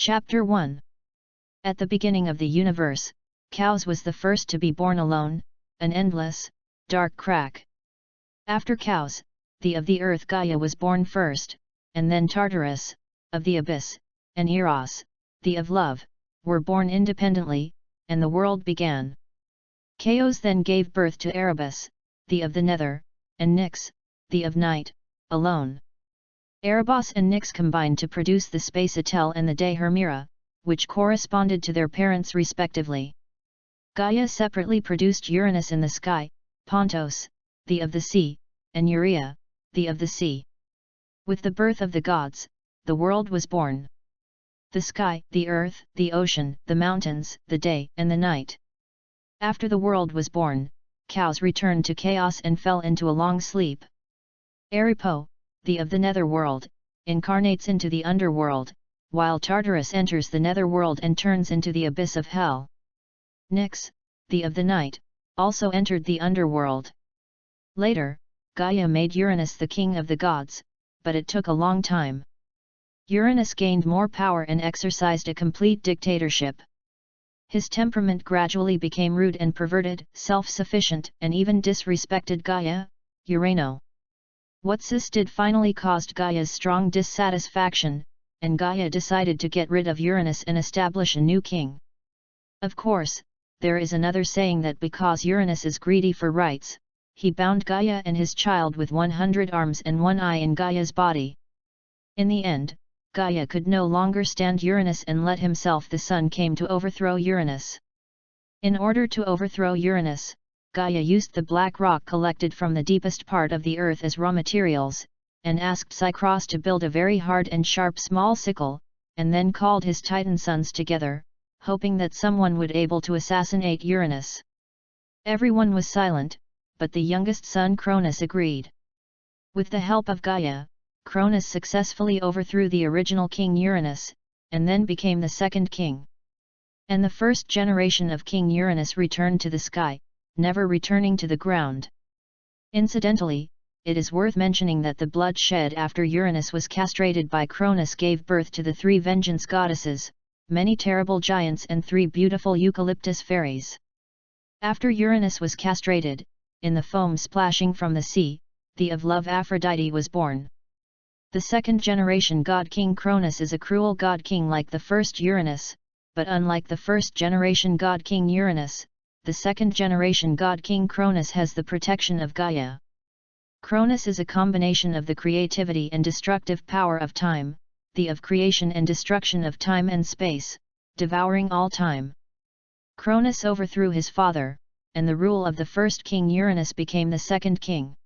Chapter 1. At the beginning of the universe, Chaos was the first to be born alone, an endless, dark crack. After Chaos, the of the earth Gaia was born first, and then Tartarus, of the abyss, and Eros, the of love, were born independently, and the world began. Chaos then gave birth to Erebus, the of the nether, and Nyx, the of night, alone. Erebus and Nyx combined to produce the space Atel and the day Hermira, which corresponded to their parents respectively. Gaia separately produced Uranus in the sky, Pontos, the of the sea, and Urea, the of the sea. With the birth of the gods, the world was born. The sky, the earth, the ocean, the mountains, the day and the night. After the world was born, Chaos returned to chaos and fell into a long sleep. Eripo, the of the netherworld, incarnates into the underworld, while Tartarus enters the netherworld and turns into the abyss of hell. Nyx, the of the night, also entered the underworld. Later, Gaia made Uranus the king of the gods, but it took a long time. Uranus gained more power and exercised a complete dictatorship. His temperament gradually became rude and perverted, self-sufficient, and even disrespected Gaia, Urano. What Zeus did finally caused Gaia's strong dissatisfaction, and Gaia decided to get rid of Uranus and establish a new king. Of course, there is another saying that because Uranus is greedy for rights, he bound Gaia and his child with 100 arms and one eye in Gaia's body. In the end, Gaia could no longer stand Uranus and let himself the sun came to overthrow Uranus. In order to overthrow Uranus, Gaia used the black rock collected from the deepest part of the earth as raw materials, and asked Cycross to build a very hard and sharp small sickle, and then called his Titan sons together, hoping that someone would able to assassinate Uranus. Everyone was silent, but the youngest son Cronus agreed. With the help of Gaia, Cronus successfully overthrew the original king Uranus, and then became the second king. And the first generation of King Uranus returned to the sky, never returning to the ground. Incidentally, it is worth mentioning that the blood shed after Uranus was castrated by Cronus gave birth to the 3 vengeance goddesses, many terrible giants and 3 beautiful eucalyptus fairies. After Uranus was castrated, in the foam splashing from the sea, the of love Aphrodite was born. The second generation god king Cronus is a cruel god king like the first Uranus, but unlike the first generation god king Uranus, the second generation god king Cronus has the protection of Gaia. Cronus is a combination of the creativity and destructive power of time, the of creation and destruction of time and space, devouring all time. Cronus overthrew his father, and the rule of the first king Uranus became the second king.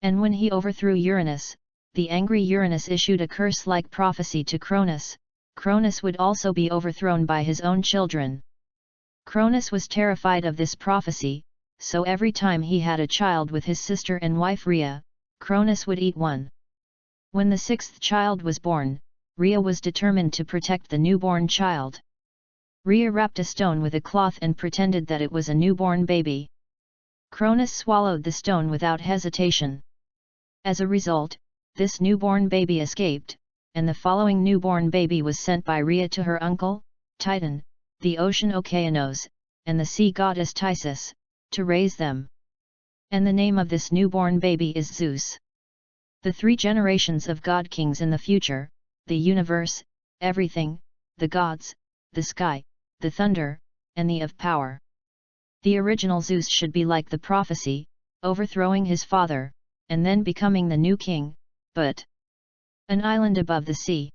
And when he overthrew Uranus, the angry Uranus issued a curse-like prophecy to Cronus: Cronus would also be overthrown by his own children. Cronus was terrified of this prophecy, so every time he had a child with his sister and wife Rhea, Cronus would eat one. When the 6th child was born, Rhea was determined to protect the newborn child. Rhea wrapped a stone with a cloth and pretended that it was a newborn baby. Cronus swallowed the stone without hesitation. As a result, this newborn baby escaped, and the following newborn baby was sent by Rhea to her uncle, Titan, the ocean Okeanos, and the sea goddess Tisis, to raise them. And the name of this newborn baby is Zeus. The 3 generations of god kings in the future, the universe, everything, the gods, the sky, the thunder, and the of power. The original Zeus should be like the prophecy, overthrowing his father, and then becoming the new king, but an island above the sea.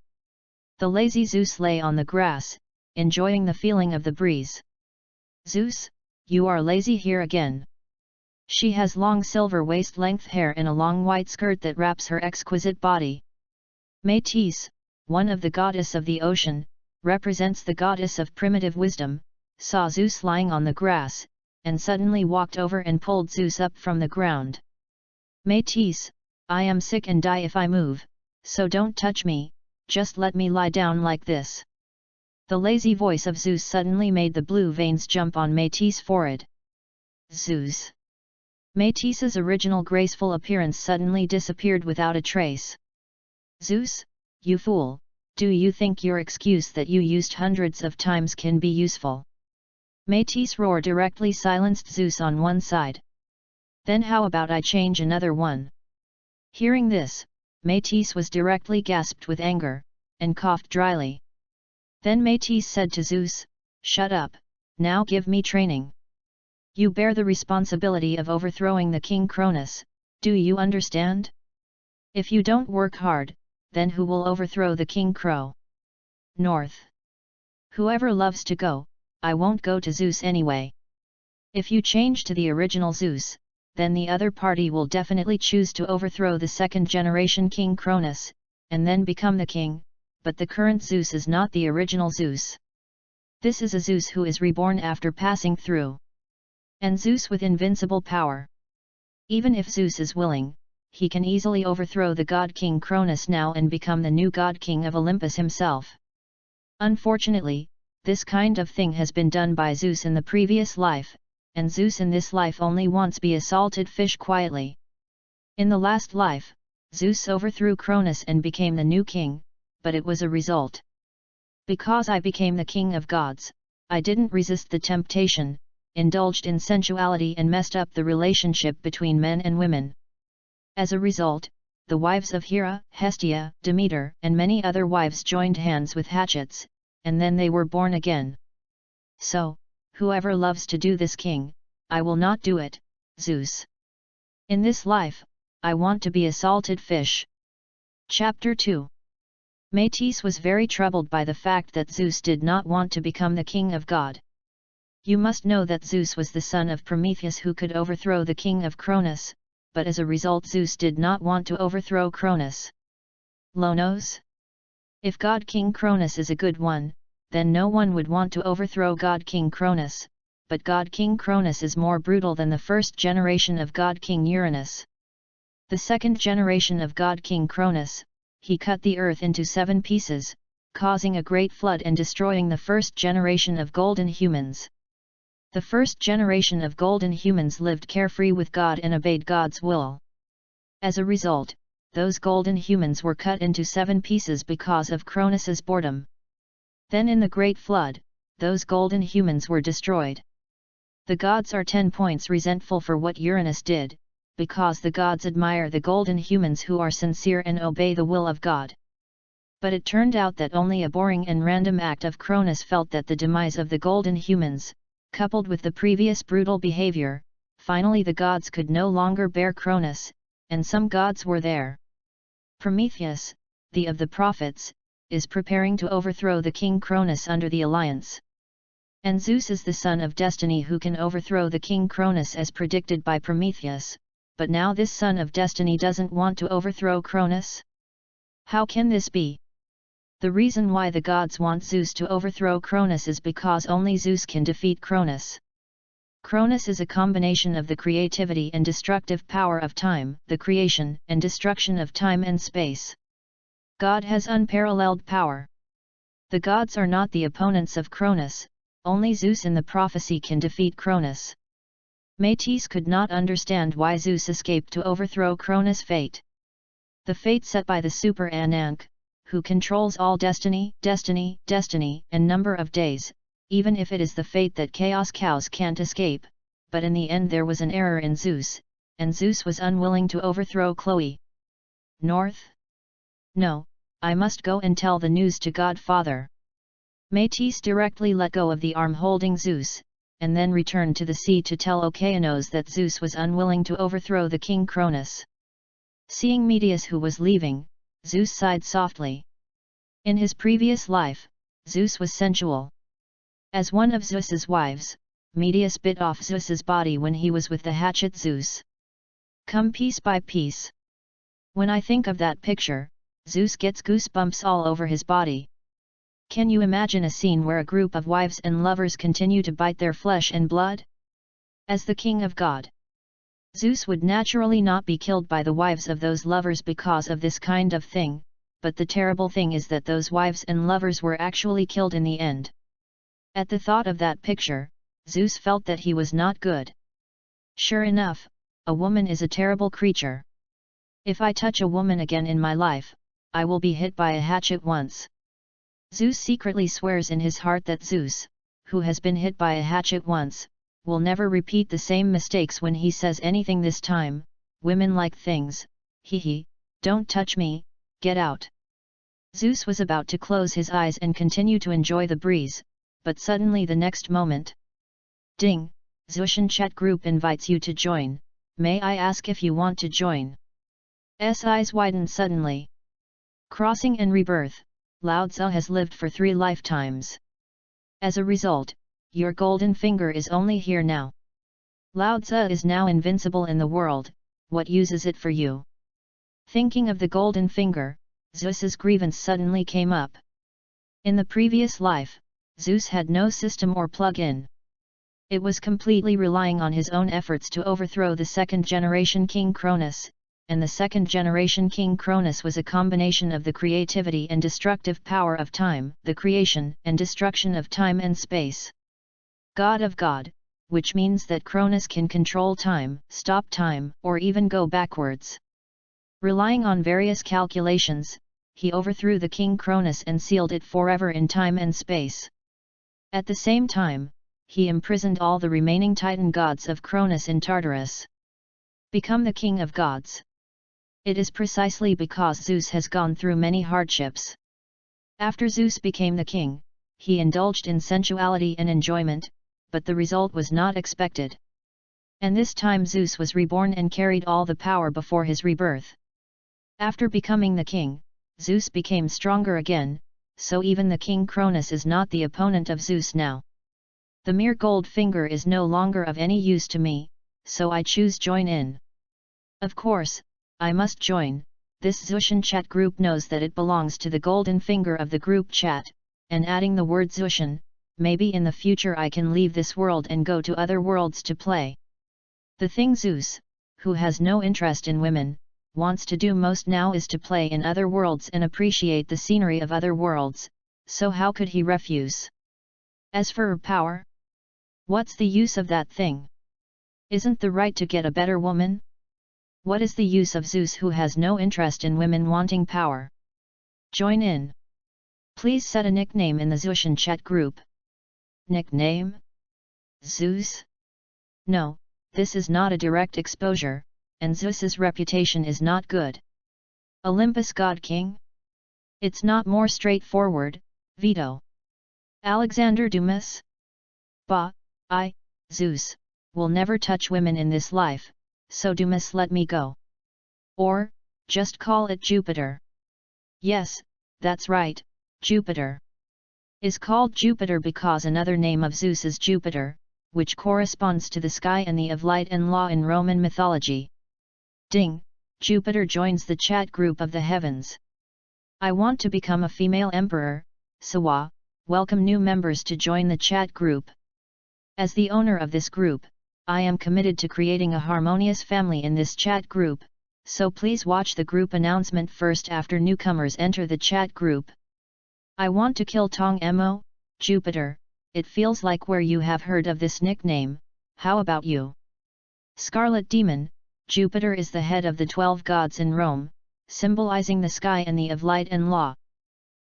The lazy Zeus lay on the grass, enjoying the feeling of the breeze. Zeus, you are lazy here again. She has long silver waist-length hair and a long white skirt that wraps her exquisite body. Métis, one of the goddess of the ocean, represents the goddess of primitive wisdom, saw Zeus lying on the grass, and suddenly walked over and pulled Zeus up from the ground. Métis, I am sick and die if I move, so don't touch me, just let me lie down like this. The lazy voice of Zeus suddenly made the blue veins jump on Métis' forehead. Zeus. Métis's original graceful appearance suddenly disappeared without a trace. Zeus, you fool, Do you think your excuse that you used hundreds of times can be useful? Métis' roar directly silenced Zeus on one side. Then how about I change another one? Hearing this, Métis was directly gasped with anger, and coughed dryly. Then Métis said to Zeus, "Shut up, now give me training. You bear the responsibility of overthrowing the king Cronus, do you understand? If you don't work hard, then who will overthrow the king Crow? North. Whoever loves to go, I won't go to Zeus anyway. If you change to the original Zeus, then the other party will definitely choose to overthrow the second-generation king Cronus, and then become the king, but the current Zeus is not the original Zeus. This is a Zeus who is reborn after passing through. And Zeus with invincible power. Even if Zeus is willing, he can easily overthrow the god king Cronus now and become the new god king of Olympus himself. Unfortunately, this kind of thing has been done by Zeus in the previous life, and Zeus in this life only wants be a salted fish quietly. In the last life, Zeus overthrew Cronus and became the new king, but it was a result. Because I became the king of gods, I didn't resist the temptation, indulged in sensuality and messed up the relationship between men and women. As a result, the wives of Hera, Hestia, Demeter, and many other wives joined hands with hatchets, and then they were born again. So, whoever loves to do this king, I will not do it, Zeus. In this life, I want to be a salted fish. Chapter 2. Métis was very troubled by the fact that Zeus did not want to become the king of God. You must know that Zeus was the son of Prometheus who could overthrow the king of Cronus, but as a result Zeus did not want to overthrow Cronus. Lonos? If God King Cronus is a good one, then no one would want to overthrow God King Cronus, but God King Cronus is more brutal than the first generation of God King Uranus. The second generation of God King Cronus, he cut the earth into 7 pieces, causing a great flood and destroying the first generation of golden humans. The first generation of golden humans lived carefree with God and obeyed God's will. As a result, those golden humans were cut into 7 pieces because of Cronus's boredom. Then in the Great Flood, those golden humans were destroyed. The gods are 10 points resentful for what Uranus did, because the gods admire the golden humans who are sincere and obey the will of God. But it turned out that only a boring and random act of Cronus felt that the demise of the golden humans, coupled with the previous brutal behavior, finally the gods could no longer bear Cronus, and some gods were there. Prometheus, the of the prophets, is preparing to overthrow the king Cronus under the alliance. And Zeus is the son of Destiny who can overthrow the king Cronus as predicted by Prometheus, but now this son of Destiny doesn't want to overthrow Cronus? How can this be? The reason why the gods want Zeus to overthrow Cronus is because only Zeus can defeat Cronus. Cronus is a combination of the creativity and destructive power of time, the creation and destruction of time and space. God has unparalleled power. The gods are not the opponents of Cronus, only Zeus in the prophecy can defeat Cronus. Métis could not understand why Zeus escaped to overthrow Cronus' fate. The fate set by the Super Ankh, who controls all destiny, and number of days, even if it is the fate that Chaos Cows can't escape, but in the end there was an error in Zeus, and Zeus was unwilling to overthrow Chloe. North? No, I must go and tell the news to Godfather. Métis directly let go of the arm holding Zeus, and then returned to the sea to tell Okeanos that Zeus was unwilling to overthrow the king Cronus. Seeing Medeus who was leaving, Zeus sighed softly. In his previous life, Zeus was sensual. As one of Zeus's wives, Medeus bit off Zeus's body when he was with the hatchet Zeus. Come piece by piece. When I think of that picture, Zeus gets goosebumps all over his body. Can you imagine a scene where a group of wives and lovers continue to bite their flesh and blood? As the king of God, Zeus would naturally not be killed by the wives of those lovers because of this kind of thing, but the terrible thing is that those wives and lovers were actually killed in the end. At the thought of that picture, Zeus felt that he was not good. Sure enough, a woman is a terrible creature. If I touch a woman again in my life, I will be hit by a hatchet once. Zeus secretly swears in his heart that Zeus, who has been hit by a hatchet once, will never repeat the same mistakes when he says anything this time. Women like things, hee, don't touch me, get out. Zeus was about to close his eyes and continue to enjoy the breeze, but suddenly the next moment. Ding, Zeus'an chat group invites you to join, may I ask if you want to join? S eyes widen suddenly. Crossing and rebirth, Lao Tzu has lived for 3 lifetimes. As a result, your golden finger is only here now. Lao Tzu is now invincible in the world, what use is it for you? Thinking of the golden finger, Zeus's grievance suddenly came up. In the previous life, Zeus had no system or plug-in. It was completely relying on his own efforts to overthrow the second-generation King Cronus, and the second-generation King Cronus was a combination of the creativity and destructive power of time, the creation and destruction of time and space. God of God, which means that Cronus can control time, stop time, or even go backwards. Relying on various calculations, he overthrew the King Cronus and sealed it forever in time and space. At the same time, he imprisoned all the remaining Titan gods of Cronus in Tartarus. Become the king of gods. It is precisely because Zeus has gone through many hardships. After Zeus became the king, he indulged in sensuality and enjoyment, but the result was not expected. And this time Zeus was reborn and carried all the power before his rebirth. After becoming the king, Zeus became stronger again, so even the King Cronus is not the opponent of Zeus now. The mere gold finger is no longer of any use to me, so I choose join in. Of course, I must join. This Zeus'an chat group knows that it belongs to the golden finger of the group chat, and adding the word Zeus'an, maybe in the future I can leave this world and go to other worlds to play. The thing Zeus, who has no interest in women, wants to do most now is to play in other worlds and appreciate the scenery of other worlds, so how could he refuse? As for her power, what's the use of that thing? Isn't the right to get a better woman? What is the use of Zeus who has no interest in women wanting power? Join in. Please set a nickname in the Zeus'an chat group. Nickname? Zeus? No, this is not a direct exposure, and Zeus's reputation is not good. Olympus God King? It's not more straightforward, Veto. Alexander Dumas? Bah, Zeus, will never touch women in this life, so Dumas let me go. Or, just call it Jupiter. Yes, that's right, Jupiter. Is called Jupiter because another name of Zeus is Jupiter, which corresponds to the sky and the of light and law in Roman mythology. Ding, Jupiter joins the chat group of the heavens. I want to become a female emperor, Sawa, welcome new members to join the chat group. As the owner of this group, I am committed to creating a harmonious family in this chat group, so please watch the group announcement first after newcomers enter the chat group. I want to kill Tong Mo, Jupiter, it feels like where you have heard of this nickname, how about you? Scarlet Demon, Jupiter is the head of the 12 gods in Rome, symbolizing the sky and the of light and law.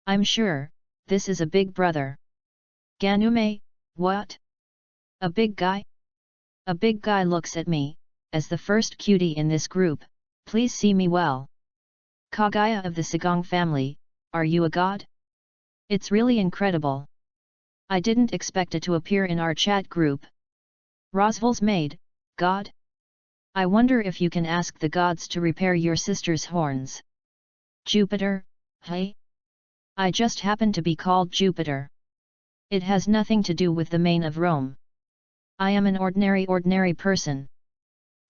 I'm sure, this is a big brother. Ganume, what? A big guy? A big guy looks at me, as the first cutie in this group, please see me well. Kagaya of the Sagong family, are you a god? It's really incredible. I didn't expect it to appear in our chat group. Roswell's maid, god? I wonder if you can ask the gods to repair your sister's horns. Jupiter, hey? I just happen to be called Jupiter. It has nothing to do with the main of Rome. I am an ordinary person.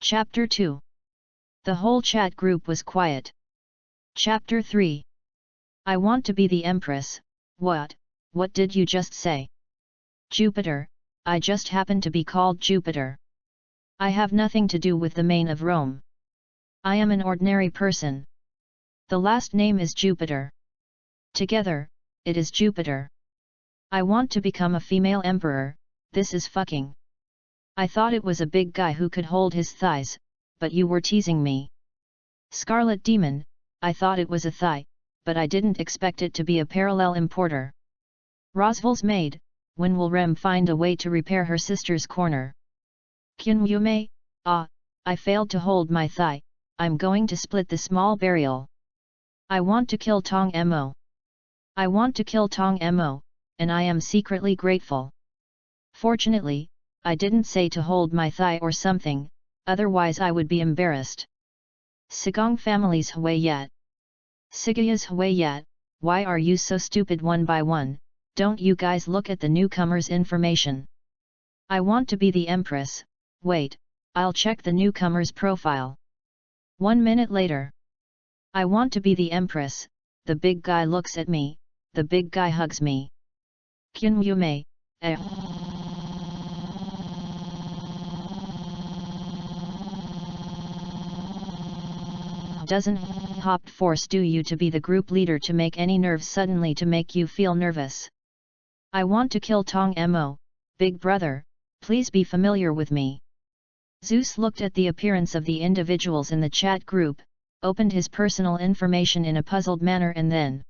Chapter 2. The whole chat group was quiet. Chapter 3. I want to be the Empress. What did you just say? Jupiter, I just happen to be called Jupiter. I have nothing to do with the main of Rome. I am an ordinary person. The last name is Jupiter. Together, it is Jupiter. I want to become a female emperor, this is fucking. I thought it was a big guy who could hold his thighs, but you were teasing me. Scarlet Demon, I thought it was a thigh, but I didn't expect it to be a parallel importer. Rosval's maid, when will Rem find a way to repair her sister's corner? Kyunwume, ah, I failed to hold my thigh, I'm going to split the small burial. I want to kill Tong Mo. I want to kill Tong Mo, and I am secretly grateful. Fortunately, I didn't say to hold my thigh or something, otherwise I would be embarrassed. Sigong family's Huayat. Sigaya's Huayat, why are you so stupid one by one, don't you guys look at the newcomer's information? I want to be the Empress, wait, I'll check the newcomer's profile. 1 minute later. I want to be the Empress, the big guy looks at me, the big guy hugs me. Kyunwume, doesn't hop force do you to be the group leader to make any nerves suddenly to make you feel nervous. I want to kill Tong Mo, big brother, please be familiar with me. Zeus looked at the appearance of the individuals in the chat group, opened his personal information in a puzzled manner and then.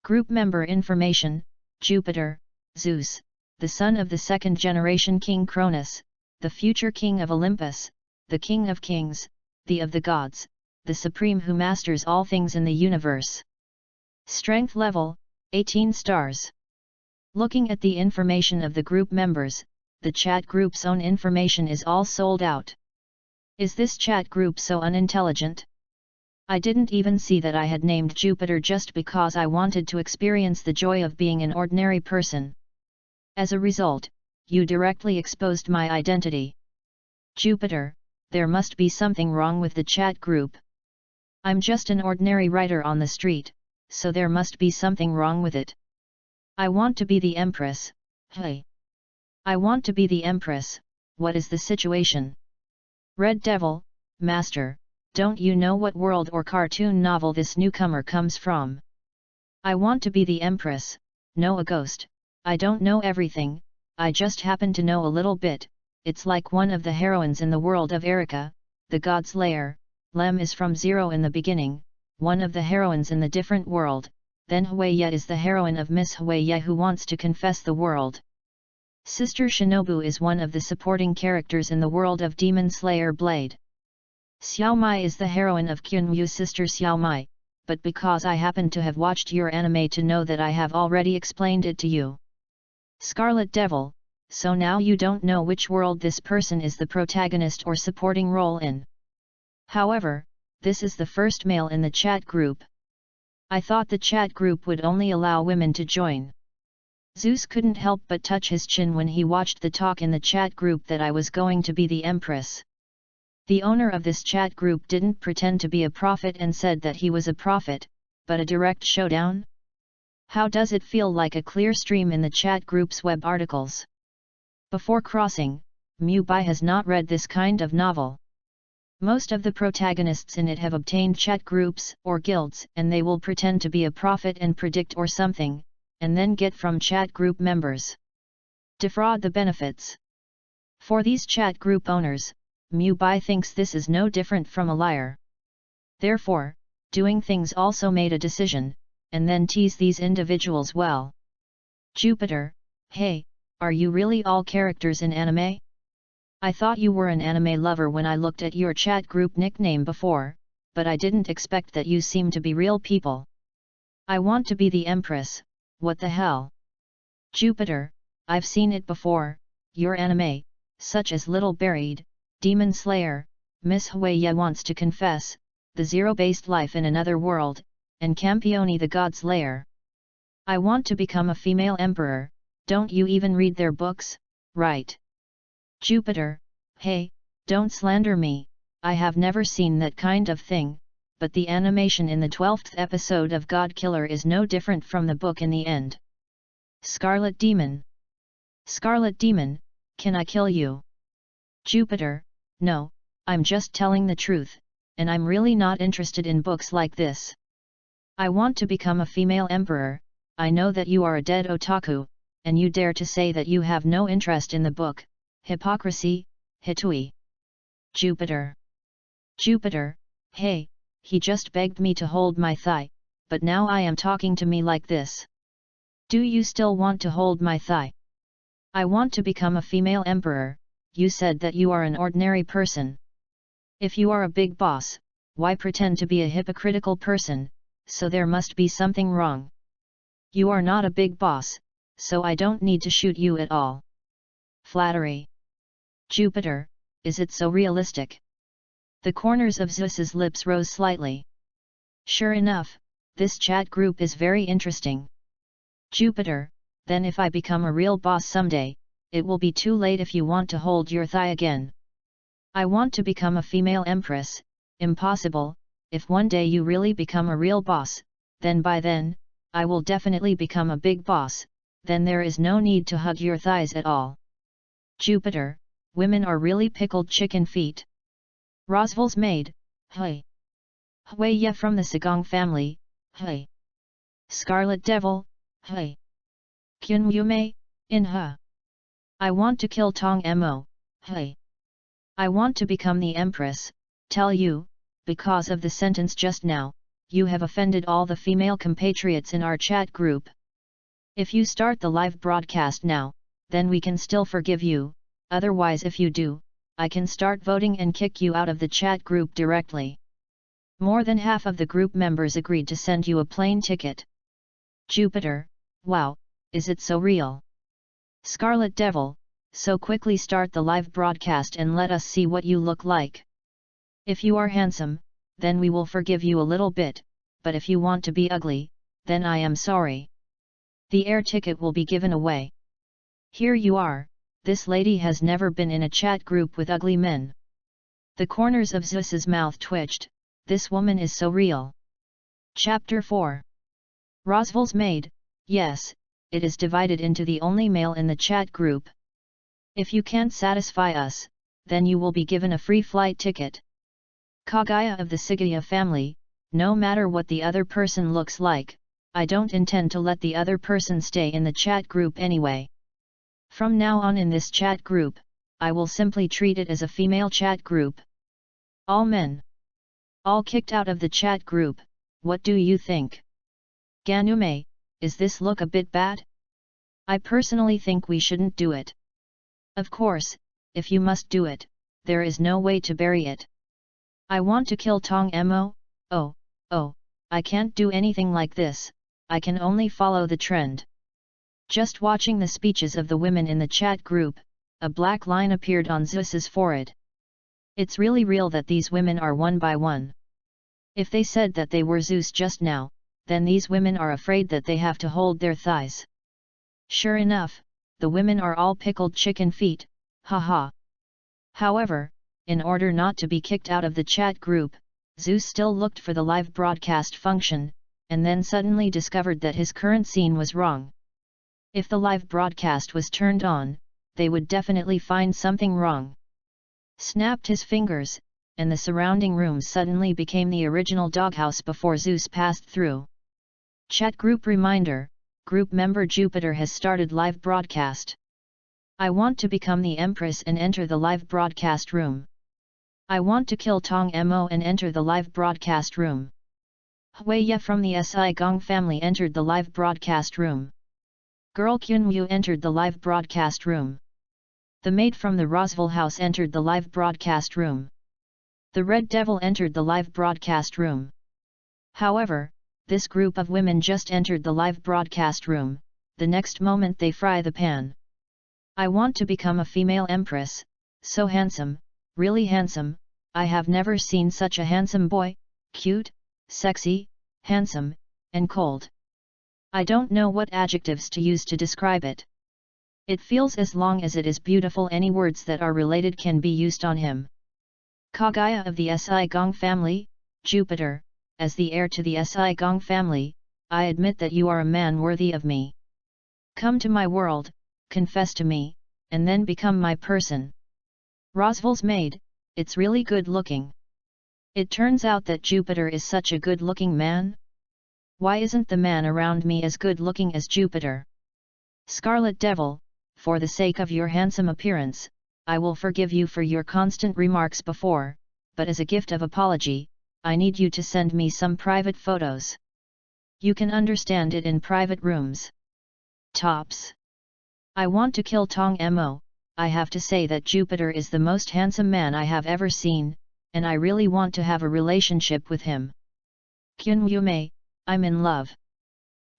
Group member information, Jupiter, Zeus, the son of the second-generation King Cronus, the future king of Olympus, the king of kings, the of the gods, the supreme who masters all things in the universe. Strength level, 18 stars. Looking at the information of the group members, the chat group's own information is all sold out. Is this chat group so unintelligent? I didn't even see that I had named Jupiter just because I wanted to experience the joy of being an ordinary person. As a result, you directly exposed my identity. Jupiter, there must be something wrong with the chat group. I'm just an ordinary writer on the street, so there must be something wrong with it. I want to be the Empress, hey. I want to be the Empress, what is the situation? Red Devil, Master, don't you know what world or cartoon novel this newcomer comes from? I want to be the Empress, no a ghost, I don't know everything, I just happen to know a little bit, it's like one of the heroines in the world of Erica, the God's Lair, Lem is from Zero in the beginning, one of the heroines in the different world, then Huaya is the heroine of Miss Huaya who wants to confess the world. Sister Shinobu is one of the supporting characters in the world of Demon Slayer Blade. Xiao Mai is the heroine of Kyunwu's sister Xiao Mai, but because I happen to have watched your anime to know that I have already explained it to you. Scarlet Devil, so now you don't know which world this person is the protagonist or supporting role in. However, this is the first male in the chat group. I thought the chat group would only allow women to join. Zeus couldn't help but touch his chin when he watched the talk in the chat group that I was going to be the Empress. The owner of this chat group didn't pretend to be a prophet and said that he was a prophet, but a direct showdown? How does it feel like a clear stream in the chat group's web articles? Before crossing, Mubai has not read this kind of novel. Most of the protagonists in it have obtained chat groups or guilds and they will pretend to be a prophet and predict or something, and then get from chat group members. Defraud the benefits. For these chat group owners, Mubai thinks this is no different from a liar. Therefore, doing things also made a decision, and then tease these individuals well. Jupiter, hey, are you really all characters in anime? I thought you were an anime lover when I looked at your chat group nickname before, but I didn't expect that you seem to be real people. I want to be the Empress, what the hell? Jupiter, I've seen it before, your anime, such as Little Buried, Demon Slayer, Miss Huaya Wants to Confess, The Zero-Based Life in Another World, and Campione the God's Lair. I want to become a female emperor, don't you even read their books, right? Jupiter, hey, don't slander me, I have never seen that kind of thing, but the animation in the 12th episode of God Killer is no different from the book in the end. Scarlet Demon. Scarlet Demon, can I kill you? Jupiter, no, I'm just telling the truth, and I'm really not interested in books like this. I want to become a female emperor, I know that you are a dead otaku, and you dare to say that you have no interest in the book, hypocrisy, hitui. Jupiter. Jupiter, hey, he just begged me to hold my thigh, but now I am talking to me like this. Do you still want to hold my thigh? I want to become a female emperor. You said that you are an ordinary person. If you are a big boss, why pretend to be a hypocritical person? So there must be something wrong. You are not a big boss, so I don't need to shoot you at all. Flattery. Jupiter, is it so realistic? The corners of Zeus's lips rose slightly. Sure enough, this chat group is very interesting. Jupiter, then if I become a real boss someday, it will be too late if you want to hold your thigh again. I want to become a female empress. Impossible. If one day you really become a real boss, then by then, I will definitely become a big boss, then there is no need to hug your thighs at all. Jupiter, women are really pickled chicken feet. Roswell's maid, hey. Huiye from the Sagong family, hey. Scarlet Devil, hey. Kyun Yume, in ha. I want to kill Tong Mo, hey. I want to become the empress, tell you, because of the sentence just now, you have offended all the female compatriots in our chat group. If you start the live broadcast now, then we can still forgive you, otherwise if you do, I can start voting and kick you out of the chat group directly. More than half of the group members agreed to send you a plane ticket. Jupiter, wow, is it so real? Scarlet Devil, so quickly start the live broadcast and let us see what you look like. If you are handsome, then we will forgive you a little bit, but if you want to be ugly, then I am sorry. The air ticket will be given away. Here you are, this lady has never been in a chat group with ugly men. The corners of Zeus's mouth twitched, this woman is so real. Chapter 4. Roswell's maid, yes, it is divided into the only male in the chat group. If you can't satisfy us, then you will be given a free flight ticket. Kaguya of the Sigaya family, no matter what the other person looks like, I don't intend to let the other person stay in the chat group anyway. From now on in this chat group, I will simply treat it as a female chat group. All men. All kicked out of the chat group, what do you think? Ganume, is this look a bit bad? I personally think we shouldn't do it. Of course, if you must do it, there is no way to bury it. I want to kill Tong Mo, oh, I can't do anything like this, I can only follow the trend. Just watching the speeches of the women in the chat group, a black line appeared on Zeus's forehead. It's really real that these women are one by one. If they said that they were Zeus just now, then these women are afraid that they have to hold their thighs. Sure enough, the women are all pickled chicken feet, haha. However, in order not to be kicked out of the chat group, Zeus still looked for the live broadcast function, and then suddenly discovered that his current scene was wrong. If the live broadcast was turned on, they would definitely find something wrong. Snapped his fingers, and the surrounding room suddenly became the original doghouse before Zeus passed through. Chat group reminder, group member Jupiter has started live broadcast. I want to become the Empress and enter the live broadcast room. I want to kill Tong Mo and enter the live broadcast room. Huiye from the Si Gong family entered the live broadcast room. Girl Kyunwoo entered the live broadcast room. The maid from the Roswell house entered the live broadcast room. The Red Devil entered the live broadcast room. However, this group of women just entered the live broadcast room, the next moment they fry the pan. I want to become a female empress, so handsome, really handsome, I have never seen such a handsome boy, cute, sexy, handsome, and cold. I don't know what adjectives to use to describe it. It feels as long as it is beautiful, any words that are related can be used on him. Kaguya of the Si Gong family, Jupiter, as the heir to the Si Gong family, I admit that you are a man worthy of me. Come to my world, confess to me, and then become my person. Roswell's maid, it's really good looking. It turns out that Jupiter is such a good looking man. Why isn't the man around me as good looking as Jupiter? Scarlet Devil, for the sake of your handsome appearance, I will forgive you for your constant remarks before, but as a gift of apology, I need you to send me some private photos. You can understand it in private rooms. Tops. I want to kill Tong Mo. I have to say that Jupiter is the most handsome man I have ever seen, and I really want to have a relationship with him. Kyun Yume, I'm in love.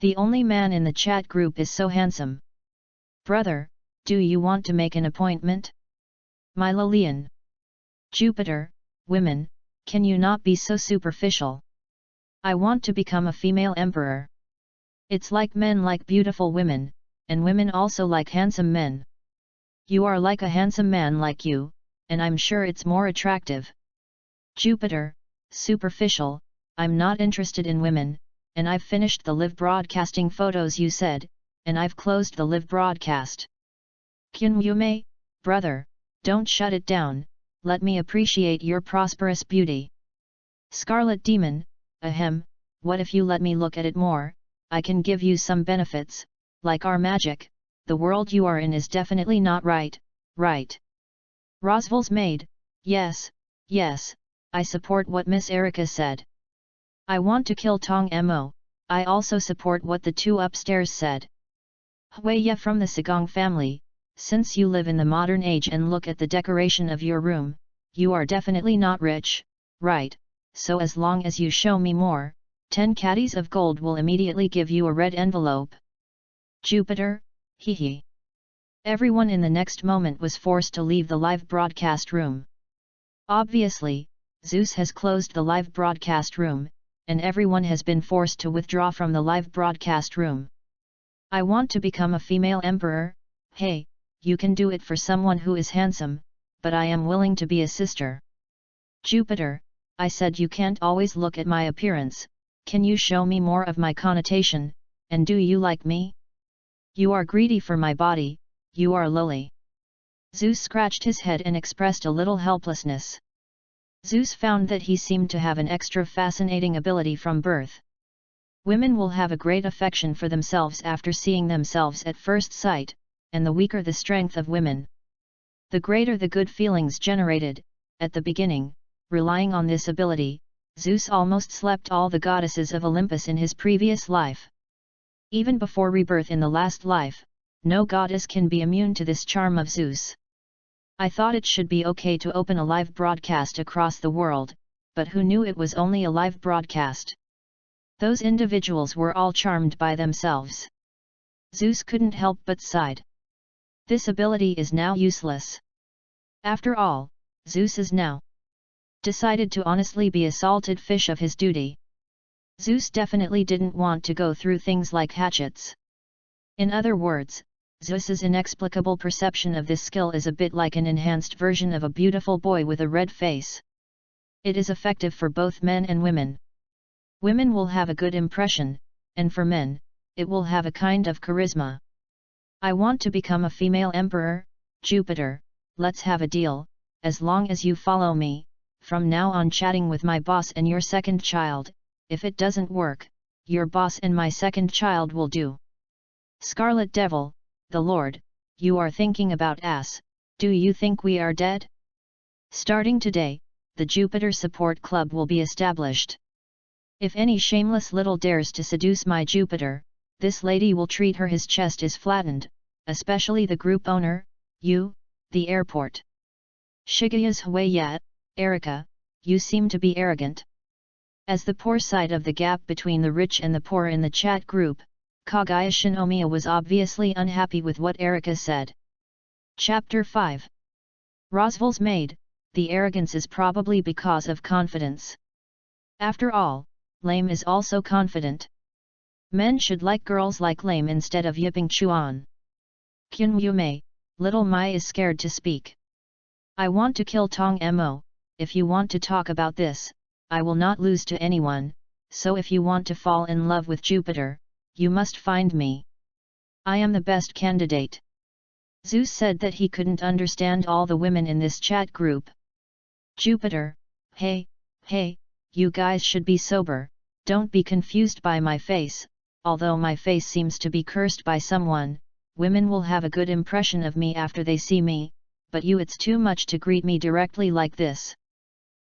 The only man in the chat group is so handsome. Brother, do you want to make an appointment? Milo Lian. Jupiter, women, can you not be so superficial? I want to become a female emperor. It's like men like beautiful women, and women also like handsome men. You are like a handsome man like you, and I'm sure it's more attractive. Jupiter, superficial, I'm not interested in women, and I've finished the live broadcasting photos you said, and I've closed the live broadcast. Kyun Yume, brother, don't shut it down, let me appreciate your prosperous beauty. Scarlet Demon, ahem, what if you let me look at it more, I can give you some benefits, like our magic, the world you are in is definitely not right, right. Roswell's maid, yes, yes, I support what Miss Erica said. I want to kill Tong Mo, I also support what the two upstairs said. Huiya from the Sagong family, since you live in the modern age and look at the decoration of your room, you are definitely not rich, right, so as long as you show me more, 10 caddies of gold will immediately give you a red envelope. Jupiter, hee hee. Everyone in the next moment was forced to leave the live broadcast room. Obviously, Zeus has closed the live broadcast room, and everyone has been forced to withdraw from the live broadcast room. I want to become a female emperor, hey, you can do it for someone who is handsome, but I am willing to be a sister. Jupiter, I said you can't always look at my appearance, can you show me more of my connotation, and do you like me? You are greedy for my body, you are lowly. Zeus scratched his head and expressed a little helplessness. Zeus found that he seemed to have an extra fascinating ability from birth. Women will have a great affection for themselves after seeing themselves at first sight, and the weaker the strength of women, the greater the good feelings generated. At the beginning, relying on this ability, Zeus almost slept all the goddesses of Olympus in his previous life. Even before rebirth in the last life, no goddess can be immune to this charm of Zeus. I thought it should be okay to open a live broadcast across the world, but who knew it was only a live broadcast? Those individuals were all charmed by themselves. Zeus couldn't help but sighed. This ability is now useless. After all, Zeus is now decided to honestly be a salted fish of his duty. Zeus definitely didn't want to go through things like hatchets. In other words, Zeus's inexplicable perception of this skill is a bit like an enhanced version of a beautiful boy with a red face. It is effective for both men and women. Women will have a good impression, and for men, it will have a kind of charisma. I want to become a female emperor, Jupiter, let's have a deal, as long as you follow me, from now on chatting with my boss and your second child, if it doesn't work, your boss and my second child will do. Scarlet Devil, the Lord, you are thinking about us, do you think we are dead? Starting today, the Jupiter Support Club will be established. If any shameless little dares to seduce my Jupiter, this lady will treat her his chest is flattened, especially the group owner, you, the airport. Shigeya's Huiya, Erica, you seem to be arrogant. As the poor side of the gap between the rich and the poor in the chat group, Kaguya Shinomiya was obviously unhappy with what Erica said. Chapter 5. Roswell's maid, the arrogance is probably because of confidence. After all, Lame is also confident. Men should like girls like Lame instead of Yipping Chuan. Kyun Yume, little Mai is scared to speak. I want to kill Tong Mo, if you want to talk about this, I will not lose to anyone, so if you want to fall in love with Jupiter, you must find me. I am the best candidate. Zeus said that he couldn't understand all the women in this chat group. Jupiter, hey, you guys should be sober, don't be confused by my face, although my face seems to be cursed by someone, women will have a good impression of me after they see me, but you it's too much to greet me directly like this.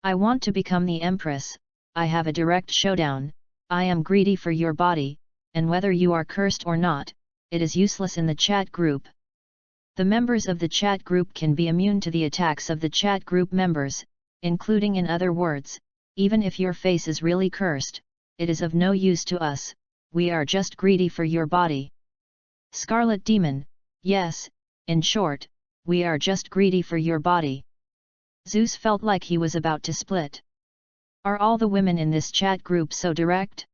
I want to become the Empress, I have a direct showdown, I am greedy for your body, and whether you are cursed or not, it is useless in the chat group. The members of the chat group can be immune to the attacks of the chat group members, including in other words, even if your face is really cursed, it is of no use to us, we are just greedy for your body. Scarlet Demon, yes, in short, we are just greedy for your body. Zeus felt like he was about to split. Are all the women in this chat group so direct?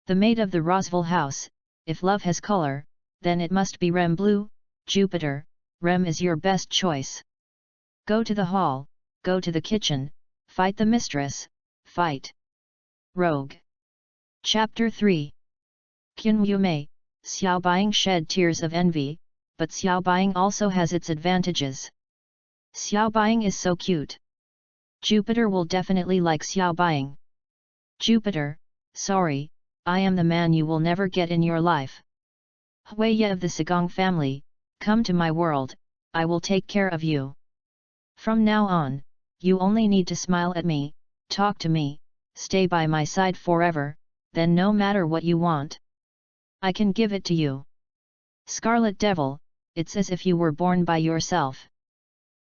The maid of the Roswell house, if love has color, then it must be Rem blue, Jupiter, Rem is your best choice. Go to the hall, go to the kitchen, fight the mistress, fight. Rogue. Chapter 3. Qin Yu Mei, Xiao Buying shed tears of envy, but Xiao Buying also has its advantages. Xiao Buying is so cute. Jupiter will definitely like Xiao Buying. Jupiter, sorry, I am the man you will never get in your life. Huiye of the Sigong family, come to my world, I will take care of you. From now on, you only need to smile at me, talk to me, stay by my side forever, then no matter what you want, I can give it to you. Scarlet Devil, it's as if you were born by yourself.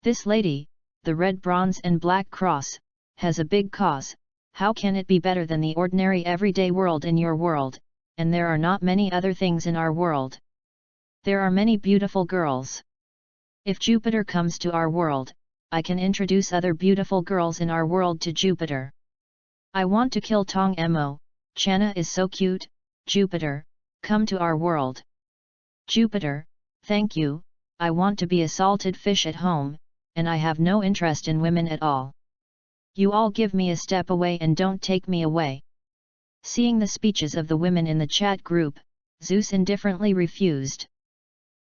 This lady, the red bronze and black cross, has a big cause. How can it be better than the ordinary everyday world in your world, and there are not many other things in our world. There are many beautiful girls. If Jupiter comes to our world, I can introduce other beautiful girls in our world to Jupiter. I want to kill Tong Mo, Channa is so cute, Jupiter, come to our world. Jupiter, thank you, I want to be a salted fish at home, and I have no interest in women at all. You all give me a step away and don't take me away. Seeing the speeches of the women in the chat group, Zeus indifferently refused.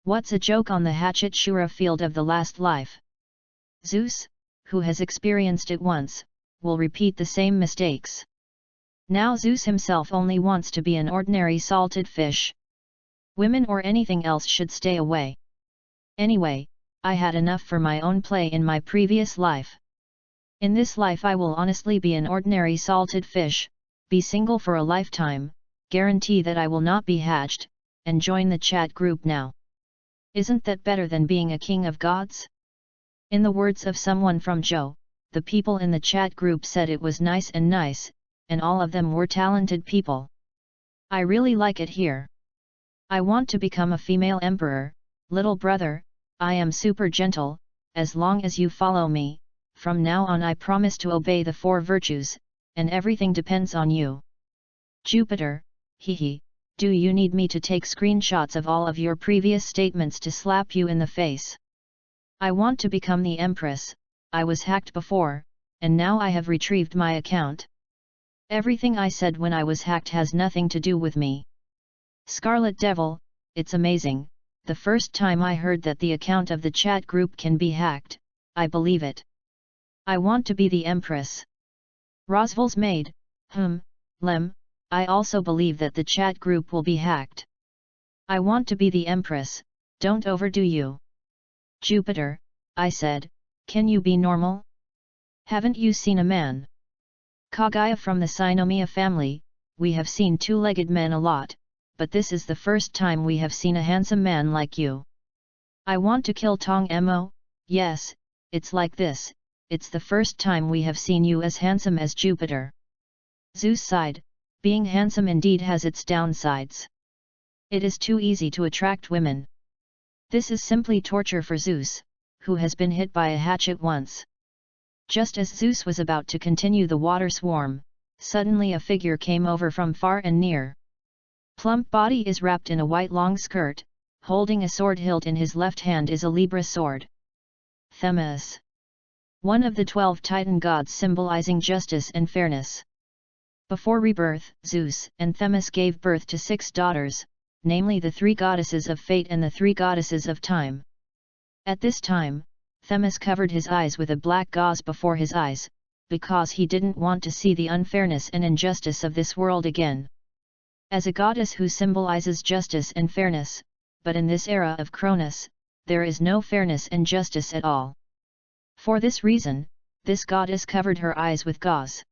What's a joke on the Hatchet Shura field of the last life? Zeus, who has experienced it once, will repeat the same mistakes. Now Zeus himself only wants to be an ordinary salted fish. Women or anything else should stay away. Anyway, I had enough for my own play in my previous life. In this life I will honestly be an ordinary salted fish, be single for a lifetime, guarantee that I will not be hatched, and join the chat group now. Isn't that better than being a king of gods? In the words of someone from Zhou, the people in the chat group said it was nice, and all of them were talented people. I really like it here. I want to become a female emperor, little brother, I am super gentle, as long as you follow me. From now on I promise to obey the 4 virtues, and everything depends on you. Jupiter, hehe, do you need me to take screenshots of all of your previous statements to slap you in the face? I want to become the Empress, I was hacked before, and now I have retrieved my account. Everything I said when I was hacked has nothing to do with me. Scarlet Devil, it's amazing, the first time I heard that the account of the chat group can be hacked, I believe it. I want to be the Empress. Roswell's maid, Lem, I also believe that the chat group will be hacked. I want to be the Empress, don't overdo you. Jupiter, I said, can you be normal? Haven't you seen a man? Kaguya from the Sinomia family, we have seen 2-legged men a lot, but this is the first time we have seen a handsome man like you. I want to kill Tong Mo, yes, it's like this. It's the first time we have seen you as handsome as Jupiter. Zeus sighed, being handsome indeed has its downsides. It is too easy to attract women. This is simply torture for Zeus, who has been hit by a hatchet once. Just as Zeus was about to continue the water swarm, suddenly a figure came over from far and near. Plump body is wrapped in a white long skirt, holding a sword hilt in his left hand is a Libra sword. Themis. One of the 12 Titan gods symbolizing justice and fairness. Before rebirth, Zeus and Themis gave birth to 6 daughters, namely the 3 goddesses of fate and the 3 goddesses of time. At this time, Themis covered his eyes with a black gauze before his eyes, because he didn't want to see the unfairness and injustice of this world again. As a goddess who symbolizes justice and fairness, but in this era of Cronus, there is no fairness and justice at all. For this reason, this goddess covered her eyes with gauze.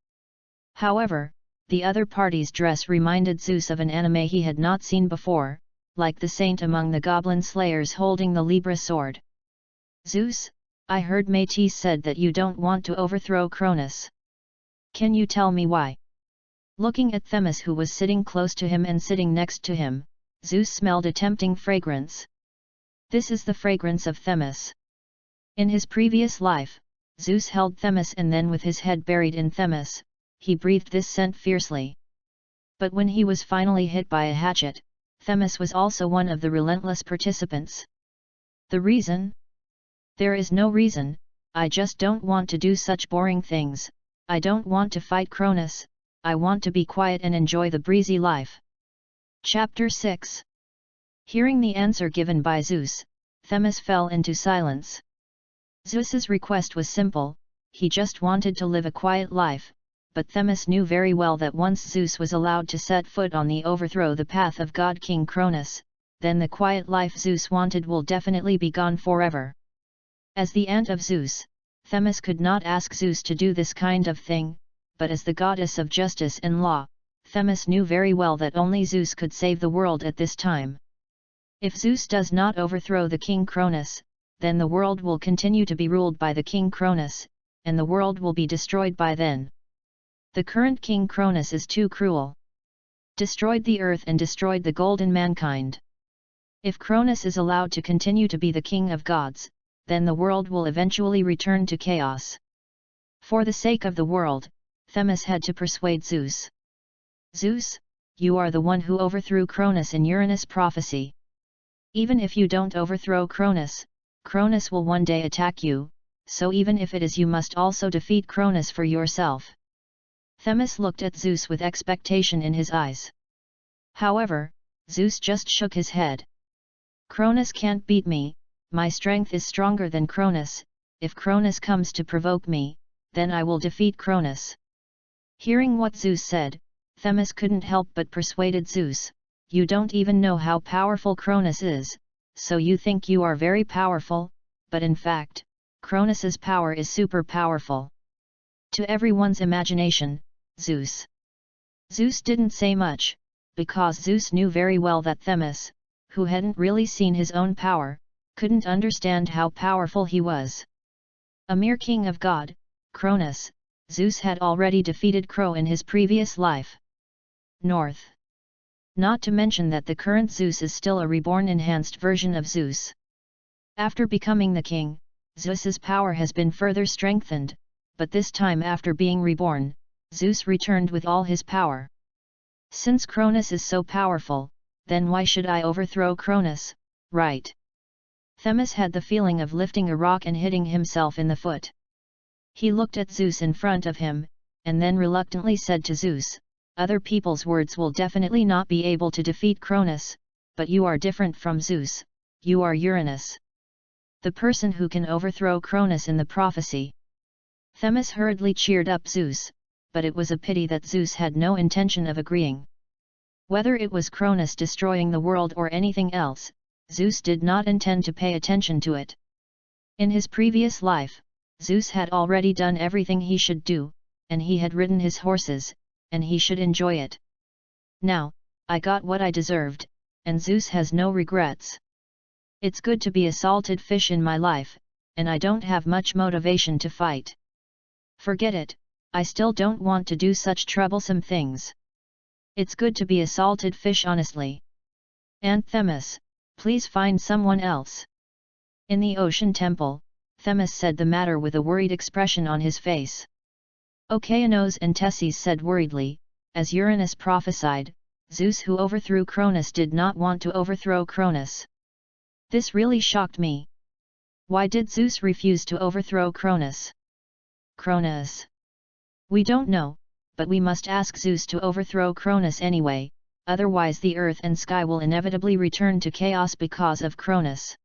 However, the other party's dress reminded Zeus of an anime he had not seen before, like the saint among the goblin slayers holding the Libra sword. Zeus, I heard Métis said that you don't want to overthrow Cronus. Can you tell me why? Looking at Themis, who was sitting close to him and sitting next to him, Zeus smelled a tempting fragrance. This is the fragrance of Themis. In his previous life, Zeus held Themis, and then with his head buried in Themis, he breathed this scent fiercely. But when he was finally hit by a hatchet, Themis was also one of the relentless participants. The reason? There is no reason, I just don't want to do such boring things. I don't want to fight Cronus, I want to be quiet and enjoy the breezy life. Chapter 6. Hearing the answer given by Zeus, Themis fell into silence. Zeus's request was simple, he just wanted to live a quiet life, but Themis knew very well that once Zeus was allowed to set foot on the overthrow the path of God King Cronus, then the quiet life Zeus wanted will definitely be gone forever. As the aunt of Zeus, Themis could not ask Zeus to do this kind of thing, but as the goddess of justice and law, Themis knew very well that only Zeus could save the world at this time. If Zeus does not overthrow the King Cronus, then the world will continue to be ruled by the King Cronus, and the world will be destroyed by then. The current King Cronus is too cruel. Destroyed the earth and destroyed the golden mankind. If Cronus is allowed to continue to be the king of gods, then the world will eventually return to chaos. For the sake of the world, Themis had to persuade Zeus. Zeus, you are the one who overthrew Cronus in Uranus' prophecy. Even if you don't overthrow Cronus, Cronus will one day attack you, so even if it is you must also defeat Cronus for yourself. Themis looked at Zeus with expectation in his eyes. However, Zeus just shook his head. Cronus can't beat me, my strength is stronger than Cronus, if Cronus comes to provoke me, then I will defeat Cronus. Hearing what Zeus said, Themis couldn't help but persuaded Zeus, you don't even know how powerful Cronus is, so you think you are very powerful, but in fact, Cronus's power is super powerful. To everyone's imagination, Zeus. Zeus didn't say much, because Zeus knew very well that Themis, who hadn't really seen his own power, couldn't understand how powerful he was. A mere king of God, Cronus, Zeus had already defeated Crow in his previous life. North. Not to mention that the current Zeus is still a reborn enhanced version of Zeus. After becoming the king, Zeus's power has been further strengthened, but this time after being reborn, Zeus returned with all his power. Since Cronus is so powerful, then why should I overthrow Cronus, right? Themis had the feeling of lifting a rock and hitting himself in the foot. He looked at Zeus in front of him, and then reluctantly said to Zeus, other people's words will definitely not be able to defeat Cronus, but you are different from Zeus, you are Uranus. The person who can overthrow Cronus in the prophecy. Themis hurriedly cheered up Zeus, but it was a pity that Zeus had no intention of agreeing. Whether it was Cronus destroying the world or anything else, Zeus did not intend to pay attention to it. In his previous life, Zeus had already done everything he should do, and he had ridden his horses, and he should enjoy it. Now, I got what I deserved, and Zeus has no regrets. It's good to be a salted fish in my life, and I don't have much motivation to fight. Forget it, I still don't want to do such troublesome things. It's good to be a salted fish honestly. Aunt Themis, please find someone else. In the ocean temple, Themis said the matter with a worried expression on his face. Okeanos and Tesses said worriedly, as Uranus prophesied, Zeus who overthrew Cronus did not want to overthrow Cronus. This really shocked me. Why did Zeus refuse to overthrow Cronus? Cronus. We don't know, but we must ask Zeus to overthrow Cronus anyway, otherwise the earth and sky will inevitably return to chaos because of Cronus.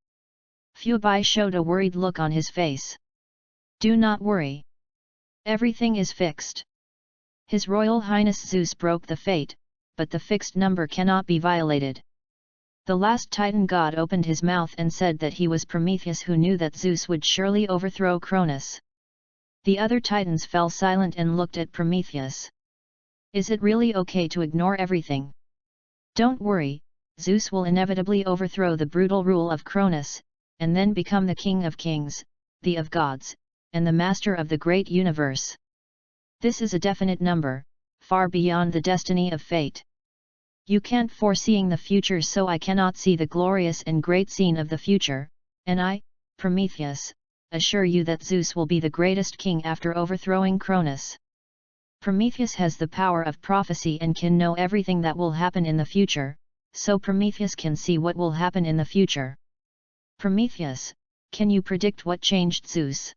Phoebe showed a worried look on his face. Do not worry. Everything is fixed. His Royal Highness Zeus broke the fate, but the fixed number cannot be violated. The last Titan god opened his mouth and said that he was Prometheus who knew that Zeus would surely overthrow Cronus. The other Titans fell silent and looked at Prometheus. Is it really okay to ignore everything? Don't worry, Zeus will inevitably overthrow the brutal rule of Cronus, and then become the king of kings, the of gods, and the master of the great universe. This is a definite number, far beyond the destiny of fate. You can't foreseeing the future, so I cannot see the glorious and great scene of the future, and I, Prometheus, assure you that Zeus will be the greatest king after overthrowing Cronus. Prometheus has the power of prophecy and can know everything that will happen in the future, so Prometheus can see what will happen in the future. Prometheus, can you predict what changed Zeus?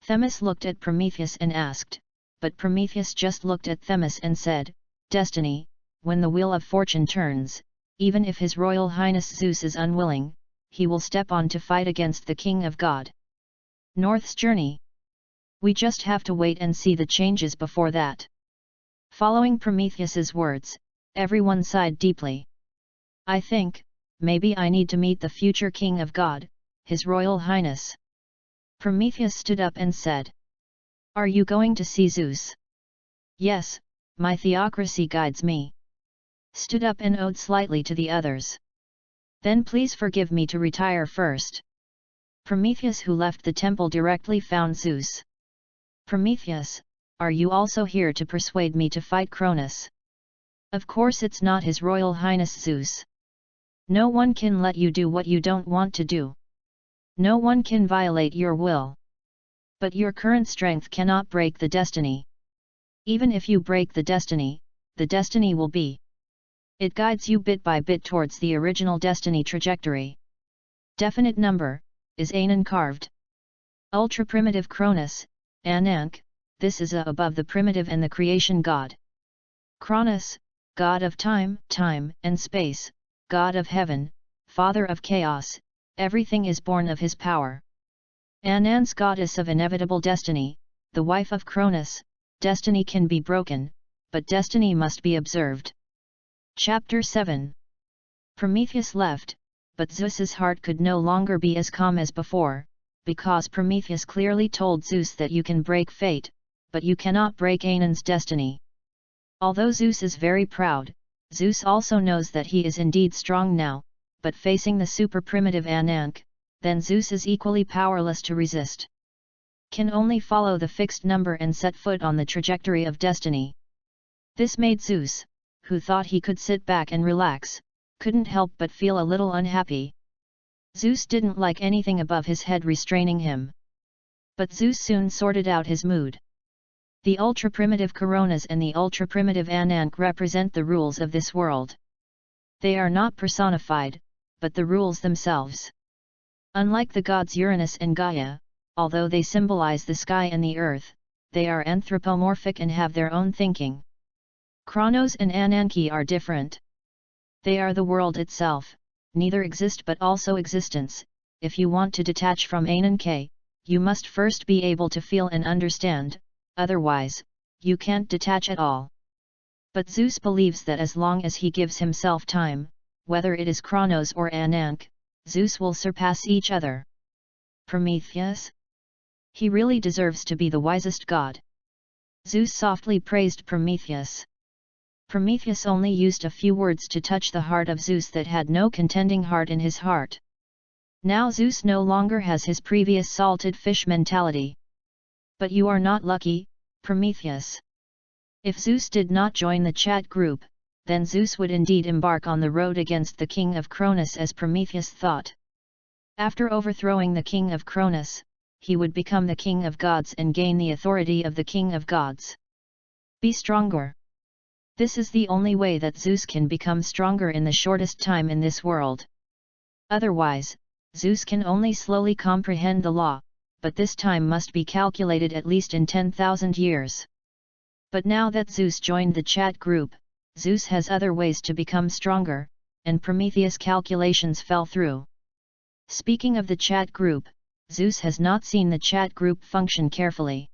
Themis looked at Prometheus and asked, but Prometheus just looked at Themis and said, Destiny, when the wheel of fortune turns, even if His Royal Highness Zeus is unwilling, he will step on to fight against the King of God. North's journey. We just have to wait and see the changes before that. Following Prometheus's words, everyone sighed deeply. I think, maybe I need to meet the future King of God, His Royal Highness. Prometheus stood up and said. Are you going to see Zeus? Yes, my theocracy guides me. Stood up and owed slightly to the others. Then please forgive me to retire first. Prometheus, who left the temple directly, found Zeus. Prometheus, are you also here to persuade me to fight Cronus? Of course it's not His Royal Highness Zeus. No one can let you do what you don't want to do. No one can violate your will. But your current strength cannot break the destiny. Even if you break the destiny will be. It guides you bit by bit towards the original destiny trajectory. Definite number, is Anan carved. Ultra-primitive Cronus, Anank, this is above the primitive and the creation god. Cronus, god of time and space, god of heaven, father of chaos, everything is born of his power. Anan's goddess of inevitable destiny, the wife of Cronus, destiny can be broken, but destiny must be observed. Chapter 7. Prometheus left, but Zeus's heart could no longer be as calm as before, because Prometheus clearly told Zeus that you can break fate, but you cannot break Anan's destiny. Although Zeus is very proud, Zeus also knows that he is indeed strong now, but facing the super-primitive Anank, then Zeus is equally powerless to resist. Can only follow the fixed number and set foot on the trajectory of destiny. This made Zeus, who thought he could sit back and relax, couldn't help but feel a little unhappy. Zeus didn't like anything above his head restraining him. But Zeus soon sorted out his mood. The ultra-primitive Coronas and the ultra-primitive Anank represent the rules of this world. They are not personified, but the rules themselves. Unlike the gods Uranus and Gaia, although they symbolize the sky and the earth, they are anthropomorphic and have their own thinking. Kronos and Ananke are different. They are the world itself, neither exist but also existence. If you want to detach from Ananke, you must first be able to feel and understand, otherwise, you can't detach at all. But Zeus believes that as long as he gives himself time, whether it is Kronos or Anank, Zeus will surpass each other. Prometheus? He really deserves to be the wisest god. Zeus softly praised Prometheus. Prometheus only used a few words to touch the heart of Zeus that had no contending heart in his heart. Now Zeus no longer has his previous salted fish mentality. But you are not lucky, Prometheus. If Zeus did not join the chat group, then Zeus would indeed embark on the road against the king of Cronus, as Prometheus thought. After overthrowing the king of Cronus, he would become the king of gods and gain the authority of the king of gods. Be stronger. This is the only way that Zeus can become stronger in the shortest time in this world. Otherwise, Zeus can only slowly comprehend the law, but this time must be calculated at least in 10,000 years. But now that Zeus joined the chat group, Zeus has other ways to become stronger, and Prometheus' calculations fell through. Speaking of the chat group, Zeus has not seen the chat group function carefully.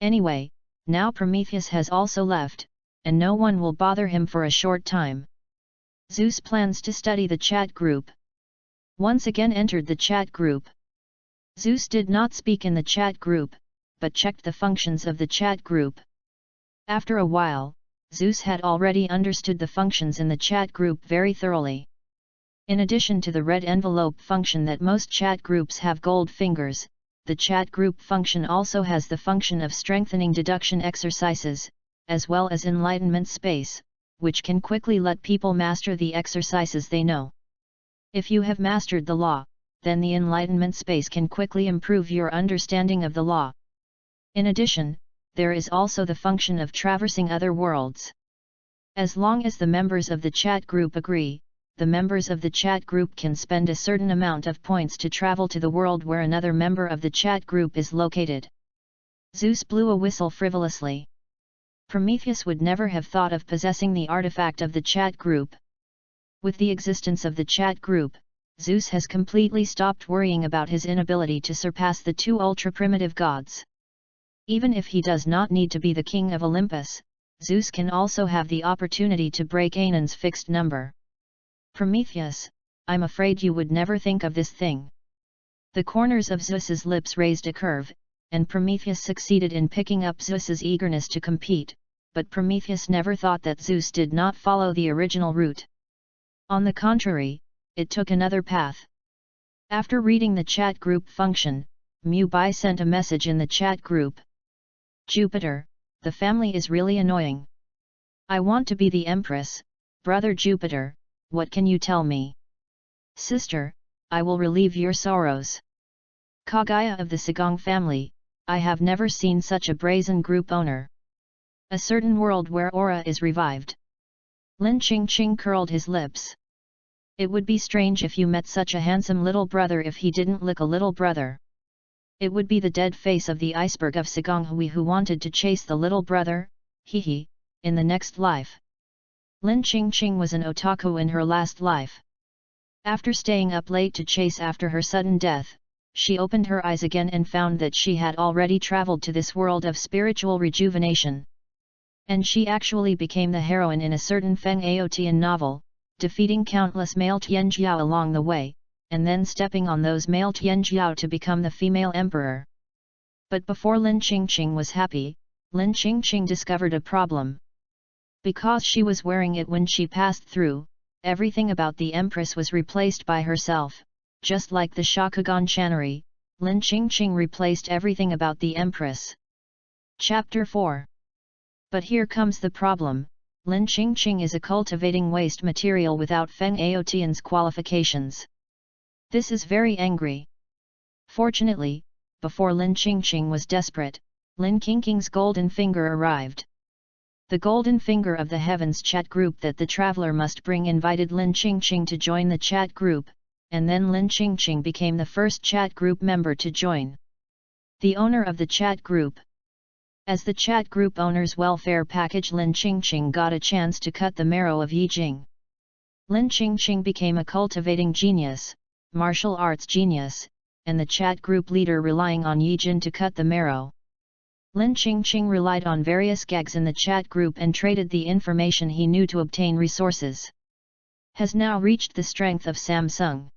Anyway, now Prometheus has also left, and no one will bother him for a short time. Zeus plans to study the chat group. Once again entered the chat group. Zeus did not speak in the chat group, but checked the functions of the chat group. After a while, Zeus had already understood the functions in the chat group very thoroughly. In addition to the red envelope function that most chat groups have gold fingers, the chat group function also has the function of strengthening deduction exercises, as well as enlightenment space, which can quickly let people master the exercises they know. If you have mastered the law, then the enlightenment space can quickly improve your understanding of the law. In addition, there is also the function of traversing other worlds. As long as the members of the chat group agree, the members of the chat group can spend a certain amount of points to travel to the world where another member of the chat group is located. Zeus blew a whistle frivolously. Prometheus would never have thought of possessing the artifact of the chat group. With the existence of the chat group, Zeus has completely stopped worrying about his inability to surpass the two ultra-primitive gods. Even if he does not need to be the king of Olympus, Zeus can also have the opportunity to break Anan's fixed number. Prometheus, I'm afraid you would never think of this thing. The corners of Zeus's lips raised a curve, and Prometheus succeeded in picking up Zeus's eagerness to compete, but Prometheus never thought that Zeus did not follow the original route. On the contrary, it took another path. After reading the chat group function, Mubai sent a message in the chat group. Jupiter, the family is really annoying. I want to be the Empress, brother Jupiter, what can you tell me? Sister, I will relieve your sorrows. Kagaya of the Sagong family, I have never seen such a brazen group owner. A certain world where aura is revived. Lin Qingqing curled his lips. It would be strange if you met such a handsome little brother if he didn't look a little brother. It would be the dead face of the iceberg of Sagonghui who wanted to chase the little brother, hehe, in the next life. Lin Qingqing was an otaku in her last life. After staying up late to chase after her sudden death, she opened her eyes again and found that she had already traveled to this world of spiritual rejuvenation. And she actually became the heroine in a certain Feng Aotian novel, defeating countless male Tianjiao along the way, and then stepping on those male Tianjiao to become the female emperor. But before Lin Qingqing was happy, Lin Qingqing discovered a problem. Because she was wearing it when she passed through, everything about the Empress was replaced by herself, just like the Shakugan Channery, Lin Qingqing replaced everything about the Empress. Chapter 4. But here comes the problem, Lin Qingqing is a cultivating waste material without Feng Aotian's qualifications. This is very angry. Fortunately, before Lin Qingqing was desperate, Lin Qingqing's golden finger arrived. The golden finger of the Heavens chat group that the traveler must bring invited Lin Qingqing to join the chat group, and then Lin Qingqing became the first chat group member to join. The owner of the chat group. As the chat group owner's welfare package, Lin Qingqing got a chance to cut the marrow of Yijing. Lin Qingqing became a cultivating genius, martial arts genius, and the chat group leader relying on Yijin to cut the marrow. Lin Qingqing relied on various gags in the chat group and traded the information he knew to obtain resources. Has now reached the strength of Samsung.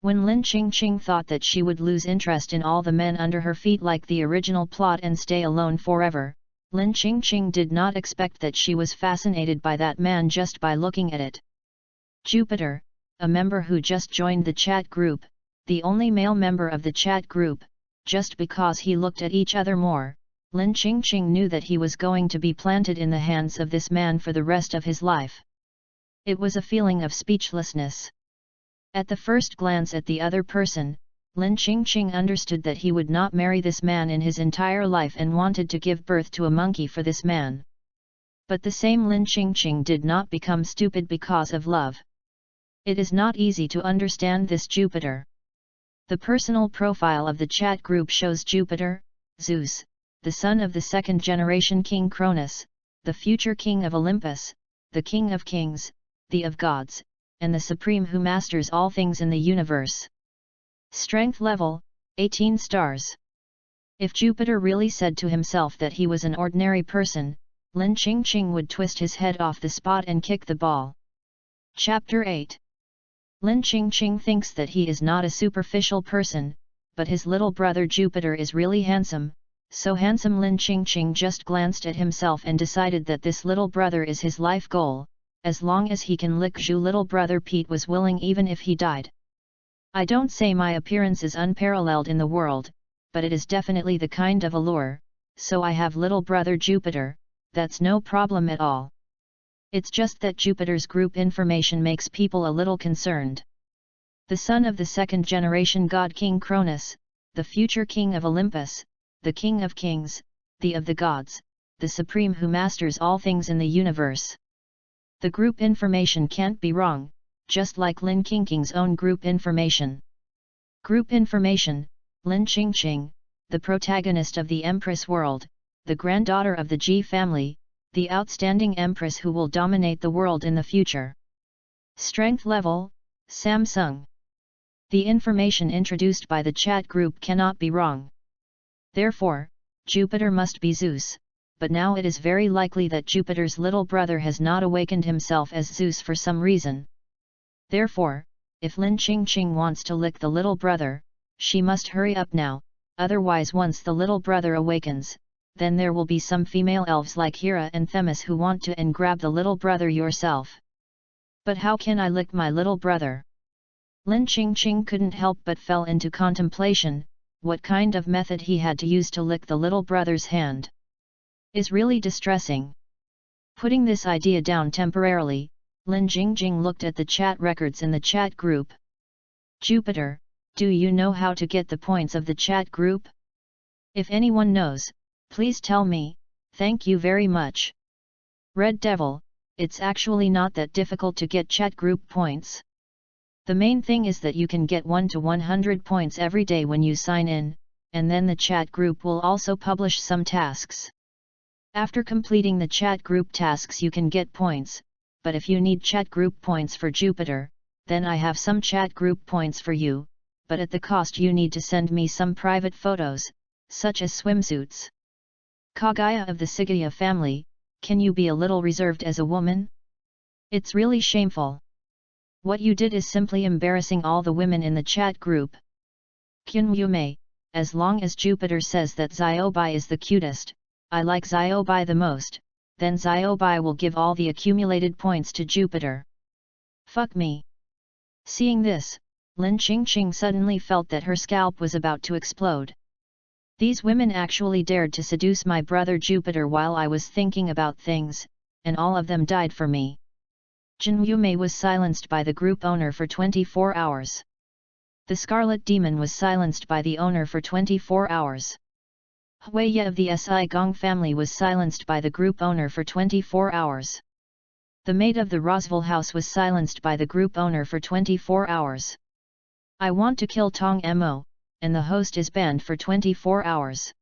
When Lin Qingqing thought that she would lose interest in all the men under her feet like the original plot and stay alone forever, Lin Qingqing did not expect that she was fascinated by that man just by looking at it. Jupiter, a member who just joined the chat group, the only male member of the chat group, just because he looked at each other more, Lin Qingqing knew that he was going to be planted in the hands of this man for the rest of his life. It was a feeling of speechlessness. At the first glance at the other person, Lin Qingqing understood that he would not marry this man in his entire life and wanted to give birth to a monkey for this man. But the same Lin Qingqing did not become stupid because of love. It is not easy to understand this Jupiter. The personal profile of the chat group shows Jupiter, Zeus, the son of the second-generation King Cronus, the future king of Olympus, the king of kings, the of gods, and the supreme who masters all things in the universe. Strength level, 18 stars. If Jupiter really said to himself that he was an ordinary person, Lin Qingqing would twist his head off the spot and kick the ball. Chapter 8. Lin Qingqing thinks that he is not a superficial person, but his little brother Jupiter is really handsome, so handsome Lin Qingqing just glanced at himself and decided that this little brother is his life goal. As long as he can lick Zhu, little brother Pete was willing even if he died. I don't say my appearance is unparalleled in the world, but it is definitely the kind of allure, so I have little brother Jupiter, that's no problem at all. It's just that Jupiter's group information makes people a little concerned. The son of the second generation god King Cronus, the future king of Olympus, the king of kings, the of the gods, the supreme who masters all things in the universe. The group information can't be wrong, just like Lin Qingqing's own group information. Group information, Lin Qingqing, the protagonist of the Empress world, the granddaughter of the Ji family, the outstanding empress who will dominate the world in the future. Strength level, Samsung. The information introduced by the chat group cannot be wrong. Therefore, Jupiter must be Zeus, but now it is very likely that Jupiter's little brother has not awakened himself as Zeus for some reason. Therefore, if Lin Qingqing wants to lick the little brother, she must hurry up now, otherwise once the little brother awakens, then there will be some female elves like Hera and Themis who want to grab the little brother yourself. But how can I lick my little brother? Lin Qingqing couldn't help but fell into contemplation. What kind of method he had to use to lick the little brother's hand is really distressing. Putting this idea down temporarily, Lin Qingqing looked at the chat records in the chat group. Jupiter, do you know how to get the points of the chat group? If anyone knows, please tell me, thank you very much. Red Devil, it's actually not that difficult to get chat group points. The main thing is that you can get 1 to 100 points every day when you sign in, and then the chat group will also publish some tasks. After completing the chat group tasks you can get points, but if you need chat group points for Jupiter, then I have some chat group points for you, but at the cost you need to send me some private photos, such as swimsuits. Kaguya of the Sigaya family, can you be a little reserved as a woman? It's really shameful. What you did is simply embarrassing all the women in the chat group. Kyun as long as Jupiter says that Ziobai is the cutest, I like Ziobai the most, then Ziobai will give all the accumulated points to Jupiter. Fuck me. Seeing this, Lin Qingqing suddenly felt that her scalp was about to explode. These women actually dared to seduce my brother Jupiter while I was thinking about things, and all of them died for me. Jin Yumei was silenced by the group owner for 24 hours. The Scarlet Demon was silenced by the owner for 24 hours. Huiye of the Si Gong family was silenced by the group owner for 24 hours. The maid of the Rosville house was silenced by the group owner for 24 hours. I want to kill Tong Mo, and the host is banned for 24 hours.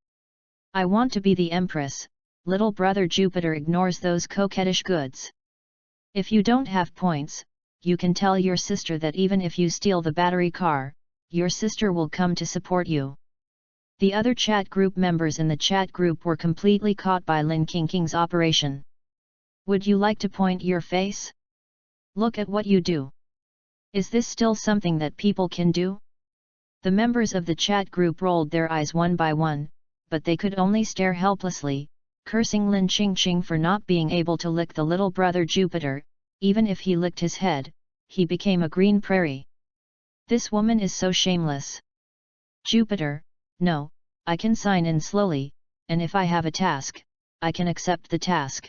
I want to be the empress, little brother Jupiter ignores those coquettish goods. If you don't have points, you can tell your sister that even if you steal the battery car, your sister will come to support you. The other chat group members in the chat group were completely caught by Lin Qingqing's operation. Would you like to point your face? Look at what you do. Is this still something that people can do? The members of the chat group rolled their eyes one by one, but they could only stare helplessly, cursing Lin Qingqing for not being able to lick the little brother Jupiter. Even if he licked his head, he became a green prairie. This woman is so shameless. Jupiter, no, I can sign in slowly, and if I have a task, I can accept the task.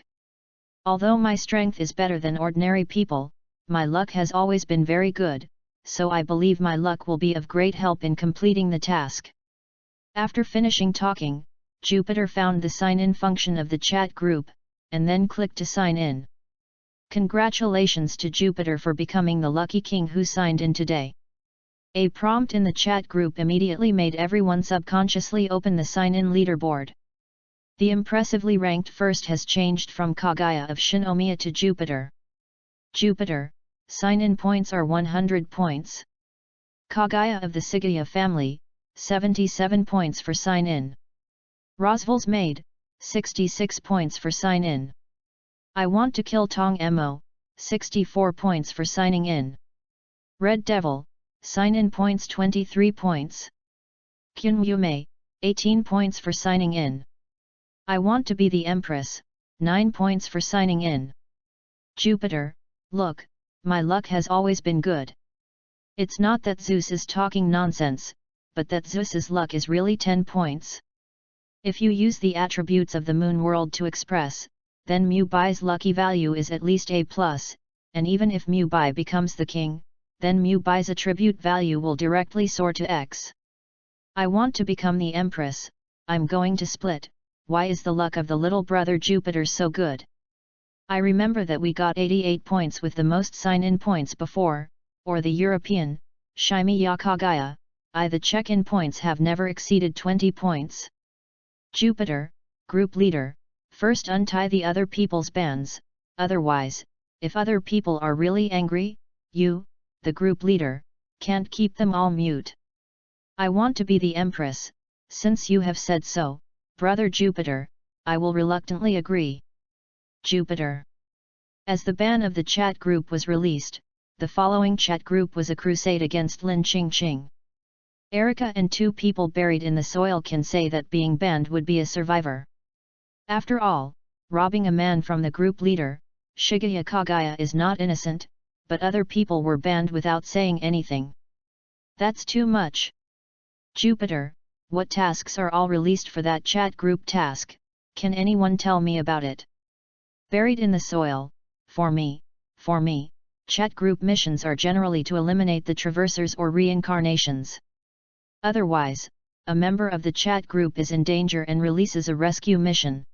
Although my strength is better than ordinary people, my luck has always been very good, so I believe my luck will be of great help in completing the task. After finishing talking, Jupiter found the sign-in function of the chat group, and then clicked to sign in. Congratulations to Jupiter for becoming the lucky king who signed in today. A prompt in the chat group immediately made everyone subconsciously open the sign-in leaderboard. The impressively ranked first has changed from Kaguya of Shinomiya to Jupiter. Jupiter, sign-in points are 100 points. Kaguya of the Sigaya family, 77 points for sign-in. Rosville's maid, 66 points for sign-in. I want to kill Tong Mo, 64 points for signing in. Red Devil, sign-in points 23 points. Kyun Yumei, 18 points for signing in. I want to be the Empress, 9 points for signing in. Jupiter, look, my luck has always been good. It's not that Zeus is talking nonsense, but that Zeus's luck is really 10 points. If you use the attributes of the moon world to express, then Mu Bai's lucky value is at least A+, and even if Mu Bai becomes the king, then Mu Bai's attribute value will directly soar to X. I want to become the Empress, I'm going to split. Why is the luck of the little brother Jupiter so good? I remember that we got 88 points with the most sign-in points before, or the European, Shimi ya Kagaya, the check-in points have never exceeded 20 points. Jupiter, group leader, first untie the other people's bands, otherwise, if other people are really angry, you, the group leader, can't keep them all mute. I want to be the Empress, since you have said so, brother Jupiter, I will reluctantly agree. Jupiter. As the ban of the chat group was released, the following chat group was a crusade against Lin Qingqing. Erica and 2 people buried in the soil can say that being banned would be a survivor. After all, robbing a man from the group leader, Shigeya Kagaya is not innocent, but other people were banned without saying anything. That's too much. Jupiter, what tasks are all released for that chat group task, can anyone tell me about it? Buried in the soil, for me, chat group missions are generally to eliminate the traversers or reincarnations. Otherwise, a member of the chat group is in danger and releases a rescue mission.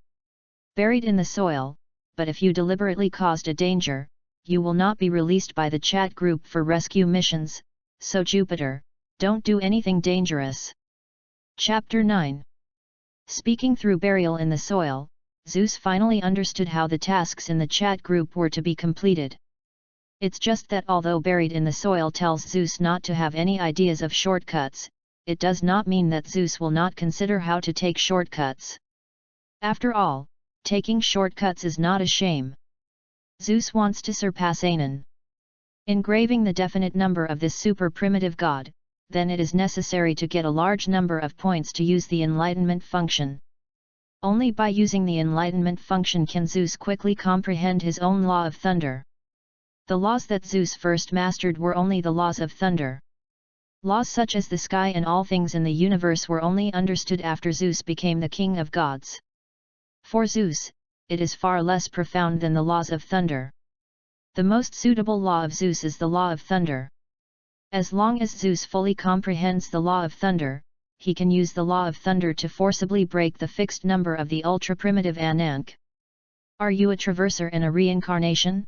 Buried in the soil, but if you deliberately caused a danger, you will not be released by the chat group for rescue missions, so Jupiter, don't do anything dangerous. Chapter 9. Speaking through burial in the soil, Zeus finally understood how the tasks in the chat group were to be completed. It's just that although buried in the soil tells Zeus not to have any ideas of shortcuts, it does not mean that Zeus will not consider how to take shortcuts. After all, taking shortcuts is not a shame. Zeus wants to surpass Anan. Engraving the definite number of this super primitive god, then it is necessary to get a large number of points to use the enlightenment function. Only by using the enlightenment function can Zeus quickly comprehend his own law of thunder. The laws that Zeus first mastered were only the laws of thunder. Laws such as the sky and all things in the universe were only understood after Zeus became the king of gods. For Zeus, it is far less profound than the laws of thunder. The most suitable law of Zeus is the law of thunder. As long as Zeus fully comprehends the law of thunder, he can use the law of thunder to forcibly break the fixed number of the ultra-primitive Anank. Are you a traverser in a reincarnation?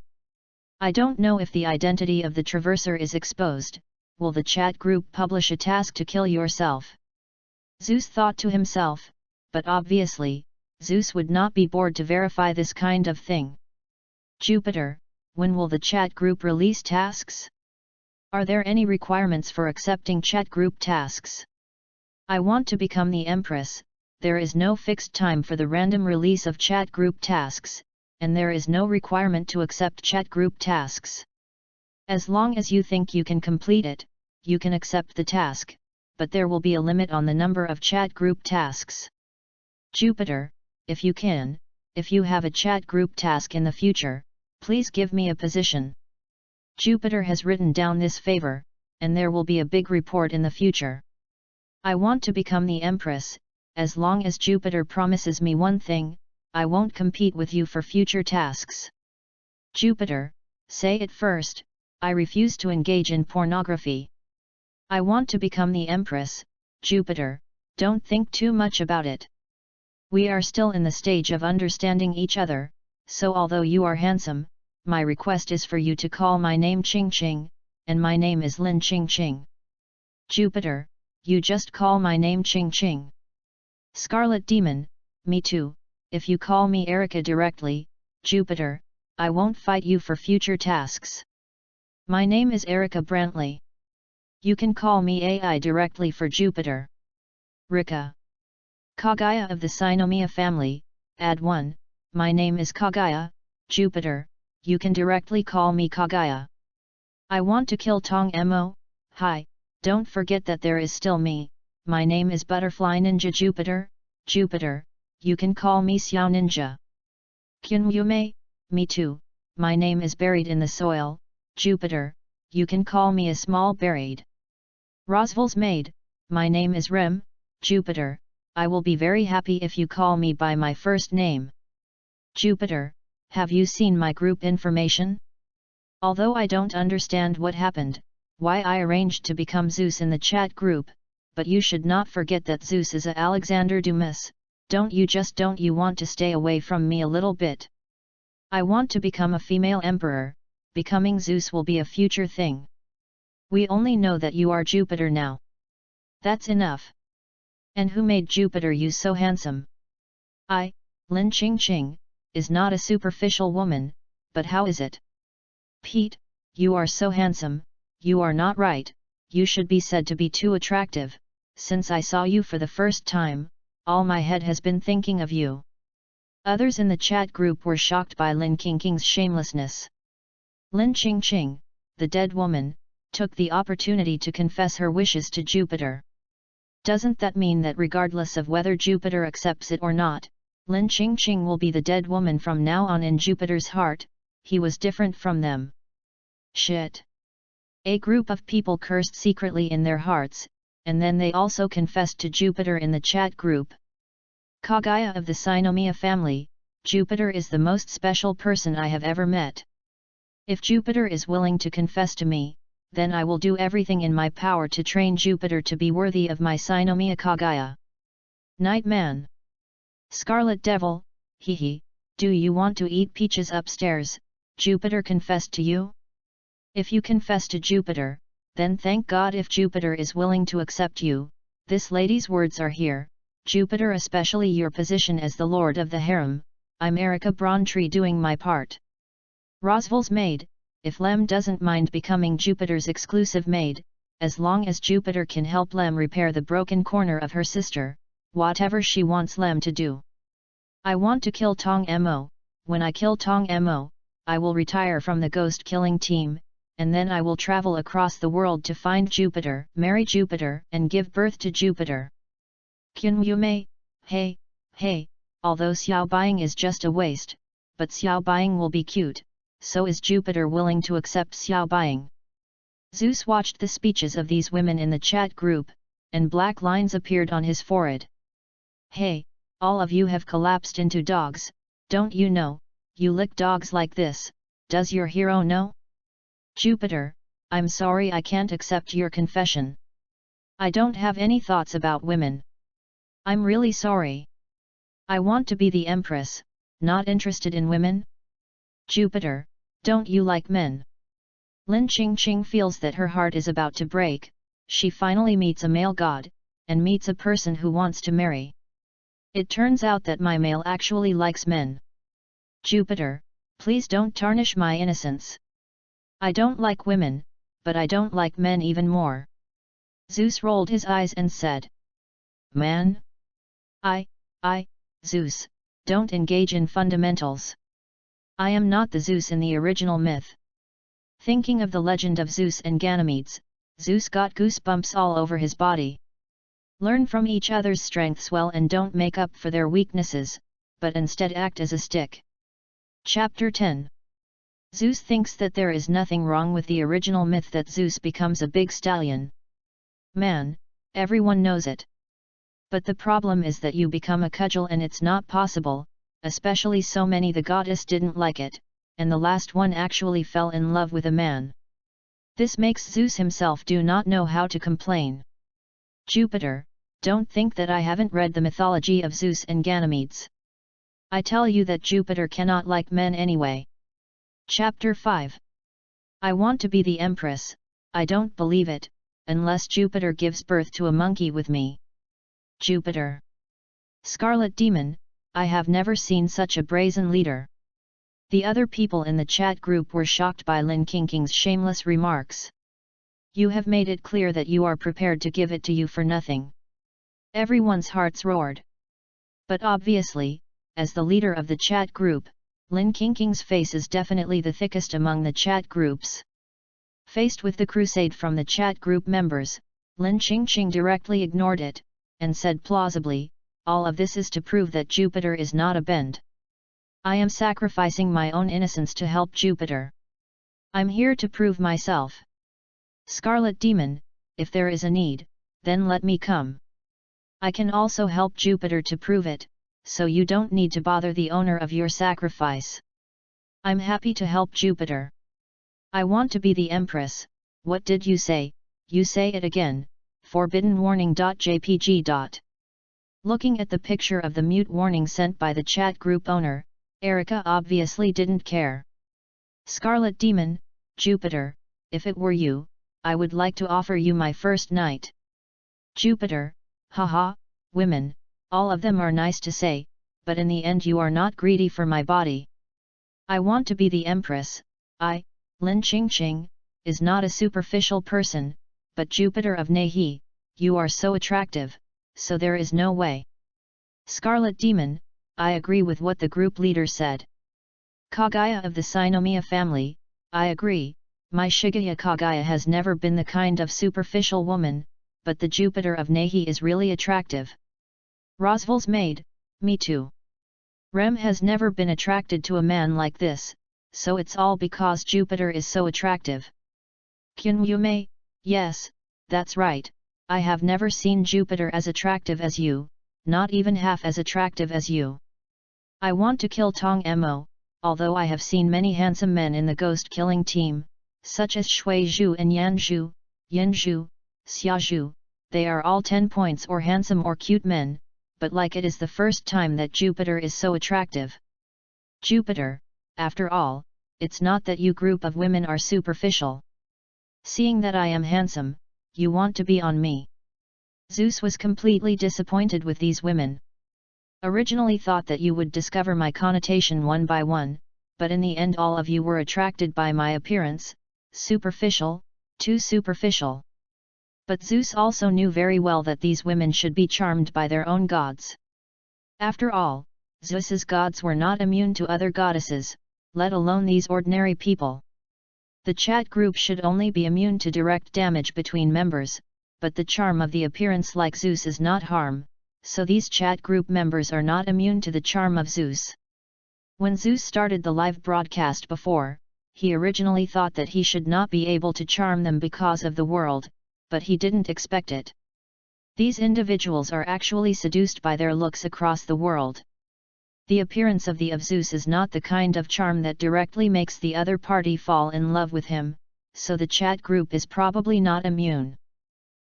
I don't know if the identity of the traverser is exposed. Will the chat group publish a task to kill yourself? Zeus thought to himself, but obviously, Zeus would not be bored to verify this kind of thing. Jupiter, when will the chat group release tasks? Are there any requirements for accepting chat group tasks? I want to become the Empress, there is no fixed time for the random release of chat group tasks, and there is no requirement to accept chat group tasks. As long as you think you can complete it, you can accept the task, but there will be a limit on the number of chat group tasks. Jupiter, if you have a chat group task in the future, please give me a position. Jupiter has written down this favor, and there will be a big report in the future. I want to become the Empress, as long as Jupiter promises me one thing, I won't compete with you for future tasks. Jupiter, say it first, I refuse to engage in pornography. I want to become the Empress, Jupiter, don't think too much about it. We are still in the stage of understanding each other, so although you are handsome, my request is for you to call my name Qingqing, and my name is Lin Qingqing. Jupiter, you just call my name Qingqing. Scarlet Demon, me too, if you call me Erica directly, Jupiter, I won't fight you for future tasks. My name is Erica Brantley. You can call me AI directly for Jupiter. Rika. Kagaya of the Sinomia family, add 1, my name is Kagaya, Jupiter, you can directly call me Kagaya. I want to kill Tong Mo, hi, don't forget that there is still me, my name is Butterfly Ninja Jupiter. Jupiter, you can call me Xiao Ninja. Kyunmyume, me too, my name is Buried in the Soil. Jupiter, you can call me a small buried. Roswell's maid, my name is Rem. Jupiter, I will be very happy if you call me by my first name. Jupiter, have you seen my group information? Although I don't understand what happened, why I arranged to become Zeus in the chat group, but you should not forget that Zeus is a Alexander Dumas. Don't you want to stay away from me a little bit? I want to become a female emperor. Becoming Zeus will be a future thing. We only know that you are Jupiter now. That's enough. And who made Jupiter you so handsome? I, Lin Qingqing, is not a superficial woman, but how is it? Pete, you are so handsome. You are not right, you should be said to be too attractive. Since I saw you for the first time, all my head has been thinking of you. Others in the chat group were shocked by Lin Qingqing's shamelessness. Lin Qingqing, the dead woman, took the opportunity to confess her wishes to Jupiter. Doesn't that mean that regardless of whether Jupiter accepts it or not, Lin Qingqing will be the dead woman from now on in Jupiter's heart? He was different from them. Shit. A group of people cursed secretly in their hearts, and then they also confessed to Jupiter in the chat group. Kaguya of the Sinomia family, Jupiter is the most special person I have ever met. If Jupiter is willing to confess to me, then I will do everything in my power to train Jupiter to be worthy of my Sinomia Kaguya. Nightman. Scarlet Devil, hehe, do you want to eat peaches upstairs? Jupiter confessed to you? If you confess to Jupiter, then thank God. If Jupiter is willing to accept you, this lady's words are here, Jupiter, especially your position as the Lord of the Harem. I'm Erica Brauntree doing my part. Roswell's maid, if Lem doesn't mind becoming Jupiter's exclusive maid, as long as Jupiter can help Lem repair the broken corner of her sister, whatever she wants Lem to do. I want to kill Tong Mo. When I kill Tong Mo, I will retire from the ghost killing team, and then I will travel across the world to find Jupiter, marry Jupiter, and give birth to Jupiter. Kyunmyume, hey, although Xiao Buying is just a waste, but Xiao Buying will be cute, so is Jupiter willing to accept Xiao Buying? Zeus watched the speeches of these women in the chat group, and black lines appeared on his forehead. Hey, all of you have collapsed into dogs, don't you know, you lick dogs like this, does your hero know? Jupiter, I'm sorry I can't accept your confession. I don't have any thoughts about women. I'm really sorry. I want to be the Empress, not interested in women. Jupiter, don't you like men? Lin Qingqing feels that her heart is about to break. She finally meets a male god, and meets a person who wants to marry. It turns out that my male actually likes men. Jupiter, please don't tarnish my innocence. I don't like women, but I don't like men even more. Zeus rolled his eyes and said. Man? Zeus, don't engage in fundamentals. I am not the Zeus in the original myth. Thinking of the legend of Zeus and Ganymedes, Zeus got goosebumps all over his body. Learn from each other's strengths well and don't make up for their weaknesses, but instead act as a stick. Chapter 10. Zeus thinks that there is nothing wrong with the original myth that Zeus becomes a big stallion. Man, everyone knows it. But the problem is that you become a cudgel and it's not possible, especially so many the goddess didn't like it, and the last one actually fell in love with a man. This makes Zeus himself do not know how to complain. Jupiter, don't think that I haven't read the mythology of Zeus and Ganymedes. I tell you that Jupiter cannot like men anyway. Chapter 5. I want to be the Empress, I don't believe it, unless Jupiter gives birth to a monkey with me. Jupiter. Scarlet Demon, I have never seen such a brazen leader. The other people in the chat group were shocked by Lin Qingqing's shameless remarks. You have made it clear that you are prepared to give it to you for nothing. Everyone's hearts roared. But obviously, as the leader of the chat group, Lin Qingqing's face is definitely the thickest among the chat groups. Faced with the crusade from the chat group members, Lin Qingqing directly ignored it, and said plausibly, all of this is to prove that Jupiter is not a bend. I am sacrificing my own innocence to help Jupiter. I'm here to prove myself. Scarlet Demon, if there is a need, then let me come. I can also help Jupiter to prove it, so you don't need to bother the owner of your sacrifice. I'm happy to help Jupiter. I want to be the Empress. What did you say? You say it again. Forbidden warning.jpg. Looking at the picture of the mute warning sent by the chat group owner, Erica obviously didn't care. Scarlet Demon, Jupiter, if it were you, I would like to offer you my first night. Jupiter, haha, women, all of them are nice to say, but in the end you are not greedy for my body. I want to be the Empress. Lin Qingqing, is not a superficial person, but Jupiter of Nehi, you are so attractive, so there is no way. Scarlet Demon, I agree with what the group leader said. Kaguya of the Sinomia family, I agree, my Shigeya Kaguya has never been the kind of superficial woman, but the Jupiter of Nehi is really attractive. Rosval's maid, me too. Rem has never been attracted to a man like this, so it's all because Jupiter is so attractive. Kyunyume, yes, that's right, I have never seen Jupiter as attractive as you, not even half as attractive as you. I want to kill Tong Mo, although I have seen many handsome men in the ghost-killing team, such as Shui Zhu and Yan Zhu, Yin Zhu, Xia Zhu, they are all 10 points or handsome or cute men, but like it is the first time that Jupiter is so attractive. Jupiter, after all, it's not that you group of women are superficial. Seeing that I am handsome, you want to be on me. Zeus was completely disappointed with these women. Originally thought that you would discover my connotation one by one, but in the end all of you were attracted by my appearance, superficial, too superficial. But Zeus also knew very well that these women should be charmed by their own gods. After all, Zeus's gods were not immune to other goddesses, let alone these ordinary people. The chat group should only be immune to direct damage between members, but the charm of the appearance like Zeus is not harm, so these chat group members are not immune to the charm of Zeus. When Zeus started the live broadcast before, he originally thought that he should not be able to charm them because of the world, but he didn't expect it. These individuals are actually seduced by their looks across the world. The appearance of Zeus is not the kind of charm that directly makes the other party fall in love with him, so the chat group is probably not immune.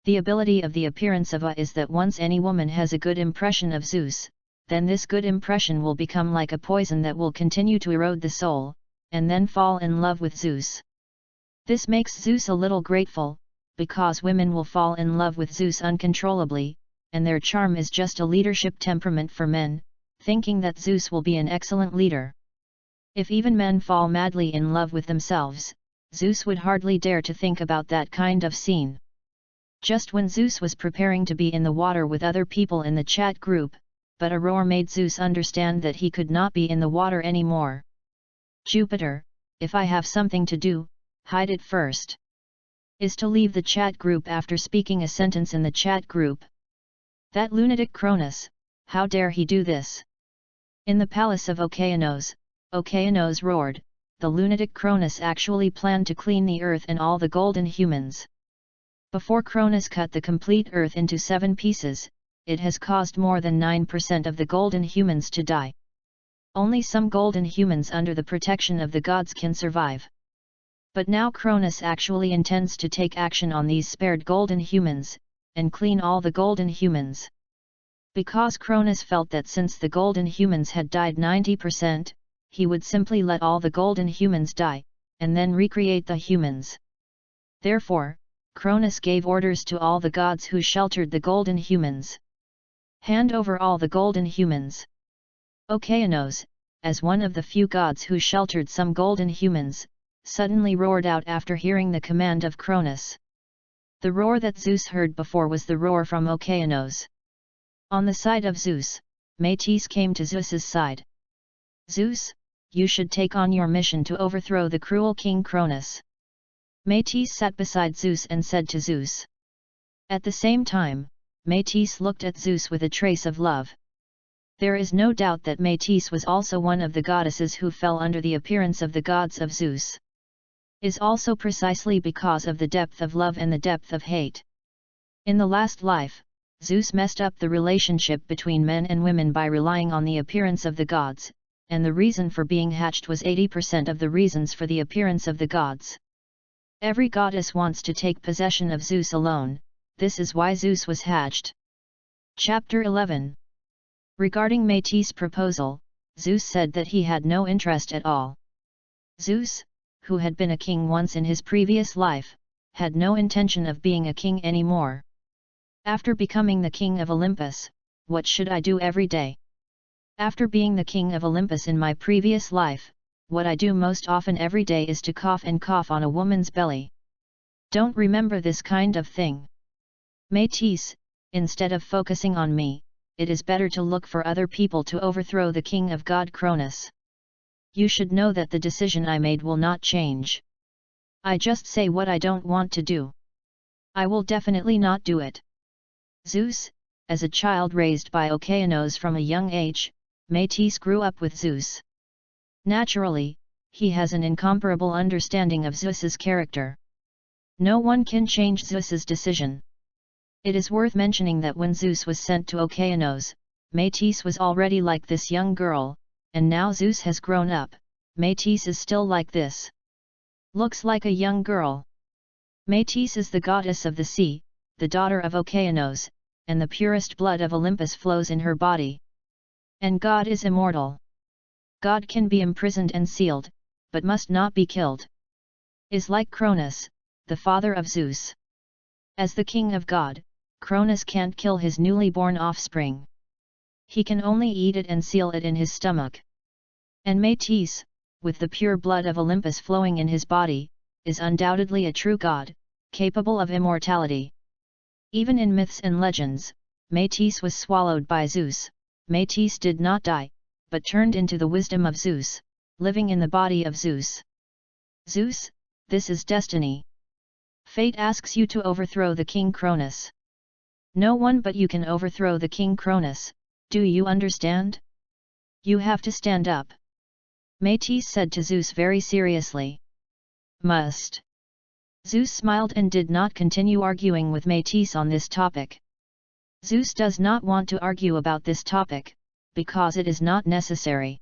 The ability of the appearance of is that once any woman has a good impression of Zeus, then this good impression will become like a poison that will continue to erode the soul, and then fall in love with Zeus. This makes Zeus a little grateful, because women will fall in love with Zeus uncontrollably, and their charm is just a leadership temperament for men, thinking that Zeus will be an excellent leader. If even men fall madly in love with themselves, Zeus would hardly dare to think about that kind of scene. Just when Zeus was preparing to be in the water with other people in the chat group, but a roar made Zeus understand that he could not be in the water anymore. Jupiter, if I have something to do, hide it first. Is to leave the chat group after speaking a sentence in the chat group. That lunatic Cronus, how dare he do this? In the palace of Okeanos roared, the lunatic Cronus actually planned to clean the earth and all the golden humans. Before Cronus cut the complete earth into 7 pieces, it has caused more than 9% of the golden humans to die. Only some golden humans under the protection of the gods can survive. But now Cronus actually intends to take action on these spared golden humans, and clean all the golden humans. Because Cronus felt that since the golden humans had died 90%, he would simply let all the golden humans die, and then recreate the humans. Therefore, Cronus gave orders to all the gods who sheltered the golden humans. Hand over all the golden humans. Okeanos, as one of the few gods who sheltered some golden humans, suddenly roared out after hearing the command of Cronus. The roar that Zeus heard before was the roar from Okeanos. On the side of Zeus, Métis came to Zeus's side. Zeus, you should take on your mission to overthrow the cruel king Cronus. Métis sat beside Zeus and said to Zeus. At the same time, Métis looked at Zeus with a trace of love. There is no doubt that Métis was also one of the goddesses who fell under the appearance of the gods of Zeus. Is also precisely because of the depth of love and the depth of hate. In the last life, Zeus messed up the relationship between men and women by relying on the appearance of the gods, and the reason for being hatched was 80% of the reasons for the appearance of the gods. Every goddess wants to take possession of Zeus alone, this is why Zeus was hatched. Chapter 11. Regarding Métis' proposal, Zeus said that he had no interest at all. Zeus, who had been a king once in his previous life, had no intention of being a king anymore. After becoming the king of Olympus, what should I do every day? After being the king of Olympus in my previous life, what I do most often every day is to cough and cough on a woman's belly. Don't remember this kind of thing. Métis, instead of focusing on me, it is better to look for other people to overthrow the king of God Cronus. You should know that the decision I made will not change. I just say what I don't want to do. I will definitely not do it. Zeus, as a child raised by Okeanos from a young age, Métis grew up with Zeus. Naturally, he has an incomparable understanding of Zeus's character. No one can change Zeus's decision. It is worth mentioning that when Zeus was sent to Okeanos, Métis was already like this young girl, and now Zeus has grown up, Métis is still like this. Looks like a young girl. Métis is the goddess of the sea, the daughter of Okeanos, and the purest blood of Olympus flows in her body. And God is immortal. God can be imprisoned and sealed, but must not be killed. Is like Cronus, the father of Zeus. As the king of God, Cronus can't kill his newly born offspring. He can only eat it and seal it in his stomach. And Métis, with the pure blood of Olympus flowing in his body, is undoubtedly a true god, capable of immortality. Even in myths and legends, Métis was swallowed by Zeus. Métis did not die, but turned into the wisdom of Zeus, living in the body of Zeus. Zeus, this is destiny. Fate asks you to overthrow the king Cronus. No one but you can overthrow the king Cronus, do you understand? You have to stand up. Métis said to Zeus very seriously. Must. Zeus smiled and did not continue arguing with Métis on this topic. Zeus does not want to argue about this topic, because it is not necessary.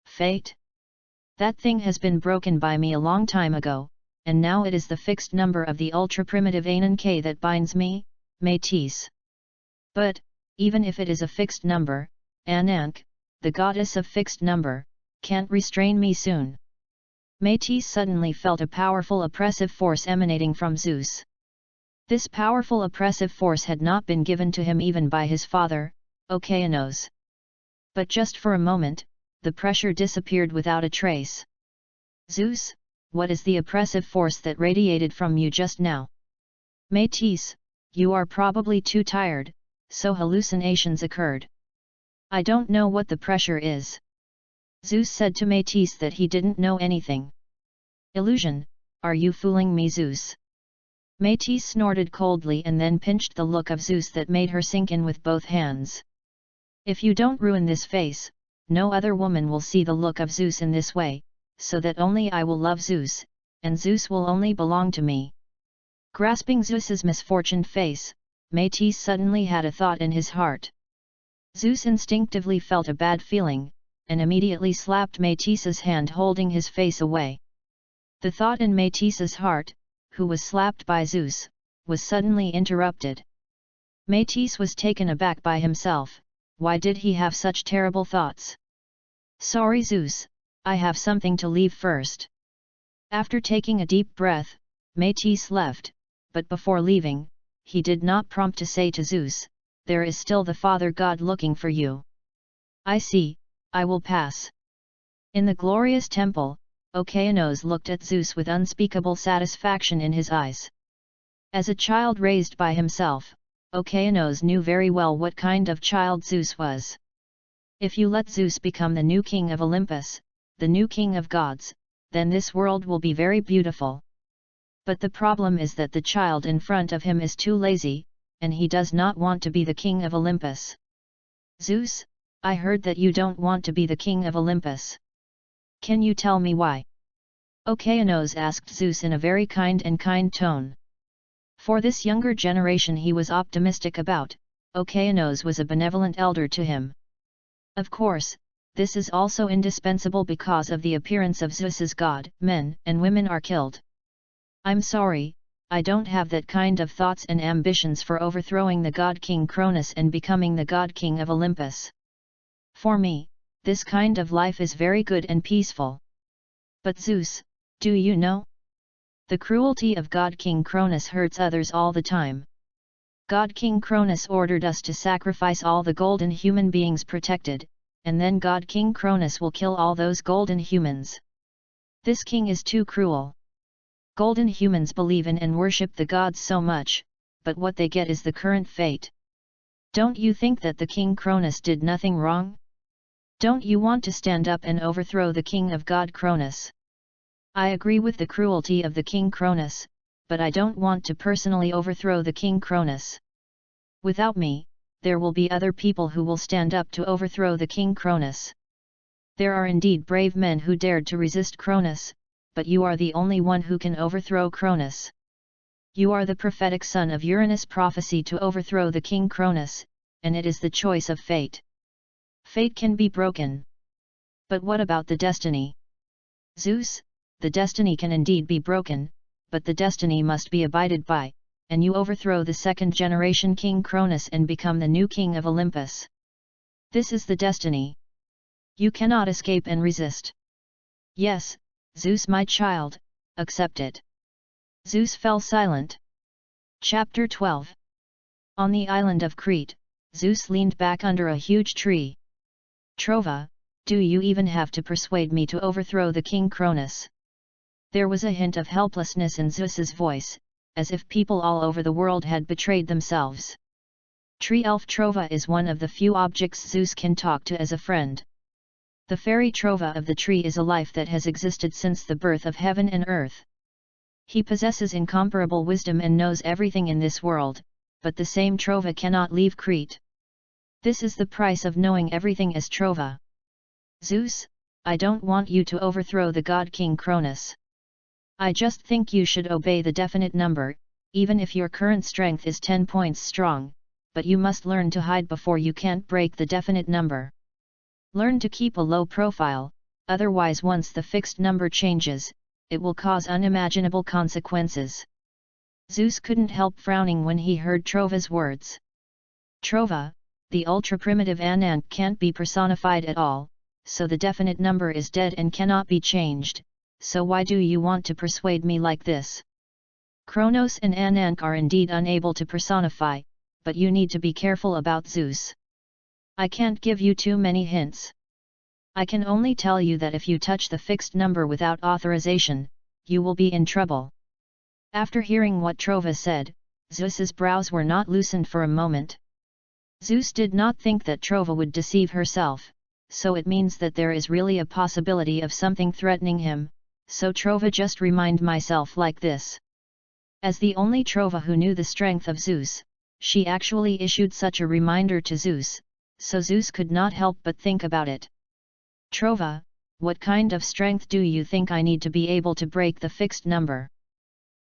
Fate? That thing has been broken by me a long time ago, and now it is the fixed number of the ultra-primitive Ananke that binds me, Métis. But, even if it is a fixed number, Ananke, the goddess of fixed number, can't restrain me soon. Métis suddenly felt a powerful oppressive force emanating from Zeus. This powerful oppressive force had not been given to him even by his father, Okeanos. But just for a moment, the pressure disappeared without a trace. Zeus, what is the oppressive force that radiated from you just now? Métis, you are probably too tired, so hallucinations occurred. I don't know what the pressure is. Zeus said to Métis that he didn't know anything. Illusion, are you fooling me, Zeus? Métis snorted coldly and then pinched the look of Zeus that made her sink in with both hands. If you don't ruin this face, no other woman will see the look of Zeus in this way, so that only I will love Zeus, and Zeus will only belong to me. Grasping Zeus's misfortuned face, Métis suddenly had a thought in his heart. Zeus instinctively felt a bad feeling, and immediately slapped Métis's hand holding his face away. The thought in Métis's heart, who was slapped by Zeus, was suddenly interrupted. Métis was taken aback by himself. Why did he have such terrible thoughts? Sorry Zeus, I have something to leave first. After taking a deep breath, Métis left, but before leaving, he did not prompt to say to Zeus, there is still the Father God looking for you. I see, I will pass. In the glorious temple, Okeanos looked at Zeus with unspeakable satisfaction in his eyes. As a child raised by himself, Okeanos knew very well what kind of child Zeus was. If you let Zeus become the new king of Olympus, the new king of gods, then this world will be very beautiful. But the problem is that the child in front of him is too lazy, and he does not want to be the king of Olympus. Zeus, I heard that you don't want to be the king of Olympus. Can you tell me why? Okeanos asked Zeus in a very kind tone. For this younger generation he was optimistic about. Okeanos was a benevolent elder to him. Of course, this is also indispensable because of the appearance of Zeus's god. Men and women are killed. I'm sorry, I don't have that kind of thoughts and ambitions for overthrowing the god king Cronus and becoming the god king of Olympus. For me, this kind of life is very good and peaceful. But Zeus, do you know? The cruelty of God King Cronus hurts others all the time. God King Cronus ordered us to sacrifice all the golden human beings protected, and then God King Cronus will kill all those golden humans. This king is too cruel. Golden humans believe in and worship the gods so much, but what they get is the current fate. Don't you think that the King Cronus did nothing wrong? Don't you want to stand up and overthrow the king of God Cronus? I agree with the cruelty of the King Cronus, but I don't want to personally overthrow the King Cronus. Without me, there will be other people who will stand up to overthrow the King Cronus. There are indeed brave men who dared to resist Cronus, but you are the only one who can overthrow Cronus. You are the prophetic son of Uranus' prophecy to overthrow the King Cronus, and it is the choice of fate. Fate can be broken. But what about the destiny? Zeus, the destiny can indeed be broken, but the destiny must be abided by, and you overthrow the second-generation King Cronus and become the new king of Olympus. This is the destiny. You cannot escape and resist. Yes, Zeus my child, accept it. Zeus fell silent. Chapter 12. On the island of Crete, Zeus leaned back under a huge tree. Trova, do you even have to persuade me to overthrow the King Cronus? There was a hint of helplessness in Zeus's voice, as if people all over the world had betrayed themselves. Tree elf Trova is one of the few objects Zeus can talk to as a friend. The fairy Trova of the tree is a life that has existed since the birth of heaven and earth. He possesses incomparable wisdom and knows everything in this world, but the same Trova cannot leave Crete. This is the price of knowing everything as Trova. Zeus, I don't want you to overthrow the god King Cronus. I just think you should obey the definite number, even if your current strength is 10 points strong, but you must learn to hide before you can't break the definite number. Learn to keep a low profile, otherwise once the fixed number changes, it will cause unimaginable consequences. Zeus couldn't help frowning when he heard Trova's words. Trova, the ultra-primitive Ananke can't be personified at all, so the definite number is dead and cannot be changed. So why do you want to persuade me like this? Kronos and Ananke are indeed unable to personify, but you need to be careful about Zeus. I can't give you too many hints. I can only tell you that if you touch the fixed number without authorization, you will be in trouble. After hearing what Trova said, Zeus's brows were not loosened for a moment. Zeus did not think that Trova would deceive herself, so it means that there is really a possibility of something threatening him. So Trova just remind myself like this. As the only Trova who knew the strength of Zeus, she actually issued such a reminder to Zeus, so Zeus could not help but think about it. Trova, what kind of strength do you think I need to be able to break the fixed number?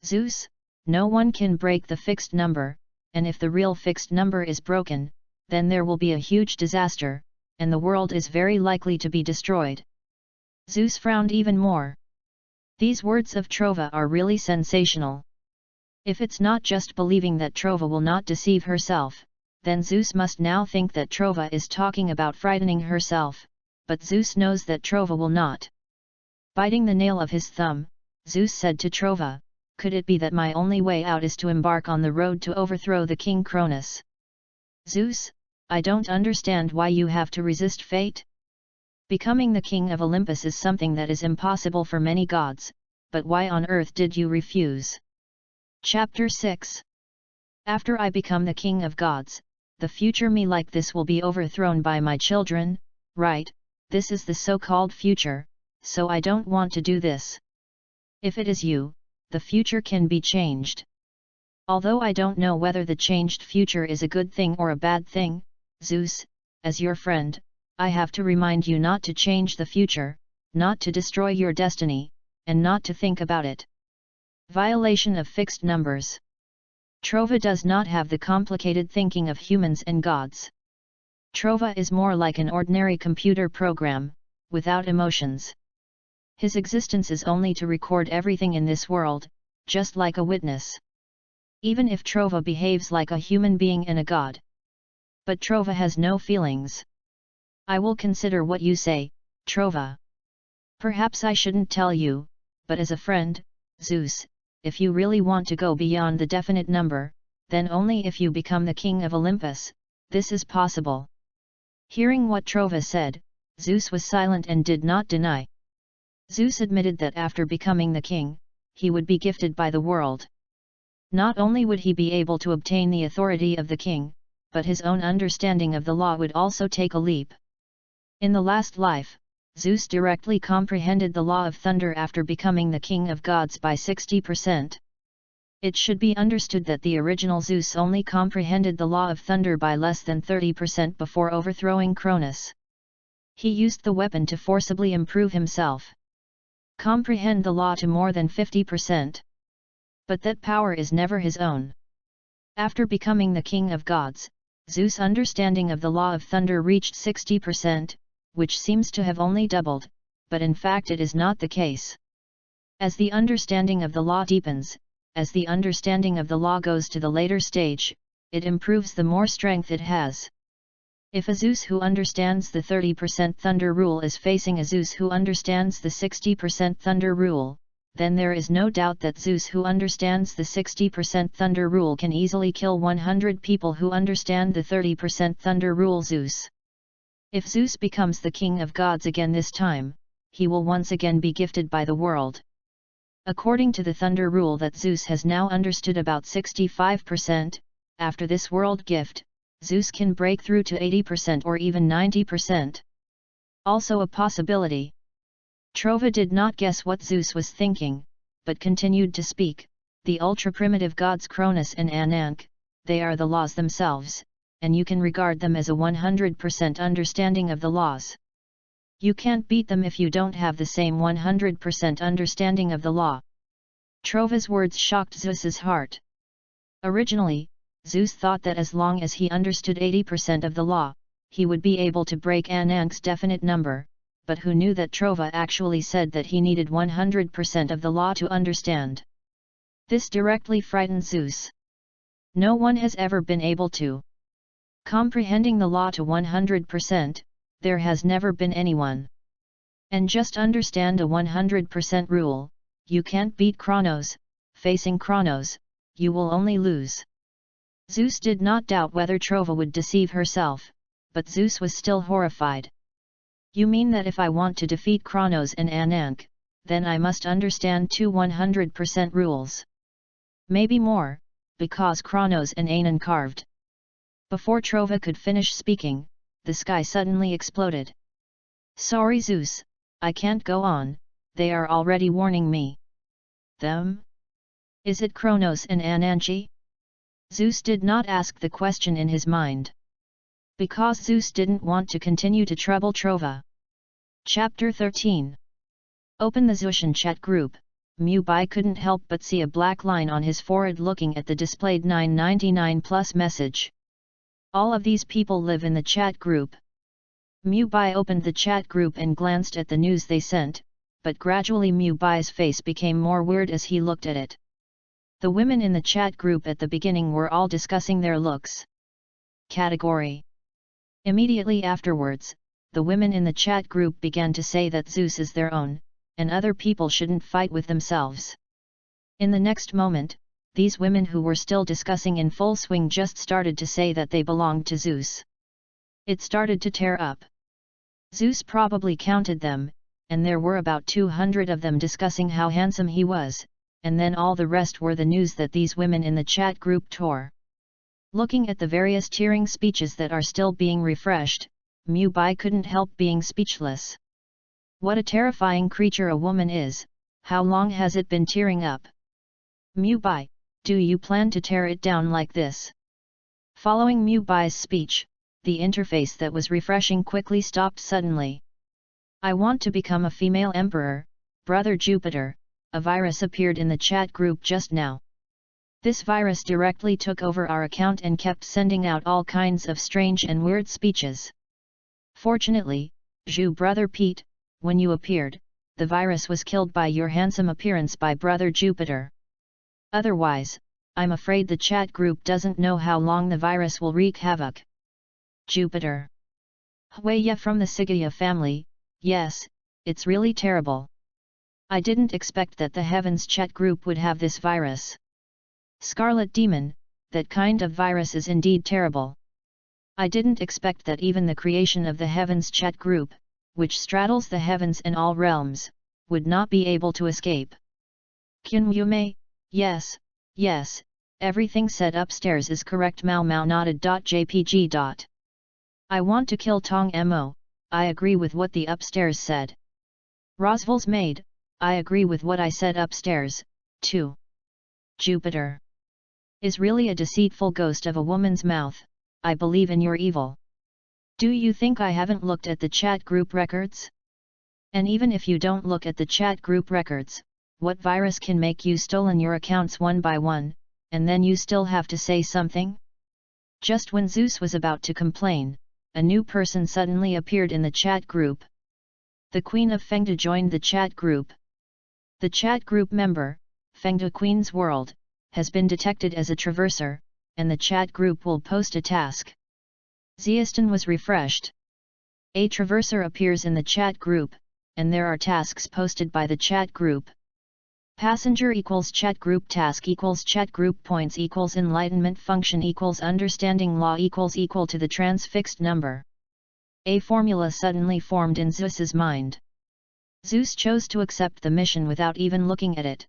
Zeus, no one can break the fixed number, and if the real fixed number is broken, then there will be a huge disaster, and the world is very likely to be destroyed. Zeus frowned even more. These words of Trova are really sensational. If it's not just believing that Trova will not deceive herself, then Zeus must now think that Trova is talking about frightening herself, but Zeus knows that Trova will not. Biting the nail of his thumb, Zeus said to Trova, could it be that my only way out is to embark on the road to overthrow the King Cronus? Zeus, I don't understand why you have to resist fate. Becoming the king of Olympus is something that is impossible for many gods, but why on earth did you refuse? Chapter 6. After I become the king of gods, the future me like this will be overthrown by my children, right? This is the so-called future, so I don't want to do this. If it is you, the future can be changed. Although I don't know whether the changed future is a good thing or a bad thing, Zeus, as your friend, I have to remind you not to change the future, not to destroy your destiny, and not to think about it. Violation of fixed numbers. Trova does not have the complicated thinking of humans and gods. Trova is more like an ordinary computer program, without emotions. His existence is only to record everything in this world, just like a witness. Even if Trova behaves like a human being and a god. But Trova has no feelings. I will consider what you say, Trova. Perhaps I shouldn't tell you, but as a friend, Zeus, if you really want to go beyond the definite number, then only if you become the king of Olympus, this is possible. Hearing what Trova said, Zeus was silent and did not deny. Zeus admitted that after becoming the king, he would be gifted by the world. Not only would he be able to obtain the authority of the king, but his own understanding of the law would also take a leap. In the last life, Zeus directly comprehended the law of thunder after becoming the king of gods by 60%. It should be understood that the original Zeus only comprehended the law of thunder by less than 30% before overthrowing Cronus. He used the weapon to forcibly improve himself. Comprehend the law to more than 50%. But that power is never his own. After becoming the king of gods, Zeus' understanding of the law of thunder reached 60%, which seems to have only doubled, but in fact it is not the case. As the understanding of the law deepens, as the understanding of the law goes to the later stage, it improves the more strength it has. If a Zeus who understands the 30% thunder rule is facing a Zeus who understands the 60% thunder rule, then there is no doubt that Zeus who understands the 60% thunder rule can easily kill 100 people who understand the 30% thunder rule. Zeus. If Zeus becomes the king of gods again this time, he will once again be gifted by the world. According to the thunder rule that Zeus has now understood about 65%, after this world gift, Zeus can break through to 80% or even 90%. Also a possibility. Trova did not guess what Zeus was thinking, but continued to speak. The ultra-primitive gods Cronus and Ananke, they are the laws themselves, and you can regard them as a 100% understanding of the laws. You can't beat them if you don't have the same 100% understanding of the law. Trova's words shocked Zeus's heart. Originally, Zeus thought that as long as he understood 80% of the law, he would be able to break Ananke's definite number, but who knew that Trova actually said that he needed 100% of the law to understand. This directly frightened Zeus. No one has ever been able to. Comprehending the law to 100%, there has never been anyone. And just understand a 100% rule, you can't beat Kronos, facing Kronos, you will only lose. Zeus did not doubt whether Trova would deceive herself, but Zeus was still horrified. You mean that if I want to defeat Kronos and Ananke, then I must understand two 100% rules. Maybe more, because Kronos and Anan carved. Before Trova could finish speaking, the sky suddenly exploded. Sorry Zeus, I can't go on, they are already warning me. Them? Is it Kronos and Ananke? Zeus did not ask the question in his mind. Because Zeus didn't want to continue to trouble Trova. Chapter 13. Open the Zeushan chat group. Mubai couldn't help but see a black line on his forehead looking at the displayed 999 plus message. All of these people live in the chat group. Mubai opened the chat group and glanced at the news they sent, but gradually Mubai's face became more weird as he looked at it. The women in the chat group at the beginning were all discussing their looks. Category. Immediately afterwards, the women in the chat group began to say that Zeus is their own, and other people shouldn't fight with themselves. In the next moment, these women who were still discussing in full swing just started to say that they belonged to Zeus. It started to tear up. Zeus probably counted them, and there were about 200 of them discussing how handsome he was, and then all the rest were the news that these women in the chat group tore. Looking at the various tearing speeches that are still being refreshed, Mubai couldn't help being speechless. What a terrifying creature a woman is, how long has it been tearing up? Mu Bai, do you plan to tear it down like this? Following Mu Bai's speech, the interface that was refreshing quickly stopped suddenly. I want to become a female emperor, Brother Jupiter, a virus appeared in the chat group just now. This virus directly took over our account and kept sending out all kinds of strange and weird speeches. Fortunately, Zhu Brother Pete, when you appeared, the virus was killed by your handsome appearance by Brother Jupiter. Otherwise, I'm afraid the chat group doesn't know how long the virus will wreak havoc. Jupiter. Huiya from the Sigaya family, yes, it's really terrible. I didn't expect that the Heavens chat group would have this virus. Scarlet Demon, that kind of virus is indeed terrible. I didn't expect that even the creation of the Heavens chat group, which straddles the heavens and all realms, would not be able to escape. Kyun yes, yes, everything said upstairs is correct. Mao nodded. JPG. I want to kill Tong Mo, I agree with what the upstairs said. Rosval's maid, I agree with what I said upstairs, too. Jupiter is really a deceitful ghost of a woman's mouth. I believe in your evil. Do you think I haven't looked at the chat group records? And even if you don't look at the chat group records, what virus can make you stolen your accounts one by one, and then you still have to say something? Just when Zeus was about to complain, a new person suddenly appeared in the chat group. The Queen of Fengde joined the chat group. The chat group member, Fengde Queen's World, has been detected as a traverser, and the chat group will post a task. Zeuston was refreshed. A traverser appears in the chat group, and there are tasks posted by the chat group. Passenger equals chat group task equals chat group points equals enlightenment function equals understanding law equals equal to the transfixed number. A formula suddenly formed in Zeus's mind. Zeus chose to accept the mission without even looking at it.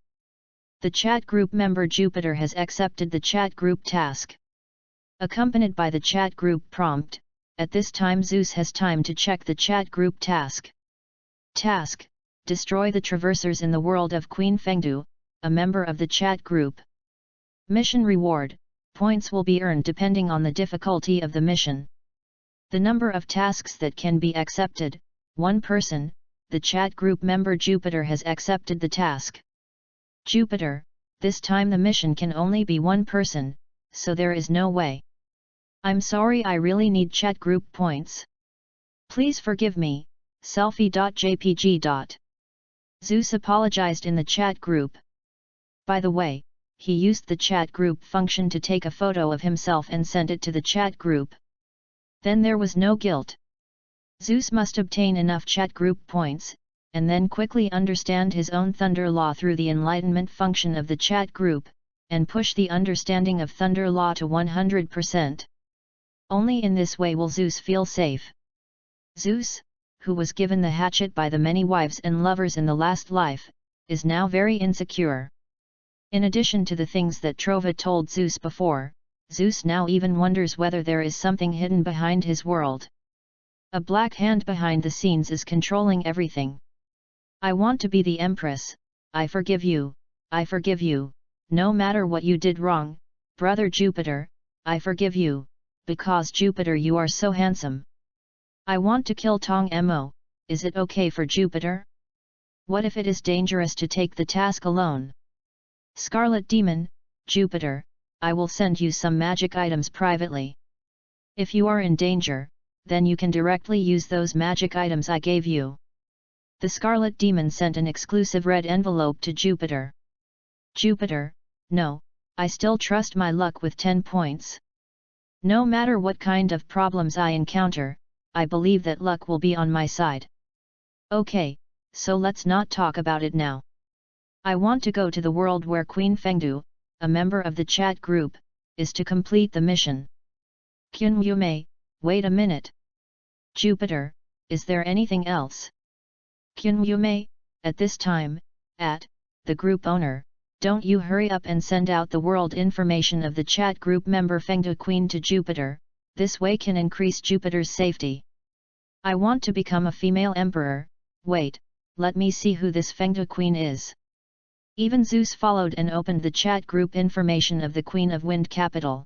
The chat group member Jupiter has accepted the chat group task. Accompanied by the chat group prompt, at this time Zeus has time to check the chat group task. Task: destroy the traversers in the world of Queen Fengdu, a member of the chat group. Mission reward: points will be earned depending on the difficulty of the mission. The number of tasks that can be accepted: 1 person. The chat group member Jupiter has accepted the task. Jupiter, this time the mission can only be 1 person, so there is no way. I'm sorry, I really need chat group points. Please forgive me, selfie.jpg. Zeus apologized in the chat group. By the way, he used the chat group function to take a photo of himself and sent it to the chat group. Then there was no guilt. Zeus must obtain enough chat group points, and then quickly understand his own thunder law through the enlightenment function of the chat group, and push the understanding of thunder law to 100%. Only in this way will Zeus feel safe. Zeus, who was given the hatchet by the many wives and lovers in the last life, is now very insecure. In addition to the things that Trova told Zeus before, Zeus now even wonders whether there is something hidden behind his world. A black hand behind the scenes is controlling everything. I want to be the Empress. I forgive you, no matter what you did wrong, Brother Jupiter, I forgive you, because Jupiter you are so handsome. I want to kill Tong Mo, is it okay for Jupiter? What if it is dangerous to take the task alone? Scarlet Demon, Jupiter, I will send you some magic items privately. If you are in danger, then you can directly use those magic items I gave you. The Scarlet Demon sent an exclusive red envelope to Jupiter. Jupiter, no, I still trust my luck with 10 points. No matter what kind of problems I encounter, I believe that luck will be on my side. Okay, so let's not talk about it now. I want to go to the world where Queen Fengdu, a member of the chat group, is to complete the mission. Kyun Yume, wait a minute. Jupiter, is there anything else? Kyun Yume, at this time, the group owner, don't you hurry up and send out the world information of the chat group member Fengdu Queen to Jupiter, this way can increase Jupiter's safety. I want to become a female emperor, wait, let me see who this Fengdu Queen is. Even Zeus followed and opened the chat group information of the Queen of Wind capital.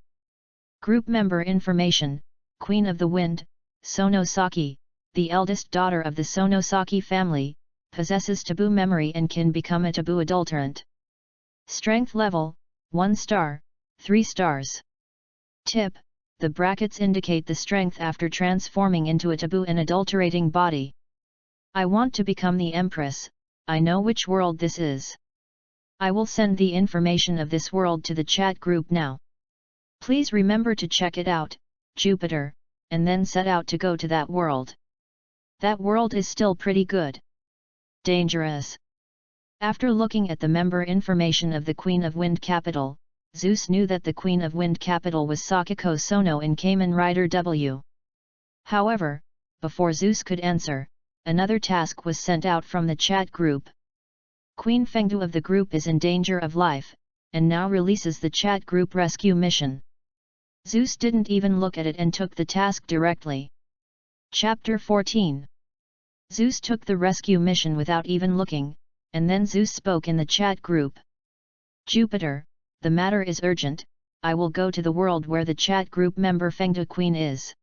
Group member information: Queen of the Wind, Sonosaki, the eldest daughter of the Sonosaki family, possesses taboo memory and can become a taboo adulterant. Strength level: 1 star, 3 stars. Tip: the brackets indicate the strength after transforming into a taboo and adulterating body. I want to become the Empress. I know which world this is. I will send the information of this world to the chat group now. Please remember to check it out, Jupiter, and then set out to go to that world. That world is still pretty good. Dangerous. After looking at the member information of the Queen of Wind capital, Zeus knew that the Queen of Wind capital was Sakiko Sono in Kamen Rider W. However, before Zeus could answer, another task was sent out from the chat group. Queen Fengdu of the group is in danger of life, and now releases the chat group rescue mission. Zeus didn't even look at it and took the task directly. Chapter 14. Zeus took the rescue mission without even looking, and then Zeus spoke in the chat group. Jupiter, the matter is urgent. I will go to the world where the chat group member Fengdu Queen is.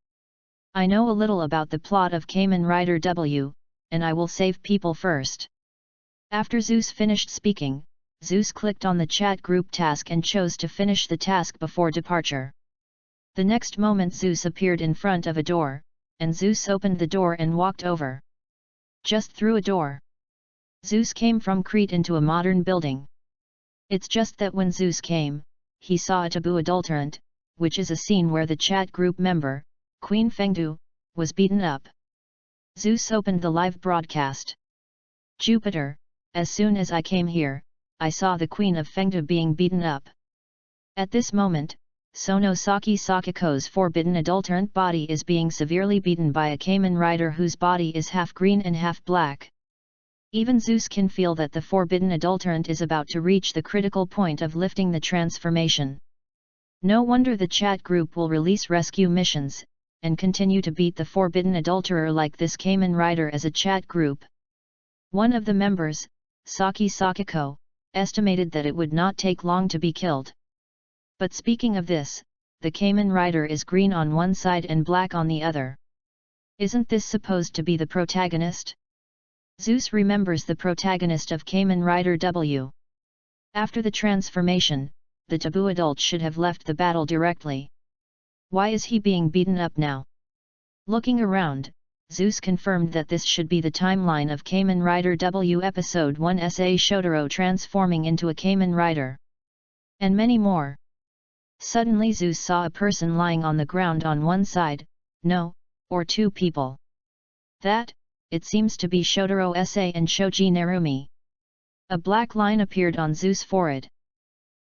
I know a little about the plot of Kamen Rider W, and I will save people first. After Zeus finished speaking, Zeus clicked on the chat group task and chose to finish the task before departure. The next moment Zeus appeared in front of a door, and Zeus opened the door and walked over. Just through a door. Zeus came from Crete into a modern building. It's just that when Zeus came, he saw a taboo adulterant, which is a scene where the chat group member, Queen Fengdu, was beaten up. Zeus opened the live broadcast. Jupiter, as soon as I came here, I saw the Queen of Fengdu being beaten up. At this moment, Sonosaki Sakiko's forbidden adulterant body is being severely beaten by a Kamen Rider whose body is half green and half black. Even Zeus can feel that the forbidden adulterant is about to reach the critical point of lifting the transformation. No wonder the chat group will release rescue missions, and continue to beat the forbidden adulterer like this Kamen Rider as a chat group. One of the members, Saki Sakiko, estimated that it would not take long to be killed. But speaking of this, the Kamen Rider is green on one side and black on the other. Isn't this supposed to be the protagonist? Zeus remembers the protagonist of Kamen Rider W. After the transformation, the taboo adult should have left the battle directly. Why is he being beaten up now? Looking around, Zeus confirmed that this should be the timeline of Kamen Rider W Episode 1 SA Shotaro transforming into a Kamen Rider. And many more. Suddenly Zeus saw a person lying on the ground on one side, or two people. It seems to be Shotaro SA and Shoji Narumi. A black line appeared on Zeus' forehead.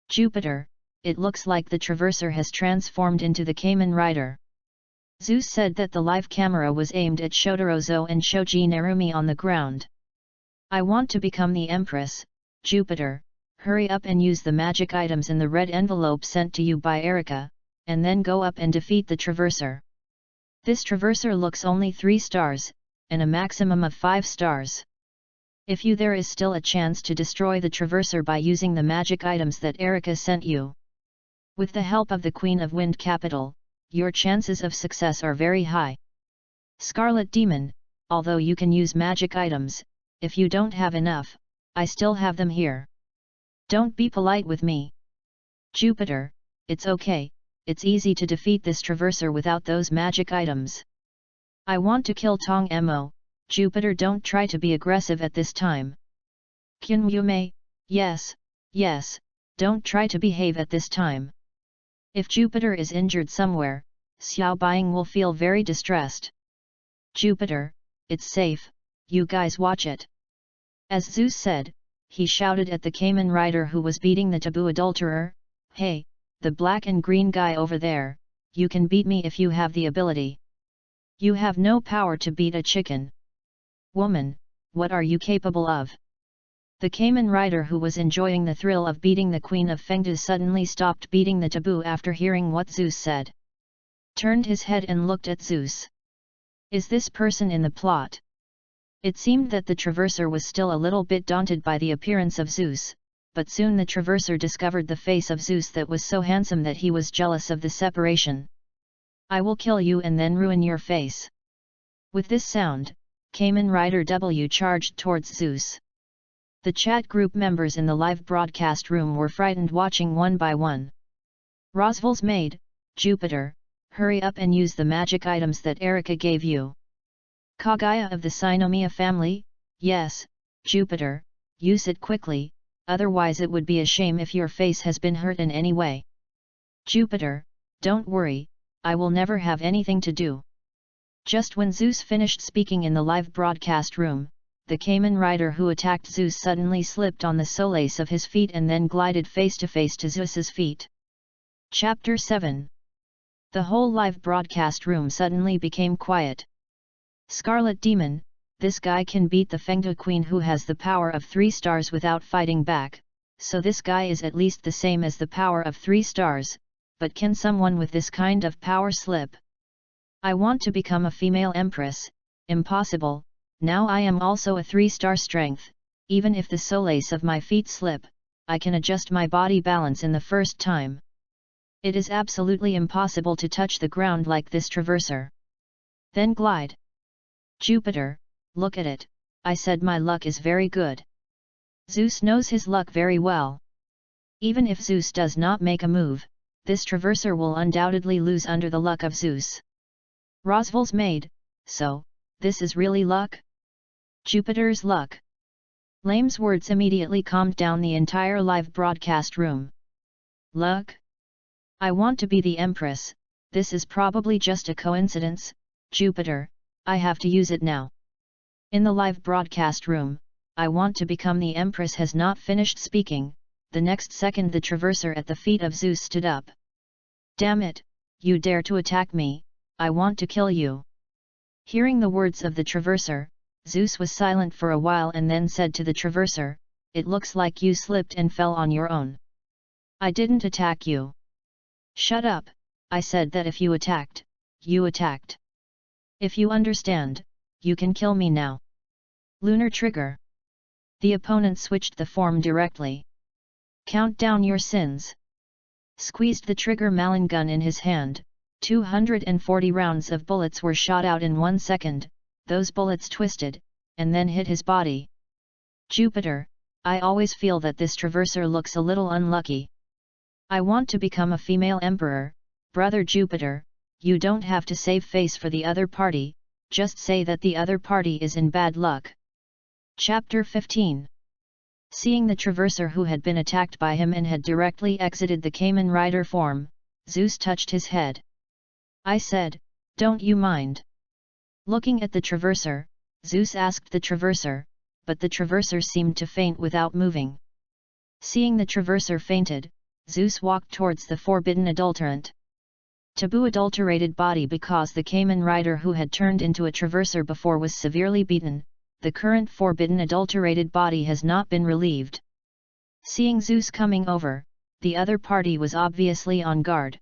Jupiter, it looks like the Traverser has transformed into the Kamen Rider. Zeus said that the live camera was aimed at Shotaro Zo and Shoji Narumi on the ground. I want to become the Empress, Jupiter. Hurry up and use the magic items in the red envelope sent to you by Erica, and then go up and defeat the Traverser. This Traverser looks only 3 stars, and a maximum of 5 stars. If there is still a chance to destroy the Traverser by using the magic items that Erica sent you. With the help of the Queen of Wind capital, your chances of success are very high. Scarlet Demon, although you can use magic items, if you don't have enough, I still have them here. Don't be polite with me. Jupiter, it's okay, it's easy to defeat this Traverser without those magic items. I want to kill Tong Mo, Jupiter, don't try to be aggressive at this time. Kyunyume, yes, don't try to behave at this time. If Jupiter is injured somewhere, Xiao Buying will feel very distressed. Jupiter, it's safe, you guys watch it. As Zeus said, he shouted at the Kamen Rider who was beating the taboo adulterer, hey, the black and green guy over there, you can beat me if you have the ability. You have no power to beat a chicken. Woman, what are you capable of? The Kamen Rider who was enjoying the thrill of beating the Queen of Fengdu suddenly stopped beating the taboo after hearing what Zeus said. Turned his head and looked at Zeus. Is this person in the plot? It seemed that the Traverser was still a little bit daunted by the appearance of Zeus, but soon the traverser discovered the face of Zeus that was so handsome that he was jealous of the separation. "I will kill you and then ruin your face." With this sound, Kamen Rider W charged towards Zeus. The chat group members in the live broadcast room were frightened, watching one by one. "Roswell's maid, Jupiter, hurry up and use the magic items that Erica gave you." "Kaguya of the Sinomia family, yes, Jupiter, use it quickly, otherwise it would be a shame if your face has been hurt in any way." "Jupiter, don't worry, I will never have anything to do." Just when Zeus finished speaking in the live broadcast room, the Kamen Rider who attacked Zeus suddenly slipped on the solace of his feet and then glided face to face to Zeus's feet. Chapter 7. The whole live broadcast room suddenly became quiet. "Scarlet Demon, this guy can beat the Fengdu Queen who has the power of 3 stars without fighting back, so this guy is at least the same as the power of 3 stars, but can someone with this kind of power slip? I want to become a female empress, impossible. Now I am also a 3-star strength, even if the solace of my feet slip, I can adjust my body balance in the first time. It is absolutely impossible to touch the ground like this traverser. Then glide. Jupiter, look at it, I said my luck is very good." Zeus knows his luck very well. Even if Zeus does not make a move, this traverser will undoubtedly lose under the luck of Zeus. Roswell's maid, so, this is really luck? Jupiter's luck. Lame's words immediately calmed down the entire live broadcast room. Luck? I want to be the Empress, this is probably just a coincidence, Jupiter, I have to use it now. In the live broadcast room, I want to become the Empress has not finished speaking, the next second the traverser at the feet of Zeus stood up. Damn it, you dare to attack me, I want to kill you. Hearing the words of the traverser, Zeus was silent for a while and then said to the traverser, it looks like you slipped and fell on your own. I didn't attack you. Shut up, I said that if you attacked, you attacked. If you understand, you can kill me now. Lunar trigger. The opponent switched the form directly. Count down your sins. Squeezed the trigger Malin gun in his hand, 240 rounds of bullets were shot out in 1 second, those bullets twisted, and then hit his body. Jupiter, I always feel that this traverser looks a little unlucky. I want to become a female emperor, brother Jupiter, you don't have to save face for the other party, just say that the other party is in bad luck. Chapter 15. Seeing the traverser who had been attacked by him and had directly exited the Kamen Rider form, Zeus touched his head. I said, don't you mind? Looking at the traverser, Zeus asked the traverser, but the traverser seemed to faint without moving. Seeing the traverser fainted, Zeus walked towards the forbidden adulterant. Taboo adulterated body. Because the Kamen Rider who had turned into a traverser before was severely beaten, the current forbidden adulterated body has not been relieved. Seeing Zeus coming over, the other party was obviously on guard.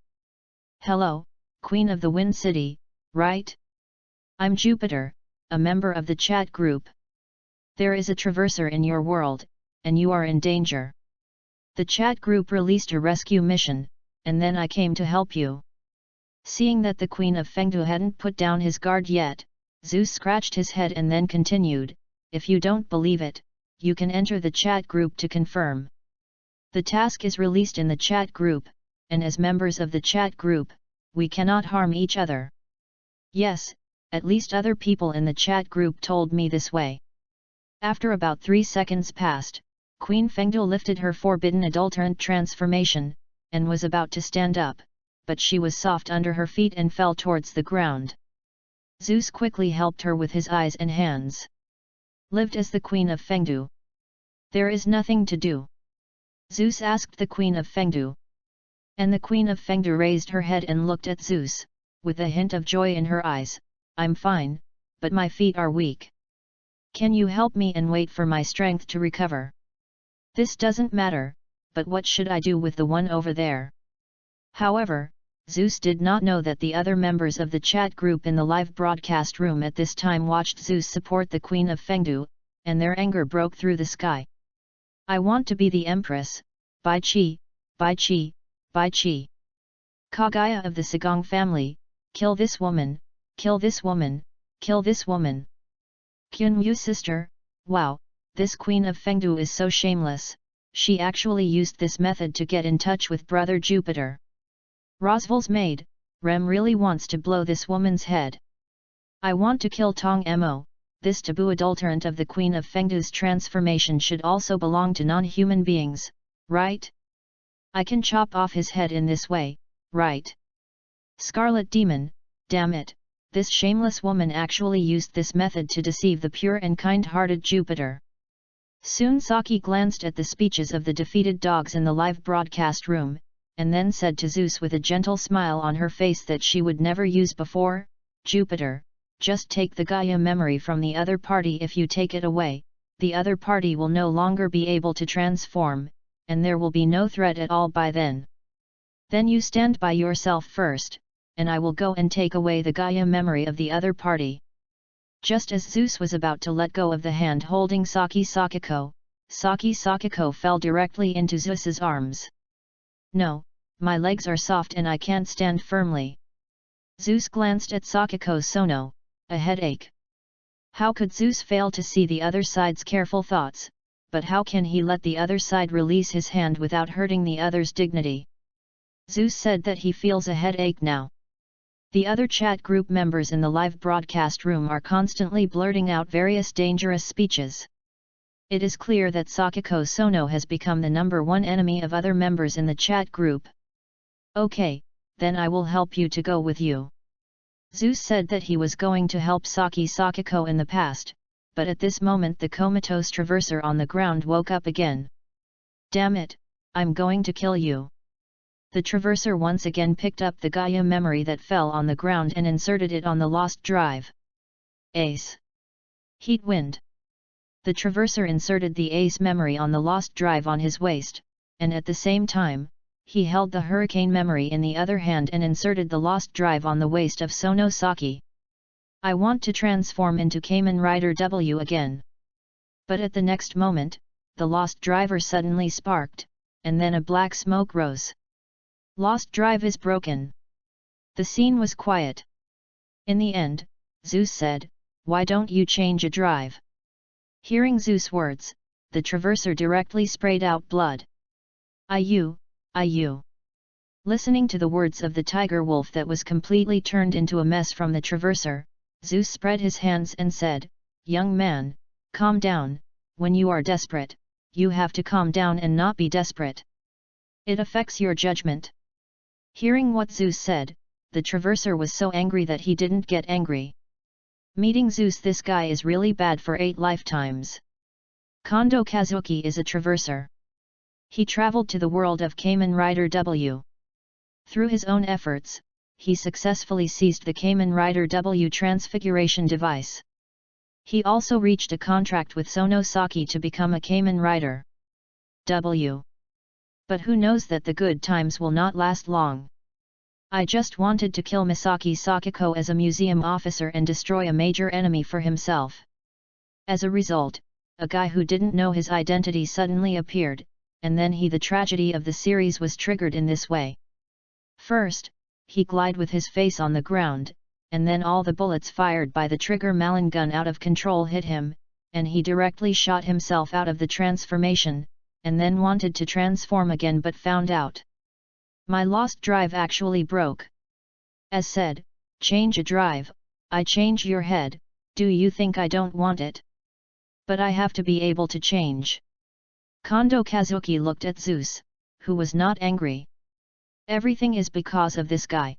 Hello, Queen of the Wind City, right? I'm Jupiter, a member of the chat group. There is a traverser in your world, and you are in danger. The chat group released a rescue mission, and then I came to help you. Seeing that the Queen of Fengdu hadn't put down his guard yet, Zeus scratched his head and then continued, if you don't believe it, you can enter the chat group to confirm. The task is released in the chat group, and as members of the chat group, we cannot harm each other. Yes, at least other people in the chat group told me this way. After about 3 seconds passed, Queen Fengdu lifted her forbidden adulterant transformation, and was about to stand up, but she was soft under her feet and fell towards the ground. Zeus quickly helped her with his eyes and hands. Lived as the Queen of Fengdu. There is nothing to do. Zeus asked the Queen of Fengdu. And the Queen of Fengdu raised her head and looked at Zeus, with a hint of joy in her eyes. I'm fine, but my feet are weak. Can you help me and wait for my strength to recover? This doesn't matter, but what should I do with the one over there? However, Zeus did not know that the other members of the chat group in the live broadcast room at this time watched Zeus support the Queen of Fengdu, and their anger broke through the sky. I want to be the empress, Bai Qi, Bai Qi, Bai Qi. Kagaya of the Sagong family, kill this woman, kill this woman, kill this woman. Kyunwoo sister, wow, this queen of Fengdu is so shameless, she actually used this method to get in touch with brother Jupiter. Rosval's maid, Rem really wants to blow this woman's head. I want to kill Tong Mo, this taboo adulterant of the queen of Fengdu's transformation should also belong to non-human beings, right? I can chop off his head in this way, right? Scarlet Demon, damn it, this shameless woman actually used this method to deceive the pure and kind-hearted Jupiter. Soon Saki glanced at the speeches of the defeated dogs in the live broadcast room, and then said to Zeus with a gentle smile on her face that she would never use before, Jupiter, just take the Gaia memory from the other party. If you take it away, the other party will no longer be able to transform, and there will be no threat at all by then. Then you stand by yourself first, and I will go and take away the Gaia memory of the other party. Just as Zeus was about to let go of the hand holding Saki Sakiko fell directly into Zeus's arms. No, my legs are soft and I can't stand firmly. Zeus glanced at Sakiko Sono, a headache. How could Zeus fail to see the other side's careful thoughts, but how can he let the other side release his hand without hurting the other's dignity? Zeus said that he feels a headache now. The other chat group members in the live broadcast room are constantly blurting out various dangerous speeches. It is clear that Sakiko Sono has become the #1 enemy of other members in the chat group. Okay, then I will help you to go with you. Zeus said that he was going to help Sakiko in the past, but at this moment the comatose traverser on the ground woke up again. Damn it, I'm going to kill you. The traverser once again picked up the Gaia memory that fell on the ground and inserted it on the lost drive. Ace. Heat wind. The traverser inserted the Ace memory on the lost drive on his waist, and at the same time, he held the hurricane memory in the other hand and inserted the lost drive on the waist of Sono Saki. I want to transform into Kamen Rider W again. But at the next moment, the lost driver suddenly sparked, and then a black smoke rose. Lost drive is broken. The scene was quiet. In the end, Zeus said, why don't you change a drive? Hearing Zeus' words, the traverser directly sprayed out blood. Ayu. Listening to the words of the tiger wolf that was completely turned into a mess from the traverser, Zeus spread his hands and said, young man, calm down, when you are desperate, you have to calm down and not be desperate. It affects your judgment. Hearing what Zeus said, the traverser was so angry that he didn't get angry. Meeting Zeus, this guy is really bad for 8 lifetimes. Kondo Kazuki is a traverser. He traveled to the world of Kamen Rider W. Through his own efforts, he successfully seized the Kamen Rider W transfiguration device. He also reached a contract with Sono Saki to become a Kamen Rider W. But who knows that the good times will not last long. I just wanted to kill Misaki Sakiko as a museum officer and destroy a major enemy for himself. As a result, a guy who didn't know his identity suddenly appeared, and then the tragedy of the series was triggered in this way. First, he glided with his face on the ground, and then all the bullets fired by the trigger Malin gun out of control hit him, and he directly shot himself out of the transformation, and then wanted to transform again but found out. My lost drive actually broke. As said, change a drive, I change your head, do you think I don't want it? But I have to be able to change. Kondo Kazuki looked at Zeus, who was not angry. Everything is because of this guy.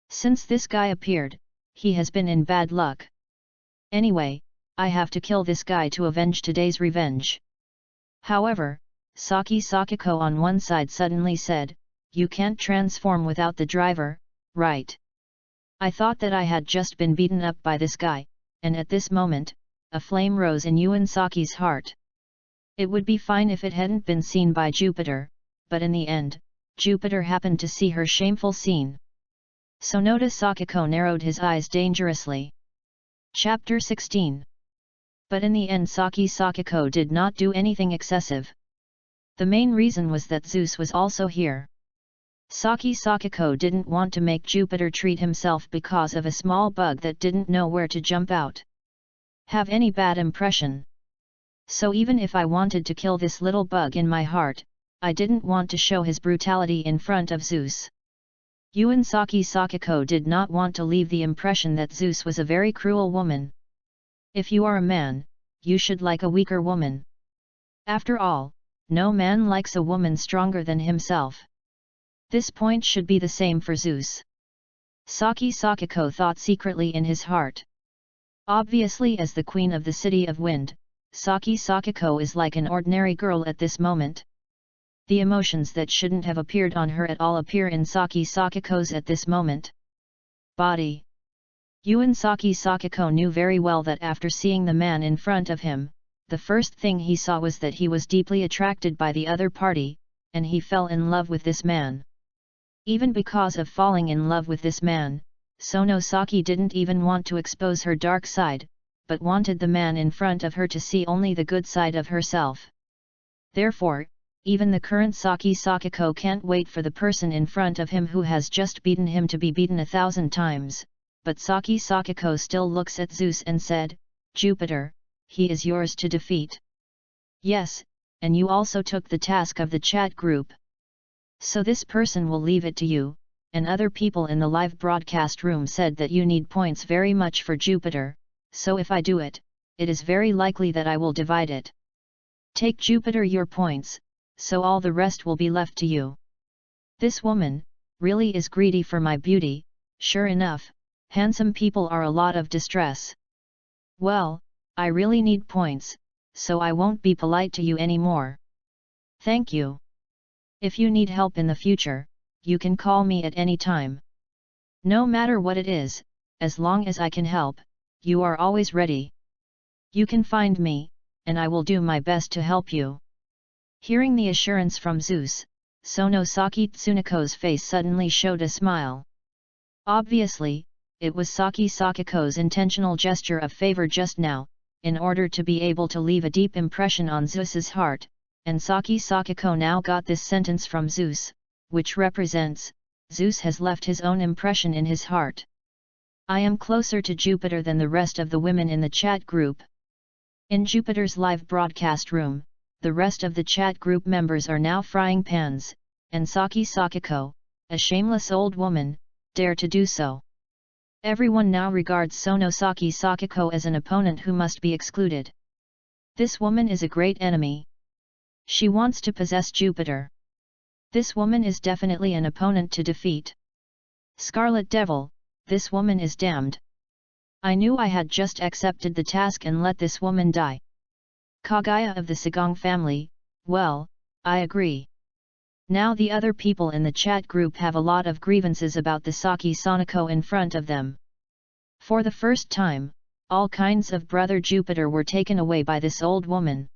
Since this guy appeared, he has been in bad luck. Anyway, I have to kill this guy to avenge today's revenge. However, Sakiko on one side suddenly said, you can't transform without the driver, right? I thought that I had just been beaten up by this guy, and at this moment, a flame rose in Yuan Saki's heart. It would be fine if it hadn't been seen by Jupiter, but in the end, Jupiter happened to see her shameful scene. Sonoda Sakiko narrowed his eyes dangerously. Chapter 16. But in the end Sakiko did not do anything excessive, The main reason was that Zeus was also here. Saki Sakiko didn't want to make Jupiter treat himself because of a small bug that didn't know where to jump out. Have any bad impression. So even if I wanted to kill this little bug in my heart, I didn't want to show his brutality in front of Zeus. Yuan Saki Sakiko did not want to leave the impression that Zeus was a very cruel woman. If you are a man, you should like a weaker woman. After all, no man likes a woman stronger than himself. This point should be the same for Zeus. Saki Sakiko thought secretly in his heart. Obviously, as the queen of the city of wind, Saki Sakiko is like an ordinary girl at this moment. The emotions that shouldn't have appeared on her at all appear in Saki Sakiko's at this moment. Body. Yuan Saki Sakiko knew very well that after seeing the man in front of him, the first thing he saw was that he was deeply attracted by the other party, and he fell in love with this man. Even because of falling in love with this man, Sono Saki didn't even want to expose her dark side, but wanted the man in front of her to see only the good side of herself. Therefore, even the current Saki Sakiko can't wait for the person in front of him who has just beaten him to be beaten 1,000 times, but Saki Sakiko still looks at Zeus and said, "Jupiter, he is yours to defeat." Yes, and you also took the task of the chat group. So this person will leave it to you, and other people in the live broadcast room said that you need points very much for Jupiter, so if I do it, it is very likely that I will divide it. Take Jupiter your points, so all the rest will be left to you. This woman, really is greedy for my beauty. Sure enough, handsome people are a lot of distress. Well, I really need points, so I won't be polite to you anymore. Thank you. If you need help in the future, you can call me at any time. No matter what it is, as long as I can help, you are always ready. You can find me, and I will do my best to help you. Hearing the assurance from Zeus, Sono Saki Tsuneko's face suddenly showed a smile. Obviously, it was Saki Sakiko's intentional gesture of favor just now, in order to be able to leave a deep impression on Zeus's heart, and Saki Sakiko now got this sentence from Zeus, which represents, Zeus has left his own impression in his heart. I am closer to Jupiter than the rest of the women in the chat group. In Jupiter's live broadcast room, the rest of the chat group members are now frying pans, and Saki Sakiko, a shameless old woman, dare to do so. Everyone now regards Sono Saki Sakiko as an opponent who must be excluded. This woman is a great enemy. She wants to possess Jupiter. This woman is definitely an opponent to defeat. Scarlet Devil, this woman is damned. I knew I had just accepted the task and let this woman die. Kagaya of the Sagong family, well, I agree. Now the other people in the chat group have a lot of grievances about the Saki Sanako in front of them. For the first time, all kinds of Brother Jupiter were taken away by this old woman.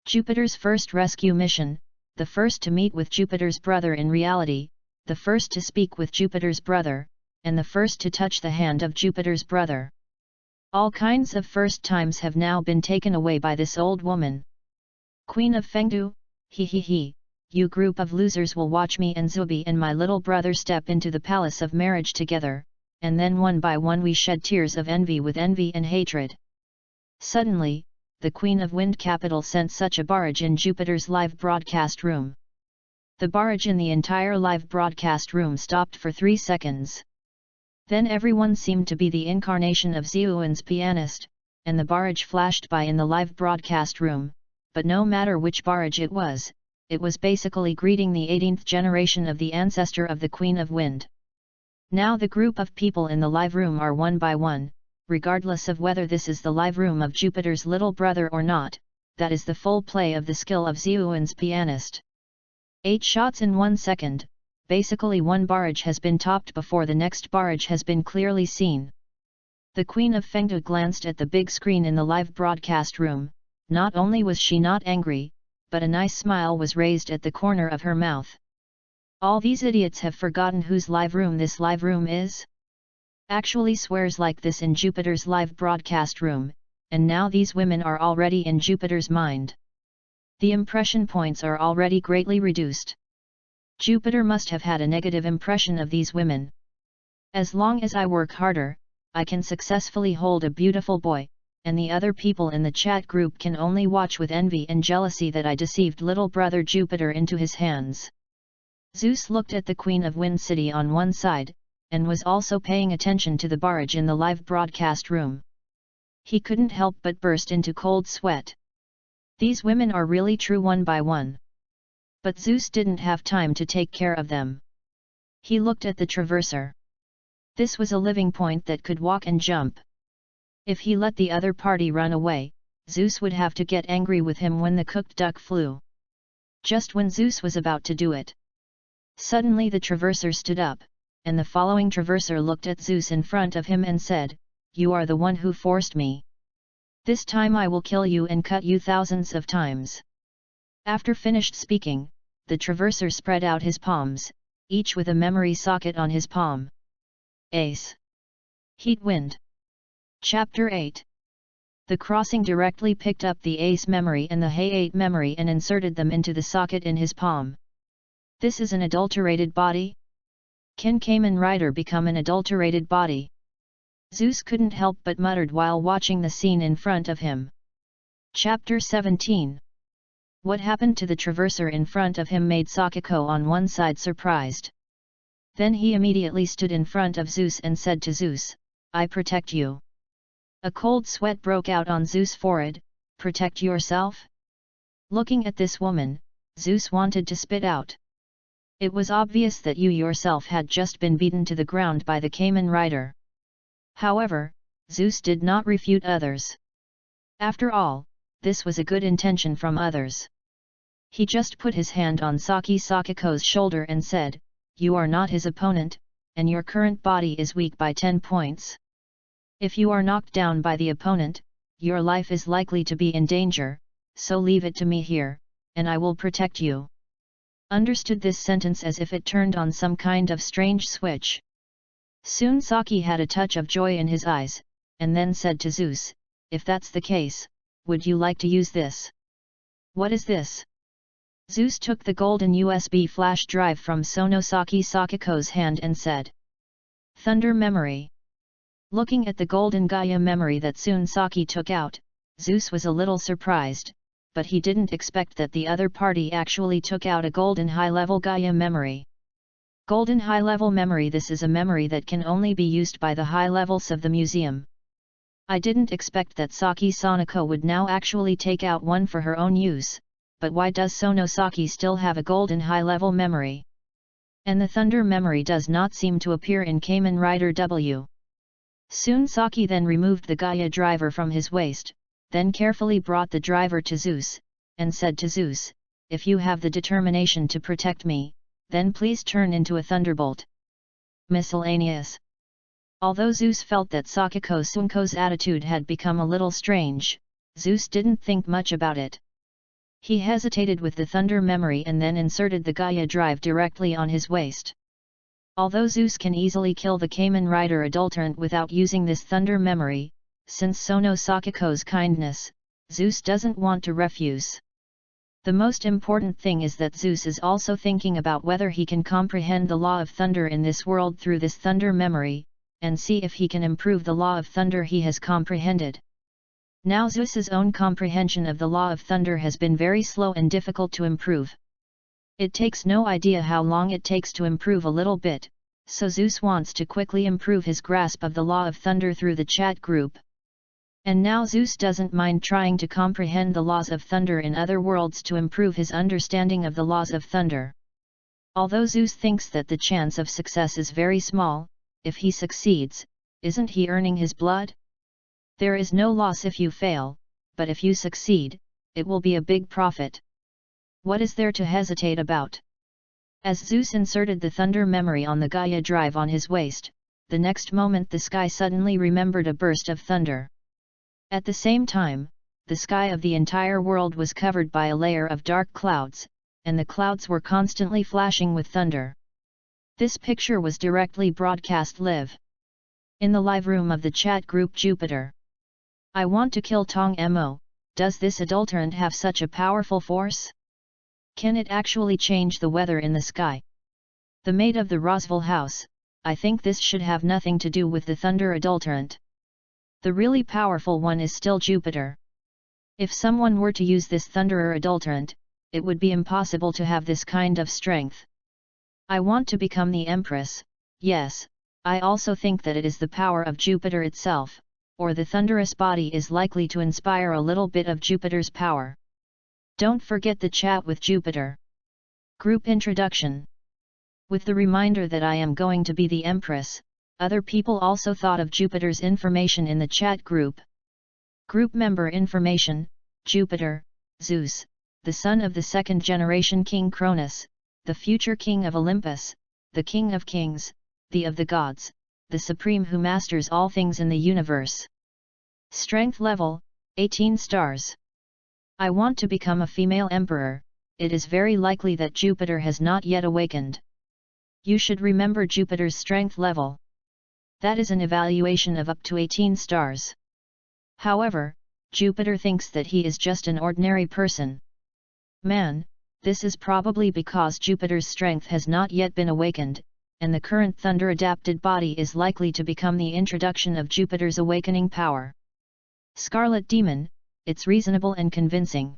Jupiter's first rescue mission, the first to meet with Jupiter's brother in reality, the first to speak with Jupiter's brother, and the first to touch the hand of Jupiter's brother. All kinds of first times have now been taken away by this old woman. Queen of Fengdu, he, you group of losers will watch me and Zubi and my little brother step into the palace of marriage together, and then one by one we shed tears of envy with envy and hatred. Suddenly, the Queen of Wind Capital sent such a barrage in Jupiter's live broadcast room. The barrage in the entire live broadcast room stopped for 3 seconds. Then everyone seemed to be the incarnation of Zeus's pianist, and the barrage flashed by in the live broadcast room, but no matter which barrage it was basically greeting the 18th generation of the ancestor of the Queen of Wind. Now the group of people in the live room are one by one, regardless of whether this is the live room of Jupiter's little brother or not, that is the full play of the skill of Zeus's pianist. 8 shots in 1 second, basically one barrage has been topped before the next barrage has been clearly seen. The Queen of Fengdu glanced at the big screen in the live broadcast room. Not only was she not angry, but a nice smile was raised at the corner of her mouth. All these idiots have forgotten whose live room this live room is? Actually swears like this in Jupiter's live broadcast room, and now these women are already in Jupiter's mind. The impression points are already greatly reduced. Jupiter must have had a negative impression of these women. As long as I work harder, I can successfully hold a beautiful boy, and the other people in the chat group can only watch with envy and jealousy that I deceived little brother Jupiter into his hands. Zeus looked at the Queen of Wind City on one side, and was also paying attention to the barrage in the live broadcast room. He couldn't help but burst into cold sweat. These women are really true one by one. But Zeus didn't have time to take care of them. He looked at the traverser. This was a living point that could walk and jump. If he let the other party run away, Zeus would have to get angry with him when the cooked duck flew. Just when Zeus was about to do it, suddenly the traverser stood up, and the following traverser looked at Zeus in front of him and said, "You are the one who forced me. This time I will kill you and cut you thousands of times." After finished speaking, the traverser spread out his palms, each with a memory socket on his palm. Ace. Heat Wind. Chapter 8. The crossing directly picked up the Ace memory and the Hay-8 memory and inserted them into the socket in his palm. This is an adulterated body? Can Kamen Rider become an adulterated body? Zeus couldn't help but muttered while watching the scene in front of him. Chapter 17. What happened to the traverser in front of him made Sakako on one side surprised. Then he immediately stood in front of Zeus and said to Zeus, "I protect you." A cold sweat broke out on Zeus' forehead. "Protect yourself?" Looking at this woman, Zeus wanted to spit out. It was obvious that you yourself had just been beaten to the ground by the Kamen Rider. However, Zeus did not refute others. After all, this was a good intention from others. He just put his hand on Sakako's shoulder and said, "You are not his opponent, and your current body is weak by 10 points. If you are knocked down by the opponent, your life is likely to be in danger, so leave it to me here, and I will protect you." Understood this sentence as if it turned on some kind of strange switch. Soon Saki had a touch of joy in his eyes, and then said to Zeus, "If that's the case, would you like to use this?" "What is this?" Zeus took the golden USB flash drive from Sakako's hand and said, "Thunder memory." Looking at the golden Gaia memory that soon Saki took out, Zeus was a little surprised, but he didn't expect that the other party actually took out a golden high-level Gaia memory. Golden high-level memory. This is a memory that can only be used by the high levels of the museum. I didn't expect that Sanako would now actually take out one for her own use, but why does Saki still have a golden high-level memory? And the thunder memory does not seem to appear in Kamen Rider W. Soon Saki then removed the Gaia driver from his waist, then carefully brought the driver to Zeus, and said to Zeus, "If you have the determination to protect me, then please turn into a thunderbolt." Miscellaneous. Although Zeus felt that Sakako's attitude had become a little strange, Zeus didn't think much about it. He hesitated with the thunder memory and then inserted the Gaia drive directly on his waist. Although Zeus can easily kill the Kamen Rider adulterant without using this thunder memory, since Sakako's kindness, Zeus doesn't want to refuse. The most important thing is that Zeus is also thinking about whether he can comprehend the law of thunder in this world through this thunder memory, and see if he can improve the law of thunder he has comprehended. Now Zeus's own comprehension of the law of thunder has been very slow and difficult to improve. It takes no idea how long it takes to improve a little bit, so Zeus wants to quickly improve his grasp of the law of thunder through the chat group. And now Zeus doesn't mind trying to comprehend the laws of thunder in other worlds to improve his understanding of the laws of thunder. Although Zeus thinks that the chance of success is very small, if he succeeds, isn't he earning his blood? There is no loss if you fail, but if you succeed, it will be a big profit. What is there to hesitate about? As Zeus inserted the thunder memory on the Gaia drive on his waist, the next moment the sky suddenly remembered a burst of thunder. At the same time, the sky of the entire world was covered by a layer of dark clouds, and the clouds were constantly flashing with thunder. This picture was directly broadcast live in the live room of the chat group Jupiter. "I want to kill Tong Mo, Does this adulterant have such a powerful force? Can it actually change the weather in the sky? The maid of the Roswell house, I think this should have nothing to do with the thunder adulterant. The really powerful one is still Jupiter. If someone were to use this thunderer adulterant, it would be impossible to have this kind of strength. I want to become the Empress. Yes, I also think that it is the power of Jupiter itself, or the thunderous body is likely to inspire a little bit of Jupiter's power. Don't forget the chat with Jupiter. Group introduction. With the reminder that I am going to be the Empress, other people also thought of Jupiter's information in the chat group. Group member information: Jupiter, Zeus, the son of the second-generation King Cronus, the future king of Olympus, the king of kings, the of the gods, the supreme who masters all things in the universe. Strength level: 18 stars. I want to become a female emperor. It is very likely that Jupiter has not yet awakened. You should remember Jupiter's strength level. That is an evaluation of up to 18 stars. However, Jupiter thinks that he is just an ordinary person. Man, this is probably because Jupiter's strength has not yet been awakened, and the current thunder-adapted body is likely to become the introduction of Jupiter's awakening power. Scarlet Demon, it's reasonable and convincing.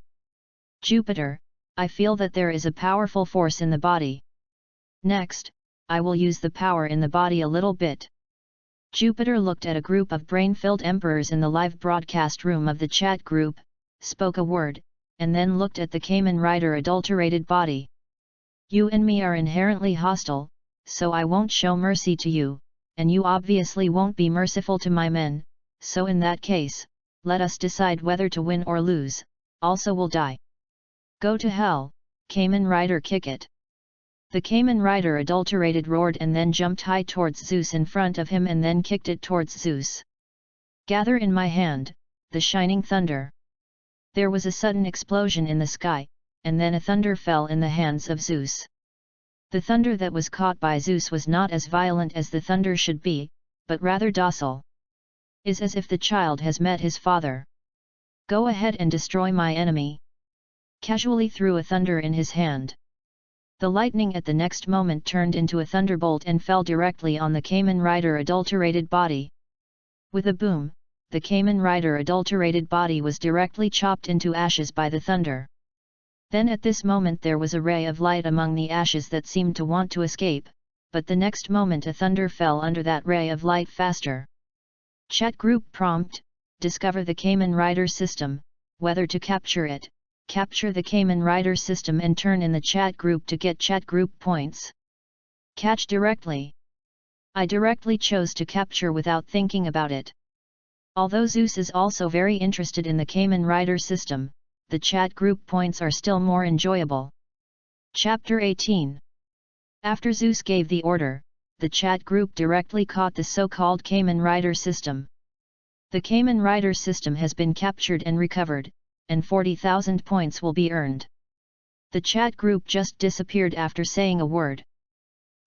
Jupiter, I feel that there is a powerful force in the body. Next, I will use the power in the body a little bit. Jupiter looked at a group of brain-filled emperors in the live broadcast room of the chat group, spoke a word, and then looked at the Kamen Rider adulterated body. You and me are inherently hostile, so I won't show mercy to you, and you obviously won't be merciful to my men, so in that case, let us decide whether to win or lose, also will die. Go to hell, Kamen Rider, kick it. The Kamen Rider adulterated roared and then jumped high towards Zeus in front of him and then kicked it towards Zeus. Gather in my hand, the shining thunder. There was a sudden explosion in the sky, and then a thunder fell in the hands of Zeus. The thunder that was caught by Zeus was not as violent as the thunder should be, but rather docile. Is as if the child has met his father. Go ahead and destroy my enemy. Casually threw a thunder in his hand. The lightning at the next moment turned into a thunderbolt and fell directly on the Kamen Rider adulterated body. With a boom, the Kamen Rider adulterated body was directly chopped into ashes by the thunder. Then at this moment there was a ray of light among the ashes that seemed to want to escape, but the next moment a thunder fell under that ray of light faster. Chat group prompt: discover the Kamen Rider system, whether to capture it. Capture the Kamen Rider system and turn in the chat group to get chat group points. Catch directly. I directly chose to capture without thinking about it. Although Zeus is also very interested in the Kamen Rider system, the chat group points are still more enjoyable. Chapter 18. After Zeus gave the order, the chat group directly caught the so-called Kamen Rider system. The Kamen Rider system has been captured and recovered, and 40,000 points will be earned. The chat group just disappeared after saying a word.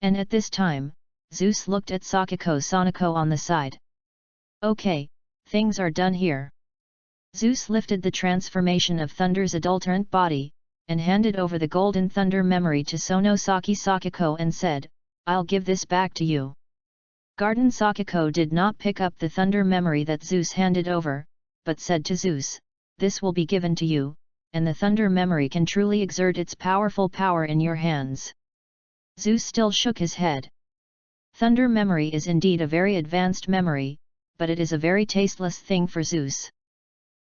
And at this time, Zeus looked at Sakako on the side. Okay, things are done here. Zeus lifted the transformation of Thunder's adulterant body, and handed over the golden thunder memory to Sakako and said, I'll give this back to you. Garden Sakako did not pick up the thunder memory that Zeus handed over, but said to Zeus, this will be given to you, and the thunder memory can truly exert its powerful power in your hands. Zeus still shook his head. Thunder memory is indeed a very advanced memory, but it is a very tasteless thing for Zeus.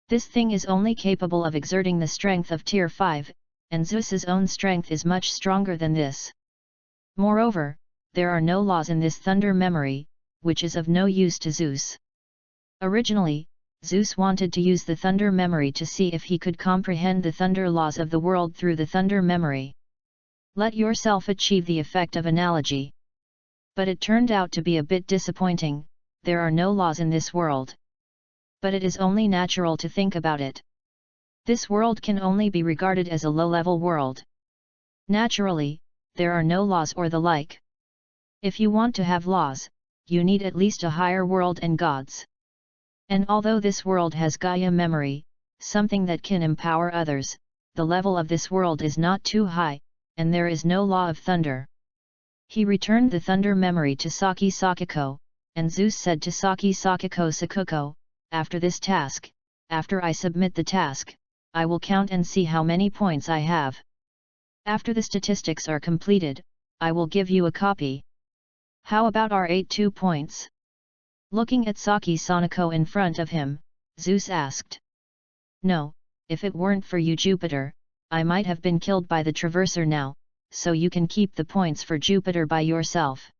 This thing is only capable of exerting the strength of Tier 5, and Zeus's own strength is much stronger than this. Moreover, there are no laws in this thunder memory, which is of no use to Zeus. Originally, Zeus wanted to use the thunder memory to see if he could comprehend the thunder laws of the world through the thunder memory. Let yourself achieve the effect of analogy. But it turned out to be a bit disappointing. There are no laws in this world. But it is only natural to think about it. This world can only be regarded as a low-level world. Naturally, there are no laws or the like. If you want to have laws, you need at least a higher world and gods. And although this world has Gaia memory, something that can empower others. The level of this world is not too high, and there is no law of thunder. He returned the thunder memory to Saki Sakiko, and Zeus said to Saki Sakiko, Sakuko, after this task, after I submit the task, I will count and see how many points I have. After the statistics are completed, I will give you a copy. How about our 82 points? Looking at Saki Sanako in front of him, Zeus asked. No, if it weren't for you, Jupiter, I might have been killed by the Traverser now, so you can keep the points for Jupiter by yourself.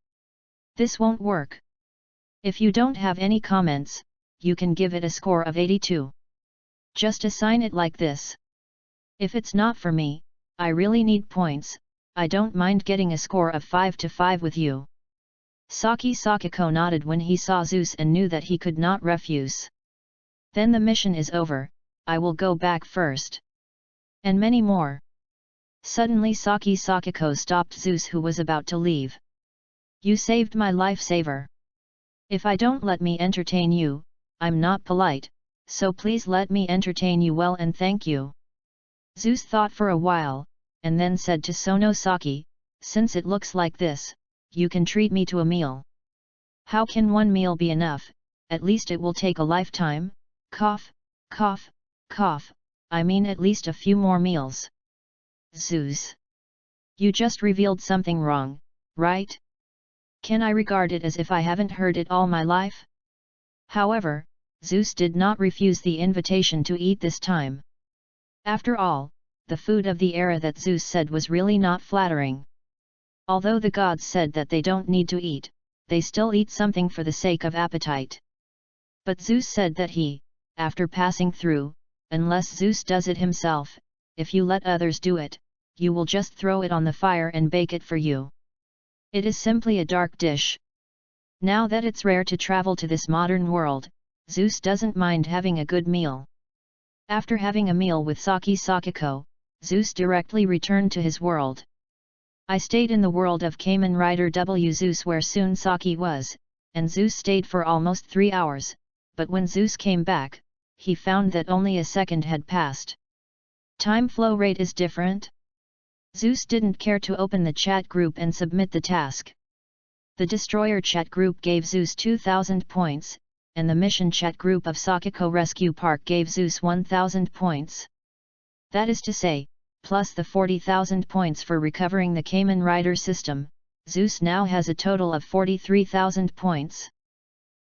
This won't work. If you don't have any comments, you can give it a score of 82. Just assign it like this. If it's not for me, I really need points, I don't mind getting a score of 5-5 with you. Saki Sakiko nodded when he saw Zeus and knew that he could not refuse. Then the mission is over, I will go back first. And many more. Suddenly Saki Sakiko stopped Zeus, who was about to leave. You saved my lifesaver. If I don't let me entertain you, I'm not polite, so please let me entertain you well and thank you. Zeus thought for a while, and then said to Sono Saki, since it looks like this, you can treat me to a meal. How can one meal be enough? At least it will take a lifetime. Cough, cough, cough, I mean at least a few more meals. Zeus. You just revealed something wrong, right? Can I regard it as if I haven't heard it all my life? However, Zeus did not refuse the invitation to eat this time. After all, the food of the era that Zeus said was really not flattering. Although the gods said that they don't need to eat, they still eat something for the sake of appetite. But Zeus said that he, after passing through, unless Zeus does it himself, if you let others do it, you will just throw it on the fire and bake it for you. It is simply a dark dish. Now that it's rare to travel to this modern world, Zeus doesn't mind having a good meal. After having a meal with Saki Sakiko, Zeus directly returned to his world. I stayed in the world of Kamen Rider W Zeus, where soon Saki was, and Zeus stayed for almost 3 hours, but when Zeus came back, he found that only a second had passed. Time flow rate is different? Zeus didn't care to open the chat group and submit the task. The Destroyer chat group gave Zeus 2,000 points, and the Mission chat group of Sakiko Rescue Park gave Zeus 1,000 points. That is to say, plus the 40,000 points for recovering the Kamen Rider system, Zeus now has a total of 43,000 points.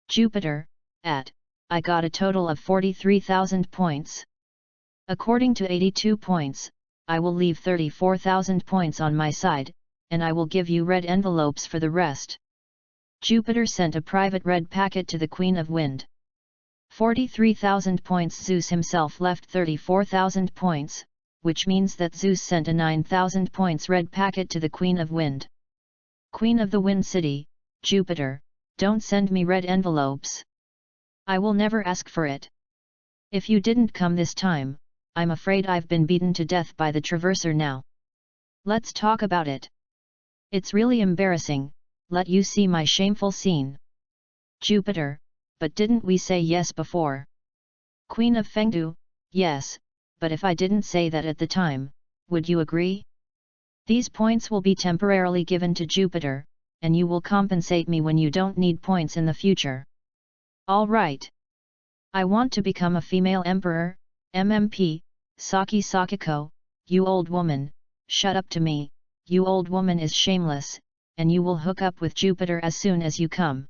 Jupiter, I got a total of 43,000 points. According to 82 points, I will leave 34,000 points on my side, and I will give you red envelopes for the rest. Jupiter sent a private red packet to the Queen of Wind. 43,000 points. Zeus himself left 34,000 points, which means that Zeus sent a 9,000 points red packet to the Queen of Wind. Queen of the Wind City, Jupiter, don't send me red envelopes. I will never ask for it. If you didn't come this time, I'm afraid I've been beaten to death by the Traverser now. Let's talk about it. It's really embarrassing, let you see my shameful scene. Jupiter, but didn't we say yes before? Queen of Fengdu, yes, but if I didn't say that at the time, would you agree? These points will be temporarily given to Jupiter, and you will compensate me when you don't need points in the future. All right. I want to become a female emperor, MMP, Saki Sakiko, you old woman, shut up to me, you old woman is shameless, and you will hook up with Jupiter as soon as you come.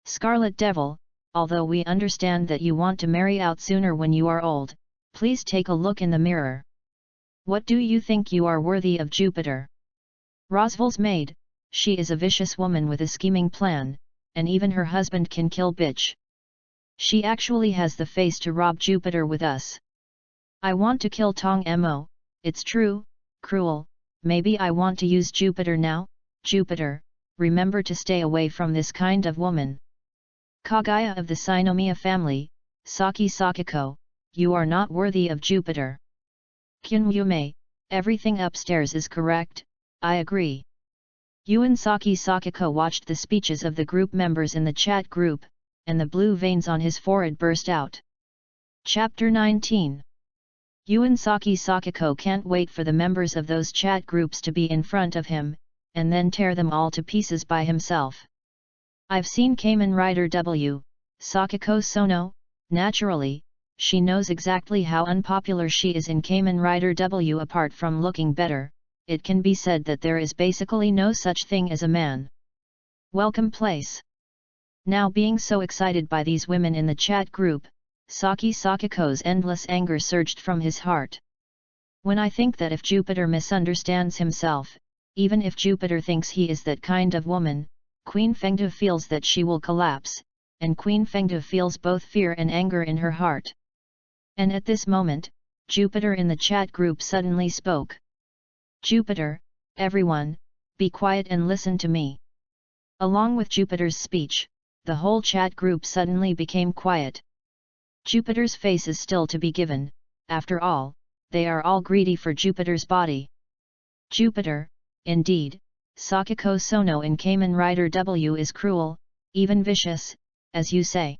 Scarlet Devil, although we understand that you want to marry out sooner when you are old, please take a look in the mirror. What do you think you are worthy of Jupiter? Roswell's maid, she is a vicious woman with a scheming plan, and even her husband can kill bitch. She actually has the face to rob Jupiter with us. I want to kill Tong Mo, it's true, cruel, maybe I want to use Jupiter now. Jupiter, remember to stay away from this kind of woman. Kagaya of the Sinomiya family, Saki Sakiko, you are not worthy of Jupiter. Kyunyume, everything upstairs is correct, I agree. Yuan Saki Sakiko watched the speeches of the group members in the chat group, and the blue veins on his forehead burst out. Chapter 19. Yuan Saki Sakiko can't wait for the members of those chat groups to be in front of him, and then tear them all to pieces by himself. I've seen Kamen Rider W, Sakiko Sono. Naturally, she knows exactly how unpopular she is in Kamen Rider W. Apart from looking better, it can be said that there is basically no such thing as a man. Welcome place. Now being so excited by these women in the chat group, Saki Sakiko's endless anger surged from his heart. When I think that if Jupiter misunderstands himself, even if Jupiter thinks he is that kind of woman, Queen Fengdu feels that she will collapse, and Queen Fengdu feels both fear and anger in her heart. And at this moment, Jupiter in the chat group suddenly spoke. Jupiter, everyone, be quiet and listen to me. Along with Jupiter's speech, the whole chat group suddenly became quiet. Jupiter's face is still to be given, after all, they are all greedy for Jupiter's body. Jupiter, indeed, Sakiko Sono in Kamen Rider W is cruel, even vicious, as you say.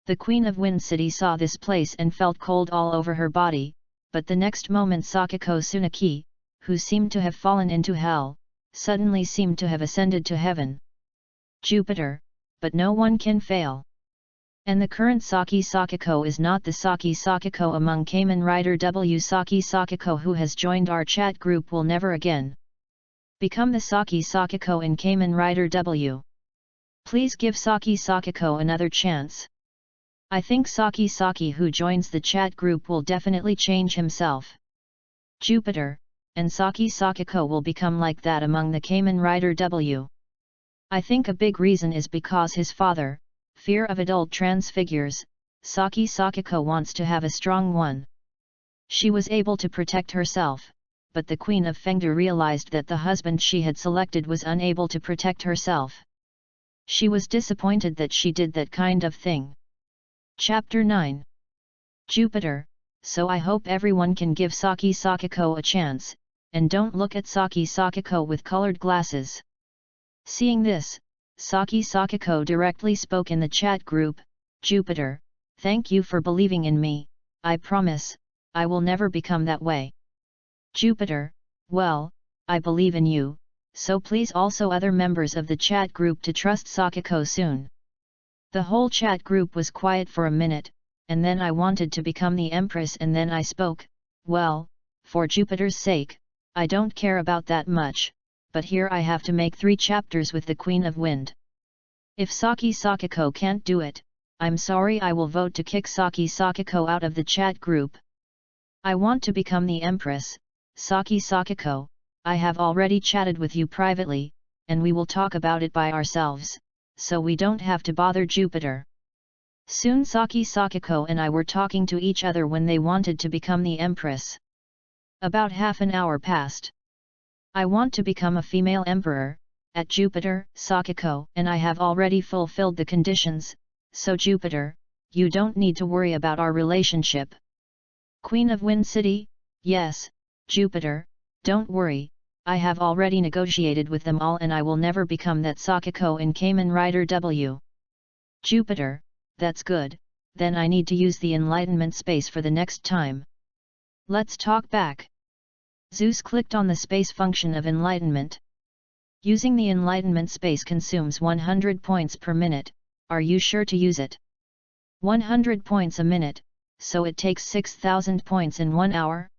The Queen of Wind City saw this place and felt cold all over her body, but the next moment Sakiko Tsunaki, who seemed to have fallen into hell, suddenly seemed to have ascended to heaven. Jupiter, but no one can fail. And the current Saki Sakiko is not the Saki Sakiko among Kamen Rider W. Saki Sakiko who has joined our chat group will never again become the Saki Sakiko in Kamen Rider W. Please give Saki Sakiko another chance. I think Saki who joins the chat group will definitely change himself. Jupiter, and Saki Sakiko will become like that among the Kamen Rider W. I think a big reason is because his father, fear of adult transfigures, Saki Sakiko wants to have a strong one. She was able to protect herself, but the Queen of Fengdu realized that the husband she had selected was unable to protect herself. She was disappointed that she did that kind of thing. Chapter 9. Jupiter, so I hope everyone can give Saki Sakiko a chance, and don't look at Saki Sakiko with colored glasses. Seeing this, Saki Sakiko directly spoke in the chat group, Jupiter, thank you for believing in me, I promise, I will never become that way. Jupiter, well, I believe in you, so please also other members of the chat group to trust Sakiko soon. The whole chat group was quiet for a minute, and then I wanted to become the Empress and then I spoke, well, for Jupiter's sake, I don't care about that much. But here I have to make 3 chapters with the Queen of Wind. If Saki Sakiko can't do it, I'm sorry, I will vote to kick Saki Sakiko out of the chat group. I want to become the Empress, Saki Sakiko, I have already chatted with you privately, and we will talk about it by ourselves, so we don't have to bother Jupiter. Soon Saki Sakiko and I were talking to each other when they wanted to become the Empress. About half an hour passed. I want to become a female emperor, at Jupiter, Sakiko, and I have already fulfilled the conditions, so Jupiter, you don't need to worry about our relationship. Queen of Wind City, yes, Jupiter, don't worry, I have already negotiated with them all and I will never become that Sakiko in Kamen Rider W. Jupiter, that's good, then I need to use the enlightenment space for the next time. Let's talk back. Zeus clicked on the space function of enlightenment. Using the enlightenment space consumes 100 points per minute, are you sure to use it? 100 points a minute, so it takes 6,000 points in 1 hour?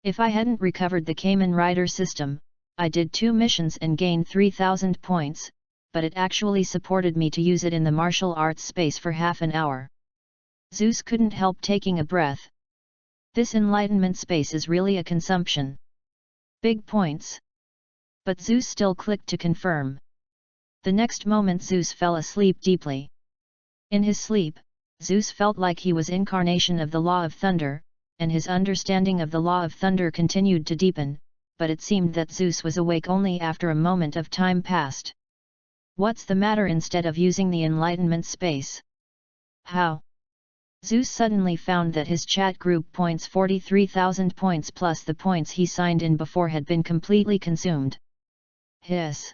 If I hadn't recovered the Kamen Rider system, I did 2 missions and gained 3,000 points, but it actually supported me to use it in the martial arts space for half an hour. Zeus couldn't help taking a breath. This enlightenment space is really a consumption. Big points. But Zeus still clicked to confirm. The next moment Zeus fell asleep deeply. In his sleep, Zeus felt like he was incarnation of the law of thunder, and his understanding of the law of thunder continued to deepen, but it seemed that Zeus was awake only after a moment of time passed. What's the matter instead of using the enlightenment space? How? Zeus suddenly found that his chat group points 43,000 points plus the points he signed in before had been completely consumed. Hiss!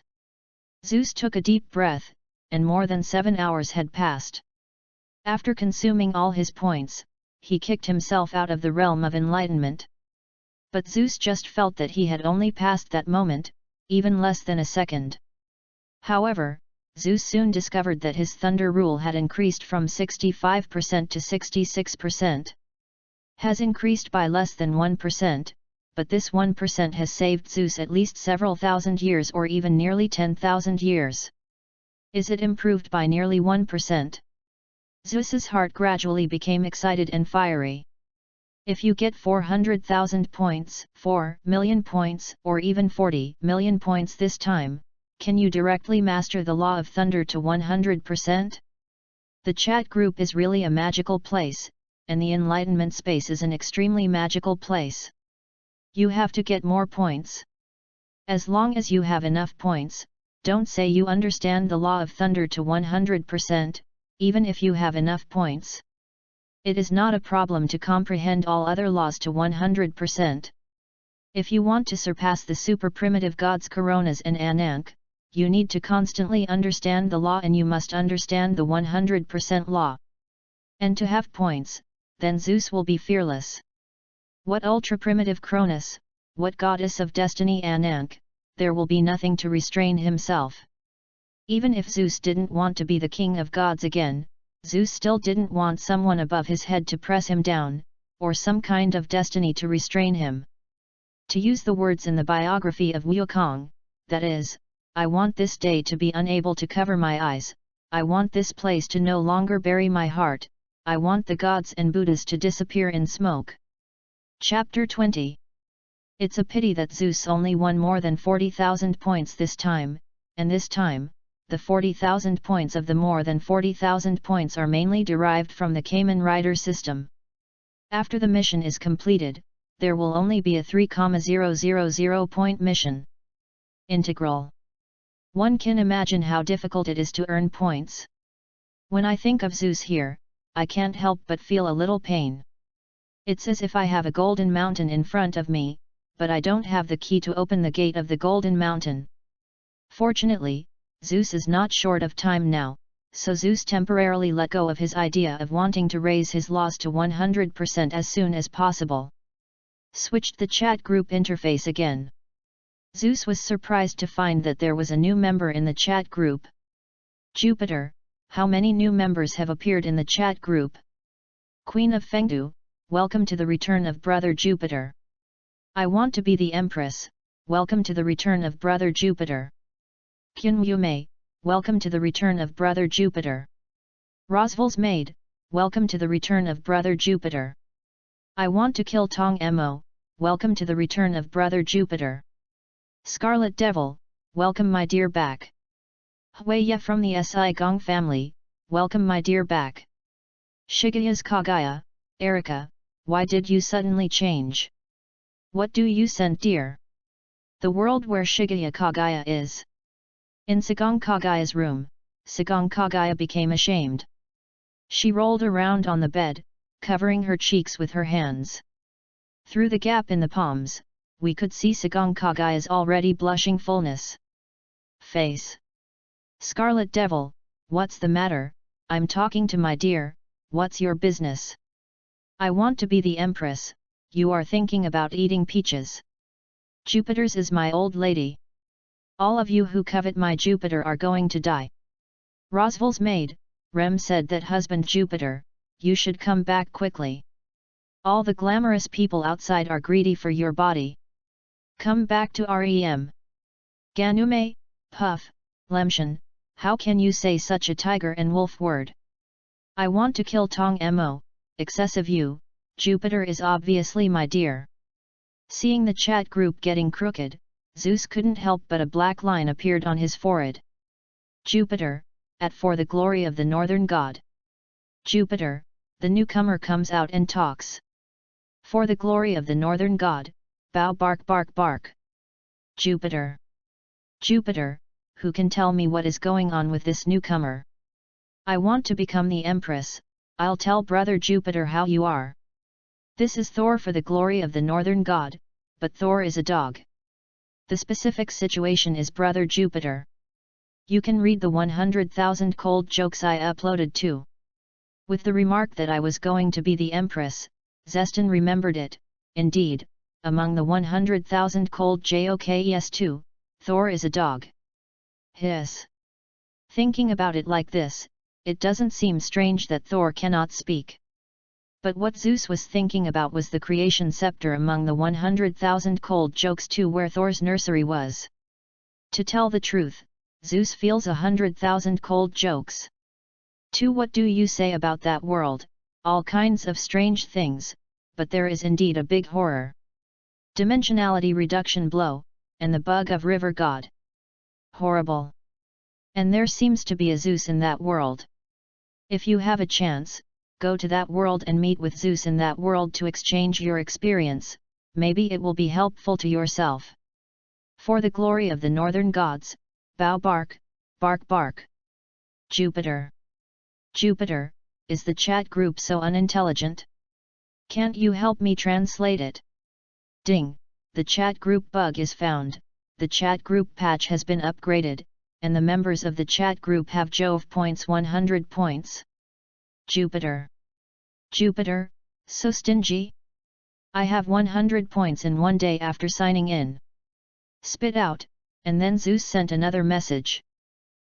Zeus took a deep breath, and more than 7 hours had passed. After consuming all his points, he kicked himself out of the realm of enlightenment. But Zeus just felt that he had only passed that moment, even less than a second. However, Zeus soon discovered that his thunder rule had increased from 65% to 66%. Has increased by less than 1%, but this 1% has saved Zeus at least several thousand years or even nearly 10,000 years. Is it improved by nearly 1%? Zeus's heart gradually became excited and fiery. If you get 400,000 points, 4 million points, or even 40 million points this time, can you directly master the law of thunder to 100%? The chat group is really a magical place, and the enlightenment space is an extremely magical place. You have to get more points. As long as you have enough points, don't say you understand the law of thunder to 100%, even if you have enough points. It is not a problem to comprehend all other laws to 100%. If you want to surpass the super primitive gods Coronas and Anank, you need to constantly understand the law, and you must understand the 100% law. And to have points, then Zeus will be fearless. What ultra-primitive Cronus, what goddess of destiny Anank, there will be nothing to restrain himself. Even if Zeus didn't want to be the king of gods again, Zeus still didn't want someone above his head to press him down, or some kind of destiny to restrain him. To use the words in the biography of Wukong, that is, I want this day to be unable to cover my eyes, I want this place to no longer bury my heart, I want the gods and Buddhas to disappear in smoke. Chapter 20. It's a pity that Zeus only won more than 40,000 points this time, and this time, the 40,000 points of the more than 40,000 points are mainly derived from the Kamen Rider system. After the mission is completed, there will only be a 3,000 point mission. Integral. One can imagine how difficult it is to earn points. When I think of Zeus here, I can't help but feel a little pain. It's as if I have a golden mountain in front of me, but I don't have the key to open the gate of the golden mountain. Fortunately, Zeus is not short of time now, so Zeus temporarily let go of his idea of wanting to raise his laws to 100% as soon as possible. Switched the chat group interface again. Zeus was surprised to find that there was a new member in the chat group. Jupiter, how many new members have appeared in the chat group? Queen of Fengdu, welcome to the return of Brother Jupiter. I want to be the Empress, welcome to the return of Brother Jupiter. Kyun Yume, welcome to the return of Brother Jupiter. Rosval's maid, welcome to the return of Brother Jupiter. I want to kill Tong Mo, welcome to the return of Brother Jupiter. Scarlet Devil, welcome my dear back. Huiya from the Si Gong family, welcome my dear back. Shigeya's Kagaya, Erika, why did you suddenly change? What do you send dear? The world where Shigeya Kagaya is. In Sagong Kagaya's room, Sagong Kagaya became ashamed. She rolled around on the bed, covering her cheeks with her hands. Through the gap in the palms, we could see Sagong Kagaya's already blushing fullness. Face. Scarlet Devil, what's the matter? I'm talking to my dear, what's your business? I want to be the Empress, you are thinking about eating peaches. Jupiter's is my old lady. All of you who covet my Jupiter are going to die. Rosval's maid, Rem said that husband Jupiter, you should come back quickly. All the glamorous people outside are greedy for your body. Come back to REM. Ganume, Puff, Lemshan, how can you say such a tiger and wolf word? I want to kill Tong Mo, excessive you, Jupiter is obviously my dear. Seeing the chat group getting crooked, Zeus couldn't help but a black line appeared on his forehead. Jupiter, at for the glory of the northern god. Jupiter, the newcomer comes out and talks. For the glory of the northern god, bow bark bark bark. Jupiter. Jupiter, who can tell me what is going on with this newcomer? I want to become the Empress, I'll tell Brother Jupiter how you are. This is Thor for the glory of the northern god, but Thor is a dog. The specific situation is Brother Jupiter. You can read the 100,000 cold jokes I uploaded too. With the remark that I was going to be the Empress, Zestan remembered it. Indeed, among the 100,000 cold jokes, Thor is a dog. Hiss. Thinking about it like this, it doesn't seem strange that Thor cannot speak. But what Zeus was thinking about was the creation scepter among the 100,000 cold jokes where Thor's nursery was. To tell the truth, Zeus feels 100,000 cold jokes. What do you say about that world? All kinds of strange things, but there is indeed a big horror. Dimensionality reduction blow, and the bug of river god. Horrible. And there seems to be a Zeus in that world. If you have a chance, go to that world and meet with Zeus in that world to exchange your experience, maybe it will be helpful to yourself. For the glory of the northern gods, bow bark, bark bark. Jupiter. Jupiter, is the chat group so unintelligent? Can't you help me translate it? Ding, the chat group bug is found, the chat group patch has been upgraded, and the members of the chat group have Jove points 100 points. Jupiter. Jupiter, so stingy? I have 100 points in one day after signing in. Spit out, and then Zeus sent another message.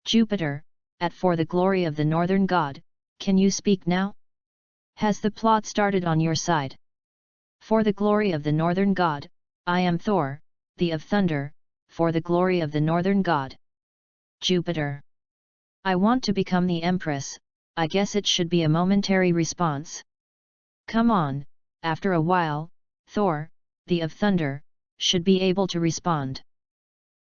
Jupiter, for the glory of the northern god, can you speak now? Has the plot started on your side? For the glory of the northern god, I am Thor, the of thunder, for the glory of the northern god. Jupiter. I want to become the Empress, I guess it should be a momentary response. Come on, after a while, Thor, the of thunder, should be able to respond.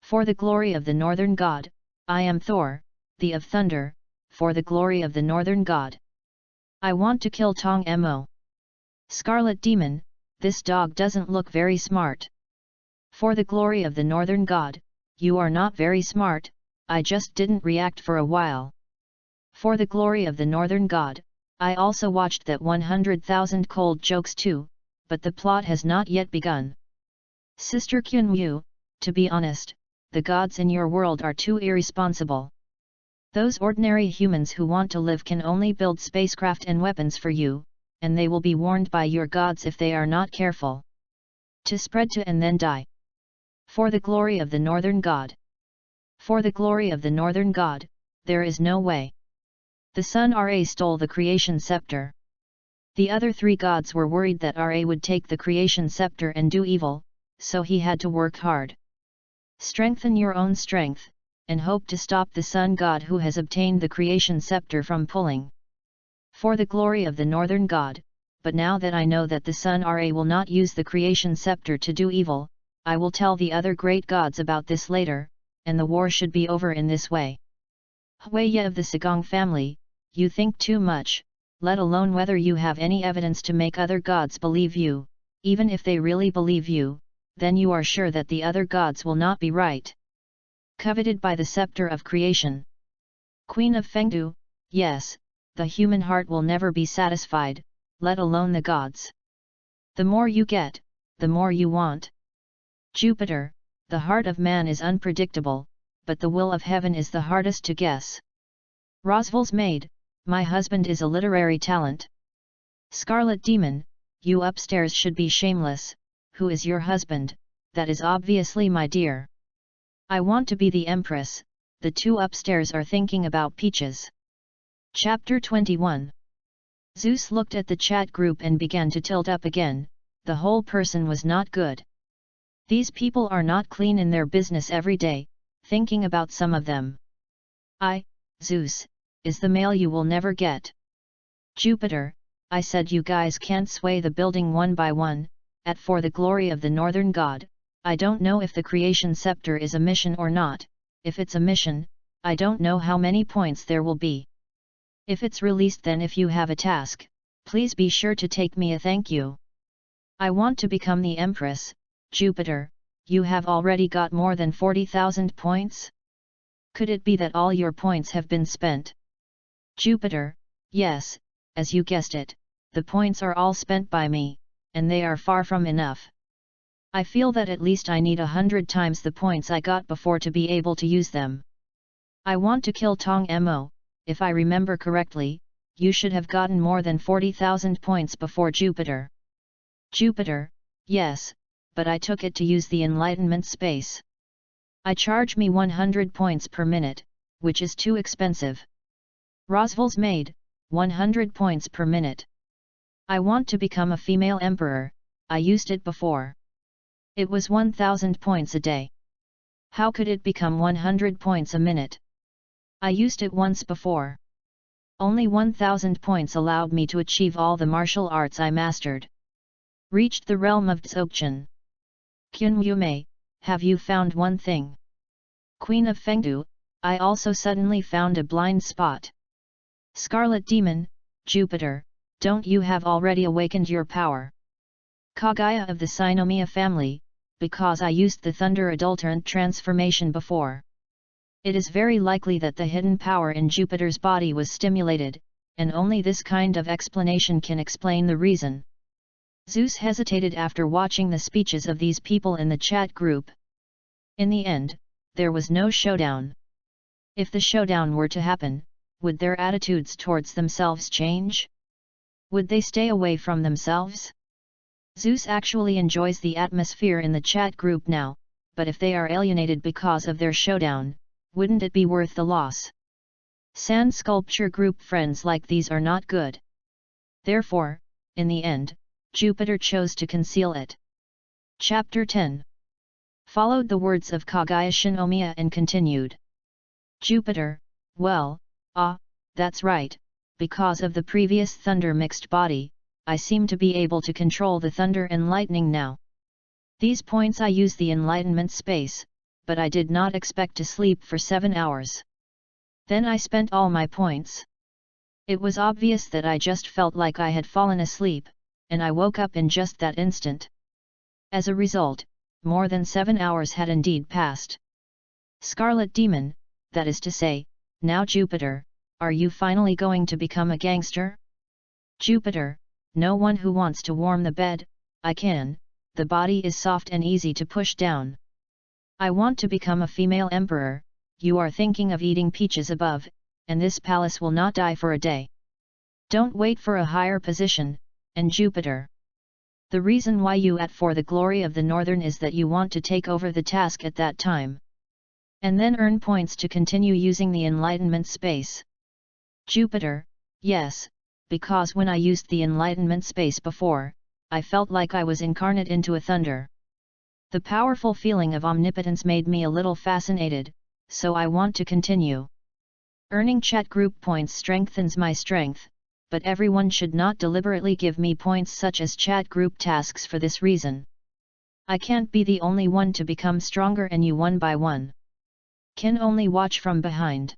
For the glory of the northern god, I am Thor, the of thunder, for the glory of the northern god. I want to kill Tong Mo. Scarlet Demon, this dog doesn't look very smart. For the glory of the northern god, you are not very smart, I just didn't react for a while. For the glory of the northern god, I also watched that 100,000 cold jokes too, but the plot has not yet begun. Sister Kyunwoo, to be honest, the gods in your world are too irresponsible. Those ordinary humans who want to live can only build spacecraft and weapons for you, and they will be warned by your gods if they are not careful. To spread to and then die. For the glory of the northern god. For the glory of the northern god, there is no way. The sun Ra stole the creation scepter. The other three gods were worried that Ra would take the creation scepter and do evil, so he had to work hard. Strengthen your own strength, and hope to stop the sun god who has obtained the creation scepter from pulling. For the glory of the northern god, but now that I know that the sun Ra will not use the creation scepter to do evil, I will tell the other great gods about this later, and the war should be over in this way. Huaya of the Sagong family, you think too much, let alone whether you have any evidence to make other gods believe you. Even if they really believe you, then you are sure that the other gods will not be right. Coveted by the scepter of creation. Queen of Fengdu, yes, the human heart will never be satisfied, let alone the gods. The more you get, the more you want. Jupiter, the heart of man is unpredictable, but the will of heaven is the hardest to guess. Roswell's maid, my husband is a literary talent. Scarlet Demon, you upstairs should be shameless, who is your husband? That is obviously my dear. I want to be the Empress, the two upstairs are thinking about peaches. Chapter 21. Zeus looked at the chat group and began to tilt up again, the whole person was not good. These people are not clean in their business every day, thinking about some of them. Zeus, is the mail you will never get. Jupiter, I said you guys can't sway the building one by one, for the glory of the northern god, I don't know if the creation scepter is a mission or not, if it's a mission, I don't know how many points there will be. If it's released then if you have a task, please be sure to take me a thank you. I want to become the Empress. Jupiter, you have already got more than 40,000 points? Could it be that all your points have been spent? Jupiter, yes, as you guessed it, the points are all spent by me, and they are far from enough. I feel that at least I need 100 times the points I got before to be able to use them. I want to kill Tong Mo, if I remember correctly, you should have gotten more than 40,000 points before Jupiter. Jupiter, yes, but I took it to use the enlightenment space. I charge me 100 points per minute, which is too expensive. Roswell's maid, 100 points per minute. I want to become a female emperor, I used it before. It was 1,000 points a day. How could it become 100 points a minute? I used it once before. Only 1,000 points allowed me to achieve all the martial arts I mastered. Reached the realm of Dzogchen. Qin Yume, have you found one thing? Queen of Fengdu, I also suddenly found a blind spot. Scarlet Demon, Jupiter, don't you have already awakened your power? Kaguya of the Sinomia family, because I used the thunder adulterant transformation before. It is very likely that the hidden power in Jupiter's body was stimulated, and only this kind of explanation can explain the reason. Zeus hesitated after watching the speeches of these people in the chat group. In the end, there was no showdown. If the showdown were to happen, would their attitudes towards themselves change? Would they stay away from themselves? Zeus actually enjoys the atmosphere in the chat group now, but if they are alienated because of their showdown, wouldn't it be worth the loss? Sand sculpture group friends like these are not good. Therefore, in the end, Jupiter chose to conceal it. Chapter 10 followed the words of Kaguya Shinomiya and continued. Jupiter, well, that's right, because of the previous thunder-mixed body, I seem to be able to control the thunder and lightning now. These points I use the enlightenment space, but I did not expect to sleep for 7 hours. Then I spent all my points. It was obvious that I just felt like I had fallen asleep, and I woke up in just that instant. As a result, more than 7 hours had indeed passed. Scarlet Demon, that is to say, now Jupiter, are you finally going to become a gangster? Jupiter, no one who wants to warm the bed, I can, the body is soft and easy to push down. I want to become a female emperor, you are thinking of eating peaches above, and this palace will not die for a day. Don't wait for a higher position, and Jupiter. The reason why you act for the glory of the Northern is that you want to take over the task at that time. And then earn points to continue using the enlightenment space. Jupiter, yes, because when I used the enlightenment space before, I felt like I was incarnate into a thunder. The powerful feeling of omnipotence made me a little fascinated, so I want to continue. Earning chat group points strengthens my strength, but everyone should not deliberately give me points such as chat group tasks for this reason. I can't be the only one to become stronger and you one by one. Can only watch from behind.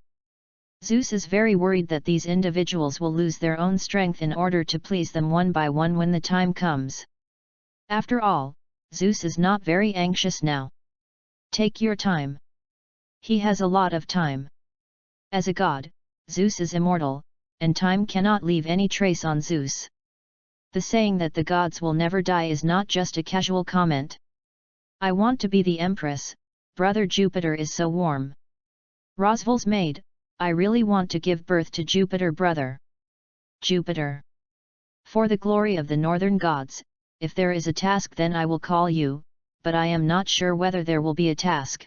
Zeus is very worried that these individuals will lose their own strength in order to please them one by one when the time comes. After all, Zeus is not very anxious now. Take your time. He has a lot of time. As a god, Zeus is immortal, and time cannot leave any trace on Zeus. The saying that the gods will never die is not just a casual comment. I want to be the empress, brother Jupiter is so warm. Roswell's maid, I really want to give birth to Jupiter brother. Jupiter. For the glory of the northern gods, if there is a task then I will call you, but I am not sure whether there will be a task.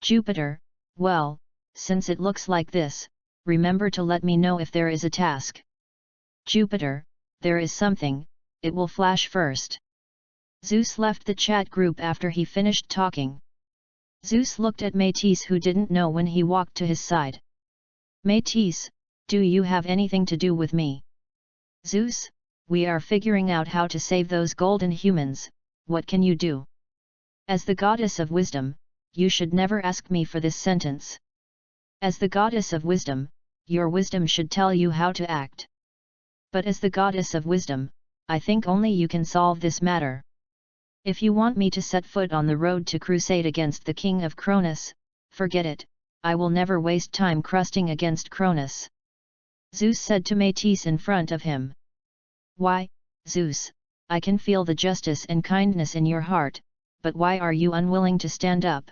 Jupiter, well, since it looks like this, remember to let me know if there is a task. Jupiter, there is something, it will flash first. Zeus left the chat group after he finished talking. Zeus looked at Métis who didn't know when he walked to his side. Métis, do you have anything to do with me? Zeus, we are figuring out how to save those golden humans, what can you do? As the goddess of wisdom, you should never ask me for this sentence. As the goddess of wisdom, your wisdom should tell you how to act. But as the goddess of wisdom, I think only you can solve this matter. If you want me to set foot on the road to crusade against the king of Cronus, forget it, I will never waste time crusting against Cronus. Zeus said to Métis in front of him. Why, Zeus, I can feel the justice and kindness in your heart, but why are you unwilling to stand up?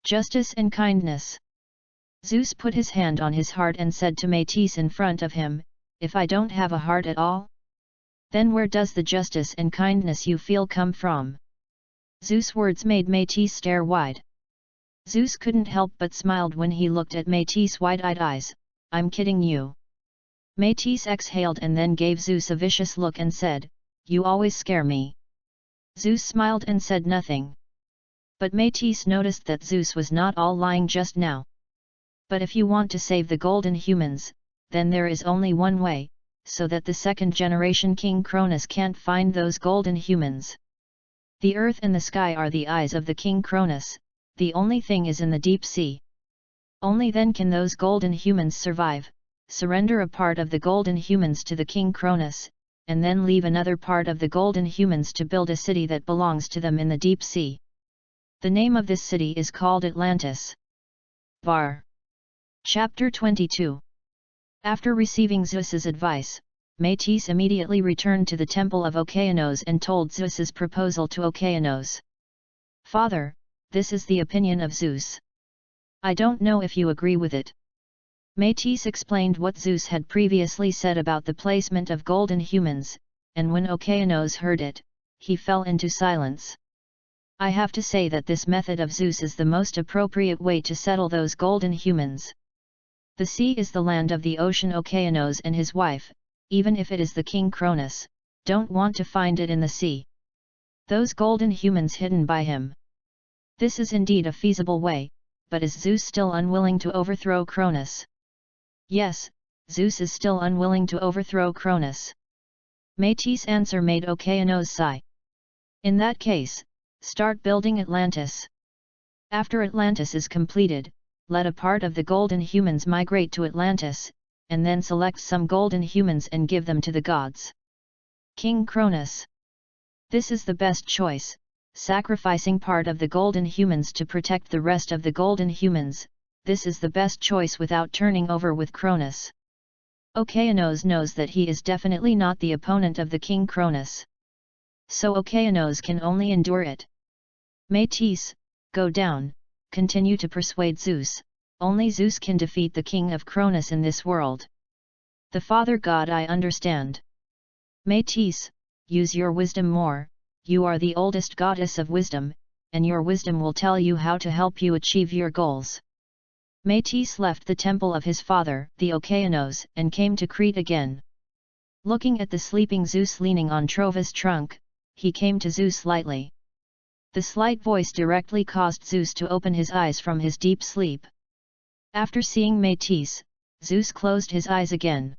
Justice and kindness. Zeus put his hand on his heart and said to Métis in front of him, if I don't have a heart at all? Then where does the justice and kindness you feel come from? Zeus' words made Métis stare wide. Zeus couldn't help but smiled when he looked at Métis' wide-eyed eyes. I'm kidding you. Métis exhaled and then gave Zeus a vicious look and said, you always scare me. Zeus smiled and said nothing. But Métis noticed that Zeus was not all lying just now. But if you want to save the golden humans, then there is only one way, so that the second generation King Cronus can't find those golden humans. The earth and the sky are the eyes of the King Cronus, the only thing is in the deep sea. Only then can those golden humans survive. Surrender a part of the golden humans to the King Cronus, and then leave another part of the golden humans to build a city that belongs to them in the deep sea. The name of this city is called Atlantis. Bar. Chapter 22. After receiving Zeus's advice, Métis immediately returned to the temple of Okeanos and told Zeus's proposal to Okeanos. Father, this is the opinion of Zeus. I don't know if you agree with it. Métis explained what Zeus had previously said about the placement of golden humans, and when Okeanos heard it, he fell into silence. I have to say that this method of Zeus is the most appropriate way to settle those golden humans. The sea is the land of the ocean. Okeanos and his wife, even if it is the King Cronus, don't want to find it in the sea. Those golden humans hidden by him. This is indeed a feasible way, but is Zeus still unwilling to overthrow Cronus? Yes, Zeus is still unwilling to overthrow Cronus. Métis' answer made Okeanos sigh. In that case, start building Atlantis. After Atlantis is completed, let a part of the golden humans migrate to Atlantis, and then select some golden humans and give them to the gods. King Cronus. This is the best choice, sacrificing part of the golden humans to protect the rest of the golden humans. This is the best choice without turning over with Cronus. Okeanos knows that he is definitely not the opponent of the King Cronus. So Okeanos can only endure it. Métis, go down, continue to persuade Zeus, only Zeus can defeat the King of Cronus in this world. The Father God, I understand. Métis, use your wisdom more, you are the oldest goddess of wisdom, and your wisdom will tell you how to help you achieve your goals. Métis left the temple of his father, the Okeanos, and came to Crete again. Looking at the sleeping Zeus leaning on Trova's trunk, he came to Zeus lightly. The slight voice directly caused Zeus to open his eyes from his deep sleep. After seeing Métis, Zeus closed his eyes again.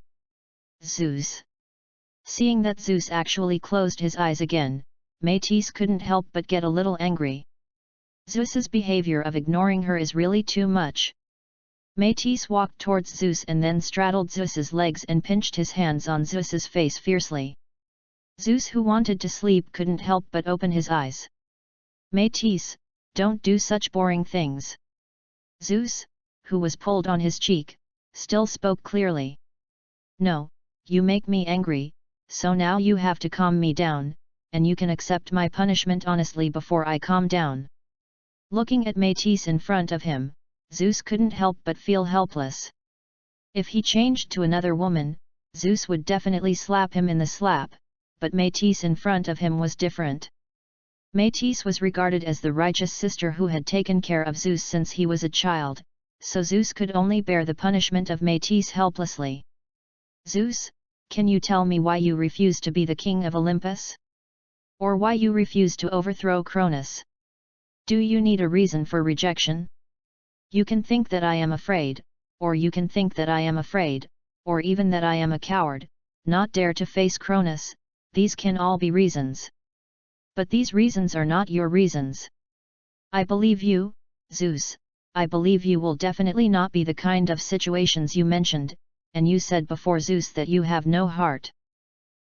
Zeus. Seeing that Zeus actually closed his eyes again, Métis couldn't help but get a little angry. Zeus's behavior of ignoring her is really too much. Métis walked towards Zeus and then straddled Zeus's legs and pinched his hands on Zeus's face fiercely. Zeus, who wanted to sleep, couldn't help but open his eyes. Métis, don't do such boring things. Zeus, who was pulled on his cheek, still spoke clearly. No, you make me angry, so now you have to calm me down, and you can accept my punishment honestly before I calm down. Looking at Métis in front of him, Zeus couldn't help but feel helpless. If he changed to another woman, Zeus would definitely slap him in the slap, but Métis in front of him was different. Métis was regarded as the righteous sister who had taken care of Zeus since he was a child, so Zeus could only bear the punishment of Métis helplessly. Zeus, can you tell me why you refuse to be the king of Olympus? Or why you refuse to overthrow Cronus? Do you need a reason for rejection? You can think that I am afraid, or you can think that I am afraid, or even that I am a coward, not dare to face Cronus. These can all be reasons. But these reasons are not your reasons. I believe you, Zeus, I believe you will definitely not be the kind of situations you mentioned, and you said before Zeus that you have no heart.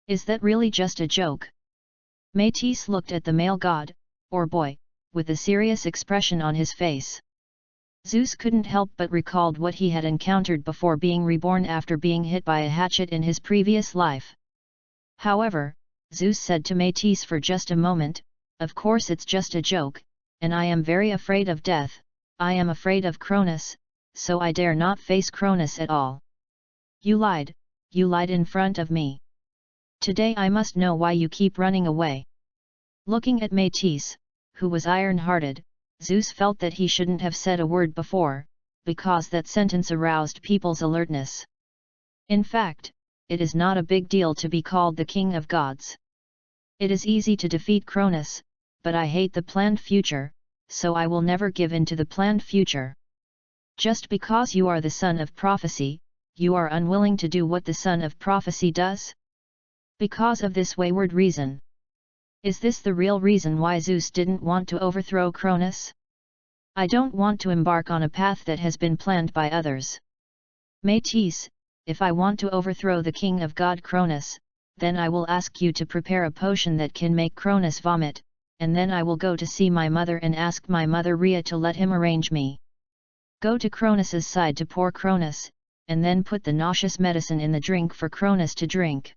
Is that really just a joke? Métis looked at the male god, or boy, with a serious expression on his face. Zeus couldn't help but recalled what he had encountered before being reborn after being hit by a hatchet in his previous life. However, Zeus said to Métis for just a moment, of course it's just a joke, and I am very afraid of death, I am afraid of Cronus, so I dare not face Cronus at all. You lied, you lied in front of me. Today I must know why you keep running away. Looking at Métis, who was iron-hearted, Zeus felt that he shouldn't have said a word before, because that sentence aroused people's alertness. In fact, it is not a big deal to be called the king of gods. It is easy to defeat Cronus, but I hate the planned future, so I will never give in to the planned future. Just because you are the son of prophecy, you are unwilling to do what the son of prophecy does? Because of this wayward reason. Is this the real reason why Zeus didn't want to overthrow Cronus? I don't want to embark on a path that has been planned by others. Métis, if I want to overthrow the king of God Cronus, then I will ask you to prepare a potion that can make Cronus vomit, and then I will go to see my mother and ask my mother Rhea to let him arrange me. Go to Cronus's side to pour Cronus, and then put the nauseous medicine in the drink for Cronus to drink.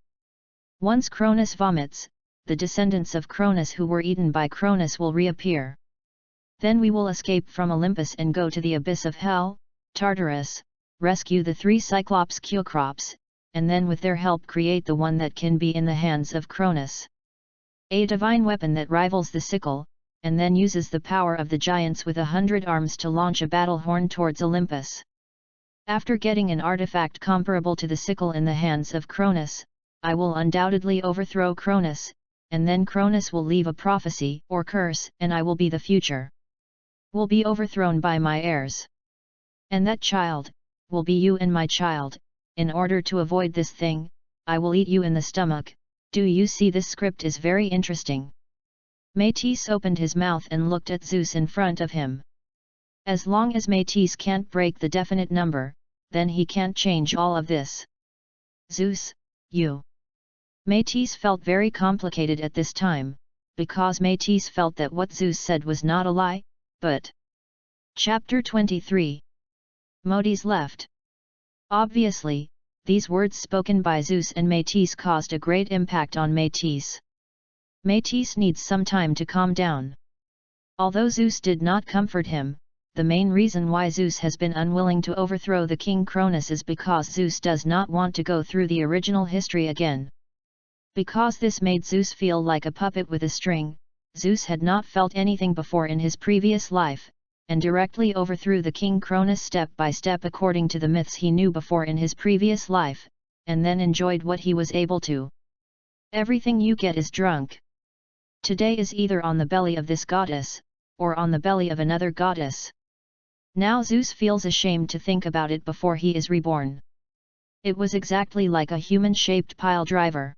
Once Cronus vomits, the descendants of Cronus who were eaten by Cronus will reappear. Then we will escape from Olympus and go to the abyss of hell, Tartarus, rescue the 3 Cyclops Cecrops, and then with their help create the one that can be in the hands of Cronus. A divine weapon that rivals the sickle, and then uses the power of the giants with 100 arms to launch a battle horn towards Olympus. After getting an artifact comparable to the sickle in the hands of Cronus, I will undoubtedly overthrow Cronus, and then Cronus will leave a prophecy or curse and I will be the future. Will be overthrown by my heirs. And that child, will be you and my child. In order to avoid this thing, I will eat you in the stomach. Do you see this script is very interesting? Métis opened his mouth and looked at Zeus in front of him. As long as Métis can't break the definite number, then he can't change all of this. Zeus, you. Métis felt very complicated at this time, because Métis felt that what Zeus said was not a lie, but... Chapter 23. Métis left. Obviously, these words spoken by Zeus and Métis caused a great impact on Métis. Métis needs some time to calm down. Although Zeus did not comfort him, the main reason why Zeus has been unwilling to overthrow the king Cronus is because Zeus does not want to go through the original history again. Because this made Zeus feel like a puppet with a string, Zeus had not felt anything before in his previous life, and directly overthrew the king Cronus step by step according to the myths he knew before in his previous life, and then enjoyed what he was able to. Everything you get is drunk. Today is either on the belly of this goddess, or on the belly of another goddess. Now Zeus feels ashamed to think about it before he is reborn. It was exactly like a human-shaped pile driver.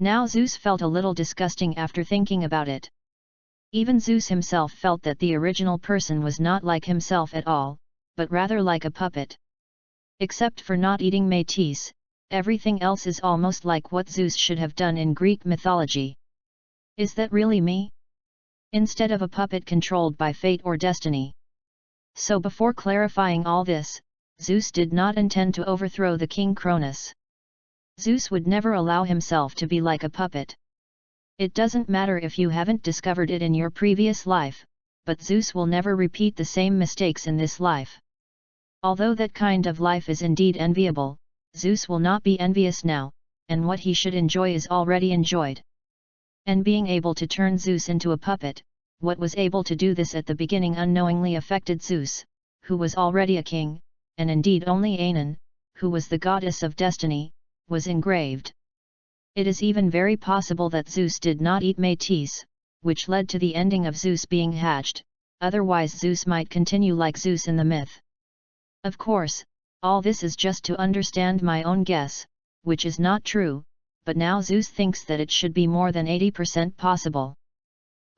Now Zeus felt a little disgusting after thinking about it. Even Zeus himself felt that the original person was not like himself at all, but rather like a puppet. Except for not eating Métis, everything else is almost like what Zeus should have done in Greek mythology. Is that really me? Instead of a puppet controlled by fate or destiny. So before clarifying all this, Zeus did not intend to overthrow the king Cronus. Zeus would never allow himself to be like a puppet. It doesn't matter if you haven't discovered it in your previous life, but Zeus will never repeat the same mistakes in this life. Although that kind of life is indeed enviable, Zeus will not be envious now, and what he should enjoy is already enjoyed. And being able to turn Zeus into a puppet, what was able to do this at the beginning unknowingly affected Zeus, who was already a king, and indeed only Aenon, who was the goddess of destiny, was engraved. It is even very possible that Zeus did not eat Métis, which led to the ending of Zeus being hatched, otherwise Zeus might continue like Zeus in the myth. Of course, all this is just to understand my own guess, which is not true, but now Zeus thinks that it should be more than 80% possible.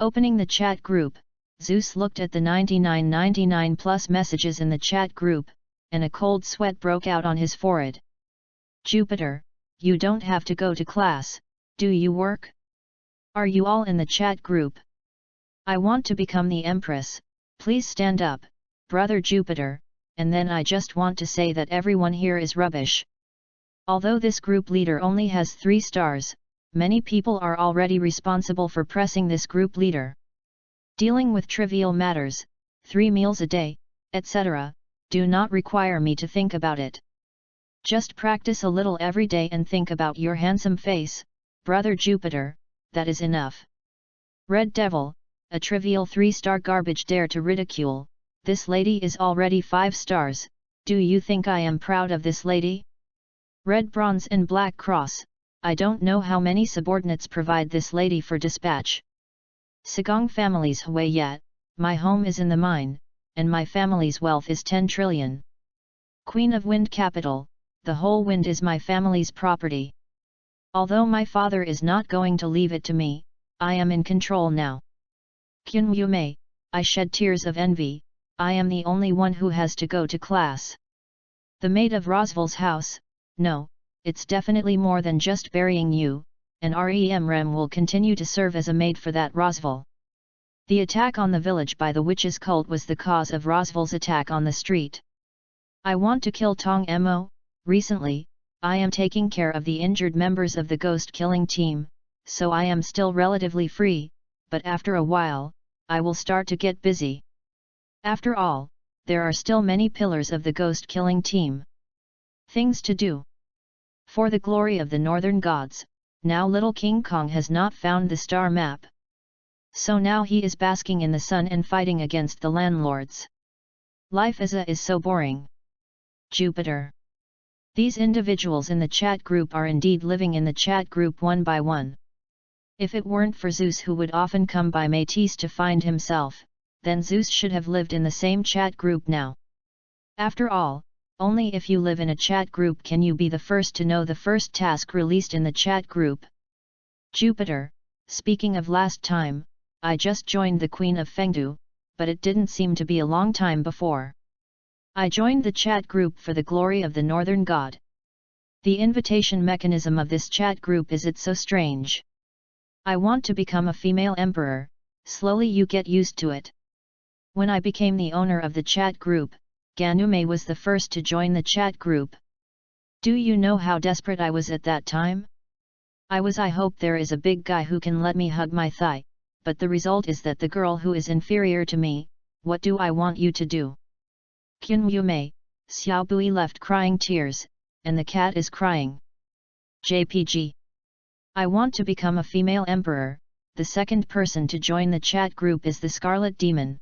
Opening the chat group, Zeus looked at the 9999 plus messages in the chat group, and a cold sweat broke out on his forehead. Jupiter, you don't have to go to class, do you work? Are you all in the chat group? I want to become the Empress, please stand up, brother Jupiter, and then I just want to say that everyone here is rubbish. Although this group leader only has 3 stars, many people are already responsible for pressing this group leader. Dealing with trivial matters, 3 meals a day, etc., do not require me to think about it. Just practice a little every day and think about your handsome face, brother Jupiter, that is enough. Red Devil, a trivial 3-star garbage dare to ridicule, this lady is already 5 stars, do you think I am proud of this lady? Red Bronze and Black Cross, I don't know how many subordinates provide this lady for dispatch. Sagong family's Hui Yat, my home is in the mine, and my family's wealth is 10 trillion. Queen of Wind Capital, the whole wind is my family's property. Although my father is not going to leave it to me, I am in control now. Kyun Yume, I shed tears of envy, I am the only one who has to go to class. The maid of Rosval's house, no, it's definitely more than just burying you, and REM will continue to serve as a maid for that Rosval. The attack on the village by the witches' cult was the cause of Rosval's attack on the street. I want to kill Tong Mo. Recently, I am taking care of the injured members of the ghost killing team, so I am still relatively free, but after a while, I will start to get busy. After all, there are still many pillars of the ghost killing team. Things to do. For the glory of the northern gods, now little King Kong has not found the star map. So now he is basking in the sun and fighting against the landlords. Life as a is so boring. Jupiter. These individuals in the chat group are indeed living in the chat group one by one. If it weren't for Zeus who would often come by Métis to find himself, then Zeus should have lived in the same chat group now. After all, only if you live in a chat group can you be the first to know the first task released in the chat group. Jupiter, speaking of last time, I just joined the Queen of Fengdu, but it didn't seem to be a long time before. I joined the chat group for the glory of the northern god. The invitation mechanism of this chat group is so strange. I want to become a female emperor, slowly you get used to it. When I became the owner of the chat group, Ganume was the first to join the chat group. Do you know how desperate I was at that time? I hope there is a big guy who can let me hug my thigh, but the result is that the girl who is inferior to me, what do I want you to do? Kyun Yume, Xiao Bui left crying tears, and the cat is crying. JPG. I want to become a female emperor, the second person to join the chat group is the Scarlet Demon.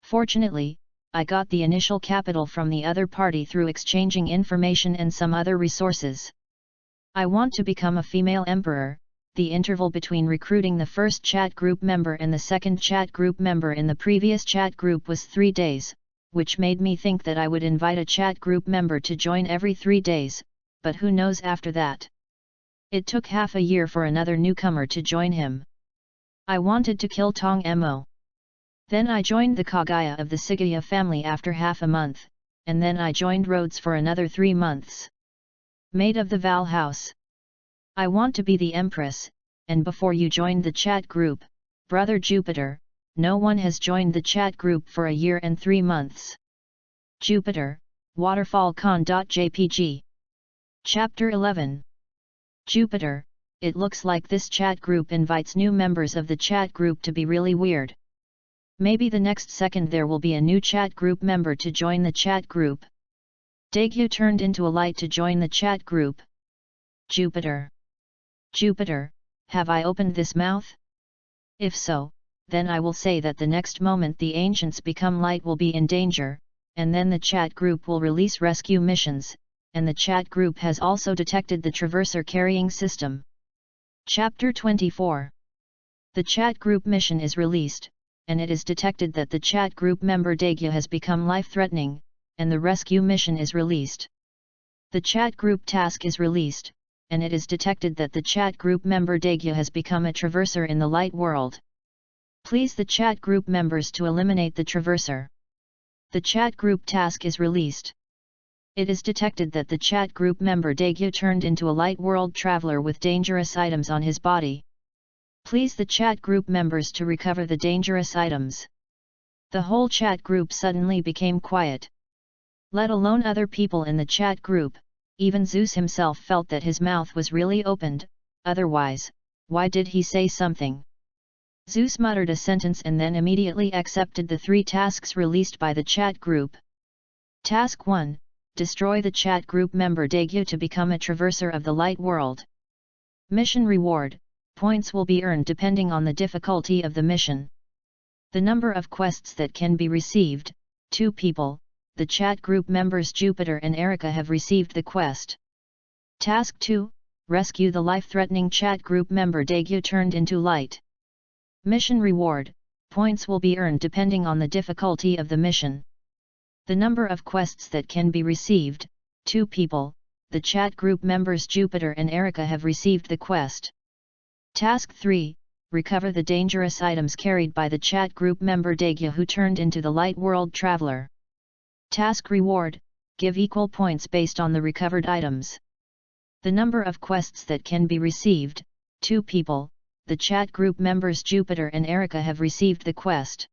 Fortunately, I got the initial capital from the other party through exchanging information and some other resources. I want to become a female emperor. The interval between recruiting the first chat group member and the second chat group member in the previous chat group was 3 days, which made me think that I would invite a chat group member to join every 3 days, but who knows after that. It took half a year for another newcomer to join him. I wanted to kill Tong Mo. Then I joined the Kagaya of the Sigaya family after half a month, and then I joined Rhodes for another 3 months. Maid of the Val House. I want to be the Empress, and before you joined the chat group, Brother Jupiter, no one has joined the chat group for a year and 3 months. Jupiter, waterfallcon.jpg. Chapter 11. Jupiter, it looks like this chat group invites new members of the chat group to be really weird. Maybe the next second there will be a new chat group member to join the chat group. Daegyu turned into a light to join the chat group. Jupiter. Jupiter, have I opened this mouth? If so, then I will say that the next moment the ancients become light will be in danger, and then the chat group will release rescue missions, and the chat group has also detected the traverser carrying system. Chapter 24. The chat group mission is released, and it is detected that the chat group member Daegyu has become life-threatening, and the rescue mission is released. The chat group task is released, and it is detected that the chat group member Daegyu has become a traverser in the light world. Please the chat group members to eliminate the traverser. The chat group task is released. It is detected that the chat group member Daegyu turned into a light world traveler with dangerous items on his body. Please the chat group members to recover the dangerous items. The whole chat group suddenly became quiet. Let alone other people in the chat group, even Zeus himself felt that his mouth was really opened, otherwise, why did he say something? Zeus muttered a sentence and then immediately accepted the 3 tasks released by the chat group. Task 1, destroy the chat group member Daegu to become a traverser of the light world. Mission reward, points will be earned depending on the difficulty of the mission. The number of quests that can be received, 2 people, the chat group members Jupiter and Erica have received the quest. Task 2, rescue the life-threatening chat group member Daegu turned into light. Mission reward, points will be earned depending on the difficulty of the mission. The number of quests that can be received, 2 people, the chat group members Jupiter and Erica have received the quest. Task 3, recover the dangerous items carried by the chat group member Daegu who turned into the light world traveler. Task reward, give equal points based on the recovered items. The number of quests that can be received, 2 people, the chat group members Jupiter and Erica have received the quest.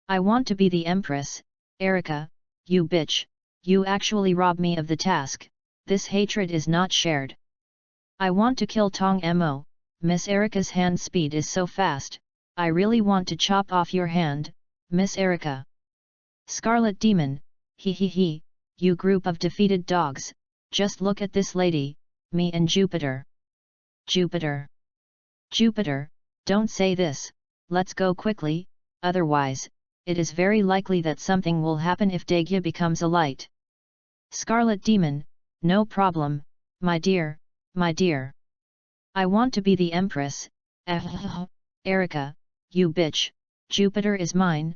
I want to be the Empress, Erica, you bitch, you actually robbed me of the task, this hatred is not shared. I want to kill Tong Mo, Miss Erica's hand speed is so fast, I really want to chop off your hand, Miss Erica. Scarlet Demon, he, you group of defeated dogs, just look at this lady, me and Jupiter. Jupiter, don't say this, let's go quickly, otherwise, it is very likely that something will happen if Daegu becomes a light. Scarlet Demon, no problem, my dear. I want to be the Empress, Erica, you bitch, Jupiter is mine.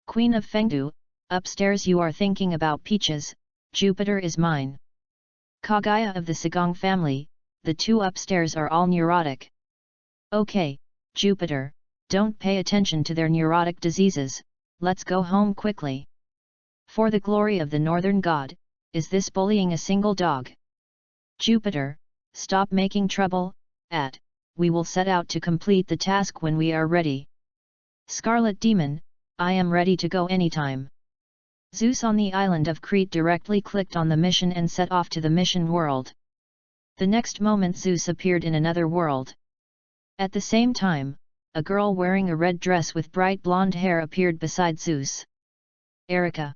Queen of Fengdu, upstairs you are thinking about peaches, Jupiter is mine. Kaguya of the Sagong family, the 2 upstairs are all neurotic. Okay, Jupiter, don't pay attention to their neurotic diseases, let's go home quickly. For the glory of the northern god, is this bullying a single dog? Jupiter, stop making trouble, we will set out to complete the task when we are ready. Scarlet Demon, I am ready to go anytime. Zeus on the island of Crete directly clicked on the mission and set off to the mission world. The next moment Zeus appeared in another world. At the same time, a girl wearing a red dress with bright blonde hair appeared beside Zeus. Erica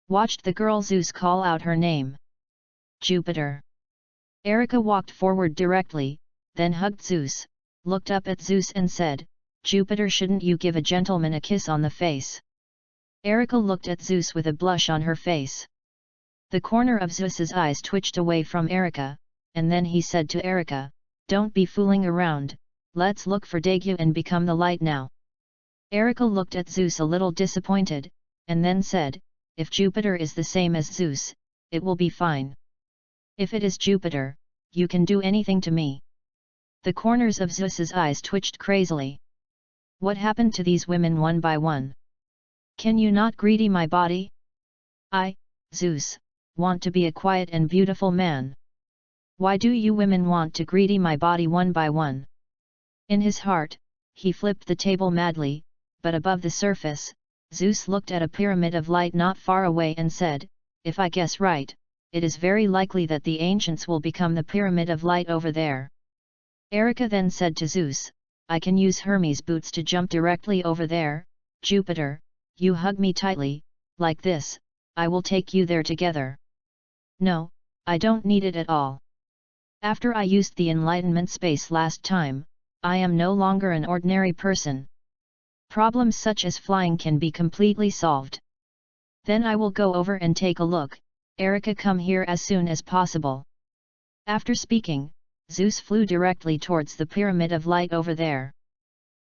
watched the girl Zeus call out her name. Jupiter. Erica walked forward directly, then hugged Zeus, looked up at Zeus and said, Jupiter, shouldn't you give a gentleman a kiss on the face? Erica looked at Zeus with a blush on her face. The corner of Zeus's eyes twitched away from Erica, and then he said to Erica, don't be fooling around, let's look for Daegu and become the light now. Erica looked at Zeus a little disappointed, and then said, if Jupiter is the same as Zeus, it will be fine. If it is Jupiter, you can do anything to me. The corners of Zeus's eyes twitched crazily. What happened to these women one by one? Can you not greedy my body? I, Zeus, want to be a quiet and beautiful man. Why do you women want to greedy my body one by one? In his heart, he flipped the table madly, but above the surface, Zeus looked at a pyramid of light not far away and said, if I guess right, it is very likely that the ancients will become the pyramid of light over there. Erica then said to Zeus, I can use Hermes' boots to jump directly over there. Jupiter, you hug me tightly, like this, I will take you there together. No, I don't need it at all. After I used the enlightenment space last time, I am no longer an ordinary person. Problems such as flying can be completely solved. Then I will go over and take a look. Erica, come here as soon as possible. After speaking, Zeus flew directly towards the pyramid of light over there.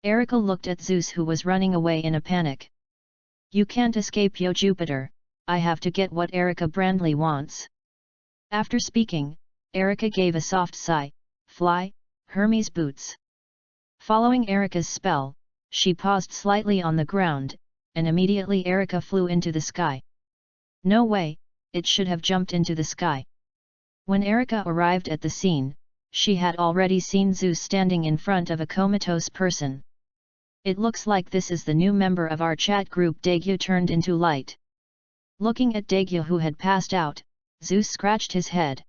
Erica looked at Zeus who was running away in a panic. You can't escape, yo Jupiter, I have to get what Erica Brandley wants. After speaking, Erica gave a soft sigh, fly, Hermes boots. Following Erica's spell, she paused slightly on the ground, and immediately Erica flew into the sky. No way, it should have jumped into the sky. When Erica arrived at the scene, she had already seen Zeus standing in front of a comatose person. It looks like this is the new member of our chat group Daegu turned into light. Looking at Daegu who had passed out, Zeus scratched his head.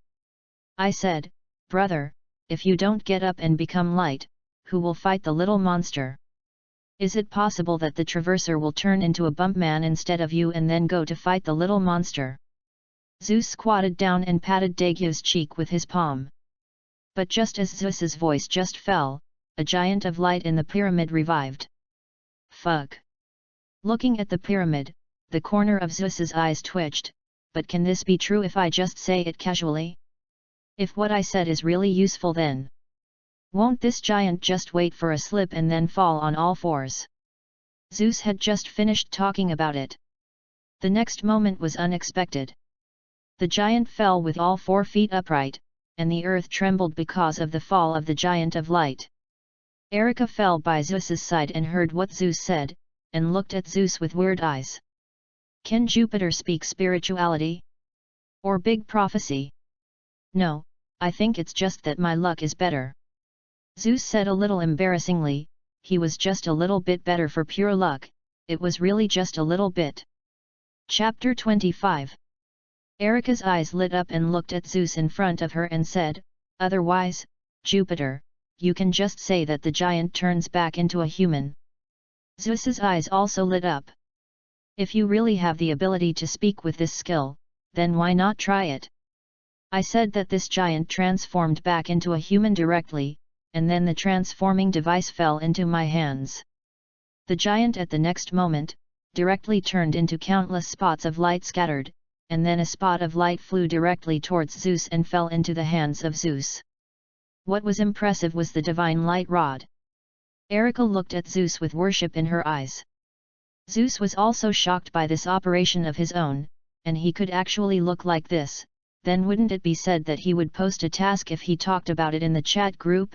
I said, brother, if you don't get up and become light, who will fight the little monster? Is it possible that the Traverser will turn into a bump man instead of you and then go to fight the little monster? Zeus squatted down and patted Dagyu's cheek with his palm. But just as Zeus's voice just fell, a giant of light in the pyramid revived. Fuck! Looking at the pyramid, the corner of Zeus's eyes twitched, but can this be true if I just say it casually? If what I said is really useful then won't this giant just wait for a slip and then fall on all fours? Zeus had just finished talking about it. The next moment was unexpected. The giant fell with all 4 feet upright, and the earth trembled because of the fall of the giant of light. Erica fell by Zeus's side and heard what Zeus said, and looked at Zeus with weird eyes. Can Jupiter speak spirituality? Or big prophecy? No, I think it's just that my luck is better. Zeus said a little embarrassingly, he was just a little bit better for pure luck, it was really just a little bit. Chapter 25. Erica's eyes lit up and looked at Zeus in front of her and said, otherwise, Jupiter, you can just say that the giant turns back into a human. Zeus's eyes also lit up. If you really have the ability to speak with this skill, then why not try it? I said that this giant transformed back into a human directly, and then the transforming device fell into my hands. The giant at the next moment, directly turned into countless spots of light scattered, and then a spot of light flew directly towards Zeus and fell into the hands of Zeus. What was impressive was the divine light rod. Erica looked at Zeus with worship in her eyes. Zeus was also shocked by this operation of his own, and he could actually look like this, then wouldn't it be said that he would post a task if he talked about it in the chat group?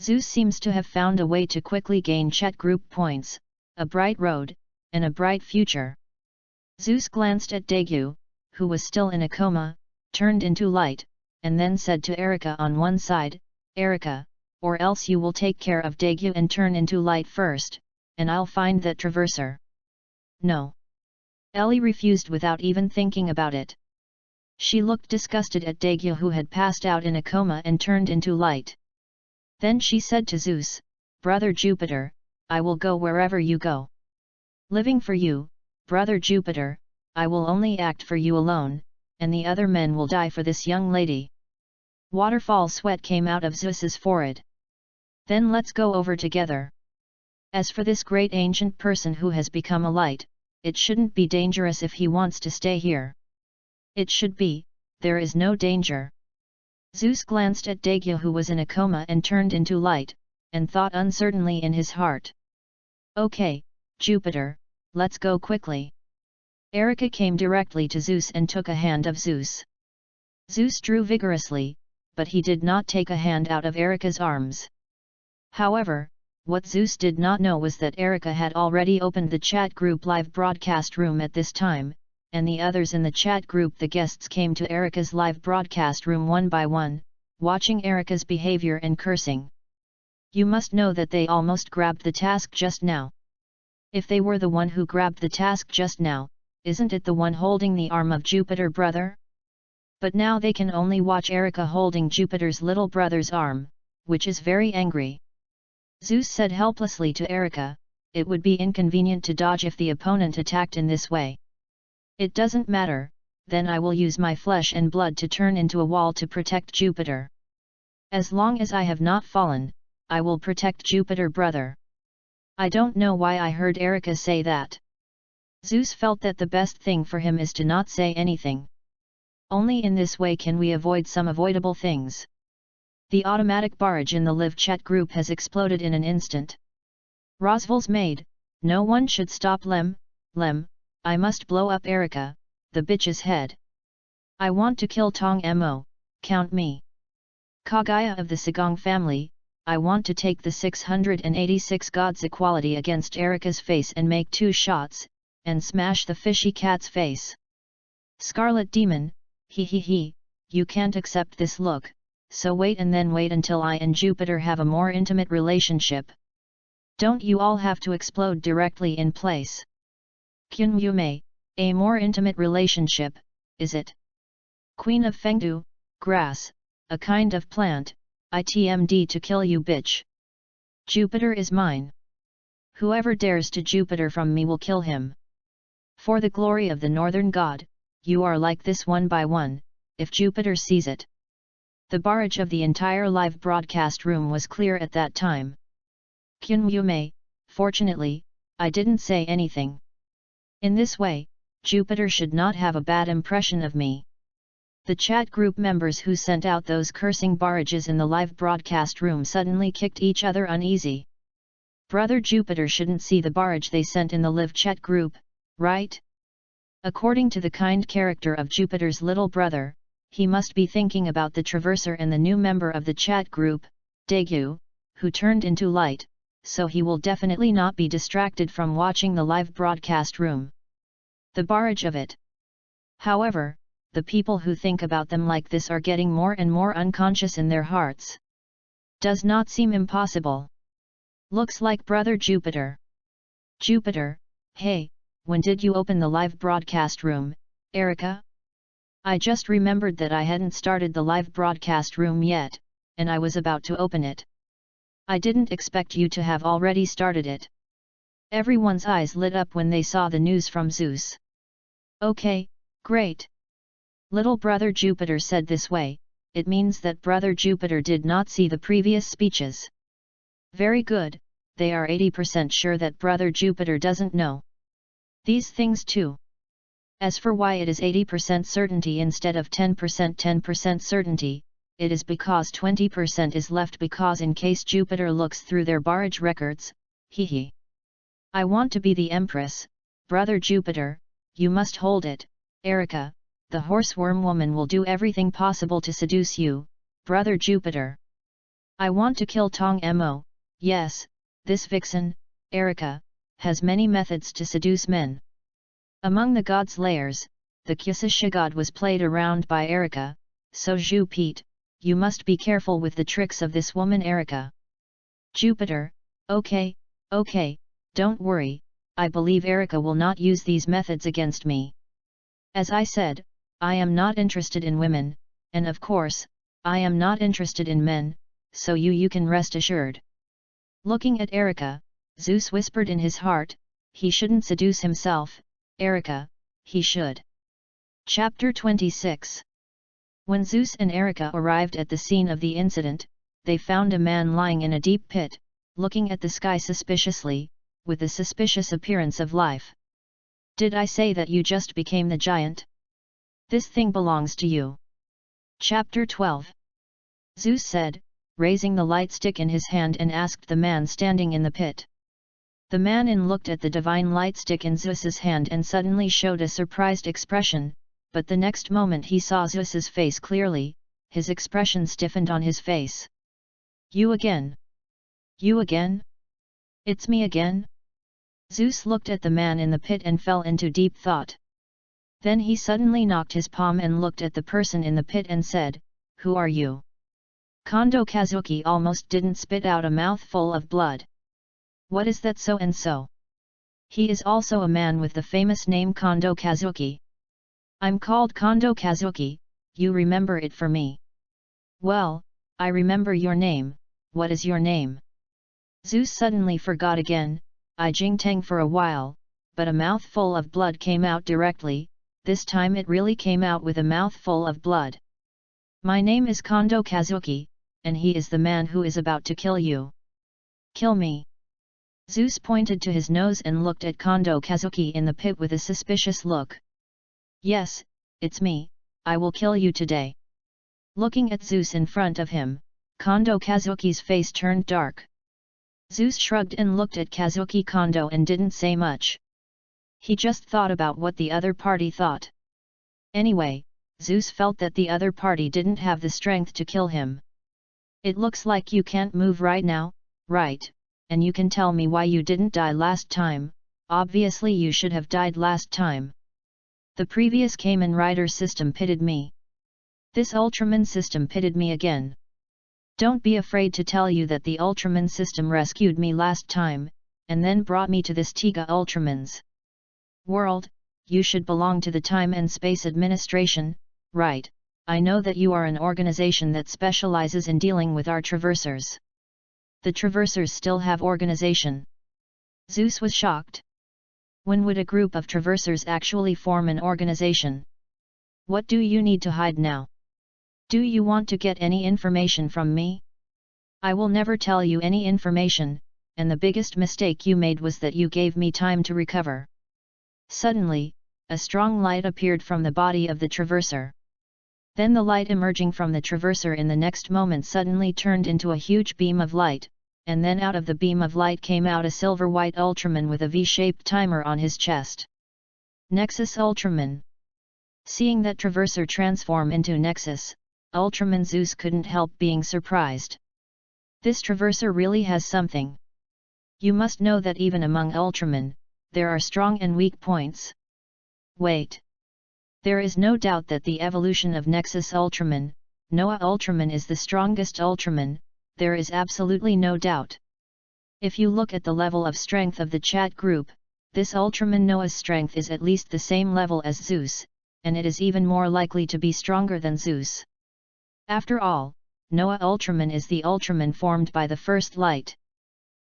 Zeus seems to have found a way to quickly gain chat group points, a bright road, and a bright future. Zeus glanced at Dagyu, who was still in a coma, turned into light, and then said to Erica on one side, Erica, or else you will take care of Dagyu and turn into light first, and I'll find that traverser. No. Ellie refused without even thinking about it. She looked disgusted at Dagyu who had passed out in a coma and turned into light. Then she said to Zeus, Brother Jupiter, I will go wherever you go. Living for you, Brother Jupiter, I will only act for you alone, and the other men will die for this young lady. Waterfall sweat came out of Zeus's forehead. Then let's go over together. As for this great ancient person who has become a light, it shouldn't be dangerous if he wants to stay here. It should be, there is no danger. Zeus glanced at Dagyu who was in a coma and turned into light, and thought uncertainly in his heart. Okay, Jupiter, let's go quickly. Erica came directly to Zeus and took a hand of Zeus. Zeus drew vigorously, but he did not take a hand out of Erica's arms. However, what Zeus did not know was that Erica had already opened the chat group live broadcast room at this time, and the others in the chat group, the guests, came to Erica's live broadcast room one by one, watching Erica's behavior and cursing. You must know that they almost grabbed the task just now. If they were the one who grabbed the task just now, isn't it the one holding the arm of Jupiter brother? But now they can only watch Erica holding Jupiter's little brother's arm, which is very angry. Zeus said helplessly to Erica, it would be inconvenient to dodge if the opponent attacked in this way. It doesn't matter, then I will use my flesh and blood to turn into a wall to protect Jupiter. As long as I have not fallen, I will protect Jupiter brother. I don't know why I heard Erica say that. Zeus felt that the best thing for him is to not say anything. Only in this way can we avoid some avoidable things. The automatic barrage in the live chat group has exploded in an instant. Roswell's maid, no one should stop Lem, I must blow up Erica, the bitch's head. I want to kill Tong Mo, count me. Kagaya of the Sagong family, I want to take the 686 gods equality against Erica's face and make 2 shots, and smash the fishy cat's face. Scarlet Demon, he, you can't accept this look, so wait and then wait until I and Jupiter have a more intimate relationship. Don't you all have to explode directly in place. Kyun Yume, a more intimate relationship, is it? Queen of Fengdu, grass, a kind of plant, ITMD to kill you bitch. Jupiter is mine. Whoever dares to Jupiter from me will kill him. For the glory of the northern god, you are like this one by one, if Jupiter sees it. The barrage of the entire live broadcast room was clear at that time. Kyunmyume, fortunately, I didn't say anything. In this way, Jupiter should not have a bad impression of me. The chat group members who sent out those cursing barrages in the live broadcast room suddenly kicked each other uneasy. Brother Jupiter shouldn't see the barrage they sent in the live chat group, right? According to the kind character of Jupiter's little brother, he must be thinking about the traverser and the new member of the chat group, Daegu, who turned into light, so he will definitely not be distracted from watching the live broadcast room. The barrage of it. However, the people who think about them like this are getting more and more unconscious in their hearts. Does not seem impossible. Looks like Brother Jupiter. Jupiter, hey, when did you open the live broadcast room, Erica? I just remembered that I hadn't started the live broadcast room yet, and I was about to open it. I didn't expect you to have already started it. Everyone's eyes lit up when they saw the news from Zeus. Okay, great. Little Brother Jupiter said this way, it means that Brother Jupiter did not see the previous speeches. Very good, they are 80% sure that Brother Jupiter doesn't know these things too. As for why it is 80% certainty instead of 10% certainty, it is because 20% is left because in case Jupiter looks through their barrage records, hehe. I want to be the Empress, Brother Jupiter, you must hold it, Erica, the horseworm woman will do everything possible to seduce you, Brother Jupiter. I want to kill Tong Mo, yes, this vixen, Erica, has many methods to seduce men. Among the god's layers, the Kyusisha god was played around by Erica, so Zhu Pete, you must be careful with the tricks of this woman Erica. Jupiter, okay, don't worry, I believe Erica will not use these methods against me. As I said, I am not interested in women, and of course, I am not interested in men, so you can rest assured. Looking at Erica, Zeus whispered in his heart, he shouldn't seduce himself, Erica, he should. Chapter 26. When Zeus and Erica arrived at the scene of the incident, they found a man lying in a deep pit, looking at the sky suspiciously, with a suspicious appearance of life. Did I say that you just became the giant? This thing belongs to you. Chapter 12. Zeus said, raising the light stick in his hand and asked the man standing in the pit. The man looked at the divine light stick in Zeus's hand and suddenly showed a surprised expression, but the next moment he saw Zeus's face clearly, his expression stiffened on his face. You again? You again? It's me again? Zeus looked at the man in the pit and fell into deep thought. Then he suddenly knocked his palm and looked at the person in the pit and said, who are you? Kondo Kazuki almost didn't spit out a mouthful of blood. What is that so and so? He is also a man with the famous name Kondo Kazuki. I'm called Kondo Kazuki, you remember it for me. Well, I remember your name, what is your name? Zeus suddenly forgot again, I jingtang for a while, but a mouthful of blood came out directly, this time it really came out with a mouthful of blood. My name is Kondo Kazuki, and he is the man who is about to kill you. Kill me. Zeus pointed to his nose and looked at Kondo Kazuki in the pit with a suspicious look. Yes, it's me, I will kill you today. Looking at Zeus in front of him, Kondo Kazuki's face turned dark. Zeus shrugged and looked at Kazuki Kondo and didn't say much. He just thought about what the other party thought. Anyway, Zeus felt that the other party didn't have the strength to kill him. It looks like you can't move right now, right? And you can tell me why you didn't die last time, obviously you should have died last time. The previous Kamen Rider system pitted me. This Ultraman system pitted me again. Don't be afraid to tell you that the Ultraman system rescued me last time, and then brought me to this Tiga Ultraman's world. You should belong to the Time and Space Administration, right? I know that you are an organization that specializes in dealing with our traversers. The traversers still have organization. Zeus was shocked. When would a group of traversers actually form an organization? What do you need to hide now? Do you want to get any information from me? I will never tell you any information, and the biggest mistake you made was that you gave me time to recover. Suddenly, a strong light appeared from the body of the traverser. Then the light emerging from the traverser in the next moment suddenly turned into a huge beam of light, and then out of the beam of light came out a silver-white Ultraman with a V-shaped timer on his chest. Nexus Ultraman. Seeing that traverser transform into Nexus, Ultraman Zeus couldn't help being surprised. This traverser really has something. You must know that even among Ultraman, there are strong and weak points. Wait. There is no doubt that the evolution of Nexus Ultraman, Noah Ultraman is the strongest Ultraman, there is absolutely no doubt. If you look at the level of strength of the chat group, this Ultraman Noah's strength is at least the same level as Zeus, and it is even more likely to be stronger than Zeus. After all, Noah Ultraman is the Ultraman formed by the first light.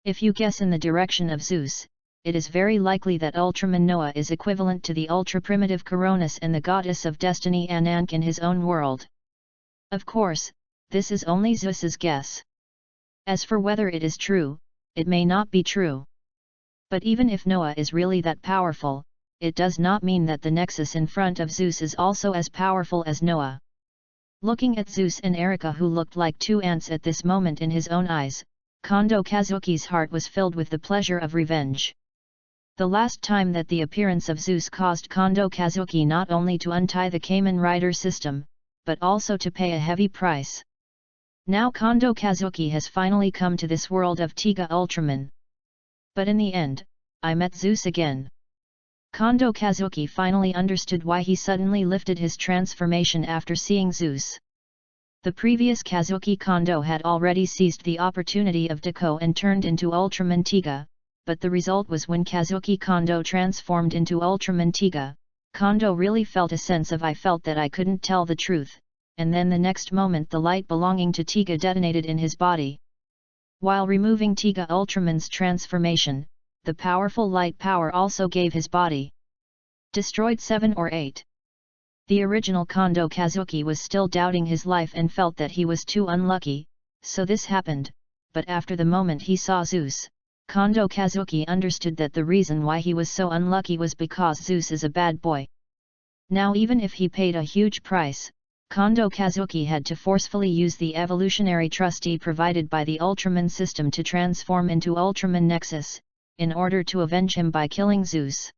If you guess in the direction of Zeus, it is very likely that Ultraman Noah is equivalent to the ultra-primitive Coronis and the goddess of destiny Ankh in his own world. Of course, this is only Zeus's guess. As for whether it is true, it may not be true. But even if Noah is really that powerful, it does not mean that the Nexus in front of Zeus is also as powerful as Noah. Looking at Zeus and Erika, who looked like two ants at this moment in his own eyes, Kondo Kazuki's heart was filled with the pleasure of revenge. The last time that the appearance of Zeus caused Kondo Kazuki not only to untie the Kamen Rider system, but also to pay a heavy price. Now Kondo Kazuki has finally come to this world of Tiga Ultraman. But in the end, I met Zeus again. Kondo Kazuki finally understood why he suddenly lifted his transformation after seeing Zeus. The previous Kazuki Kondo had already seized the opportunity of Deko and turned into Ultraman Tiga, but the result was when Kazuki Kondo transformed into Ultraman Tiga, Kondo really felt a sense of I felt that I couldn't tell the truth, and then the next moment the light belonging to Tiga detonated in his body. While removing Tiga Ultraman's transformation, the powerful light power also gave his body. Destroyed 7 or 8. The original Kondo Kazuki was still doubting his life and felt that he was too unlucky, so this happened, but after the moment he saw Zeus, Kondo Kazuki understood that the reason why he was so unlucky was because Zeus is a bad boy. Now even if he paid a huge price, Kondo Kazuki had to forcefully use the evolutionary trustee provided by the Ultraman system to transform into Ultraman Nexus, in order to avenge him by killing Zeus.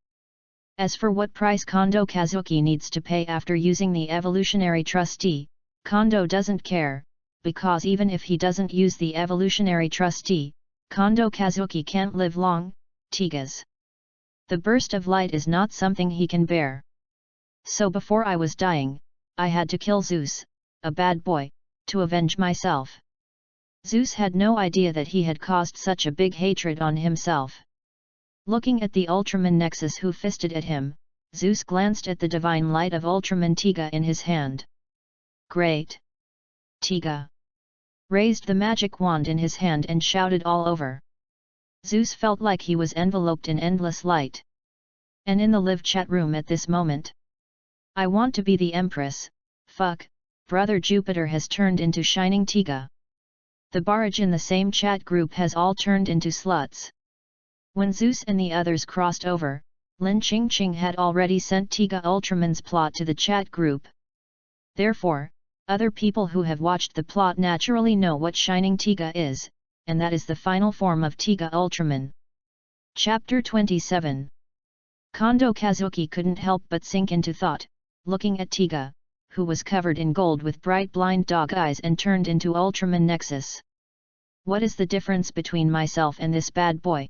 As for what price Kondo Kazuki needs to pay after using the evolutionary trustee, Kondo doesn't care, because even if he doesn't use the evolutionary trustee, Kondo Kazuki can't live long. Tigas. The burst of light is not something he can bear. So before I was dying, I had to kill Zeus, a bad boy, to avenge myself. Zeus had no idea that he had caused such a big hatred on himself. Looking at the Ultraman Nexus who fisted at him, Zeus glanced at the divine light of Ultraman Tiga in his hand. Great! Tiga raised the magic wand in his hand and shouted all over. Zeus felt like he was enveloped in endless light. And in the live chat room at this moment, I want to be the Empress, fuck, brother Jupiter has turned into Shining Tiga. The barrage in the same chat group has all turned into sluts. When Zeus and the others crossed over, Lin Qingqing had already sent Tiga Ultraman's plot to the chat group. Therefore, other people who have watched the plot naturally know what Shining Tiga is, and that is the final form of Tiga Ultraman. Chapter 27. Kondo Kazuki couldn't help but sink into thought, looking at Tiga, who was covered in gold with bright blind dog eyes and turned into Ultraman Nexus. What is the difference between myself and this bad boy?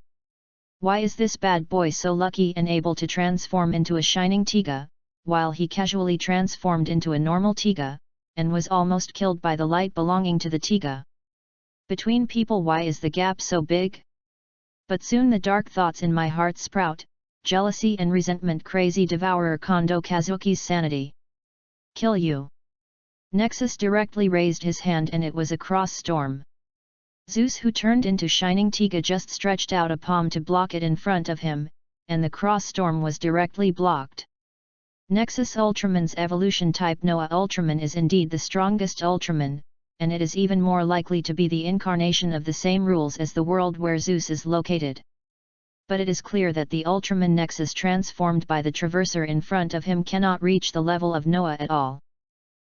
Why is this bad boy so lucky and able to transform into a Shining Tiga, while he casually transformed into a normal Tiga, and was almost killed by the light belonging to the Tiga? Between people, why is the gap so big? But soon the dark thoughts in my heart sprout, jealousy and resentment crazy devourer Kondo Kazuki's sanity. Kill you! Nexus directly raised his hand and it was a cross storm. Zeus, who turned into Shining Tiga, just stretched out a palm to block it in front of him, and the cross storm was directly blocked. Nexus Ultraman's evolution type Noah Ultraman is indeed the strongest Ultraman, and it is even more likely to be the incarnation of the same rules as the world where Zeus is located. But it is clear that the Ultraman Nexus transformed by the Traverser in front of him cannot reach the level of Noah at all.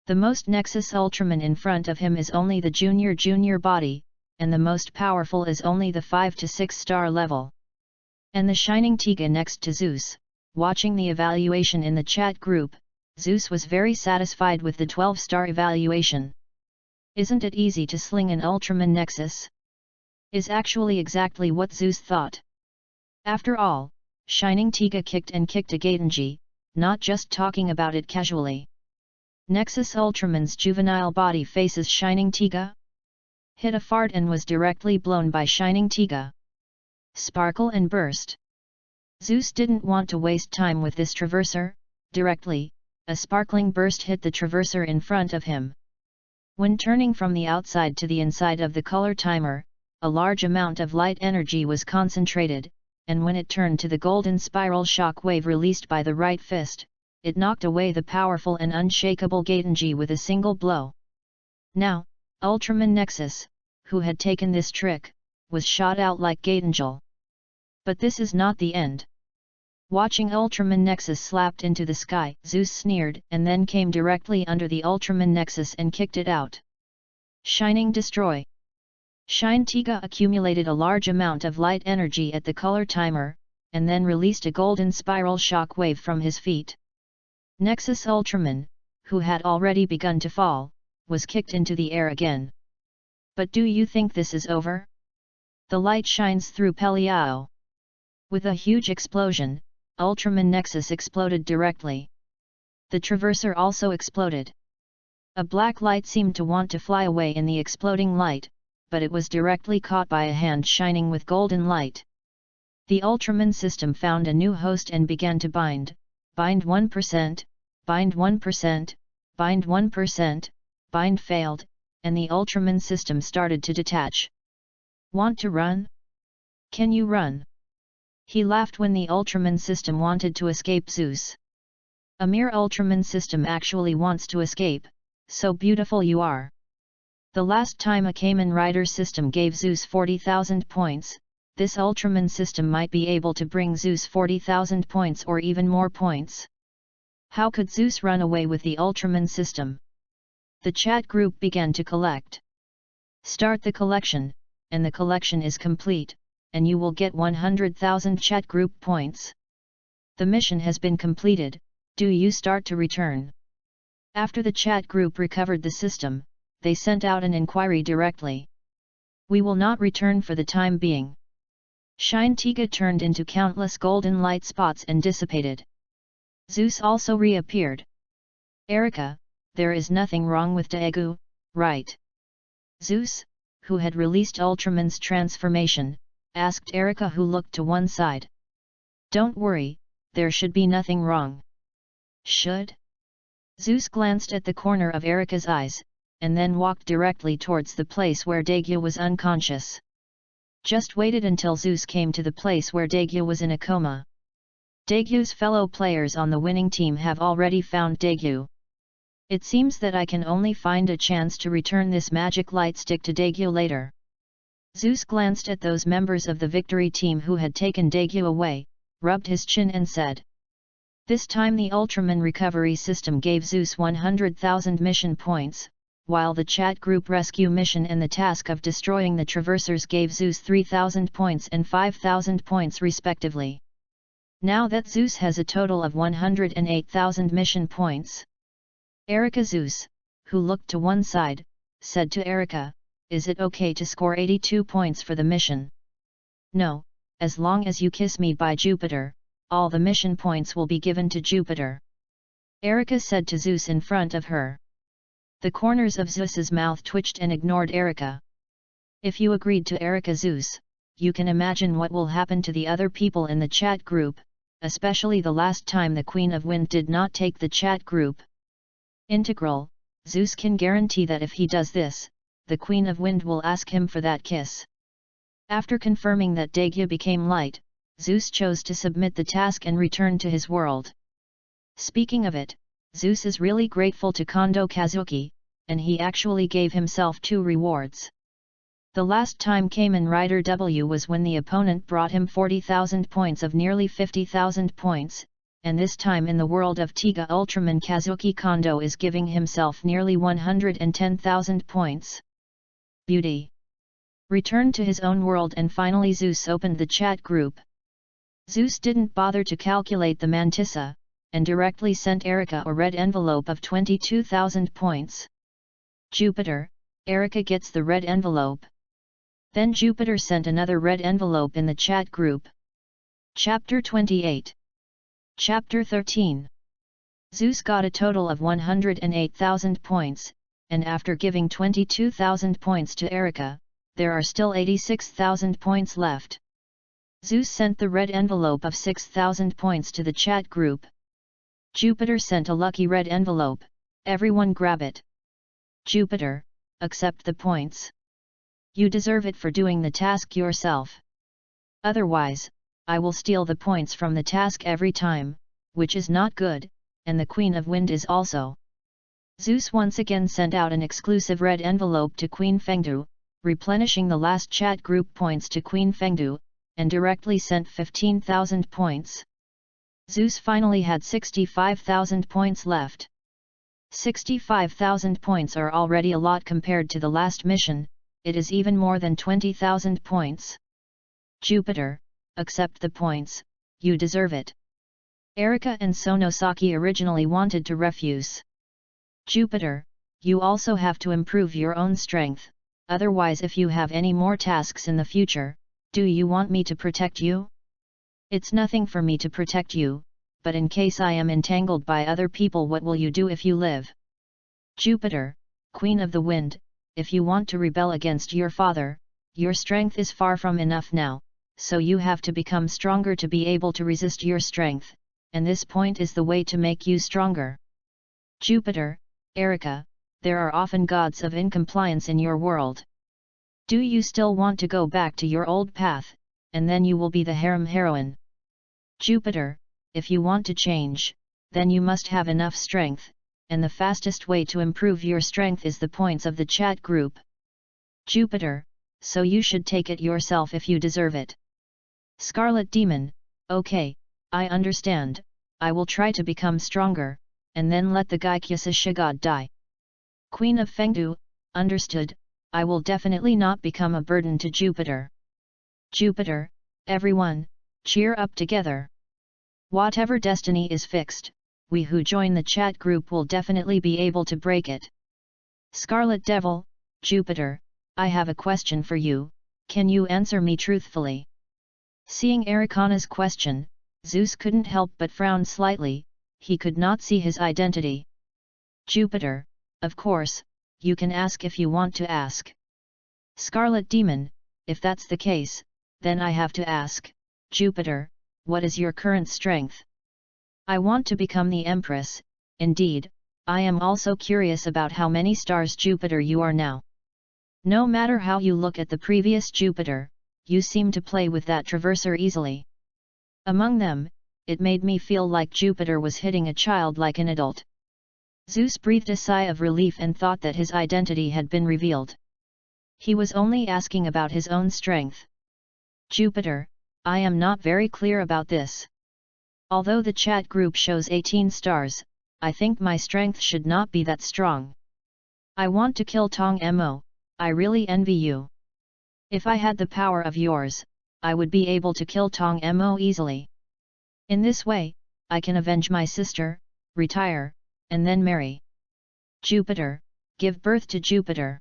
The most Nexus Ultraman in front of him is only the junior body, and the most powerful is only the 5 to 6 star level. And the Shining Tiga next to Zeus. Watching the evaluation in the chat group, Zeus was very satisfied with the 12-star evaluation. Isn't it easy to sling an Ultraman Nexus? Is actually exactly what Zeus thought. After all, Shining Tiga kicked a Gatenji, not just talking about it casually. Nexus Ultraman's juvenile body faces Shining Tiga. Hit a fart and was directly blown by Shining Tiga. Sparkle and burst. Zeus didn't want to waste time with this Traverser. Directly, a sparkling burst hit the Traverser in front of him. When turning from the outside to the inside of the color timer, a large amount of light energy was concentrated, and when it turned to the golden spiral shock wave released by the right fist, it knocked away the powerful and unshakable Gatenji with a single blow. Now, Ultraman Nexus, who had taken this trick, was shot out like Gatenjal. But this is not the end. Watching Ultraman Nexus slapped into the sky, Zeus sneered and then came directly under the Ultraman Nexus and kicked it out. Shining Destroy. Shine Tiga accumulated a large amount of light energy at the color timer, and then released a golden spiral shock wave from his feet. Nexus Ultraman, who had already begun to fall, was kicked into the air again. But do you think this is over? The light shines through Peliao. With a huge explosion, Ultraman Nexus exploded directly. The Traverser also exploded. A black light seemed to want to fly away in the exploding light, but it was directly caught by a hand shining with golden light. The Ultraman system found a new host and began to bind 1%, bind 1%, bind 1%, bind failed, and the Ultraman system started to detach. Want to run? Can you run? He laughed when the Ultraman system wanted to escape Zeus. A mere Ultraman system actually wants to escape, so beautiful you are. The last time a Kamen Rider system gave Zeus 40,000 points, this Ultraman system might be able to bring Zeus 40,000 points or even more points. How could Zeus run away with the Ultraman system? The chat group began to collect. Start the collection, and the collection is complete, and you will get 100,000 chat group points. The mission has been completed, do you start to return? After the chat group recovered the system, they sent out an inquiry directly. We will not return for the time being. Shine Tiga turned into countless golden light spots and dissipated. Zeus also reappeared. Erica, there is nothing wrong with Daegu, right? Zeus, who had released Ultraman's transformation, asked Erica, who looked to one side. Don't worry, there should be nothing wrong. Should? Zeus glanced at the corner of Erica's eyes, and then walked directly towards the place where Daegu was unconscious. Just waited until Zeus came to the place where Daegu was in a coma. Daegyu's fellow players on the winning team have already found Daegu. It seems that I can only find a chance to return this magic light stick to Daegu later. Zeus glanced at those members of the victory team who had taken Daegu away, rubbed his chin and said. This time the Ultraman recovery system gave Zeus 100,000 mission points, while the chat group rescue mission and the task of destroying the Traversers gave Zeus 3,000 points and 5,000 points respectively. Now that Zeus has a total of 108,000 mission points. Erica Zeus, who looked to one side, said to Erica, is it okay to score 82 points for the mission? No, as long as you kiss me by Jupiter, all the mission points will be given to Jupiter. Erica said to Zeus in front of her. The corners of Zeus's mouth twitched and ignored Erica. If you agreed to Erica Zeus, you can imagine what will happen to the other people in the chat group, especially the last time the Queen of Wind did not take the chat group. Integral, Zeus can guarantee that if he does this, the Queen of Wind will ask him for that kiss. After confirming that Daegu became light, Zeus chose to submit the task and return to his world. Speaking of it, Zeus is really grateful to Kondo Kazuki, and he actually gave himself 2 rewards. The last time Kamen Rider W was when the opponent brought him 40,000 points of nearly 50,000 points, and this time in the world of Tiga Ultraman Kazuki Kondo is giving himself nearly 110,000 points. Beauty. Returned to his own world, and finally Zeus opened the chat group. Zeus didn't bother to calculate the mantissa, and directly sent Erica a red envelope of 22,000 points. Jupiter, Erica gets the red envelope. Then Jupiter sent another red envelope in the chat group. Chapter 28. Chapter 13. Zeus got a total of 108,000 points, and after giving 22,000 points to Erica, there are still 86,000 points left. Zeus sent the red envelope of 6,000 points to the chat group. Jupiter sent a lucky red envelope, everyone grab it. Jupiter, accept the points. You deserve it for doing the task yourself. Otherwise, I will steal the points from the task every time, which is not good, and the Queen of Wind is also. Zeus once again sent out an exclusive red envelope to Queen Fengdu, replenishing the last chat group points to Queen Fengdu, and directly sent 15,000 points. Zeus finally had 65,000 points left. 65,000 points are already a lot compared to the last mission, it is even more than 20,000 points. Jupiter, accept the points, you deserve it. Erica and Sonosaki originally wanted to refuse. Jupiter, you also have to improve your own strength, otherwise if you have any more tasks in the future, do you want me to protect you? It's nothing for me to protect you, but in case I am entangled by other people, what will you do if you live? Jupiter, Queen of the Wind, if you want to rebel against your father, your strength is far from enough now, so you have to become stronger to be able to resist your strength, and this point is the way to make you stronger. Jupiter, Erica, there are often gods of incompliance in your world. Do you still want to go back to your old path, and then you will be the harem heroine? Jupiter, if you want to change, then you must have enough strength, and the fastest way to improve your strength is the points of the chat group. Jupiter, so you should take it yourself if you deserve it. Scarlet Demon, okay, I understand, I will try to become stronger, and then let the Gaikyasa Shigad die. Queen of Fengdu, understood, I will definitely not become a burden to Jupiter. Jupiter, everyone, cheer up together. Whatever destiny is fixed, we who join the chat group will definitely be able to break it. Scarlet Devil, Jupiter, I have a question for you, can you answer me truthfully? Seeing Ericana's question, Zeus couldn't help but frown slightly, he could not see his identity. Jupiter, of course, you can ask if you want to ask. Scarlet Demon, if that's the case, then I have to ask, Jupiter, what is your current strength? I want to become the Empress, indeed, I am also curious about how many stars Jupiter you are now. No matter how you look at the previous Jupiter, you seem to play with that traverser easily. Among them, it made me feel like Jupiter was hitting a child like an adult. Zeus breathed a sigh of relief and thought that his identity had been revealed. He was only asking about his own strength. Jupiter, I am not very clear about this. Although the chat group shows 18 stars, I think my strength should not be that strong. I want to kill Tong Mo, I really envy you. If I had the power of yours, I would be able to kill Tong Mo easily. In this way, I can avenge my sister, retire, and then marry. Jupiter, give birth to Jupiter.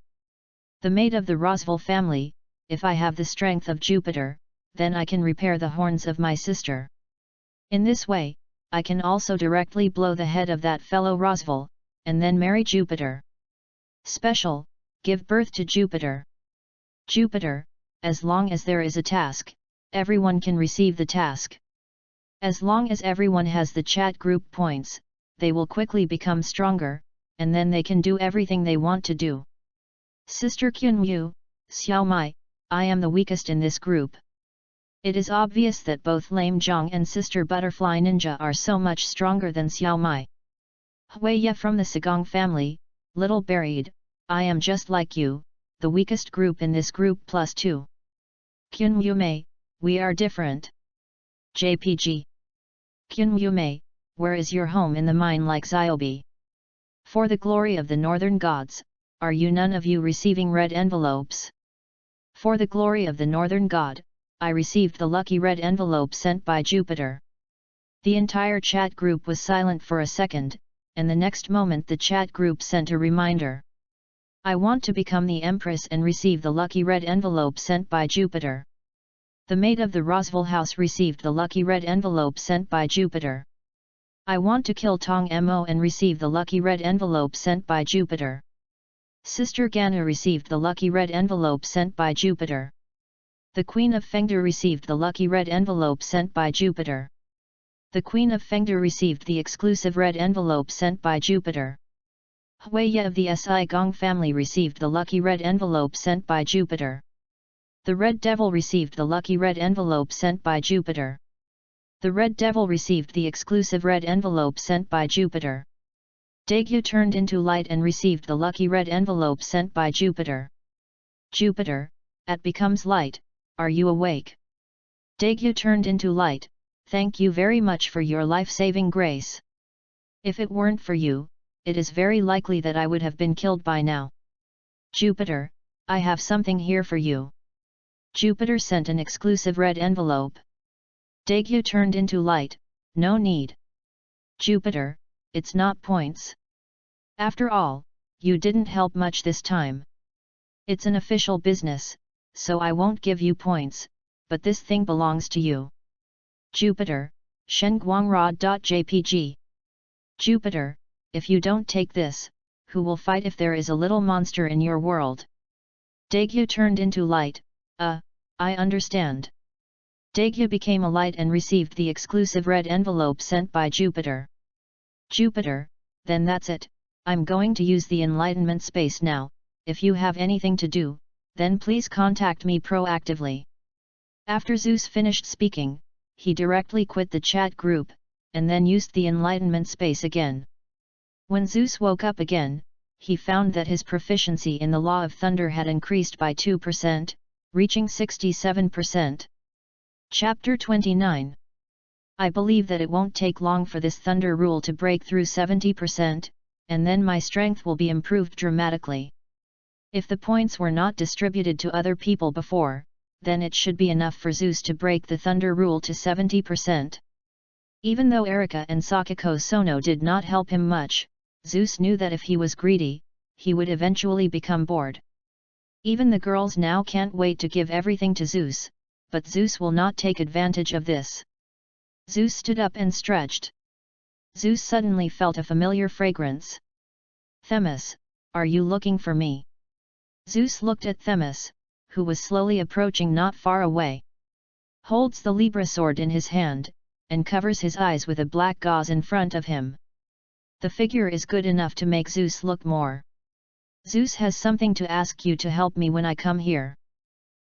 The mate of the Roswell family, if I have the strength of Jupiter, then I can repair the horns of my sister. In this way, I can also directly blow the head of that fellow Roswell, and then marry Jupiter. Special, give birth to Jupiter. Jupiter, as long as there is a task, everyone can receive the task. As long as everyone has the chat group points, they will quickly become stronger, and then they can do everything they want to do. Sister Kyunwoo, Xiao Mai, I am the weakest in this group. It is obvious that both Lame Zhong and Sister Butterfly Ninja are so much stronger than Xiao Mai. Huiya from the Sagong family, little buried, I am just like you, the weakest group in this group plus 2. Qun Yumei, we are different. JPG. Qun Yumei, where is your home in the mine like Ziobi? For the glory of the northern gods, are you none of you receiving red envelopes? For the glory of the northern god, I received the lucky red envelope sent by Jupiter. The entire chat group was silent for a second, and the next moment the chat group sent a reminder. I want to become the Empress and receive the lucky red envelope sent by Jupiter. The maid of the Roswell house received the lucky red envelope sent by Jupiter. I want to kill Tong Mo and receive the lucky red envelope sent by Jupiter. Sister Gana received the lucky red envelope sent by Jupiter. The Queen of Fengde received the lucky red envelope sent by Jupiter. The Queen of Fengde received the exclusive red envelope sent by Jupiter. Huiya of the Si Gong family received the lucky red envelope sent by Jupiter. The Red Devil received the lucky red envelope sent by Jupiter. The Red Devil received the exclusive red envelope sent by Jupiter. Daegyu turned into light and received the lucky red envelope sent by Jupiter. Jupiter, it becomes light, are you awake? Daegyu turned into light, thank you very much for your life-saving grace. If it weren't for you, it is very likely that I would have been killed by now. Jupiter, I have something here for you. Jupiter sent an exclusive red envelope. Daegyu turned into light, no need. Jupiter, it's not points. After all, you didn't help much this time. It's an official business, so I won't give you points, but this thing belongs to you. Jupiter, Shenguangrod.jpg. Jupiter, if you don't take this, who will fight if there is a little monster in your world? Daegyu turned into light, I understand. Daegyu became a light and received the exclusive red envelope sent by Jupiter. Jupiter, then that's it, I'm going to use the enlightenment space now, if you have anything to do, then please contact me proactively. After Zeus finished speaking, he directly quit the chat group, and then used the enlightenment space again. When Zeus woke up again, he found that his proficiency in the law of thunder had increased by 2%, reaching 67%. Chapter 29. I believe that it won't take long for this thunder rule to break through 70%, and then my strength will be improved dramatically. If the points were not distributed to other people before, then it should be enough for Zeus to break the thunder rule to 70%. Even though Erika and Sakiko Sono did not help him much, Zeus knew that if he was greedy, he would eventually become bored. Even the girls now can't wait to give everything to Zeus, but Zeus will not take advantage of this. Zeus stood up and stretched. Zeus suddenly felt a familiar fragrance. Themis, are you looking for me? Zeus looked at Themis, who was slowly approaching not far away. Holds the Libra sword in his hand, and covers his eyes with a black gauze in front of him. The figure is good enough to make Zeus look more. Zeus has something to ask you to help me when I come here.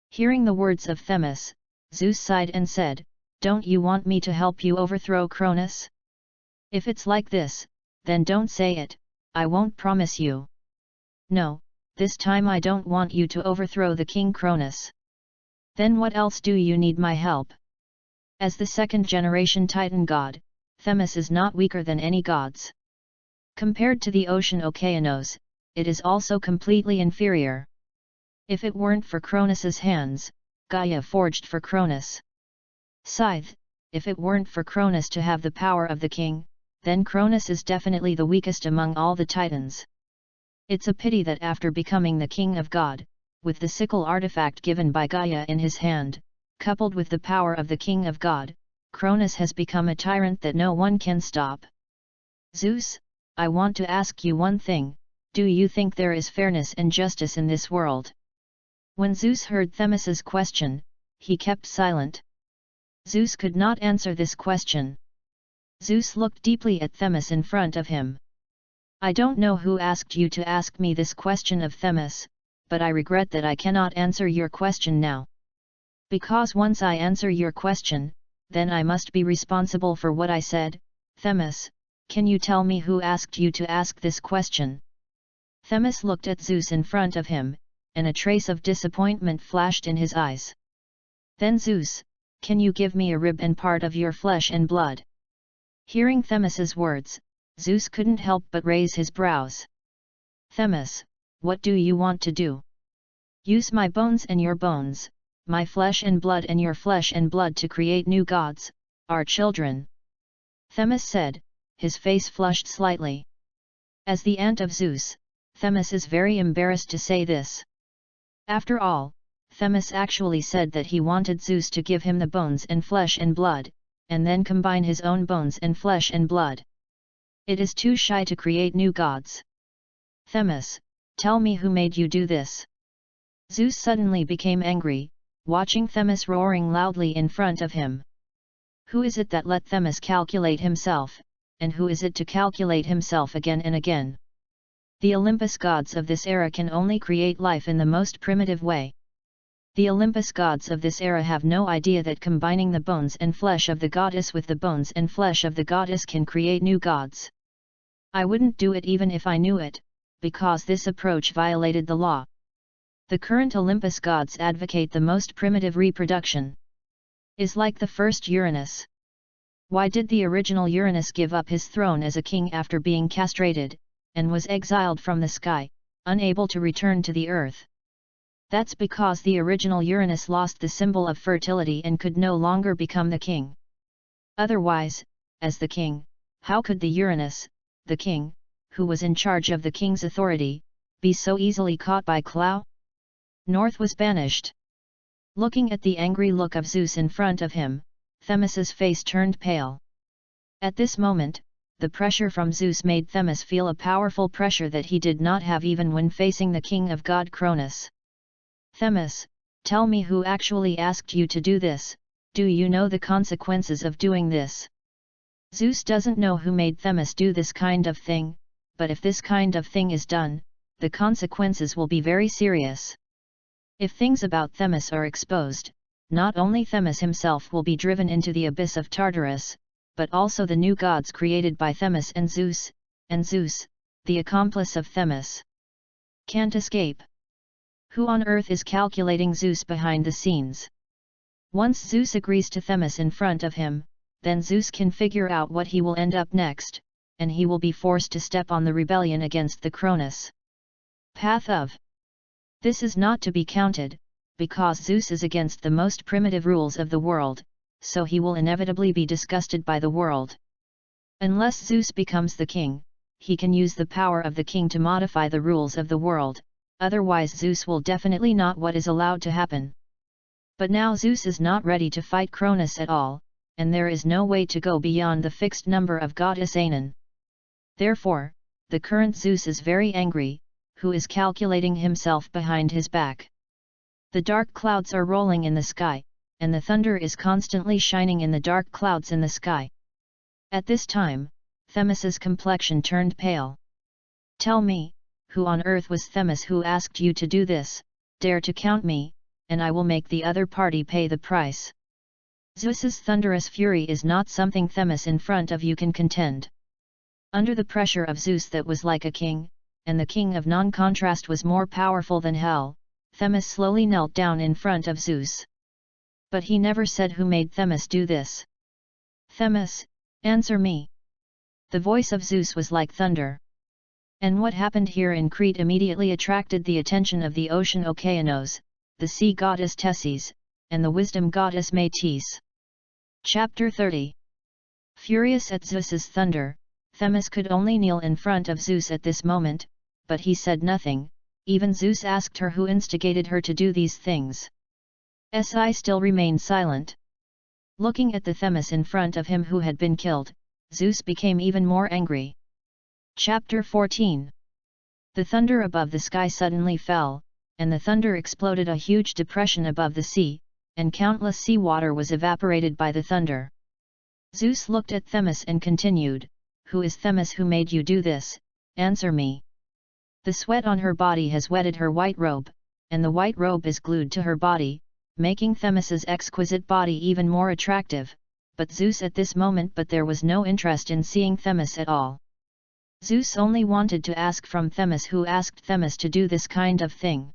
Hearing the words of Themis, Zeus sighed and said, don't you want me to help you overthrow Cronus? If it's like this, then don't say it, I won't promise you. No, this time I don't want you to overthrow the King Cronus. Then what else do you need my help? As the second-generation Titan god, Themis is not weaker than any gods. Compared to the ocean Okeanos, it is also completely inferior. If it weren't for Cronus's hands, Gaia forged for Cronus. Scythe, if it weren't for Cronus to have the power of the king, then Cronus is definitely the weakest among all the titans. It's a pity that after becoming the king of God, with the sickle artifact given by Gaia in his hand, coupled with the power of the king of God, Cronus has become a tyrant that no one can stop. Zeus, I want to ask you one thing, do you think there is fairness and justice in this world? When Zeus heard Themis's question, he kept silent. Zeus could not answer this question. Zeus looked deeply at Themis in front of him. I don't know who asked you to ask me this question of Themis, but I regret that I cannot answer your question now. Because once I answer your question, then I must be responsible for what I said. Themis, can you tell me who asked you to ask this question? Themis looked at Zeus in front of him, and a trace of disappointment flashed in his eyes. Then Zeus, can you give me a rib and part of your flesh and blood? Hearing Themis's words, Zeus couldn't help but raise his brows. Themis, what do you want to do? Use my bones and your bones, my flesh and blood and your flesh and blood to create new gods, our children. Themis said, his face flushed slightly. As the aunt of Zeus, Themis is very embarrassed to say this. After all, Themis actually said that he wanted Zeus to give him the bones and flesh and blood, and then combine his own bones and flesh and blood. It is too shy to create new gods. Themis, tell me who made you do this? Zeus suddenly became angry, watching Themis roaring loudly in front of him. Who is it that let Themis calculate himself, and who is it to calculate himself again and again? The Olympus gods of this era can only create life in the most primitive way. The Olympus gods of this era have no idea that combining the bones and flesh of the goddess with the bones and flesh of the goddess can create new gods. I wouldn't do it even if I knew it, because this approach violated the law. The current Olympus gods advocate the most primitive reproduction. Is like the first Uranus. Why did the original Uranus give up his throne as a king after being castrated, and was exiled from the sky, unable to return to the earth? That's because the original Uranus lost the symbol of fertility and could no longer become the king. Otherwise, as the king, how could the Uranus, the king, who was in charge of the king's authority, be so easily caught by Clou? North was banished. Looking at the angry look of Zeus in front of him, Themis's face turned pale. At this moment, the pressure from Zeus made Themis feel a powerful pressure that he did not have even when facing the king of God Cronus. Themis, tell me who actually asked you to do this, do you know the consequences of doing this? Zeus doesn't know who made Themis do this kind of thing, but if this kind of thing is done, the consequences will be very serious. If things about Themis are exposed, not only Themis himself will be driven into the abyss of Tartarus, but also the new gods created by Themis and Zeus, the accomplice of Themis, can't escape. Who on earth is calculating Zeus behind the scenes? Once Zeus agrees to Themis in front of him, then Zeus can figure out what he will end up next, and he will be forced to step on the rebellion against the Cronus path of. This is not to be counted, because Zeus is against the most primitive rules of the world, so he will inevitably be disgusted by the world. Unless Zeus becomes the king, he can use the power of the king to modify the rules of the world, otherwise Zeus will definitely not what is allowed to happen. But now Zeus is not ready to fight Cronus at all, and there is no way to go beyond the fixed number of goddess Anan. Therefore, the current Zeus is very angry, who is calculating himself behind his back. The dark clouds are rolling in the sky, and the thunder is constantly shining in the dark clouds in the sky. At this time, Themis's complexion turned pale. Tell me, who on earth was Themis who asked you to do this? Dare to count me, and I will make the other party pay the price. Zeus's thunderous fury is not something Themis in front of you can contend. Under the pressure of Zeus that was like a king, and the king of non-contrast was more powerful than hell, Themis slowly knelt down in front of Zeus. But he never said who made Themis do this. Themis, answer me. The voice of Zeus was like thunder. And what happened here in Crete immediately attracted the attention of the ocean Okeanos, the sea goddess Tessis, and the wisdom goddess Metis. Chapter 30. Furious at Zeus's thunder, Themis could only kneel in front of Zeus at this moment, but he said nothing. Even Zeus asked her who instigated her to do these things. Si still remained silent. Looking at the Themis in front of him who had been killed, Zeus became even more angry. Chapter 14. The thunder above the sky suddenly fell, and the thunder exploded a huge depression above the sea, and countless sea water was evaporated by the thunder. Zeus looked at Themis and continued, Who is Themis who made you do this? Answer me. The sweat on her body has wetted her white robe, and the white robe is glued to her body, making Themis's exquisite body even more attractive, but Zeus at this moment there was no interest in seeing Themis at all. Zeus only wanted to ask from Themis who asked Themis to do this kind of thing.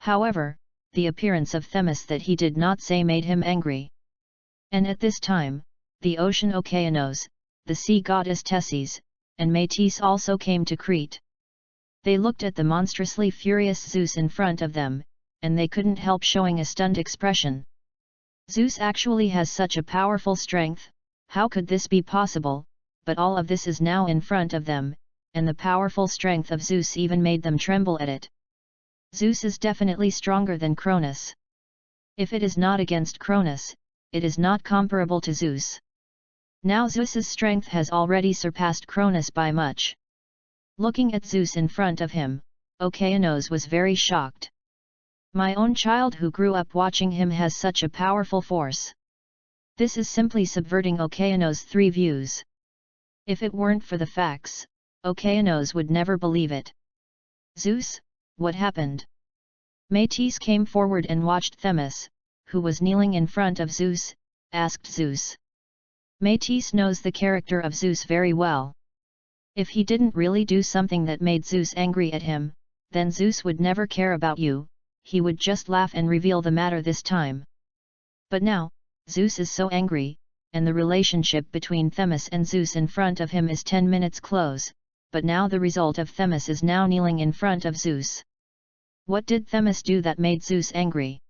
However, the appearance of Themis that he did not say made him angry. And at this time, the ocean Okeanos, the sea goddess Tessis, and Metis also came to Crete. They looked at the monstrously furious Zeus in front of them, and they couldn't help showing a stunned expression. Zeus actually has such a powerful strength, how could this be possible? But all of this is now in front of them, and the powerful strength of Zeus even made them tremble at it. Zeus is definitely stronger than Cronus. If it is not against Cronus, it is not comparable to Zeus. Now Zeus's strength has already surpassed Cronus by much. Looking at Zeus in front of him, Okeanos was very shocked. My own child who grew up watching him has such a powerful force. This is simply subverting Okeanos' three views. If it weren't for the facts, Okeanos would never believe it. Zeus, what happened? Metis came forward and watched Themis, who was kneeling in front of Zeus, asked Zeus. Metis knows the character of Zeus very well. If he didn't really do something that made Zeus angry at him, then Zeus would never care about you, he would just laugh and reveal the matter this time. But now, Zeus is so angry, and the relationship between Themis and Zeus in front of him is 10 minutes close, but now the result of Themis is now kneeling in front of Zeus. What did Themis do that made Zeus angry?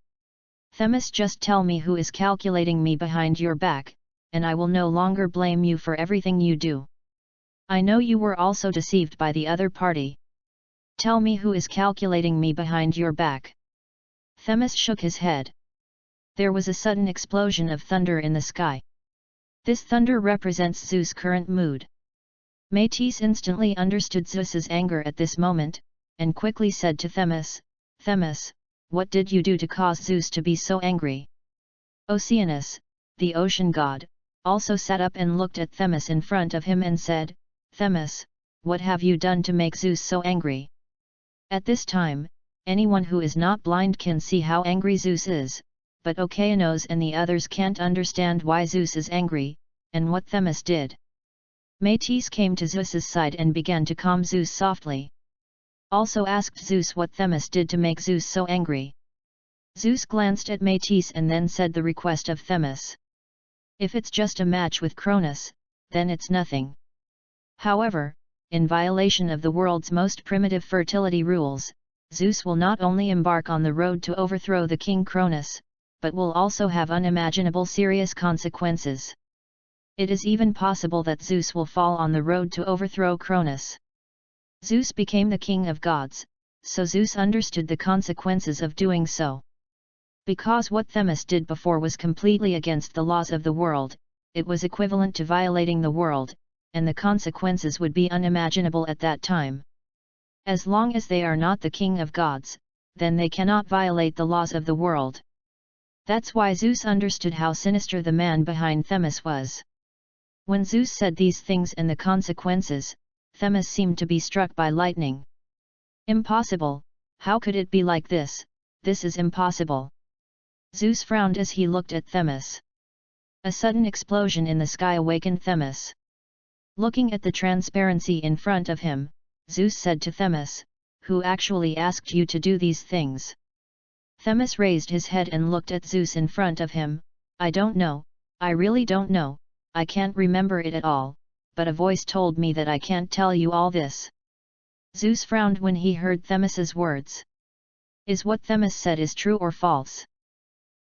Themis, just tell me who is calculating me behind your back, and I will no longer blame you for everything you do. I know you were also deceived by the other party. Tell me who is calculating me behind your back. Themis shook his head. There was a sudden explosion of thunder in the sky. This thunder represents Zeus' current mood. Metis instantly understood Zeus's anger at this moment, and quickly said to Themis, Themis, what did you do to cause Zeus to be so angry? Oceanus, the ocean god, also sat up and looked at Themis in front of him and said, Themis, what have you done to make Zeus so angry? At this time, anyone who is not blind can see how angry Zeus is, but Okeanos and the others can't understand why Zeus is angry, and what Themis did. Metis came to Zeus's side and began to calm Zeus softly. Also asked Zeus what Themis did to make Zeus so angry. Zeus glanced at Metis and then said the request of Themis. If it's just a match with Cronus, then it's nothing. However, in violation of the world's most primitive fertility rules, Zeus will not only embark on the road to overthrow the king Cronus, but will also have unimaginable serious consequences. It is even possible that Zeus will fall on the road to overthrow Cronus. Zeus became the king of gods, so Zeus understood the consequences of doing so. Because what Themis did before was completely against the laws of the world, it was equivalent to violating the world, and the consequences would be unimaginable at that time. As long as they are not the king of gods, then they cannot violate the laws of the world. That's why Zeus understood how sinister the man behind Themis was. When Zeus said these things and the consequences, Themis seemed to be struck by lightning. Impossible, how could it be like this? This is impossible. Zeus frowned as he looked at Themis. A sudden explosion in the sky awakened Themis. Looking at the transparency in front of him, Zeus said to Themis, who actually asked you to do these things? Themis raised his head and looked at Zeus in front of him. I don't know, I really don't know, I can't remember it at all, but a voice told me that I can't tell you all this. Zeus frowned when he heard Themis's words. Is what Themis said is true or false?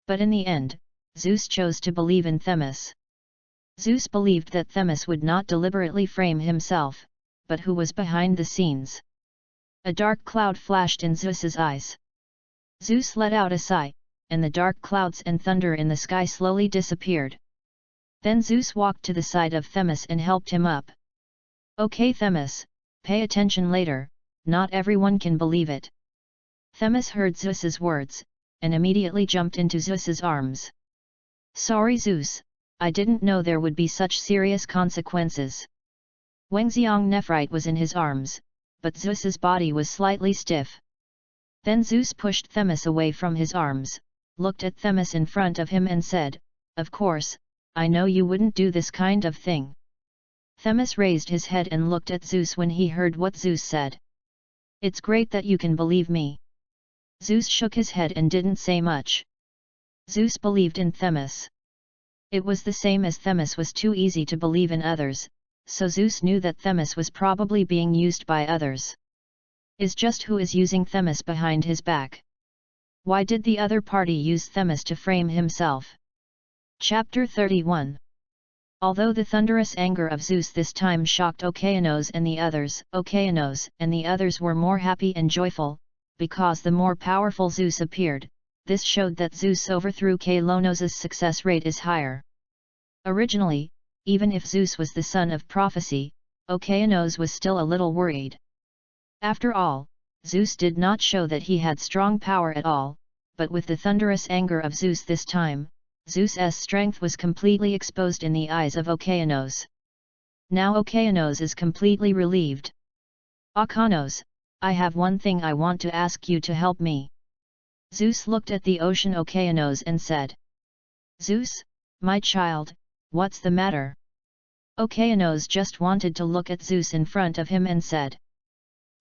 But in the end, Zeus chose to believe in Themis. Zeus believed that Themis would not deliberately frame himself, but who was behind the scenes. A dark cloud flashed in Zeus's eyes. Zeus let out a sigh, and the dark clouds and thunder in the sky slowly disappeared. Then Zeus walked to the side of Themis and helped him up. Okay Themis, pay attention later, not everyone can believe it. Themis heard Zeus's words, and immediately jumped into Zeus's arms. Sorry Zeus, I didn't know there would be such serious consequences. Wengxiang Nephrite was in his arms, but Zeus's body was slightly stiff. Then Zeus pushed Themis away from his arms, looked at Themis in front of him and said, "Of course, I know you wouldn't do this kind of thing." Themis raised his head and looked at Zeus when he heard what Zeus said. "It's great that you can believe me." Zeus shook his head and didn't say much. Zeus believed in Themis. It was the same as Themis was too easy to believe in others, so Zeus knew that Themis was probably being used by others. Is just who is using Themis behind his back? Why did the other party use Themis to frame himself? Chapter 31. Although the thunderous anger of Zeus this time shocked Okeanos and the others were more happy and joyful, because the more powerful Zeus appeared. This showed that Zeus overthrew Okeanos' success rate is higher. Originally, even if Zeus was the son of prophecy, Okeanos was still a little worried. After all, Zeus did not show that he had strong power at all, but with the thunderous anger of Zeus this time, Zeus's strength was completely exposed in the eyes of Okeanos. Now Okeanos is completely relieved. "Okeanos, I have one thing I want to ask you to help me." Zeus looked at the ocean Okeanos and said. "Zeus, my child, what's the matter?" Okeanos just wanted to look at Zeus in front of him and said.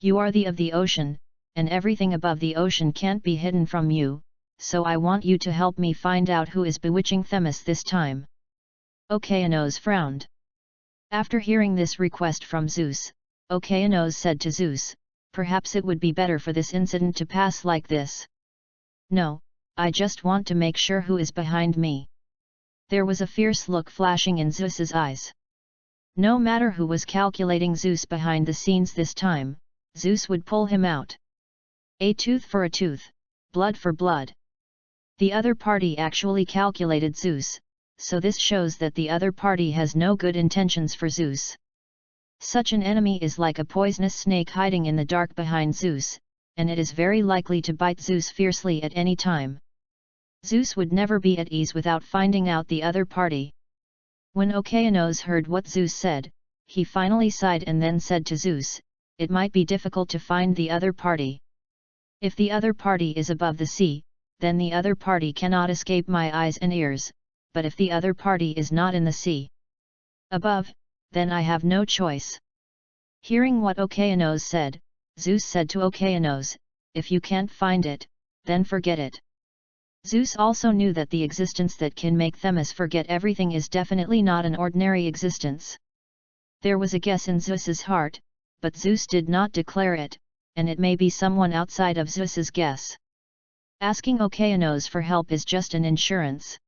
"You are the of the ocean, and everything above the ocean can't be hidden from you, so I want you to help me find out who is bewitching Themis this time." Okeanos frowned. After hearing this request from Zeus, Okeanos said to Zeus, "Perhaps it would be better for this incident to pass like this. No, I just want to make sure who is behind me." There was a fierce look flashing in Zeus's eyes. No matter who was calculating Zeus behind the scenes this time, Zeus would pull him out. A tooth for a tooth, blood for blood. The other party actually calculated Zeus, so this shows that the other party has no good intentions for Zeus. Such an enemy is like a poisonous snake hiding in the dark behind Zeus, and it is very likely to bite Zeus fiercely at any time. Zeus would never be at ease without finding out the other party. When Okeanos heard what Zeus said, he finally sighed and then said to Zeus, "It might be difficult to find the other party. If the other party is above the sea, then the other party cannot escape my eyes and ears, but if the other party is not in the sea above, then I have no choice." Hearing what Okeanos said, Zeus said to Okeanos, "If you can't find it, then forget it." Zeus also knew that the existence that can make Themis forget everything is definitely not an ordinary existence. There was a guess in Zeus's heart, but Zeus did not declare it, and it may be someone outside of Zeus's guess. Asking Okeanos for help is just an insurance.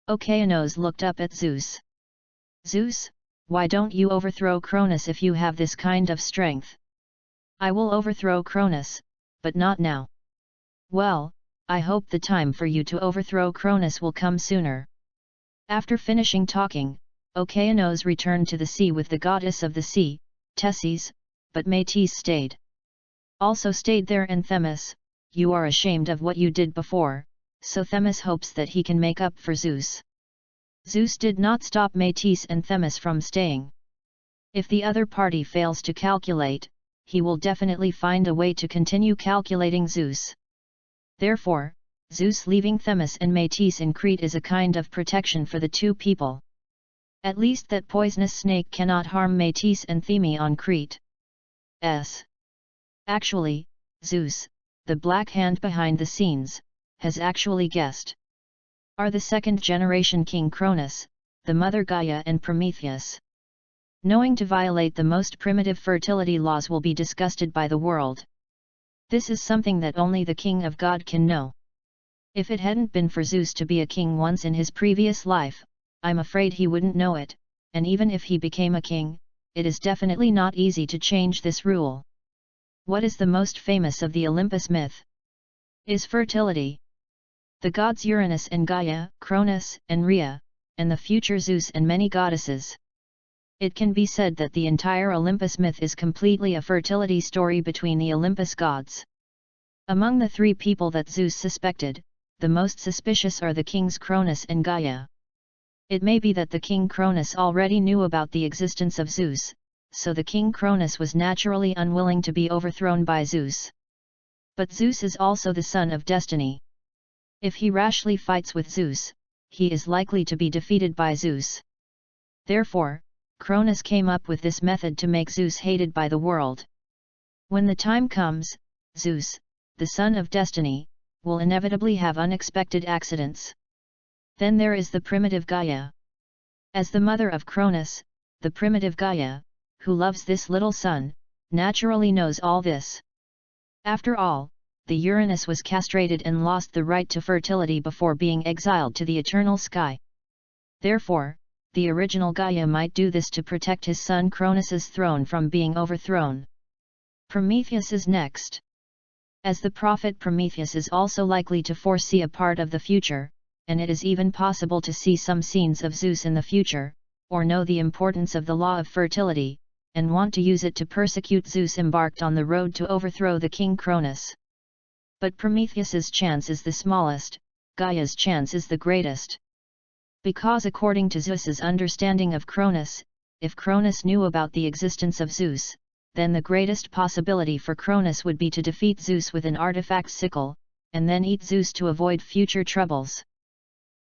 Okeanos looked up at Zeus. "Zeus, why don't you overthrow Cronus if you have this kind of strength?" "I will overthrow Cronus, but not now." "Well, I hope the time for you to overthrow Cronus will come sooner." After finishing talking, Okeanos returned to the sea with the goddess of the sea, Tessis, but Metis stayed. Also stayed there and Themis, "You are ashamed of what you did before," so Themis hopes that he can make up for Zeus. Zeus did not stop Metis and Themis from staying. If the other party fails to calculate, he will definitely find a way to continue calculating Zeus. Therefore, Zeus leaving Themis and Metis in Crete is a kind of protection for the two people. At least that poisonous snake cannot harm Metis and Themi on Crete. Actually, Zeus, the black hand behind the scenes, has actually guessed. Are the second-generation King Cronus, the mother Gaia and Prometheus. Knowing to violate the most primitive fertility laws will be disgusted by the world. This is something that only the King of God can know. If it hadn't been for Zeus to be a king once in his previous life, I'm afraid he wouldn't know it, and even if he became a king, it is definitely not easy to change this rule. What is the most famous of the Olympus myth? Is fertility. The gods Uranus and Gaia, Cronus and Rhea, and the future Zeus and many goddesses. It can be said that the entire Olympus myth is completely a fertility story between the Olympus gods. Among the three people that Zeus suspected, the most suspicious are the kings Cronus and Gaia. It may be that the king Cronus already knew about the existence of Zeus, so the king Cronus was naturally unwilling to be overthrown by Zeus. But Zeus is also the son of destiny. If he rashly fights with Zeus, he is likely to be defeated by Zeus. Therefore, Cronus came up with this method to make Zeus hated by the world. When the time comes, Zeus, the son of destiny, will inevitably have unexpected accidents. Then there is the primitive Gaia. As the mother of Cronus, the primitive Gaia, who loves this little son, naturally knows all this. After all, the Uranus was castrated and lost the right to fertility before being exiled to the eternal sky. Therefore, the original Gaia might do this to protect his son Cronus's throne from being overthrown. Prometheus is next. As the prophet Prometheus is also likely to foresee a part of the future, and it is even possible to see some scenes of Zeus in the future, or know the importance of the law of fertility, and want to use it to persecute Zeus embarked on the road to overthrow the king Cronus. But Prometheus's chance is the smallest, Gaia's chance is the greatest. Because according to Zeus's understanding of Cronus, if Cronus knew about the existence of Zeus, then the greatest possibility for Cronus would be to defeat Zeus with an artifact sickle, and then eat Zeus to avoid future troubles.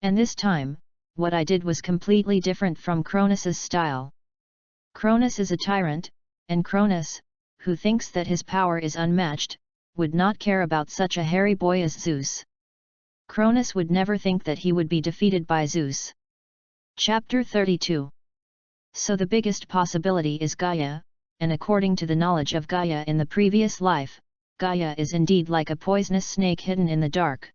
And this time, what I did was completely different from Cronus's style. Cronus is a tyrant, and Cronus, who thinks that his power is unmatched, would not care about such a hairy boy as Zeus. Cronus would never think that he would be defeated by Zeus. Chapter 32. So the biggest possibility is Gaia, and according to the knowledge of Gaia in the previous life, Gaia is indeed like a poisonous snake hidden in the dark.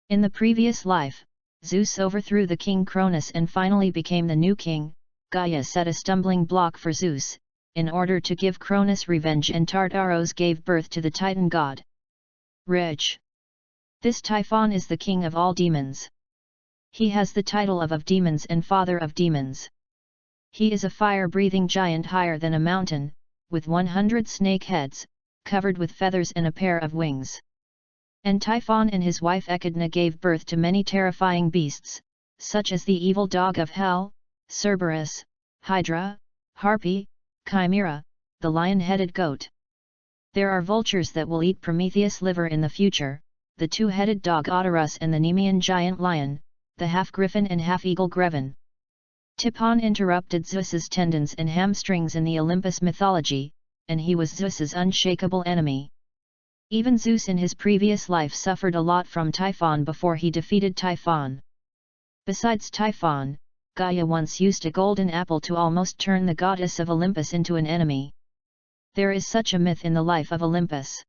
In the previous life, Zeus overthrew the king Cronus and finally became the new king. Gaia set a stumbling block for Zeus, in order to give Cronus revenge, and Tartaros gave birth to the Titan god. Reg. This Typhon is the king of all demons. He has the title of demons and father of demons. He is a fire-breathing giant higher than a mountain, with 100 snake heads, covered with feathers and a pair of wings. And Typhon and his wife Echidna gave birth to many terrifying beasts, such as the evil dog of hell, Cerberus, Hydra, Harpy, Chimera, the lion-headed goat. There are vultures that will eat Prometheus' liver in the future, the two-headed dog Otterus and the Nemean giant lion, the half-griffin and half-eagle Greven. Typhon interrupted Zeus's tendons and hamstrings in the Olympus mythology, and he was Zeus's unshakable enemy. Even Zeus in his previous life suffered a lot from Typhon before he defeated Typhon. Besides Typhon, Gaia once used a golden apple to almost turn the goddess of Olympus into an enemy. There is such a myth in the life of Olympus.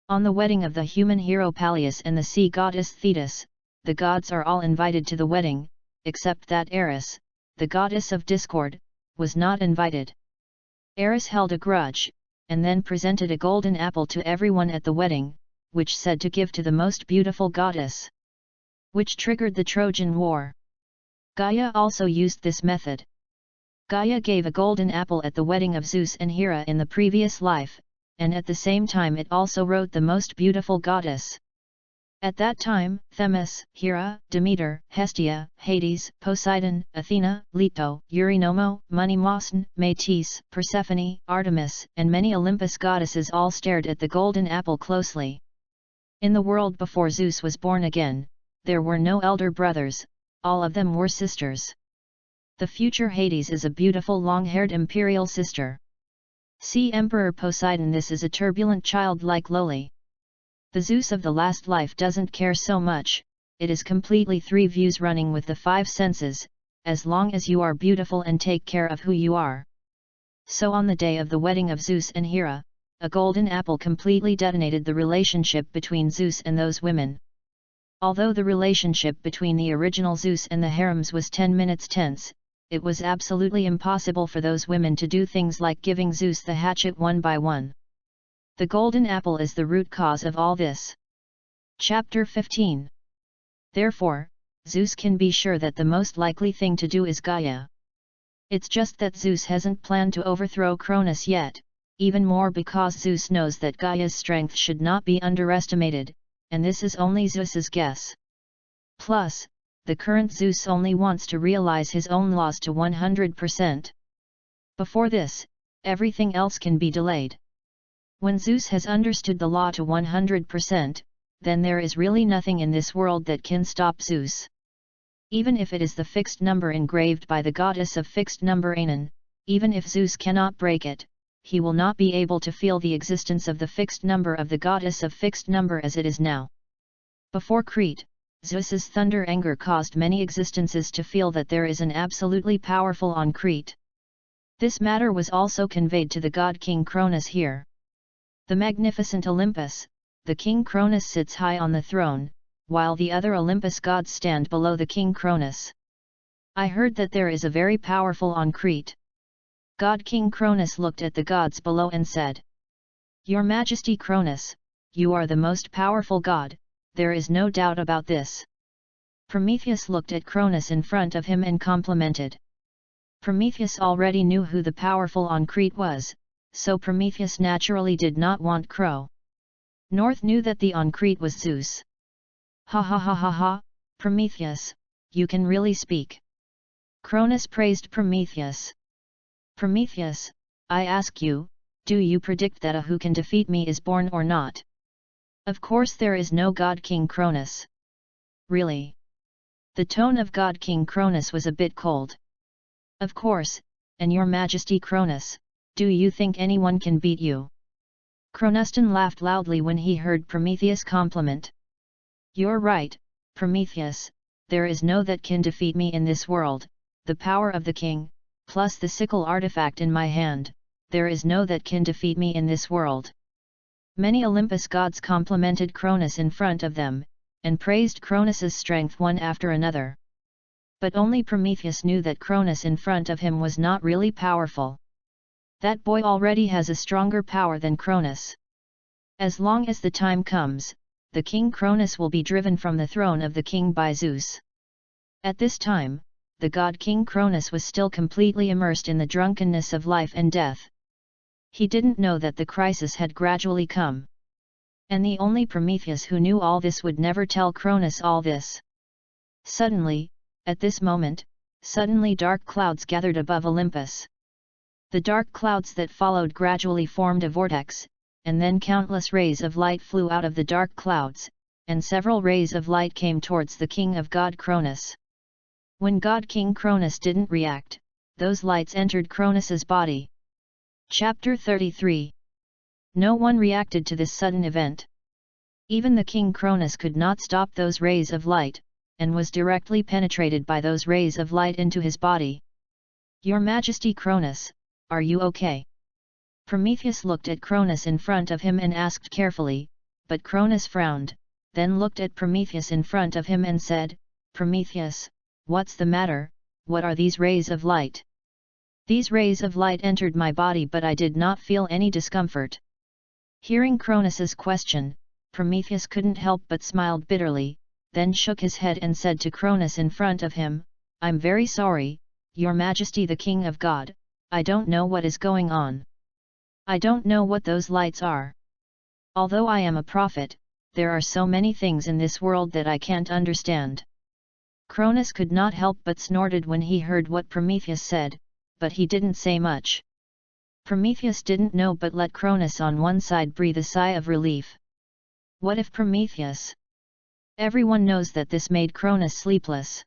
On the wedding of the human hero Peleus and the sea goddess Thetis, the gods are all invited to the wedding, except that Eris, the goddess of discord, was not invited. Eris held a grudge, and then presented a golden apple to everyone at the wedding, which said to give to the most beautiful goddess, which triggered the Trojan War. Gaia also used this method. Gaia gave a golden apple at the wedding of Zeus and Hera in the previous life, and at the same time it also wrote the most beautiful goddess. At that time, Themis, Hera, Demeter, Hestia, Hades, Poseidon, Athena, Leto, Eurynomo, Monimauson, Metis, Persephone, Artemis, and many Olympus goddesses all stared at the golden apple closely. In the world before Zeus was born again, there were no elder brothers, all of them were sisters. The future Hades is a beautiful long-haired imperial sister. See Emperor Poseidon. This is a turbulent childlike lowly. The Zeus of the last life doesn't care so much, it is completely 3 views running with the 5 senses, as long as you are beautiful and take care of who you are. So on the day of the wedding of Zeus and Hera, a golden apple completely detonated the relationship between Zeus and those women. Although the relationship between the original Zeus and the harems was 10 minutes tense, it was absolutely impossible for those women to do things like giving Zeus the hatchet one by one. The golden apple is the root cause of all this. Chapter 15. Therefore, Zeus can be sure that the most likely thing to do is Gaia. It's just that Zeus hasn't planned to overthrow Cronus yet, even more because Zeus knows that Gaia's strength should not be underestimated, and this is only Zeus's guess. Plus, the current Zeus only wants to realize his own laws to 100%. Before this, everything else can be delayed. When Zeus has understood the law to 100%, then there is really nothing in this world that can stop Zeus. Even if it is the fixed number engraved by the goddess of fixed number Anan, even if Zeus cannot break it, he will not be able to feel the existence of the fixed number of the goddess of fixed number as it is now. Before Crete, Zeus's thunder anger caused many existences to feel that there is an absolutely powerful on Crete. This matter was also conveyed to the god King Cronus here. The magnificent Olympus, the king Cronus sits high on the throne, while the other Olympus gods stand below the king Cronus. I heard that there is a very powerful on Crete. God King Cronus looked at the gods below and said, "Your Majesty Cronus, you are the most powerful god, there is no doubt about this." Prometheus looked at Cronus in front of him and complimented. Prometheus already knew who the powerful on Crete was, so Prometheus naturally did not want Crow. North knew that the on Crete was Zeus. "Ha ha ha ha ha, Prometheus, you can really speak." Cronus praised Prometheus. "Prometheus, I ask you, do you predict that a who can defeat me is born or not?" "Of course there is no god King Cronus." "Really?" The tone of god King Cronus was a bit cold. "Of course, and your Majesty Cronus, do you think anyone can beat you?" Cronuston laughed loudly when he heard Prometheus' compliment. "You're right, Prometheus, there is no that can defeat me in this world, the power of the king, plus the sickle artifact in my hand, there is no that can defeat me in this world." Many Olympus gods complimented Cronus in front of them, and praised Cronus's strength one after another. But only Prometheus knew that Cronus in front of him was not really powerful. That boy already has a stronger power than Cronus. As long as the time comes, the king Cronus will be driven from the throne of the king by Zeus. At this time, the god King Cronus was still completely immersed in the drunkenness of life and death. He didn't know that the crisis had gradually come. And the only Prometheus who knew all this would never tell Cronus all this. Suddenly, at this moment, suddenly dark clouds gathered above Olympus. The dark clouds that followed gradually formed a vortex, and then countless rays of light flew out of the dark clouds, and several rays of light came towards the king of god Cronus. When god King Cronus didn't react, those lights entered Cronus's body. Chapter 33. No one reacted to this sudden event. Even the king Cronus could not stop those rays of light, and was directly penetrated by those rays of light into his body. "Your Majesty Cronus, are you okay?" Prometheus looked at Cronus in front of him and asked carefully, but Cronus frowned, then looked at Prometheus in front of him and said, "Prometheus, what's the matter, what are these rays of light?" "These rays of light entered my body but I did not feel any discomfort." Hearing Cronus's question, Prometheus couldn't help but smiled bitterly, then shook his head and said to Cronus in front of him, "I'm very sorry, Your Majesty the King of God, I don't know what is going on. I don't know what those lights are. Although I am a prophet, there are so many things in this world that I can't understand." Cronus could not help but snorted when he heard what Prometheus said, but he didn't say much. Prometheus didn't know but let Cronus on one side breathe a sigh of relief. What if Prometheus? Everyone knows that this made Cronus sleepless.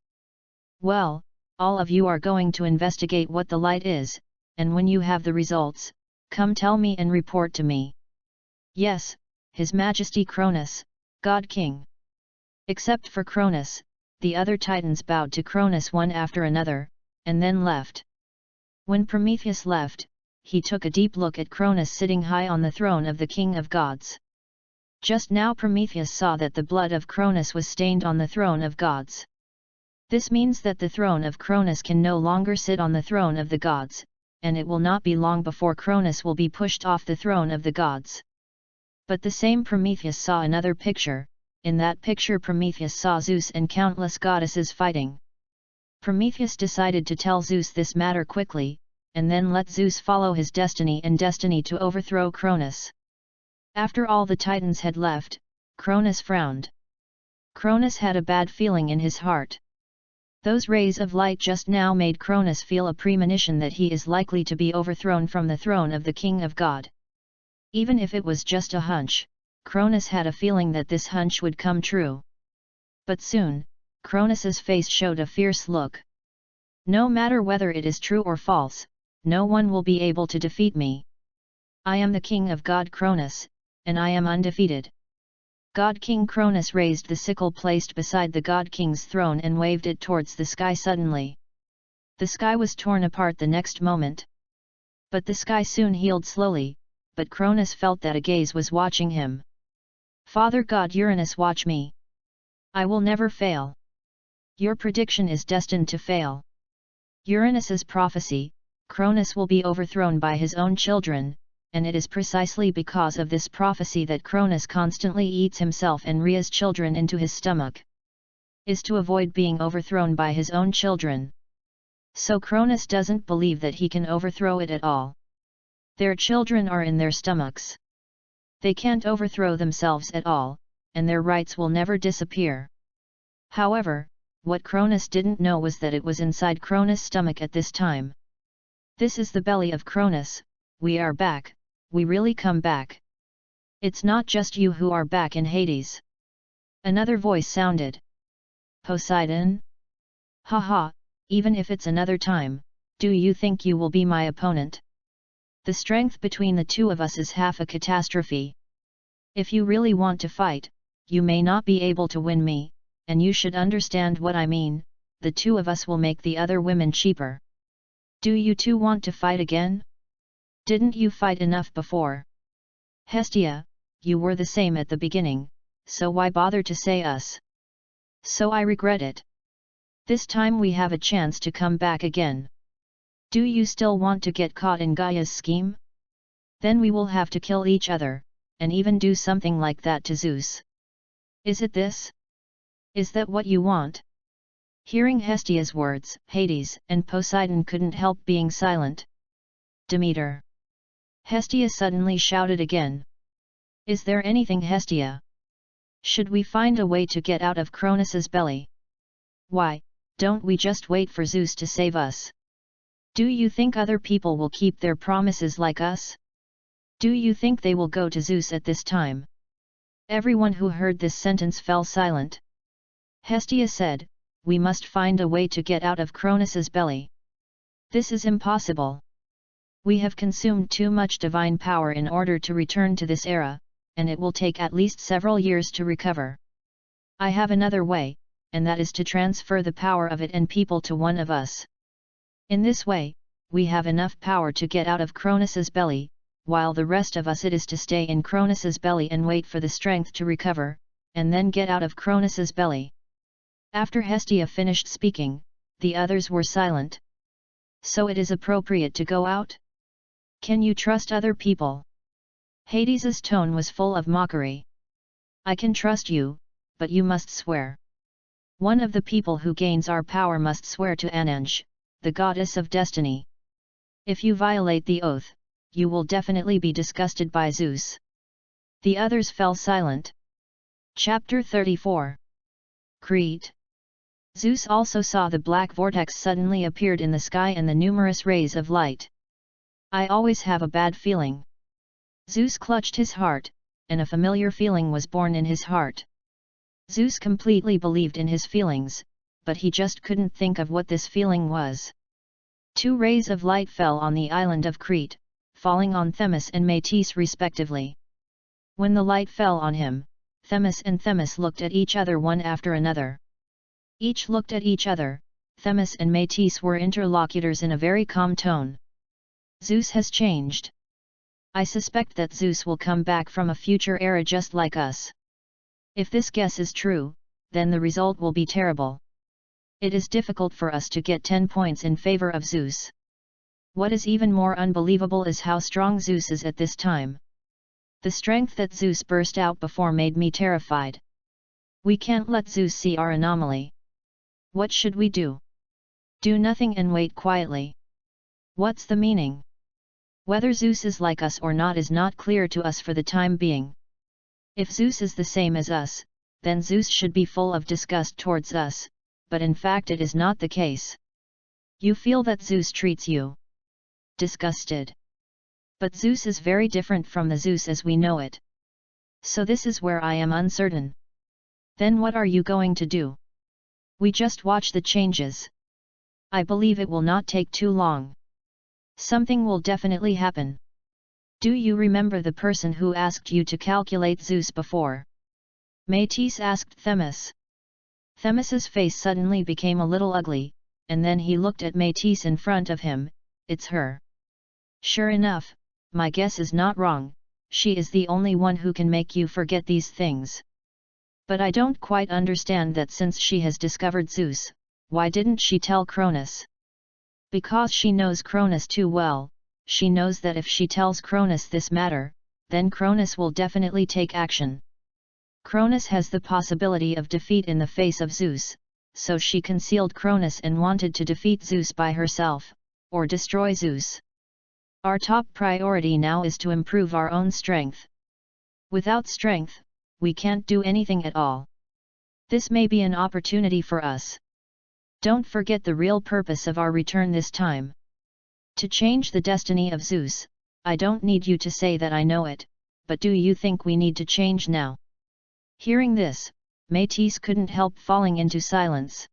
"Well, all of you are going to investigate what the light is, and when you have the results, come tell me and report to me." "Yes, His Majesty Cronus, God King." Except for Cronus, the other titans bowed to Cronus one after another, and then left. When Prometheus left, he took a deep look at Cronus sitting high on the throne of the King of Gods. Just now Prometheus saw that the blood of Cronus was stained on the throne of gods. This means that the throne of Cronus can no longer sit on the throne of the gods, and it will not be long before Cronus will be pushed off the throne of the gods. But the same Prometheus saw another picture. In that picture Prometheus saw Zeus and countless goddesses fighting. Prometheus decided to tell Zeus this matter quickly, and then let Zeus follow his destiny and destiny to overthrow Cronus. After all the titans had left, Cronus frowned. Cronus had a bad feeling in his heart. Those rays of light just now made Cronus feel a premonition that he is likely to be overthrown from the throne of the King of God. Even if it was just a hunch, Cronus had a feeling that this hunch would come true. But soon, Cronus's face showed a fierce look. No matter whether it is true or false, no one will be able to defeat me. I am the king of God Cronus, and I am undefeated. God King Cronus raised the sickle placed beside the God King's throne and waved it towards the sky suddenly. The sky was torn apart the next moment. But the sky soon healed slowly, but Cronus felt that a gaze was watching him. Father God Uranus, watch me. I will never fail. Your prediction is destined to fail. Uranus's prophecy, Cronus will be overthrown by his own children, and it is precisely because of this prophecy that Cronus constantly eats himself and Rhea's children into his stomach. Is to avoid being overthrown by his own children. So Cronus doesn't believe that he can overthrow it at all. Their children are in their stomachs. They can't overthrow themselves at all, and their rights will never disappear. However, what Cronus didn't know was that it was inside Cronus' stomach at this time. This is the belly of Cronus. We are back, we really come back. It's not just you who are back in Hades. Another voice sounded. Poseidon? Haha, even if it's another time, do you think you will be my opponent? The strength between the two of us is half a catastrophe. If you really want to fight, you may not be able to win me, and you should understand what I mean. The two of us will make the other women cheaper. Do you two want to fight again? Didn't you fight enough before? Hestia, you were the same at the beginning, so why bother to say us? So I regret it. This time we have a chance to come back again. Do you still want to get caught in Gaia's scheme? Then we will have to kill each other, and even do something like that to Zeus. Is it this? Is that what you want? Hearing Hestia's words, Hades and Poseidon couldn't help being silent. Demeter! Hestia suddenly shouted again. Is there anything, Hestia? Should we find a way to get out of Cronus's belly? Why, don't we just wait for Zeus to save us? Do you think other people will keep their promises like us? Do you think they will go to Zeus at this time? Everyone who heard this sentence fell silent. Hestia said, we must find a way to get out of Cronus's belly. This is impossible. We have consumed too much divine power in order to return to this era, and it will take at least several years to recover. I have another way, and that is to transfer the power of it and people to one of us. In this way, we have enough power to get out of Cronus's belly, while the rest of us it is to stay in Cronus's belly and wait for the strength to recover, and then get out of Cronus's belly. After Hestia finished speaking, the others were silent. So it is appropriate to go out? Can you trust other people? Hades's tone was full of mockery. I can trust you, but you must swear. One of the people who gains our power must swear to Anange, the goddess of destiny. If you violate the oath, you will definitely be disgusted by Zeus. The others fell silent. Chapter 34. Crete. Zeus also saw the black vortex suddenly appeared in the sky and the numerous rays of light. I always have a bad feeling. Zeus clutched his heart, and a familiar feeling was born in his heart. Zeus completely believed in his feelings, but he just couldn't think of what this feeling was. 2 rays of light fell on the island of Crete, falling on Themis and Metis respectively. When the light fell on him, Themis and Themis looked at each other one after another. Each looked at each other. Themis and Metis were interlocutors in a very calm tone. Zeus has changed. I suspect that Zeus will come back from a future era just like us. If this guess is true, then the result will be terrible. It is difficult for us to get 10 points in favor of Zeus. What is even more unbelievable is how strong Zeus is at this time. The strength that Zeus burst out before made me terrified. We can't let Zeus see our anomaly. What should we do? Do nothing and wait quietly. What's the meaning? Whether Zeus is like us or not is not clear to us for the time being. If Zeus is the same as us, then Zeus should be full of disgust towards us, but in fact it is not the case. You feel that Zeus treats you disgusted. But Zeus is very different from the Zeus as we know it. So this is where I am uncertain. Then what are you going to do? We just watch the changes. I believe it will not take too long. Something will definitely happen. Do you remember the person who asked you to calculate Zeus before? Métis asked Themis. Themis's face suddenly became a little ugly, and then he looked at Métis in front of him. It's her. Sure enough, my guess is not wrong, she is the only one who can make you forget these things. But I don't quite understand that since she has discovered Zeus, why didn't she tell Cronus? Because she knows Cronus too well. She knows that if she tells Cronus this matter, then Cronus will definitely take action. Cronus has the possibility of defeat in the face of Zeus, so she concealed Cronus and wanted to defeat Zeus by herself, or destroy Zeus. Our top priority now is to improve our own strength. Without strength, we can't do anything at all. This may be an opportunity for us. Don't forget the real purpose of our return this time. To change the destiny of Zeus. I don't need you to say that I know it, but do you think we need to change now? Hearing this, Métis couldn't help falling into silence.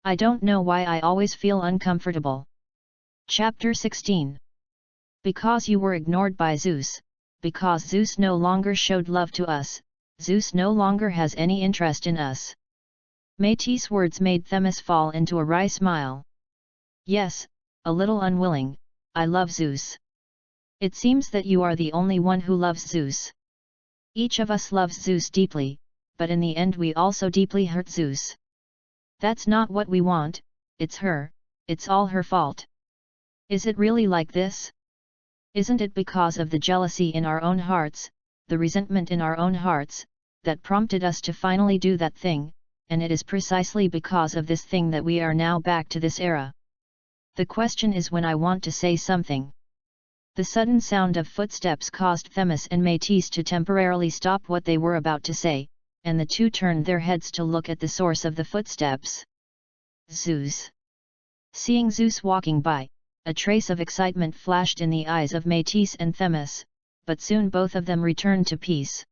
I don't know why I always feel uncomfortable. Chapter 16. Because you were ignored by Zeus, because Zeus no longer showed love to us, Zeus no longer has any interest in us. Métis' words made Themis fall into a wry smile. Yes, a little unwilling, I love Zeus. It seems that you are the only one who loves Zeus. Each of us loves Zeus deeply, but in the end we also deeply hurt Zeus. That's not what we want, it's her, it's all her fault. Is it really like this? Isn't it because of the jealousy in our own hearts, the resentment in our own hearts, that prompted us to finally do that thing, and it is precisely because of this thing that we are now back to this era. The question is when I want to say something. The sudden sound of footsteps caused Themis and Métis to temporarily stop what they were about to say, and the two turned their heads to look at the source of the footsteps. Zeus. Seeing Zeus walking by, a trace of excitement flashed in the eyes of Métis and Themis, but soon both of them returned to peace.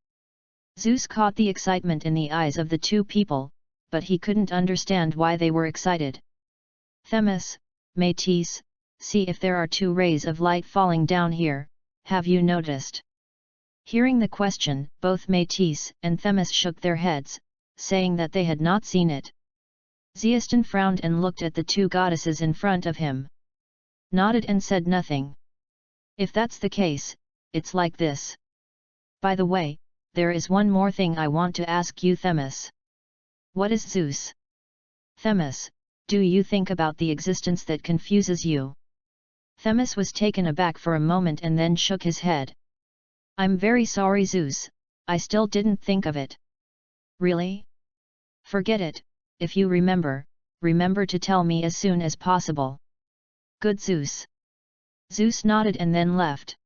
Zeus caught the excitement in the eyes of the two people, but he couldn't understand why they were excited. Themis, Métis, see if there are two rays of light falling down here, have you noticed? Hearing the question, both Métis and Themis shook their heads, saying that they had not seen it. Zeus frowned and looked at the two goddesses in front of him. Nodded and said nothing. If that's the case, it's like this. By the way, there is one more thing I want to ask you, Themis. What is Zeus? Themis, do you think about the existence that confuses you? Themis was taken aback for a moment and then shook his head. I'm very sorry, Zeus, I still didn't think of it. Really? Forget it, if you remember to tell me as soon as possible. Good, Zeus. Zeus nodded and then left.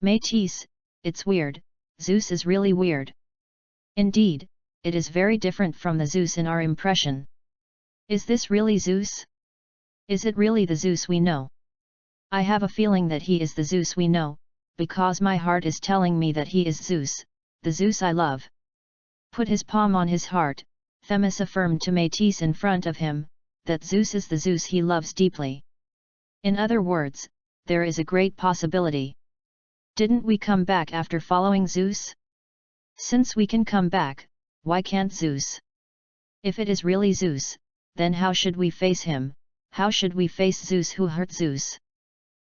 Métis, it's weird, Zeus is really weird. Indeed, it is very different from the Zeus in our impression. Is this really Zeus? Is it really the Zeus we know? I have a feeling that he is the Zeus we know, because my heart is telling me that he is Zeus, the Zeus I love. Put his palm on his heart, Themis affirmed to Métis in front of him, that Zeus is the Zeus he loves deeply. In other words, there is a great possibility. Didn't we come back after following Zeus? Since we can come back, why can't Zeus? If it is really Zeus, then how should we face him? How should we face Zeus who hurt Zeus?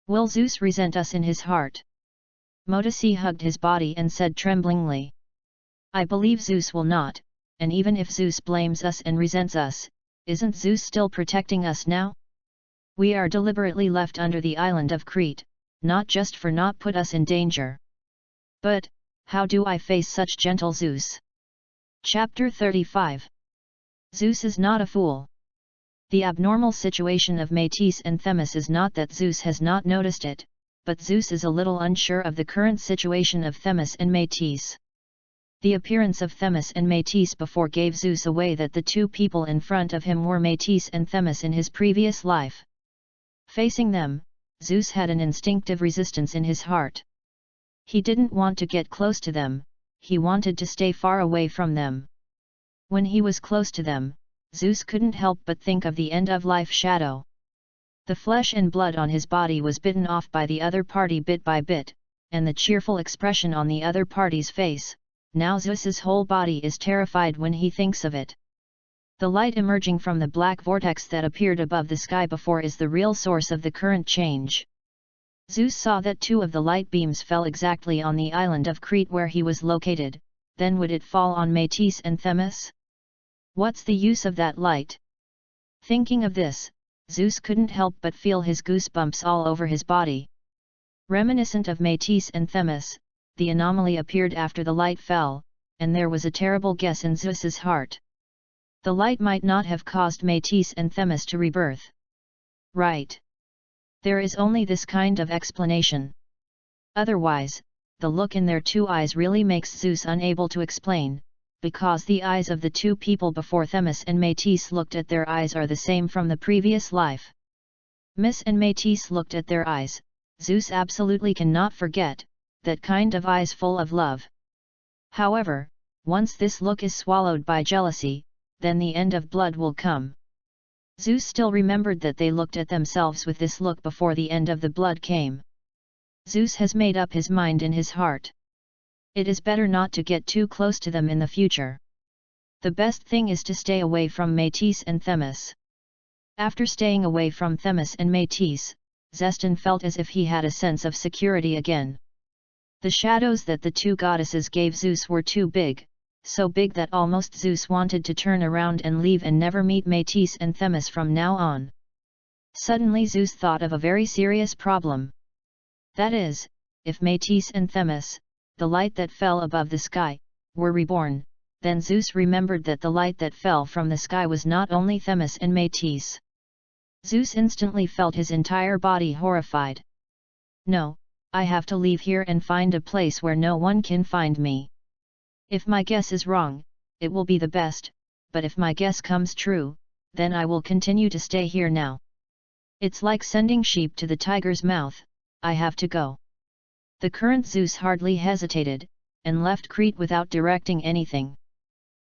Will Zeus resent us in his heart? Métis hugged his body and said tremblingly. I believe Zeus will not, and even if Zeus blames us and resents us, isn't Zeus still protecting us now? We are deliberately left under the island of Crete, not just for not put us in danger. But, how do I face such gentle Zeus? Chapter 35. Zeus is not a fool. The abnormal situation of Métis and Themis is not that Zeus has not noticed it, but Zeus is a little unsure of the current situation of Themis and Métis. The appearance of Themis and Métis before gave Zeus away that the two people in front of him were Métis and Themis in his previous life. Facing them, Zeus had an instinctive resistance in his heart. He didn't want to get close to them, he wanted to stay far away from them. When he was close to them, Zeus couldn't help but think of the end-of-life shadow. The flesh and blood on his body was bitten off by the other party bit by bit, and the cheerful expression on the other party's face. Now Zeus's whole body is terrified when he thinks of it. The light emerging from the black vortex that appeared above the sky before is the real source of the current change. Zeus saw that 2 of the light beams fell exactly on the island of Crete where he was located. Then would it fall on Metis and Themis? What's the use of that light? Thinking of this, Zeus couldn't help but feel his goosebumps all over his body. Reminiscent of Metis and Themis, the anomaly appeared after the light fell, and there was a terrible guess in Zeus's heart. The light might not have caused Metis and Themis to rebirth. Right. There is only this kind of explanation. Otherwise, the look in their 2 eyes really makes Zeus unable to explain, because the eyes of the 2 people before Themis and Metis looked at their eyes are the same from the previous life. Miss and Metis looked at their eyes. Zeus absolutely cannot forget that kind of eyes full of love. However, once this look is swallowed by jealousy, then the end of blood will come. Zeus still remembered that they looked at themselves with this look before the end of the blood came. Zeus has made up his mind in his heart. It is better not to get too close to them in the future. The best thing is to stay away from Metis and Themis. After staying away from Themis and Metis, Zestan felt as if he had a sense of security again. The shadows that the 2 goddesses gave Zeus were too big, so big that almost Zeus wanted to turn around and leave and never meet Metis and Themis from now on. Suddenly Zeus thought of a very serious problem. That is, if Metis and Themis, the light that fell above the sky, were reborn, then Zeus remembered that the light that fell from the sky was not only Themis and Metis. Zeus instantly felt his entire body horrified. No, I have to leave here and find a place where no one can find me. If my guess is wrong, it will be the best, but if my guess comes true, then I will continue to stay here now. It's like sending sheep to the tiger's mouth. I have to go. The current Zeus hardly hesitated, and left Crete without directing anything.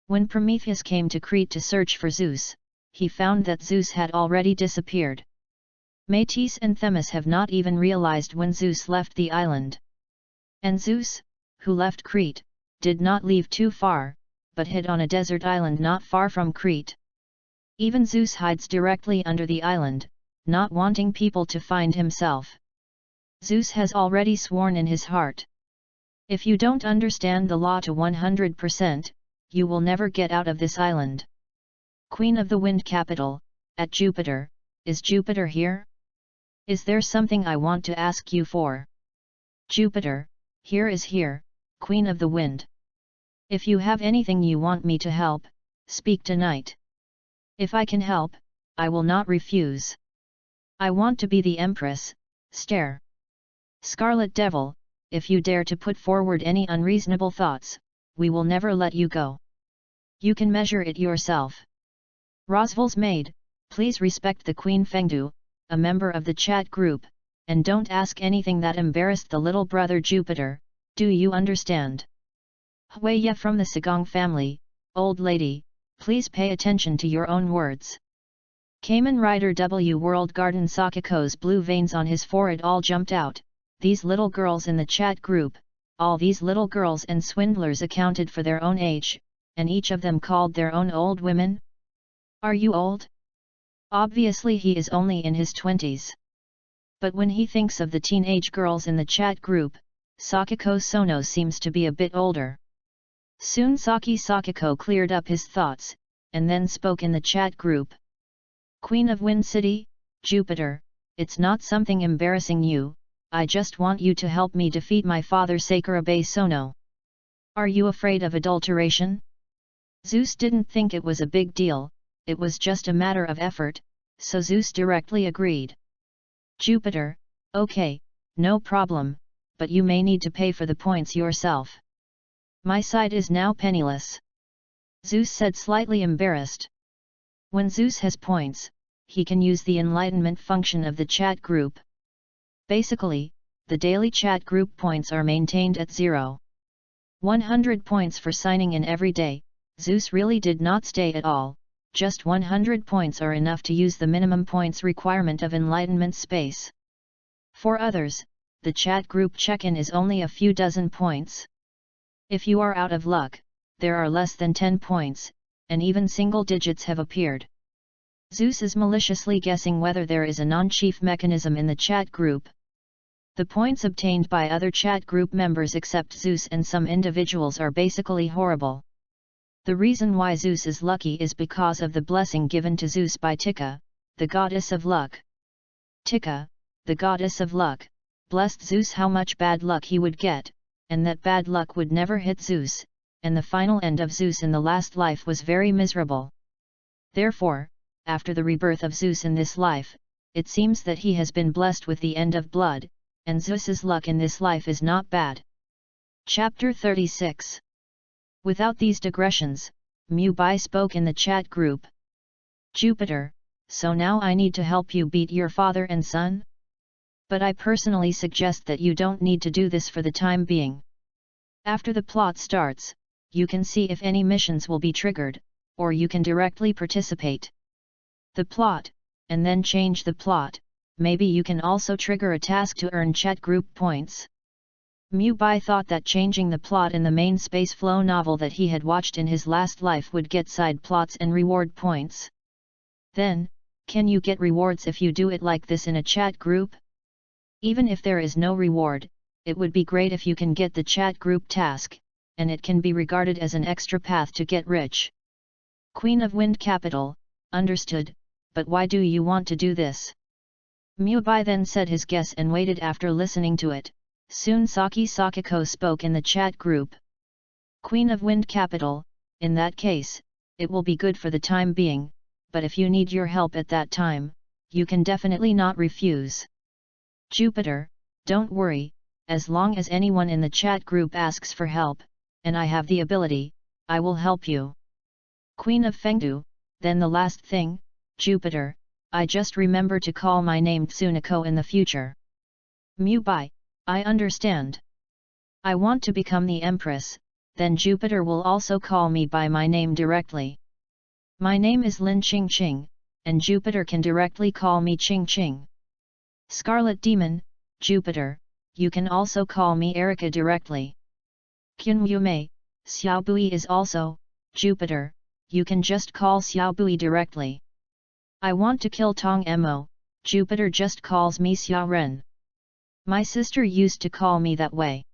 When Prometheus came to Crete to search for Zeus, he found that Zeus had already disappeared. Metis and Themis have not even realized when Zeus left the island. And Zeus, who left Crete, did not leave too far, but hid on a desert island not far from Crete. Even Zeus hides directly under the island, not wanting people to find himself. Zeus has already sworn in his heart. If you don't understand the law to 100%, you will never get out of this island. Queen of the Wind Capital, at Jupiter, is Jupiter here? Is there something I want to ask you for? Jupiter, here is here, Queen of the Wind. If you have anything you want me to help, speak tonight. If I can help, I will not refuse. I want to be the Empress, stare. Scarlet Devil, if you dare to put forward any unreasonable thoughts, we will never let you go. You can measure it yourself. Roswell's maid, please respect the Queen Fengdu, a member of the chat group, and don't ask anything that embarrassed the little brother Jupiter, do you understand? Huiya from the Sagong family, old lady, please pay attention to your own words. Kamen Rider W World Garden Sakiko's blue veins on his forehead all jumped out. These little girls in the chat group, all these little girls and swindlers accounted for their own age, and each of them called their own old women? Are you old? Obviously he is only in his 20s. But when he thinks of the teenage girls in the chat group, Sakiko Sono seems to be a bit older. Soon Sakiko cleared up his thoughts, and then spoke in the chat group. Queen of Wind City, Jupiter, it's not something embarrassing you, I just want you to help me defeat my father Sakurabe Sono. Are you afraid of adulteration? Zeus didn't think it was a big deal, it was just a matter of effort, so Zeus directly agreed. Jupiter, okay, no problem, but you may need to pay for the points yourself. My side is now penniless. Zeus said, slightly embarrassed. When Zeus has points, he can use the enlightenment function of the chat group. Basically, the daily chat group points are maintained at 0. 100 points for signing in every day. Zeus really did not stay at all, just 100 points are enough to use the minimum points requirement of enlightenment space. For others, the chat group check-in is only a few dozen points. If you are out of luck, there are less than 10 points, and even single digits have appeared. Zeus is maliciously guessing whether there is a non-chief mechanism in the chat group. The points obtained by other chat group members except Zeus and some individuals are basically horrible. The reason why Zeus is lucky is because of the blessing given to Zeus by Tika, the goddess of luck. Tika, the goddess of luck, blessed Zeus how much bad luck he would get, and that bad luck would never hit Zeus, and the final end of Zeus in the last life was very miserable. Therefore, after the rebirth of Zeus in this life, it seems that he has been blessed with the end of blood, and Zeus's luck in this life is not bad. Chapter 36. Without these digressions, Mu Bai spoke in the chat group. Jupiter, so now I need to help you beat your father and son? But I personally suggest that you don't need to do this for the time being. After the plot starts, you can see if any missions will be triggered, or you can directly participate. The plot, and then change the plot. Maybe you can also trigger a task to earn chat group points. Mu Bai thought that changing the plot in the main space flow novel that he had watched in his last life would get side plots and reward points. Then, can you get rewards if you do it like this in a chat group? Even if there is no reward, it would be great if you can get the chat group task, and it can be regarded as an extra path to get rich. Queen of Wind Capital, understood, but why do you want to do this? Mu Bai then said his guess and waited after listening to it. Soon Saki Sakiko spoke in the chat group. Queen of Wind Capital, in that case, it will be good for the time being, but if you need your help at that time, you can definitely not refuse. Jupiter, don't worry, as long as anyone in the chat group asks for help, and I have the ability, I will help you. Queen of Fengdu, then the last thing, Jupiter, I just remember to call my name Tsuneko in the future. Mu Bai, I understand. I want to become the Empress, then Jupiter will also call me by my name directly. My name is Lin Ching Ching, and Jupiter can directly call me Ching Ching. Scarlet Demon, Jupiter, you can also call me Erica directly. Kyun Yume, Xiao Bui is also, Jupiter, you can just call Xiao Bui directly. I want to kill Tong Mo, Jupiter just calls me Xiao Ren. My sister used to call me that way.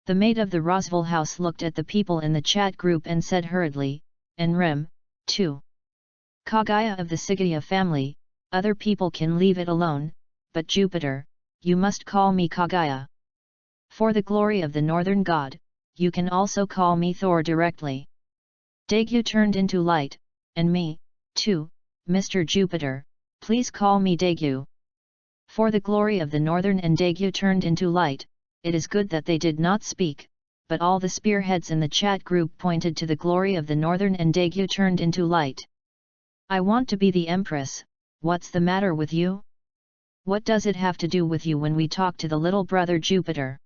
The maid of the Rosville house looked at the people in the chat group and said hurriedly, and Rem, too. Kagaya of the Sigaya family, other people can leave it alone, but Jupiter, you must call me Kagaya. For the glory of the northern god, you can also call me Thor directly. Daegyu turned into light, and me, too, Mr. Jupiter, please call me Daegyu. For the glory of the northern and Daegyu turned into light, it is good that they did not speak, but all the spearheads in the chat group pointed to the glory of the northern and Daegyu turned into light. I want to be the Empress, what's the matter with you? What does it have to do with you when we talk to the little brother Jupiter?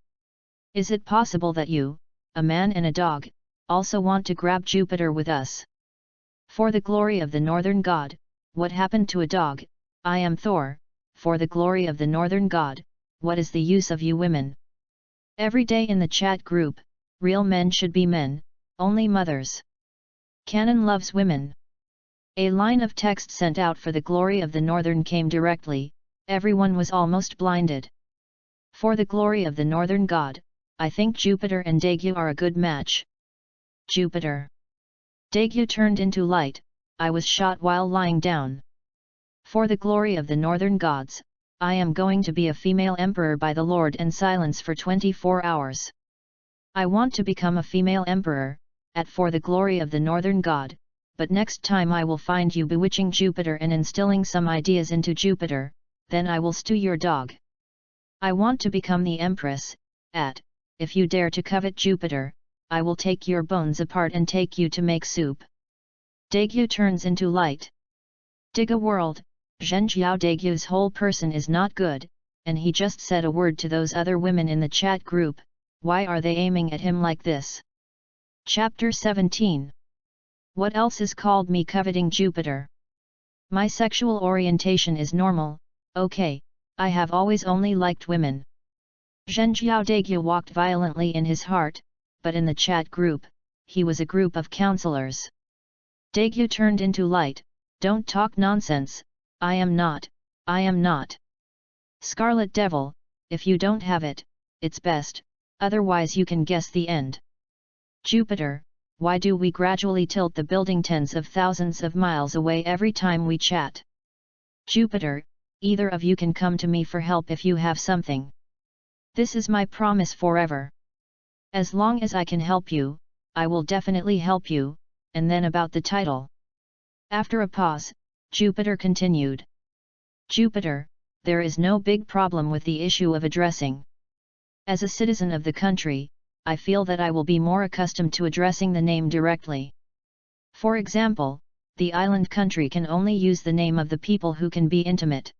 Is it possible that you, a man and a dog, also want to grab Jupiter with us? For the glory of the northern god, what happened to a dog? I am Thor. For the glory of the northern god, what is the use of you women? Every day in the chat group, real men should be men, only mothers. Canon loves women. A line of text sent out for the glory of the northern came directly, everyone was almost blinded. For the glory of the northern god, I think Jupiter and Daegyu are a good match. Jupiter. Daegyu turned into light, I was shot while lying down. For the glory of the northern gods, I am going to be a female emperor by the Lord and silence for 24 hours. I want to become a female emperor, for the glory of the northern god, but next time I will find you bewitching Jupiter and instilling some ideas into Jupiter, then I will stew your dog. I want to become the Empress, if you dare to covet Jupiter, I will take your bones apart and take you to make soup. Daegyu turns into light. Dig a world. Zhenjiao Daegyu's whole person is not good, and he just said a word to those other women in the chat group, why are they aiming at him like this? Chapter 17. What else is called me coveting Jupiter? My sexual orientation is normal, okay, I have always only liked women. Zhenjiao Degyu walked violently in his heart, but in the chat group, he was a group of counselors. Degyu turned into light, don't talk nonsense, I am not. Scarlet Devil, if you don't have it, it's best, otherwise you can guess the end. Jupiter, why do we gradually tilt the building tens of thousands of miles away every time we chat? Jupiter, either of you can come to me for help if you have something. This is my promise forever. As long as I can help you, I will definitely help you, and then about the title. After a pause, Jupiter continued. Jupiter, there is no big problem with the issue of addressing. As a citizen of the country, I feel that I will be more accustomed to addressing the name directly. For example, the island country can only use the name of the people who can be intimate.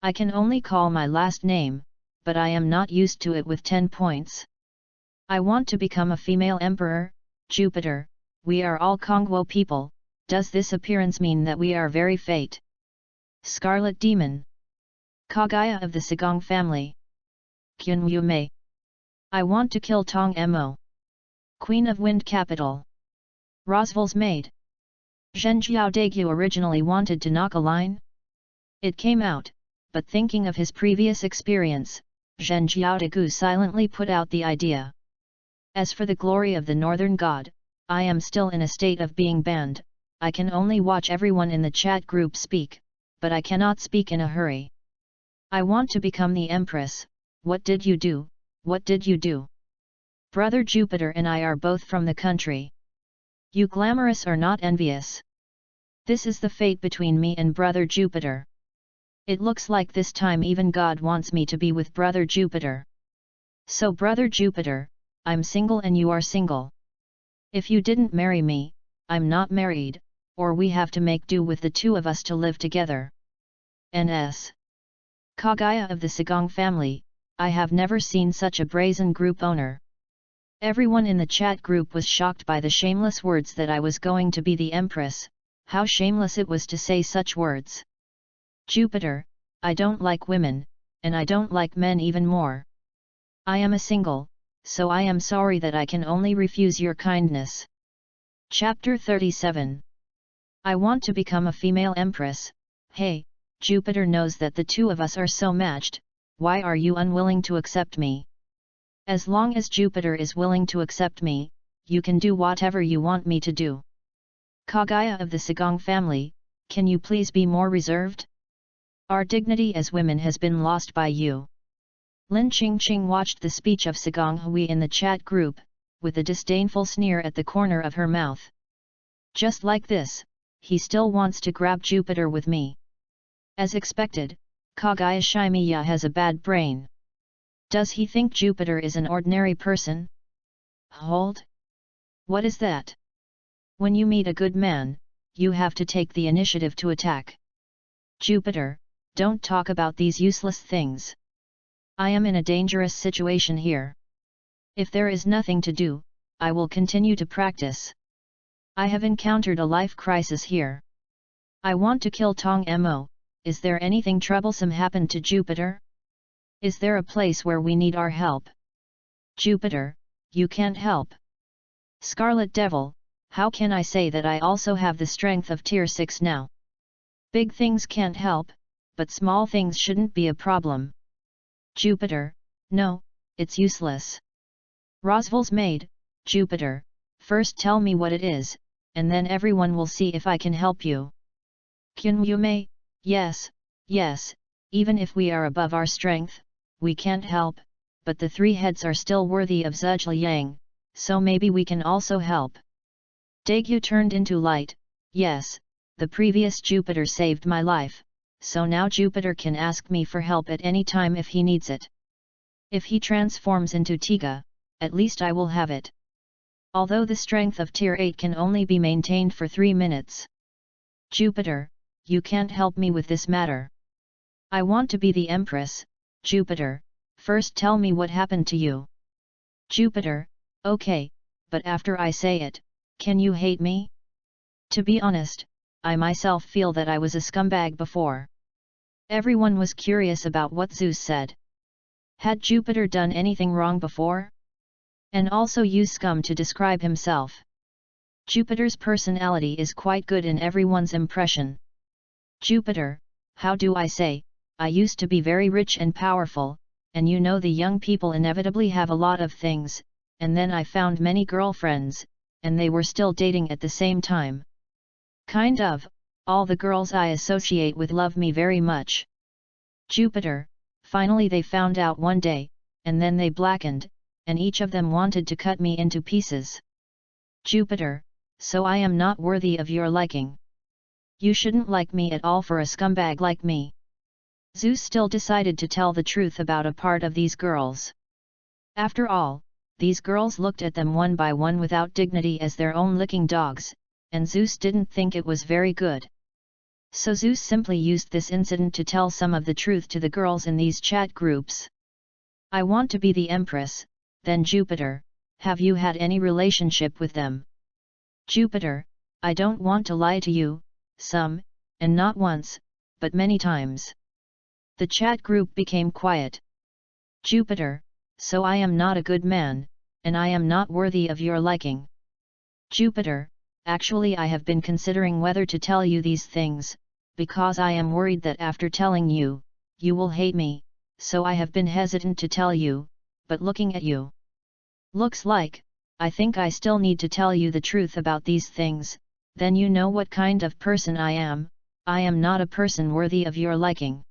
I can only call my last name, but I am not used to it with 10 points. I want to become a female emperor, Jupiter, we are all Kongwo people, does this appearance mean that we are very fate? Scarlet Demon. Kagaya of the Sagong family. Kyunwoo Mei. I want to kill Tong Mo. Queen of Wind Capital. Rosval's maid. Zhenjiao Degyu originally wanted to knock a line. It came out, but thinking of his previous experience, Zhenjiao Degyu silently put out the idea. As for the glory of the northern god, I am still in a state of being banned, I can only watch everyone in the chat group speak, but I cannot speak in a hurry. I want to become the Empress, what did you do, what did you do? Brother Jupiter and I are both from the country. You glamorous are not envious. This is the fate between me and Brother Jupiter. It looks like this time even God wants me to be with Brother Jupiter. So Brother Jupiter, I'm single and you are single. If you didn't marry me, I'm not married, or we have to make do with the two of us to live together. N.S. Kagaya of the Sagong family, I have never seen such a brazen group owner. Everyone in the chat group was shocked by the shameless words that I was going to be the Empress, how shameless it was to say such words. Jupiter, I don't like women, and I don't like men even more. I am a single, so I am sorry that I can only refuse your kindness. Chapter 37. I want to become a female empress. Hey, Jupiter knows that the two of us are so matched, why are you unwilling to accept me? As long as Jupiter is willing to accept me, you can do whatever you want me to do. Kagaya of the Sagong family, can you please be more reserved? Our dignity as women has been lost by you. Lin Qingqing watched the speech of Sagong Hui in the chat group, with a disdainful sneer at the corner of her mouth. Just like this, he still wants to grab Jupiter with me. As expected, Kagaya Shimiya has a bad brain. Does he think Jupiter is an ordinary person? Hold! What is that? When you meet a good man, you have to take the initiative to attack. Jupiter, don't talk about these useless things. I am in a dangerous situation here. If there is nothing to do, I will continue to practice. I have encountered a life crisis here. I want to kill Tong Mo, is there anything troublesome happened to Jupiter? Is there a place where we need our help? Jupiter, you can't help. Scarlet Devil, how can I say that I also have the strength of tier 6 now? Big things can't help, but small things shouldn't be a problem. Jupiter, no, it's useless. Rosval's maid, Jupiter, first tell me what it is, and then everyone will see if I can help you. Kyunwoo Mei, yes, even if we are above our strength, we can't help, but the three heads are still worthy of Zhujiang, so maybe we can also help. Degyu turned into light, yes, the previous Jupiter saved my life, so now Jupiter can ask me for help at any time if he needs it. If he transforms into Tiga, at least I will have it. Although the strength of tier 8 can only be maintained for 3 minutes. Jupiter, you can't help me with this matter. I want to be the Empress, Jupiter, first tell me what happened to you. Jupiter, okay, but after I say it, can you hate me? To be honest, I myself feel that I was a scumbag before. Everyone was curious about what Zeus said. Had Jupiter done anything wrong before? And also use scum to describe himself. Jupiter's personality is quite good in everyone's impression. Jupiter, how do I say, I used to be very rich and powerful, and you know the young people inevitably have a lot of things, and then I found many girlfriends, and they were still dating at the same time. Kind of, all the girls I associate with love me very much. Jupiter, finally they found out one day, and then they blackened, and each of them wanted to cut me into pieces. Jupiter, so I am not worthy of your liking. You shouldn't like me at all for a scumbag like me. Zeus still decided to tell the truth about a part of these girls. After all, these girls looked at them one by one without dignity as their own licking dogs, and Zeus didn't think it was very good. So Zeus simply used this incident to tell some of the truth to the girls in these chat groups. I want to be the empress, then Jupiter, have you had any relationship with them? Jupiter, I don't want to lie to you, some, and not once, but many times. The chat group became quiet. Jupiter, so I am not a good man, and I am not worthy of your liking. Jupiter, actually I have been considering whether to tell you these things, because I am worried that after telling you, you will hate me, so I have been hesitant to tell you, but looking at you. Looks like, I think I still need to tell you the truth about these things, then you know what kind of person I am not a person worthy of your liking.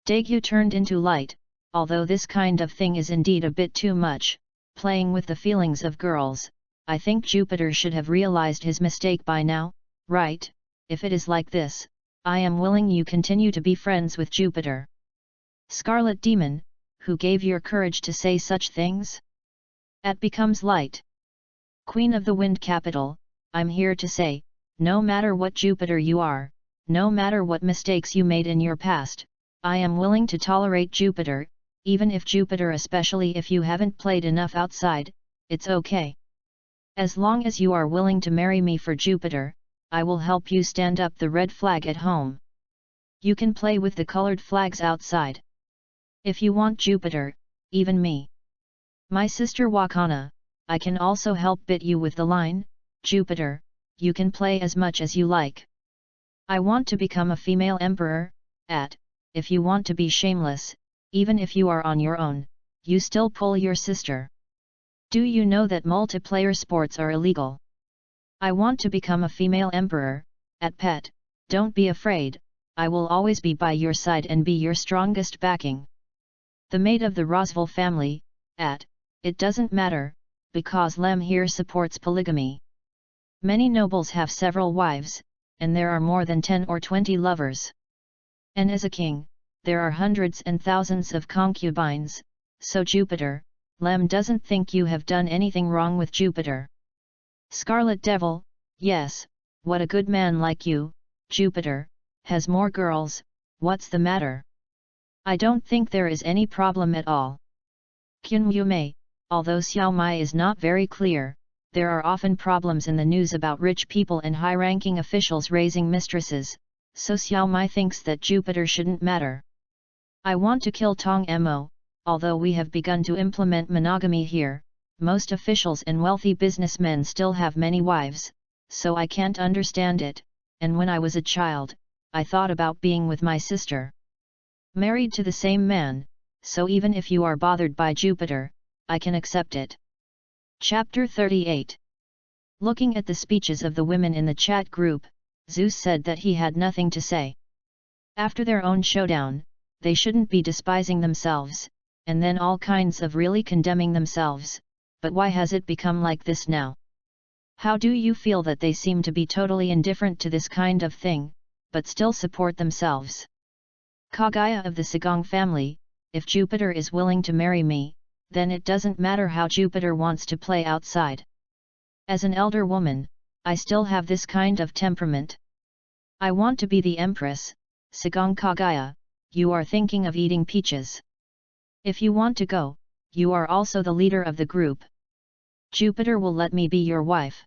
Daegu turned into light, although this kind of thing is indeed a bit too much, playing with the feelings of girls, I think Jupiter should have realized his mistake by now, right? If it is like this, I am willing you continue to be friends with Jupiter. Scarlet Demon, who gave your courage to say such things? At becomes light. Queen of the Wind Capital, I'm here to say, no matter what Jupiter you are, no matter what mistakes you made in your past, I am willing to tolerate Jupiter, even if Jupiter, especially if you haven't played enough outside, it's okay. As long as you are willing to marry me for Jupiter, I will help you stand up the red flag at home. You can play with the colored flags outside. If you want Jupiter, even me. My sister Wakana, I can also help bit you with the line, Jupiter, you can play as much as you like. I want to become a female emperor, if you want to be shameless, even if you are on your own, you still pull your sister. Do you know that multiplayer sports are illegal? I want to become a female emperor, pet, don't be afraid, I will always be by your side and be your strongest backing. The maid of the Roswell family, it doesn't matter, because Lem here supports polygamy. Many nobles have several wives, and there are more than 10 or 20 lovers. And as a king, there are hundreds and thousands of concubines, so Jupiter, Lem doesn't think you have done anything wrong with Jupiter. Scarlet Devil, yes, what a good man like you, Jupiter, has more girls, what's the matter? I don't think there is any problem at all. Kyun Yume, although Xiao Mai is not very clear, there are often problems in the news about rich people and high-ranking officials raising mistresses, so Xiao Mai thinks that Jupiter shouldn't matter. I want to kill Tong Mo, although we have begun to implement monogamy here, most officials and wealthy businessmen still have many wives, so I can't understand it, and when I was a child, I thought about being with my sister. Married to the same man, so even if you are bothered by Jupiter, I can accept it. Chapter 38. Looking at the speeches of the women in the chat group, Zeus said that he had nothing to say. After their own showdown, they shouldn't be despising themselves, and then all kinds of really condemning themselves, but why has it become like this now? How do you feel that they seem to be totally indifferent to this kind of thing, but still support themselves? Kaguya of the Sagong family, if Jupiter is willing to marry me, then it doesn't matter how Jupiter wants to play outside. As an elder woman, I still have this kind of temperament. I want to be the empress, Sagong Kaguya, you are thinking of eating peaches. If you want to go, you are also the leader of the group. Jupiter will let me be your wife.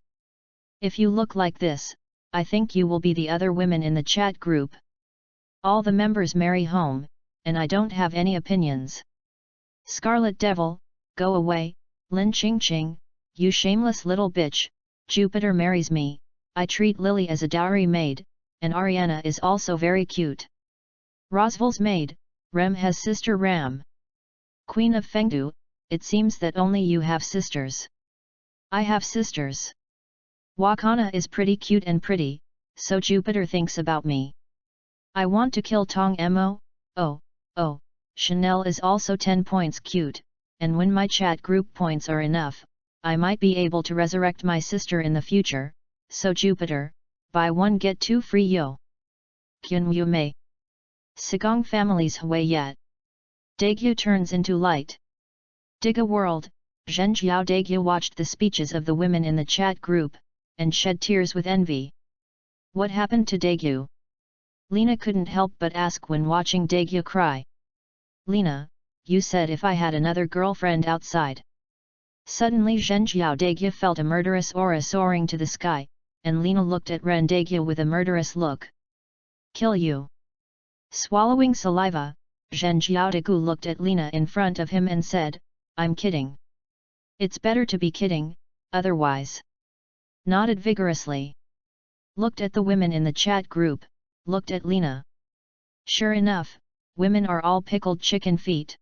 If you look like this, I think you will be the other women in the chat group. All the members marry home, and I don't have any opinions. Scarlet Devil, go away, Lin Ching Ching, you shameless little bitch. Jupiter marries me, I treat Lily as a dowry maid, and Ariana is also very cute. Rosval's maid, Rem has sister Ram. Queen of Fengdu, it seems that only you have sisters. I have sisters. Wakana is pretty cute and pretty, so Jupiter thinks about me. I want to kill Tong Mo, oh, Chanel is also 10 points cute, and when my chat group points are enough, I might be able to resurrect my sister in the future, so Jupiter, buy one get two free yo. Kyun Yu Mei. Sigong family's Hui Yat. Daegyu turns into light. Dig a world, Zhen Jiao Daegyu watched the speeches of the women in the chat group, and shed tears with envy. What happened to Daegyu? Lena couldn't help but ask when watching Daegyu cry. Lena, you said if I had another girlfriend outside. Suddenly Zhen Jiao Daegyu felt a murderous aura soaring to the sky, and Lena looked at Ren Daegyu with a murderous look. Kill you. Swallowing saliva, Zhen Jiao Daegyu looked at Lena in front of him and said, I'm kidding. It's better to be kidding, otherwise. Nodded vigorously. Looked at the women in the chat group, looked at Lena. Sure enough, women are all pickled chicken feet.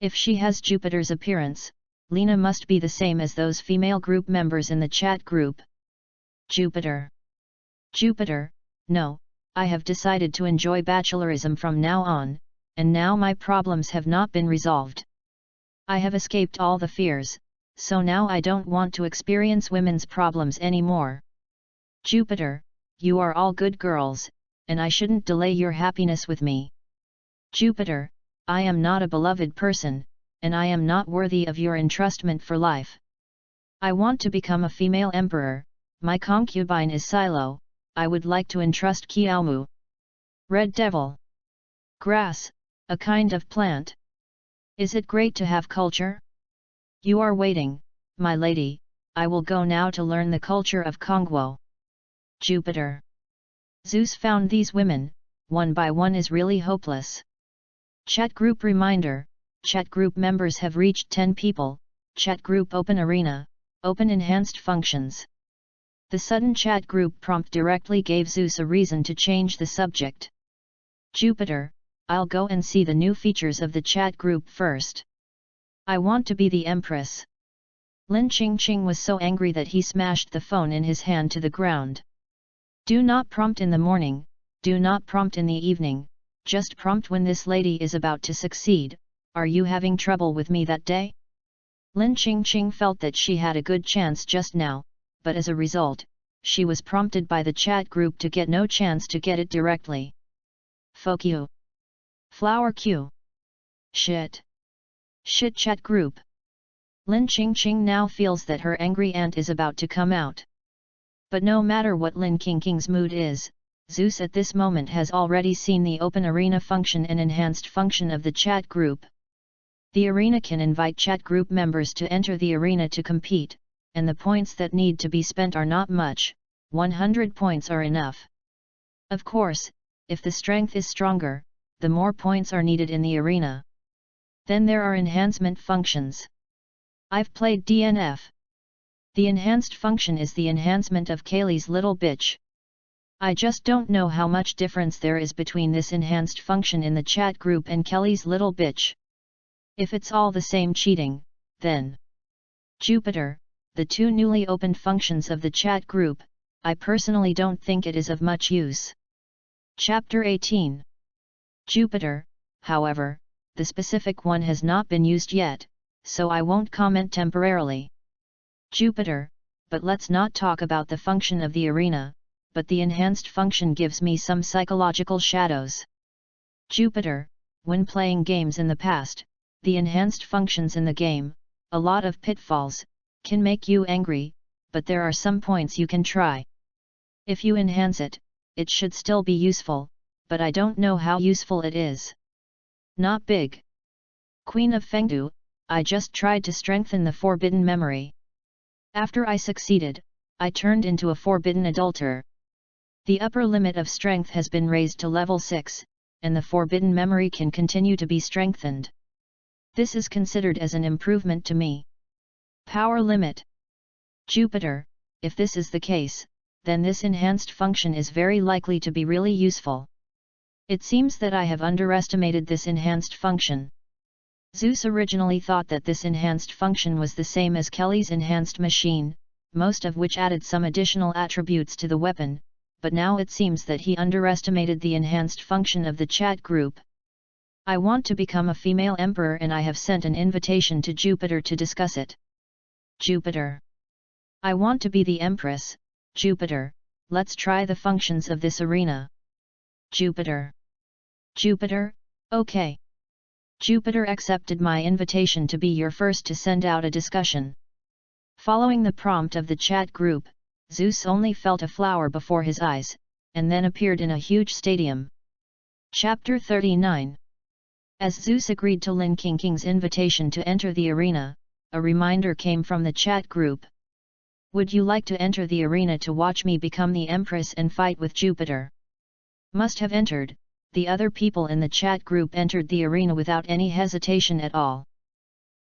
If she has Jupiter's appearance, Lena must be the same as those female group members in the chat group. Jupiter. Jupiter, no, I have decided to enjoy bachelorism from now on, and now my problems have not been resolved. I have escaped all the fears, so now I don't want to experience women's problems anymore. Jupiter, you are all good girls, and I shouldn't delay your happiness with me. Jupiter, I am not a beloved person, and I am not worthy of your entrustment for life. I want to become a female emperor, my concubine is Silo, I would like to entrust Kiaomu. Red Devil. Grass, a kind of plant. Is it great to have culture? You are waiting, my lady, I will go now to learn the culture of Kongwo. Jupiter. Zeus found these women, one by one is really hopeless. Chat group reminder, chat group members have reached 10 people, chat group open arena, open enhanced functions. The sudden chat group prompt directly gave Zeus a reason to change the subject. Jupiter, I'll go and see the new features of the chat group first. I want to be the empress. Lin Ching Ching was so angry that he smashed the phone in his hand to the ground. Do not prompt in the morning, do not prompt in the evening, just prompt when this lady is about to succeed. Are you having trouble with me that day? Lin Ching Ching felt that she had a good chance just now, but as a result, she was prompted by the chat group to get no chance to get it directly. Folk you. Flower Q. Shit. Shit chat group. Lin Ching Ching now feels that her angry aunt is about to come out. But no matter what Lin King King's mood is, Zeus at this moment has already seen the open arena function and enhanced function of the chat group. The arena can invite chat group members to enter the arena to compete, and the points that need to be spent are not much, 100 points are enough. Of course, if the strength is stronger, the more points are needed in the arena. Then there are enhancement functions. I've played DNF. The enhanced function is the enhancement of Kaylee's little bitch. I just don't know how much difference there is between this enhanced function in the chat group and Kelly's little bitch. If it's all the same cheating, then Jupiter, the two newly opened functions of the chat group, I personally don't think it is of much use. Chapter 18. Jupiter, however, the specific one has not been used yet, so I won't comment temporarily. Jupiter, but let's not talk about the function of the arena, but the enhanced function gives me some psychological shadows. Jupiter, when playing games in the past, the enhanced functions in the game, a lot of pitfalls, can make you angry, but there are some points you can try. If you enhance it, it should still be useful, but I don't know how useful it is. Not big. Queen of Fengdu, I just tried to strengthen the forbidden memory. After I succeeded, I turned into a forbidden adulterer. The upper limit of strength has been raised to level 6, and the forbidden memory can continue to be strengthened. This is considered as an improvement to me. Power limit. Jupiter, if this is the case, then this enhanced function is very likely to be really useful. It seems that I have underestimated this enhanced function. Zeus originally thought that this enhanced function was the same as Kelly's enhanced machine, most of which added some additional attributes to the weapon, but now it seems that he underestimated the enhanced function of the chat group. I want to become a female emperor and I have sent an invitation to Jupiter to discuss it. Jupiter. I want to be the empress. Jupiter, let's try the functions of this arena. Jupiter. Jupiter, okay. Jupiter accepted my invitation to be your first to send out a discussion. Following the prompt of the chat group, Zeus only felt a flower before his eyes, and then appeared in a huge stadium. Chapter 39. As Zeus agreed to Lin King's invitation to enter the arena, a reminder came from the chat group. Would you like to enter the arena to watch me become the Empress and fight with Jupiter? Must have entered. The other people in the chat group entered the arena without any hesitation at all.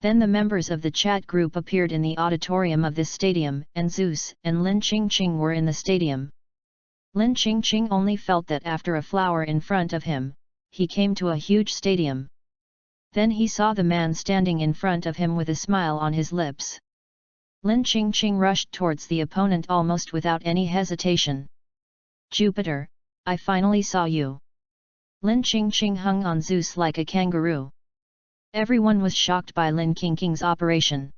Then the members of the chat group appeared in the auditorium of this stadium, and Zeus and Lin Qingqing were in the stadium. Lin Qingqing only felt that after a flower in front of him, he came to a huge stadium. Then he saw the man standing in front of him with a smile on his lips. Lin Qingqing rushed towards the opponent almost without any hesitation. Jupiter, I finally saw you. Lin Qingqing hung on Zeus like a kangaroo. Everyone was shocked by Lin Qingqing's operation.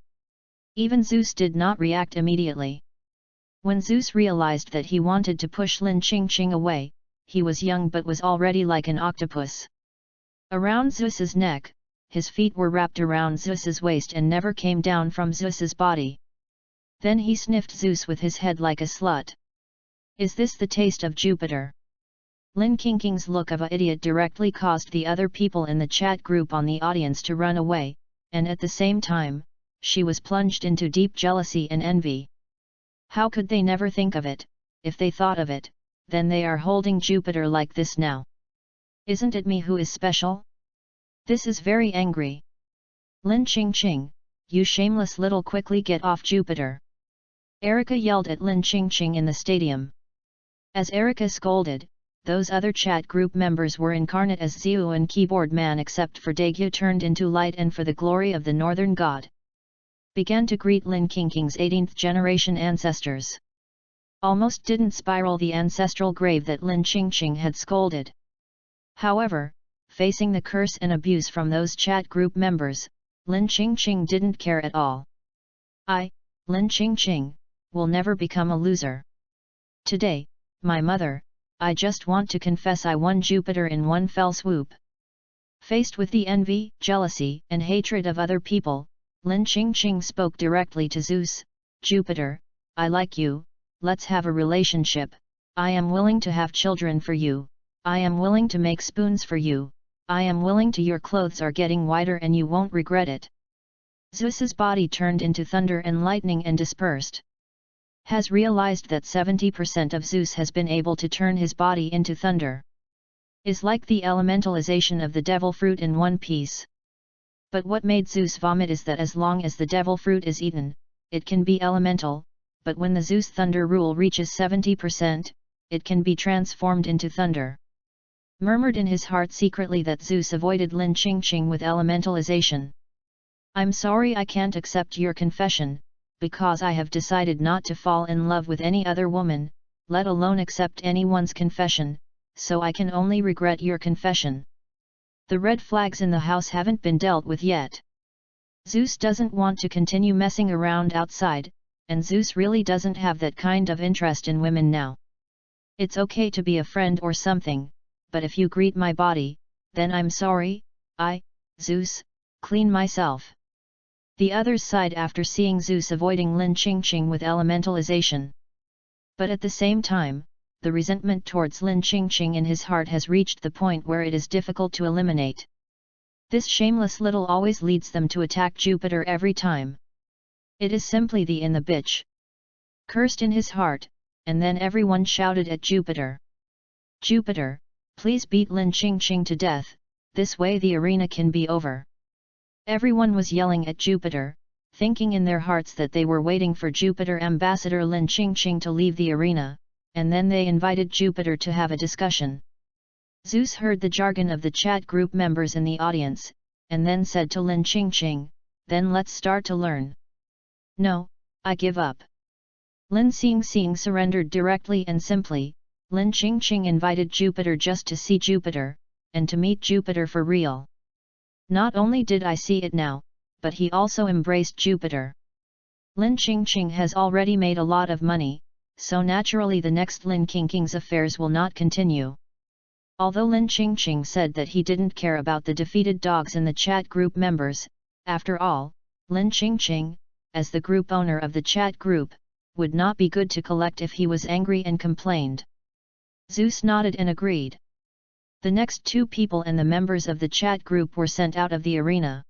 Even Zeus did not react immediately. When Zeus realized that he wanted to push Lin Qingqing away, he was young but was already like an octopus. Around Zeus's neck, his feet were wrapped around Zeus's waist and never came down from Zeus's body. Then he sniffed Zeus with his head like a slut. Is this the taste of Jupiter? Lin Qingqing's look of a idiot directly caused the other people in the chat group on the audience to run away, and at the same time, she was plunged into deep jealousy and envy. How could they never think of it? If they thought of it, then they are holding Jupiter like this now. Isn't it me who is special? This is very angry. Lin Qingqing, you shameless little, quickly get off Jupiter. Erica yelled at Lin Qingqing in the stadium. As Erica scolded, those other chat group members were incarnate as Zeus and Keyboard Man except for Daegyu turned into light and for the glory of the northern god. Began to greet Lin Qingqing's 18th generation ancestors. Almost didn't spiral the ancestral grave that Lin Qingqing had scolded. However, facing the curse and abuse from those chat group members, Lin Qingqing didn't care at all. I, Lin Qingqing, will never become a loser. Today, my mother, I just want to confess I won Jupiter in one fell swoop. Faced with the envy, jealousy, and hatred of other people, Lin Qingqing spoke directly to Zeus. Jupiter, I like you, let's have a relationship. I am willing to have children for you. I am willing to make spoons for you. I am willing to. Your clothes are getting whiter and you won't regret it. Zeus's body turned into thunder and lightning and dispersed. Has realized that 70% of Zeus has been able to turn his body into thunder. Is like the elementalization of the devil fruit in one piece. But what made Zeus vomit is that as long as the devil fruit is eaten, it can be elemental, but when the Zeus thunder rule reaches 70%, it can be transformed into thunder. Murmured in his heart secretly that Zeus avoided Lin Qingqing with elementalization. I'm sorry I can't accept your confession, because I have decided not to fall in love with any other woman, let alone accept anyone's confession, so I can only regret your confession. The red flags in the house haven't been dealt with yet. Zeus doesn't want to continue messing around outside, and Zeus really doesn't have that kind of interest in women now. It's okay to be a friend or something, but if you greet my body, then I'm sorry, I, Zeus, clean myself. The others sighed after seeing Zeus avoiding Lin Qingqing with elementalization. But at the same time, the resentment towards Lin Qingqing in his heart has reached the point where it is difficult to eliminate. This shameless little always leads them to attack Jupiter every time. It is simply the in the bitch. Cursed in his heart, and then everyone shouted at Jupiter. Jupiter, please beat Lin Qingqing to death, this way the arena can be over. Everyone was yelling at Jupiter, thinking in their hearts that they were waiting for Jupiter ambassador Lin Qingqing to leave the arena, and then they invited Jupiter to have a discussion. Zeus heard the jargon of the chat group members in the audience, and then said to Lin Qingqing, "Then let's start to learn." "No, I give up." Lin Xingxing surrendered directly and simply. Lin Qingqing invited Jupiter just to see Jupiter, and to meet Jupiter for real. Not only did I see it now, but he also embraced Jupiter. Lin Qingqing has already made a lot of money, so naturally the next Lin Qingqing's affairs will not continue. Although Lin Qingqing said that he didn't care about the defeated dogs in the chat group members, after all, Lin Qingqing, as the group owner of the chat group, would not be good to collect if he was angry and complained. Zeus nodded and agreed. The next two people and the members of the chat group were sent out of the arena.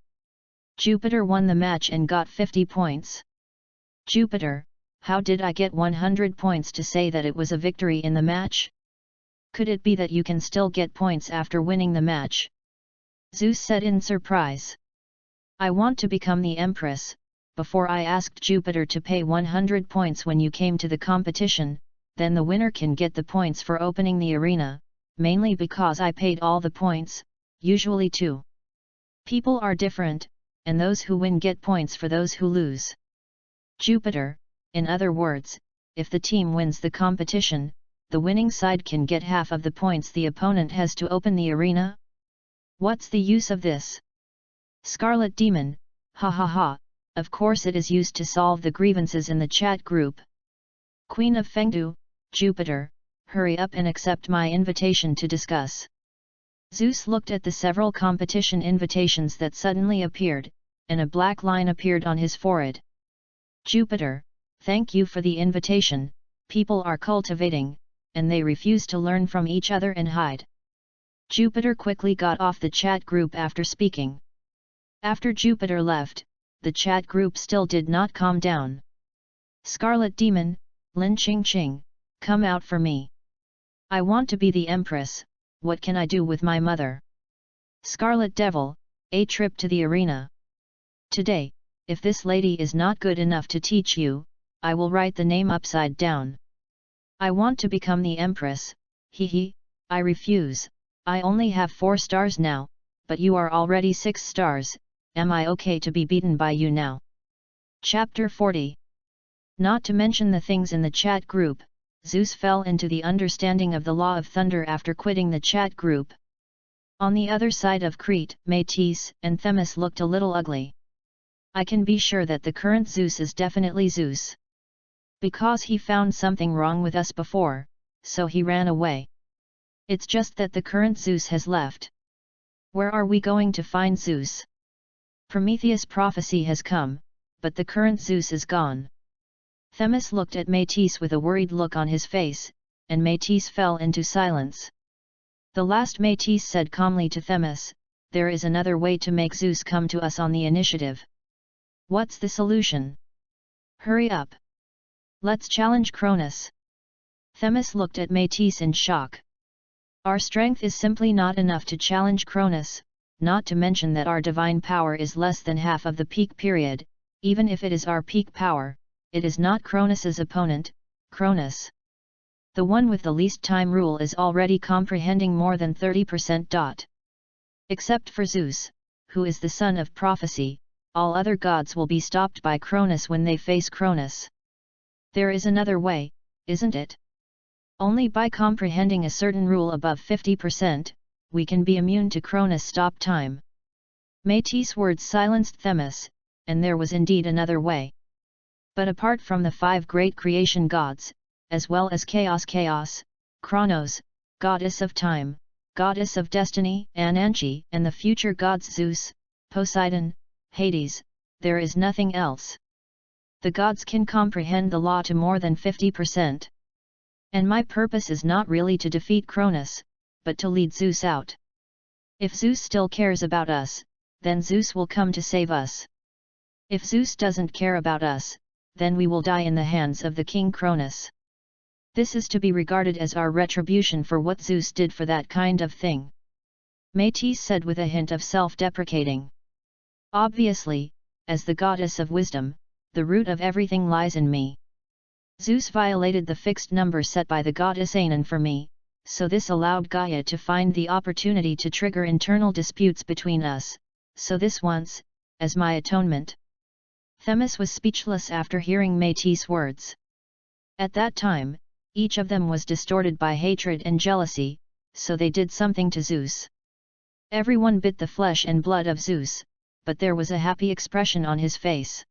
Jupiter won the match and got 50 points. Jupiter, how did I get 100 points to say that it was a victory in the match? Could it be that you can still get points after winning the match? Zeus said in surprise. I want to become the Empress. Before I asked Jupiter to pay 100 points when you came to the competition, then the winner can get the points for opening the arena, mainly because I paid all the points, usually 2. People are different, and those who win get points for those who lose. Jupiter, in other words, if the team wins the competition, the winning side can get half of the points the opponent has to open the arena? What's the use of this? Scarlet Demon, ha ha ha, of course it is used to solve the grievances in the chat group. Queen of Fengdu, Jupiter, hurry up and accept my invitation to discuss. Zeus looked at the several competition invitations that suddenly appeared, and a black line appeared on his forehead. Jupiter, thank you for the invitation, people are cultivating, and they refuse to learn from each other and hide. Jupiter quickly got off the chat group after speaking. After Jupiter left, the chat group still did not calm down. Scarlet Demon, Lin Qingqing, come out for me. I want to be the Empress, what can I do with my mother? Scarlet Devil, a trip to the arena. Today, if this lady is not good enough to teach you, I will write the name upside down. I want to become the Empress, hee, I refuse, I only have 4 stars now, but you are already 6 stars, am I okay to be beaten by you now? Chapter 40. Not to mention the things in the chat group, Zeus fell into the understanding of the law of thunder after quitting the chat group. On the other side of Crete, Métis and Themis looked a little ugly. I can be sure that the current Zeus is definitely Zeus. Because he found something wrong with us before, so he ran away. It's just that the current Zeus has left. Where are we going to find Zeus? Prometheus' prophecy has come, but the current Zeus is gone. Themis looked at Métis with a worried look on his face, and Métis fell into silence. The last Métis said calmly to Themis, there is another way to make Zeus come to us on the initiative. What's the solution? Hurry up. Let's challenge Cronus. Themis looked at Métis in shock. Our strength is simply not enough to challenge Cronus, not to mention that our divine power is less than half of the peak period. Even if it is our peak power, it is not Cronus's opponent. Cronus, the one with the least time rule, is already comprehending more than 30%. Except for Zeus, who is the son of prophecy, all other gods will be stopped by Cronus when they face Cronus. There is another way, isn't it? Only by comprehending a certain rule above 50%, we can be immune to Cronus' stop time. Métis' words silenced Themis, and there was indeed another way. But apart from the 5 great creation gods, as well as Chaos, Kronos, goddess of time, goddess of destiny, Ananchi, and the future gods Zeus, Poseidon, Hades, there is nothing else. The gods can comprehend the law to more than 50%. And my purpose is not really to defeat Cronus, but to lead Zeus out. If Zeus still cares about us, then Zeus will come to save us. If Zeus doesn't care about us, then we will die in the hands of the king Cronus. This is to be regarded as our retribution for what Zeus did for that kind of thing. Metis said with a hint of self-deprecating. Obviously, as the goddess of wisdom, the root of everything lies in me. Zeus violated the fixed number set by the goddess Aenon for me, so this allowed Gaia to find the opportunity to trigger internal disputes between us, so this once, as my atonement. Themis was speechless after hearing Metis' words. At that time, each of them was distorted by hatred and jealousy, so they did something to Zeus. Everyone bit the flesh and blood of Zeus, but there was a happy expression on his face.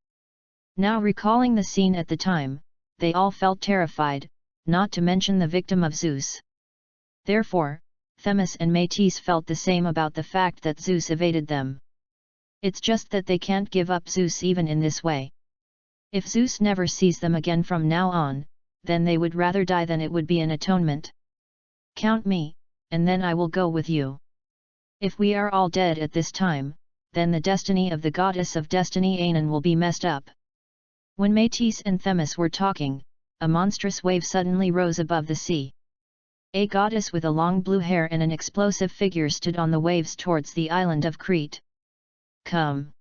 Now recalling the scene at the time, they all felt terrified, not to mention the victim of Zeus. Therefore, Themis and Metis felt the same about the fact that Zeus evaded them. It's just that they can't give up Zeus even in this way. If Zeus never sees them again from now on, then they would rather die than it would be an atonement. Count me, and then I will go with you. If we are all dead at this time, then the destiny of the goddess of destiny Aenon will be messed up. When Metis and Themis were talking, a monstrous wave suddenly rose above the sea. A goddess with a long blue hair and an explosive figure stood on the waves towards the island of Crete. Come!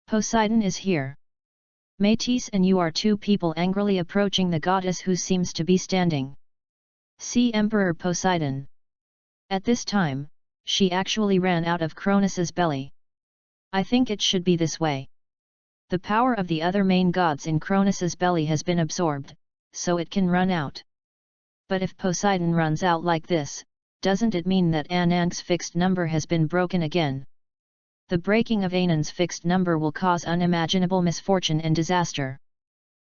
Poseidon is here. Metis and you are two people angrily approaching the goddess who seems to be standing. See Emperor Poseidon. At this time, she actually ran out of Cronus's belly. I think it should be this way. The power of the other main gods in Cronus's belly has been absorbed, so it can run out. But if Poseidon runs out like this, doesn't it mean that Aeon's fixed number has been broken again? The breaking of Aenon's fixed number will cause unimaginable misfortune and disaster.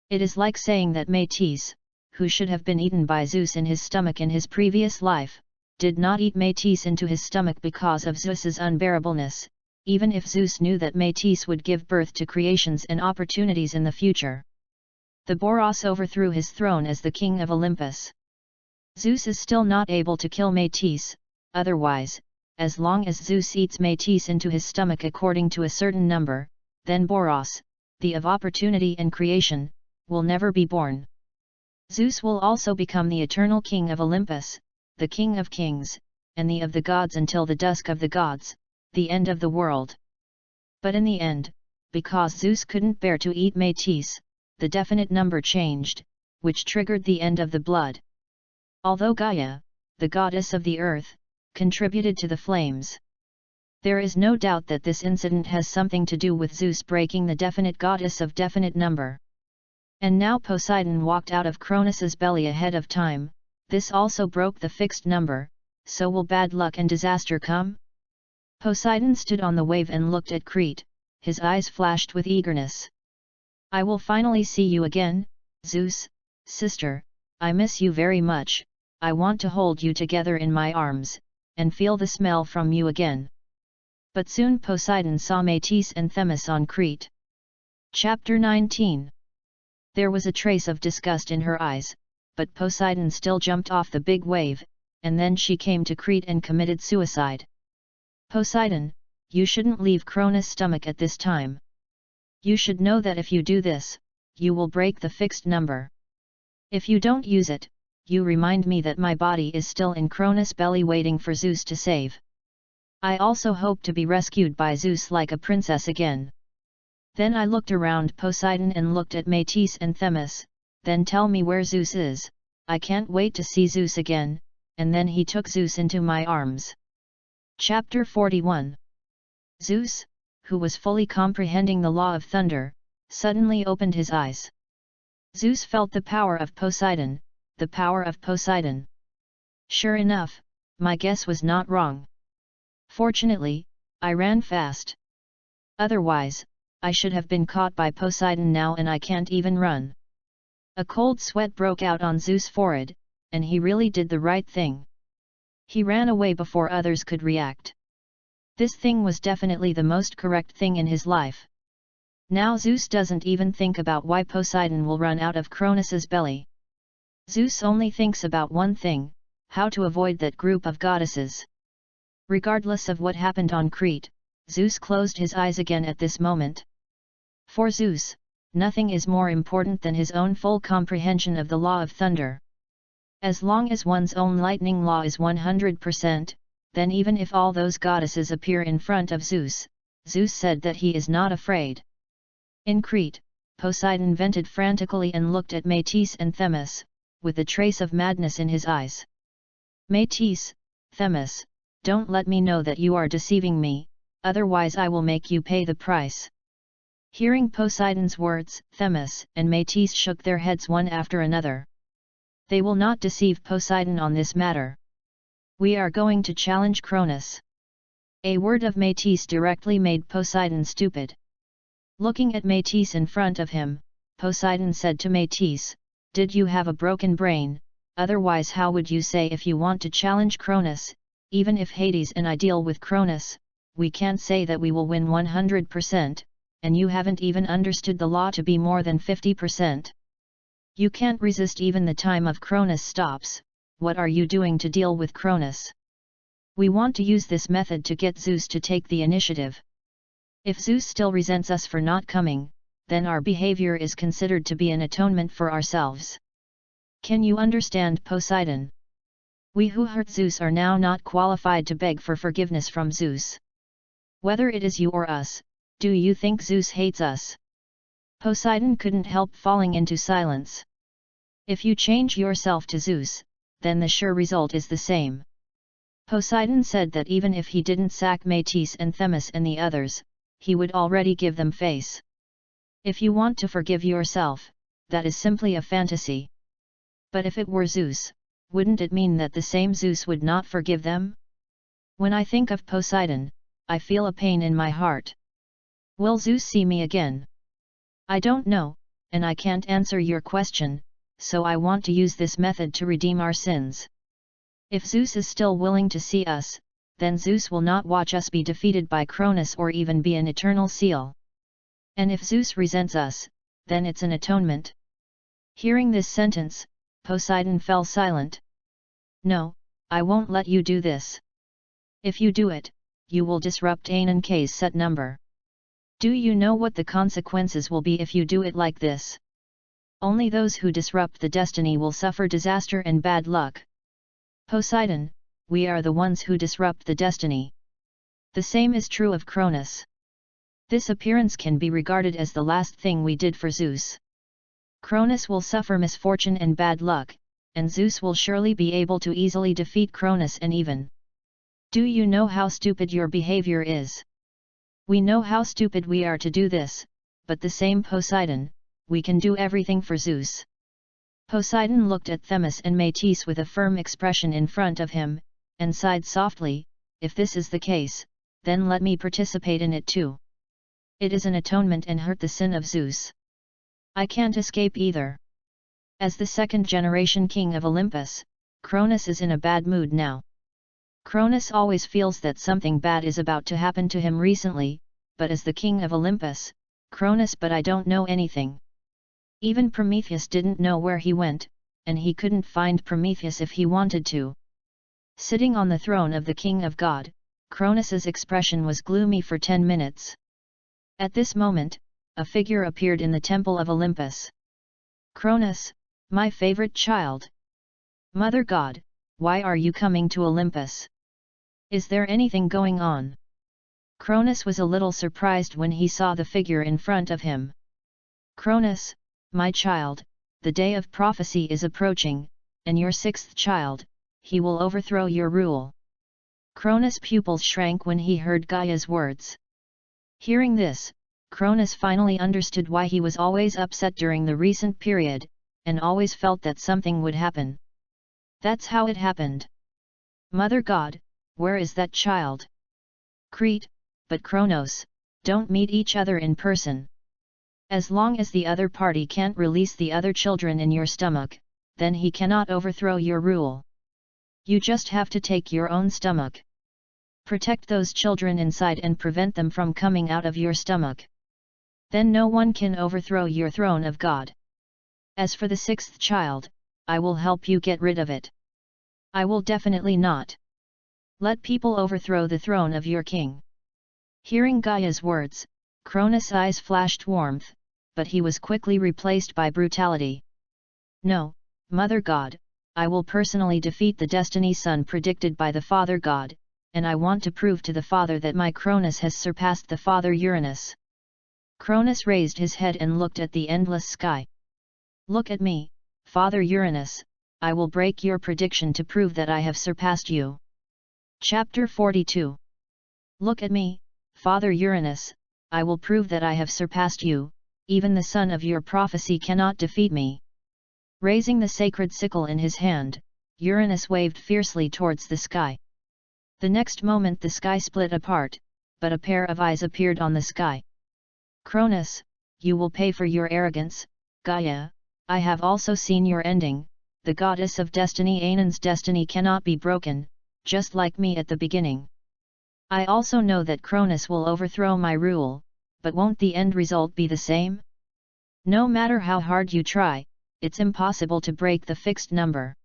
It is like saying that Metis, who should have been eaten by Zeus in his stomach in his previous life, did not eat Metis into his stomach because of Zeus's unbearableness, even if Zeus knew that Metis would give birth to creations and opportunities in the future. The Boros overthrew his throne as the king of Olympus. Zeus is still not able to kill Metis, otherwise, as long as Zeus eats Metis into his stomach according to a certain number, then Boros, the of opportunity and creation, will never be born. Zeus will also become the eternal king of Olympus, the king of kings, and the of the gods until the dusk of the gods, the end of the world. But in the end, because Zeus couldn't bear to eat Metis, the definite number changed, which triggered the end of the blood. Although Gaia, the goddess of the earth, contributed to the flames. There is no doubt that this incident has something to do with Zeus breaking the definite goddess of definite number. And now Poseidon walked out of Cronus's belly ahead of time, this also broke the fixed number, so will bad luck and disaster come? Poseidon stood on the wave and looked at Crete, his eyes flashed with eagerness. I will finally see you again, Zeus, sister, I miss you very much, I want to hold you together in my arms, and feel the smell from you again. But soon Poseidon saw Metis and Themis on Crete. Chapter 19. There was a trace of disgust in her eyes, but Poseidon still jumped off the big wave, and then she came to Crete and committed suicide. Poseidon, you shouldn't leave Cronus' stomach at this time. You should know that if you do this, you will break the fixed number. If you don't use it, you remind me that my body is still in Cronus' belly waiting for Zeus to save. I also hope to be rescued by Zeus like a princess again. Then I looked around Poseidon and looked at Metis and Themis, then tell me where Zeus is, I can't wait to see Zeus again, and then he took Zeus into my arms. Chapter 41. Zeus, who was fully comprehending the law of thunder, suddenly opened his eyes. Zeus felt the power of Poseidon, the power of Poseidon. Sure enough, my guess was not wrong. Fortunately, I ran fast. Otherwise, I should have been caught by Poseidon now and I can't even run. A cold sweat broke out on Zeus' forehead, and he really did the right thing. He ran away before others could react. This thing was definitely the most correct thing in his life. Now Zeus doesn't even think about why Poseidon will run out of Cronus's belly. Zeus only thinks about one thing, how to avoid that group of goddesses. Regardless of what happened on Crete, Zeus closed his eyes again at this moment. For Zeus, nothing is more important than his own full comprehension of the law of thunder. As long as one's own lightning law is 100%, then even if all those goddesses appear in front of Zeus, Zeus said that he is not afraid. In Crete, Poseidon vented frantically and looked at Metis and Themis, with a trace of madness in his eyes. Metis, Themis, don't let me know that you are deceiving me, otherwise I will make you pay the price. Hearing Poseidon's words, Themis and Metis shook their heads one after another. They will not deceive Poseidon on this matter. We are going to challenge Cronus. A word of Metis directly made Poseidon stupid. Looking at Metis in front of him, Poseidon said to Metis, "Did you have a broken brain? Otherwise how would you say if you want to challenge Cronus, even if Hades and I deal with Cronus, we can't say that we will win 100%, and you haven't even understood the law to be more than 50%. You can't resist even the time of Cronus stops. What are you doing to deal with Cronus? We want to use this method to get Zeus to take the initiative. If Zeus still resents us for not coming, then our behavior is considered to be an atonement for ourselves. Can you understand, Poseidon? We who hurt Zeus are now not qualified to beg for forgiveness from Zeus. Whether it is you or us, do you think Zeus hates us?" Poseidon couldn't help falling into silence. If you change yourself to Zeus, then the sure result is the same. Poseidon said that even if he didn't sack Metis and Themis and the others, he would already give them face. If you want to forgive yourself, that is simply a fantasy. But if it were Zeus, wouldn't it mean that the same Zeus would not forgive them? When I think of Poseidon, I feel a pain in my heart. Will Zeus see me again? I don't know, and I can't answer your question, so I want to use this method to redeem our sins. If Zeus is still willing to see us, then Zeus will not watch us be defeated by Cronus or even be an eternal seal. And if Zeus resents us, then it's an atonement. Hearing this sentence, Poseidon fell silent. No, I won't let you do this. If you do it, you will disrupt Anank's set number. Do you know what the consequences will be if you do it like this? Only those who disrupt the destiny will suffer disaster and bad luck. Poseidon, we are the ones who disrupt the destiny. The same is true of Cronus. This appearance can be regarded as the last thing we did for Zeus. Cronus will suffer misfortune and bad luck, and Zeus will surely be able to easily defeat Cronus and even. Do you know how stupid your behavior is? We know how stupid we are to do this, but the same Poseidon, we can do everything for Zeus. Poseidon looked at Themis and Metis with a firm expression in front of him, and sighed softly, "If this is the case, then let me participate in it too. It is an atonement and hurt the sin of Zeus. I can't escape either." As the second-generation king of Olympus, Cronus is in a bad mood now. Cronus always feels that something bad is about to happen to him recently, but as the king of Olympus, Cronus, but I don't know anything. Even Prometheus didn't know where he went, and he couldn't find Prometheus if he wanted to. Sitting on the throne of the king of God, Cronus's expression was gloomy for 10 minutes. At this moment, a figure appeared in the temple of Olympus. "Cronus, my favorite child. Mother God, why are you coming to Olympus? Is there anything going on?" Cronus was a little surprised when he saw the figure in front of him. "Cronus, my child, the day of prophecy is approaching, and your sixth child, he will overthrow your rule." Cronus' pupils shrank when he heard Gaia's words. Hearing this, Cronus finally understood why he was always upset during the recent period, and always felt that something would happen. That's how it happened. "Mother God, where is that child?" "Crete, but Kronos, don't meet each other in person. As long as the other party can't release the other children in your stomach, then he cannot overthrow your rule. You just have to take your own stomach. Protect those children inside and prevent them from coming out of your stomach. Then no one can overthrow your throne of God. As for the sixth child, I will help you get rid of it. I will definitely not let people overthrow the throne of your king." Hearing Gaia's words, Cronus' eyes flashed warmth, but he was quickly replaced by brutality. "No, Mother God, I will personally defeat the destiny sun predicted by the Father God, and I want to prove to the Father that my Cronus has surpassed the Father Uranus." Cronus raised his head and looked at the endless sky. "Look at me, Father Uranus, I will break your prediction to prove that I have surpassed you." Chapter 42. "Look at me, Father Uranus, I will prove that I have surpassed you, even the son of your prophecy cannot defeat me." Raising the sacred sickle in his hand, Uranus waved fiercely towards the sky. The next moment the sky split apart, but a pair of eyes appeared on the sky. "Cronus, you will pay for your arrogance, Gaia, I have also seen your ending, the goddess of destiny Anan's destiny cannot be broken, just like me at the beginning. I also know that Cronus will overthrow my rule, but won't the end result be the same? No matter how hard you try, it's impossible to break the fixed number.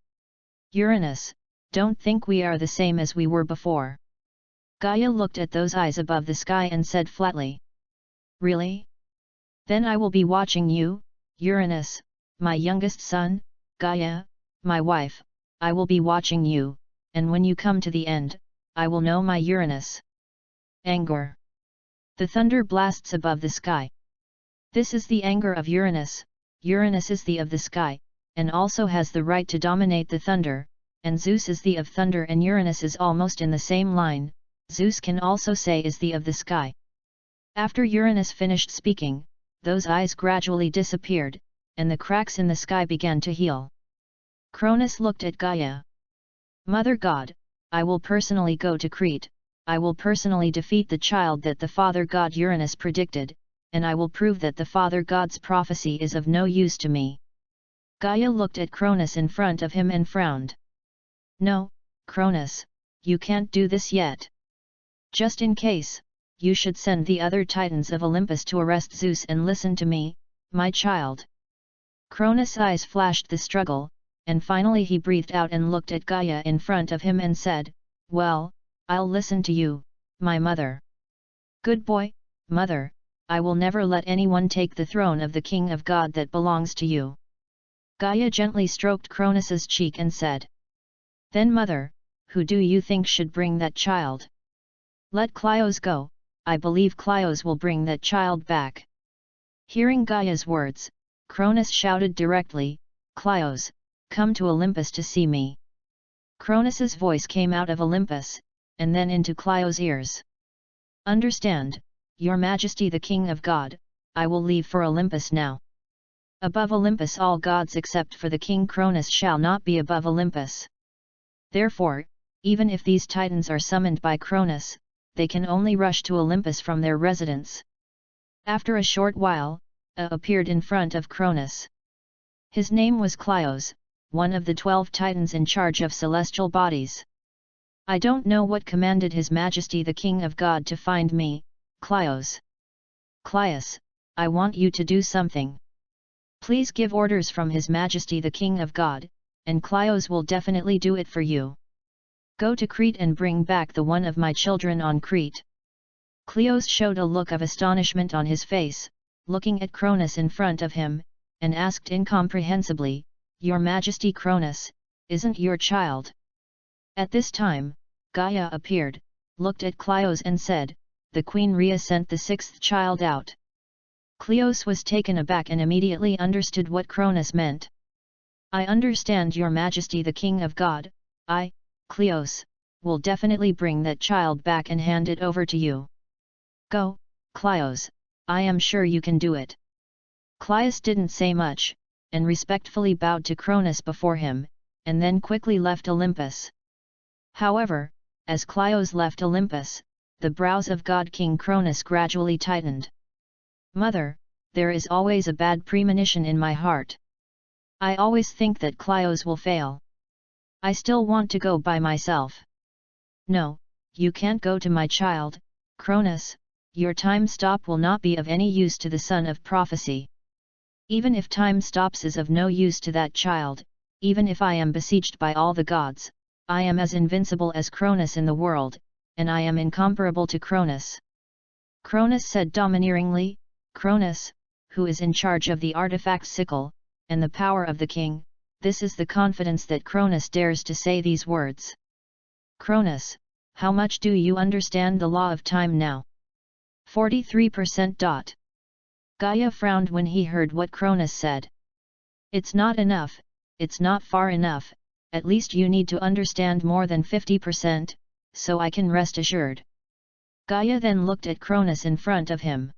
Uranus, don't think we are the same as we were before." Gaia looked at those eyes above the sky and said flatly. "Really? Then I will be watching you, Uranus, my youngest son, Gaia, my wife, I will be watching you, and when you come to the end, I will know my Uranus." Anger. The thunder blasts above the sky. This is the anger of Uranus. Uranus is the of the sky, and also has the right to dominate the thunder, and Zeus is the of thunder and Uranus is almost in the same line. Zeus can also say is the of the sky. After Uranus finished speaking, those eyes gradually disappeared, and the cracks in the sky began to heal. Cronus looked at Gaia. "Mother God, I will personally go to Crete, I will personally defeat the child that the Father God Uranus predicted, and I will prove that the Father God's prophecy is of no use to me." Gaia looked at Cronus in front of him and frowned. "No, Cronus, you can't do this yet. Just in case, you should send the other titans of Olympus to arrest Zeus and listen to me, my child." Cronus' eyes flashed the struggle, and finally he breathed out and looked at Gaia in front of him and said, "Well, I'll listen to you, my mother." "Good boy, mother, I will never let anyone take the throne of the King of God that belongs to you." Gaia gently stroked Cronus's cheek and said. "Then mother, who do you think should bring that child?" "Let Cleos go, I believe Cleos will bring that child back." Hearing Gaia's words, Cronus shouted directly, "Cleos, come to Olympus to see me." Cronus's voice came out of Olympus, and then into Cleos' ears. "Understand, Your Majesty the King of God, I will leave for Olympus now. Above Olympus all gods except for the King Cronus shall not be above Olympus. Therefore, even if these titans are summoned by Cronus, they can only rush to Olympus from their residence." After a short while, appeared in front of Cronus. His name was Cleos, one of the 12 titans in charge of celestial bodies. "I don't know what commanded His Majesty the King of God to find me, Cleos. Cleos, I want you to do something. Please give orders from His Majesty the King of God, and Cleos will definitely do it for you. Go to Crete and bring back the one of my children on Crete." Cleos showed a look of astonishment on his face, looking at Cronus in front of him, and asked incomprehensibly, "Your Majesty Cronus, isn't your child?" At this time, Gaia appeared, looked at Cleos and said, "The Queen Rhea sent the 6th child out." Cleos was taken aback and immediately understood what Cronus meant. "I understand Your Majesty the King of God, I, Cleos, will definitely bring that child back and hand it over to you. Go, Cleos, I am sure you can do it." Cleos didn't say much, and respectfully bowed to Cronus before him, and then quickly left Olympus. However, as Cleos left Olympus, the brows of God King Cronus gradually tightened. "Mother, there is always a bad premonition in my heart. I always think that Cleos will fail. I still want to go by myself." "No, you can't go to my child, Cronus, your time stop will not be of any use to the son of prophecy. Even if time stops is of no use to that child, even if I am besieged by all the gods, I am as invincible as Cronus in the world, and I am incomparable to Cronus. Cronus said domineeringly. Cronus, who is in charge of the artifact sickle, and the power of the king, this is the confidence that Cronus dares to say these words. Cronus, how much do you understand the law of time now? 43%. Gaia frowned when he heard what Cronus said. It's not enough, it's not far enough, at least you need to understand more than 50%, so I can rest assured. Gaia then looked at Cronus in front of him.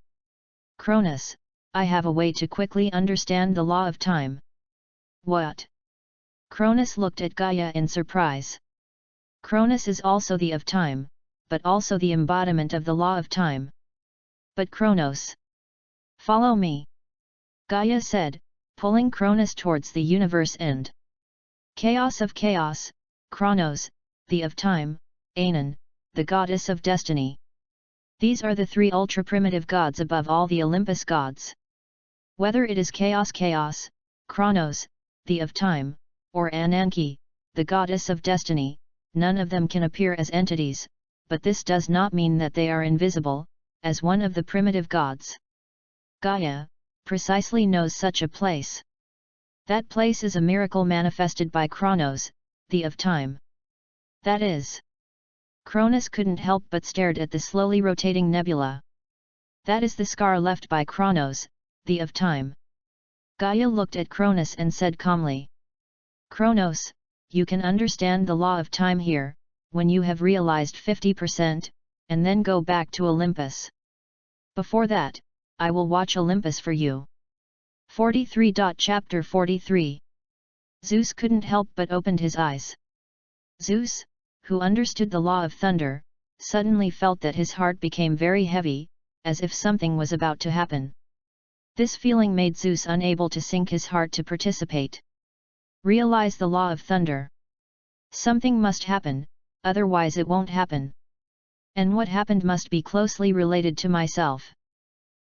Cronus, I have a way to quickly understand the law of time. What? Cronus looked at Gaia in surprise. Cronus is also the of time, but also the embodiment of the law of time. But Kronos. Follow me. Gaia said, pulling Cronus towards the universe end. Chaos of chaos, Kronos, the of time, Anan, the goddess of destiny. These are the three ultra-primitive gods above all the Olympus gods. Whether it is chaos, Kronos, the of time, or Ananke, the goddess of destiny, none of them can appear as entities, but this does not mean that they are invisible, as one of the primitive gods. Gaia precisely knows such a place. That place is a miracle manifested by Kronos, the of time. That is. Cronus couldn't help but stared at the slowly rotating nebula. That is the scar left by Kronos, the of time. Gaia looked at Cronus and said calmly. Kronos, you can understand the law of time here, when you have realized 50%, and then go back to Olympus. Before that, I will watch Olympus for you. 43. Chapter 43. Zeus couldn't help but opened his eyes. Zeus, who understood the law of thunder, suddenly felt that his heart became very heavy, as if something was about to happen. This feeling made Zeus unable to sink his heart to participate. Realize the law of thunder. Something must happen, otherwise it won't happen. And what happened must be closely related to myself.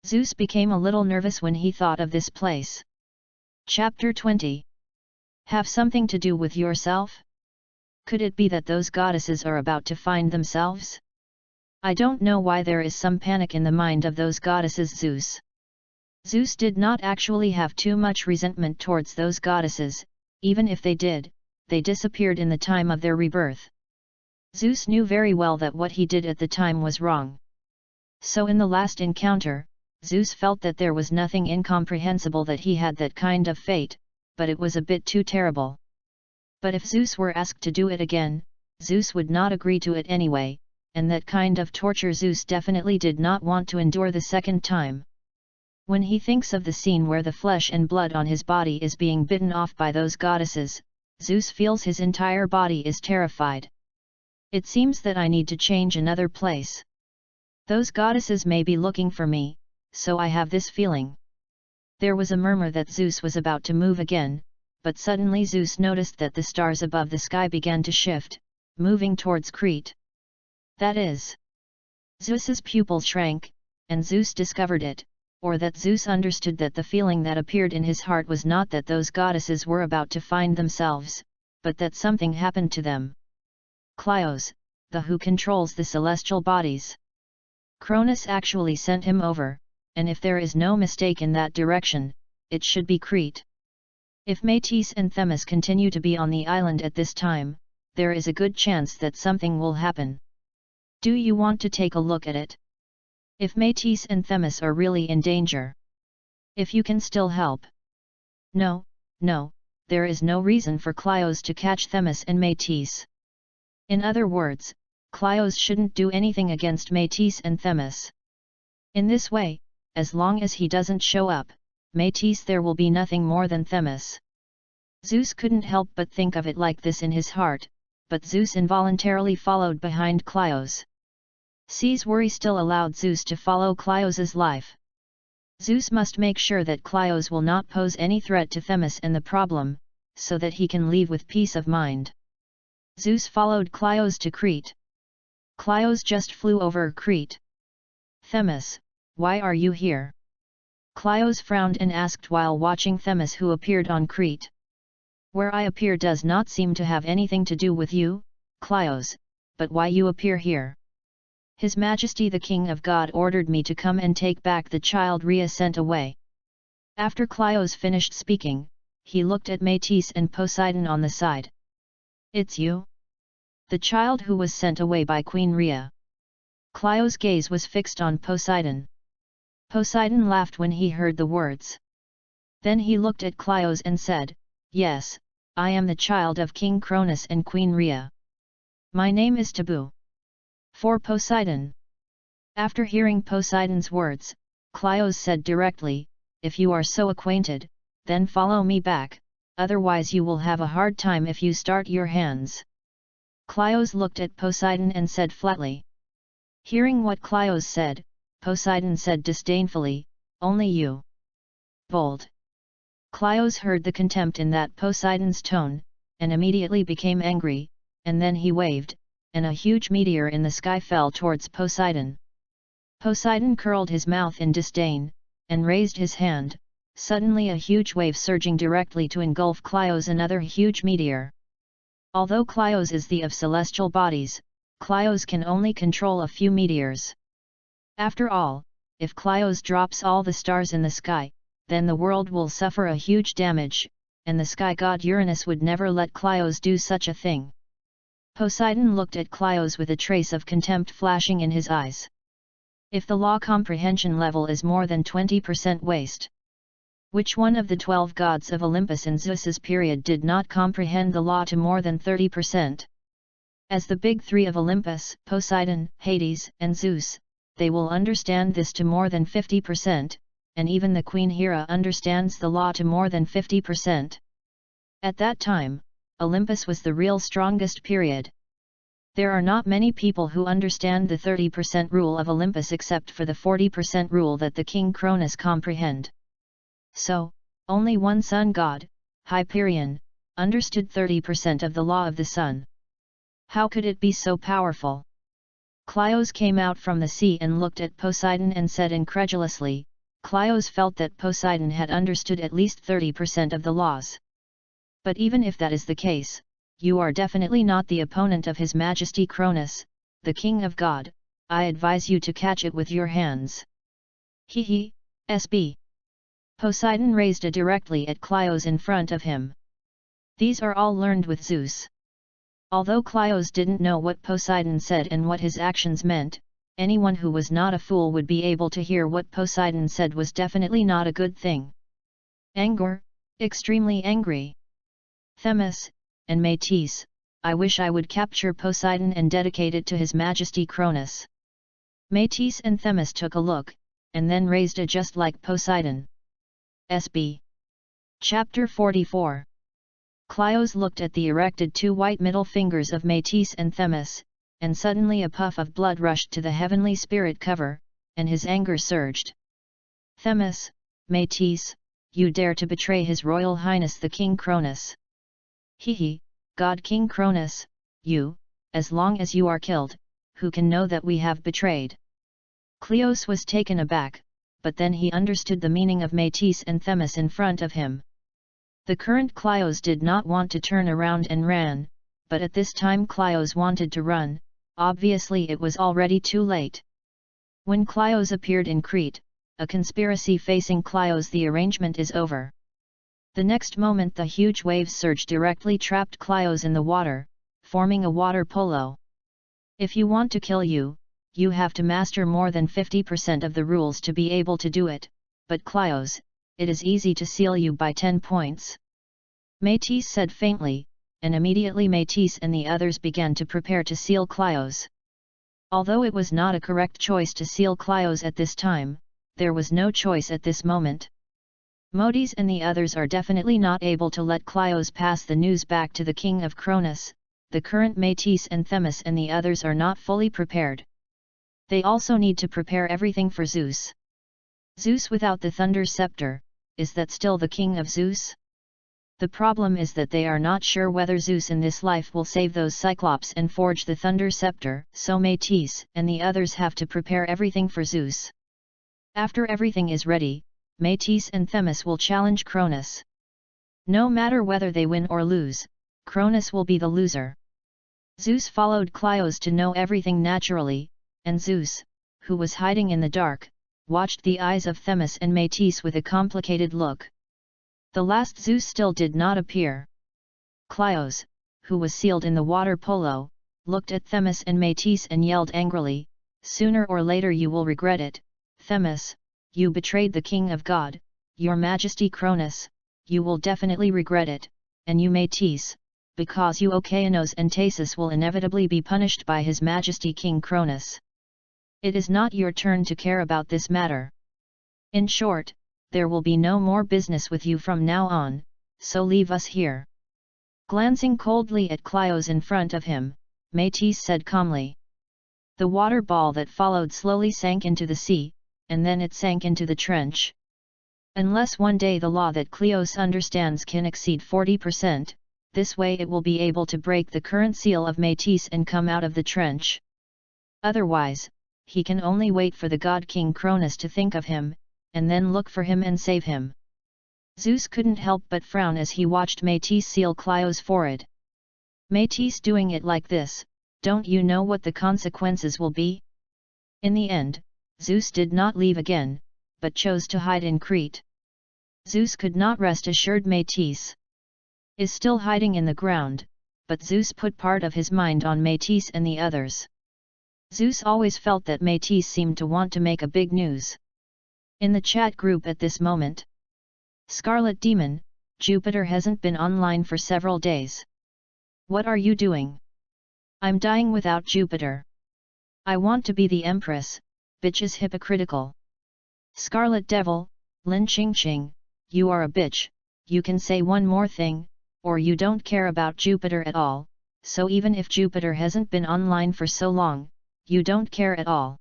Zeus became a little nervous when he thought of this place. Chapter 20. Have something to do with yourself? Could it be that those goddesses are about to find themselves? I don't know why there is some panic in the mind of those goddesses. Zeus did not actually have too much resentment towards those goddesses, even if they did, they disappeared in the time of their rebirth. Zeus knew very well that what he did at the time was wrong. So in the last encounter, Zeus felt that there was nothing incomprehensible that he had that kind of fate, but it was a bit too terrible. But if Zeus were asked to do it again, Zeus would not agree to it anyway, and that kind of torture Zeus definitely did not want to endure the second time. When he thinks of the scene where the flesh and blood on his body is being bitten off by those goddesses, Zeus feels his entire body is terrified. It seems that I need to change another place. Those goddesses may be looking for me, so I have this feeling. There was a murmur that Zeus was about to move again, but suddenly Zeus noticed that the stars above the sky began to shift, moving towards Crete. That is. Zeus's pupils shrank, and Zeus discovered it, or that Zeus understood that the feeling that appeared in his heart was not that those goddesses were about to find themselves, but that something happened to them. Klios, the who controls the celestial bodies. Cronus actually sent him over, and if there is no mistake in that direction, it should be Crete. If Metis and Themis continue to be on the island at this time, there is a good chance that something will happen. Do you want to take a look at it? If Metis and Themis are really in danger. If you can still help. No, there is no reason for Klios to catch Themis and Metis. In other words, Klios shouldn't do anything against Metis and Themis. In this way, as long as he doesn't show up, Metis there will be nothing more than Themis. Zeus couldn't help but think of it like this in his heart, but Zeus involuntarily followed behind Klios. C's worry still allowed Zeus to follow Klios's life. Zeus must make sure that Klios will not pose any threat to Themis and the problem, so that he can leave with peace of mind. Zeus followed Klios to Crete. Klios just flew over Crete. Themis, why are you here? Klios frowned and asked while watching Themis, who appeared on Crete. Where I appear does not seem to have anything to do with you, Klios, but why you appear here? His Majesty the King of God ordered me to come and take back the child Rhea sent away. After Cleos finished speaking, he looked at Métis and Poseidon on the side. It's you? The child who was sent away by Queen Rhea. Cleos' gaze was fixed on Poseidon. Poseidon laughed when he heard the words. Then he looked at Cleos and said, "Yes, I am the child of King Cronus and Queen Rhea. My name is Taboo." For Poseidon. After hearing Poseidon's words, Cleos said directly, "If you are so acquainted, then follow me back, otherwise you will have a hard time if you start your hands." Cleos looked at Poseidon and said flatly. Hearing what Cleos said, Poseidon said disdainfully, "Only you? Bold." Cleos heard the contempt in that Poseidon's tone, and immediately became angry, and then he waved, and a huge meteor in the sky fell towards Poseidon. Poseidon curled his mouth in disdain, and raised his hand. Suddenly a huge wave surging directly to engulf Cleos, another huge meteor. Although Cleos is the of celestial bodies, Cleos can only control a few meteors. After all, if Cleos drops all the stars in the sky, then the world will suffer a huge damage, and the sky god Uranus would never let Cleos do such a thing. Poseidon looked at Cleos with a trace of contempt flashing in his eyes. If the law comprehension level is more than 20% waste. Which one of the 12 gods of Olympus in Zeus's period did not comprehend the law to more than 30%? As the big three of Olympus, Poseidon, Hades, and Zeus, they will understand this to more than 50%, and even the Queen Hera understands the law to more than 50%. At that time, Olympus was the real strongest period. There are not many people who understand the 30% rule of Olympus except for the 40% rule that the King Cronus comprehend. So, only one sun god, Hyperion, understood 30% of the law of the sun. How could it be so powerful? Cleos came out from the sea and looked at Poseidon and said incredulously. Cleos felt that Poseidon had understood at least 30% of the laws. But even if that is the case, you are definitely not the opponent of His Majesty Cronus, the King of God. I advise you to catch it with your hands. He, SB. Poseidon raised a directly at Cleos in front of him. These are all learned with Zeus. Although Cleos didn't know what Poseidon said and what his actions meant, anyone who was not a fool would be able to hear what Poseidon said was definitely not a good thing. Anger, extremely angry. Themis, and Métis, I wish I would capture Poseidon and dedicate it to His Majesty Cronus. Métis and Themis took a look, and then raised a just like Poseidon. SB. Chapter 44. Cleos looked at the erected two white middle fingers of Métis and Themis, and suddenly a puff of blood rushed to the heavenly spirit cover, and his anger surged. Themis, Métis, you dare to betray His Royal Highness the King Cronus. He, God King Cronus, you, as long as you are killed, who can know that we have betrayed? Cleos was taken aback, but then he understood the meaning of Métis and Themis in front of him. The current Cleos did not want to turn around and ran, but at this time Cleos wanted to run. Obviously it was already too late. When Cleos appeared in Crete, a conspiracy facing Cleos, the arrangement is over. The next moment the huge waves surge directly trapped Cleos in the water, forming a water polo. If you want to kill you, you have to master more than 50% of the rules to be able to do it, but Cleos, it is easy to seal you by 10 points. Métis said faintly, and immediately Métis and the others began to prepare to seal Cleos. Although it was not a correct choice to seal Cleos at this time, there was no choice at this moment. Métis and the others are definitely not able to let Cleos pass the news back to the King of Cronus. The current Métis and Themis and the others are not fully prepared. They also need to prepare everything for Zeus. Zeus without the thunder scepter, is that still the king of Zeus? The problem is that they are not sure whether Zeus in this life will save those Cyclops and forge the thunder scepter, so Métis and the others have to prepare everything for Zeus. After everything is ready, Métis and Themis will challenge Cronus. No matter whether they win or lose, Cronus will be the loser. Zeus followed Cleos to know everything naturally, and Zeus, who was hiding in the dark, watched the eyes of Themis and Métis with a complicated look. The last Zeus still did not appear. Clios, who was sealed in the water polo, looked at Themis and Métis and yelled angrily, "Sooner or later you will regret it, Themis, you betrayed the king of God, your majesty Cronus, you will definitely regret it, and you Métis, because you Okeanos and Thasus will inevitably be punished by his majesty King Cronus. It is not your turn to care about this matter. In short, there will be no more business with you from now on, so leave us here." Glancing coldly at Clios in front of him, Métis said calmly. The water ball that followed slowly sank into the sea, and then it sank into the trench. Unless one day the law that Clios understands can exceed 40%, this way it will be able to break the current seal of Métis and come out of the trench. Otherwise, he can only wait for the god King Cronus to think of him, and then look for him and save him. Zeus couldn't help but frown as he watched Métis seal Clio's forehead. "Métis doing it like this, don't you know what the consequences will be?" In the end, Zeus did not leave again, but chose to hide in Crete. Zeus could not rest assured Métis is still hiding in the ground, but Zeus put part of his mind on Métis and the others. Zeus always felt that Métis seemed to want to make a big news. In the chat group at this moment, "Scarlet Demon, Jupiter hasn't been online for several days. What are you doing? I'm dying without Jupiter. I want to be the Empress, bitch is hypocritical. Scarlet Devil, Lin Qingqing, you are a bitch, you can say one more thing, or you don't care about Jupiter at all, so even if Jupiter hasn't been online for so long, you don't care at all.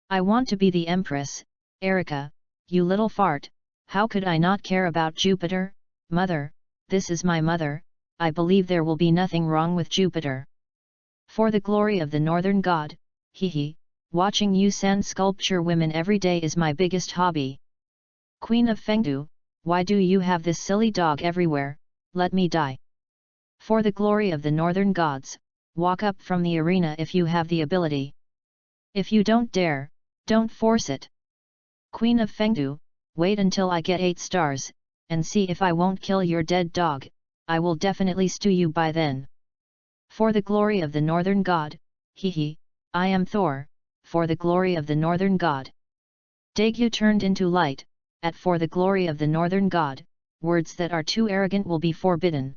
I want to be the Empress, Erica, you little fart, how could I not care about Jupiter? Mother, this is my mother, I believe there will be nothing wrong with Jupiter. For the glory of the northern god, hee, watching you sand sculpture women every day is my biggest hobby. Queen of Fengdu, why do you have this silly dog everywhere? Let me die. For the glory of the northern gods, walk up from the arena if you have the ability. If you don't dare, don't force it. Queen of Fengdu, wait until I get 8 stars, and see if I won't kill your dead dog, I will definitely stew you by then. For the glory of the northern god, hee, I am Thor, for the glory of the northern god. Dagyu turned into light, at for the glory of the northern god, words that are too arrogant will be forbidden.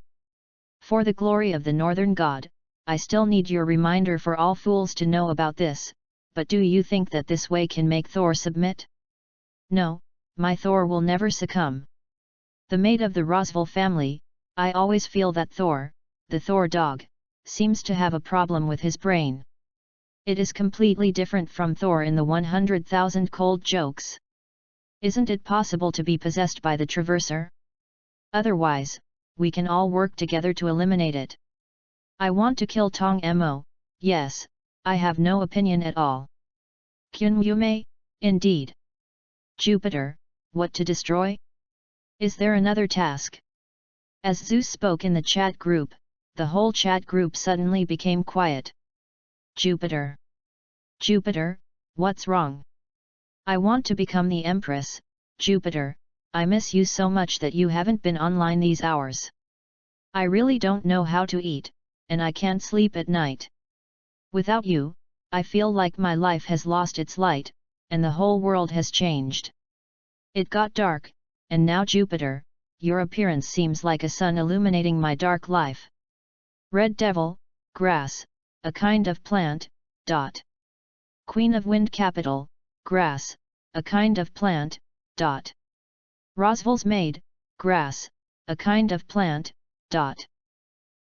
For the glory of the northern god, I still need your reminder for all fools to know about this, but do you think that this way can make Thor submit? No, my Thor will never succumb. The mate of the Rosval family, I always feel that Thor, the Thor dog, seems to have a problem with his brain. It is completely different from Thor in the 100,000 cold jokes. Isn't it possible to be possessed by the Traverser? Otherwise, we can all work together to eliminate it. I want to kill Tong Mo, yes, I have no opinion at all. Kyun indeed. Jupiter, what to destroy? Is there another task? As Zeus spoke in the chat group, the whole chat group suddenly became quiet. Jupiter. Jupiter, what's wrong? I want to become the Empress, Jupiter, I miss you so much that you haven't been online these hours. I really don't know how to eat, and I can't sleep at night. Without you, I feel like my life has lost its light, and the whole world has changed. It got dark, and now Jupiter, your appearance seems like a sun illuminating my dark life. Red Devil, grass, a kind of plant, dot. Queen of Wind capital, grass, a kind of plant, dot. Rosval's maid, grass, a kind of plant, dot.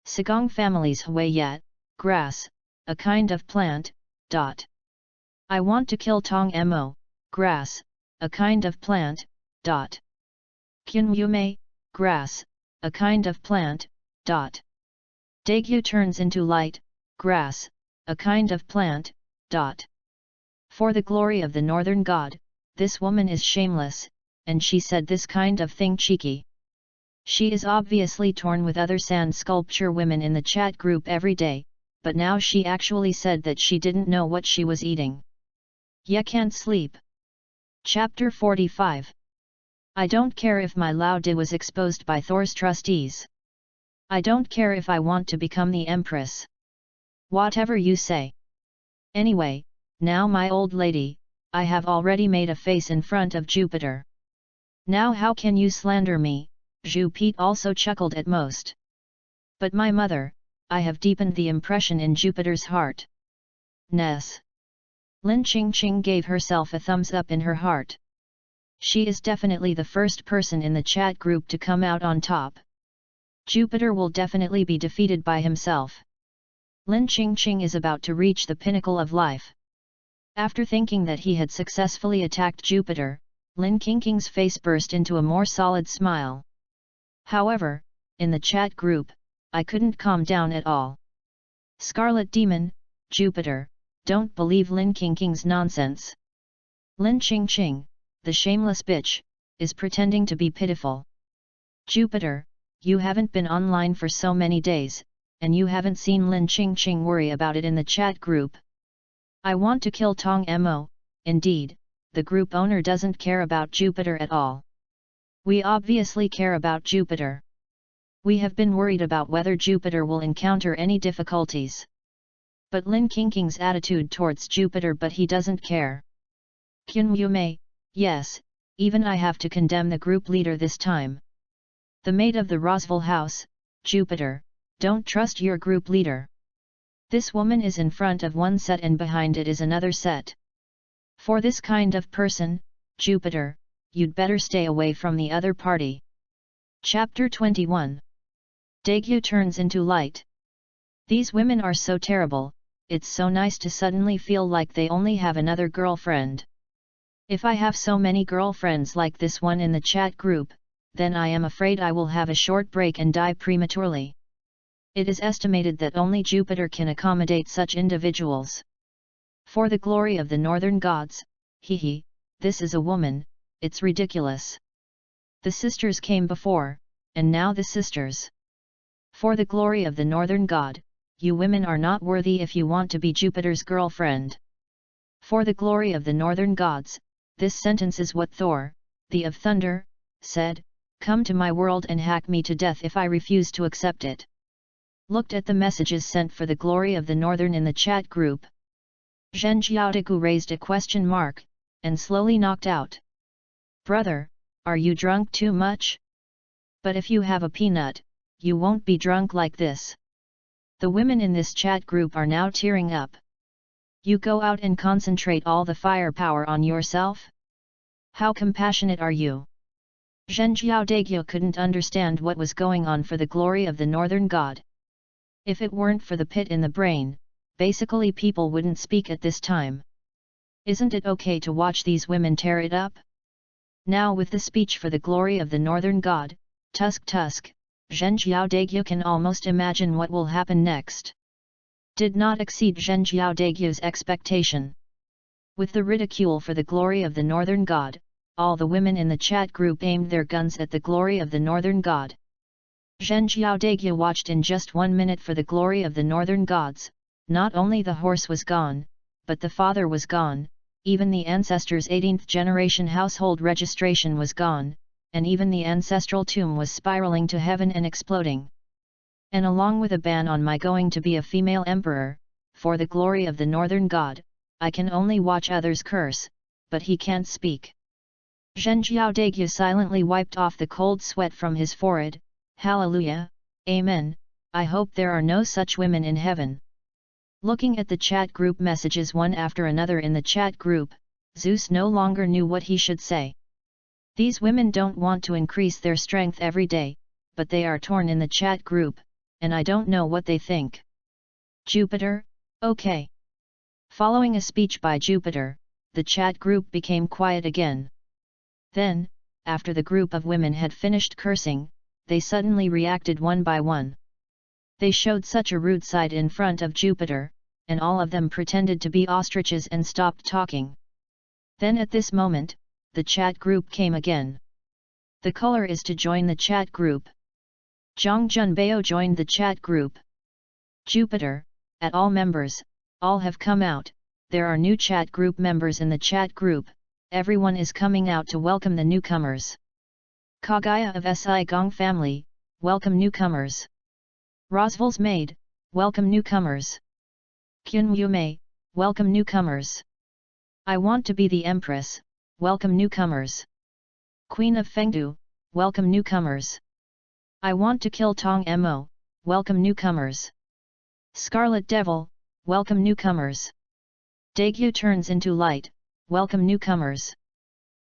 Sagong family's Huayat, grass, a kind of plant, dot. I want to kill Tong Mo, grass, a kind of plant, dot. Kyun grass, a kind of plant, dot. Dagyu turns into light, grass, a kind of plant, dot. For the glory of the northern god, this woman is shameless, and she said this kind of thing cheeky. She is obviously torn with other sand sculpture women in the chat group every day, but now she actually said that she didn't know what she was eating. Ya can't sleep. Chapter 45. I don't care if my Laude was exposed by Thor's trustees. I don't care if I want to become the Empress. Whatever you say. Anyway, now my old lady, I have already made a face in front of Jupiter. Now how can you slander me? Zhu Pete also chuckled at most. But my mother, I have deepened the impression in Jupiter's heart. Ness. Lin Qingqing gave herself a thumbs up in her heart. She is definitely the first person in the chat group to come out on top. Jupiter will definitely be defeated by himself. Lin Qingqing is about to reach the pinnacle of life. After thinking that he had successfully attacked Jupiter, Lin Qingqing's face burst into a more solid smile. However, in the chat group, I couldn't calm down at all. Scarlet Demon, Jupiter, don't believe Lin Qingqing's nonsense. Lin Qingqing, the shameless bitch, is pretending to be pitiful. Jupiter, you haven't been online for so many days, and you haven't seen Lin Qingqing worry about it in the chat group. I want to kill Tong Mo, indeed, the group owner doesn't care about Jupiter at all. We obviously care about Jupiter. We have been worried about whether Jupiter will encounter any difficulties. But Lin Qingqing's attitude towards Jupiter, but he doesn't care. Qin Yumei, yes, even I have to condemn the group leader this time. The maid of the Roswell house, Jupiter, don't trust your group leader. This woman is in front of one set and behind it is another set. For this kind of person, Jupiter, you'd better stay away from the other party. Chapter 21. Daegyu turns into light. These women are so terrible, it's so nice to suddenly feel like they only have another girlfriend. If I have so many girlfriends like this one in the chat group, then I am afraid I will have a short break and die prematurely. It is estimated that only Jupiter can accommodate such individuals. For the glory of the northern gods, hee, this is a woman, it's ridiculous. The sisters came before, and now the sisters. For the glory of the northern god, you women are not worthy if you want to be Jupiter's girlfriend. For the glory of the northern gods, this sentence is what Thor, the of thunder, said, come to my world and hack me to death if I refuse to accept it. Looked at the messages sent for the glory of the northern in the chat group. Zhen Jiaodigu raised a question mark, and slowly knocked out. Brother, are you drunk too much? But if you have a peanut, you won't be drunk like this. The women in this chat group are now tearing up. You go out and concentrate all the firepower on yourself? How compassionate are you? Zhen Jiaodigu couldn't understand what was going on for the glory of the northern god. If it weren't for the pit in the brain, basically people wouldn't speak at this time. Isn't it okay to watch these women tear it up? Now with the speech for the glory of the northern god, Tusk, Zhen Jiaodigu can almost imagine what will happen next. Did not exceed Zhen Jiaodigu's expectation. With the ridicule for the glory of the northern god, all the women in the chat group aimed their guns at the glory of the northern god. Zhen Jiaodigu watched in just 1 minute for the glory of the northern gods. Not only the horse was gone, but the father was gone, even the ancestor's 18th generation household registration was gone, and even the ancestral tomb was spiraling to heaven and exploding. And along with a ban on my going to be a female emperor, for the glory of the northern god, I can only watch others curse, but he can't speak. Zhen Jiaodigu silently wiped off the cold sweat from his forehead. Hallelujah, Amen, I hope there are no such women in heaven. Looking at the chat group messages one after another in the chat group, Zeus no longer knew what he should say. These women don't want to increase their strength every day, but they are torn in the chat group, and I don't know what they think. Jupiter, okay. Following a speech by Jupiter, the chat group became quiet again. Then, after the group of women had finished cursing, they suddenly reacted one by one. They showed such a rude side in front of Jupiter, and all of them pretended to be ostriches and stopped talking. Then at this moment, the chat group came again. The color is to join the chat group. Zhang Junbao joined the chat group. Jupiter, at all members, all have come out, there are new chat group members in the chat group, everyone is coming out to welcome the newcomers. Kagaya of Si Gong family, welcome newcomers. Rosval's maid, welcome newcomers. Kyun Yume, welcome newcomers. I want to be the empress, welcome newcomers. Queen of Fengdu, welcome newcomers. I want to kill Tong Mo, welcome newcomers. Scarlet Devil, welcome newcomers. Daegyu turns into light, welcome newcomers.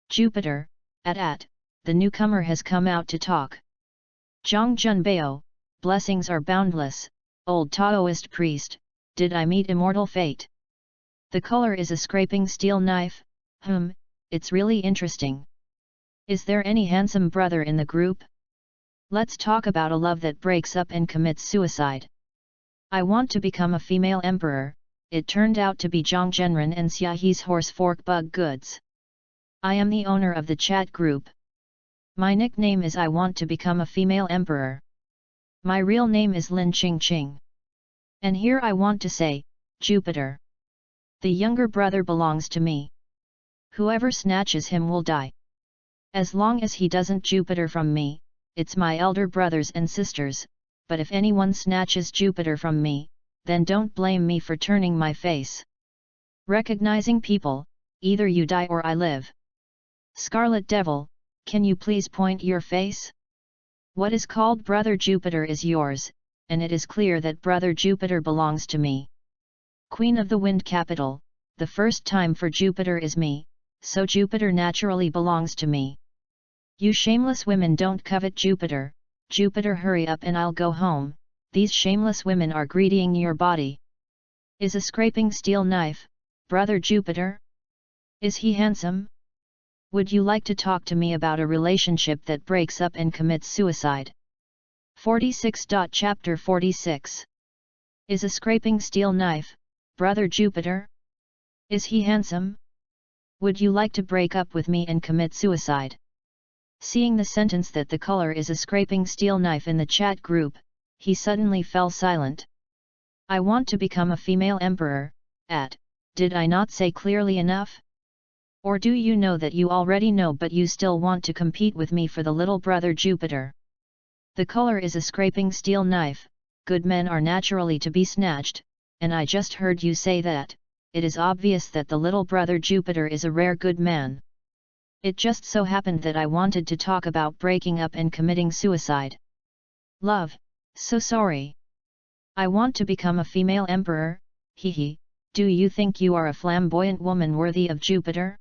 Jupiter, the newcomer has come out to talk. Zhang Junbeo, blessings are boundless, old Taoist priest, did I meet immortal fate? The color is a scraping steel knife, it's really interesting. Is there any handsome brother in the group? Let's talk about a love that breaks up and commits suicide. I want to become a female emperor, it turned out to be Zhang Zhenren and Xiaohe's horse fork bug goods. I am the owner of the chat group. My nickname is I want to become a female emperor. My real name is Lin Qing Qing. And here I want to say, Jupiter. The younger brother belongs to me. Whoever snatches him will die. As long as he doesn't Jupiter from me, it's my elder brothers and sisters, but if anyone snatches Jupiter from me, then don't blame me for turning my face. Recognizing people, either you die or I live. Scarlet Devil, can you please point your face? What is called Brother Jupiter is yours, and it is clear that Brother Jupiter belongs to me. Queen of the Wind Capital, the first time for Jupiter is me, so Jupiter naturally belongs to me. You shameless women don't covet Jupiter, Jupiter hurry up and I'll go home, these shameless women are greedying your body. Is a scraping steel knife, Brother Jupiter? Is he handsome? Would you like to talk to me about a relationship that breaks up and commits suicide? 46. Chapter 46. Is a scraping steel knife, Brother Jupiter? Is he handsome? Would you like to break up with me and commit suicide? Seeing the sentence that the color is a scraping steel knife in the chat group, he suddenly fell silent. I want to become a female emperor, did I not say clearly enough? Or do you know that you already know but you still want to compete with me for the little brother Jupiter? The color is a scraping steel knife, good men are naturally to be snatched, and I just heard you say that, it is obvious that the little brother Jupiter is a rare good man. It just so happened that I wanted to talk about breaking up and committing suicide. Love, so sorry. I want to become a female emperor, hehe, do you think you are a flamboyant woman worthy of Jupiter?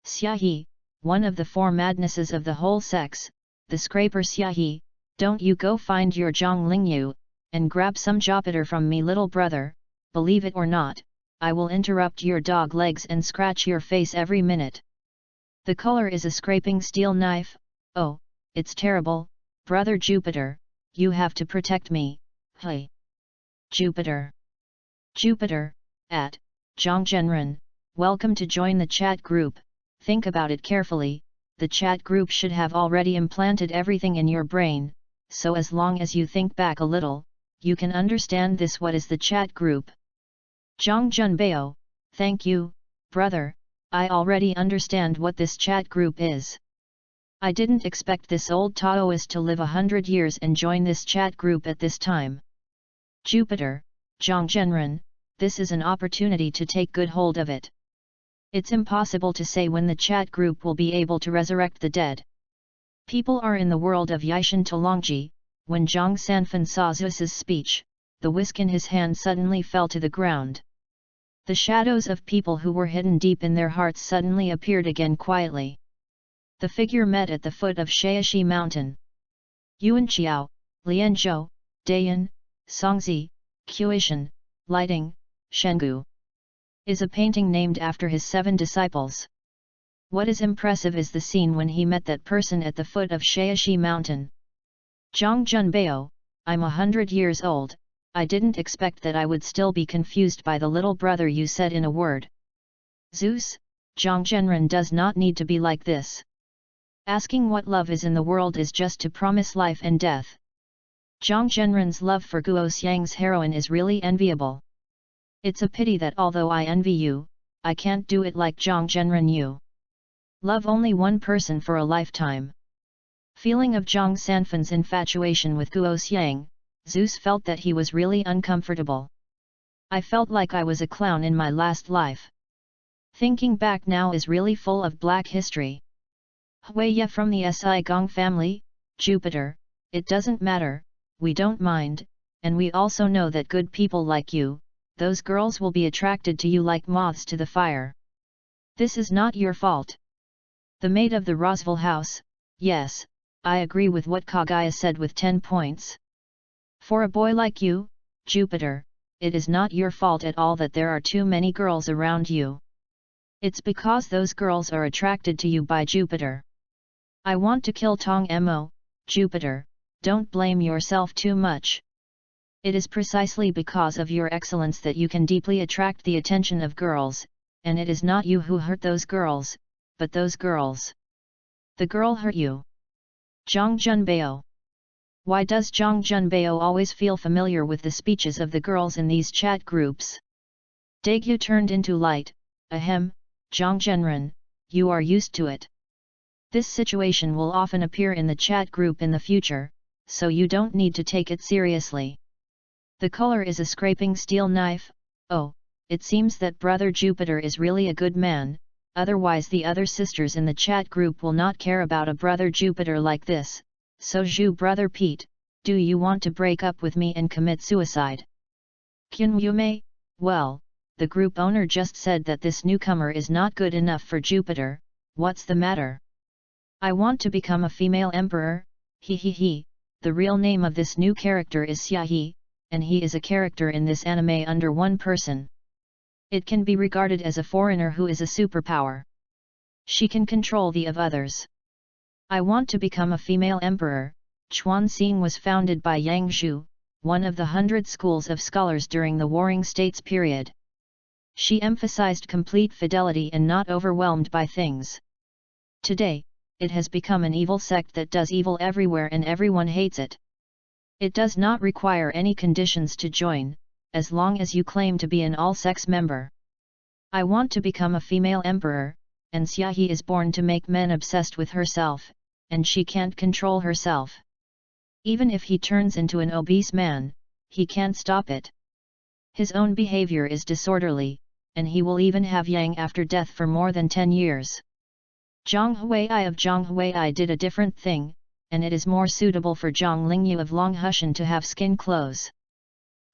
Xiaohe, one of the four madnesses of the whole sex, the scraper Xiaohe, don't you go find your Zhang Lingyu, and grab some Jupiter from me little brother, believe it or not, I will interrupt your dog legs and scratch your face every minute. The color is a scraping steel knife, oh, it's terrible, Brother Jupiter, you have to protect me, hey. Jupiter. Jupiter, Zhang Zhenren, welcome to join the chat group, think about it carefully, the chat group should have already implanted everything in your brain, so as long as you think back a little, you can understand this what is the chat group. Zhang Junbeo, thank you, brother. I already understand what this chat group is. I didn't expect this old Taoist to live 100 years and join this chat group at this time. Jupiter, Zhang Zhenren, this is an opportunity to take good hold of it. It's impossible to say when the chat group will be able to resurrect the dead. People are in the world of Yishan Talongji, when Zhang Sanfan saw Zeus's speech, the whisk in his hand suddenly fell to the ground. The shadows of people who were hidden deep in their hearts suddenly appeared again quietly. The figure met at the foot of Shaoxi mountain. Yuan Qiao, Lianzhou, Dayan, Songzi, Qiuishan, Lighting, Shengu. Is a painting named after his 7 disciples. What is impressive is the scene when he met that person at the foot of Shaoxi mountain. Zhang Junbeo, I'm 100 years old. I didn't expect that I would still be confused by the little brother you said in a word. Zeus, Zhang Zhenren does not need to be like this. Asking what love is in the world is just to promise life and death. Zhang Zhenren's love for Guo Xiang's heroine is really enviable. It's a pity that although I envy you, I can't do it like Zhang Zhenren you. Love only one person for a lifetime. Feeling of Zhang Sanfan's infatuation with Guo Xiang, Zeus felt that he was really uncomfortable. I felt like I was a clown in my last life. Thinking back now is really full of black history. Huiya from the Si Gong family, Jupiter, it doesn't matter, we don't mind, and we also know that good people like you, those girls will be attracted to you like moths to the fire. This is not your fault. The maid of the Rosville house, yes, I agree with what Kaguya said with 10 points. For a boy like you, Jupiter, it is not your fault at all that there are too many girls around you. It's because those girls are attracted to you by Jupiter. I want to kill Tong Mo, Jupiter, don't blame yourself too much. It is precisely because of your excellence that you can deeply attract the attention of girls, and it is not you who hurt those girls, but those girls. The girl hurt you. Zhang Junbao. Why does Zhang Junbao always feel familiar with the speeches of the girls in these chat groups? Daegu turned into light. Ahem, Zhang Zhenren, you are used to it. This situation will often appear in the chat group in the future, so you don't need to take it seriously. The color is a scraping steel knife. Oh, it seems that Brother Jupiter is really a good man, otherwise the other sisters in the chat group will not care about a Brother Jupiter like this. So Zhu Brother Pete, do you want to break up with me and commit suicide? Kyun Yume, well, the group owner just said that this newcomer is not good enough for Jupiter, what's the matter? I want to become a female emperor, he, the real name of this new character is Xiaohe, and he is a character in this anime under one person. It can be regarded as a foreigner who is a superpower. She can control the of others. I want to become a female emperor. Chuanxing was founded by Yang Zhu, one of the 100 schools of scholars during the Warring States period. She emphasized complete fidelity and not overwhelmed by things. Today, it has become an evil sect that does evil everywhere and everyone hates it. It does not require any conditions to join, as long as you claim to be an all-sex member. I want to become a female emperor, and Xiaohe is born to make men obsessed with herself, and she can't control herself. Even if he turns into an obese man, he can't stop it. His own behavior is disorderly, and he will even have Yang after death for more than 10 years. Zhang Huai of Zhang Huai did a different thing, and it is more suitable for Zhang Lingyu of Long Hushan to have skin clothes.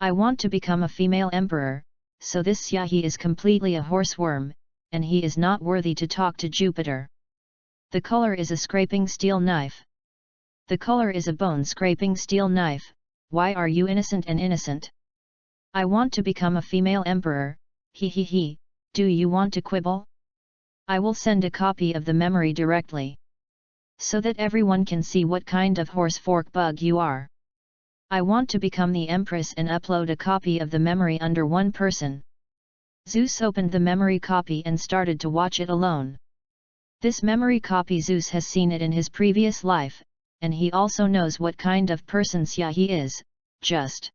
I want to become a female emperor, so this Xiaohe is completely a horseworm, and he is not worthy to talk to Jupiter. The color is a scraping steel knife. The color is a bone-scraping steel knife. Why are you innocent and innocent? I want to become a female emperor, he, do you want to quibble? I will send a copy of the memory directly, so that everyone can see what kind of horse fork bug you are. I want to become the Empress and upload a copy of the memory under one person. Zeus opened the memory copy and started to watch it alone. This memory copy Zeus has seen it in his previous life, and he also knows what kind of person Xiaohe is, just.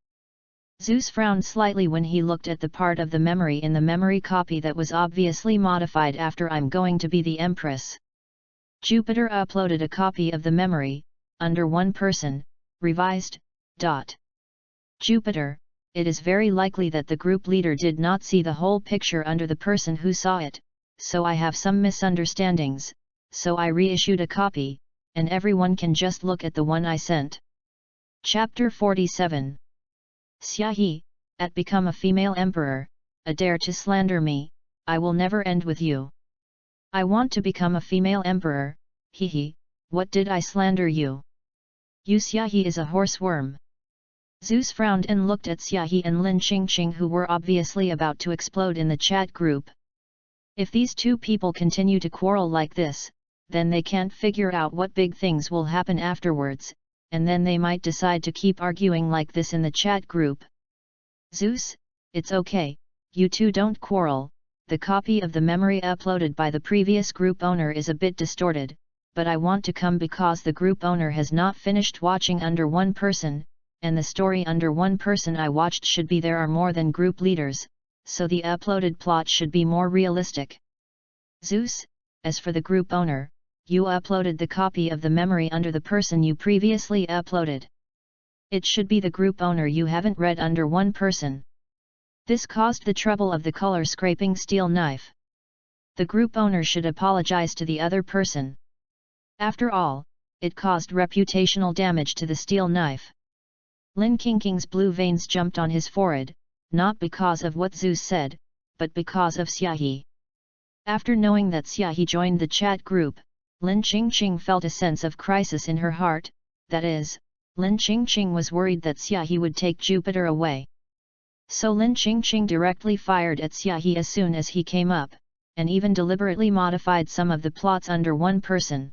Zeus frowned slightly when he looked at the part of the memory in the memory copy that was obviously modified after I'm going to be the Empress. Jupiter uploaded a copy of the memory, under one person, revised. Jupiter, it is very likely that the group leader did not see the whole picture under the person who saw it, so I have some misunderstandings, so I reissued a copy, and everyone can just look at the one I sent. Chapter 47. Xiaohe, at become a female emperor, a dare to slander me, I will never end with you. I want to become a female emperor, what did I slander you? You Xiaohe is a horseworm. Zeus frowned and looked at Xiaohe and Lin Qingqing who were obviously about to explode in the chat group. If these two people continue to quarrel like this, then they can't figure out what big things will happen afterwards, and then they might decide to keep arguing like this in the chat group. Zeus, it's okay, you two don't quarrel, the copy of the memory uploaded by the previous group owner is a bit distorted, but I want to come because the group owner has not finished watching under one person, and the story under one person I watched should be there are more than group leaders, so the uploaded plot should be more realistic. Zeus, as for the group owner, you uploaded the copy of the memory under the person you previously uploaded. It should be the group owner you haven't read under one person. This caused the trouble of the color scraping steel knife. The group owner should apologize to the other person. After all, it caused reputational damage to the steel knife. Lin Qingqing's blue veins jumped on his forehead, not because of what Zeus said, but because of Xiaohe. After knowing that Xiaohe joined the chat group, Lin Qingqing felt a sense of crisis in her heart, that is, Lin Qingqing was worried that Xiaohe would take Jupiter away. So Lin Qingqing directly fired at Xiaohe as soon as he came up, and even deliberately modified some of the plots under one person.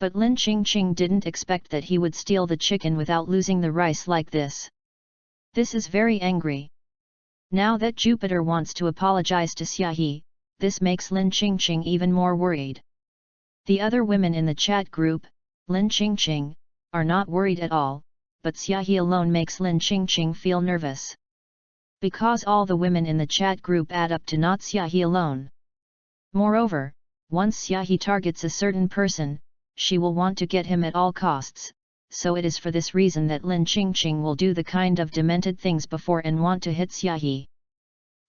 But Lin Qingqing didn't expect that he would steal the chicken without losing the rice like this. This is very angry. Now that Jupiter wants to apologize to Xiaohe, this makes Lin Qingqing even more worried. The other women in the chat group, Lin Qingqing, are not worried at all, but Xiaohe alone makes Lin Qingqing feel nervous. Because all the women in the chat group add up to not Xiaohe alone. Moreover, once Xiaohe targets a certain person, she will want to get him at all costs, so it is for this reason that Lin Qingqing will do the kind of demented things before and want to hit Xiaohe.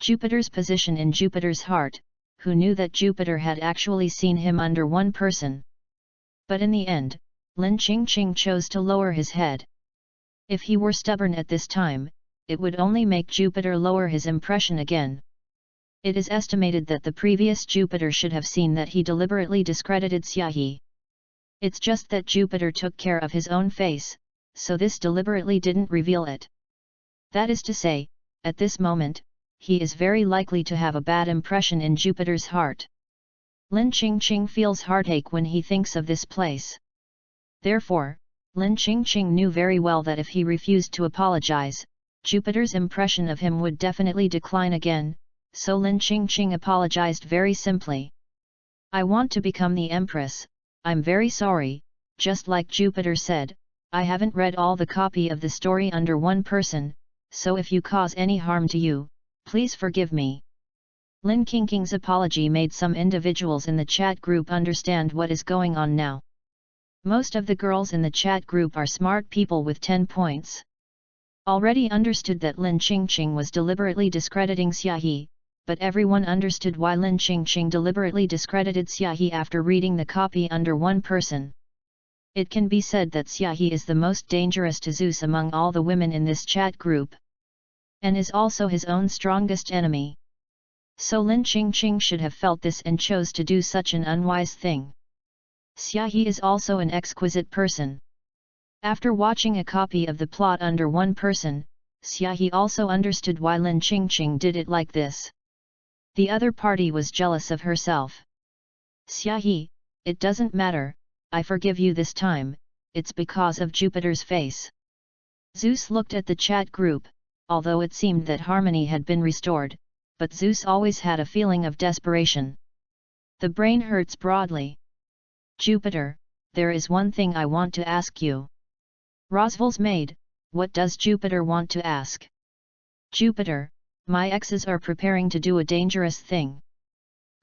Jupiter's position in Jupiter's heart, who knew that Jupiter had actually seen him under one person. But in the end, Lin Qingqing chose to lower his head. If he were stubborn at this time, it would only make Jupiter lower his impression again. It is estimated that the previous Jupiter should have seen that he deliberately discredited Xiaohe. It's just that Jupiter took care of his own face, so this deliberately didn't reveal it. That is to say, at this moment, he is very likely to have a bad impression in Jupiter's heart. Lin Qingqing feels heartache when he thinks of this place. Therefore, Lin Qingqing knew very well that if he refused to apologize, Jupiter's impression of him would definitely decline again, so Lin Qingqing apologized very simply. I want to become the Empress. I'm very sorry, just like Jupiter said, I haven't read all the copy of the story under one person, so if you cause any harm to you, please forgive me. Lin Qingqing's apology made some individuals in the chat group understand what is going on now. Most of the girls in the chat group are smart people with 10 points. Already understood that Lin Qingqing was deliberately discrediting Xiaohe, but everyone understood why Lin Qingqing deliberately discredited Xiaohe after reading the copy under one person. It can be said that Xiaohe is the most dangerous to Zeus among all the women in this chat group, and is also his own strongest enemy. So Lin Qingqing should have felt this and chose to do such an unwise thing. Xiaohe is also an exquisite person. After watching a copy of the plot under one person, Xiaohe also understood why Lin Qingqing did it like this. The other party was jealous of herself. Xiaohe, it doesn't matter, I forgive you this time, it's because of Jupiter's face. Zeus looked at the chat group, although it seemed that harmony had been restored, but Zeus always had a feeling of desperation. The brain hurts broadly. Jupiter, there is one thing I want to ask you. Roswell's maid, what does Jupiter want to ask? Jupiter, my exes are preparing to do a dangerous thing.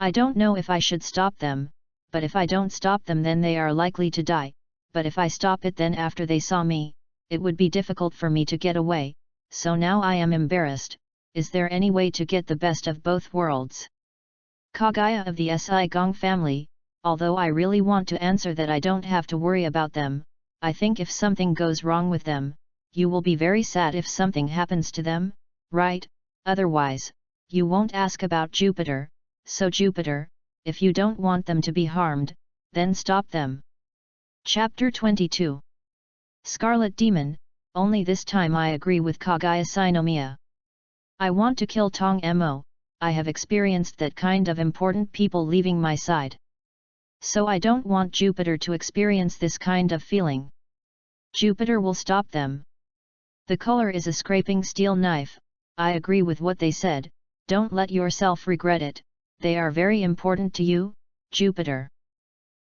I don't know if I should stop them, but if I don't stop them then they are likely to die, but if I stop it then after they saw me, it would be difficult for me to get away, so now I am embarrassed. Is there any way to get the best of both worlds? Kaguya of the Si Gong family, although I really want to answer that I don't have to worry about them, I think if something goes wrong with them, you will be very sad if something happens to them, right? Otherwise, you won't ask about Jupiter, so Jupiter, if you don't want them to be harmed, then stop them. Chapter 22. Scarlet Demon, only this time I agree with Kaguya Sinomiya. I want to kill Tong Mo, I have experienced that kind of important people leaving my side. So I don't want Jupiter to experience this kind of feeling. Jupiter will stop them. The color is a scraping steel knife, I agree with what they said, don't let yourself regret it, they are very important to you, Jupiter.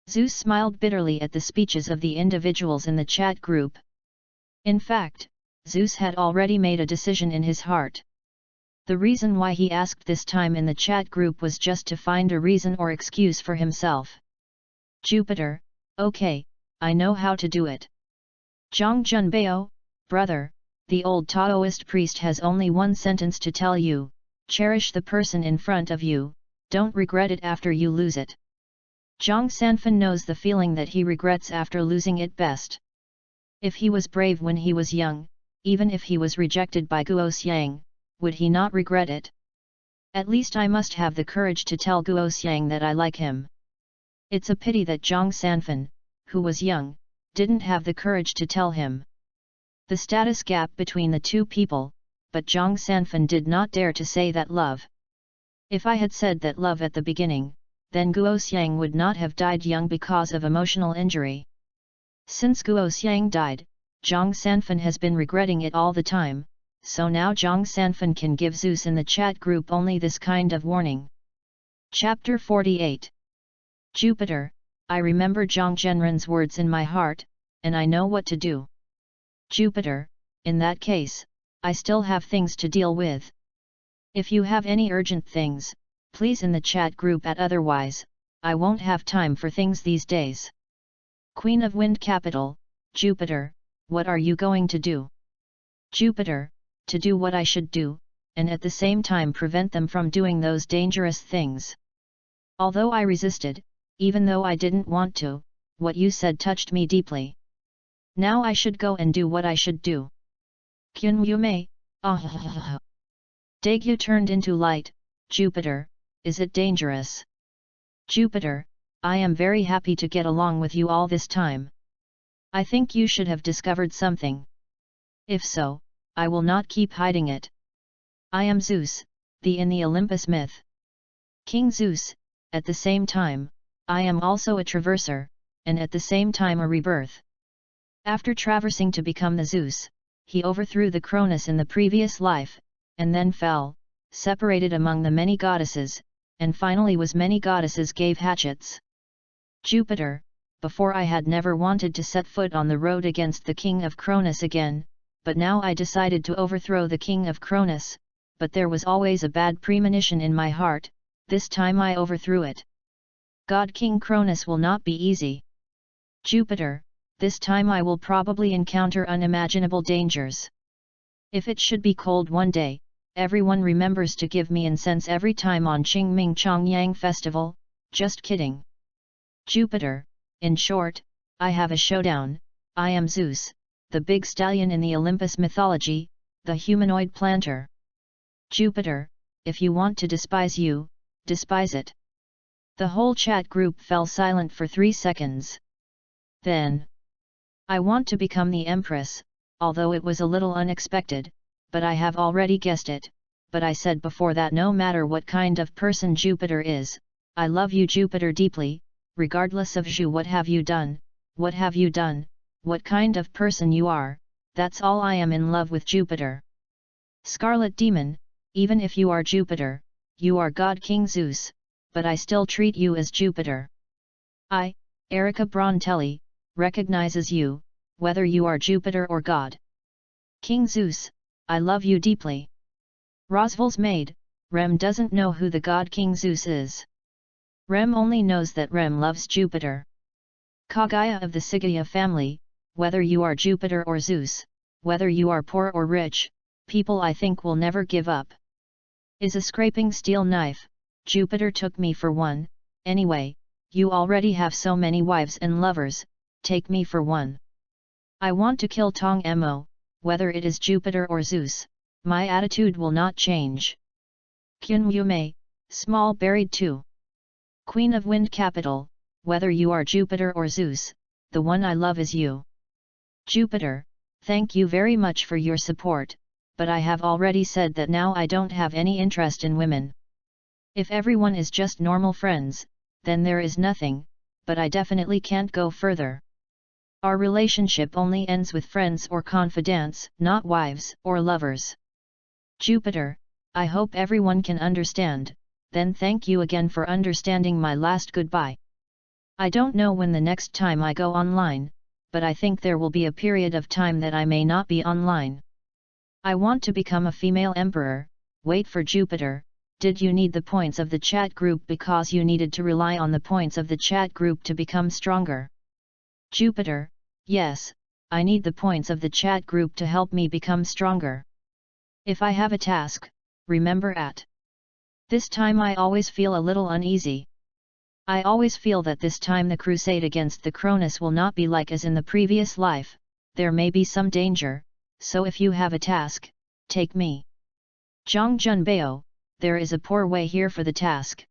Zeus smiled bitterly at the speeches of the individuals in the chat group. In fact, Zeus had already made a decision in his heart. The reason why he asked this time in the chat group was just to find a reason or excuse for himself. Jupiter, okay, I know how to do it. Zhang Junbao, brother, the old Taoist priest has only one sentence to tell you: cherish the person in front of you, don't regret it after you lose it. Zhang Sanfan knows the feeling that he regrets after losing it best. If he was brave when he was young, even if he was rejected by Guo Xiang, would he not regret it? At least I must have the courage to tell Guo Xiang that I like him. It's a pity that Zhang Sanfan, who was young, didn't have the courage to tell him. The status gap between the two people, but Zhang Sanfan did not dare to say that love. If I had said that love at the beginning, then Guo Xiang would not have died young because of emotional injury. Since Guo Xiang died, Zhang Sanfan has been regretting it all the time, so now Zhang Sanfan can give Zeus in the chat group only this kind of warning. Chapter 48. Jupiter, I remember Zhang Zhenren's words in my heart, and I know what to do. Jupiter, in that case, I still have things to deal with. If you have any urgent things, please in the chat group, otherwise, I won't have time for things these days. Queen of Wind Capital, Jupiter, what are you going to do? Jupiter, to do what I should do, and at the same time prevent them from doing those dangerous things. Although I resisted, even though I didn't want to, what you said touched me deeply. Now I should go and do what I should do. Kyun Yume, Daegyu turned into light. Jupiter, is it dangerous? Jupiter, I am very happy to get along with you all this time. I think you should have discovered something. If so, I will not keep hiding it. I am Zeus, the in the Olympus myth. King Zeus, at the same time, I am also a traverser, and at the same time a rebirth. After traversing to become the Zeus, he overthrew the Cronus in the previous life, and then fell, separated among the many goddesses, and finally was many goddesses gave hatchets. Jupiter, before I had never wanted to set foot on the road against the king of Cronus again, but now I decided to overthrow the king of Cronus, but there was always a bad premonition in my heart, this time I overthrew it. God King Cronus will not be easy. Jupiter, this time I will probably encounter unimaginable dangers. If it should be cold one day, everyone remembers to give me incense every time on Qingming Chongyang festival, just kidding. Jupiter, in short, I have a showdown. I am Zeus, the big stallion in the Olympus mythology, the humanoid planter. Jupiter, if you want to despise you, despise it. The whole chat group fell silent for 3 seconds. Then, I want to become the Empress, although it was a little unexpected, but I have already guessed it, but I said before that no matter what kind of person Jupiter is, I love you Jupiter deeply, regardless of what have you done, what kind of person you are, that's all I am in love with Jupiter. Scarlet Demon, even if you are Jupiter, you are God King Zeus, but I still treat you as Jupiter. I, Erica Brontelli, recognizes you, whether you are Jupiter or God. King Zeus, I love you deeply. Rosval's maid, Rem doesn't know who the God King Zeus is. Rem only knows that Rem loves Jupiter. Kagaya of the Sigaya family, whether you are Jupiter or Zeus, whether you are poor or rich, people I think will never give up. Is a scraping steel knife, Jupiter took me for one, anyway, you already have so many wives and lovers, take me for one. I want to kill Tong Mo, whether it is Jupiter or Zeus, my attitude will not change. Kyun Yume, small buried too. Queen of Wind Capital, whether you are Jupiter or Zeus, the one I love is you. Jupiter, thank you very much for your support, but I have already said that now I don't have any interest in women. If everyone is just normal friends, then there is nothing, but I definitely can't go further. Our relationship only ends with friends or confidants, not wives or lovers. Jupiter, I hope everyone can understand, then thank you again for understanding my last goodbye. I don't know when the next time I go online, but I think there will be a period of time that I may not be online. I want to become a female emperor, wait for Jupiter. Did you need the points of the chat group because you needed to rely on the points of the chat group to become stronger? Jupiter: yes, I need the points of the chat group to help me become stronger. If I have a task, remember at this time I always feel a little uneasy. I always feel that this time the crusade against the Cronus will not be like as in the previous life, there may be some danger, so if you have a task, take me. Zhang Junbao: there is a poor way here for the task.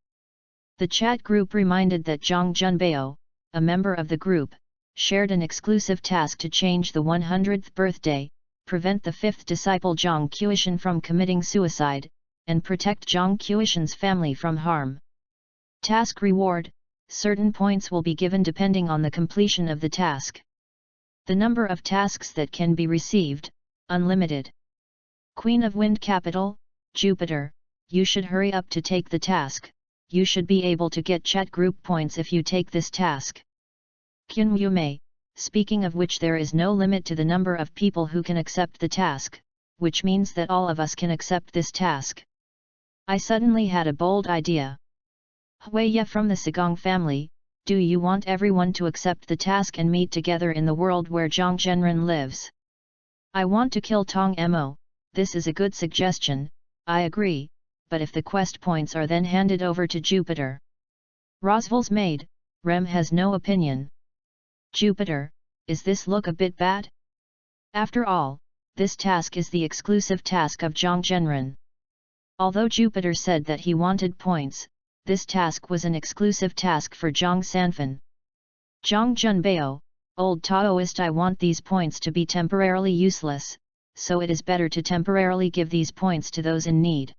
The chat group reminded that Zhang Junbao, a member of the group, shared an exclusive task to change the 100th birthday, prevent the 5th disciple Zhang Qiushan from committing suicide, and protect Zhang Qiushan's family from harm. Task reward: certain points will be given depending on the completion of the task. The number of tasks that can be received, unlimited. Queen of Wind Capital: Jupiter, you should hurry up to take the task, you should be able to get chat group points if you take this task. Qin Yumei: speaking of which, there is no limit to the number of people who can accept the task, which means that all of us can accept this task. I suddenly had a bold idea. Huiye from the Sigong family: do you want everyone to accept the task and meet together in the world where Zhang Zhenren lives? I want to kill Tong Mo, this is a good suggestion, I agree, but if the quest points are then handed over to Jupiter. Rosval's maid: Rem has no opinion. Jupiter: is this look a bit bad? After all, this task is the exclusive task of Zhang Zhenren. Although Jupiter said that he wanted points, this task was an exclusive task for Zhang Sanfan. Zhang Junbao: old Taoist, I want these points to be temporarily useless, so it is better to temporarily give these points to those in need.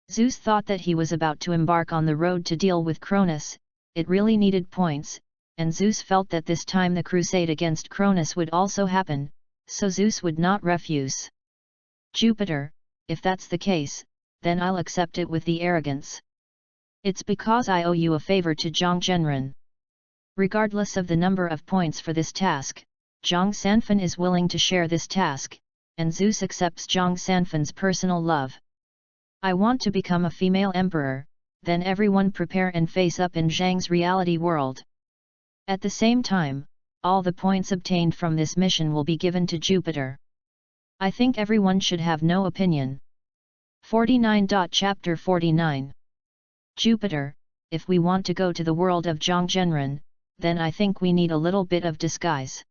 Zeus thought that he was about to embark on the road to deal with Cronus, it really needed points, and Zeus felt that this time the crusade against Cronus would also happen, so Zeus would not refuse. Jupiter: if that's the case, then I'll accept it with the arrogance. It's because I owe you a favor to Zhang Zhenren. Regardless of the number of points for this task, Zhang Sanfan is willing to share this task, and Zeus accepts Zhang Sanfan's personal love. I want to become a female emperor, then everyone prepare and face up in Zhang's reality world. At the same time, all the points obtained from this mission will be given to Jupiter. I think everyone should have no opinion. 49. Chapter 49. Jupiter: if we want to go to the world of Zhang Zhenren, then I think we need a little bit of disguise.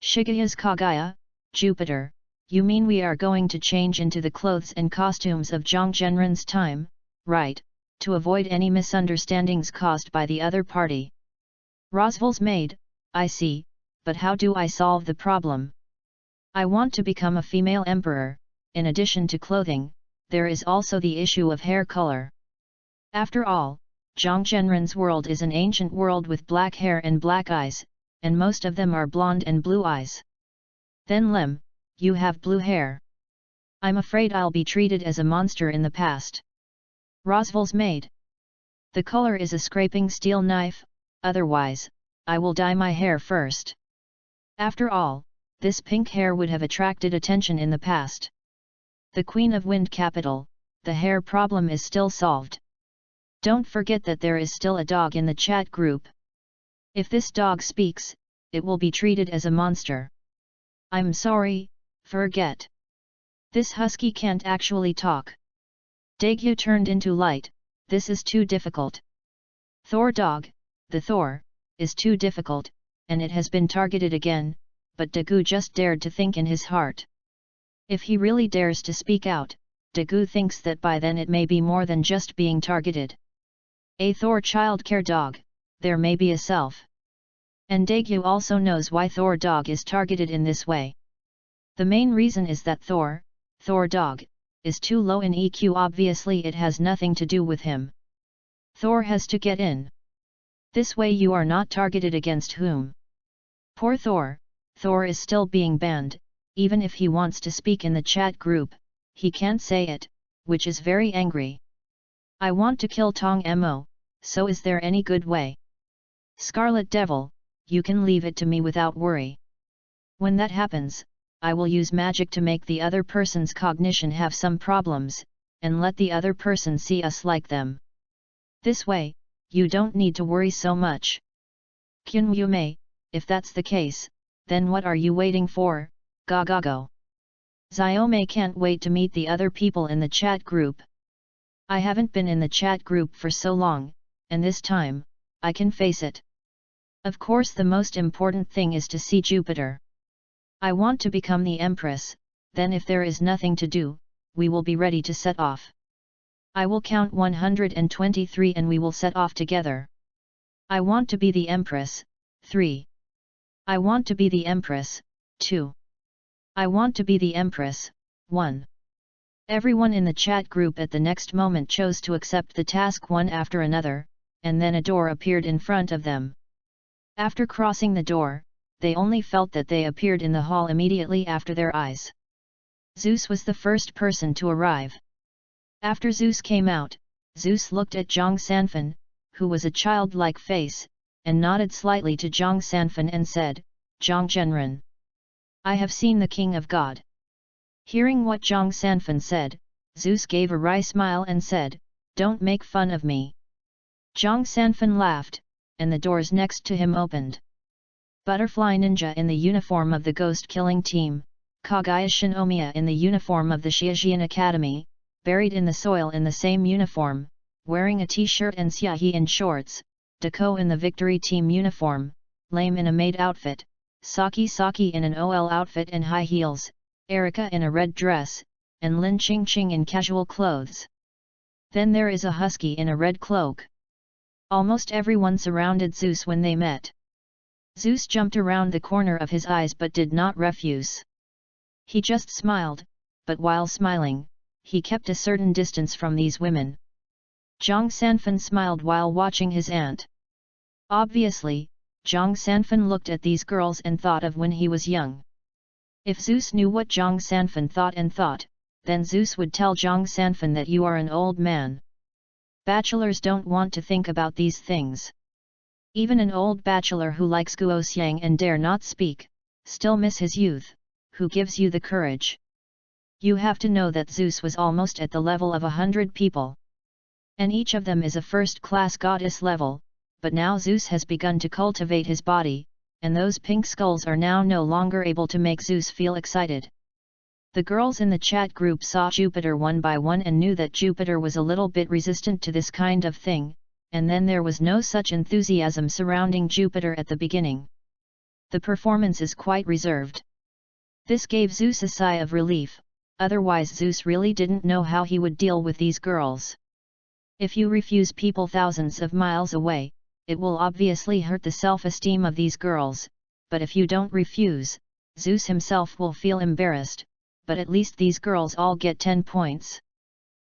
Shigeya's Kagaya: Jupiter, you mean we are going to change into the clothes and costumes of Zhang Zhenren's time, right, to avoid any misunderstandings caused by the other party? Rosval's maid: I see, but how do I solve the problem? I want to become a female emperor. In addition to clothing, there is also the issue of hair color. After all, Zhang Zhenren's world is an ancient world with black hair and black eyes, and most of them are blonde and blue eyes. Then Lem, you have blue hair. I'm afraid I'll be treated as a monster in the past. Rosval's maid: the color is a scraping steel knife, otherwise, I will dye my hair first. After all, this pink hair would have attracted attention in the past. The Queen of Wind Capital: the hair problem is still solved. Don't forget that there is still a dog in the chat group. If this dog speaks, it will be treated as a monster. I'm sorry, forget. This husky can't actually talk. Daegyu turned into light, this is too difficult. Thor dog: the Thor, is too difficult, and it has been targeted again, but Daegu just dared to think in his heart. If he really dares to speak out, Daegu thinks that by then it may be more than just being targeted. A Thor childcare dog, there may be a self. And Daegyu also knows why Thor dog is targeted in this way. The main reason is that Thor dog, is too low in EQ. Obviously it has nothing to do with him. Thor has to get in. This way you are not targeted against whom. Poor Thor is still being banned, even if he wants to speak in the chat group, he can't say it, which is very angry. I want to kill Tong Mo, so is there any good way? Scarlet Devil, you can leave it to me without worry. When that happens, I will use magic to make the other person's cognition have some problems, and let the other person see us like them. This way, you don't need to worry so much. Kyun Yu Mei, if that's the case, then what are you waiting for? Go. Xiaomei can't wait to meet the other people in the chat group. I haven't been in the chat group for so long, and this time, I can face it. Of course the most important thing is to see Jupiter. I want to become the Empress, then if there is nothing to do, we will be ready to set off. I will count 123 and we will set off together. I want to be the Empress, 3. I want to be the Empress, 2. I want to be the Empress, 1. Everyone in the chat group at the next moment chose to accept the task one after another, and then a door appeared in front of them. After crossing the door, they only felt that they appeared in the hall immediately after their eyes. Zeus was the first person to arrive. After Zeus came out, Zeus looked at Zhang Sanfan, who was a childlike face, and nodded slightly to Zhang Sanfan and said, Zhang Zhenren. I have seen the King of God. Hearing what Zhang Sanfan said, Zeus gave a wry smile and said, Don't make fun of me. Zhang Sanfan laughed, and the doors next to him opened. Butterfly Ninja in the uniform of the ghost-killing team, Kaguya Shinomiya in the uniform of the Xiajian Academy, buried in the soil in the same uniform, wearing a t-shirt and Xiaohe in shorts, Dako in the victory team uniform, Lame in a maid outfit, Saki in an OL outfit and high heels, Erika in a red dress, and Lin Qingqing in casual clothes. Then there is a husky in a red cloak. Almost everyone surrounded Zeus when they met. Zeus jumped around the corner of his eyes but did not refuse. He just smiled, but while smiling, he kept a certain distance from these women. Zhang Sanfan smiled while watching his aunt. Obviously, Zhang Sanfan looked at these girls and thought of when he was young. If Zeus knew what Zhang Sanfan thought, then Zeus would tell Zhang Sanfan that you are an old man. Bachelors don't want to think about these things. Even an old bachelor who likes guoxiang and dare not speak, still miss his youth, who gives you the courage. You have to know that Zeus was almost at the level of 100 people. And each of them is a first-class goddess level, but now Zeus has begun to cultivate his body, and those pink skulls are now no longer able to make Zeus feel excited. The girls in the chat group saw Jupiter one by one and knew that Jupiter was a little bit resistant to this kind of thing, and then there was no such enthusiasm surrounding Jupiter at the beginning. The performance is quite reserved. This gave Zeus a sigh of relief, otherwise Zeus really didn't know how he would deal with these girls. If you refuse people thousands of miles away, it will obviously hurt the self-esteem of these girls, but if you don't refuse, Zeus himself will feel embarrassed, but at least these girls all get 10 points.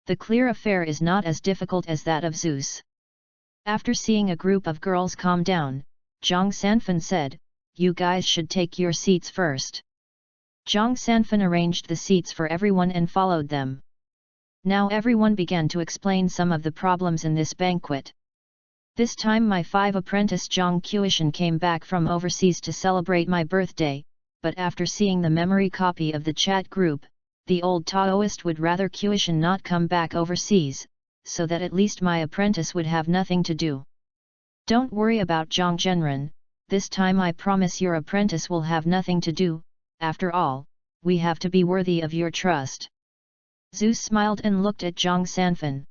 The clear affair is not as difficult as that of Zeus. After seeing a group of girls calm down, Zhang Sanfan said, You guys should take your seats first. Zhang Sanfan arranged the seats for everyone and followed them. Now everyone began to explain some of the problems in this banquet. This time my 5 apprentice Zhang Qiushan came back from overseas to celebrate my birthday, but after seeing the memory copy of the chat group, the old Taoist would rather Qiushan not come back overseas, so that at least my apprentice would have nothing to do. Don't worry about Zhang Zhenren, this time I promise your apprentice will have nothing to do, after all, we have to be worthy of your trust. Zeus smiled and looked at Zhang Sanfan.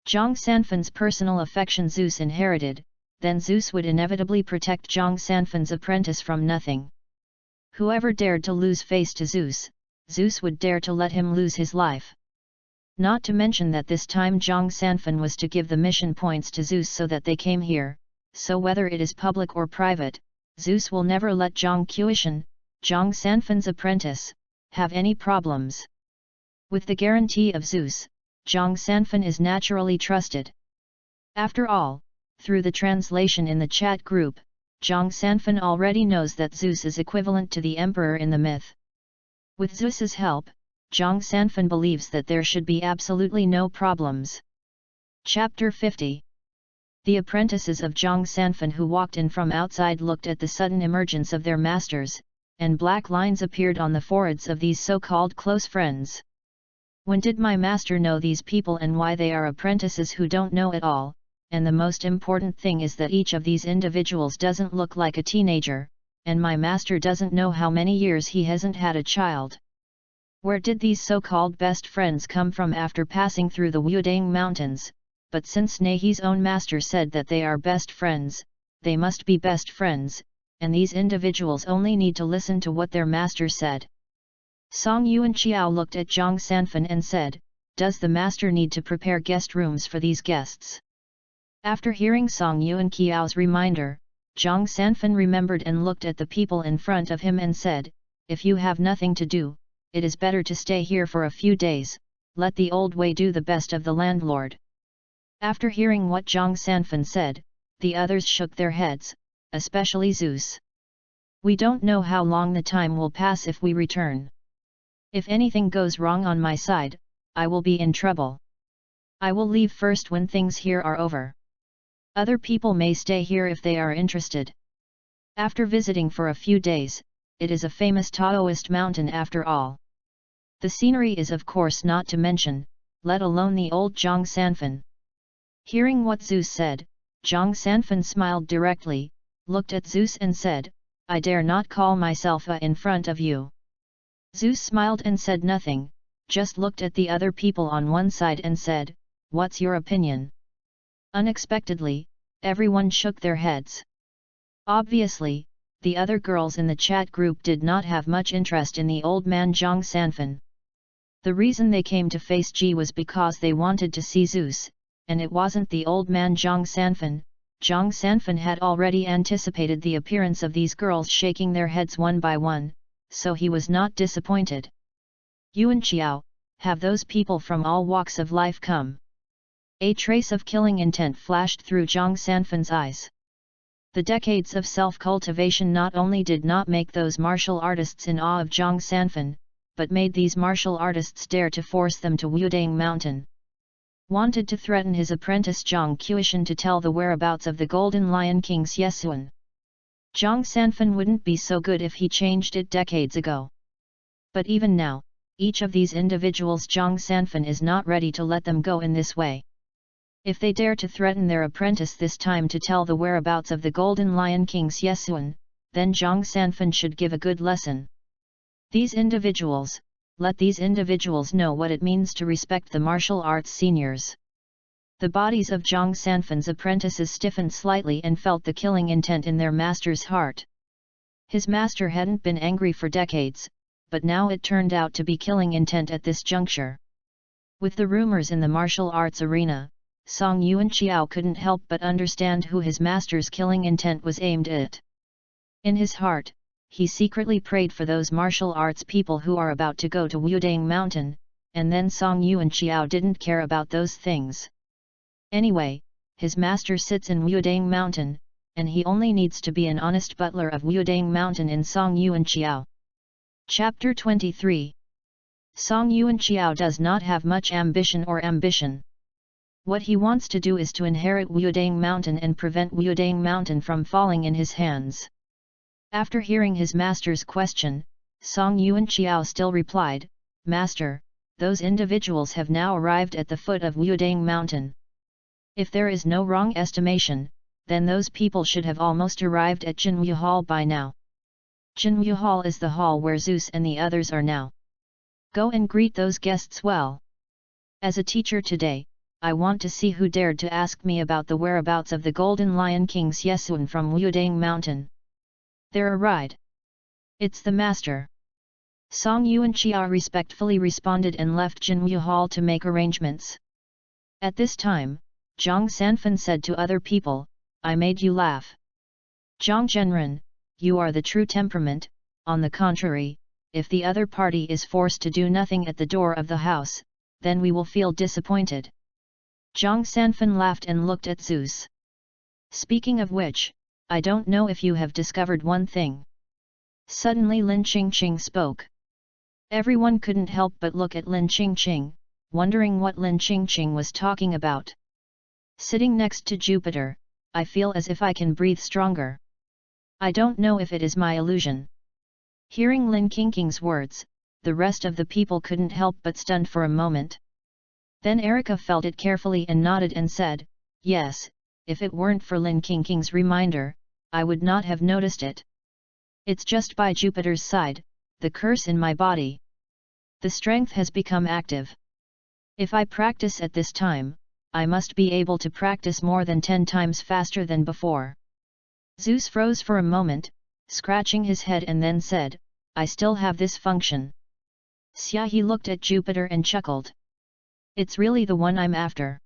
Zhang Sanfan's personal affection Zeus inherited, then Zeus would inevitably protect Zhang Sanfan's apprentice from nothing. Whoever dared to lose face to Zeus, Zeus would dare to let him lose his life. Not to mention that this time Zhang Sanfan was to give the mission points to Zeus so that they came here, so whether it is public or private, Zeus will never let Zhang Qiushan, Zhang Sanfan's apprentice, have any problems. With the guarantee of Zeus, Zhang Sanfan is naturally trusted. After all, through the translation in the chat group, Zhang Sanfan already knows that Zeus is equivalent to the emperor in the myth. With Zeus's help, Zhang Sanfan believes that there should be absolutely no problems. Chapter 50. The apprentices of Zhang Sanfan who walked in from outside looked at the sudden emergence of their masters, and black lines appeared on the foreheads of these so-called close friends. When did my master know these people and why they are apprentices who don't know it all? And the most important thing is that each of these individuals doesn't look like a teenager, and my master doesn't know how many years he hasn't had a child. Where did these so-called best friends come from after passing through the Wudang Mountains? But since Nahi's own master said that they are best friends, they must be best friends, and these individuals only need to listen to what their master said. Song Yuan Qiao looked at Zhang Sanfan and said, "Does the master need to prepare guest rooms for these guests?" After hearing Song Yuan Qiao's reminder, Zhang Sanfan remembered and looked at the people in front of him and said, "If you have nothing to do, it is better to stay here for a few days, let the old Wei do the best of the landlord." After hearing what Zhang Sanfan said, the others shook their heads, especially Zeus. "We don't know how long the time will pass if we return. If anything goes wrong on my side, I will be in trouble. I will leave first when things here are over. Other people may stay here if they are interested." After visiting for a few days, it is a famous Taoist mountain after all. The scenery is of course not to mention, let alone the old Zhang Sanfan. Hearing what Zeus said, Zhang Sanfan smiled directly, looked at Zeus and said, "I dare not call myself a in front of you." Zeus smiled and said nothing, just looked at the other people on one side and said, "What's your opinion?" Unexpectedly, everyone shook their heads. Obviously, the other girls in the chat group did not have much interest in the old man Zhang Sanfan. The reason they came to face Ji was because they wanted to see Zeus, and it wasn't the old man Zhang Sanfan. Zhang Sanfan had already anticipated the appearance of these girls shaking their heads one by one, so he was not disappointed. "Yuan Qiao, have those people from all walks of life come?" A trace of killing intent flashed through Zhang Sanfan's eyes. The decades of self-cultivation not only did not make those martial artists in awe of Zhang Sanfan, but made these martial artists dare to force them to Wudang Mountain. Wanted to threaten his apprentice Zhang Qiushan to tell the whereabouts of the Golden Lion King Xiesuan. Zhang Sanfan wouldn't be so good if he changed it decades ago. But even now, each of these individuals Zhang Sanfan is not ready to let them go in this way. If they dare to threaten their apprentice this time to tell the whereabouts of the Golden Lion King Xiesuan, then Zhang Sanfan should give a good lesson. Let these individuals know what it means to respect the martial arts seniors. The bodies of Zhang Sanfan's apprentices stiffened slightly and felt the killing intent in their master's heart. His master hadn't been angry for decades, but now it turned out to be killing intent at this juncture. With the rumors in the martial arts arena, Song Yuan Qiao couldn't help but understand who his master's killing intent was aimed at. In his heart, he secretly prayed for those martial arts people who are about to go to Wudang Mountain, and then Song Yuan Qiao didn't care about those things. Anyway, his master sits in Wudang Mountain, and he only needs to be an honest butler of Wudang Mountain in Song Yuan Qiao. Chapter 23. Song Yuan Qiao does not have much ambition. What he wants to do is to inherit Wudang Mountain and prevent Wudang Mountain from falling in his hands. After hearing his master's question, Song Yuan Qiao still replied, "Master, those individuals have now arrived at the foot of Wudang Mountain. If there is no wrong estimation, then those people should have almost arrived at Jinwu Hall by now. Jinwu Hall is the hall where Zeus and the others are now. Go and greet those guests well. As a teacher today, I want to see who dared to ask me about the whereabouts of the Golden Lion King Xiesuan from Wudang Mountain. They're a ride. It's the master." Song Yuan Qiao respectfully responded and left Jinwu Hall to make arrangements. At this time, Zhang Sanfan said to other people, "I made you laugh. Zhang Zhenren, you are the true temperament. On the contrary, if the other party is forced to do nothing at the door of the house, then we will feel disappointed." Zhang Sanfan laughed and looked at Zeus. "Speaking of which, I don't know if you have discovered one thing." Suddenly Lin Qingqing spoke. Everyone couldn't help but look at Lin Qingqing, wondering what Lin Qingqing was talking about. "Sitting next to Jupiter, I feel as if I can breathe stronger. I don't know if it is my illusion." Hearing Lin Qingqing's words, the rest of the people couldn't help but stunned for a moment. Then Erica felt it carefully and nodded and said, "Yes, if it weren't for Lin King's reminder, I would not have noticed it. It's just by Jupiter's side, the curse in my body. The strength has become active. If I practice at this time, I must be able to practice more than 10 times faster than before." Zeus froze for a moment, scratching his head, and then said, "I still have this function." Xiaohe looked at Jupiter and chuckled. "It's really the one I'm after."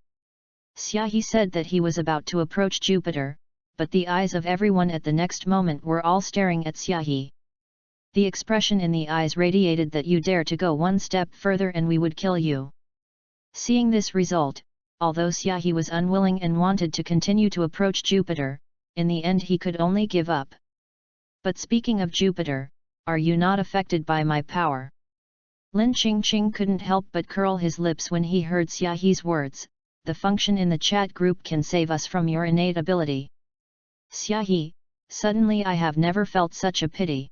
Xiaohe said that he was about to approach Jupiter, but the eyes of everyone at the next moment were all staring at Xiaohe. The expression in the eyes radiated that you dare to go one step further and we would kill you. Seeing this result, although Xiaohe was unwilling and wanted to continue to approach Jupiter, in the end he could only give up. "But speaking of Jupiter, are you not affected by my power?" Lin Qingqing couldn't help but curl his lips when he heard Xiaohe's words. "The function in the chat group can save us from your innate ability." "Xiaohe, suddenly I have never felt such a pity.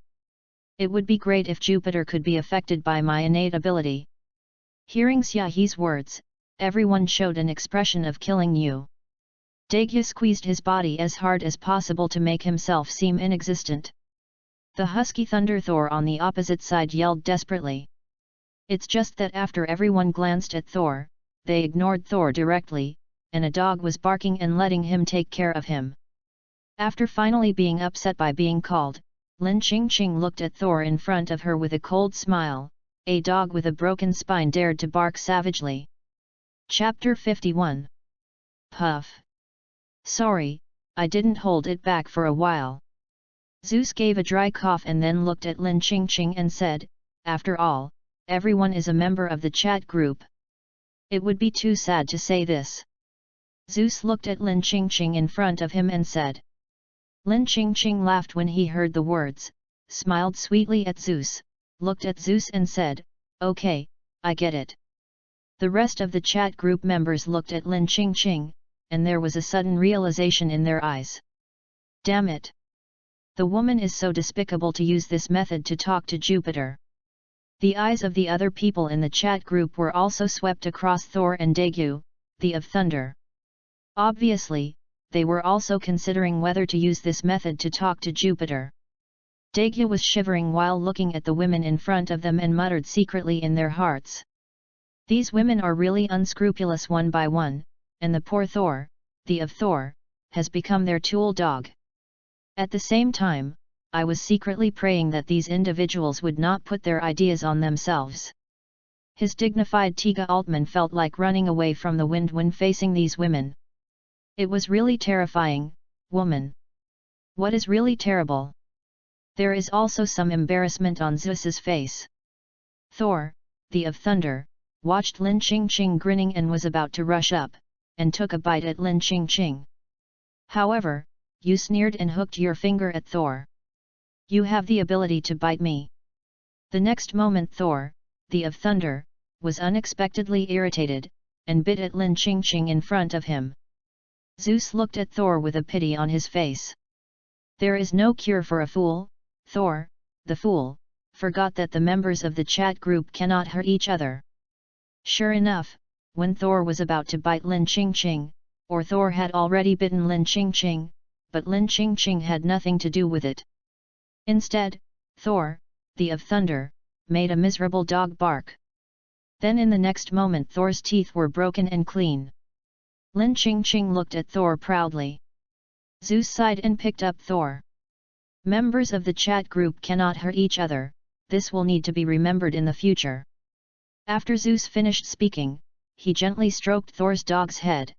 It would be great if Jupiter could be affected by my innate ability." Hearing Xiaohe's words, everyone showed an expression of killing you. Daegye squeezed his body as hard as possible to make himself seem inexistent. The husky Thunder Thor on the opposite side yelled desperately. It's just that after everyone glanced at Thor, they ignored Thor directly, and a dog was barking and letting him take care of him. After finally being upset by being called, Lin Qingqing looked at Thor in front of her with a cold smile. A dog with a broken spine dared to bark savagely. Chapter 51. Puff. "Sorry, I didn't hold it back for a while." Zeus gave a dry cough and then looked at Lin Qingqing and said, "After all, everyone is a member of the chat group. It would be too sad to say this." Zeus looked at Lin Qingqing in front of him and said. Lin Qingqing laughed when he heard the words, smiled sweetly at Zeus, looked at Zeus and said, "Okay, I get it." The rest of the chat group members looked at Lin Qingqing, and there was a sudden realization in their eyes. Damn it! The woman is so despicable to use this method to talk to Jupiter. The eyes of the other people in the chat group were also swept across Thor and Daegye, the of Thunder. Obviously, they were also considering whether to use this method to talk to Jupiter. Daegye was shivering while looking at the women in front of them and muttered secretly in their hearts. These women are really unscrupulous one by one, and the poor Thor, the of Thor, has become their tool dog. At the same time, I was secretly praying that these individuals would not put their ideas on themselves. His dignified Tiga Altman felt like running away from the wind when facing these women. It was really terrifying. Woman. What is really terrible? There is also some embarrassment on Zeus's face. Thor, the of Thunder, watched Lin Qingqing grinning and was about to rush up, and took a bite at Lin Qingqing. However, you sneered and hooked your finger at Thor. You have the ability to bite me. The next moment Thor, the of Thunder, was unexpectedly irritated, and bit at Lin Qingqing in front of him. Zeus looked at Thor with a pity on his face. There is no cure for a fool. Thor, the fool, forgot that the members of the chat group cannot hurt each other. Sure enough, when Thor was about to bite Lin Qingqing, or Thor had already bitten Lin Qingqing, but Lin Qingqing had nothing to do with it. Instead, Thor, the of Thunder, made a miserable dog bark. Then in the next moment Thor's teeth were broken and clean. Lin Qingqing looked at Thor proudly. Zeus sighed and picked up Thor. Members of the chat group cannot hurt each other, this will need to be remembered in the future. After Zeus finished speaking, he gently stroked Thor's dog's head.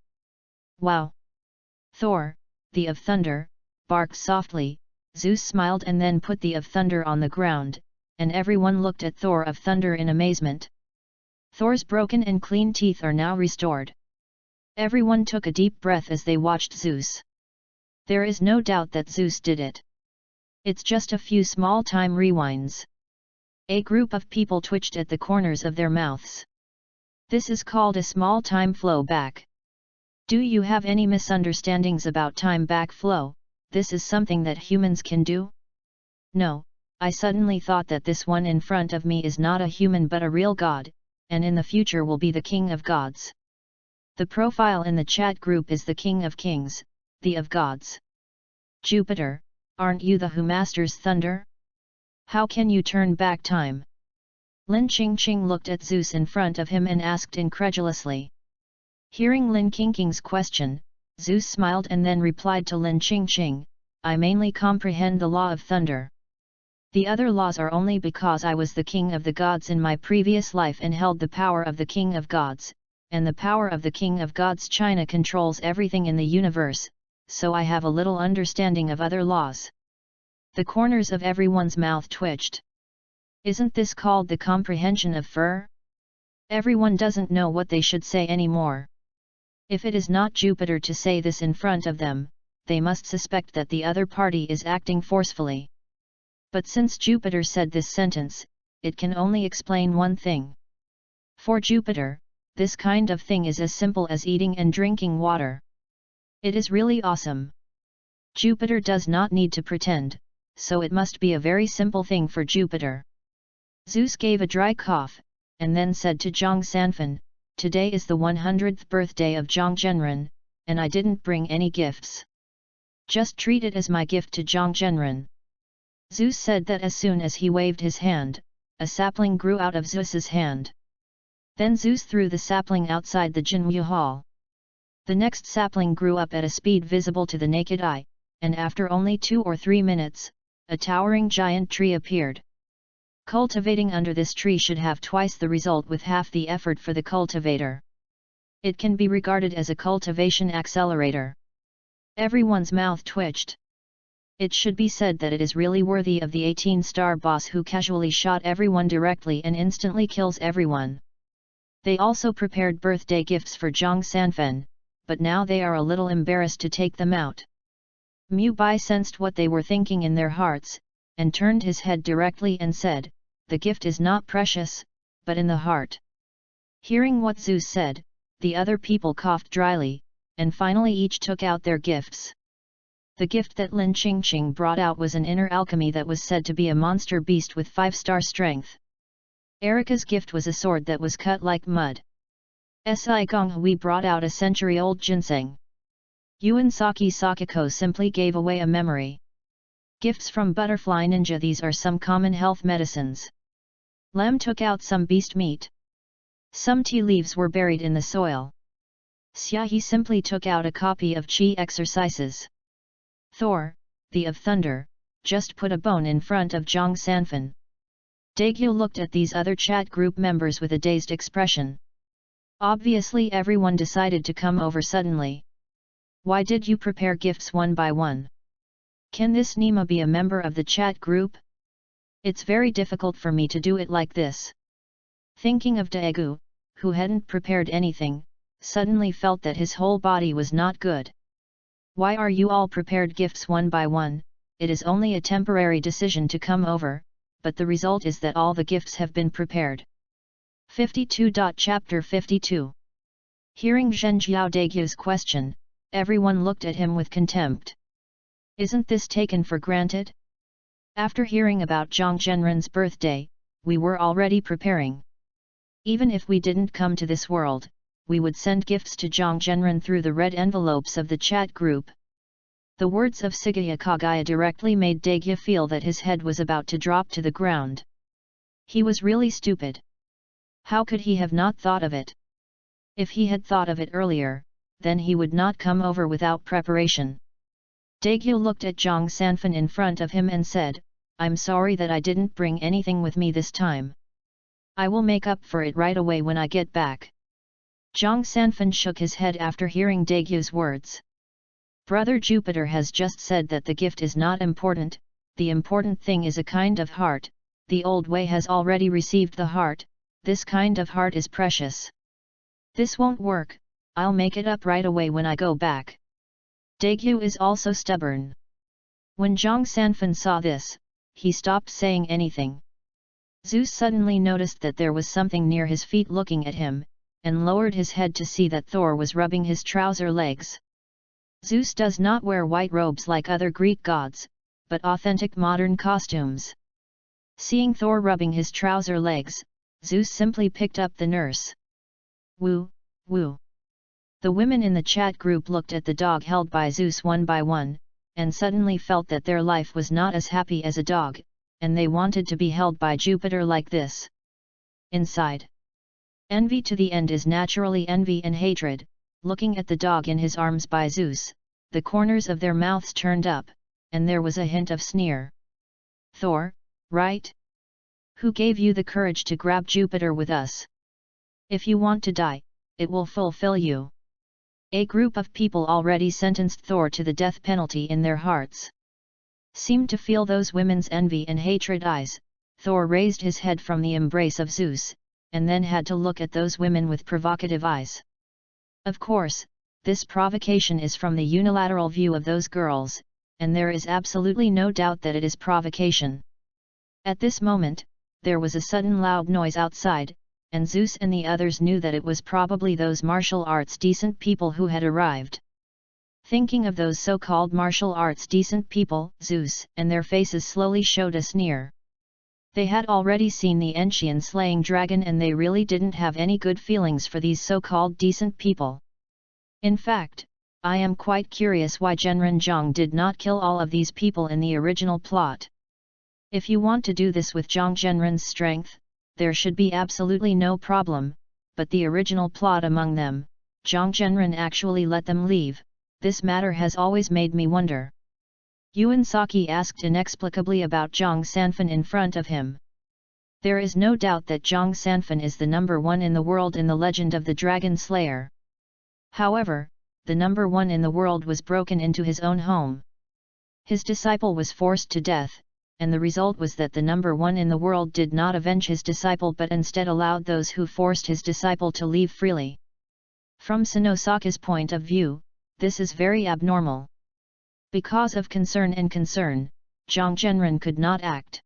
Wow! Thor, the of Thunder, barked softly. Zeus smiled and then put the of Thunder on the ground, and everyone looked at Thor of Thunder in amazement. Thor's broken and clean teeth are now restored. Everyone took a deep breath as they watched Zeus. There is no doubt that Zeus did it. It's just a few small time rewinds. A group of people twitched at the corners of their mouths. This is called a small time flow back. Do you have any misunderstandings about time back flow? This is something that humans can do? No, I suddenly thought that this one in front of me is not a human but a real god, and in the future will be the king of gods. The profile in the chat group is the king of kings, the of gods. Jupiter, aren't you the who masters thunder? How can you turn back time? Lin Qingqing looked at Zeus in front of him and asked incredulously. Hearing Lin Qingqing's question, Zeus smiled and then replied to Lin Qingqing, I mainly comprehend the law of thunder. The other laws are only because I was the king of the gods in my previous life and held the power of the king of gods, and the power of the king of gods China controls everything in the universe, so I have a little understanding of other laws. The corners of everyone's mouth twitched. Isn't this called the comprehension of fur? Everyone doesn't know what they should say anymore. If it is not Jupiter to say this in front of them, they must suspect that the other party is acting forcefully. But since Jupiter said this sentence, it can only explain one thing. For Jupiter, this kind of thing is as simple as eating and drinking water. It is really awesome. Jupiter does not need to pretend, so it must be a very simple thing for Jupiter. Zeus gave a dry cough, and then said to Zhang Sanfan, today is the 100th birthday of Zhang Zhenren, and I didn't bring any gifts. Just treat it as my gift to Zhang Zhenren. Zeus said that as soon as he waved his hand, a sapling grew out of Zeus's hand. Then Zeus threw the sapling outside the Jinwu hall. The next sapling grew up at a speed visible to the naked eye, and after only 2 or 3 minutes, a towering giant tree appeared. Cultivating under this tree should have twice the result with half the effort for the cultivator. It can be regarded as a cultivation accelerator. Everyone's mouth twitched. It should be said that it is really worthy of the 18-star boss who casually shot everyone directly and instantly kills everyone. They also prepared birthday gifts for Zhang Sanfan, but now they are a little embarrassed to take them out. Mu Bai sensed what they were thinking in their hearts, and turned his head directly and said, the gift is not precious, but in the heart. Hearing what Zeus said, the other people coughed dryly, and finally each took out their gifts. The gift that Lin Qingqing brought out was an inner alchemy that was said to be a monster beast with 5-star strength. Erika's gift was a sword that was cut like mud. Si Gonghui brought out a century-old ginseng. Yuan Saki Sakiko simply gave away a memory. Gifts from Butterfly Ninja. These are some common health medicines. Lem took out some beast meat. Some tea leaves were buried in the soil. Xiaoyi simply took out a copy of Qi exercises. Thor, the of thunder, just put a bone in front of Zhang Sanfan. Daegyu looked at these other chat group members with a dazed expression. Obviously everyone decided to come over suddenly. Why did you prepare gifts one by one? Can this Nima be a member of the chat group? It's very difficult for me to do it like this. Thinking of Daegu, who hadn't prepared anything, suddenly felt that his whole body was not good. Why are you all prepared gifts one by one? It is only a temporary decision to come over, but the result is that all the gifts have been prepared. 52. Chapter 52. Hearing Zhenjiao Daegyu's question, everyone looked at him with contempt. Isn't this taken for granted? After hearing about Zhang Zhenren's birthday, we were already preparing. Even if we didn't come to this world, we would send gifts to Zhang Zhenren through the red envelopes of the chat group. The words of Sigaya Kagaya directly made Daegyu feel that his head was about to drop to the ground. He was really stupid. How could he have not thought of it? If he had thought of it earlier, then he would not come over without preparation. Daegyu looked at Zhang Sanfan in front of him and said, I'm sorry that I didn't bring anything with me this time. I will make up for it right away when I get back. Zhang Sanfan shook his head after hearing Daegyu's words. Brother Jupiter has just said that the gift is not important, the important thing is a kind of heart, the old way has already received the heart, this kind of heart is precious. This won't work, I'll make it up right away when I go back. Daegyu is also stubborn. When Zhang Sanfan saw this, he stopped saying anything. Zeus suddenly noticed that there was something near his feet looking at him, and lowered his head to see that Thor was rubbing his trouser legs. Zeus does not wear white robes like other Greek gods, but authentic modern costumes. Seeing Thor rubbing his trouser legs, Zeus simply picked up the nurse. Woo, woo. The women in the chat group looked at the dog held by Zeus one by one, and suddenly felt that their life was not as happy as a dog, and they wanted to be held by Jupiter like this. Inside. Envy to the end is naturally envy and hatred. Looking at the dog in his arms by Zeus, the corners of their mouths turned up, and there was a hint of sneer. Thor, right? Who gave you the courage to grab Jupiter with us? If you want to die, it will fulfill you. A group of people already sentenced Thor to the death penalty in their hearts seemed to feel those women's envy and hatred eyes. Thor raised his head from the embrace of Zeus, and then had to look at those women with provocative eyes. Of course, this provocation is from the unilateral view of those girls, and there is absolutely no doubt that it is provocation. At this moment, there was a sudden loud noise outside, and Zeus and the others knew that it was probably those martial arts decent people who had arrived. Thinking of those so-called martial arts decent people, Zeus and their faces slowly showed a sneer. They had already seen the Enchian slaying dragon, and they really didn't have any good feelings for these so-called decent people. In fact, I am quite curious why Zhang did not kill all of these people in the original plot. If you want to do this with Zhang's strength, there should be absolutely no problem, but the original plot among them, Zhang actually let them leave. This matter has always made me wonder. Yuan Saki asked inexplicably about Zhang Sanfan in front of him. There is no doubt that Zhang Sanfan is the number one in the world in the legend of the Dragon Slayer. However, the number one in the world was broken into his own home. His disciple was forced to death, and the result was that the number one in the world did not avenge his disciple but instead allowed those who forced his disciple to leave freely. From Sinosaka's point of view, this is very abnormal. Because of concern, Zhang could not act.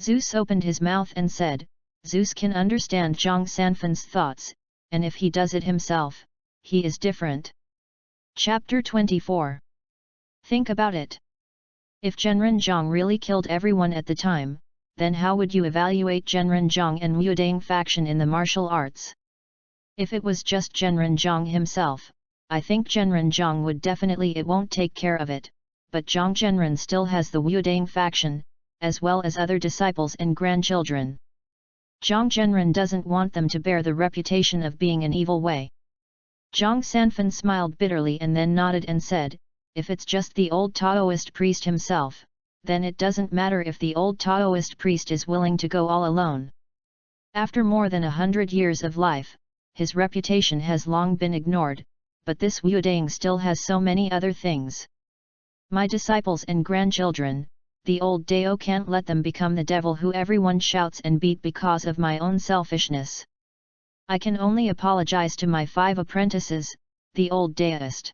Zeus opened his mouth and said, Zeus can understand Zhang Sanfan's thoughts, and if he does it himself, he is different. Chapter 24. Think about it. If Zhang really killed everyone at the time, then how would you evaluate Zhang and Wudang faction in the martial arts? If it was just Zhang himself, I think Zhang would definitely it won't take care of it, but Zhang still has the Wudang faction, as well as other disciples and grandchildren. Zhang doesn't want them to bear the reputation of being an evil way. Zhang Sanfan smiled bitterly and then nodded and said, if it's just the old Taoist priest himself, then it doesn't matter if the old Taoist priest is willing to go all alone. After more than 100 years of life, his reputation has long been ignored, but this Wudang still has so many other things. My disciples and grandchildren, the old Dao can't let them become the devil who everyone shouts and beat because of my own selfishness. I can only apologize to my 5 apprentices, the old Daoist.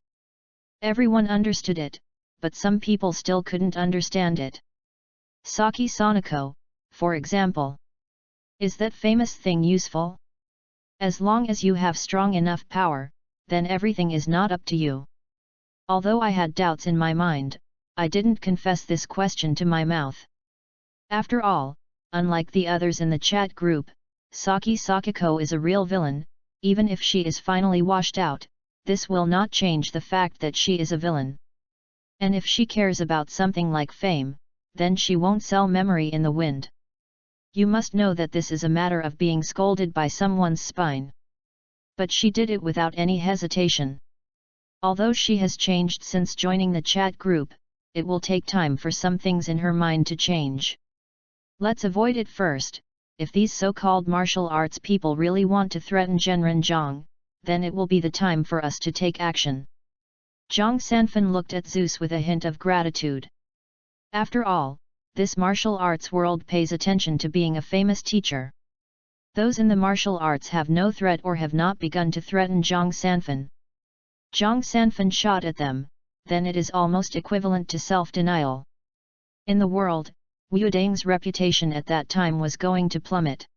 Everyone understood it, but some people still couldn't understand it. Saki Sonoko, for example. Is that famous thing useful? As long as you have strong enough power, then everything is not up to you. Although I had doubts in my mind, I didn't confess this question to my mouth. After all, unlike the others in the chat group, Saki Sakiko is a real villain. Even if she is finally washed out, this will not change the fact that she is a villain. And if she cares about something like fame, then she won't sell memory in the wind. You must know that this is a matter of being scolded by someone's spine. But she did it without any hesitation. Although she has changed since joining the chat group, it will take time for some things in her mind to change. Let's avoid it first. If these so-called martial arts people really want to threaten Zhang, then it will be the time for us to take action. Zhang Sanfan looked at Zeus with a hint of gratitude. After all, this martial arts world pays attention to being a famous teacher. Those in the martial arts have no threat or have not begun to threaten Zhang Sanfan. Zhang Sanfan shot at them, then it is almost equivalent to self-denial. In the world, Wudang's reputation at that time was going to plummet.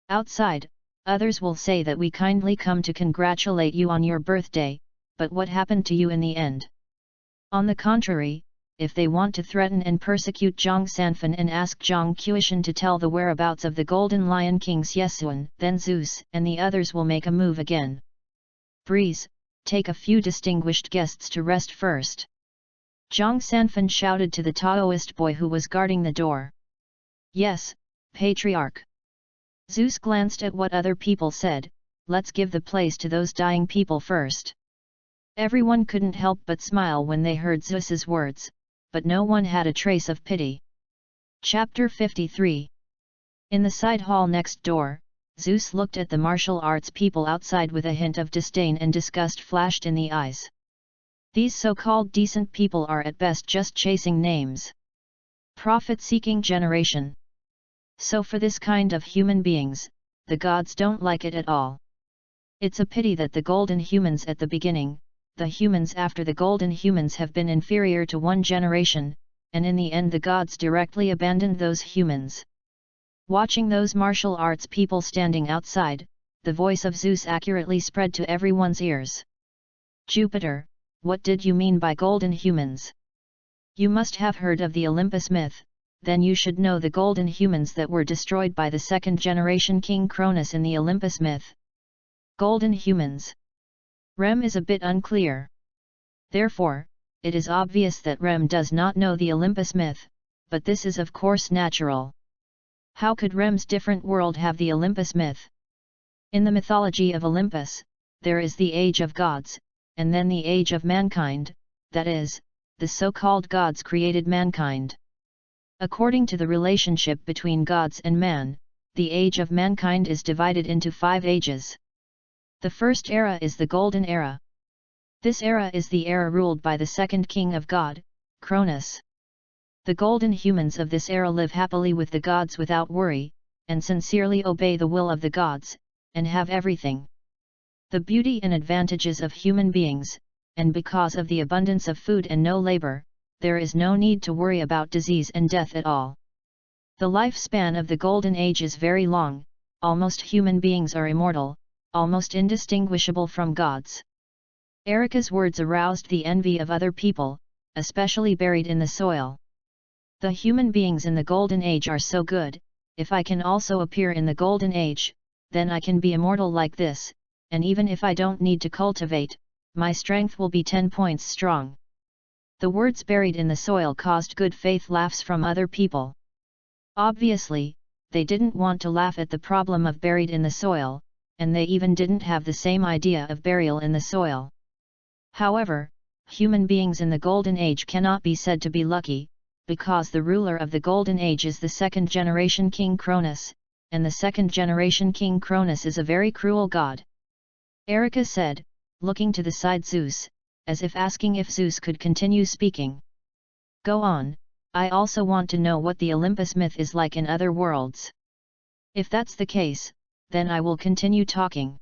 Outside, others will say that we kindly come to congratulate you on your birthday, but what happened to you in the end? On the contrary, if they want to threaten and persecute Zhang Sanfan and ask Zhang Qiushan to tell the whereabouts of the Golden Lion King Xiesuan, then Zeus and the others will make a move again. Breeze, take a few distinguished guests to rest first. Zhang Sanfan shouted to the Taoist boy who was guarding the door. Yes, Patriarch. Zeus glanced at what other people said, let's give the place to those dying people first. Everyone couldn't help but smile when they heard Zeus's words, but no one had a trace of pity. Chapter 53. In the side hall next door, Zeus looked at the martial arts people outside with a hint of disdain and disgust flashed in the eyes. These so-called decent people are at best just chasing names. Profit-seeking generation. So for this kind of human beings, the gods don't like it at all. It's a pity that the golden humans at the beginning, the humans after the golden humans have been inferior to one generation, and in the end the gods directly abandoned those humans. Watching those martial arts people standing outside, the voice of Zeus accurately spread to everyone's ears. Jupiter, what did you mean by golden humans? You must have heard of the Olympus myth, then you should know the golden humans that were destroyed by the second generation King Cronus in the Olympus myth. Golden humans. Rem is a bit unclear. Therefore, it is obvious that Rem does not know the Olympus myth, but this is of course natural. How could Rem's different world have the Olympus myth? In the mythology of Olympus, there is the age of gods, and then the age of mankind, that is, the so-called gods created mankind. According to the relationship between gods and man, the age of mankind is divided into 5 ages. The first era is the Golden Era. This era is the era ruled by the second king of God, Cronus. The golden humans of this era live happily with the gods without worry, and sincerely obey the will of the gods, and have everything. The beauty and advantages of human beings, and because of the abundance of food and no labor, there is no need to worry about disease and death at all. The lifespan of the Golden Age is very long, almost human beings are immortal, almost indistinguishable from gods. Erica's words aroused the envy of other people, especially buried in the soil. The human beings in the Golden Age are so good, if I can also appear in the Golden Age, then I can be immortal like this, and even if I don't need to cultivate, my strength will be 10 points strong. The words buried in the soil caused good faith laughs from other people. Obviously, they didn't want to laugh at the problem of buried in the soil, and they even didn't have the same idea of burial in the soil. However, human beings in the Golden Age cannot be said to be lucky, because the ruler of the Golden Age is the second generation King Cronus, and the second generation King Cronus is a very cruel god. Erica said, looking to the side Zeus, as if asking if Zeus could continue speaking. Go on, I also want to know what the Olympus myth is like in other worlds. If that's the case, then I will continue talking.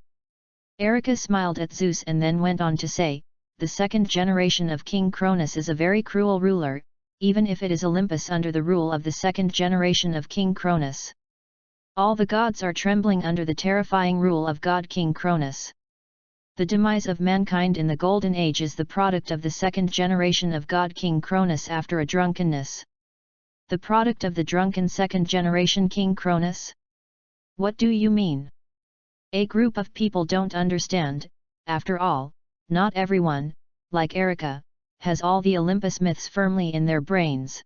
Erica smiled at Zeus and then went on to say, the second generation of King Cronus is a very cruel ruler, even if it is Olympus under the rule of the second generation of King Cronus. All the gods are trembling under the terrifying rule of God King Cronus. The demise of mankind in the Golden Age is the product of the second generation of God King Cronus after a drunkenness. The product of the drunken second generation King Cronus? What do you mean? A group of people don't understand. After all, not everyone, like Erica, has all the Olympus myths firmly in their brains.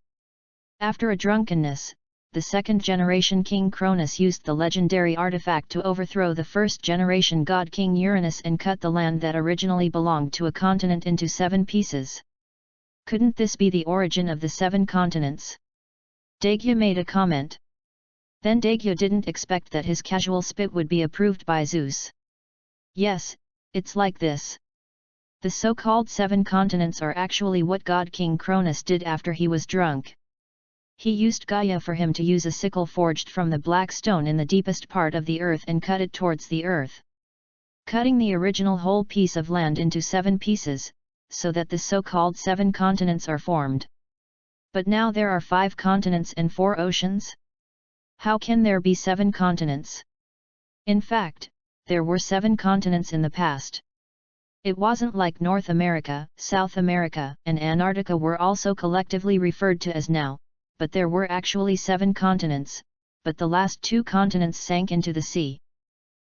After a drunkenness, the second generation King Cronus used the legendary artifact to overthrow the first generation god King Uranus and cut the land that originally belonged to a continent into 7 pieces. Couldn't this be the origin of the 7 continents? Daegya made a comment. Then Daegya didn't expect that his casual spit would be approved by Zeus. Yes, it's like this. The so-called 7 continents are actually what God King Cronus did after he was drunk. He used Gaia for him to use a sickle forged from the black stone in the deepest part of the earth and cut it towards the earth, cutting the original whole piece of land into 7 pieces, so that the so-called 7 continents are formed. But now there are 5 continents and 4 oceans? How can there be 7 continents? In fact, there were 7 continents in the past. It wasn't like North America, South America, and Antarctica were also collectively referred to as now, but there were actually 7 continents, but the last 2 continents sank into the sea.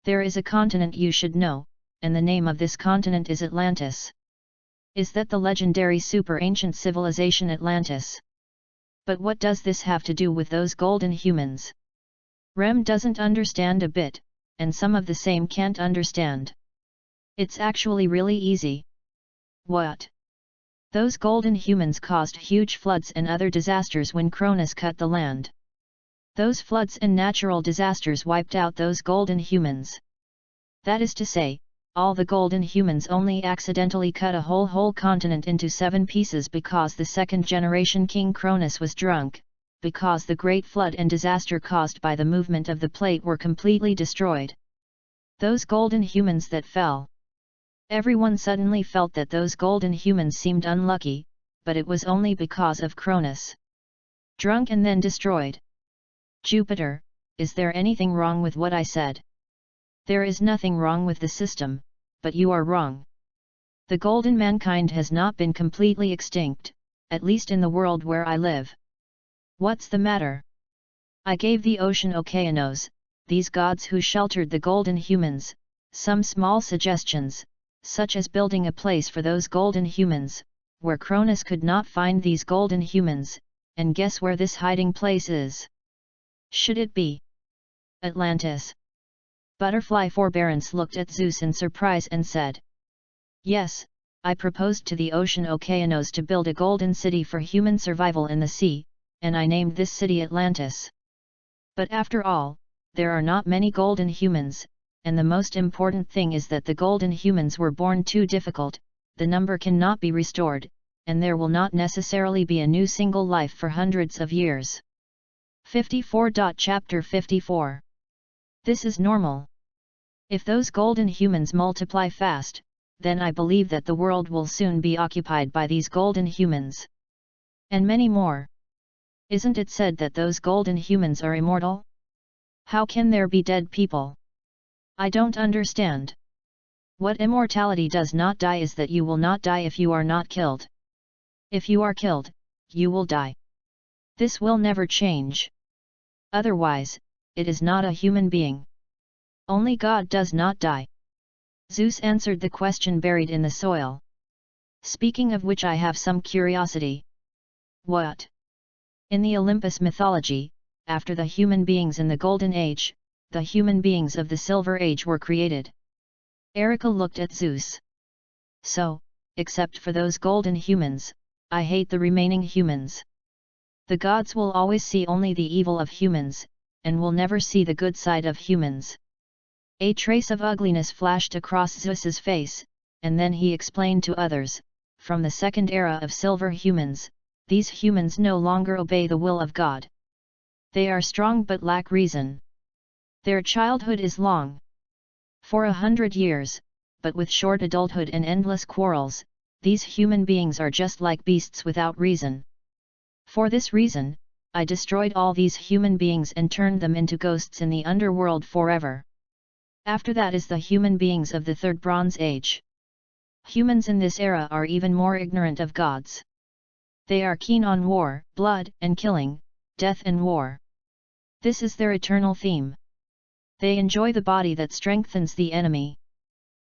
There is a continent you should know, and the name of this continent is Atlantis. Is that the legendary super-ancient civilization Atlantis? But what does this have to do with those golden humans? Rem doesn't understand a bit, and some of the same can't understand. It's actually really easy. What? Those golden humans caused huge floods and other disasters when Cronus cut the land. Those floods and natural disasters wiped out those golden humans. That is to say, all the golden humans only accidentally cut a whole continent into 7 pieces because the 2nd generation King Cronus was drunk, because the great flood and disaster caused by the movement of the plate were completely destroyed. Those golden humans that fell. Everyone suddenly felt that those golden humans seemed unlucky, but it was only because of Cronus. Drunk and then destroyed. Jupiter, is there anything wrong with what I said? There is nothing wrong with the system, but you are wrong. The golden mankind has not been completely extinct, at least in the world where I live. What's the matter? I gave the ocean okeanos, these gods who sheltered the golden humans, some small suggestions, such as building a place for those golden humans, where Cronus could not find these golden humans, and guess where this hiding place is? Should it be Atlantis? Butterfly Forbearance looked at Zeus in surprise and said, Yes, I proposed to the ocean okeanos to build a golden city for human survival in the sea, and I named this city Atlantis. But after all, there are not many golden humans, and the most important thing is that the golden humans were born too difficult, the number cannot be restored, and there will not necessarily be a new single life for hundreds of years. 54. Chapter 54. This is normal. If those golden humans multiply fast, then I believe that the world will soon be occupied by these golden humans. And many more. Isn't it said that those golden humans are immortal? How can there be dead people? I don't understand. What immortality does not die is that you will not die if you are not killed. If you are killed, you will die. This will never change. Otherwise, it is not a human being. Only God does not die. Zeus answered the question buried in the soil. Speaking of which, I have some curiosity. What? In the Olympus mythology, after the human beings in the Golden Age, the human beings of the Silver Age were created. Erica looked at Zeus. So, except for those golden humans, I hate the remaining humans. The gods will always see only the evil of humans, and will never see the good side of humans. A trace of ugliness flashed across Zeus's face, and then he explained to others, from the 2nd era of silver humans, these humans no longer obey the will of God. They are strong but lack reason. Their childhood is long. For 100 years, but with short adulthood and endless quarrels, these human beings are just like beasts without reason. For this reason, I destroyed all these human beings and turned them into ghosts in the underworld forever. After that is the human beings of the 3rd Bronze Age. Humans in this era are even more ignorant of gods. They are keen on war, blood and killing, death and war. This is their eternal theme. They enjoy the body that strengthens the enemy.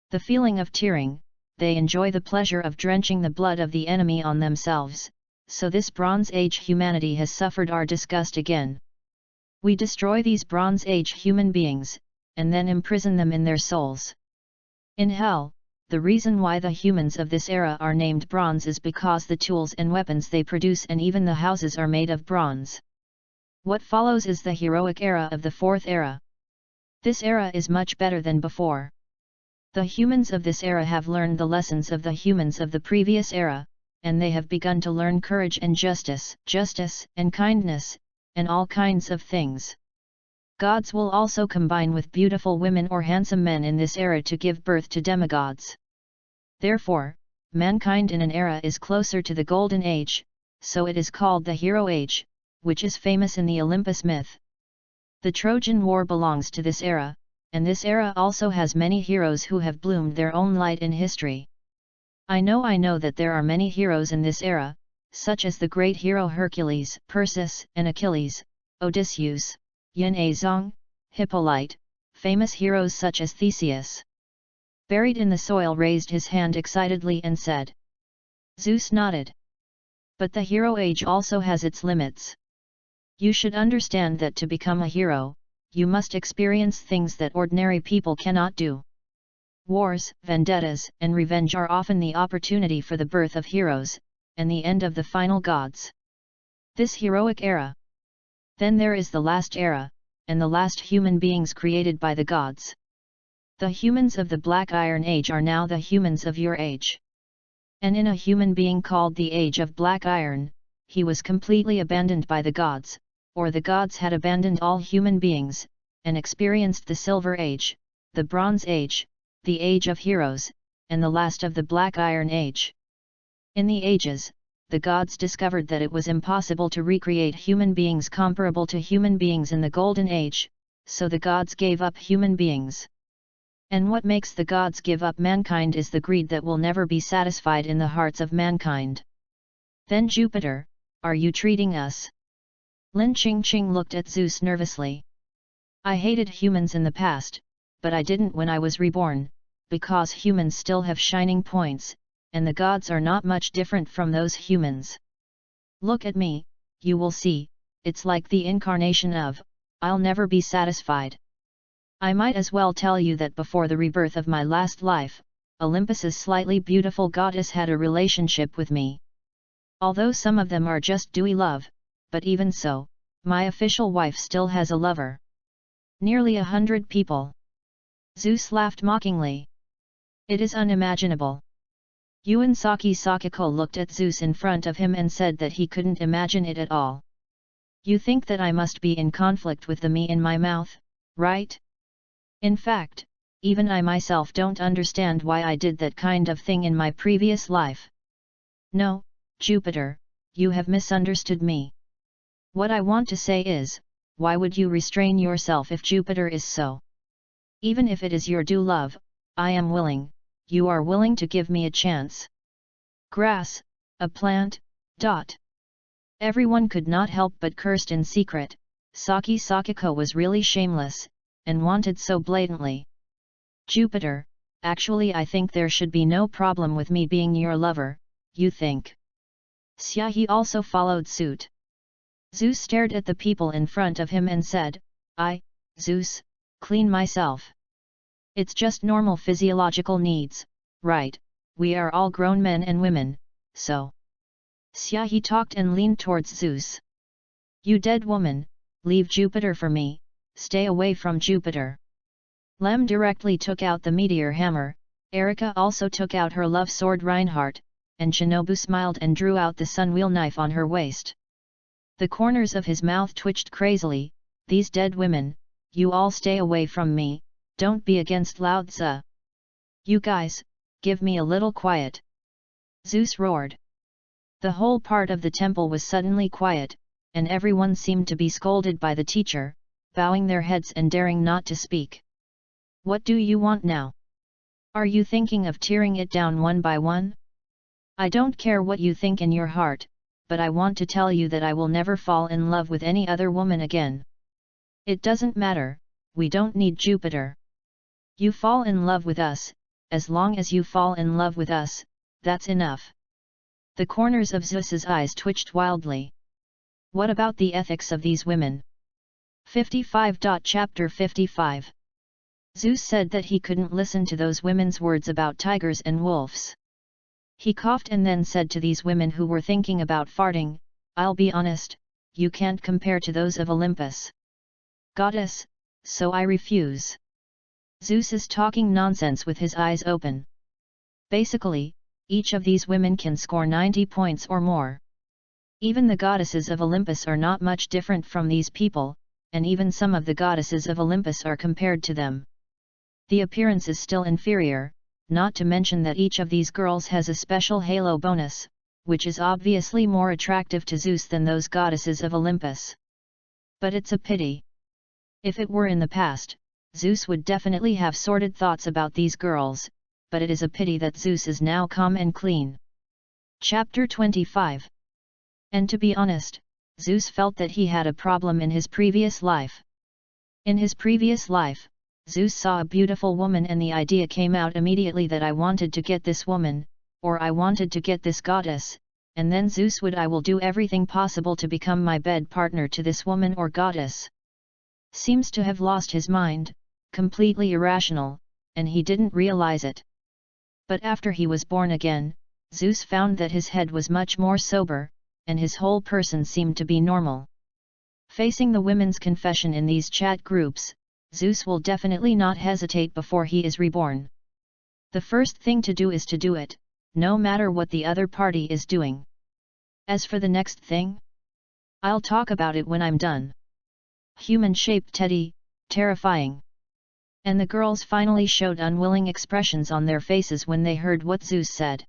The feeling of tearing, they enjoy the pleasure of drenching the blood of the enemy on themselves, so this Bronze Age humanity has suffered our disgust again. We destroy these Bronze Age human beings, and then imprison them in their souls. In hell, the reason why the humans of this era are named bronze is because the tools and weapons they produce and even the houses are made of bronze. What follows is the heroic era of the 4th era. This era is much better than before. The humans of this era have learned the lessons of the humans of the previous era, and they have begun to learn courage and justice and kindness, and all kinds of things. Gods will also combine with beautiful women or handsome men in this era to give birth to demigods. Therefore, mankind in an era is closer to the Golden Age, so it is called the Hero Age, which is famous in the Olympus myth. The Trojan War belongs to this era, and this era also has many heroes who have bloomed their own light in history. I know that there are many heroes in this era, such as the great hero Hercules, Perseus and Achilles, Odysseus, Yin Zhang, Hippolyte, famous heroes such as Theseus. Buried in the soil raised his hand excitedly and said. Zeus nodded. But the hero age also has its limits. You should understand that to become a hero, you must experience things that ordinary people cannot do. Wars, vendettas, and revenge are often the opportunity for the birth of heroes, and the end of the final gods. This heroic era. Then there is the last era, and the last human beings created by the gods. The humans of the Black Iron Age are now the humans of your age. And in a human being called the Age of Black Iron, he was completely abandoned by the gods, or the gods had abandoned all human beings, and experienced the Silver Age, the Bronze Age, the Age of Heroes, and the last of the Black Iron Age. In the ages, the gods discovered that it was impossible to recreate human beings comparable to human beings in the Golden Age, so the gods gave up human beings. And what makes the gods give up mankind is the greed that will never be satisfied in the hearts of mankind. Then Jupiter, are you treating us? Lin Qingqing looked at Zeus nervously. I hated humans in the past, but I didn't when I was reborn, because humans still have shining points, and the gods are not much different from those humans. Look at me, you will see, it's like the incarnation of, I'll never be satisfied. I might as well tell you that before the rebirth of my last life, Olympus's slightly beautiful goddess had a relationship with me. Although some of them are just dewy love, but even so, my official wife still has a lover. Nearly 100 people. Zeus laughed mockingly. It is unimaginable. Yuan Sakiko looked at Zeus in front of him and said that he couldn't imagine it at all. You think that I must be in conflict with the me in my mouth, right? In fact, even I myself don't understand why I did that kind of thing in my previous life. No, Jupiter, you have misunderstood me. What I want to say is, why would you restrain yourself if Jupiter is so? Even if it is your due love, I am willing. You are willing to give me a chance. Grass, a plant, ... Everyone could not help but cursed in secret. Sakiko was really shameless, and wanted so blatantly. Jupiter, actually I think there should be no problem with me being your lover, you think? Xiaohe also followed suit. Zeus stared at the people in front of him and said, Zeus, clean myself. It's just normal physiological needs, right? We are all grown men and women, so. Xiaohe talked and leaned towards Zeus. You dead woman, leave Jupiter for me, stay away from Jupiter. Lem directly took out the meteor hammer, Erika also took out her love sword Reinhardt, and Shinobu smiled and drew out the sunwheel knife on her waist. The corners of his mouth twitched crazily. These dead women, you all stay away from me. Don't be against Lao Tzu. You guys, give me a little quiet. Zeus roared. The whole part of the temple was suddenly quiet, and everyone seemed to be scolded by the teacher, bowing their heads and daring not to speak. What do you want now? Are you thinking of tearing it down one by one? I don't care what you think in your heart, but I want to tell you that I will never fall in love with any other woman again. It doesn't matter, we don't need Jupiter. You fall in love with us, as long as you fall in love with us, that's enough. The corners of Zeus's eyes twitched wildly. What about the ethics of these women? 55. Chapter 55. Zeus said that he couldn't listen to those women's words about tigers and wolves. He coughed and then said to these women who were thinking about farting, I'll be honest, you can't compare to those of Olympus. Goddess, so I refuse. Zeus is talking nonsense with his eyes open. Basically, each of these women can score 90 points or more. Even the goddesses of Olympus are not much different from these people, and even some of the goddesses of Olympus are compared to them. The appearance is still inferior, not to mention that each of these girls has a special halo bonus, which is obviously more attractive to Zeus than those goddesses of Olympus. But it's a pity. If it were in the past, Zeus would definitely have sordid thoughts about these girls, but it is a pity that Zeus is now calm and clean. Chapter 25. And to be honest, Zeus felt that he had a problem in his previous life. In his previous life, Zeus saw a beautiful woman and the idea came out immediately that I wanted to get this woman, or I wanted to get this goddess, and then Zeus would I will do everything possible to become my bed partner to this woman or goddess. Seems to have lost his mind, completely irrational, and he didn't realize it. But after he was born again, Zeus found that his head was much more sober, and his whole person seemed to be normal. Facing the women's confession in these chat groups, Zeus will definitely not hesitate before he is reborn. The first thing to do is to do it, no matter what the other party is doing. As for the next thing, I'll talk about it when I'm done. Human-shaped teddy, terrifying. And the girls finally showed unwilling expressions on their faces when they heard what Zeus said.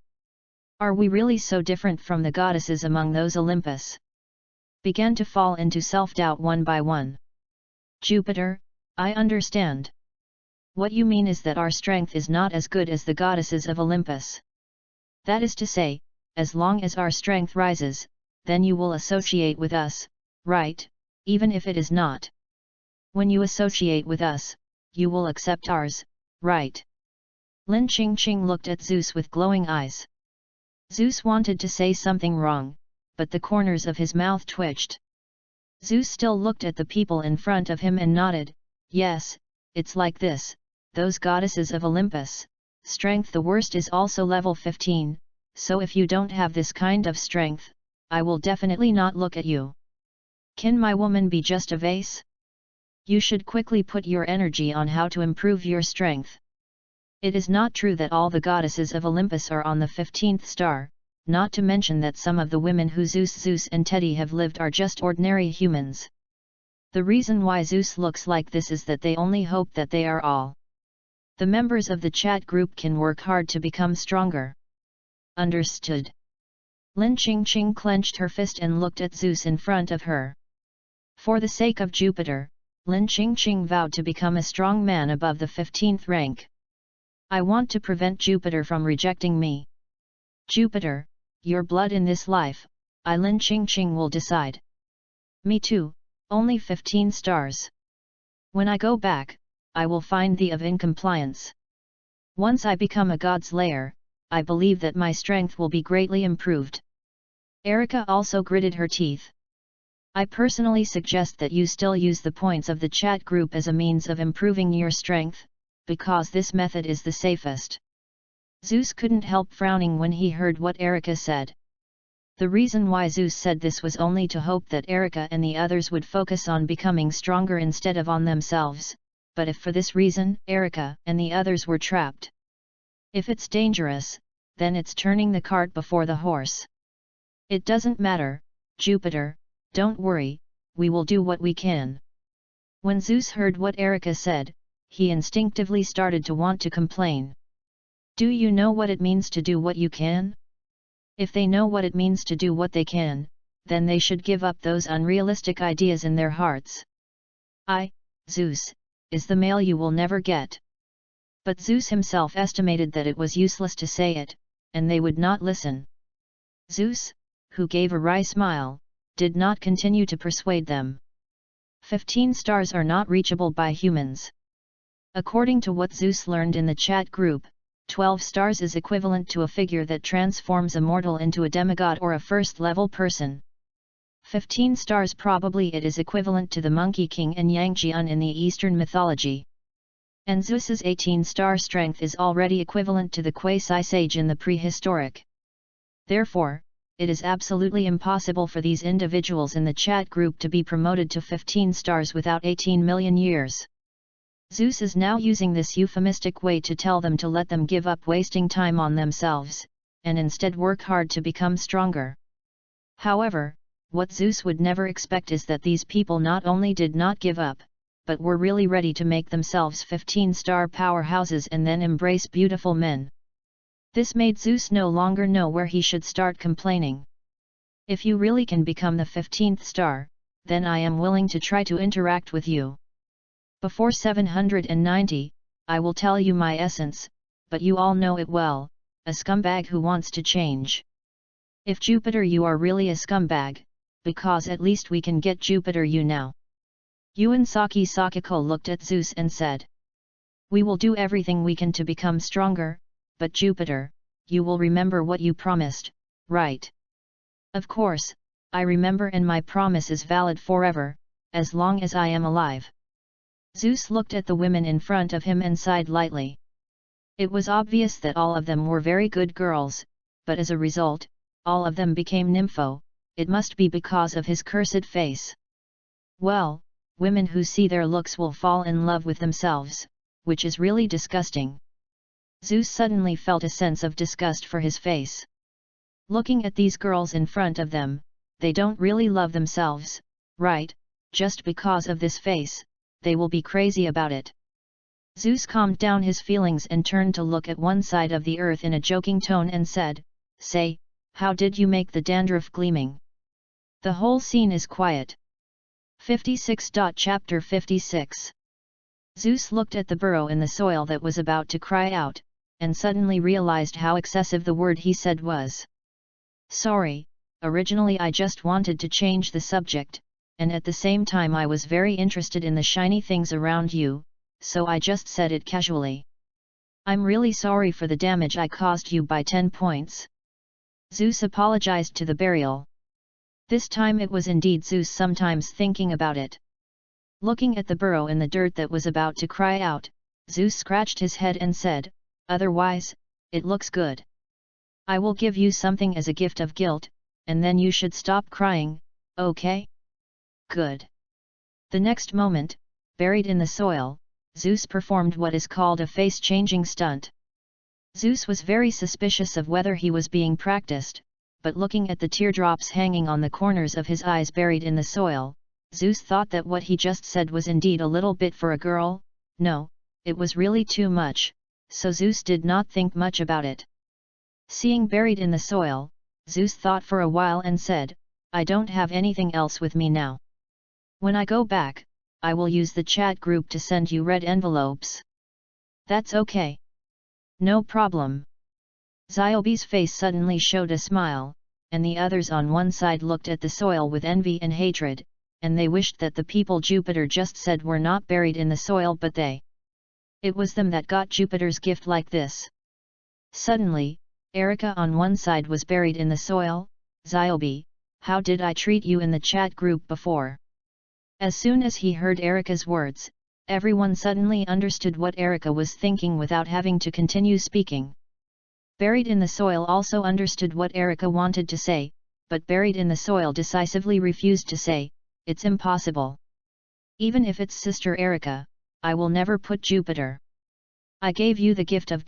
Are we really so different from the goddesses among those Olympus? Began to fall into self-doubt one by one. Jupiter, I understand. What you mean is that our strength is not as good as the goddesses of Olympus. That is to say, as long as our strength rises, then you will associate with us, right, even if it is not. When you associate with us, you will accept ours, right? Lin Qingqing looked at Zeus with glowing eyes. Zeus wanted to say something wrong, but the corners of his mouth twitched. Zeus still looked at the people in front of him and nodded, yes, it's like this, those goddesses of Olympus, strength the worst is also level 15, so if you don't have this kind of strength, I will definitely not look at you. Can my woman be just a vase? You should quickly put your energy on how to improve your strength. It is not true that all the goddesses of Olympus are on the 15th star, not to mention that some of the women who Zeus and Teddy have lived are just ordinary humans. The reason why Zeus looks like this is that they only hope that they are all. The members of the chat group can work hard to become stronger. Understood. Lin Qingqing clenched her fist and looked at Zeus in front of her. For the sake of Jupiter, Lin Qingqing vowed to become a strong man above the 15th rank. I want to prevent Jupiter from rejecting me. Jupiter, your blood in this life, I Lin Qingqing will decide. Me too, only 15 stars. When I go back, I will find thee of incompliance. Once I become a god's lair, I believe that my strength will be greatly improved. Erica also gritted her teeth. I personally suggest that you still use the points of the chat group as a means of improving your strength, because this method is the safest. Zeus couldn't help frowning when he heard what Erica said. The reason why Zeus said this was only to hope that Erica and the others would focus on becoming stronger instead of on themselves, but if for this reason Erica and the others were trapped. If it's dangerous, then it's turning the cart before the horse. It doesn't matter, Jupiter, don't worry, we will do what we can. When Zeus heard what Erica said, he instinctively started to want to complain. Do you know what it means to do what you can? If they know what it means to do what they can, then they should give up those unrealistic ideas in their hearts. Zeus, is the mail you will never get. But Zeus himself estimated that it was useless to say it, and they would not listen. Zeus, who gave a wry smile, did not continue to persuade them. 15 stars are not reachable by humans. According to what Zeus learned in the chat group, 12 stars is equivalent to a figure that transforms a mortal into a demigod or a first-level person. 15 stars probably it is equivalent to the Monkey King and Yangjian in the Eastern mythology. And Zeus's 18-star strength is already equivalent to the quasi-sage in the prehistoric. Therefore, it is absolutely impossible for these individuals in the chat group to be promoted to 15 stars without 18 million years. Zeus is now using this euphemistic way to tell them to let them give up wasting time on themselves, and instead work hard to become stronger. However, what Zeus would never expect is that these people not only did not give up, but were really ready to make themselves 15-star powerhouses and then embrace beautiful men. This made Zeus no longer know where he should start complaining. If you really can become the 15th star, then I am willing to try to interact with you. Before 790, I will tell you my essence, but you all know it well, a scumbag who wants to change. If Jupiter, you are really a scumbag, because at least we can get Jupiter you now. Yuan Sakiko looked at Zeus and said, we will do everything we can to become stronger, but Jupiter, you will remember what you promised, right? Of course, I remember, and my promise is valid forever, as long as I am alive. Zeus looked at the women in front of him and sighed lightly. It was obvious that all of them were very good girls, but as a result, all of them became nympho. It must be because of his cursed face. Well, women who see their looks will fall in love with themselves, which is really disgusting. Zeus suddenly felt a sense of disgust for his face. Looking at these girls in front of them, they don't really love themselves, right? Just because of this face, they will be crazy about it. Zeus calmed down his feelings and turned to look at one side of the earth in a joking tone and said, say, how did you make the dandruff gleaming? The whole scene is quiet. 56. Chapter 56. Zeus looked at the burrow in the soil that was about to cry out, and suddenly realized how excessive the word he said was. Sorry, originally I just wanted to change the subject, and at the same time I was very interested in the shiny things around you, so I just said it casually. I'm really sorry for the damage I caused you by 10 points. Zeus apologized to the burial. This time it was indeed Zeus sometimes thinking about it. Looking at the burrow in the dirt that was about to cry out, Zeus scratched his head and said, otherwise, it looks good. I will give you something as a gift of guilt, and then you should stop crying, okay? Good. The next moment, buried in the soil, Zeus performed what is called a face-changing stunt. Zeus was very suspicious of whether he was being practiced, but looking at the teardrops hanging on the corners of his eyes buried in the soil, Zeus thought that what he just said was indeed a little bit for a girl. No, it was really too much, so Zeus did not think much about it. Seeing buried in the soil, Zeus thought for a while and said, I don't have anything else with me now. When I go back, I will use the chat group to send you red envelopes. That's okay. No problem. Ziobe's face suddenly showed a smile, and the others on one side looked at the soil with envy and hatred, and they wished that the people Jupiter just said were not buried in the soil, but it was them that got Jupiter's gift like this. Suddenly, Erica on one side was buried in the soil. Ziobe, how did I treat you in the chat group before? As soon as he heard Erica's words, everyone suddenly understood what Erica was thinking without having to continue speaking. Buried in the soil also understood what Erica wanted to say, but buried in the soil decisively refused to say, it's impossible. Even if it's Sister Erica, I will never put Jupiter. I gave you the gift of ...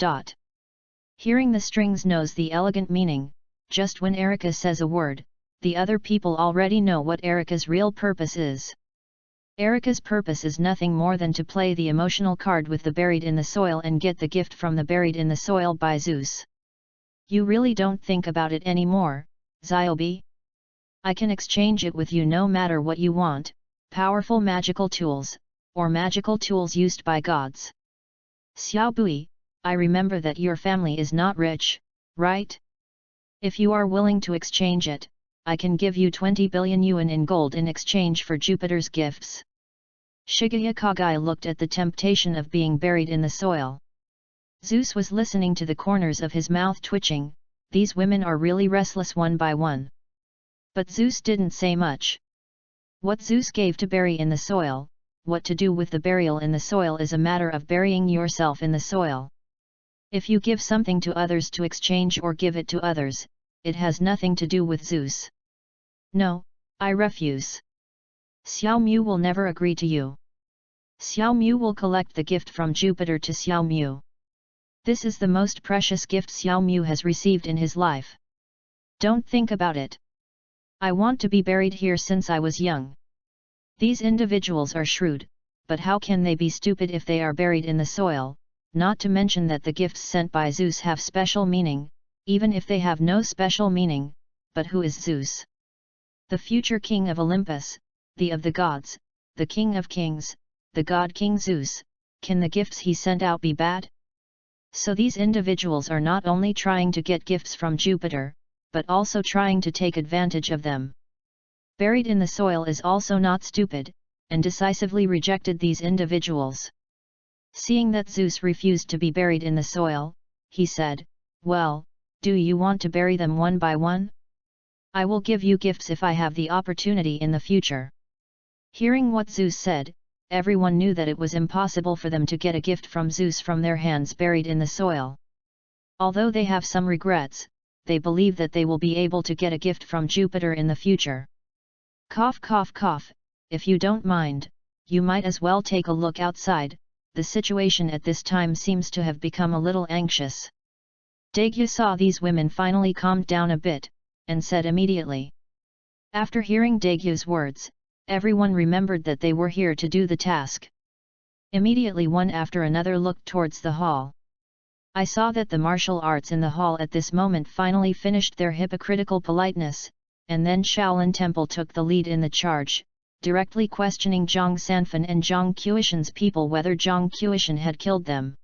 Hearing the strings knows the elegant meaning, just when Erica says a word, the other people already know what Erica's real purpose is. Erica's purpose is nothing more than to play the emotional card with the buried in the soil and get the gift from the buried in the soil by Zeus. You really don't think about it anymore, Ziobe? I can exchange it with you no matter what you want, powerful magical tools, or magical tools used by gods. Xiaobui, I remember that your family is not rich, right? If you are willing to exchange it, I can give you 20 billion yuan in gold in exchange for Jupiter's gifts. Shigeya Kage looked at the temptation of being buried in the soil. Zeus was listening to the corners of his mouth twitching. These women are really restless one by one. But Zeus didn't say much. What Zeus gave to bury in the soil, what to do with the burial in the soil is a matter of burying yourself in the soil. If you give something to others to exchange or give it to others, it has nothing to do with Zeus. No, I refuse. Xiao Mu will never agree to you. Xiao Mu will collect the gift from Jupiter to Xiao Mu. This is the most precious gift Xiao Mu has received in his life. Don't think about it. I want to be buried here since I was young. These individuals are shrewd, but how can they be stupid if they are buried in the soil, not to mention that the gifts sent by Zeus have special meaning, even if they have no special meaning, but who is Zeus? The future king of Olympus, the of the gods, the king of kings, the god King Zeus. Can the gifts he sent out be bad? So these individuals are not only trying to get gifts from Jupiter, but also trying to take advantage of them. Buried in the soil is also not stupid, and decisively rejected these individuals. Seeing that Zeus refused to be buried in the soil, he said, "Well, do you want to bury them one by one? I will give you gifts if I have the opportunity in the future." Hearing what Zeus said, everyone knew that it was impossible for them to get a gift from Zeus from their hands buried in the soil. Although they have some regrets, they believe that they will be able to get a gift from Jupiter in the future. Cough cough cough, if you don't mind, you might as well take a look outside. The situation at this time seems to have become a little anxious. Daegyu saw these women finally calmed down a bit, and said immediately. After hearing Daegyu's words, everyone remembered that they were here to do the task. Immediately one after another looked towards the hall. I saw that the martial arts in the hall at this moment finally finished their hypocritical politeness, and then Shaolin Temple took the lead in the charge, directly questioning Zhang Sanfan and Zhang Qiushan's people whether Zhang Qiushan had killed them.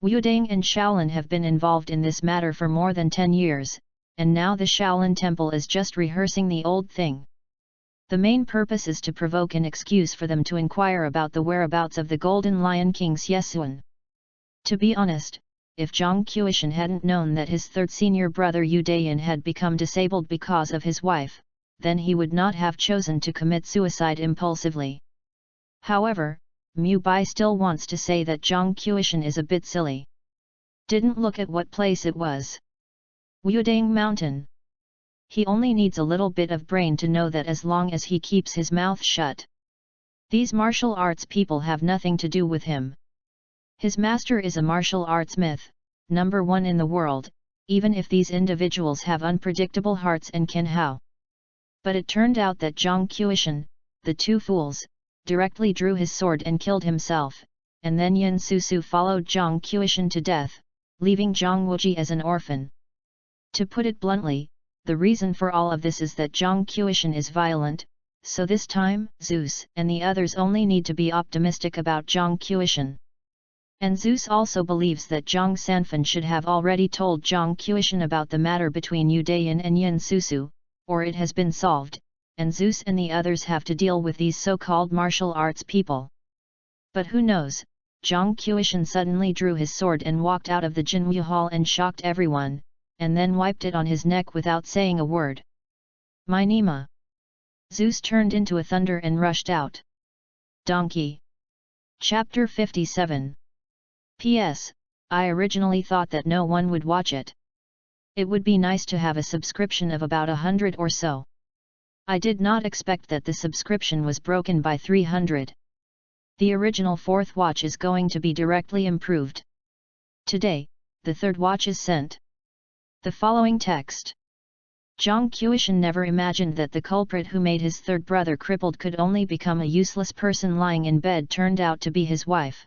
Wudang and Shaolin have been involved in this matter for more than 10 years, and now the Shaolin Temple is just rehearsing the old thing. The main purpose is to provoke an excuse for them to inquire about the whereabouts of the Golden Lion King Yesuan. To be honest, if Zhang Qiushan hadn't known that his third senior brother Udayan had become disabled because of his wife, then he would not have chosen to commit suicide impulsively. However, Mu Bai still wants to say that Zhang Qiushan is a bit silly. Didn't look at what place it was. Wudang Mountain. He only needs a little bit of brain to know that as long as he keeps his mouth shut, these martial arts people have nothing to do with him. His master is a martial arts myth, number 1 in the world, even if these individuals have unpredictable hearts and can how. But it turned out that Zhang Qiushan, the two fools, directly drew his sword and killed himself, and then Yin Susu followed Zhang Qiushan to death, leaving Zhang Wuji as an orphan. To put it bluntly, the reason for all of this is that Zhang Qiushan is violent, so this time, Zeus and the others only need to be optimistic about Zhang Qiushan. And Zeus also believes that Zhang Sanfan should have already told Zhang Qiushan about the matter between Udayan and Yin Susu, or it has been solved, and Zeus and the others have to deal with these so-called martial arts people. But who knows, Zhang Qiushan suddenly drew his sword and walked out of the Jinwu Hall and shocked everyone, and then wiped it on his neck without saying a word. My Nima! Zeus turned into a thunder and rushed out. Donkey. Chapter 57. P.S. I originally thought that no one would watch it. It would be nice to have a subscription of about 100 or so. I did not expect that the subscription was broken by 300. The original 4th watch is going to be directly improved. Today, the 3rd watch is sent. The following text. Zhang Qiushan never imagined that the culprit who made his third brother crippled could only become a useless person lying in bed turned out to be his wife.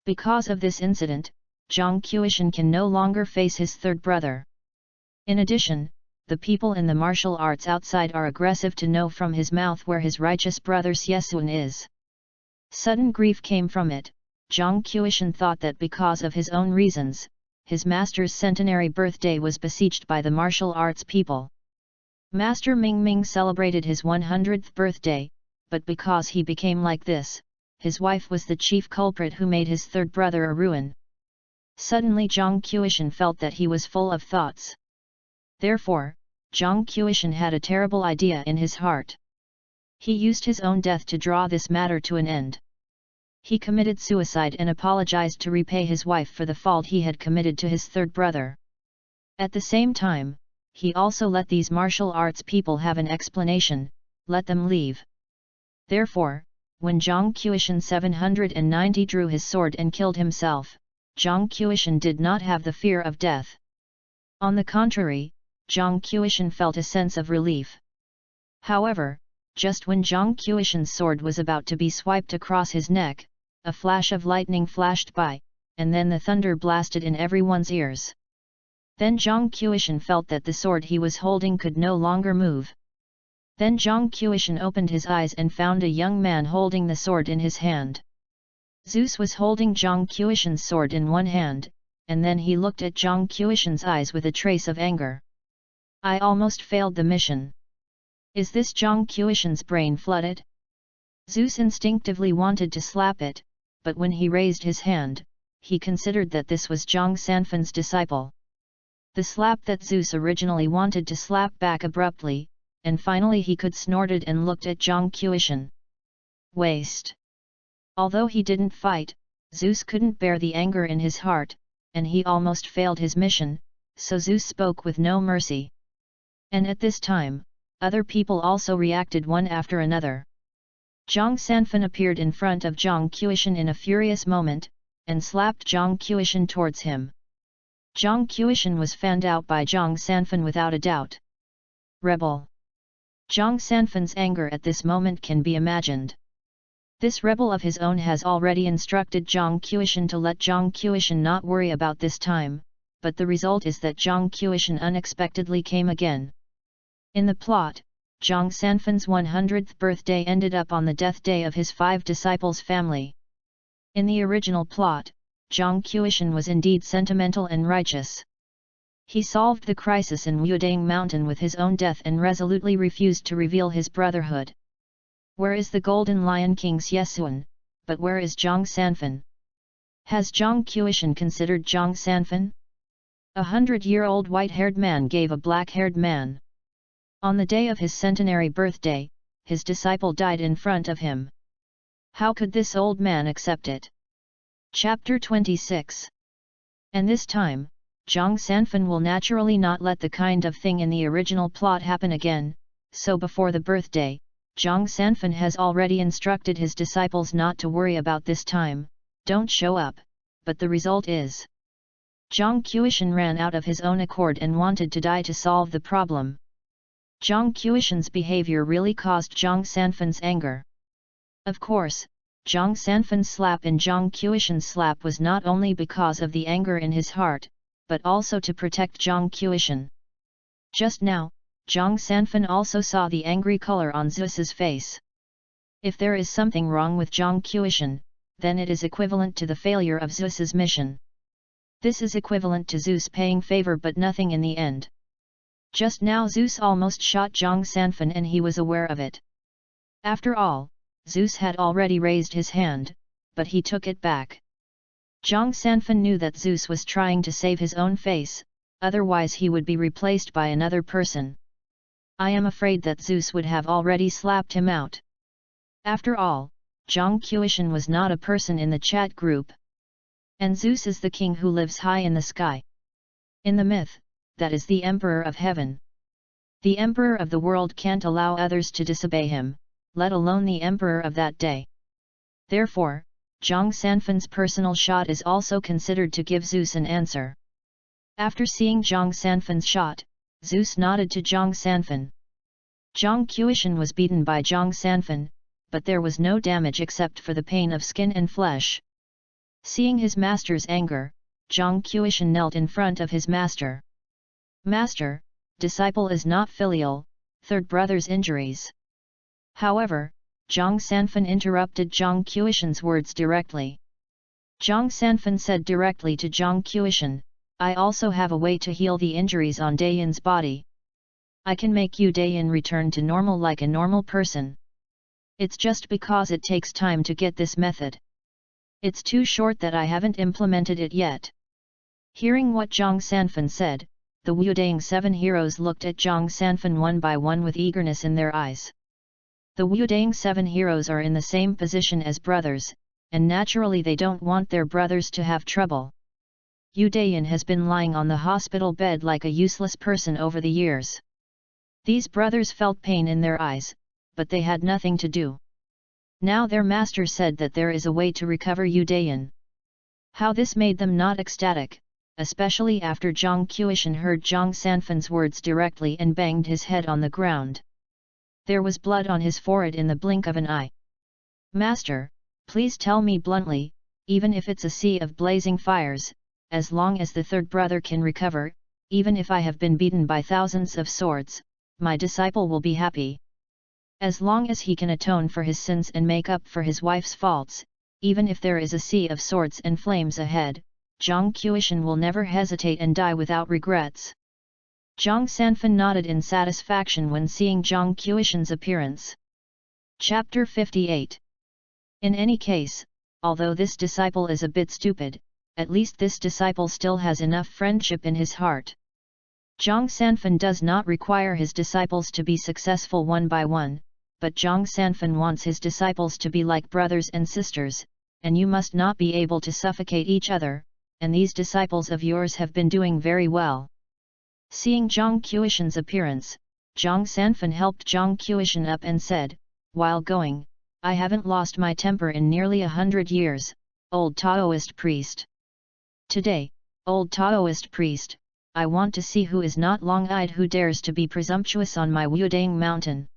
Because of this incident, Zhang Qiushan can no longer face his third brother. In addition, the people in the martial arts outside are aggressive to know from his mouth where his righteous brother Yesuan is. Sudden grief came from it. Zhang Qiushan thought that because of his own reasons, his master's centenary birthday was besieged by the martial arts people. Master Ming Ming celebrated his 100th birthday, but because he became like this, his wife was the chief culprit who made his third brother a ruin. Suddenly Zhang Qiushan felt that he was full of thoughts. Therefore, Zhang Qiushan had a terrible idea in his heart. He used his own death to draw this matter to an end. He committed suicide and apologized to repay his wife for the fault he had committed to his third brother. At the same time, he also let these martial arts people have an explanation, let them leave. Therefore, when Zhang Qiushan 790 drew his sword and killed himself, Zhang Qiushan did not have the fear of death. On the contrary, Zhang Qiushan felt a sense of relief. However, just when Zhang Qiushan's sword was about to be swiped across his neck, a flash of lightning flashed by, and then the thunder blasted in everyone's ears. Then Zhang Qiushan felt that the sword he was holding could no longer move. Then Zhang Qiushan opened his eyes and found a young man holding the sword in his hand. Zeus was holding Zhang Qiushan's sword in one hand, and then he looked at Zhang Qiushan's eyes with a trace of anger. I almost failed the mission. Is this Zhang Qiushan's brain flooded? Zeus instinctively wanted to slap it, but when he raised his hand, he considered that this was Zhang Sanfan's disciple. The slap that Zeus originally wanted to slap back abruptly, and finally he could snorted and looked at Zhang Qiushan. Waste. Although he didn't fight, Zeus couldn't bear the anger in his heart, and he almost failed his mission, so Zeus spoke with no mercy. And at this time, other people also reacted one after another. Zhang Sanfan appeared in front of Zhang Qiushan in a furious moment, and slapped Zhang Qiushan towards him. Zhang Qiushan was fanned out by Zhang Sanfan without a doubt. Rebel. Zhang Sanfan's anger at this moment can be imagined. This rebel of his own has already instructed Zhang Qiushan to let Zhang Qiushan not worry about this time, but the result is that Zhang Qiushan unexpectedly came again. In the plot, Zhang Sanfan's 100th birthday ended up on the death day of his 5 disciples' family. In the original plot, Zhang Qiushan was indeed sentimental and righteous. He solved the crisis in Wudang Mountain with his own death and resolutely refused to reveal his brotherhood. Where is the Golden Lion King Xiesuan, but where is Zhang Sanfan? Has Zhang Qiushan considered Zhang Sanfan? 100-year-old white-haired man gave a black-haired man. On the day of his centenary birthday, his disciple died in front of him. How could this old man accept it? Chapter 26. And this time, Zhang Sanfan will naturally not let the kind of thing in the original plot happen again, so before the birthday, Zhang Sanfan has already instructed his disciples not to worry about this time, don't show up, but the result is Zhang Qiushan ran out of his own accord and wanted to die to solve the problem. Zhang Qiushan's behavior really caused Zhang Sanfan's anger. Of course, Zhang Sanfan's slap in Zhang Qiushan's slap was not only because of the anger in his heart, but also to protect Zhang Qiushan. Just now, Zhang Sanfan also saw the angry color on Zeus's face. If there is something wrong with Zhang Qiushan, then it is equivalent to the failure of Zeus's mission. This is equivalent to Zeus paying favor but nothing in the end. Just now Zeus almost shot Zhang Sanfan and he was aware of it. After all, Zeus had already raised his hand, but he took it back. Zhang Sanfan knew that Zeus was trying to save his own face, otherwise he would be replaced by another person. I am afraid that Zeus would have already slapped him out. After all, Zhang Qiushan was not a person in the chat group. And Zeus is the king who lives high in the sky. In the myth, that is the Emperor of Heaven. The Emperor of the world can't allow others to disobey him, let alone the Emperor of that day. Therefore, Zhang Sanfan's personal shot is also considered to give Zeus an answer. After seeing Zhang Sanfan's shot, Zeus nodded to Zhang Sanfan. Zhang Qiushan was beaten by Zhang Sanfan, but there was no damage except for the pain of skin and flesh. Seeing his master's anger, Zhang Qiushan knelt in front of his master. Master, disciple is not filial, third brother's injuries. However, Zhang Sanfan interrupted Zhang Qiushan's words directly. Zhang Sanfan said directly to Zhang Qiushan, I also have a way to heal the injuries on Dayan's body. I can make you Dayan return to normal like a normal person. It's just because it takes time to get this method. It's too short that I haven't implemented it yet. Hearing what Zhang Sanfan said, the Wudang 7 heroes looked at Zhang Sanfan one by one with eagerness in their eyes. The Wudang 7 heroes are in the same position as brothers, and naturally they don't want their brothers to have trouble. Dayan has been lying on the hospital bed like a useless person over the years. These brothers felt pain in their eyes, but they had nothing to do. Now their master said that there is a way to recover Dayan. How this made them not ecstatic, especially after Zhang Qiushan heard Zhang Sanfan's words directly and banged his head on the ground. There was blood on his forehead in the blink of an eye. Master, please tell me bluntly, even if it's a sea of blazing fires, as long as the third brother can recover, even if I have been beaten by thousands of swords, my disciple will be happy. As long as he can atone for his sins and make up for his wife's faults, even if there is a sea of swords and flames ahead, Zhang Qiushan will never hesitate and die without regrets. Zhang Sanfan nodded in satisfaction when seeing Zhang Qiushan's appearance. Chapter 58. In any case, although this disciple is a bit stupid, at least this disciple still has enough friendship in his heart. Zhang Sanfan does not require his disciples to be successful one by one, but Zhang Sanfan wants his disciples to be like brothers and sisters, and you must not be able to suffocate each other, and these disciples of yours have been doing very well. Seeing Zhang Qiushan's appearance, Zhang Sanfan helped Zhang Qiushan up and said, while going, I haven't lost my temper in nearly 100 years, old Taoist priest. Today, old Taoist priest, I want to see who is not long-eyed who dares to be presumptuous on my Wudang mountain.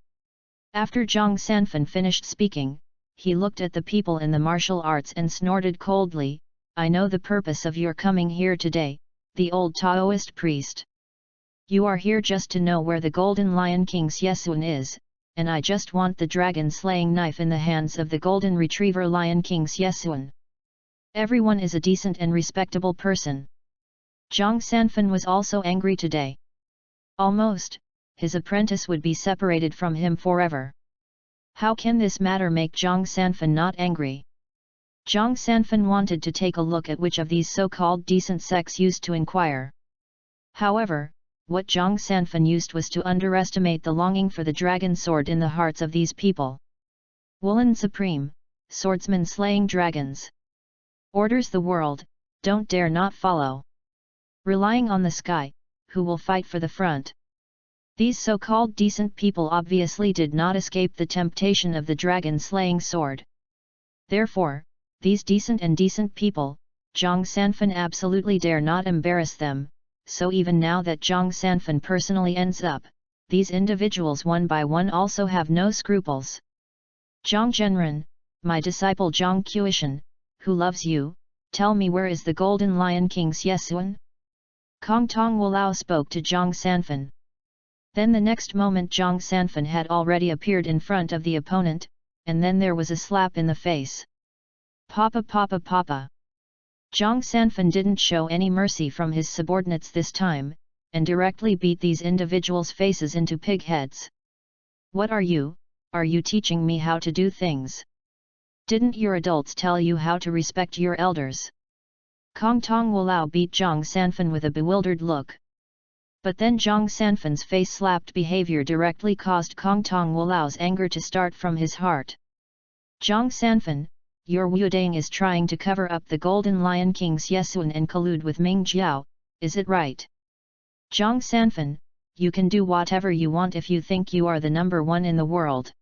After Zhang Sanfan finished speaking, he looked at the people in the martial arts and snorted coldly, I know the purpose of your coming here today, the old Taoist priest. You are here just to know where the Golden Lion King Xiesun is, and I just want the dragon-slaying knife in the hands of the Golden Retriever Lion King Xiesun. Everyone is a decent and respectable person. Zhang Sanfan was also angry today. Almost, his apprentice would be separated from him forever. How can this matter make Zhang Sanfan not angry? Zhang Sanfan wanted to take a look at which of these so-called decent sects used to inquire. However, what Zhang Sanfan used was to underestimate the longing for the dragon sword in the hearts of these people. Woolen Supreme, swordsman slaying dragons. Orders the world, don't dare not follow. Relying on the sky, who will fight for the front? These so-called decent people obviously did not escape the temptation of the dragon-slaying sword. Therefore, these decent people, Zhang Sanfan absolutely dare not embarrass them, so even now that Zhang Sanfan personally ends up, these individuals one by one also have no scruples. Zhang Zhenren, my disciple Zhang Qiushan, who loves you, tell me where is the Golden Lion King Xiesun? Kong Tong Wolao spoke to Zhang Sanfan. Then the next moment Zhang Sanfan had already appeared in front of the opponent, and then there was a slap in the face. Papa papa papa. Zhang Sanfan didn't show any mercy from his subordinates this time, and directly beat these individuals' faces into pig heads. What are you teaching me how to do things? Didn't your adults tell you how to respect your elders? Kong Tong Wolao beat Zhang Sanfan with a bewildered look. But then Zhang Sanfan's face-slapped behavior directly caused Kong Tong Wolao's anger to start from his heart. Zhang Sanfan, your Wudang is trying to cover up the Golden Lion King Xiesun and collude with Ming Jiao, is it right? Zhang Sanfan, you can do whatever you want if you think you are the number one in the world.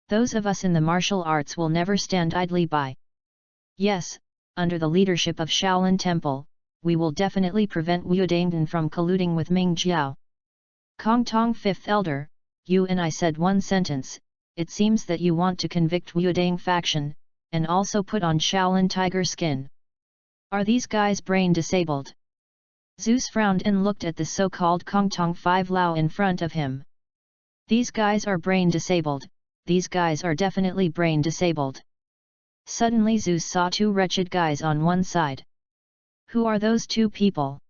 Those of us in the martial arts will never stand idly by. Yes, under the leadership of Shaolin Temple, we will definitely prevent Wudang from colluding with Ming Jiao. Kong Tong Fifth Elder, you and I said one sentence, it seems that you want to convict Wudang faction, and also put on Shaolin tiger skin. Are these guys brain disabled? Zeus frowned and looked at the so-called Kong Tong Five Lao in front of him. These guys are brain disabled, these guys are definitely brain disabled. Suddenly Zeus saw two wretched guys on one side. Who are those two people?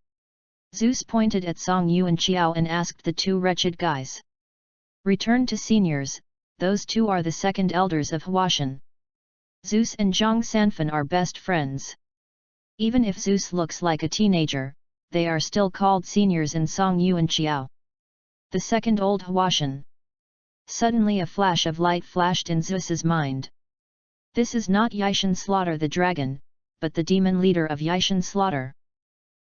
Zeus pointed at Song Yu and Qiao and asked the two wretched guys. Return to seniors, those two are the second elders of Huashan. Zeus and Zhang Sanfan are best friends. Even if Zeus looks like a teenager, they are still called seniors in Song Yu and Qiao. The second old Huashan. Suddenly a flash of light flashed in Zeus's mind. This is not Yishan Slaughter the dragon, but the demon leader of Yishan Slaughter.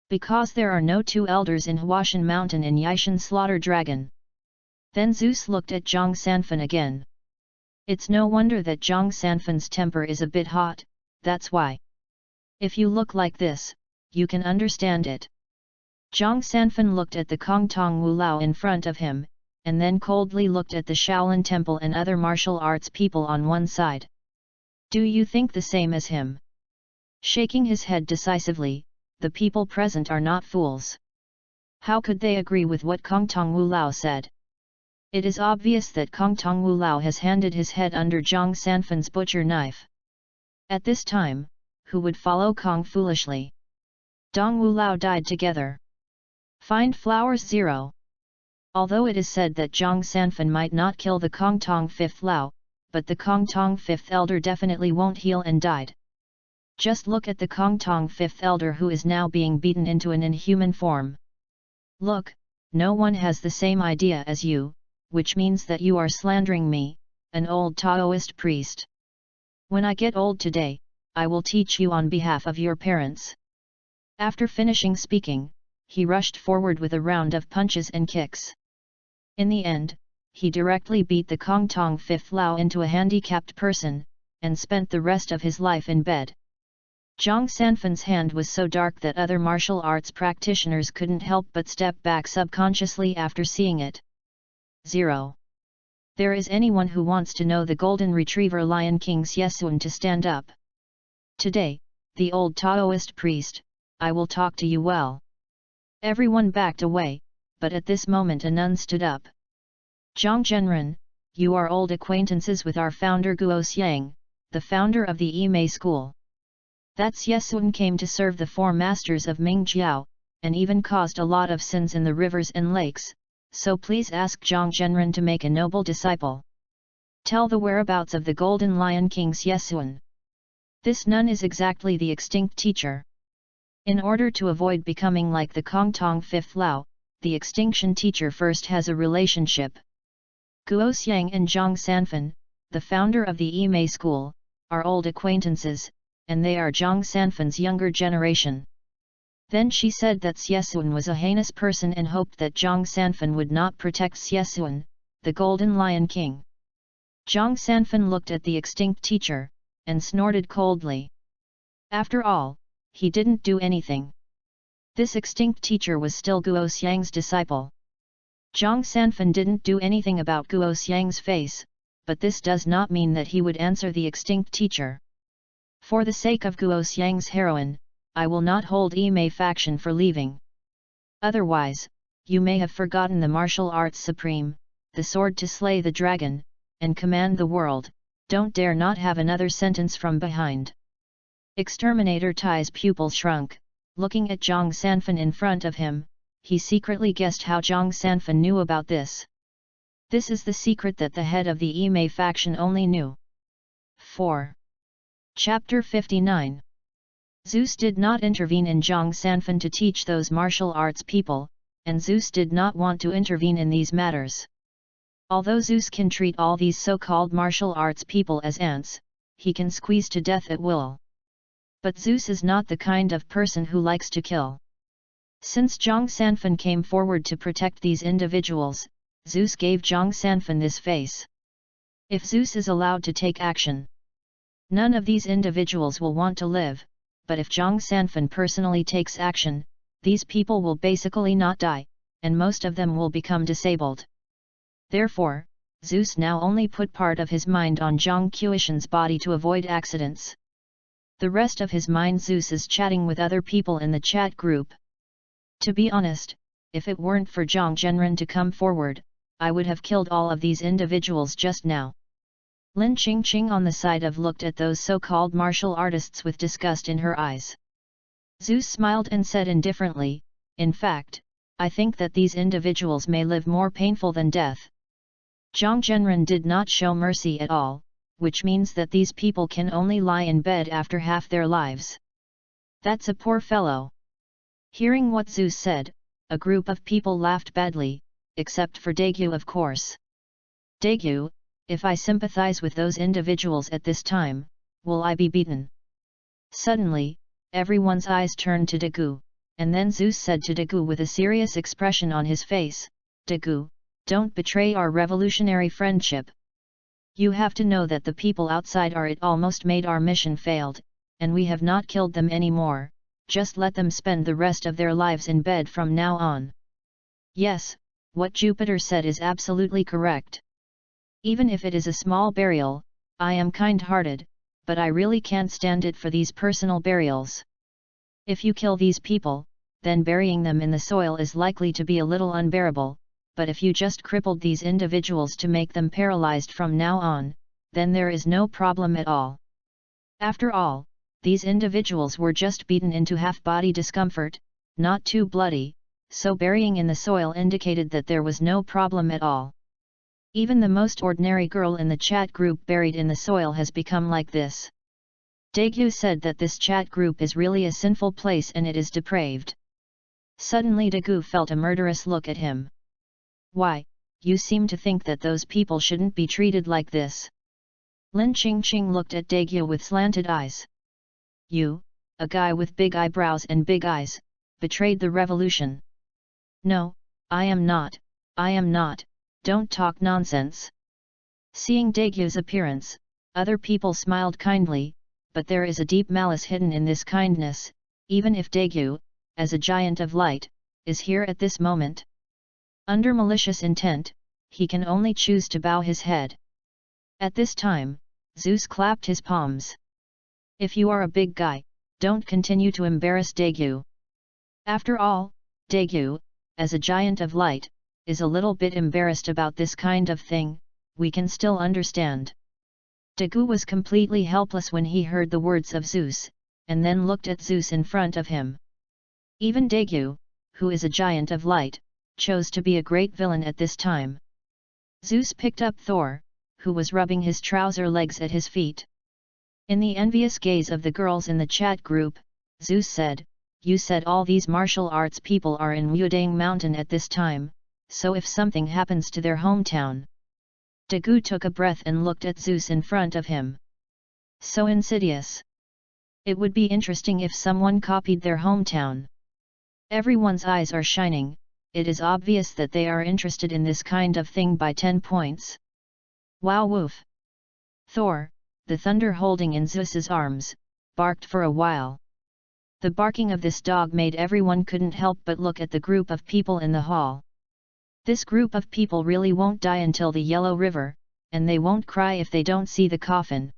Because there are no two elders in Huashan Mountain in Yishan Slaughter Dragon. Then Zeus looked at Zhang Sanfan again. It's no wonder that Zhang Sanfan's temper is a bit hot, that's why. If you look like this, you can understand it. Zhang Sanfan looked at the Kong Tong Wolao in front of him, and then coldly looked at the Shaolin Temple and other martial arts people on one side. Do you think the same as him? Shaking his head decisively, the people present are not fools. How could they agree with what Kong Tong Wolao said? It is obvious that Kong Tong Wolao has handed his head under Zhang Sanfan's butcher knife. At this time, who would follow Kong foolishly? Dong Wu Lao died together. Find flowers 0. Although it is said that Zhang Sanfan might not kill the Kong Tong 5th Lao, but the Kong Tong 5th elder definitely won't heal and died. Just look at the Kong Tong 5th elder who is now being beaten into an inhuman form. Look, no one has the same idea as you, which means that you are slandering me, an old Taoist priest. When I get old today, I will teach you on behalf of your parents. After finishing speaking, he rushed forward with a round of punches and kicks. In the end, he directly beat the Kong Tong 5th Lao into a handicapped person, and spent the rest of his life in bed. Zhang Sanfan's hand was so dark that other martial arts practitioners couldn't help but step back subconsciously after seeing it. 0. There is anyone who wants to know the golden retriever Lion King Xiesun to stand up. Today, the old Taoist priest, I will talk to you well. Everyone backed away, but at this moment a nun stood up. Zhang Zhenren, you are old acquaintances with our founder Guo Xiang, the founder of the Yimei school. That Xiesun came to serve the 4 masters of Mingjiao, and even caused a lot of sins in the rivers and lakes, so please ask Zhang Zhenren to make a noble disciple. Tell the whereabouts of the Golden Lion King Xiesun. This nun is exactly the extinct teacher. In order to avoid becoming like the Kong Tong 5th Lao, the extinction teacher first has a relationship. Guo Xiang and Zhang Sanfan, the founder of the Yimei school, are old acquaintances, and they are Zhang Sanfan's younger generation. Then she said that Xiesun was a heinous person and hoped that Zhang Sanfan would not protect Xiesun, the Golden Lion King. Zhang Sanfan looked at the extinct teacher, and snorted coldly. After all, he didn't do anything. This extinct teacher was still Guo Xiang's disciple. Zhang Sanfan didn't do anything about Guo Xiang's face, but this does not mean that he would answer the extinct teacher. For the sake of Guo Xiang's heroine, I will not hold Yimei faction for leaving. Otherwise, you may have forgotten the martial arts supreme, the sword to slay the dragon, and command the world. Don't dare not have another sentence from behind. Exterminator Tai's pupil shrunk, looking at Zhang Sanfan in front of him. He secretly guessed how Zhang Sanfan knew about this. This is the secret that the head of the Yimei faction only knew. 4. Chapter 59. Zeus did not intervene in Zhang Sanfan to teach those martial arts people, and Zeus did not want to intervene in these matters. Although Zeus can treat all these so-called martial arts people as ants, he can squeeze to death at will. But Zeus is not the kind of person who likes to kill. Since Zhang Sanfan came forward to protect these individuals, Zeus gave Zhang Sanfan this face. If Zeus is allowed to take action, none of these individuals will want to live, but if Zhang Sanfan personally takes action, these people will basically not die, and most of them will become disabled. Therefore, Zeus now only put part of his mind on Zhang Qiushan's body to avoid accidents. The rest of his mind Zeus is chatting with other people in the chat group. To be honest, if it weren't for Zhang Zhenren to come forward, I would have killed all of these individuals just now. Lin Qingqing on the side of looked at those so-called martial artists with disgust in her eyes. Zeus smiled and said indifferently, in fact, I think that these individuals may live more painful than death. Zhang Zhenren did not show mercy at all, which means that these people can only lie in bed after half their lives. That's a poor fellow. Hearing what Zeus said, a group of people laughed badly, except for Daegu of course. Daegu, if I sympathize with those individuals at this time, will I be beaten? Suddenly, everyone's eyes turned to Daegu, and then Zeus said to Daegu with a serious expression on his face, Daegu, don't betray our revolutionary friendship. You have to know that the people outside are it almost made our mission failed, and we have not killed them anymore, just let them spend the rest of their lives in bed from now on. Yes, what Jupiter said is absolutely correct. Even if it is a small burial, I am kind-hearted, but I really can't stand it for these personal burials. If you kill these people, then burying them in the soil is likely to be a little unbearable, but if you just crippled these individuals to make them paralyzed from now on, then there is no problem at all. After all, these individuals were just beaten into half-body discomfort, not too bloody, so burying in the soil indicated that there was no problem at all. Even the most ordinary girl in the chat group buried in the soil has become like this. Daegu said that this chat group is really a sinful place and it is depraved. Suddenly Daegu felt a murderous look at him. Why, you seem to think that those people shouldn't be treated like this. Lin Qingqing looked at Daegu with slanted eyes. You, a guy with big eyebrows and big eyes, betrayed the revolution. No, I am not, don't talk nonsense. Seeing Daegyu's appearance, other people smiled kindly, but there is a deep malice hidden in this kindness, even if Daegu, as a giant of light, is here at this moment. Under malicious intent, he can only choose to bow his head. At this time, Zeus clapped his palms. If you are a big guy, don't continue to embarrass Daegu. After all, Daegu, as a giant of light, is a little bit embarrassed about this kind of thing, we can still understand. Daegu was completely helpless when he heard the words of Zeus, and then looked at Zeus in front of him. Even Daegu, who is a giant of light, chose to be a great villain at this time. Zeus picked up Thor, who was rubbing his trouser legs at his feet. In the envious gaze of the girls in the chat group, Zeus said, "You said all these martial arts people are in Wudang Mountain at this time, so if something happens to their hometown." Daegu took a breath and looked at Zeus in front of him. So insidious. It would be interesting if someone copied their hometown. Everyone's eyes are shining, it is obvious that they are interested in this kind of thing by 10 points. Wow woof! Thor, the thunder holding in Zeus's arms, barked for a while. The barking of this dog made everyone couldn't help but look at the group of people in the hall. This group of people really won't die until the Yellow River, and they won't cry if they don't see the coffin.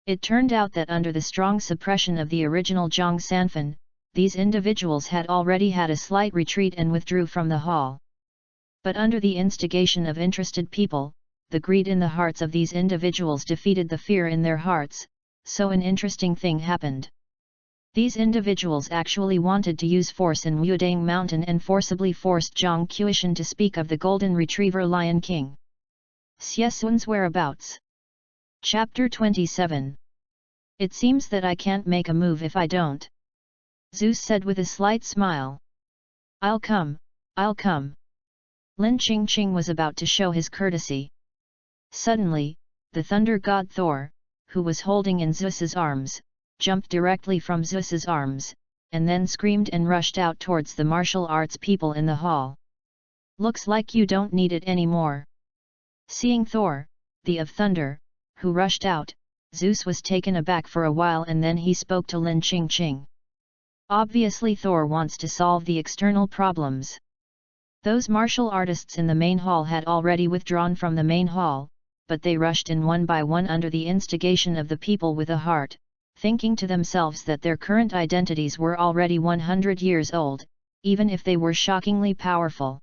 It turned out that under the strong suppression of the original Zhang Sanfan, these individuals had already had a slight retreat and withdrew from the hall. But under the instigation of interested people, the greed in the hearts of these individuals defeated the fear in their hearts, so an interesting thing happened. These individuals actually wanted to use force in Wudang Mountain and forcibly forced Zhang Qiushan to speak of the Golden Retriever Lion King. Xiesun's whereabouts. Chapter 27. It seems that I can't make a move if I don't. Zeus said with a slight smile. I'll come. Lin Qingqing was about to show his courtesy. Suddenly, the thunder god Thor, who was holding in Zeus's arms, jumped directly from Zeus's arms, and then screamed and rushed out towards the martial arts people in the hall. Looks like you don't need it anymore. Seeing Thor, the of thunder, who rushed out, Zeus was taken aback for a while and then he spoke to Lin Qingqing. Obviously Thor wants to solve the external problems. Those martial artists in the main hall had already withdrawn from the main hall, but they rushed in one by one under the instigation of the people with a heart, thinking to themselves that their current identities were already 100 years old, even if they were shockingly powerful.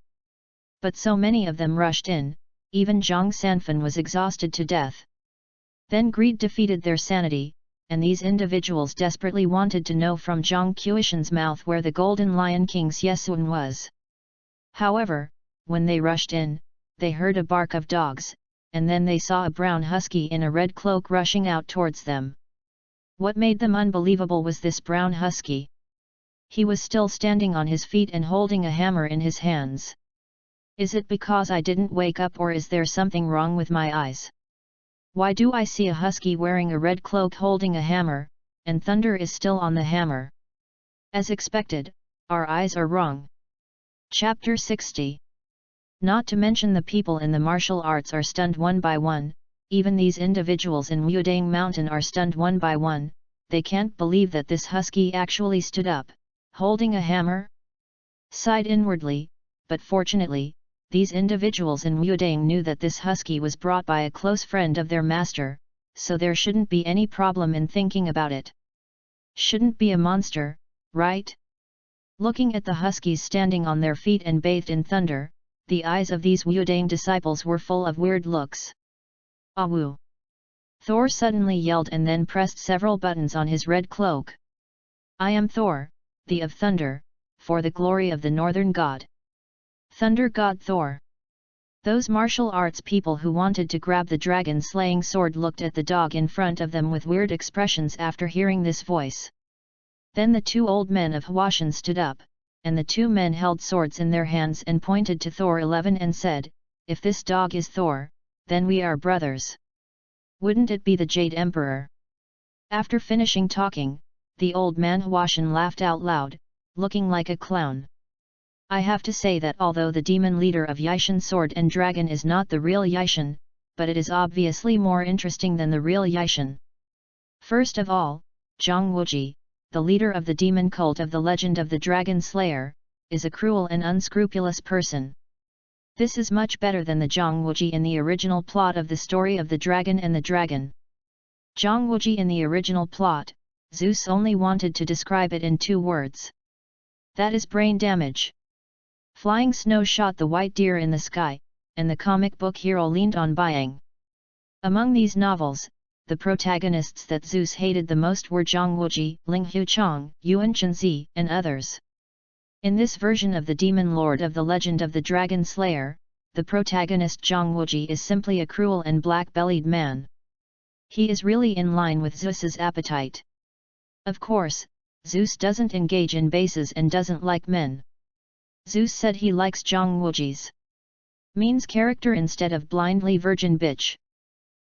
But so many of them rushed in, even Zhang Sanfan was exhausted to death. Then greed defeated their sanity, and these individuals desperately wanted to know from Zhang Qiushan's mouth where the Golden Lion King Xiesun was. However, when they rushed in, they heard a bark of dogs, and then they saw a brown husky in a red cloak rushing out towards them. What made them unbelievable was this brown husky. He was still standing on his feet and holding a hammer in his hands. Is it because I didn't wake up or is there something wrong with my eyes? Why do I see a husky wearing a red cloak holding a hammer, and thunder is still on the hammer? As expected, our eyes are wrong. Chapter 60. Not to mention the people in the martial arts are stunned one by one, even these individuals in Wudang Mountain are stunned one by one, they can't believe that this husky actually stood up, holding a hammer? Sighed inwardly, but fortunately, these individuals in Wudang knew that this husky was brought by a close friend of their master, so there shouldn't be any problem in thinking about it. Shouldn't be a monster, right? Looking at the huskies standing on their feet and bathed in thunder, the eyes of these Wudang disciples were full of weird looks. Awoo! Thor suddenly yelled and then pressed several buttons on his red cloak. I am Thor, the of thunder, for the glory of the northern god. Thunder god Thor. Those martial arts people who wanted to grab the dragon-slaying sword looked at the dog in front of them with weird expressions after hearing this voice. Then the two old men of Hwashan stood up, and the two men held swords in their hands and pointed to Thor 11 and said, "If this dog is Thor, then we are brothers. Wouldn't it be the Jade Emperor?" After finishing talking, the old man Hwashan laughed out loud, looking like a clown. I have to say that although the demon leader of Yishan Sword and Dragon is not the real Yishan, but it is obviously more interesting than the real Yishan. First of all, Zhang Wuji, the leader of the demon cult of the legend of the Dragon Slayer, is a cruel and unscrupulous person. This is much better than the Zhang Wuji in the original plot of the story of the dragon and the dragon. Zhang Wuji in the original plot, Zeus only wanted to describe it in 2 words. That is brain damage. Flying snow shot the white deer in the sky, and the comic book hero leaned on Byang. Among these novels, the protagonists that Zeus hated the most were Zhang Wuji, Ling Huchang, Yuan Chenzi, and others. In this version of the demon lord of the legend of the Dragon Slayer, the protagonist Zhang Wuji is simply a cruel and black-bellied man. He is really in line with Zeus's appetite. Of course, Zeus doesn't engage in bases and doesn't like men. Zeus said he likes Zhang Wuji's means character instead of blindly virgin bitch.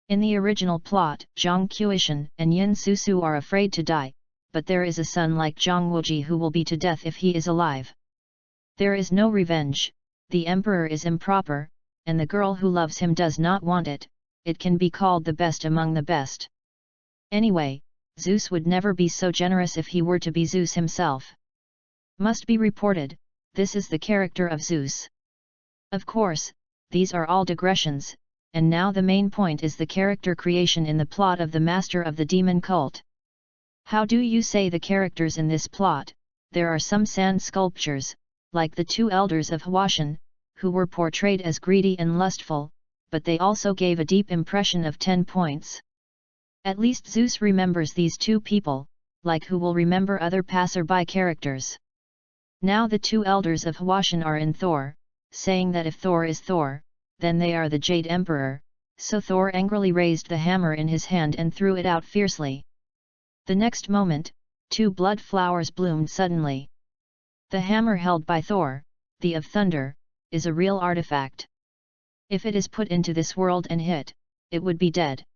In the original plot, Zhang Qiushan and Yin Susu are afraid to die, but there is a son like Zhang Wuji who will be to death if he is alive. There is no revenge, the emperor is improper, and the girl who loves him does not want it. It can be called the best among the best. Anyway, Zeus would never be so generous if he were to be Zeus himself. Must be reported, this is the character of Zeus. Of course, these are all digressions, and now the main point is the character creation in the plot of the Master of the Demon Cult. How do you say the characters in this plot? There are some sand sculptures, like the 2 elders of Hwashan, who were portrayed as greedy and lustful, but they also gave a deep impression of 10 points. At least Zeus remembers these 2 people, like who will remember other passerby characters. Now the 2 elders of Hwashan are in Thor, saying that if Thor is Thor, then they are the Jade Emperor, so Thor angrily raised the hammer in his hand and threw it out fiercely. The next moment, 2 blood flowers bloomed suddenly. The hammer held by Thor, the of thunder, is a real artifact. If it is put into this world and hit, it would be dead.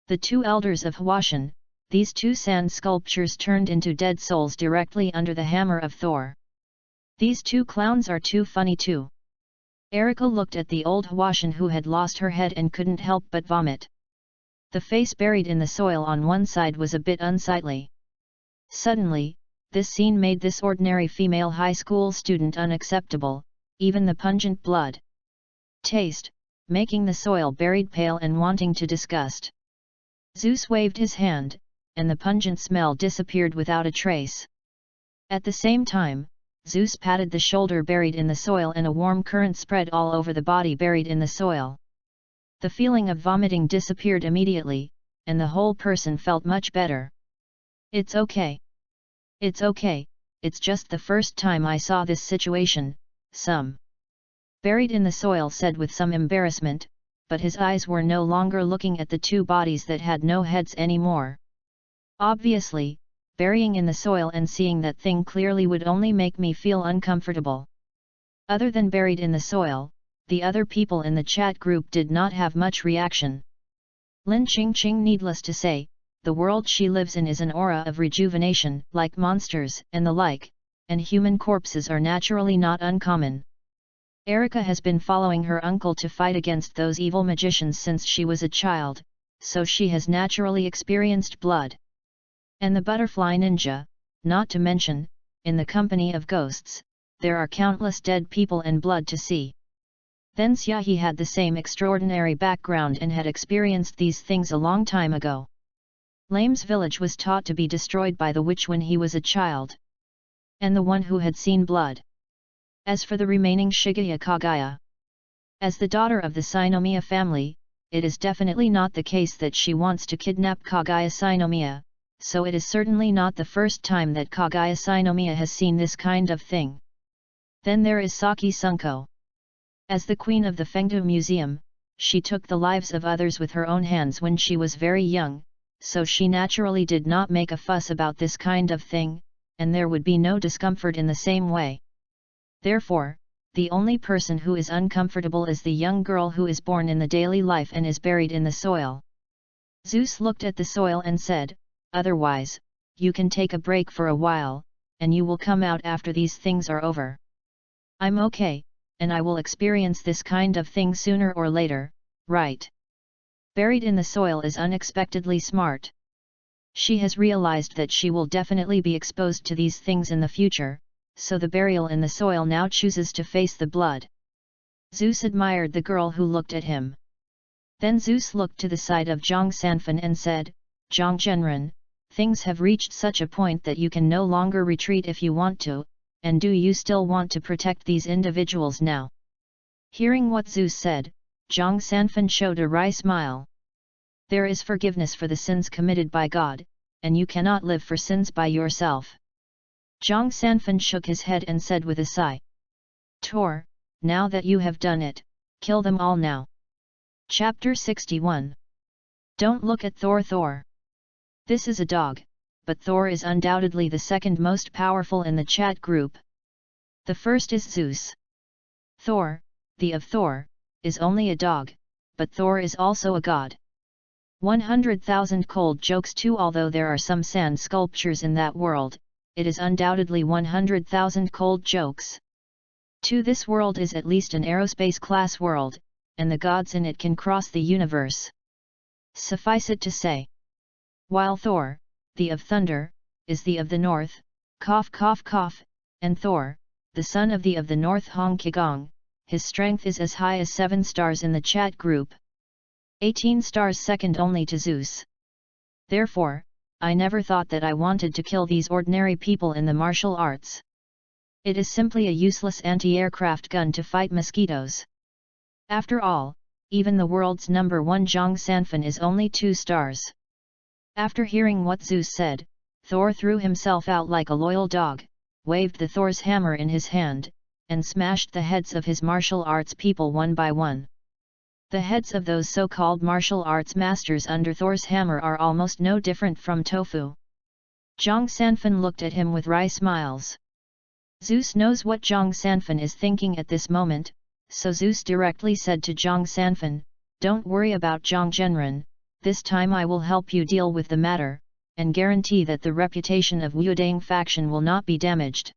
The 2 elders of Hwashan, these 2 sand sculptures turned into dead souls directly under the hammer of Thor. These 2 clowns are too funny too. Erika looked at the old Hwashan who had lost her head and couldn't help but vomit. The face buried in the soil on one side was a bit unsightly. Suddenly, this scene made this ordinary female high school student unacceptable, even the pungent blood taste, making the soil buried pale and wanting to disgust. Zeus waved his hand, and the pungent smell disappeared without a trace. At the same time, Zeus patted the shoulder buried in the soil and a warm current spread all over the body buried in the soil. The feeling of vomiting disappeared immediately, and the whole person felt much better. It's okay. It's okay, it's just the first time I saw this situation, some buried in the soil said with some embarrassment, but his eyes were no longer looking at the 2 bodies that had no heads anymore. Obviously, burying in the soil and seeing that thing clearly would only make me feel uncomfortable. Other than buried in the soil, the other people in the chat group did not have much reaction. Lin Qingqing, needless to say, the world she lives in is an aura of rejuvenation, like monsters and the like, and human corpses are naturally not uncommon. Erika has been following her uncle to fight against those evil magicians since she was a child, so she has naturally experienced blood. And the butterfly ninja, not to mention, in the company of ghosts, there are countless dead people and blood to see. Then Xiaohe had the same extraordinary background and had experienced these things a long time ago. Lame's village was taught to be destroyed by the witch when he was a child. And the one who had seen blood. As for the remaining Shigeya Kagaya, as the daughter of the Sinomiya family, it is definitely not the case that she wants to kidnap Kaguya Shinomiya, so it is certainly not the first time that Kaguya Shinomiya has seen this kind of thing. Then there is Saki Sunko. As the queen of the Fengdu Museum, she took the lives of others with her own hands when she was very young, so she naturally did not make a fuss about this kind of thing, and there would be no discomfort in the same way. Therefore, the only person who is uncomfortable is the young girl who is born in the daily life and is buried in the soil. Zeus looked at the soil and said, "Otherwise, you can take a break for a while, and you will come out after these things are over. I'm okay, and I will experience this kind of thing sooner or later, right?" Buried in the soil is unexpectedly smart. She has realized that she will definitely be exposed to these things in the future, so the burial in the soil now chooses to face the blood. Zeus admired the girl who looked at him. Then Zeus looked to the side of Zhang Sanfen and said, "Zhang Zhenren, things have reached such a point that you can no longer retreat if you want to, and do you still want to protect these individuals now?" Hearing what Zeus said, Zhang Sanfen showed a wry smile. "There is forgiveness for the sins committed by God, and you cannot live for sins by yourself." Zhang Sanfen shook his head and said with a sigh, "Tor, now that you have done it, kill them all now." Chapter 61. Don't look at Thor. This is a dog, but Thor is undoubtedly the second most powerful in the chat group. The first is Zeus. Thor, the of Thor, is only a dog, but Thor is also a god. 100,000 cold jokes too. Although there are some sand sculptures in that world, it is undoubtedly 100,000 cold jokes. 2. This world is at least an aerospace class world, and the gods in it can cross the universe. Suffice it to say, while Thor, the of thunder, is the of the north, and Thor, the son of the north Hong Kigong, his strength is as high as 7 stars in the chat group. 18 stars second only to Zeus. Therefore, I never thought that I wanted to kill these ordinary people in the martial arts. It is simply a useless anti-aircraft gun to fight mosquitoes. After all, even the world's number 1 Zhang Sanfen is only 2 stars. After hearing what Zeus said, Thor threw himself out like a loyal dog, waved the Thor's hammer in his hand, and smashed the heads of his martial arts people one by one. The heads of those so-called martial arts masters under Thor's hammer are almost no different from tofu. Zhang Sanfen looked at him with wry smiles. Zeus knows what Zhang Sanfen is thinking at this moment, so Zeus directly said to Zhang Sanfen, "Don't worry about Zhang Zhenren, this time I will help you deal with the matter, and guarantee that the reputation of Wudang faction will not be damaged."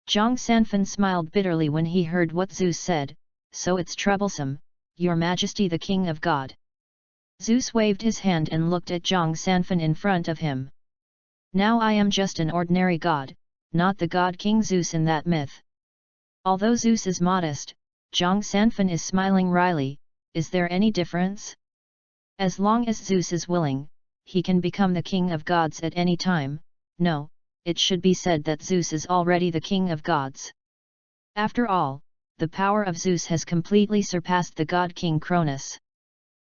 Zhang Sanfen smiled bitterly when he heard what Zeus said, "So it's troublesome, Your Majesty the King of God." Zeus waved his hand and looked at Zhang Sanfen in front of him. "Now I am just an ordinary god, not the god King Zeus in that myth." Although Zeus is modest, Zhang Sanfen is smiling wryly. Is there any difference? As long as Zeus is willing, he can become the king of gods at any time. No, it should be said that Zeus is already the king of gods. After all, the power of Zeus has completely surpassed the god King Cronus.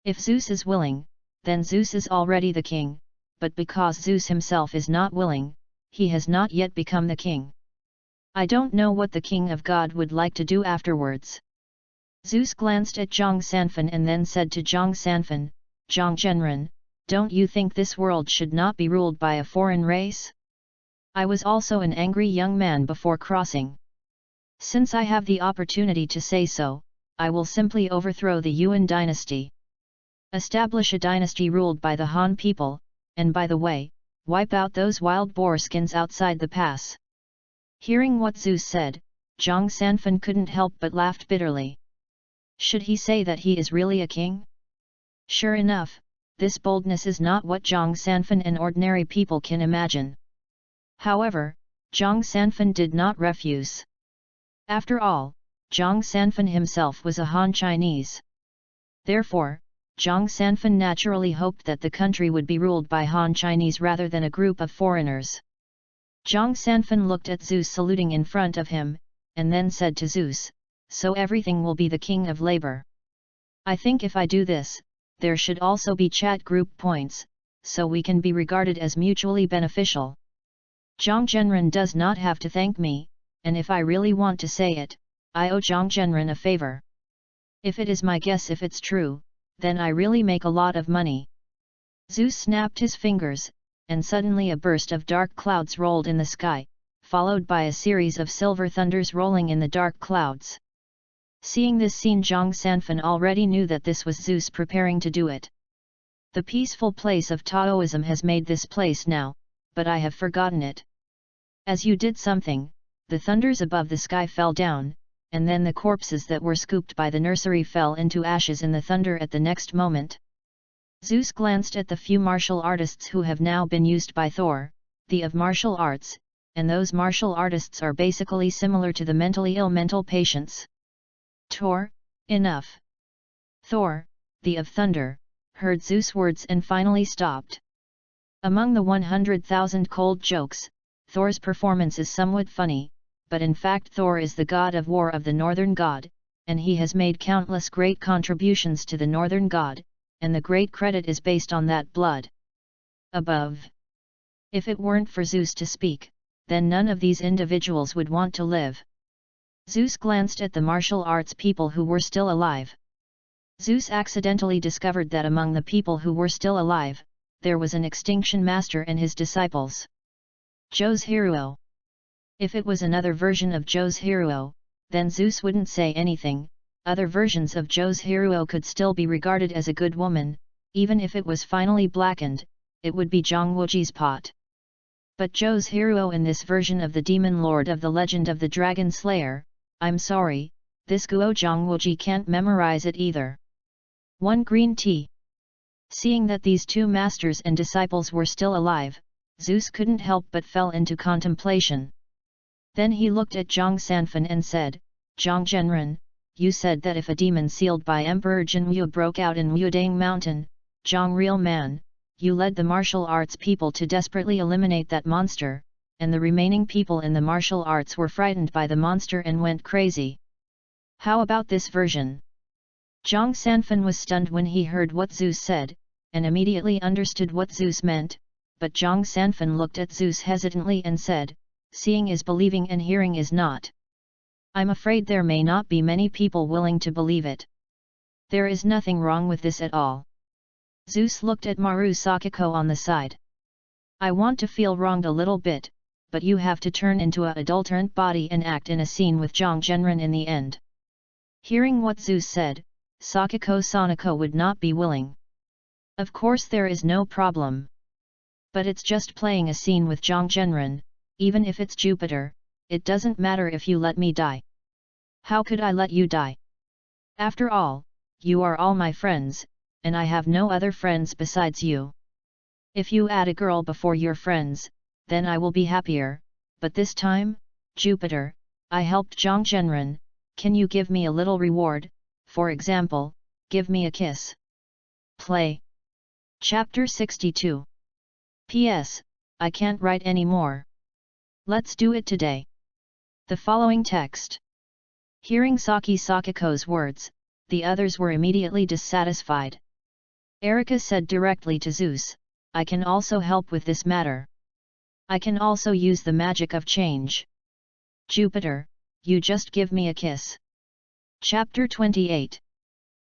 If Zeus is willing, then Zeus is already the king, but because Zeus himself is not willing, he has not yet become the king. I don't know what the king of God would like to do afterwards. Zeus glanced at Zhang Sanfen and then said to Zhang Sanfen, "Zhang Zhenren, don't you think this world should not be ruled by a foreign race? I was also an angry young man before crossing. Since I have the opportunity to say so, I will simply overthrow the Yuan dynasty. Establish a dynasty ruled by the Han people, and by the way, wipe out those wild boar skins outside the pass." Hearing what Zeus said, Zhang Sanfen couldn't help but laughed bitterly. Should he say that he is really a king? Sure enough, this boldness is not what Zhang Sanfen and ordinary people can imagine. However, Zhang Sanfen did not refuse. After all, Zhang Sanfen himself was a Han Chinese. Therefore, Zhang Sanfen naturally hoped that the country would be ruled by Han Chinese rather than a group of foreigners. Zhang Sanfen looked at Zeus saluting in front of him, and then said to Zeus, "So everything will be the king of labor. I think if I do this, there should also be chat group points, so we can be regarded as mutually beneficial. Zhang Zhenren does not have to thank me, and if I really want to say it, I owe Zhang Zhenren a favor. If it is my guess if it's true, then I really make a lot of money. Zeus snapped his fingers, and suddenly a burst of dark clouds rolled in the sky, followed by a series of silver thunders rolling in the dark clouds. Seeing this scene, Zhang Sanfan already knew that this was Zeus preparing to do it. The peaceful place of Taoism has made this place now, but I have forgotten it. As you did something, the thunders above the sky fell down, and then the corpses that were scooped by the nursery fell into ashes in the thunder at the next moment. Zeus glanced at the few martial artists who have now been used by Thor, the of martial arts, and those martial artists are basically similar to the mentally ill mental patients. Thor, enough. Thor, the of thunder, heard Zeus' words and finally stopped. Among the 100,000 cold jokes, Thor's performance is somewhat funny, but in fact Thor is the god of war of the northern god, and he has made countless great contributions to the northern god, and the great credit is based on that blood. Above. If it weren't for Zeus to speak, then none of these individuals would want to live. Zeus glanced at the martial arts people who were still alive. Zeus accidentally discovered that among the people who were still alive, there was an extinction master and his disciples. Joe's hero. If it was another version of Joe's hero, then Zeus wouldn't say anything. Other versions of Joe's hero could still be regarded as a good woman, even if it was finally blackened, it would be Zhang Wuji's pot. But Joe's hero in this version of the demon lord of the legend of the dragon slayer, I'm sorry, this Guo Zhang Wuji can't memorize it either. 1 green tea. Seeing that these two masters and disciples were still alive, Zeus couldn't help but fell into contemplation. Then he looked at Zhang Sanfan and said, Zhang Zhenren, you said that if a demon sealed by Emperor Jinwu broke out in Wudang Mountain, Zhang real man, you led the martial arts people to desperately eliminate that monster, and the remaining people in the martial arts were frightened by the monster and went crazy. How about this version? Zhang Sanfan was stunned when he heard what Zeus said, and immediately understood what Zeus meant, but Zhang Sanfan looked at Zeus hesitantly and said, seeing is believing and hearing is not. I'm afraid there may not be many people willing to believe it. There is nothing wrong with this at all. Zeus looked at Maru Sakiko on the side. I want to feel wronged a little bit, but you have to turn into a adulterant body and act in a scene with Zhang Zhenren in the end. Hearing what Zeus said, Sakiko Sanako would not be willing. Of course there is no problem. But it's just playing a scene with Zhang Zhenren, even if it's Jupiter, it doesn't matter if you let me die. How could I let you die? After all, you are all my friends, and I have no other friends besides you. If you add a girl before your friends, then I will be happier, but this time, Jupiter, I helped Zhang Zhenren, can you give me a little reward, for example, give me a kiss. Play. Chapter 62. P.S. I can't write any more. Let's do it today. The following text. Hearing Saki Sakiko's words, the others were immediately dissatisfied. Erika said directly to Zeus, I can also help with this matter. I can also use the magic of change. Jupiter, you just give me a kiss. Chapter 28.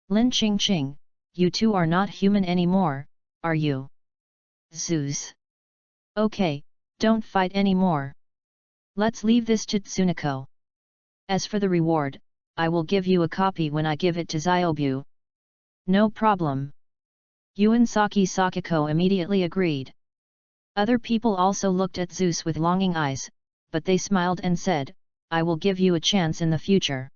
Lin Qing Qing, you two are not human anymore, are you? Zeus. Okay, don't fight anymore. Let's leave this to Tsuneko. As for the reward, I will give you a copy when I give it to Ziobu. No problem. Yuan Saki Sakiko immediately agreed. Other people also looked at Zeus with longing eyes, but they smiled and said, I will give you a chance in the future.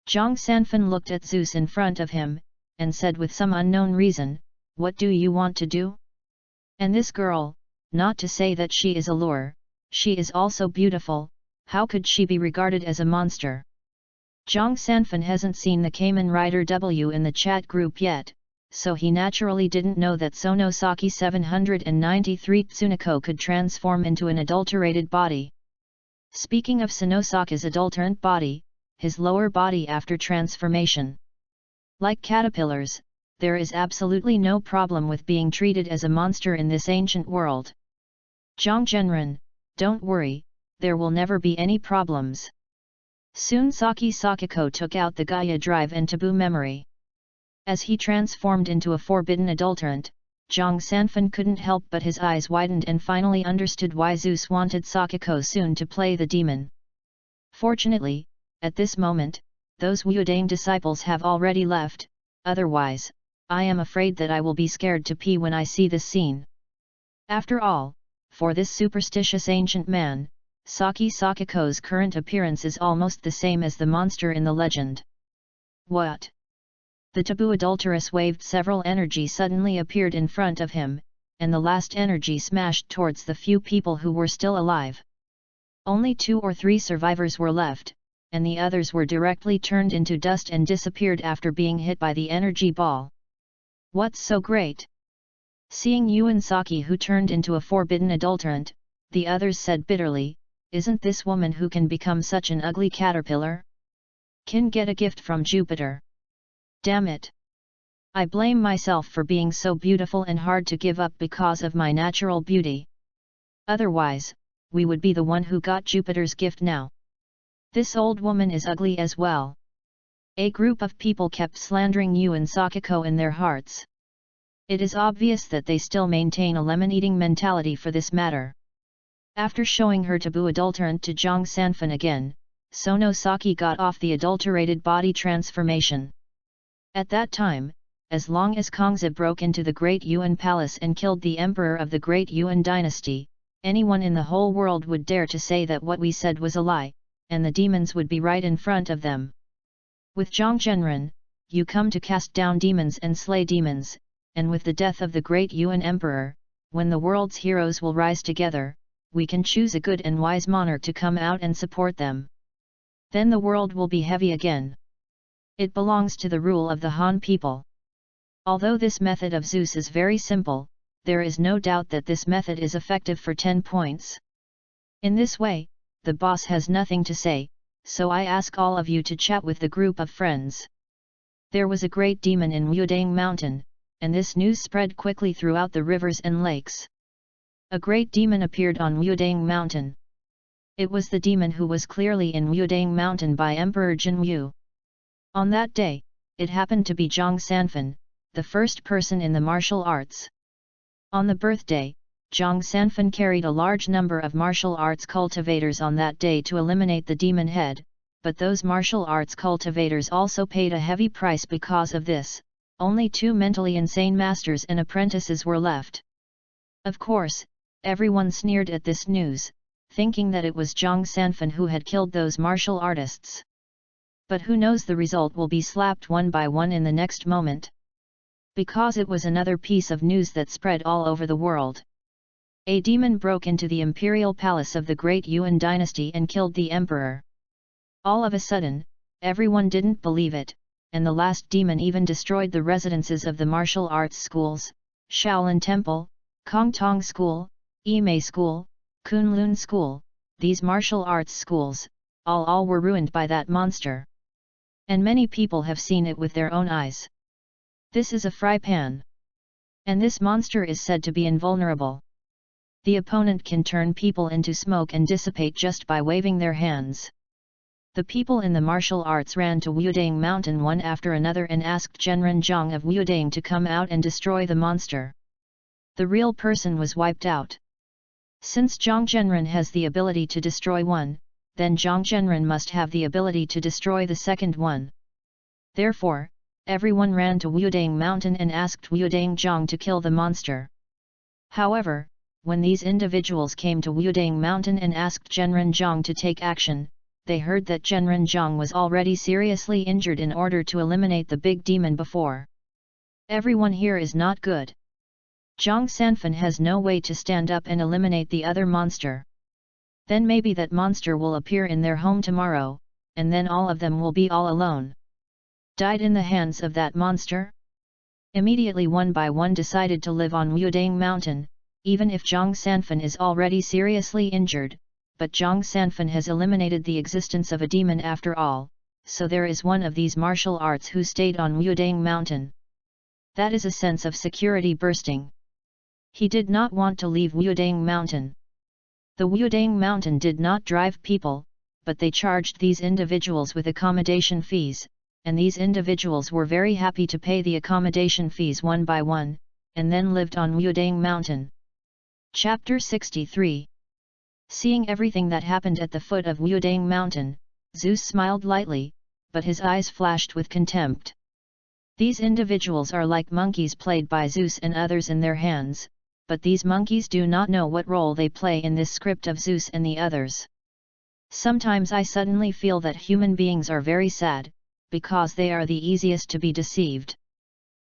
Zhang Sanfan looked at Zeus in front of him, and said with some unknown reason, what do you want to do? And this girl, not to say that she is a lure, she is also beautiful, how could she be regarded as a monster? Zhang Sanfan hasn't seen the Kamen Rider W in the chat group yet, so he naturally didn't know that Sonosaki 793 Tsuneko could transform into an adulterated body. Speaking of Sonosaki's adulterant body, his lower body after transformation. Like caterpillars, there is absolutely no problem with being treated as a monster in this ancient world. Zhang Zhenren, don't worry, there will never be any problems. Soon Saki Sakiko took out the Gaia drive and taboo memory. As he transformed into a forbidden adulterant, Zhang Sanfan couldn't help but his eyes widened and finally understood why Zeus wanted Sakiko soon to play the demon. Fortunately, at this moment, those Wuodang disciples have already left, otherwise, I am afraid that I will be scared to pee when I see this scene. After all, for this superstitious ancient man, Saki Sakiko's current appearance is almost the same as the monster in the legend. What? The taboo adulteress waved several energy suddenly appeared in front of him, and the last energy smashed towards the few people who were still alive. Only 2 or 3 survivors were left, and the others were directly turned into dust and disappeared after being hit by the energy ball. What's so great? Seeing Yuan Saki who turned into a forbidden adulterant, the others said bitterly, isn't this woman who can become such an ugly caterpillar? Can get a gift from Jupiter. Damn it! I blame myself for being so beautiful and hard to give up because of my natural beauty. Otherwise, we would be the one who got Jupiter's gift now. This old woman is ugly as well. A group of people kept slandering Yuan Sakiko in their hearts. It is obvious that they still maintain a lemon-eating mentality for this matter. After showing her taboo adulterant to Zhang Sanfan again, Sono Saki got off the adulterated body transformation. At that time, as long as Kongzi broke into the Great Yuan Palace and killed the emperor of the Great Yuan dynasty, anyone in the whole world would dare to say that what we said was a lie, and the demons would be right in front of them. With Zhang Zhenren, you come to cast down demons and slay demons, and with the death of the Great Yuan Emperor, when the world's heroes will rise together, we can choose a good and wise monarch to come out and support them. Then the world will be heavy again. It belongs to the rule of the Han people. Although this method of Zeus is very simple, there is no doubt that this method is effective for 10 points. In this way, the boss has nothing to say, so I ask all of you to chat with the group of friends. There was a great demon in Wuodang Mountain, and this news spread quickly throughout the rivers and lakes. A great demon appeared on Wuodang Mountain. It was the demon who was clearly in Wuodang Mountain by Emperor Jinwu. On that day, it happened to be Zhang Sanfan, the first person in the martial arts. On the birthday, Zhang Sanfan carried a large number of martial arts cultivators on that day to eliminate the demon head, but those martial arts cultivators also paid a heavy price because of this. Only 2 mentally insane masters and apprentices were left. Of course, everyone sneered at this news, thinking that it was Zhang Sanfan who had killed those martial artists. But who knows, the result will be slapped one by one in the next moment. Because it was another piece of news that spread all over the world. A demon broke into the imperial palace of the Great Yuan dynasty and killed the emperor. All of a sudden, everyone didn't believe it, and the last demon even destroyed the residences of the martial arts schools, Shaolin Temple, Kongtong School, Yimei School, Kunlun School. These martial arts schools, all were ruined by that monster. And many people have seen it with their own eyes. This is a fry pan. And this monster is said to be invulnerable. The opponent can turn people into smoke and dissipate just by waving their hands. The people in the martial arts ran to Wuodang Mountain one after another and asked Zhenren Zhang of Wuodang to come out and destroy the monster. The real person was wiped out. Since Zhang Zhenren has the ability to destroy one, then Zhang Zhenren must have the ability to destroy the second one. Therefore, everyone ran to Wuodang Mountain and asked Wuodang Zhang to kill the monster. However, when these individuals came to Wuodang Mountain and asked Zhenren Zhang to take action, they heard that Zhenren Zhang was already seriously injured in order to eliminate the big demon before. Everyone here is not good. Zhang Sanfan has no way to stand up and eliminate the other monster. Then maybe that monster will appear in their home tomorrow, and then all of them will be all alone. Died in the hands of that monster? Immediately one by one decided to live on Wuodang Mountain, even if Zhang Sanfan is already seriously injured, but Zhang Sanfan has eliminated the existence of a demon after all, so there is one of these martial arts who stayed on Wuodang Mountain. That is a sense of security bursting. He did not want to leave Wudang Mountain. The Wudang Mountain did not drive people, but they charged these individuals with accommodation fees, and these individuals were very happy to pay the accommodation fees one by one, and then lived on Wudang Mountain. Chapter 63. Seeing everything that happened at the foot of Wudang Mountain, Zeus smiled lightly, but his eyes flashed with contempt. These individuals are like monkeys played by Zeus and others in their hands, but these monkeys do not know what role they play in this script of Zeus and the others. Sometimes I suddenly feel that human beings are very sad, because they are the easiest to be deceived.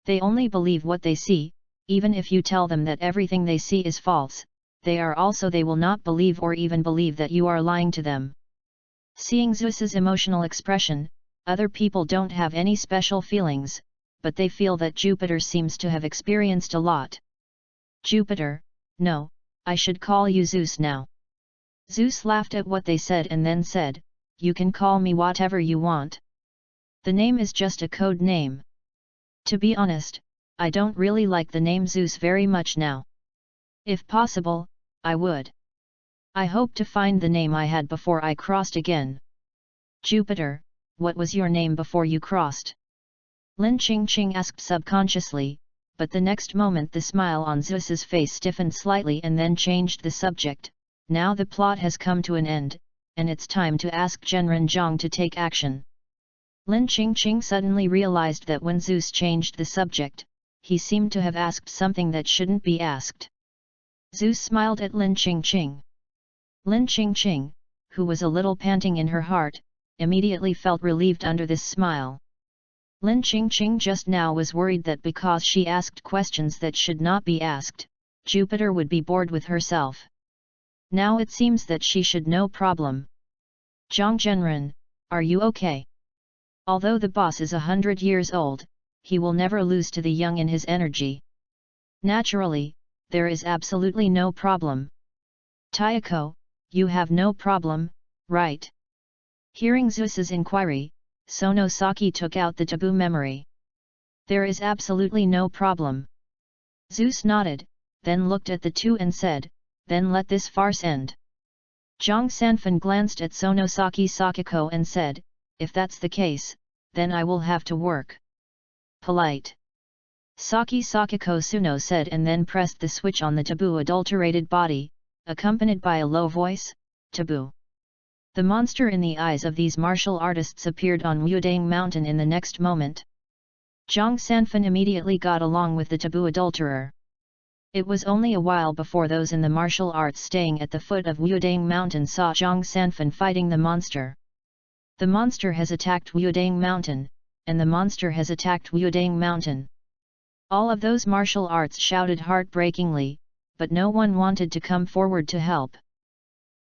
They only believe what they see, even if you tell them that everything they see is false, they will not believe or even believe that you are lying to them. Seeing Zeus's emotional expression, other people don't have any special feelings, but they feel that Jupiter seems to have experienced a lot. Jupiter, no, I should call you Zeus now. Zeus laughed at what they said and then said, you can call me whatever you want. The name is just a code name. To be honest, I don't really like the name Zeus very much now. If possible, I would. I hope to find the name I had before I crossed again. Jupiter, what was your name before you crossed? Lin Qingqing asked subconsciously, but the next moment the smile on Zeus's face stiffened slightly and then changed the subject. Now the plot has come to an end, and it's time to ask Zhenren Zhang to take action. Lin Qingqing suddenly realized that when Zeus changed the subject, he seemed to have asked something that shouldn't be asked. Zeus smiled at Lin Qingqing. Lin Qingqing, who was a little panting in her heart, immediately felt relieved under this smile. Lin Qingqing just now was worried that because she asked questions that should not be asked, Jupiter would be bored with herself. Now it seems that she should no problem. Zhang Zhenren, are you okay? Although the boss is 100 years old, he will never lose to the young in his energy. Naturally, there is absolutely no problem. Taiko, you have no problem, right? Hearing Zeus's inquiry, Sonosaki took out the taboo memory. There is absolutely no problem. Zeus nodded, then looked at the two and said, then let this farce end. Zhang Sanfan glanced at Sonosaki Sakiko and said, if that's the case, then I will have to work. Polite. Saki Sakiko Suno said and then pressed the switch on the taboo adulterated body, accompanied by a low voice, taboo. The monster in the eyes of these martial artists appeared on Wudang Mountain in the next moment. Zhang Sanfan immediately got along with the taboo adulterer. It was only a while before those in the martial arts staying at the foot of Wudang Mountain saw Zhang Sanfan fighting the monster. The monster has attacked Wudang Mountain, and the monster has attacked Wudang Mountain. All of those martial arts shouted heartbreakingly, but no one wanted to come forward to help.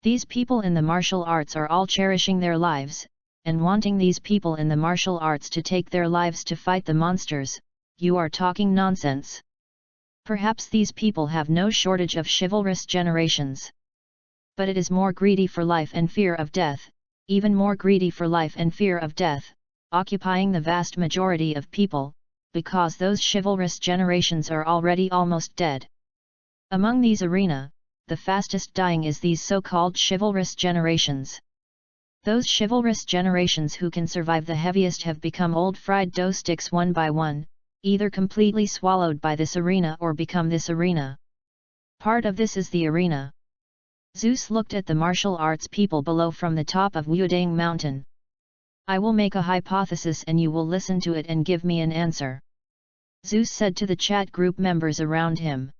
These people in the martial arts are all cherishing their lives, and wanting these people in the martial arts to take their lives to fight the monsters. You are talking nonsense. Perhaps these people have no shortage of chivalrous generations. But it is more greedy for life and fear of death, even more greedy for life and fear of death, occupying the vast majority of people, because those chivalrous generations are already almost dead. Among these arena, the fastest dying is these so-called chivalrous generations. Those chivalrous generations who can survive the heaviest have become old fried dough sticks one by one, either completely swallowed by this arena or become this arena. Part of this is the arena. Zeus looked at the martial arts people below from the top of Wudang Mountain. I will make a hypothesis and you will listen to it and give me an answer. Zeus said to the chat group members around him.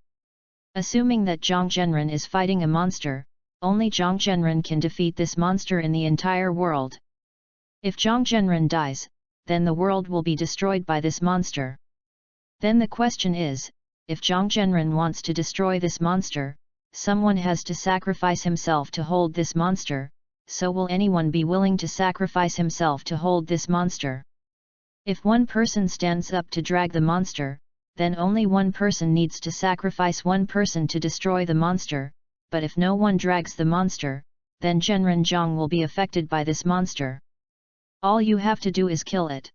Assuming that Zhang Zhenren is fighting a monster, only Zhang Zhenren can defeat this monster in the entire world. If Zhang Zhenren dies, then the world will be destroyed by this monster. Then the question is, if Zhang Zhenren wants to destroy this monster, someone has to sacrifice himself to hold this monster, so will anyone be willing to sacrifice himself to hold this monster? If one person stands up to drag the monster, then only one person needs to sacrifice one person to destroy the monster, but if no one drags the monster, then Zhenren Zhang will be affected by this monster. All you have to do is kill it.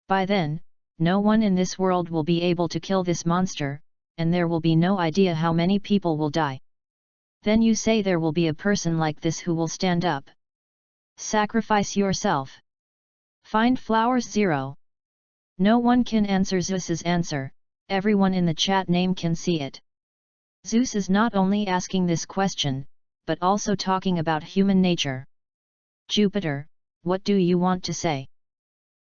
By then, no one in this world will be able to kill this monster, and there will be no idea how many people will die. Then you say there will be a person like this who will stand up. Sacrifice yourself. Find flowers 0. No one can answer Zeus's answer, everyone in the chat name can see it. Zeus is not only asking this question, but also talking about human nature. Jupiter, what do you want to say?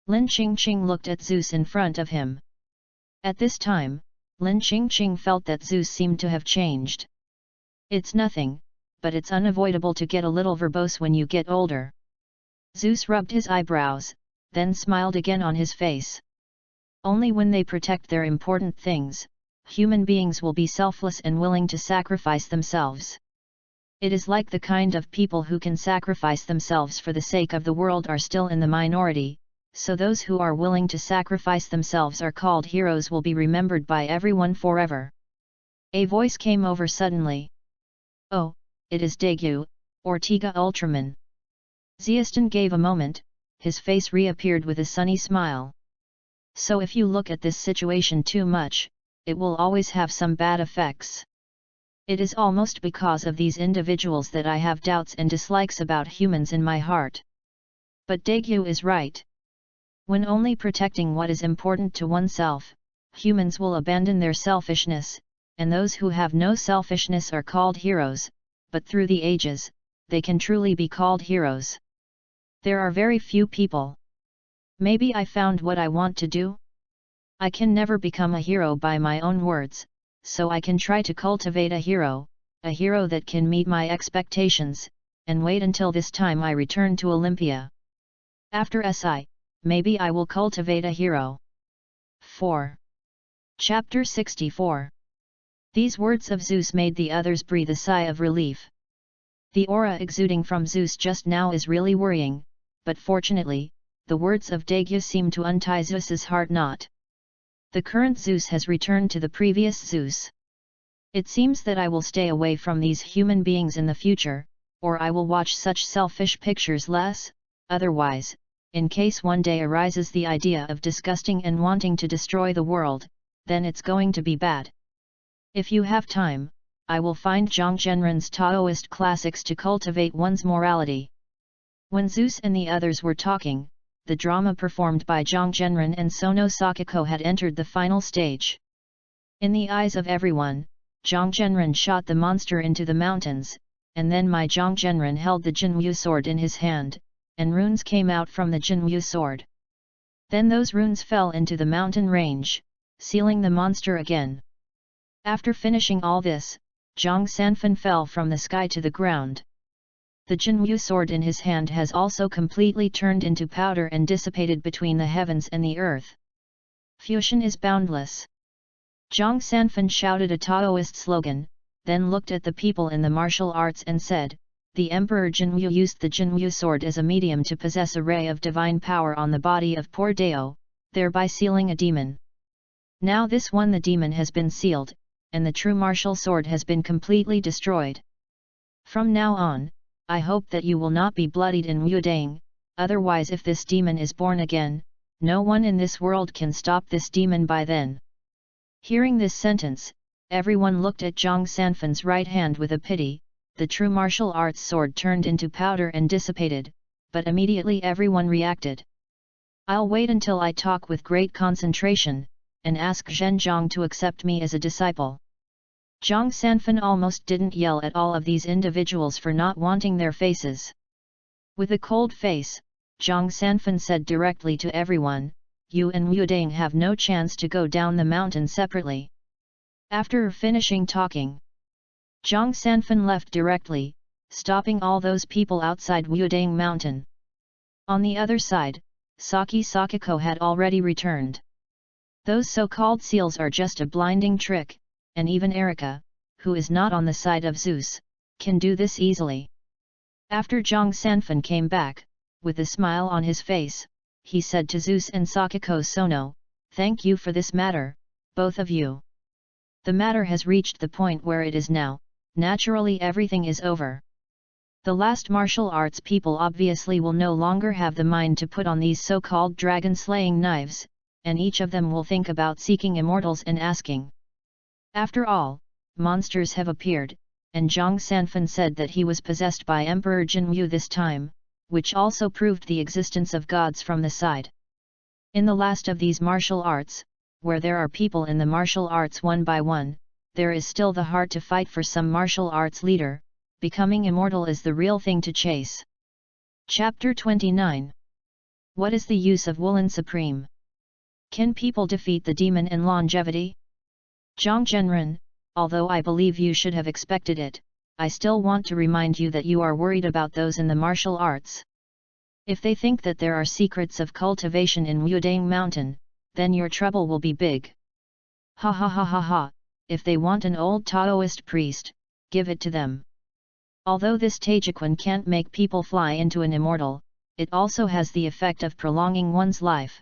Lin Qingqing looked at Zeus in front of him. At this time, Lin Qingqing felt that Zeus seemed to have changed. It's nothing, but it's unavoidable to get a little verbose when you get older. Zeus rubbed his eyebrows, then smiled again on his face. Only when they protect their important things, human beings will be selfless and willing to sacrifice themselves. It is like the kind of people who can sacrifice themselves for the sake of the world are still in the minority, so those who are willing to sacrifice themselves are called heroes will be remembered by everyone forever. A voice came over suddenly. Oh, it is Daegu, Ortega Ultraman. Zeuston gave a moment, his face reappeared with a sunny smile. So if you look at this situation too much, it will always have some bad effects. It is almost because of these individuals that I have doubts and dislikes about humans in my heart. But Daegu is right. When only protecting what is important to oneself, humans will abandon their selfishness, and those who have no selfishness are called heroes, but through the ages, they can truly be called heroes. There are very few people. Maybe I found what I want to do? I can never become a hero by my own words, so I can try to cultivate a hero that can meet my expectations, and wait until this time I return to Olympia. After SI, maybe I will cultivate a hero. 4. Chapter 64. These words of Zeus made the others breathe a sigh of relief. The aura exuding from Zeus just now is really worrying, but fortunately, the words of Daegu seem to untie Zeus's heart knot. The current Zeus has returned to the previous Zeus. It seems that I will stay away from these human beings in the future, or I will watch such selfish pictures less, otherwise, in case one day arises the idea of disgusting and wanting to destroy the world, then it's going to be bad. If you have time, I will find Zhang Zhenren's Taoist classics to cultivate one's morality. When Zeus and the others were talking, the drama performed by Zhang Zhenren and Sono Sakiko had entered the final stage. In the eyes of everyone, Zhang Zhenren shot the monster into the mountains, and then my Zhang Zhenren held the Jinwu sword in his hand, and runes came out from the Jinwu sword. Then those runes fell into the mountain range, sealing the monster again. After finishing all this, Zhang Sanfan fell from the sky to the ground. The Jinwu sword in his hand has also completely turned into powder and dissipated between the heavens and the earth. Fusion is boundless. Zhang Sanfan shouted a Taoist slogan, then looked at the people in the martial arts and said, "The Emperor Jinwu used the Jinwu sword as a medium to possess a ray of divine power on the body of poor Dao, thereby sealing a demon. Now this one the demon has been sealed, and the true martial sword has been completely destroyed. From now on, I hope that you will not be bloodied in Wudang, otherwise if this demon is born again, no one in this world can stop this demon by then." Hearing this sentence, everyone looked at Zhang Sanfan's right hand with a pity. The true martial arts sword turned into powder and dissipated, but immediately everyone reacted. "I'll wait until I talk with great concentration, and ask Zhenjiang to accept me as a disciple." Zhang Sanfan almost didn't yell at all of these individuals for not wanting their faces. With a cold face, Zhang Sanfan said directly to everyone, "You and Wudang have no chance to go down the mountain separately." After finishing talking, Zhang Sanfan left directly, stopping all those people outside Wudang mountain. On the other side, Saki Sakiko had already returned. Those so-called seals are just a blinding trick, and even Erika, who is not on the side of Zeus, can do this easily. After Zhang Sanfan came back, with a smile on his face, he said to Zeus and Sakiko Sono, "Thank you for this matter, both of you. The matter has reached the point where it is now, naturally everything is over. The last martial arts people obviously will no longer have the mind to put on these so-called dragon-slaying knives, and each of them will think about seeking immortals and asking. After all, monsters have appeared, and Zhang Sanfan said that he was possessed by Emperor Jinwu this time, which also proved the existence of gods from the side. In the last of these martial arts, where there are people in the martial arts one by one, there is still the heart to fight for some martial arts leader. Becoming immortal is the real thing to chase. Chapter 29. What is the use of Woolen Supreme? Can people defeat the demon in longevity? Zhang Zhenren, although I believe you should have expected it, I still want to remind you that you are worried about those in the martial arts. If they think that there are secrets of cultivation in Wudang Mountain, then your trouble will be big. Ha ha ha ha ha, if they want an old Taoist priest, give it to them. Although this Tajiquan can't make people fly into an immortal, it also has the effect of prolonging one's life.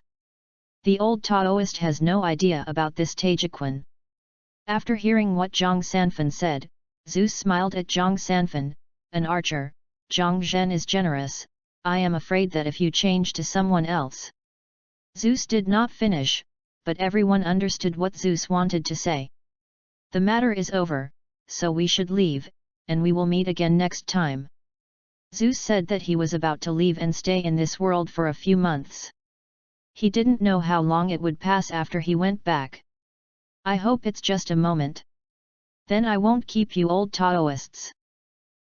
The old Taoist has no idea about this Tajiquan. After hearing what Zhang Sanfan said, Zeus smiled at Zhang Sanfan, an archer. Zhang Zhen is generous, I am afraid that if you change to someone else. Zeus did not finish, but everyone understood what Zeus wanted to say. The matter is over, so we should leave, and we will meet again next time. Zeus said that he was about to leave and stay in this world for a few months. He didn't know how long it would pass after he went back. I hope it's just a moment. Then I won't keep you old Taoists.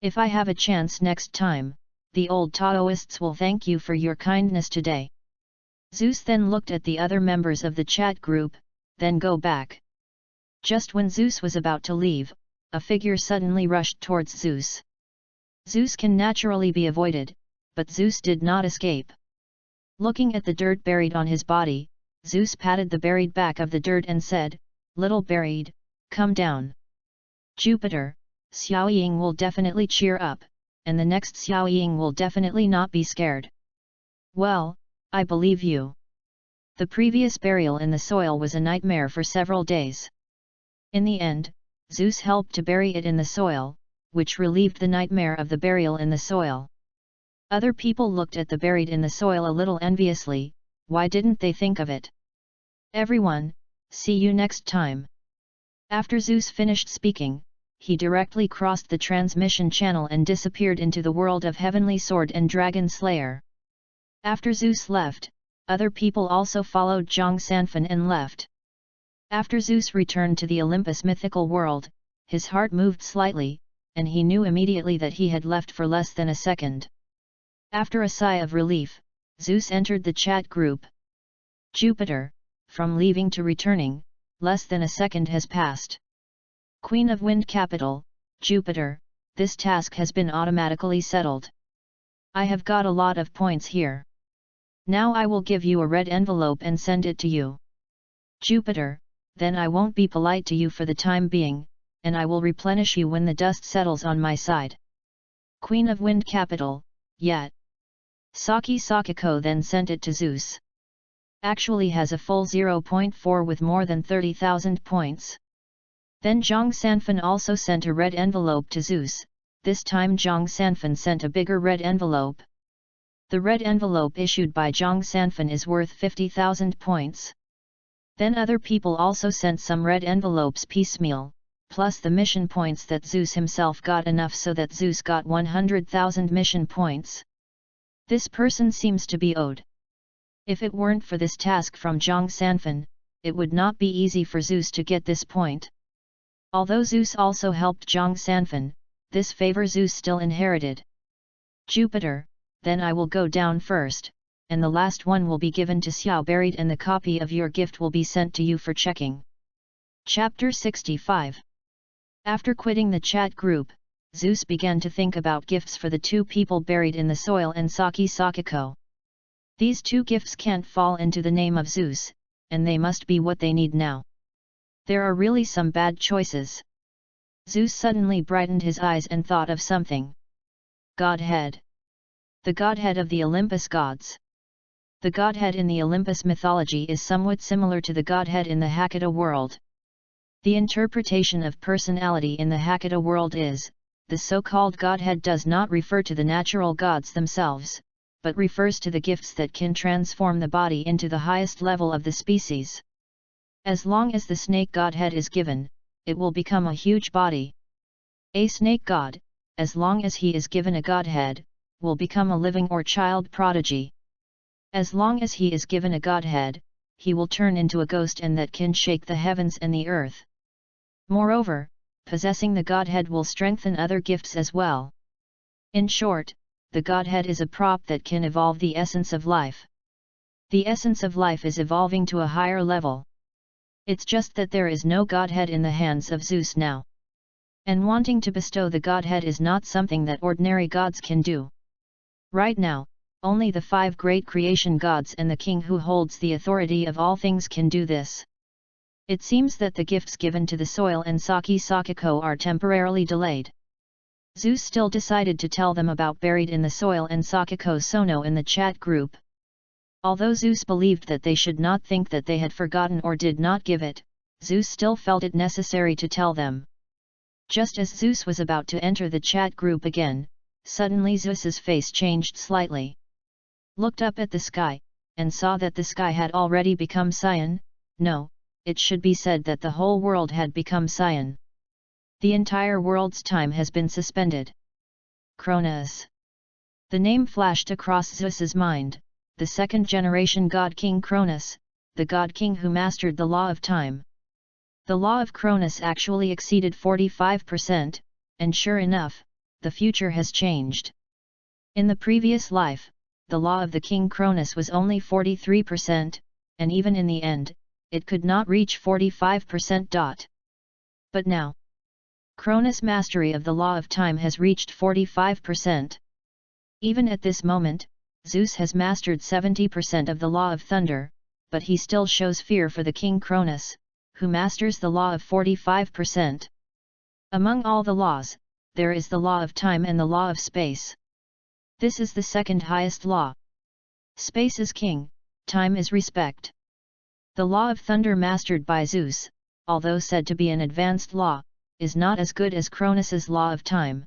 If I have a chance next time, the old Taoists will thank you for your kindness today. Zeus then looked at the other members of the chat group, then go back. Just when Zeus was about to leave, a figure suddenly rushed towards Zeus. Zeus can naturally be avoided, but Zeus did not escape. Looking at the dirt buried on his body, Zeus patted the buried back of the dirt and said, "Little buried, come down. Jupiter, Xiao Ying will definitely cheer up, and the next Xiao Ying will definitely not be scared." Well, I believe you. The previous burial in the soil was a nightmare for several days. In the end, Zeus helped to bury it in the soil, which relieved the nightmare of the burial in the soil. Other people looked at the buried in the soil a little enviously. Why didn't they think of it? Everyone, see you next time. After Zeus finished speaking, he directly crossed the transmission channel and disappeared into the world of Heavenly Sword and Dragon Slayer. After Zeus left, other people also followed Zhang Sanfan and left. After Zeus returned to the Olympus mythical world, his heart moved slightly, and he knew immediately that he had left for less than a second. After a sigh of relief, Zeus entered the chat group. Jupiter, from leaving to returning, less than a second has passed. Queen of Wind Capital, Jupiter, this task has been automatically settled. I have got a lot of points here. Now I will give you a red envelope and send it to you. Jupiter, then I won't be polite to you for the time being, and I will replenish you when the dust settles on my side. Queen of Wind Capital, yet. Saki Sakiko then sent it to Zeus. Actually has a full 0.4 with more than 30,000 points. Then Zhang Sanfan also sent a red envelope to Zeus. This time Zhang Sanfan sent a bigger red envelope. The red envelope issued by Zhang Sanfan is worth 50,000 points. Then other people also sent some red envelopes piecemeal, plus the mission points that Zeus himself got, enough so that Zeus got 100,000 mission points. This person seems to be owed. If it weren't for this task from Zhang Sanfan, it would not be easy for Zeus to get this point. Although Zeus also helped Zhang Sanfan, this favor Zeus still inherited. Jupiter, then I will go down first, and the last one will be given to Xiao buried and the copy of your gift will be sent to you for checking. Chapter 65. After quitting the chat group, Zeus began to think about gifts for the two people buried in the soil and Saki Sakiko. These two gifts can't fall into the name of Zeus, and they must be what they need now. There are really some bad choices. Zeus suddenly brightened his eyes and thought of something. Godhead. The Godhead of the Olympus gods. The Godhead in the Olympus mythology is somewhat similar to the Godhead in the Hakata world. The interpretation of personality in the Hakata world is, the so-called Godhead does not refer to the natural gods themselves, but refers to the gifts that can transform the body into the highest level of the species. As long as the snake godhead is given, it will become a huge body. A snake god, as long as he is given a godhead, will become a living or child prodigy. As long as he is given a godhead, he will turn into a ghost and that can shake the heavens and the earth. Moreover, possessing the godhead will strengthen other gifts as well. In short, the godhead is a prop that can evolve the essence of life. The essence of life is evolving to a higher level. It's just that there is no godhead in the hands of Zeus now. And wanting to bestow the godhead is not something that ordinary gods can do. Right now, only the 5 great creation gods and the king who holds the authority of all things can do this. It seems that the gifts given to the soil and Saki Sakiko are temporarily delayed. Zeus still decided to tell them about buried in the soil and Sakiko Sono in the chat group. Although Zeus believed that they should not think that they had forgotten or did not give it, Zeus still felt it necessary to tell them. Just as Zeus was about to enter the chat group again, suddenly Zeus's face changed slightly. Looked up at the sky, and saw that the sky had already become cyan. No, it should be said that the whole world had become cyan. The entire world's time has been suspended. Cronus. The name flashed across Zeus's mind, the second-generation god king Cronus, the god king who mastered the law of time. The law of Cronus actually exceeded 45%, and sure enough, the future has changed. In the previous life, the law of the king Cronus was only 43%, and even in the end, it could not reach 45%. But now, Cronus' mastery of the law of time has reached 45%. Even at this moment, Zeus has mastered 70% of the law of thunder, but he still shows fear for the king Cronus, who masters the law of 45%. Among all the laws, there is the law of time and the law of space. This is the second highest law. Space is king, time is respect. The law of thunder mastered by Zeus, although said to be an advanced law, is not as good as Cronus's law of time.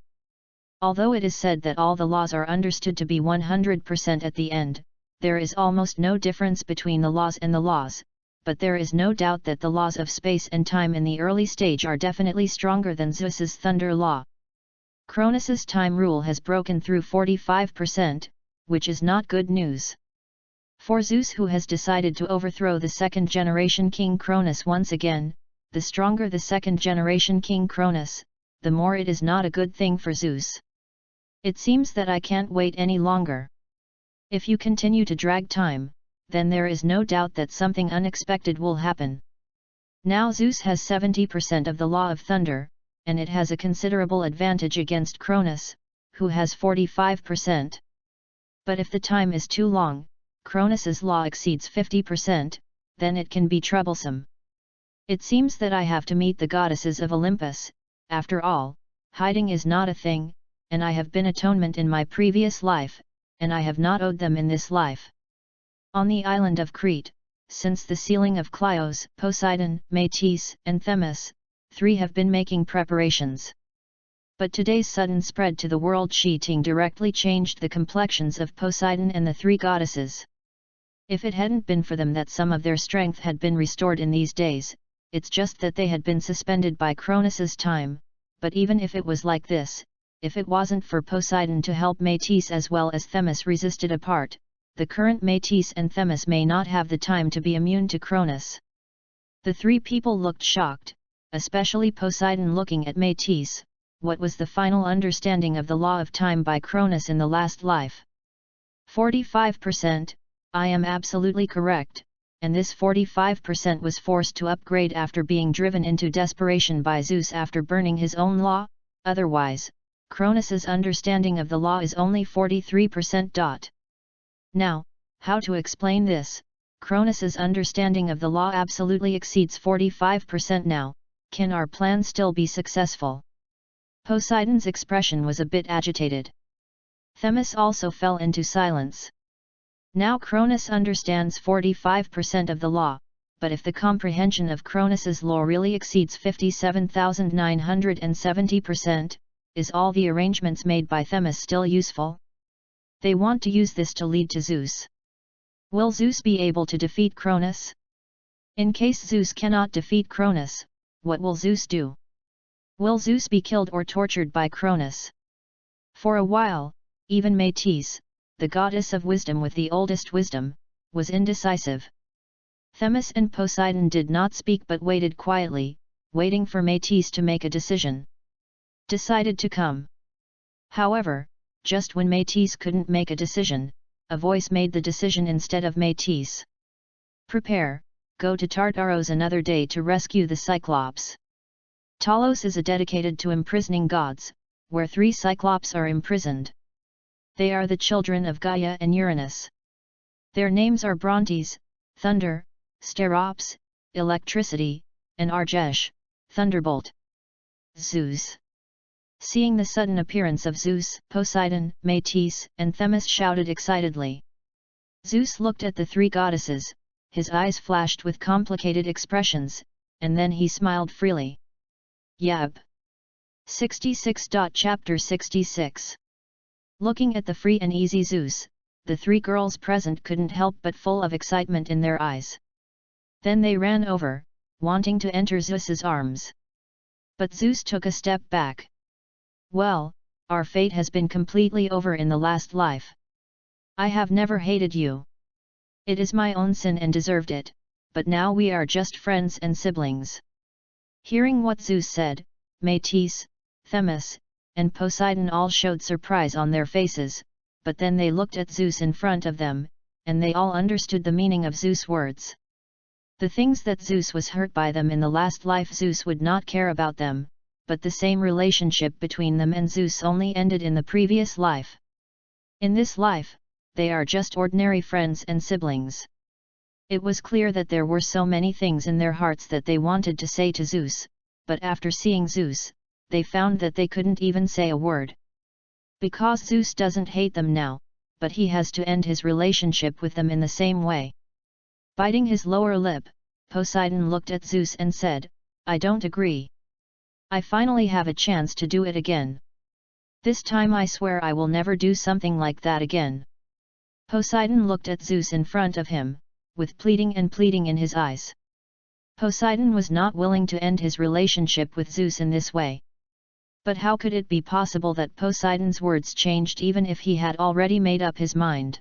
Although it is said that all the laws are understood to be 100% at the end, there is almost no difference between the laws and the laws, but there is no doubt that the laws of space and time in the early stage are definitely stronger than Zeus's thunder law. Cronus's time rule has broken through 45%, which is not good news. For Zeus, who has decided to overthrow the second-generation king Cronus once again, the stronger the second-generation king Cronus, the more it is not a good thing for Zeus. It seems that I can't wait any longer. If you continue to drag time, then there is no doubt that something unexpected will happen. Now Zeus has 70% of the law of thunder, and it has a considerable advantage against Cronus, who has 45%. But if the time is too long, Cronus's law exceeds 50%, then it can be troublesome. It seems that I have to meet the goddesses of Olympus. After all, hiding is not a thing, and I have been atonement in my previous life, and I have not owed them in this life. On the island of Crete, since the sealing of Clyos, Poseidon, Metis, and Themis, 3 have been making preparations. But today's sudden spread to the world cheating directly changed the complexions of Poseidon and the 3 goddesses. If it hadn't been for them that some of their strength had been restored in these days, it's just that they had been suspended by Cronus's time. But even if it was like this, if it wasn't for Poseidon to help Metis as well as Themis resisted apart, the current Metis and Themis may not have the time to be immune to Cronus. The 3 people looked shocked, especially Poseidon looking at Metis. What was the final understanding of the law of time by Cronus in the last life? 45%, I am absolutely correct, and this 45% was forced to upgrade after being driven into desperation by Zeus after burning his own law. Otherwise, Cronus's understanding of the law is only 43%. Now, how to explain this? Cronus's understanding of the law absolutely exceeds 45% now. Can our plan still be successful? Poseidon's expression was a bit agitated. Themis also fell into silence. Now Cronus understands 45% of the law, but if the comprehension of Cronus's law really exceeds 57,970%, is all the arrangements made by Themis still useful? They want to use this to lead to Zeus. Will Zeus be able to defeat Cronus? In case Zeus cannot defeat Cronus, what will Zeus do? Will Zeus be killed or tortured by Cronus? For a while, even Metis, the goddess of wisdom with the oldest wisdom, was indecisive. Themis and Poseidon did not speak but waited quietly, waiting for Metis to make a decision. Decided to come. However, just when Metis couldn't make a decision, a voice made the decision instead of Metis. Prepare, go to Tartaros another day to rescue the Cyclops. Talos is a dedicated to imprisoning gods, where 3 Cyclops are imprisoned. They are the children of Gaia and Uranus. Their names are Brontes, thunder, Sterops, electricity, and Argesh, thunderbolt. Zeus. Seeing the sudden appearance of Zeus, Poseidon, Metis, and Themis shouted excitedly. Zeus looked at the 3 goddesses, his eyes flashed with complicated expressions, and then he smiled freely. Yab. 66. Chapter 66. Looking at the free and easy Zeus, the 3 girls present couldn't help but full of excitement in their eyes. Then they ran over, wanting to enter Zeus's arms. But Zeus took a step back. Well, our fate has been completely over in the last life. I have never hated you. It is my own sin and deserved it, but now we are just friends and siblings. Hearing what Zeus said, Metis, Themis, and Poseidon all showed surprise on their faces, but then they looked at Zeus in front of them, and they all understood the meaning of Zeus' words. The things that Zeus was hurt by them in the last life, Zeus would not care about them, but the same relationship between them and Zeus only ended in the previous life. In this life, they are just ordinary friends and siblings. It was clear that there were so many things in their hearts that they wanted to say to Zeus, but after seeing Zeus, they found that they couldn't even say a word. Because Zeus doesn't hate them now, but he has to end his relationship with them in the same way. Biting his lower lip, Poseidon looked at Zeus and said, I don't agree. I finally have a chance to do it again. This time I swear I will never do something like that again. Poseidon looked at Zeus in front of him, with pleading in his eyes. Poseidon was not willing to end his relationship with Zeus in this way. But how could it be possible that Poseidon's words changed even if he had already made up his mind?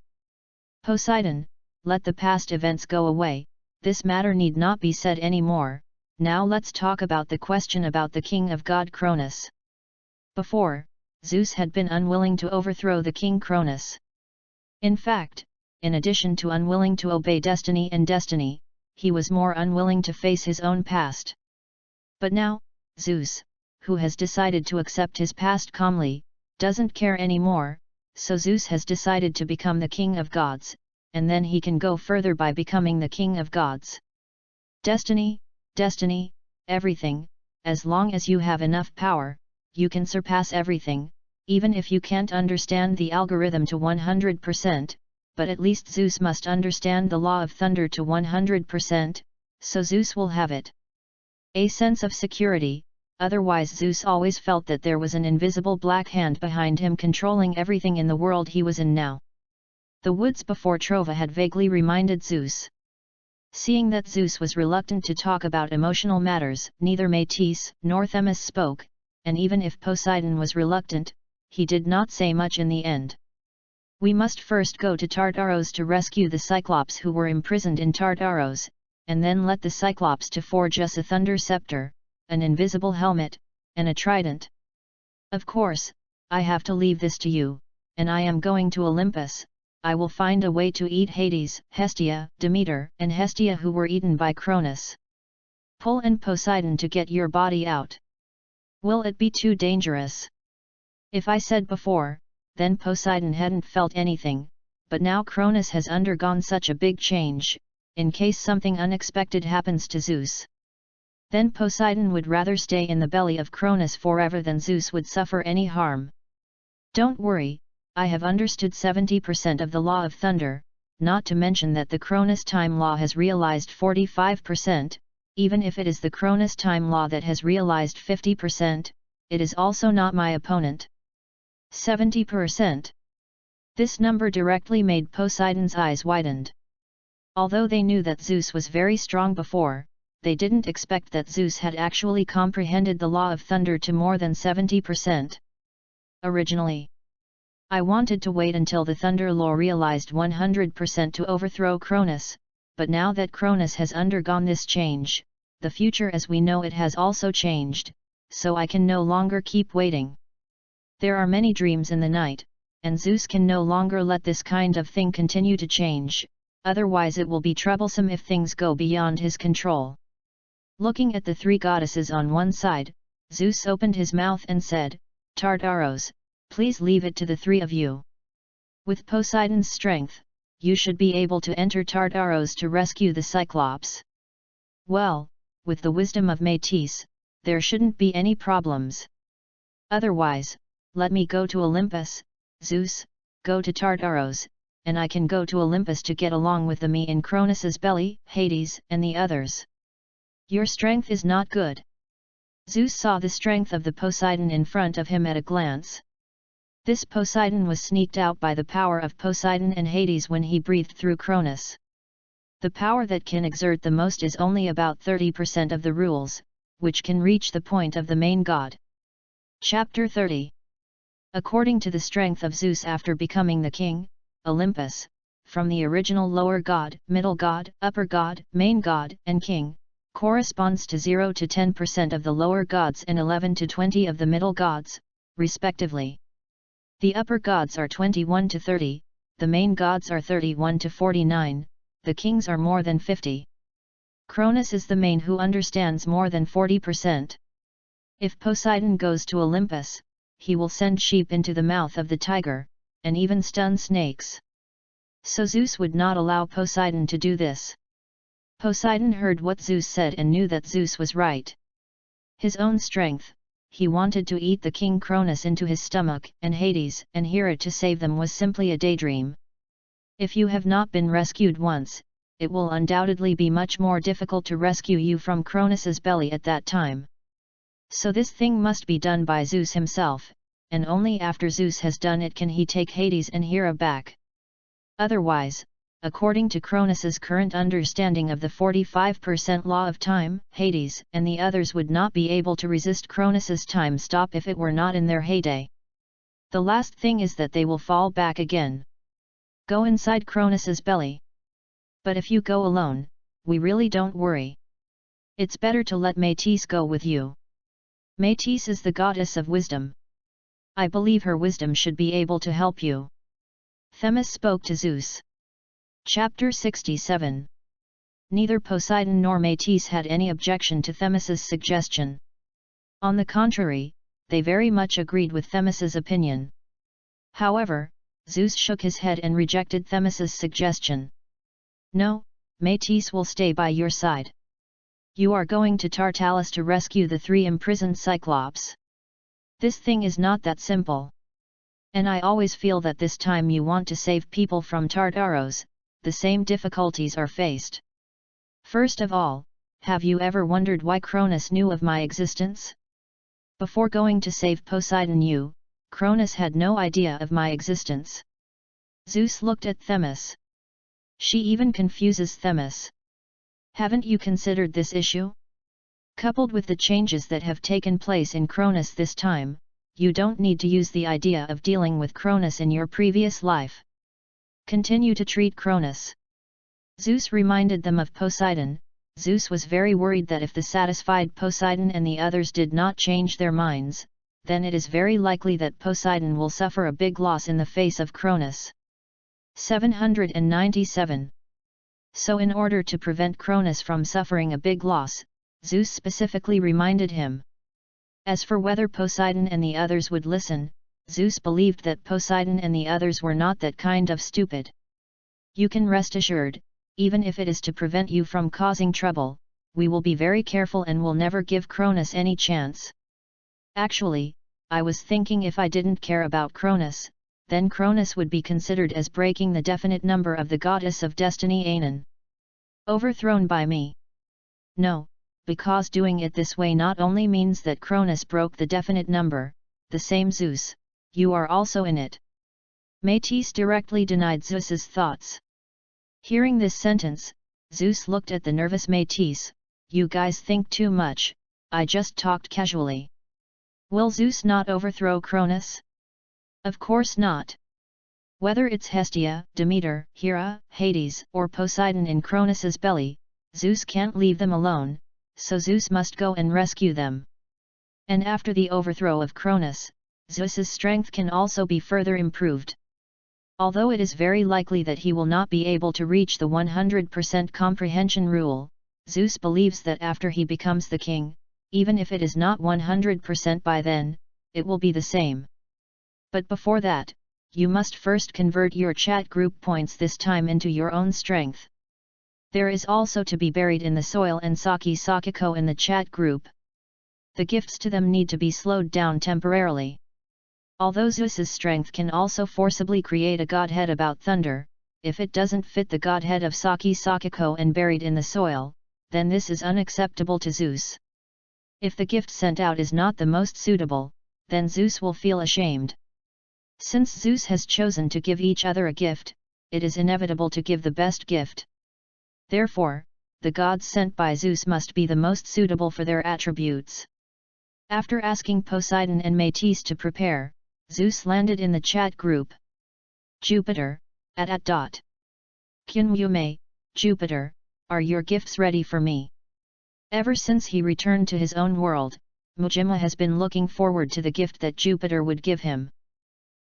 Poseidon, let the past events go away, this matter need not be said anymore, now let's talk about the question about the king of god Cronus. Before, Zeus had been unwilling to overthrow the king Cronus. In fact, in addition to unwilling to obey destiny and destiny, he was more unwilling to face his own past. But now, Zeus, who has decided to accept his past calmly, doesn't care anymore, so Zeus has decided to become the king of gods, and then he can go further by becoming the king of gods. Destiny, destiny, everything, as long as you have enough power, you can surpass everything, even if you can't understand the algorithm to 100%, but at least Zeus must understand the law of thunder to 100%, so Zeus will have it. A sense of security, otherwise Zeus always felt that there was an invisible black hand behind him controlling everything in the world he was in now. The woods before Trova had vaguely reminded Zeus. Seeing that Zeus was reluctant to talk about emotional matters, neither Metis nor Themis spoke, and even if Poseidon was reluctant, he did not say much in the end. We must first go to Tartaros to rescue the Cyclops who were imprisoned in Tartaros, and then let the Cyclops to forge us a thunder scepter, an invisible helmet, and a trident. Of course, I have to leave this to you, and I am going to Olympus. I will find a way to eat Hades, Hestia, Demeter, and Hestia who were eaten by Cronus. Pull and Poseidon to get your body out. Will it be too dangerous? If I said before, then Poseidon hadn't felt anything, but now Cronus has undergone such a big change, in case something unexpected happens to Zeus. Then Poseidon would rather stay in the belly of Cronus forever than Zeus would suffer any harm. Don't worry, I have understood 70% of the law of thunder, not to mention that the Cronus time law has realized 45%, even if it is the Cronus time law that has realized 50%, it is also not my opponent. 70%. This number directly made Poseidon's eyes widened. Although they knew that Zeus was very strong before, they didn't expect that Zeus had actually comprehended the law of thunder to more than 70%. Originally, I wanted to wait until the thunder law realized 100% to overthrow Cronus, but now that Cronus has undergone this change, the future as we know it has also changed, so I can no longer keep waiting. There are many dreams in the night, and Zeus can no longer let this kind of thing continue to change, otherwise it will be troublesome if things go beyond his control. Looking at the three goddesses on one side, Zeus opened his mouth and said, "Tartaros, please leave it to the three of you. With Poseidon's strength, you should be able to enter Tartaros to rescue the Cyclops. Well, with the wisdom of Metis, there shouldn't be any problems. Otherwise, let me go to Olympus, Zeus, go to Tartaros, and I can go to Olympus to get along with the me in Cronus's belly, Hades, and the others. Your strength is not good." Zeus saw the strength of the Poseidon in front of him at a glance. This Poseidon was sneaked out by the power of Poseidon and Hades when he breathed through Cronus. The power that can exert the most is only about 30% of the rules, which can reach the point of the main god. Chapter 30. According to the strength of Zeus after becoming the king, Olympus, from the original lower god, middle god, upper god, main god, and king, corresponds to 0 to 10% of the lower gods and 11 to 20 of the middle gods, respectively. The upper gods are 21 to 30, the main gods are 31 to 49, the kings are more than 50. Cronus is the main who understands more than 40%. If Poseidon goes to Olympus, he will send sheep into the mouth of the tiger, and even stun snakes. So Zeus would not allow Poseidon to do this. Poseidon heard what Zeus said and knew that Zeus was right. His own strength, he wanted to eat the king Cronus into his stomach, and Hades and Hera to save them was simply a daydream. If you have not been rescued once, it will undoubtedly be much more difficult to rescue you from Cronus's belly at that time. So this thing must be done by Zeus himself, and only after Zeus has done it can he take Hades and Hera back. Otherwise, according to Cronus's current understanding of the 45% law of time, Hades and the others would not be able to resist Cronus's time stop if it were not in their heyday. The last thing is that they will fall back again. Go inside Cronus's belly. But if you go alone, we really don't worry. It's better to let Metis go with you. Metis is the goddess of wisdom. I believe her wisdom should be able to help you. Themis spoke to Zeus. Chapter 67. Neither Poseidon nor Metis had any objection to Themis's suggestion. On the contrary, they very much agreed with Themis's opinion. However, Zeus shook his head and rejected Themis's suggestion. "No, Metis will stay by your side. You are going to Tartarus to rescue the three imprisoned Cyclops. This thing is not that simple. And I always feel that this time you want to save people from Tartarus, the same difficulties are faced. First of all, have you ever wondered why Cronus knew of my existence? Before going to save Poseidon Cronus had no idea of my existence." Zeus looked at Themis. She even confuses Themis. Haven't you considered this issue? Coupled with the changes that have taken place in Cronus this time, you don't need to use the idea of dealing with Cronus in your previous life. Continue to treat Cronus. Zeus reminded them of Poseidon. Zeus was very worried that if the satisfied Poseidon and the others did not change their minds, then it is very likely that Poseidon will suffer a big loss in the face of Cronus. 797. So in order to prevent Cronus from suffering a big loss, Zeus specifically reminded him. As for whether Poseidon and the others would listen, Zeus believed that Poseidon and the others were not that kind of stupid. You can rest assured, even if it is to prevent you from causing trouble, we will be very careful and will never give Cronus any chance. Actually, I was thinking if I didn't care about Cronus, then Cronus would be considered as breaking the definite number of the goddess of destiny Aenon. Overthrown by me. No, because doing it this way not only means that Cronus broke the definite number, the same Zeus, you are also in it. Métis directly denied Zeus's thoughts. Hearing this sentence, Zeus looked at the nervous Métis. You guys think too much, I just talked casually. Will Zeus not overthrow Cronus? Of course not. Whether it's Hestia, Demeter, Hera, Hades, or Poseidon in Cronus's belly, Zeus can't leave them alone, so Zeus must go and rescue them. And after the overthrow of Cronus, Zeus's strength can also be further improved. Although it is very likely that he will not be able to reach the 100% comprehension rule, Zeus believes that after he becomes the king, even if it is not 100% by then, it will be the same. But before that, you must first convert your chat group points this time into your own strength. There is also to be buried in the soil and Saki Sakiko in the chat group. The gifts to them need to be slowed down temporarily. Although Zeus's strength can also forcibly create a godhead about thunder, if it doesn't fit the godhead of Saki Sakiko and buried in the soil, then this is unacceptable to Zeus. If the gift sent out is not the most suitable, then Zeus will feel ashamed. Since Zeus has chosen to give each other a gift, it is inevitable to give the best gift. Therefore, the gods sent by Zeus must be the most suitable for their attributes. After asking Poseidon and Métis to prepare, Zeus landed in the chat group. Jupiter, at. Kyunmume, Jupiter, are your gifts ready for me? Ever since he returned to his own world, Mujima has been looking forward to the gift that Jupiter would give him.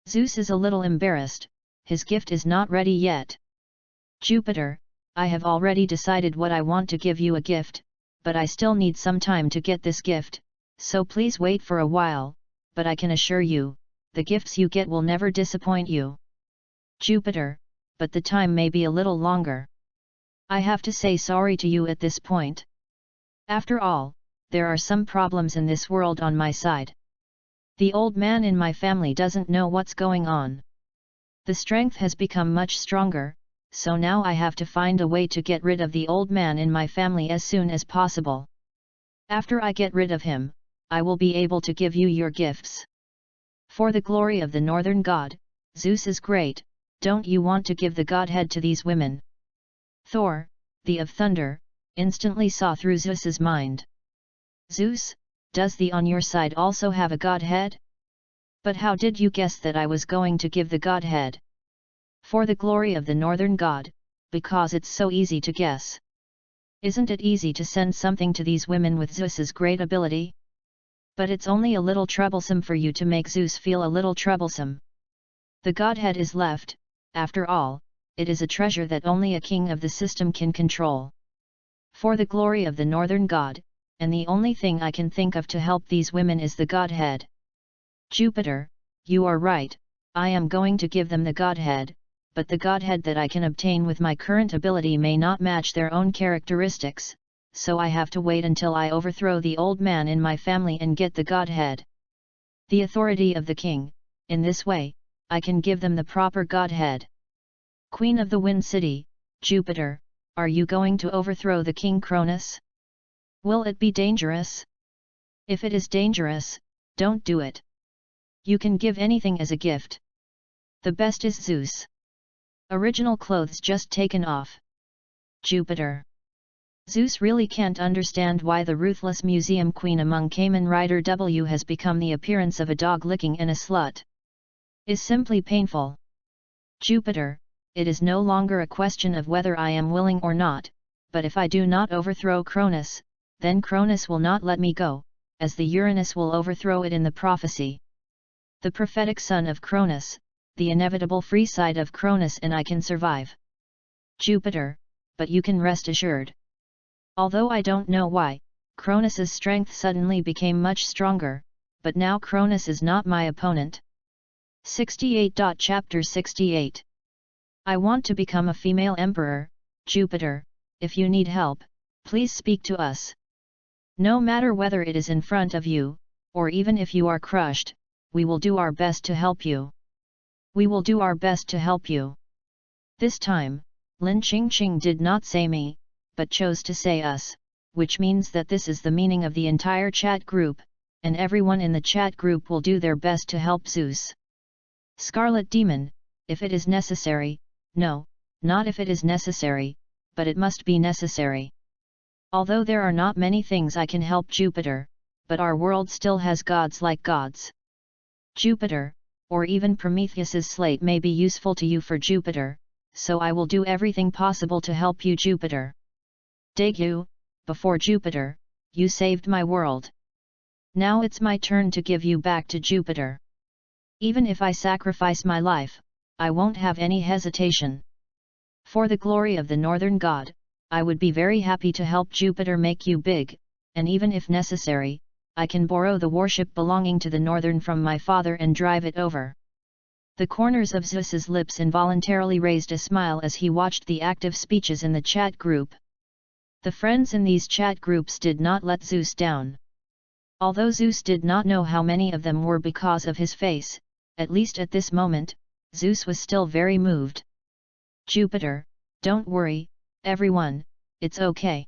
Zeus is a little embarrassed, his gift is not ready yet. Jupiter, I have already decided what I want to give you a gift, but I still need some time to get this gift, so please wait for a while, but I can assure you, the gifts you get will never disappoint you. Jupiter, but the time may be a little longer. I have to say sorry to you at this point. After all, there are some problems in this world on my side. The old man in my family doesn't know what's going on. The strength has become much stronger, so now I have to find a way to get rid of the old man in my family as soon as possible. After I get rid of him, I will be able to give you your gifts. For the glory of the northern god, Zeus is great, don't you want to give the godhead to these women? Thor, the of thunder, instantly saw through Zeus's mind. Zeus, does the on your side also have a godhead? But how did you guess that I was going to give the godhead? For the glory of the northern god, because it's so easy to guess. Isn't it easy to send something to these women with Zeus's great ability? But it's only a little troublesome for you to make Zeus feel a little troublesome. The godhead is left, after all, it is a treasure that only a king of the system can control. For the glory of the northern god, and the only thing I can think of to help these women is the godhead. Jupiter, you are right, I am going to give them the godhead, but the godhead that I can obtain with my current ability may not match their own characteristics, so I have to wait until I overthrow the old man in my family and get the godhead. The authority of the king, in this way, I can give them the proper godhead. Queen of the Wind City, Jupiter, are you going to overthrow the king Cronus? Will it be dangerous? If it is dangerous, don't do it. You can give anything as a gift. The best is Zeus. Original clothes just taken off. Jupiter. Zeus really can't understand why the ruthless museum queen among Kamen Rider W has become the appearance of a dog licking and a slut. Is simply painful. Jupiter, it is no longer a question of whether I am willing or not, but if I do not overthrow Cronus, then Cronus will not let me go, as the Uranus will overthrow it in the prophecy. The prophetic son of Cronus, the inevitable free side of Cronus, and I can survive. Jupiter, but you can rest assured. Although I don't know why, Cronus's strength suddenly became much stronger, but now Cronus is not my opponent. 68. Chapter 68. I want to become a female emperor, Jupiter, if you need help, please speak to us. No matter whether it is in front of you, or even if you are crushed, we will do our best to help you. We will do our best to help you. This time, Lin Qingqing did not say me, but chose to say us, which means that this is the meaning of the entire chat group, and everyone in the chat group will do their best to help Zeus. Scarlet Demon, if it is necessary, no, not if it is necessary, but it must be necessary. Although there are not many things I can help Jupiter, but our world still has gods like gods. Jupiter, or even Prometheus's slate may be useful to you for Jupiter, so I will do everything possible to help you Jupiter. Daegu, before Jupiter, you saved my world. Now it's my turn to give you back to Jupiter. Even if I sacrifice my life, I won't have any hesitation. For the glory of the northern god, I would be very happy to help Jupiter make you big, and even if necessary, I can borrow the warship belonging to the northern from my father and drive it over. The corners of Zeus's lips involuntarily raised a smile as he watched the active speeches in the chat group. The friends in these chat groups did not let Zeus down. Although Zeus did not know how many of them were because of his face, at least at this moment, Zeus was still very moved. Jupiter, don't worry, everyone, it's okay.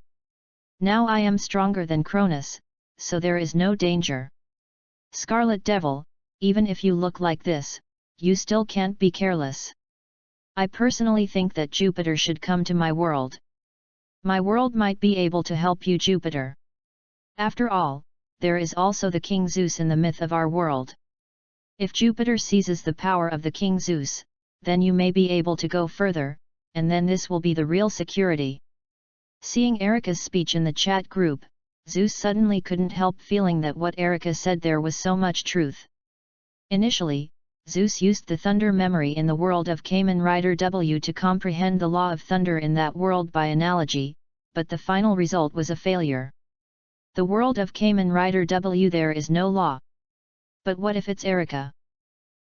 Now I am stronger than Cronus, so there is no danger. Scarlet Devil, even if you look like this, you still can't be careless. I personally think that Jupiter should come to my world. My world might be able to help you Jupiter. After all, there is also the King Zeus in the myth of our world. If Jupiter seizes the power of the King Zeus, then you may be able to go further, and then this will be the real security. Seeing Erica's speech in the chat group, Zeus suddenly couldn't help feeling that what Erica said there was so much truth. Initially, Zeus used the thunder memory in the world of Kamen Rider W to comprehend the law of thunder in that world by analogy, but the final result was a failure. The world of Kamen Rider W, there is no law. But what if it's Erica?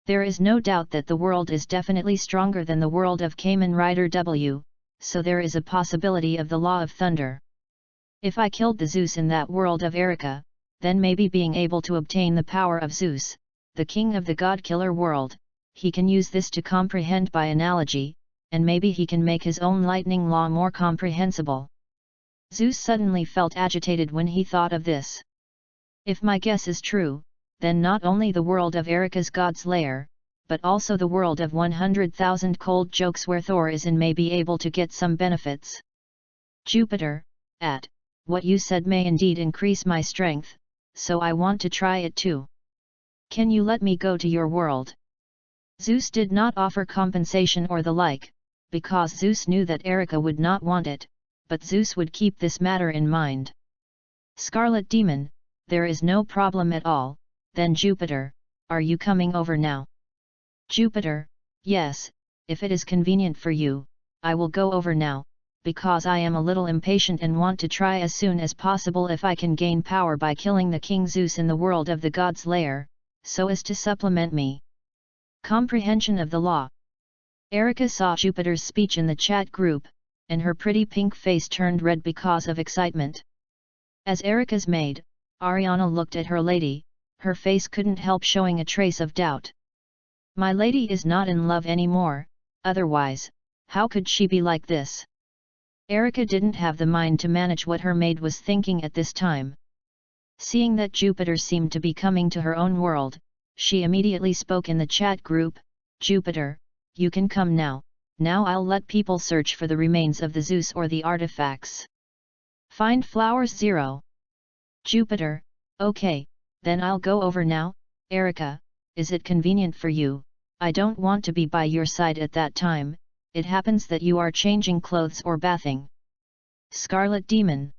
There is no doubt that the world is definitely stronger than the world of Kamen Rider W, so there is a possibility of the law of thunder. If I killed the Zeus in that world of Erica, then maybe being able to obtain the power of Zeus, the king of the god-killer world, he can use this to comprehend by analogy, and maybe he can make his own lightning law more comprehensible. Zeus suddenly felt agitated when he thought of this. If my guess is true, then not only the world of Erica's god's lair, but also the world of 100,000 cold jokes where Thor is in may be able to get some benefits. Jupiter, what you said may indeed increase my strength, so I want to try it too. Can you let me go to your world? Zeus did not offer compensation or the like, because Zeus knew that Erica would not want it, but Zeus would keep this matter in mind. Scarlet Demon, there is no problem at all. Then Jupiter, are you coming over now? Jupiter, yes, if it is convenient for you, I will go over now, because I am a little impatient and want to try as soon as possible if I can gain power by killing the King Zeus in the world of the god's lair, so as to supplement me. Comprehension of the law. Erica saw Jupiter's speech in the chat group, and her pretty pink face turned red because of excitement. As Erica's maid, Ariana looked at her lady, her face couldn't help showing a trace of doubt. My lady is not in love anymore, otherwise, how could she be like this? Erica didn't have the mind to manage what her maid was thinking at this time. Seeing that Jupiter seemed to be coming to her own world, she immediately spoke in the chat group, Jupiter, you can come now, now I'll let people search for the remains of the Zeus or the artifacts. Find flowers 0. Jupiter, okay, then I'll go over now. Erica, is it convenient for you? I don't want to be by your side at that time, it happens that you are changing clothes or bathing. Scarlet Demon.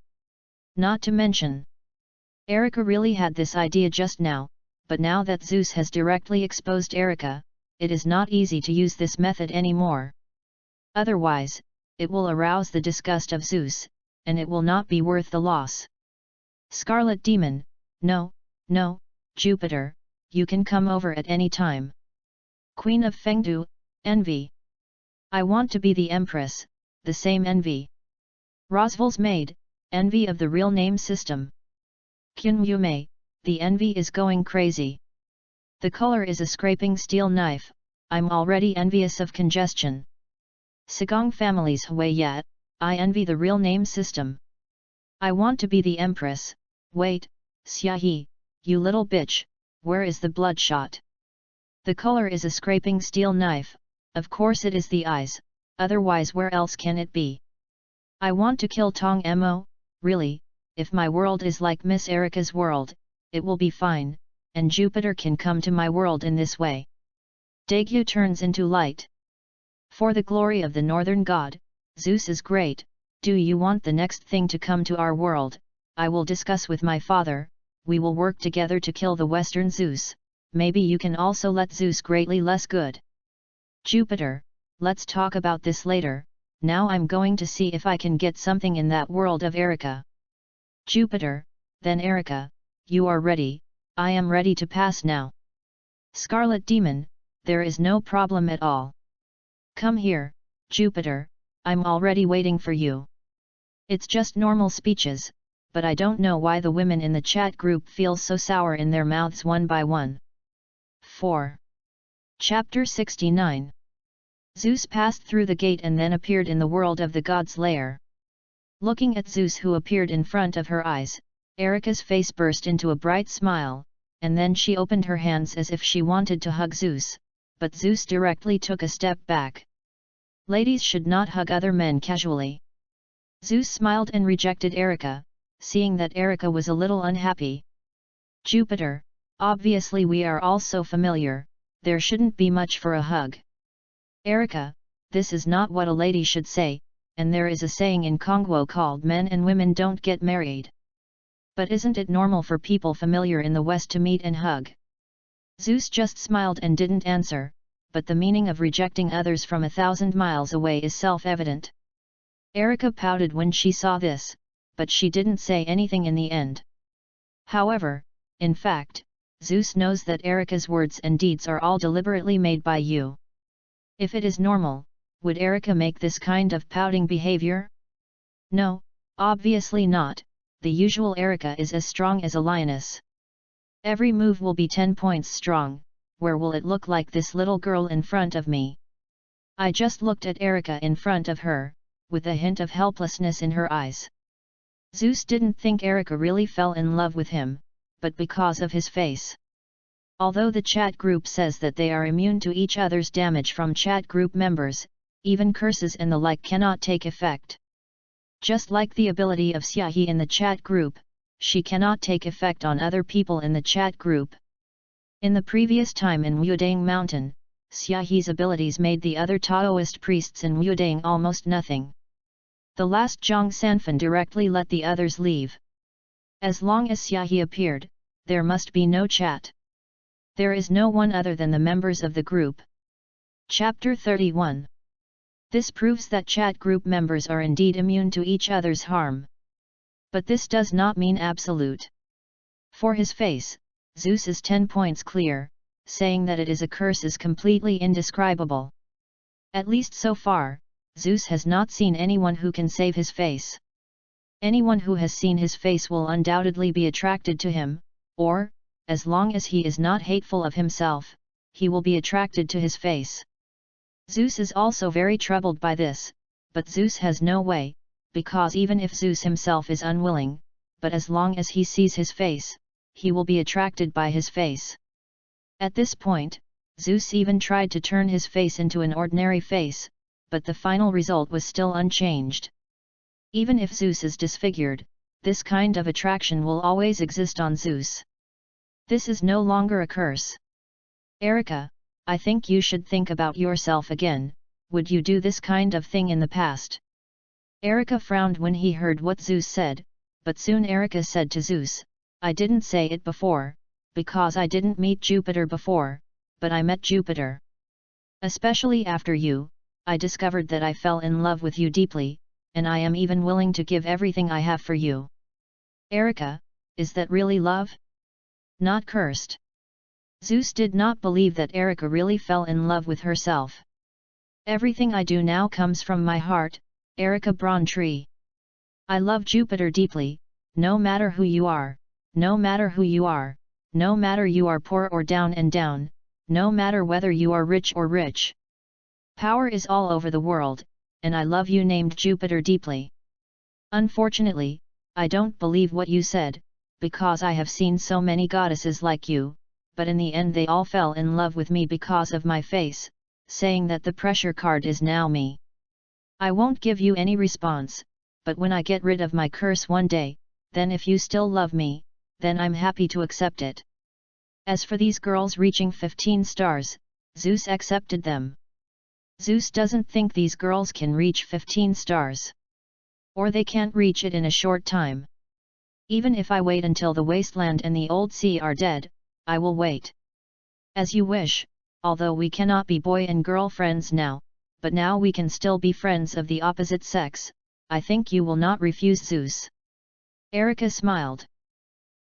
Not to mention. Erica really had this idea just now, but now that Zeus has directly exposed Erica, it is not easy to use this method anymore. Otherwise, it will arouse the disgust of Zeus, and it will not be worth the loss. Scarlet Demon, no, Jupiter, you can come over at any time. Queen of Fengdu, Envy. I want to be the Empress, the same Envy. Roswell's maid, Envy of the real name system. Kyun Yume, the Envy is going crazy. The color is a scraping steel knife, I'm already envious of congestion. Sagong family's Hui Yat, I envy the real name system. I want to be the Empress, wait, Xiaohe, you little bitch, where is the bloodshot? The color is a scraping steel knife, Of course it is the eyes, otherwise where else can it be? I want to kill Tong Mo, really, if my world is like Miss Erica's world, it will be fine, and Jupiter can come to my world in this way. Daegyu turns into light. For the glory of the northern god, Zeus is great. Do you want the next thing to come to our world? I will discuss with my father, we will work together to kill the western Zeus, maybe you can also let Zeus greatly less good. Jupiter, let's talk about this later, now I'm going to see if I can get something in that world of Erica. Jupiter, then Erica, you are ready, I am ready to pass now. Scarlet Demon, there is no problem at all. Come here, Jupiter, I'm already waiting for you. It's just normal speeches, but I don't know why the women in the chat group feel so sour in their mouths one by one. 4. Chapter 69. Zeus passed through the gate and then appeared in the world of the god's lair. Looking at Zeus who appeared in front of her eyes, Erica's face burst into a bright smile, and then she opened her hands as if she wanted to hug Zeus, but Zeus directly took a step back. Ladies should not hug other men casually. Zeus smiled and rejected Erica, seeing that Erica was a little unhappy. Jupiter, obviously we are all so familiar, there shouldn't be much for a hug. Erica, this is not what a lady should say, and there is a saying in Congo called men and women don't get married. But isn't it normal for people familiar in the West to meet and hug? Zeus just smiled and didn't answer, but the meaning of rejecting others from 1,000 miles away is self-evident. Erica pouted when she saw this, but she didn't say anything in the end. However, in fact, Zeus knows that Erica's words and deeds are all deliberately made by you. If it is normal, would Erica make this kind of pouting behavior? No, obviously not, the usual Erica is as strong as a lioness. Every move will be 10 points strong, where will it look like this little girl in front of me? I just looked at Erica in front of her, with a hint of helplessness in her eyes. Zeus didn't think Erica really fell in love with him, but because of his face. Although the chat group says that they are immune to each other's damage from chat group members, even curses and the like cannot take effect. Just like the ability of Xiaohe in the chat group, she cannot take effect on other people in the chat group. In the previous time in Wudang Mountain, Xiaohe's abilities made the other Taoist priests in Wudang almost nothing. The last Zhang Sanfan directly let the others leave. As long as Xiaohe appeared, there must be no chat. There is no one other than the members of the group. Chapter 31. This proves that chat group members are indeed immune to each other's harm. But this does not mean absolute. For his face, Zeus is 10 points clear, saying that it is a curse is completely indescribable. At least so far, Zeus has not seen anyone who can save his face. Anyone who has seen his face will undoubtedly be attracted to him, or, as long as he is not hateful of himself, he will be attracted to his face. Zeus is also very troubled by this, but Zeus has no way, because even if Zeus himself is unwilling, but as long as he sees his face, he will be attracted by his face. At this point, Zeus even tried to turn his face into an ordinary face, but the final result was still unchanged. Even if Zeus is disfigured, this kind of attraction will always exist on Zeus. This is no longer a curse. Erica, I think you should think about yourself again, would you do this kind of thing in the past? Erica frowned when he heard what Zeus said, but soon Erica said to Zeus, I didn't say it before, because I didn't meet Jupiter before, but I met Jupiter. Especially after you, I discovered that I fell in love with you deeply, and I am even willing to give everything I have for you. Erica, is that really love? Not cursed. Zeus did not believe that Erica really fell in love with herself. Everything I do now comes from my heart, Erica Brauntree. I love Jupiter deeply, no matter who you are, no matter who you are, no matter you are poor or down and down, no matter whether you are rich or rich. Power is all over the world, and I love you named Jupiter deeply. Unfortunately, I don't believe what you said, because I have seen so many goddesses like you, but in the end they all fell in love with me because of my face, saying that the pressure card is now me. I won't give you any response, but when I get rid of my curse one day, then if you still love me, then I'm happy to accept it. As for these girls reaching 15 stars, Zeus accepted them. Zeus doesn't think these girls can reach 15 stars. Or they can't reach it in a short time. Even if I wait until the wasteland and the old sea are dead, I will wait. As you wish, although we cannot be boy and girl friends now, but now we can still be friends of the opposite sex. I think you will not refuse Zeus. Erica smiled.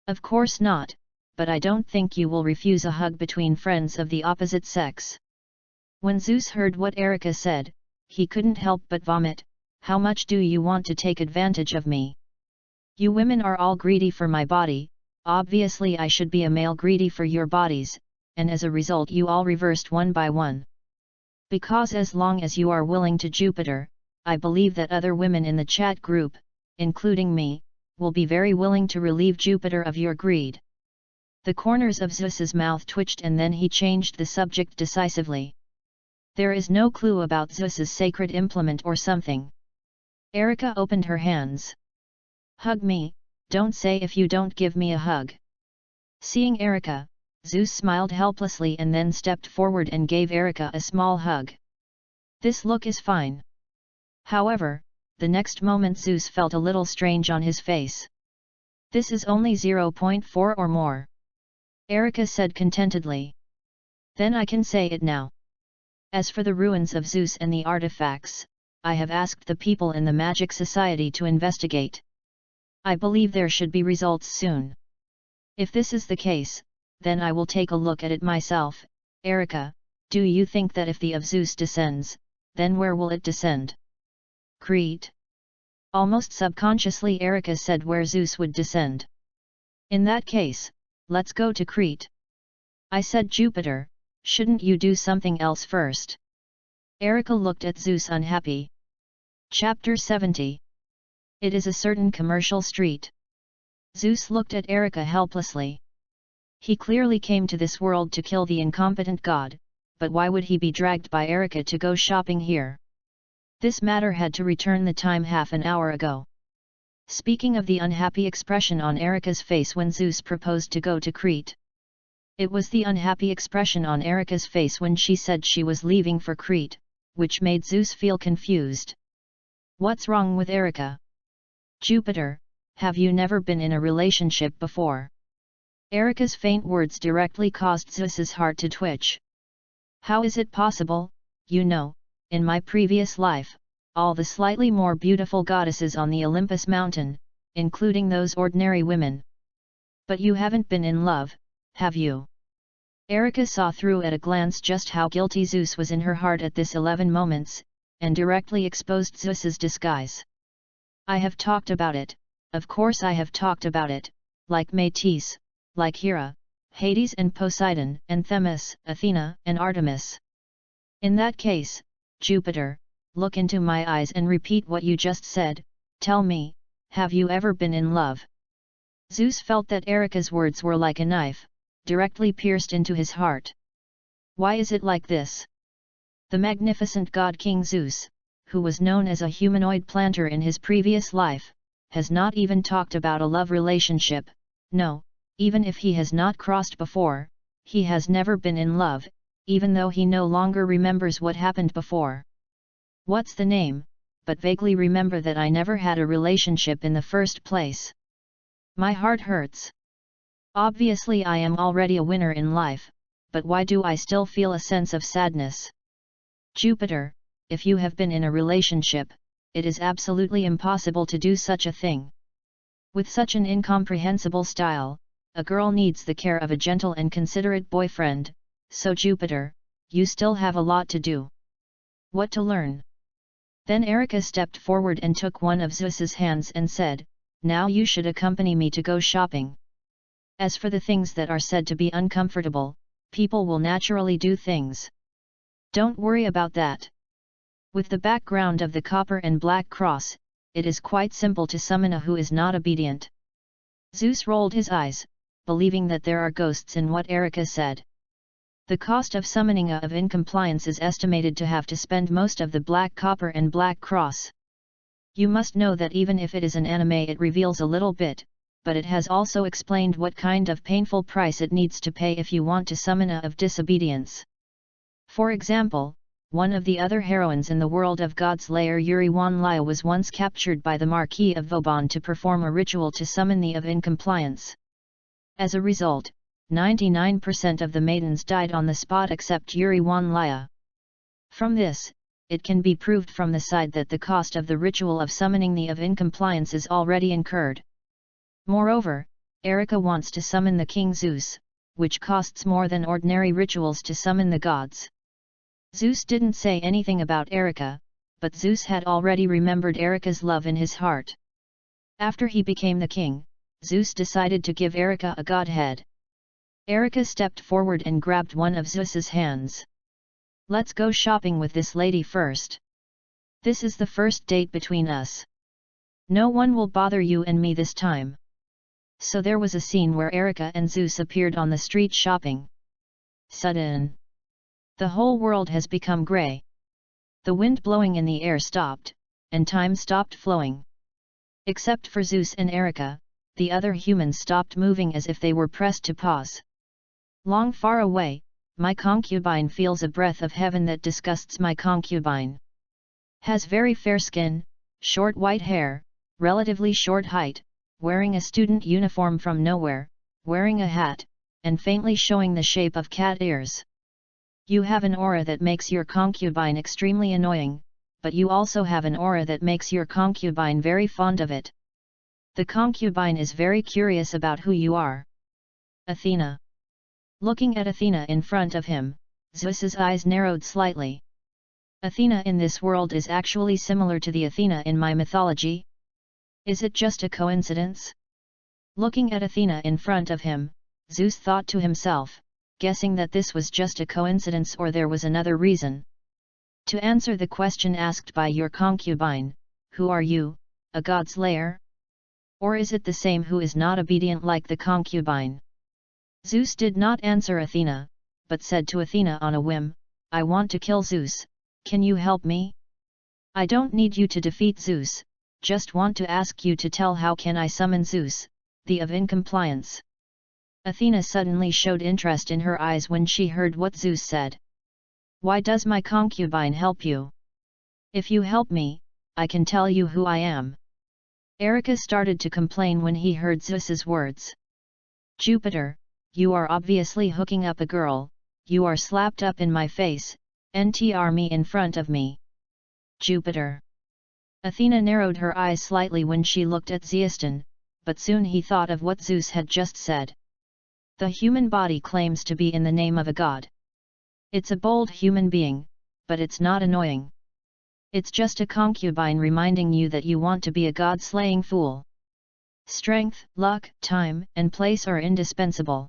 Of course not, but I don't think you will refuse a hug between friends of the opposite sex. When Zeus heard what Erica said, he couldn't help but vomit. How much do you want to take advantage of me? You women are all greedy for my body, obviously I should be a male greedy for your bodies, and as a result you all reversed one by one. Because as long as you are willing to Jupiter, I believe that other women in the chat group, including me, will be very willing to relieve Jupiter of your greed. The corners of Zeus's mouth twitched and then he changed the subject decisively. There is no clue about Zeus's sacred implement or something. Erica opened her hands. Hug me, don't say if you don't give me a hug. Seeing Erica, Zeus smiled helplessly and then stepped forward and gave Erica a small hug. This look is fine. However, the next moment Zeus felt a little strange on his face. This is only 0.4 or more. Erica said contentedly. Then I can say it now. As for the ruins of Zeus and the artifacts, I have asked the people in the Magic Society to investigate. I believe there should be results soon. If this is the case, then I will take a look at it myself. Erica, do you think that if the of Zeus descends, then where will it descend? Crete? Almost subconsciously Erica said where Zeus would descend. In that case, let's go to Crete. I said Jupiter, shouldn't you do something else first? Erica looked at Zeus unhappy. Chapter 70. It is a certain commercial street. Zeus looked at Erica helplessly. He clearly came to this world to kill the incompetent god, but why would he be dragged by Erica to go shopping here? This matter had to return the time half an hour ago. Speaking of the unhappy expression on Erica's face when Zeus proposed to go to Crete. It was the unhappy expression on Erica's face when she said she was leaving for Crete, which made Zeus feel confused. What's wrong with Erica? Jupiter, have you never been in a relationship before? Erica's faint words directly caused Zeus's heart to twitch. How is it possible? You know, in my previous life, all the slightly more beautiful goddesses on the Olympus mountain, including those ordinary women. But you haven't been in love, have you? Erica saw through at a glance just how guilty Zeus was in her heart at this 11 moments, and directly exposed Zeus's disguise. I have talked about it, of course I have talked about it, like Métis, like Hera, Hades and Poseidon and Themis, Athena and Artemis. In that case, Jupiter, look into my eyes and repeat what you just said. Tell me, have you ever been in love? Zeus felt that Erica's words were like a knife, directly pierced into his heart. Why is it like this? The magnificent god King Zeus, who was known as a humanoid planter in his previous life, has not even talked about a love relationship. No, even if he has not crossed before, he has never been in love, even though he no longer remembers what happened before. What's the name? But vaguely remember that I never had a relationship in the first place. My heart hurts. Obviously I am already a winner in life, but why do I still feel a sense of sadness? Jupiter, if you have been in a relationship, it is absolutely impossible to do such a thing. With such an incomprehensible style, a girl needs the care of a gentle and considerate boyfriend, so Jupiter, you still have a lot to do. What to learn? Then Erica stepped forward and took one of Zeus's hands and said, now you should accompany me to go shopping. As for the things that are said to be uncomfortable, people will naturally do things. Don't worry about that. With the background of the copper and black cross, it is quite simple to summon a who is not obedient. Zeus rolled his eyes, believing that there are ghosts in what Erica said. The cost of summoning a of incompliance is estimated to have to spend most of the black copper and black cross. You must know that even if it is an anime, it reveals a little bit, but it has also explained what kind of painful price it needs to pay if you want to summon a of disobedience. For example, one of the other heroines in the world of God's lair, Yuri Wanlaya, was once captured by the Marquis of Vauban to perform a ritual to summon the of incompliance. As a result, 99% of the maidens died on the spot except Yuri Wanlaya. From this, it can be proved from the side that the cost of the ritual of summoning the of incompliance is already incurred. Moreover, Erica wants to summon the King Zeus, which costs more than ordinary rituals to summon the gods. Zeus didn't say anything about Erica, but Zeus had already remembered Erica's love in his heart. After he became the king, Zeus decided to give Erica a godhead. Erica stepped forward and grabbed one of Zeus's hands. "Let's go shopping with this lady first. This is the first date between us. No one will bother you and me this time." So there was a scene where Erica and Zeus appeared on the street shopping. Sudden. The whole world has become grey. The wind blowing in the air stopped, and time stopped flowing. Except for Zeus and Erica, the other humans stopped moving as if they were pressed to pause. Long far away, my concubine feels a breath of heaven that disgusts my concubine. Has very fair skin, short white hair, relatively short height, wearing a student uniform from nowhere, wearing a hat, and faintly showing the shape of cat ears. You have an aura that makes your concubine extremely annoying, but you also have an aura that makes your concubine very fond of it. The concubine is very curious about who you are. Athena. Looking at Athena in front of him, Zeus's eyes narrowed slightly. Athena in this world is actually similar to the Athena in my mythology? Is it just a coincidence? Looking at Athena in front of him, Zeus thought to himself, guessing that this was just a coincidence or there was another reason. To answer the question asked by your concubine, "Who are you, a god's lair?" Or is it the same who is not obedient like the concubine? Zeus did not answer Athena, but said to Athena on a whim, "I want to kill Zeus, can you help me? I don't need you to defeat Zeus, just want to ask you to tell how can I summon Zeus, the of incompliance." Athena suddenly showed interest in her eyes when she heard what Zeus said. "Why does my concubine help you? If you help me, I can tell you who I am." Erica started to complain when he heard Zeus's words. "Jupiter, you are obviously hooking up a girl, you are slapped up in my face, ntr me in front of me." Jupiter. Athena narrowed her eyes slightly when she looked at Zeuston, but soon he thought of what Zeus had just said. The human body claims to be in the name of a god. It's a bold human being, but it's not annoying. It's just a concubine reminding you that you want to be a god-slaying fool. Strength, luck, time, and place are indispensable.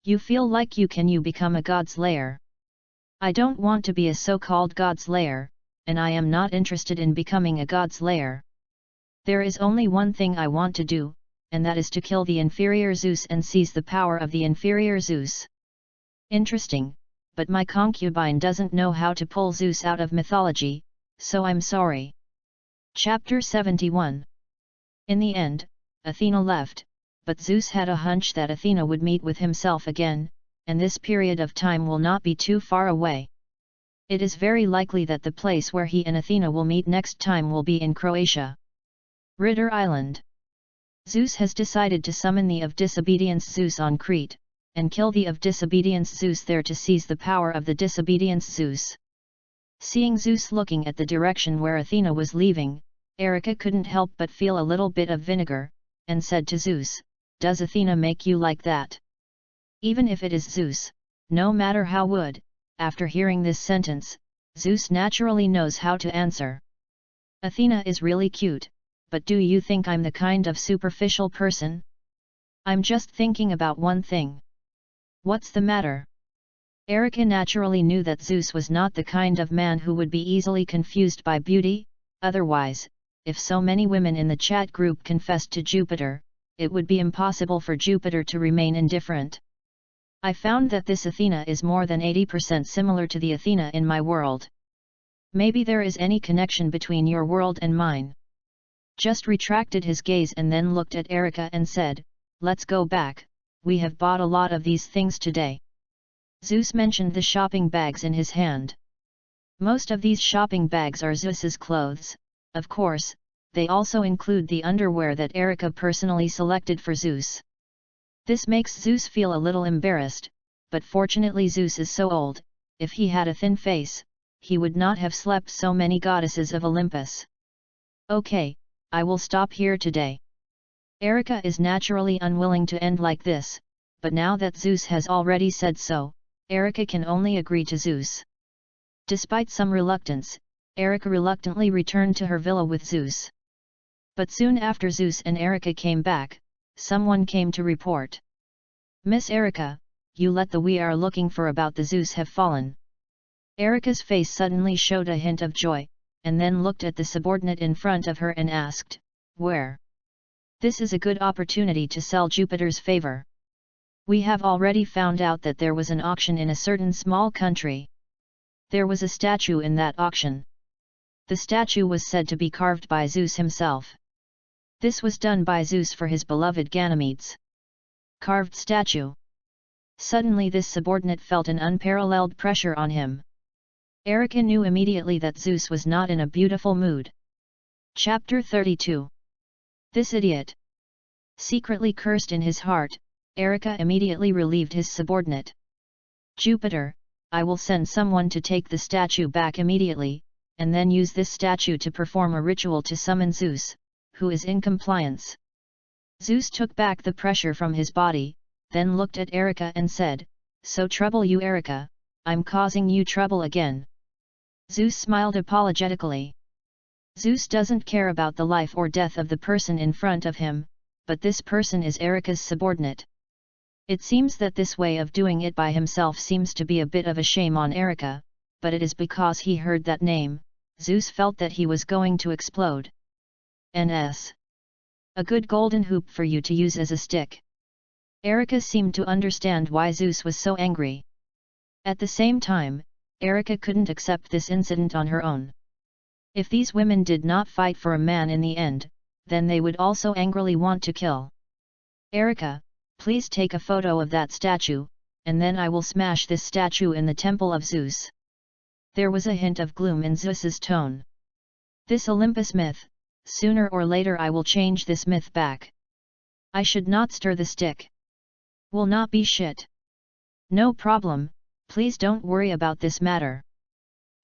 You feel like you become a god's lair. I don't want to be a so-called god's lair, and I am not interested in becoming a god's lair. There is only one thing I want to do, and that is to kill the inferior Zeus and seize the power of the inferior Zeus. Interesting, but my concubine doesn't know how to pull Zeus out of mythology, so I'm sorry. Chapter 71. In the end, Athena left, but Zeus had a hunch that Athena would meet with himself again, and this period of time will not be too far away. It is very likely that the place where he and Athena will meet next time will be in Croatia. Ritter Island. Zeus has decided to summon the of disobedience Zeus on Crete, and kill the of disobedience Zeus there to seize the power of the disobedience Zeus. Seeing Zeus looking at the direction where Athena was leaving, Erica couldn't help but feel a little bit of vinegar, and said to Zeus, "Does Athena make you like that?" Even if it is Zeus, no matter how would, after hearing this sentence, Zeus naturally knows how to answer. Athena is really cute, but do you think I'm the kind of superficial person? I'm just thinking about one thing. What's the matter? Erica naturally knew that Zeus was not the kind of man who would be easily confused by beauty, otherwise, if so many women in the chat group confessed to Jupiter, it would be impossible for Jupiter to remain indifferent. I found that this Athena is more than 80% similar to the Athena in my world. Maybe there is any connection between your world and mine. Just retracted his gaze and then looked at Erica and said, let's go back, we have bought a lot of these things today. Zeus mentioned the shopping bags in his hand. Most of these shopping bags are Zeus's clothes, of course, they also include the underwear that Erica personally selected for Zeus. This makes Zeus feel a little embarrassed, but fortunately Zeus is so old, if he had a thin face, he would not have slept so many goddesses of Olympus. Okay, I will stop here today. Erica is naturally unwilling to end like this, but now that Zeus has already said so, Erica can only agree to Zeus. Despite some reluctance, Erica reluctantly returned to her villa with Zeus. But soon after Zeus and Erica came back, someone came to report. Miss Erica, you let the we are looking for about the Zeus have fallen. Erica's face suddenly showed a hint of joy, and then looked at the subordinate in front of her and asked, where? This is a good opportunity to sell Jupiter's favor. We have already found out that there was an auction in a certain small country. There was a statue in that auction. The statue was said to be carved by Zeus himself. This was done by Zeus for his beloved Ganymedes. Carved statue. Suddenly this subordinate felt an unparalleled pressure on him. Erica knew immediately that Zeus was not in a beautiful mood. Chapter 32. This idiot. Secretly cursed in his heart, Erica immediately relieved his subordinate. Jupiter, I will send someone to take the statue back immediately, and then use this statue to perform a ritual to summon Zeus, who is in compliance. Zeus took back the pressure from his body, then looked at Erica and said, so trouble you Erica, I'm causing you trouble again. Zeus smiled apologetically. Zeus doesn't care about the life or death of the person in front of him, but this person is Erica's subordinate. It seems that this way of doing it by himself seems to be a bit of a shame on Erica, but it is because he heard that name, Zeus felt that he was going to explode. NS. A good golden hoop for you to use as a stick. Erica seemed to understand why Zeus was so angry. At the same time, Erica couldn't accept this incident on her own. If these women did not fight for a man in the end, then they would also angrily want to kill. Erica, please take a photo of that statue, and then I will smash this statue in the temple of Zeus. There was a hint of gloom in Zeus's tone. This Olympus myth, sooner or later I will change this myth back. I should not stir the stick. Will not be shit. No problem, please don't worry about this matter.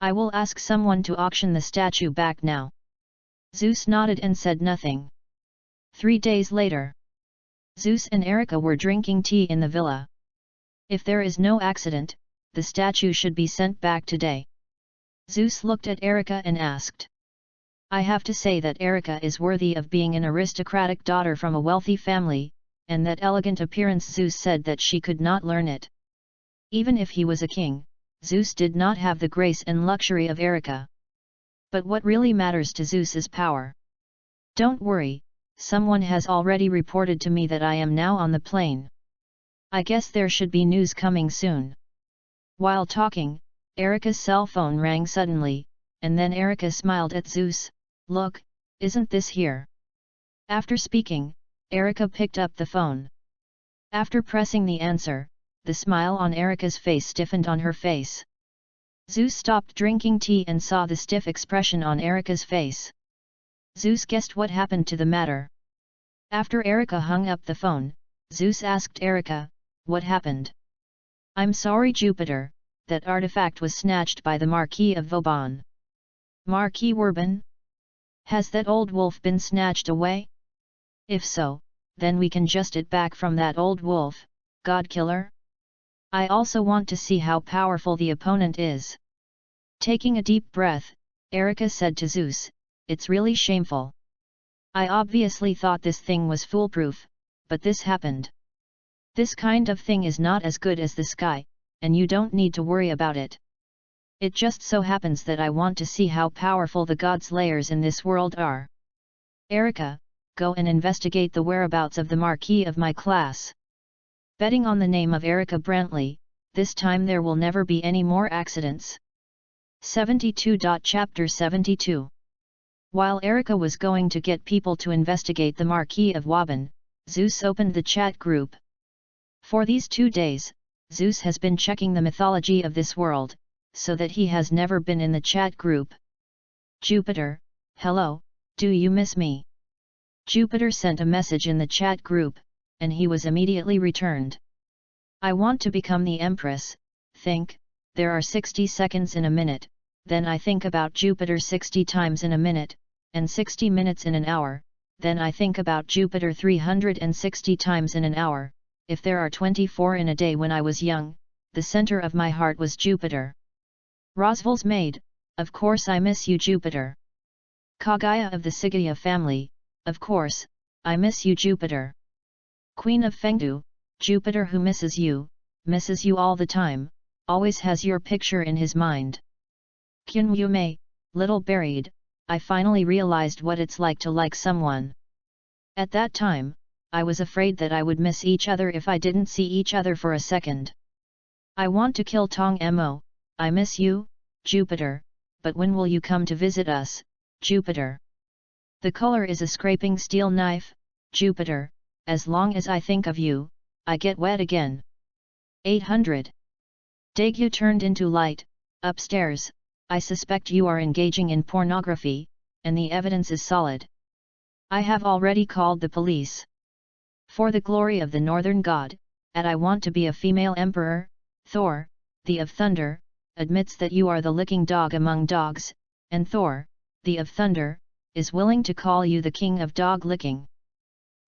I will ask someone to auction the statue back now. Zeus nodded and said nothing. 3 days later. Zeus and Erica were drinking tea in the villa. If there is no accident, the statue should be sent back today. Zeus looked at Erica and asked. I have to say that Erica is worthy of being an aristocratic daughter from a wealthy family, and that elegant appearance Zeus said that she could not learn it. Even if he was a king, Zeus did not have the grace and luxury of Erica. But what really matters to Zeus is power. Don't worry, someone has already reported to me that I am now on the plane. I guess there should be news coming soon. While talking, Erica's cell phone rang suddenly, and then Erica smiled at Zeus. Look, isn't this here? After speaking, Erica picked up the phone. After pressing the answer, the smile on Erica's face stiffened on her face. Zeus stopped drinking tea and saw the stiff expression on Erica's face. Zeus guessed what happened to the matter. After Erica hung up the phone, Zeus asked Erica, what happened? I'm sorry Jupiter, that artifact was snatched by the Marquis of Vauban. Marquis Wurban? Has that old wolf been snatched away? If so, then we can just it back from that old wolf, God killer. I also want to see how powerful the opponent is. Taking a deep breath, Erica said to Zeus, it's really shameful. I obviously thought this thing was foolproof, but this happened. This kind of thing is not as good as the sky, and you don't need to worry about it. It just so happens that I want to see how powerful the gods' layers in this world are. Erica, go and investigate the whereabouts of the Marquis of my class. Betting on the name of Erica Brantley, this time there will never be any more accidents. 72. Chapter 72. While Erica was going to get people to investigate the Marquis of Waban, Zeus opened the chat group. For these 2 days, Zeus has been checking the mythology of this world, so that he has never been in the chat group. Jupiter, hello, do you miss me? Jupiter sent a message in the chat group, and he was immediately returned. I want to become the Empress. Think, there are 60 seconds in a minute, then I think about Jupiter 60 times in a minute, and 60 minutes in an hour, then I think about Jupiter 360 times in an hour. If there are 24 in a day when I was young, the center of my heart was Jupiter. Roswell's maid, of course I miss you Jupiter. Kagaya of the Sigaya family, of course, I miss you Jupiter. Queen of Fengdu, Jupiter who misses you all the time, always has your picture in his mind. Kyun Yume, little buried, I finally realized what it's like to like someone. At that time, I was afraid that I would miss each other if I didn't see each other for a second. I want to kill Tong Mo, I miss you, Jupiter, but when will you come to visit us, Jupiter? The color is a scraping steel knife, Jupiter, as long as I think of you, I get wet again. 800. Daegyu turned into light, upstairs, I suspect you are engaging in pornography, and the evidence is solid. I have already called the police. For the glory of the northern god, and I want to be a female emperor, Thor, the of thunder, admits that you are the licking dog among dogs, and Thor, the of thunder, is willing to call you the king of dog licking.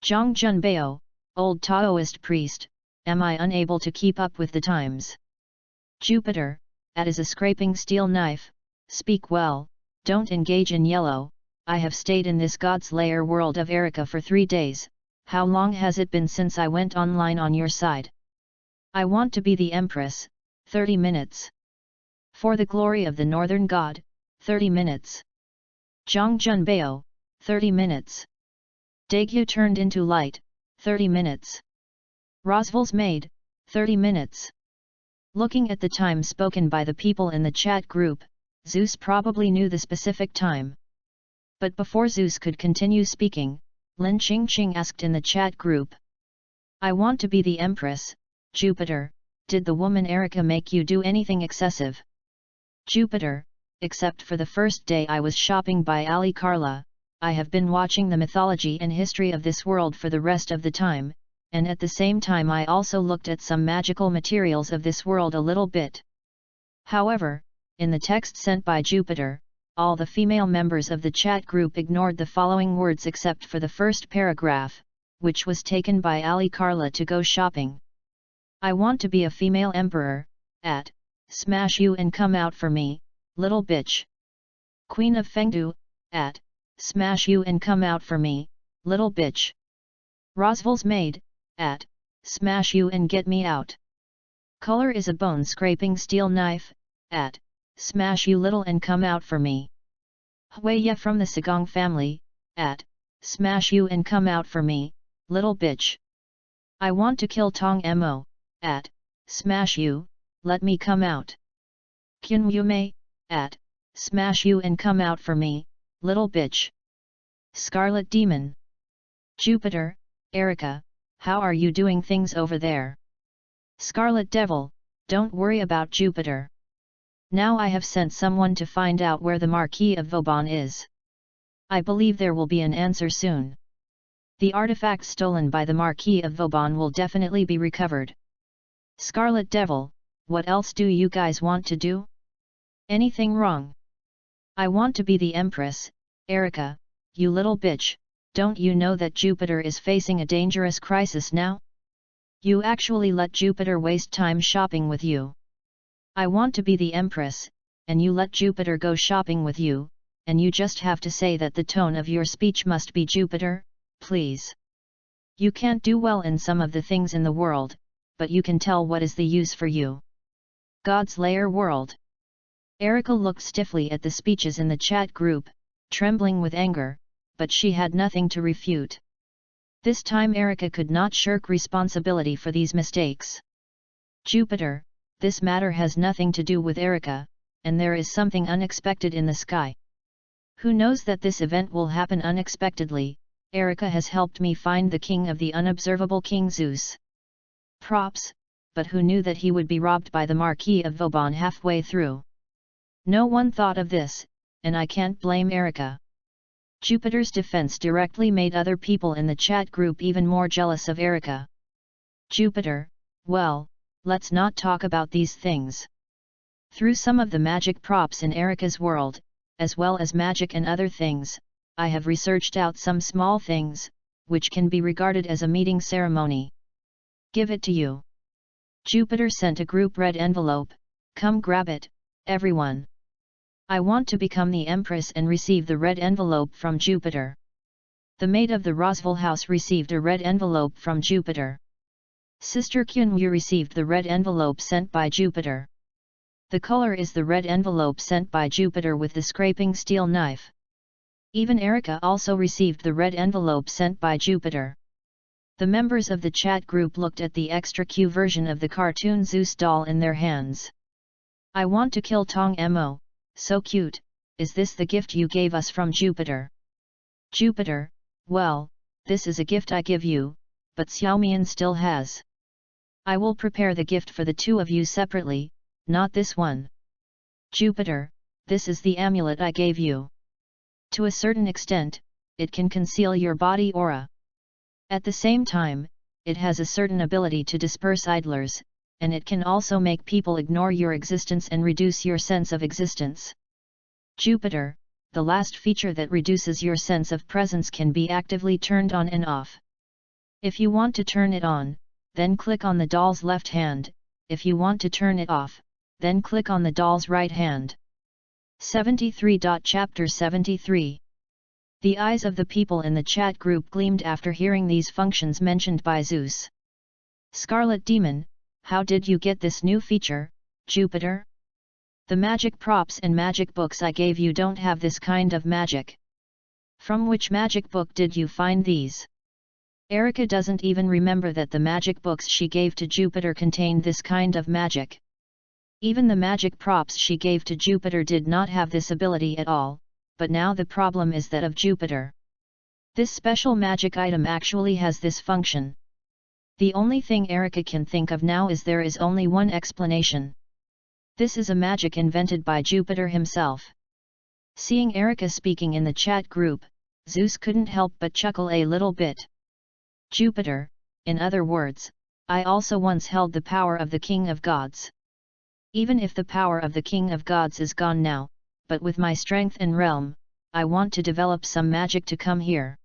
Zhang Junbao, old Taoist priest, am I unable to keep up with the times? Jupiter, that is a scraping steel knife, speak well, don't engage in yellow, I have stayed in this God's lair world of Erica for 3 days, how long has it been since I went online on your side? I want to be the Empress, 30 minutes. For the glory of the northern god, 30 minutes. Zhang Junbao, 30 minutes. Daegyu turned into light, 30 minutes. Roswell's maid, 30 minutes. Looking at the time spoken by the people in the chat group, Zeus probably knew the specific time. But before Zeus could continue speaking, Lin Qingqing asked in the chat group. I want to be the Empress, Jupiter, did the woman Erica make you do anything excessive? Jupiter, except for the first day I was shopping by Ali Carla, I have been watching the mythology and history of this world for the rest of the time, and at the same time I also looked at some magical materials of this world a little bit. However, in the text sent by Jupiter, all the female members of the chat group ignored the following words except for the first paragraph, which was taken by Ali Carla to go shopping. I want to be a female emperor, smash you and come out for me, little bitch. Queen of Fengdu, smash you and come out for me, little bitch. Roswell's maid, smash you and get me out. Color is a bone scraping steel knife, smash you little and come out for me. Huiya from the Sagong family, smash you and come out for me, little bitch. I want to kill Tong Mo, smash you, let me come out. Kyun Yume, smash you and come out for me, little bitch. Scarlet Demon. Jupiter, Erica, how are you doing things over there? Scarlet Devil, don't worry about Jupiter. Now I have sent someone to find out where the Marquis of Vauban is. I believe there will be an answer soon. The artifact stolen by the Marquis of Vauban will definitely be recovered. Scarlet Devil, what else do you guys want to do? Anything wrong? I want to be the Empress, Erica, you little bitch, don't you know that Jupiter is facing a dangerous crisis now? You actually let Jupiter waste time shopping with you. I want to be the Empress, and you let Jupiter go shopping with you, and you just have to say that the tone of your speech must be Jupiter, please. You can't do well in some of the things in the world, but you can tell what is the use for you. God's lair world. Erica looked stiffly at the speeches in the chat group, trembling with anger, but she had nothing to refute. This time Erica could not shirk responsibility for these mistakes. Jupiter, this matter has nothing to do with Erica, and there is something unexpected in the sky. Who knows that this event will happen unexpectedly? Erica has helped me find the king of the unobservable King Zeus. Props, but who knew that he would be robbed by the Marquis of Vauban halfway through? No one thought of this, and I can't blame Erica. Jupiter's defense directly made other people in the chat group even more jealous of Erica. Jupiter, well, let's not talk about these things. Through some of the magic props in Erica's world, as well as magic and other things, I have researched out some small things, which can be regarded as a meeting ceremony. Give it to you. Jupiter sent a group red envelope, come grab it, everyone. I want to become the Empress and receive the red envelope from Jupiter. The maid of the Roswell house received a red envelope from Jupiter. Sister Kyunwoo received the red envelope sent by Jupiter. The color is the red envelope sent by Jupiter with the scraping steel knife. Even Erica also received the red envelope sent by Jupiter. The members of the chat group looked at the extra Q version of the cartoon Zeus doll in their hands. I want to kill Tong Mo, so cute, is this the gift you gave us from Jupiter? Jupiter, well, this is a gift I give you, but Xiaomian still has. I will prepare the gift for the two of you separately, not this one. Jupiter, this is the amulet I gave you. To a certain extent, it can conceal your body aura. At the same time, it has a certain ability to disperse idlers, and it can also make people ignore your existence and reduce your sense of existence. Jupiter, the last feature that reduces your sense of presence can be actively turned on and off. If you want to turn it on, then click on the doll's left hand, if you want to turn it off, then click on the doll's right hand. 73. Chapter 73. The eyes of the people in the chat group gleamed after hearing these functions mentioned by Zeus. Scarlet Demon, how did you get this new feature, Jupiter? The magic props and magic books I gave you don't have this kind of magic. From which magic book did you find these? Erica doesn't even remember that the magic books she gave to Jupiter contained this kind of magic. Even the magic props she gave to Jupiter did not have this ability at all, but now the problem is that of Jupiter. This special magic item actually has this function. The only thing Erica can think of now is there is only one explanation. This is a magic invented by Jupiter himself. Seeing Erica speaking in the chat group, Zeus couldn't help but chuckle a little bit. Jupiter, in other words, I also once held the power of the King of Gods. Even if the power of the King of Gods is gone now, but with my strength and realm, I want to develop some magic to come here.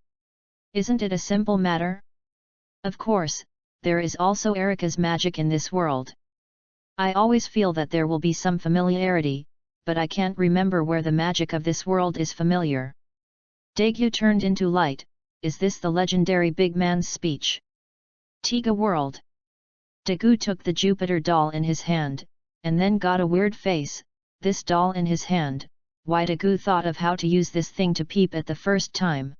Isn't it a simple matter? Of course, there is also Erica's magic in this world. I always feel that there will be some familiarity, but I can't remember where the magic of this world is familiar. Daegu turned into light, is this the legendary big man's speech? Tiga world. Daegu took the Jupiter doll in his hand, and then got a weird face, this doll in his hand, why Daegu thought of how to use this thing to peep at the first time.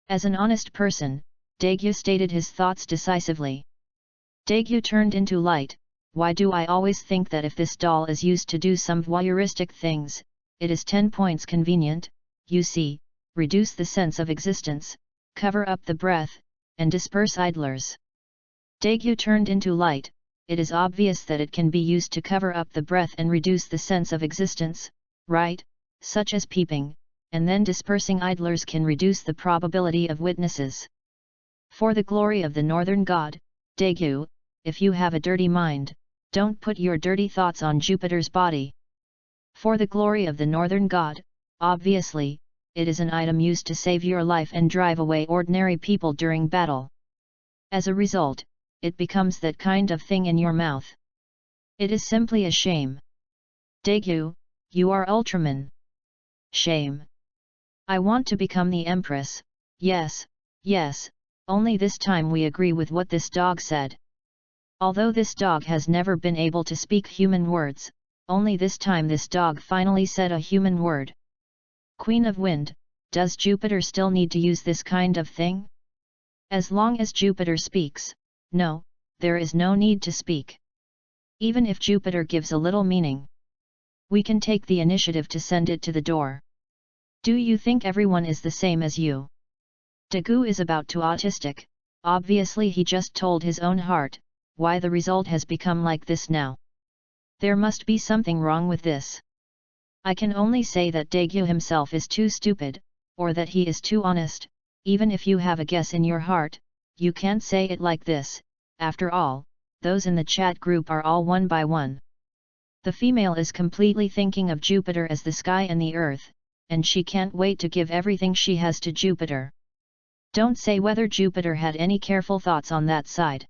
As an honest person, Daegu stated his thoughts decisively. Daegu turned into light, why do I always think that if this doll is used to do some voyeuristic things, it is 10 points convenient, you see, reduce the sense of existence, cover up the breath, and disperse idlers. Daegu turned into light, it is obvious that it can be used to cover up the breath and reduce the sense of existence, right, such as peeping, and then dispersing idlers can reduce the probability of witnesses. For the glory of the northern god, Daegu, if you have a dirty mind, don't put your dirty thoughts on Jupiter's body. For the glory of the northern god, obviously, it is an item used to save your life and drive away ordinary people during battle. As a result, it becomes that kind of thing in your mouth. It is simply a shame. Daegu, you are Ultraman. Shame. I want to become the Empress, yes, yes, only this time we agree with what this dog said. Although this dog has never been able to speak human words, only this time this dog finally said a human word. Queen of Wind, does Jupiter still need to use this kind of thing? As long as Jupiter speaks, no, there is no need to speak. Even if Jupiter gives a little meaning, we can take the initiative to send it to the door. Do you think everyone is the same as you? Dagu is about to autistic, obviously he just told his own heart, why the result has become like this now. There must be something wrong with this. I can only say that Dagu himself is too stupid, or that he is too honest. Even if you have a guess in your heart, you can't say it like this. After all, those in the chat group are all one by one. The female is completely thinking of Jupiter as the sky and the earth, and she can't wait to give everything she has to Jupiter. Don't say whether Jupiter had any careful thoughts on that side.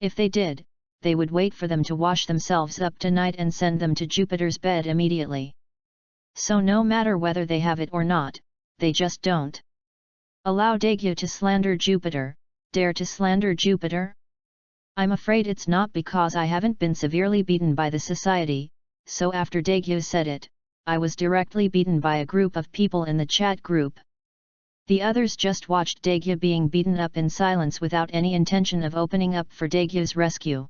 If they did, they would wait for them to wash themselves up tonight and send them to Jupiter's bed immediately. So no matter whether they have it or not, they just don't allow Dagu to slander Jupiter. Dare to slander Jupiter? I'm afraid it's not because I haven't been severely beaten by the society, so after Dagu said it, I was directly beaten by a group of people in the chat group. The others just watched Dagu being beaten up in silence without any intention of opening up for Dagu's rescue.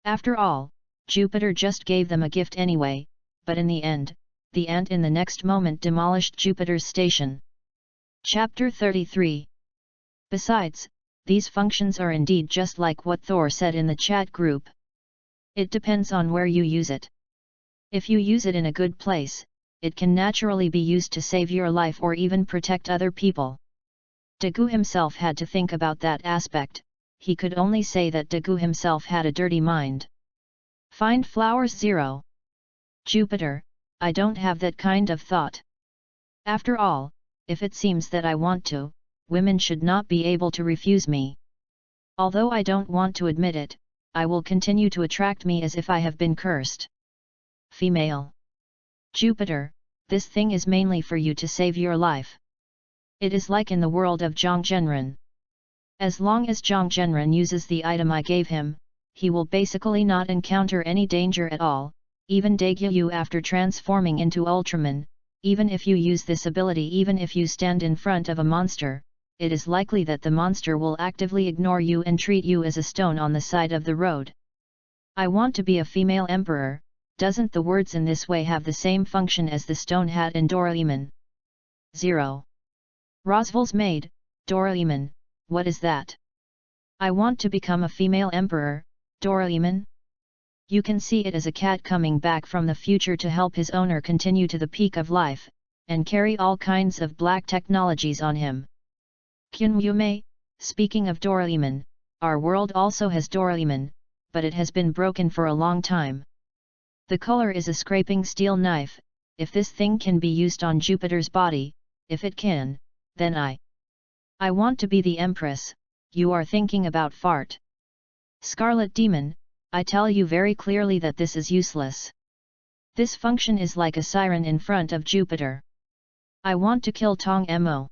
After all, Jupiter just gave them a gift anyway, but in the end, the ant in the next moment demolished Jupiter's station. Chapter 33. Besides, these functions are indeed just like what Thor said in the chat group. It depends on where you use it. If you use it in a good place, it can naturally be used to save your life or even protect other people. Dagu himself had to think about that aspect. He could only say that Dagu himself had a dirty mind. Find flowers 0. Jupiter, I don't have that kind of thought. After all, if it seems that I want to, women should not be able to refuse me. Although I don't want to admit it, I will continue to attract me as if I have been cursed. Female. Jupiter, this thing is mainly for you to save your life. It is like in the world of Zhang Zhenren. As long as Zhang Zhenren uses the item I gave him, he will basically not encounter any danger at all, even Dagu after transforming into Ultraman. Even if you use this ability, even if you stand in front of a monster, it is likely that the monster will actively ignore you and treat you as a stone on the side of the road. I want to be a female emperor. Doesn't the words in this way have the same function as the stone hat in Doraemon? 0. Roswell's maid, Doraemon, what is that? I want to become a female emperor, Doraemon? You can see it as a cat coming back from the future to help his owner continue to the peak of life, and carry all kinds of black technologies on him. Kyunyume, speaking of Doraemon, our world also has Doraemon, but it has been broken for a long time. The color is a scraping steel knife. If this thing can be used on Jupiter's body, if it can, then I want to be the Empress. You are thinking about fart. Scarlet Demon, I tell you very clearly that this is useless. This function is like a siren in front of Jupiter. I want to kill Tong Mo.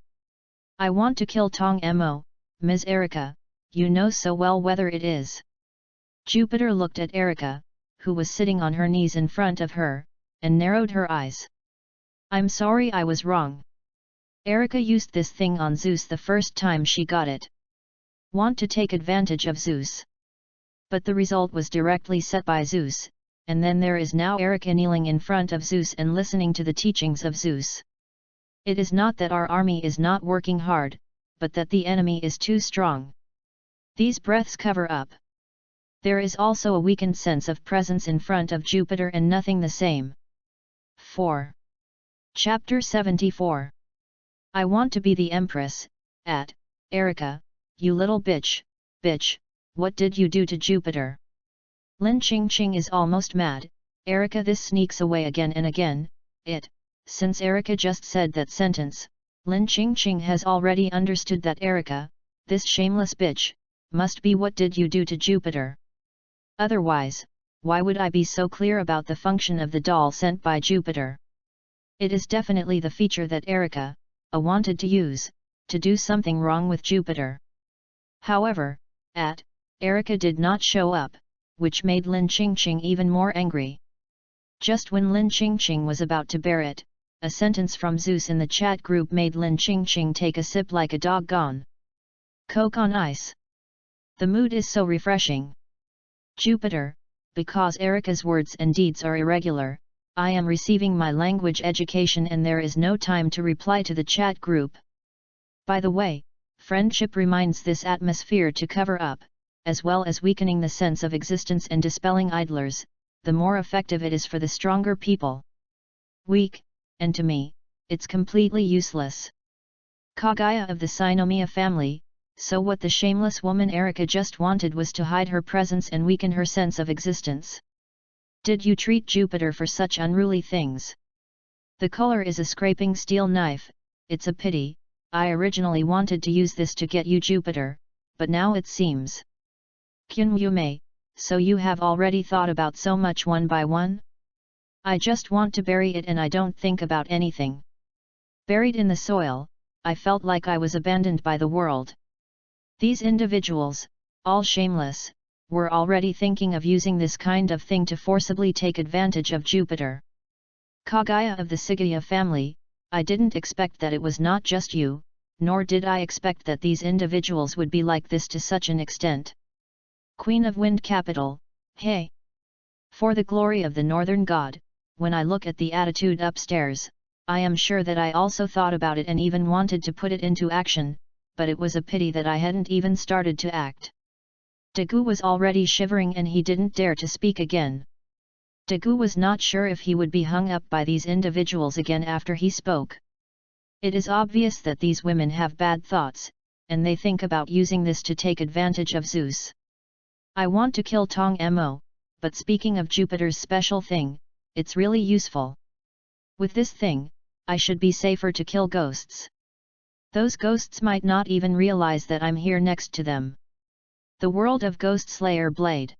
I want to kill Tong Mo, Ms. Erica, you know so well whether it is. Jupiter looked at Erica, who was sitting on her knees in front of her, and narrowed her eyes. I'm sorry, I was wrong. Erica used this thing on Zeus the first time she got it. Want to take advantage of Zeus. But the result was directly set by Zeus, and then there is now Erica kneeling in front of Zeus and listening to the teachings of Zeus. It is not that our army is not working hard, but that the enemy is too strong. These breaths cover up. There is also a weakened sense of presence in front of Jupiter and nothing the same. 4. Chapter 74. I want to be the Empress. Erica, you little bitch, what did you do to Jupiter? Lin Qingqing is almost mad. Erica, this sneaks away again and again. Since Erica just said that sentence, Lin Qingqing has already understood that Erica, this shameless bitch, must be what did you do to Jupiter? Otherwise, why would I be so clear about the function of the doll sent by Jupiter? It is definitely the feature that Erica, wanted to use, to do something wrong with Jupiter. However, Erica did not show up, which made Lin Qingqing even more angry. Just when Lin Qingqing was about to bear it, a sentence from Zeus in the chat group made Lin Qingqing take a sip like a dog gone. Coke on ice. The mood is so refreshing. Jupiter, because Erica's words and deeds are irregular, I am receiving my language education and there is no time to reply to the chat group. By the way, friendship reminds this atmosphere to cover up, as well as weakening the sense of existence and dispelling idlers, the more effective it is for the stronger people. Weak, and to me, it's completely useless. Kaguya of the Sinomia family, so what the shameless woman Erica just wanted was to hide her presence and weaken her sense of existence. Did you treat Jupiter for such unruly things? The color is a scraping steel knife, it's a pity, I originally wanted to use this to get you Jupiter, but now it seems. Kyunyume, so you have already thought about so much one by one? I just want to bury it and I don't think about anything. Buried in the soil, I felt like I was abandoned by the world. These individuals, all shameless, were already thinking of using this kind of thing to forcibly take advantage of Jupiter. Kaguya of the Sigaya family, I didn't expect that it was not just you, nor did I expect that these individuals would be like this to such an extent. Queen of Wind Capital, hey! For the glory of the Northern God, when I look at the attitude upstairs, I am sure that I also thought about it and even wanted to put it into action, but it was a pity that I hadn't even started to act. Dagu was already shivering and he didn't dare to speak again. Dagu was not sure if he would be hung up by these individuals again after he spoke. It is obvious that these women have bad thoughts, and they think about using this to take advantage of Zeus. I want to kill Tong Mo, but speaking of Jupiter's special thing, it's really useful. With this thing, I should be safer to kill ghosts. Those ghosts might not even realize that I'm here next to them. The World of Ghost Slayer Blade.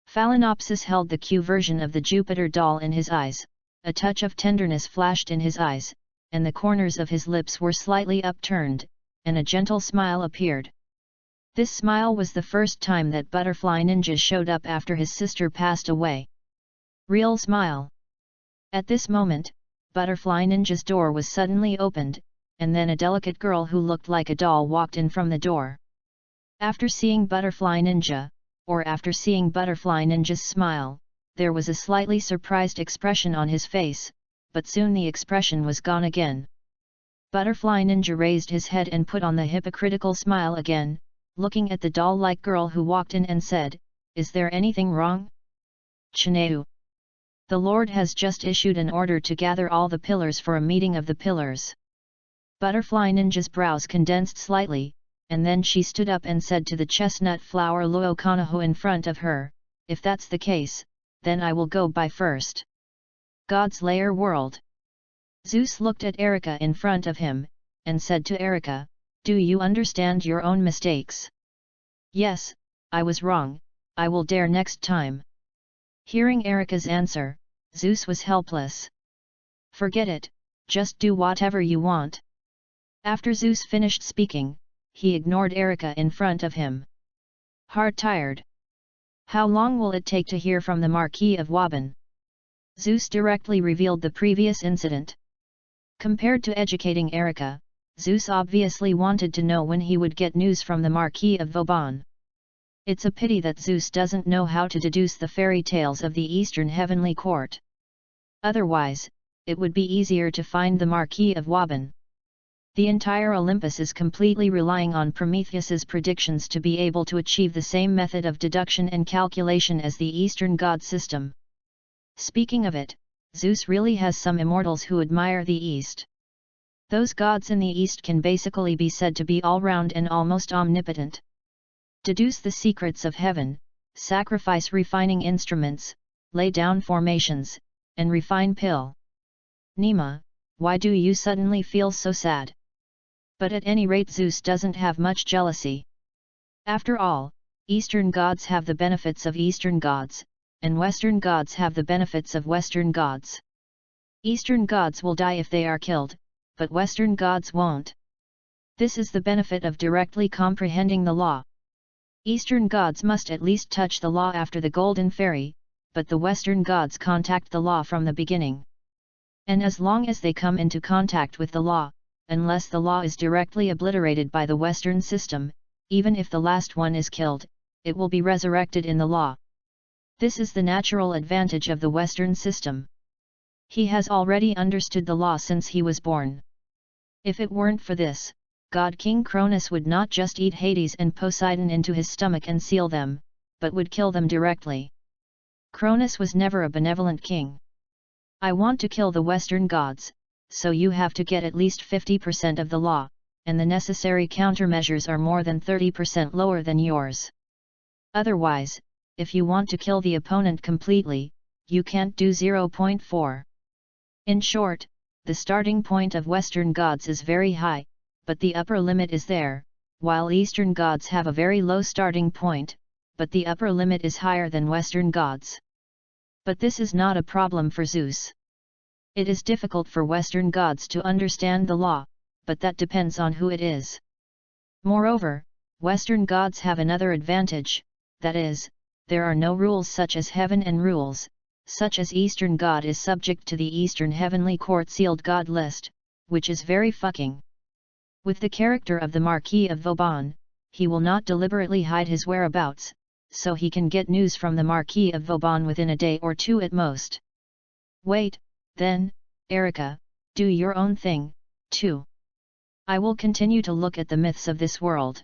Phalaenopsis held the Q version of the Jupiter doll in his eyes, a touch of tenderness flashed in his eyes, and the corners of his lips were slightly upturned, and a gentle smile appeared. This smile was the first time that Butterfly Ninja showed up after his sister passed away. Real smile. At this moment, Butterfly Ninja's door was suddenly opened, and then a delicate girl who looked like a doll walked in from the door. After seeing Butterfly Ninja, or after seeing Butterfly Ninja's smile, there was a slightly surprised expression on his face, but soon the expression was gone again. Butterfly Ninja raised his head and put on the hypocritical smile again, looking at the doll-like girl who walked in and said, "Is there anything wrong?" Chineu. The Lord has just issued an order to gather all the pillars for a meeting of the pillars. Butterfly Ninja's brows condensed slightly, and then she stood up and said to the chestnut flower Luokanaho in front of her, "If that's the case, then I will go by first." God's Lair World. Zeus looked at Erica in front of him, and said to Erica, "Do you understand your own mistakes?" "Yes, I was wrong, I will dare next time." Hearing Erica's answer, Zeus was helpless. "Forget it, just do whatever you want." After Zeus finished speaking, he ignored Erica in front of him. Heart tired. How long will it take to hear from the Marquis of Waban? Zeus directly revealed the previous incident. Compared to educating Erica, Zeus obviously wanted to know when he would get news from the Marquis of Vauban. It's a pity that Zeus doesn't know how to deduce the fairy tales of the Eastern Heavenly Court. Otherwise, it would be easier to find the Marquis of Waban. The entire Olympus is completely relying on Prometheus's predictions to be able to achieve the same method of deduction and calculation as the Eastern god system. Speaking of it, Zeus really has some immortals who admire the East. Those gods in the East can basically be said to be all-round and almost omnipotent. Deduce the secrets of heaven, sacrifice refining instruments, lay down formations, and refine pill. Nima, why do you suddenly feel so sad? But at any rate Zeus doesn't have much jealousy. After all, Eastern gods have the benefits of Eastern gods, and Western gods have the benefits of Western gods. Eastern gods will die if they are killed, but Western gods won't. This is the benefit of directly comprehending the law. Eastern gods must at least touch the law after the Golden Fairy, but the Western gods contact the law from the beginning. And as long as they come into contact with the law, unless the law is directly obliterated by the Western system, even if the last one is killed, it will be resurrected in the law. This is the natural advantage of the Western system. He has already understood the law since he was born. If it weren't for this, God King Cronus would not just eat Hades and Poseidon into his stomach and seal them, but would kill them directly. Cronus was never a benevolent king. I want to kill the Western gods, so you have to get at least 50% of the law, and the necessary countermeasures are more than 30% lower than yours. Otherwise, if you want to kill the opponent completely, you can't do 0.4. In short, the starting point of Western gods is very high, but the upper limit is there, while Eastern gods have a very low starting point, but the upper limit is higher than Western gods. But this is not a problem for Zeus. It is difficult for Western gods to understand the law, but that depends on who it is. Moreover, Western gods have another advantage, that is, there are no rules such as heaven and rules, such as Eastern god is subject to the Eastern Heavenly Court sealed god list, which is very fucking. With the character of the Marquis of Vauban, he will not deliberately hide his whereabouts, so he can get news from the Marquis of Vauban within a day or two at most. Wait, then, Erica, do your own thing, too. I will continue to look at the myths of this world.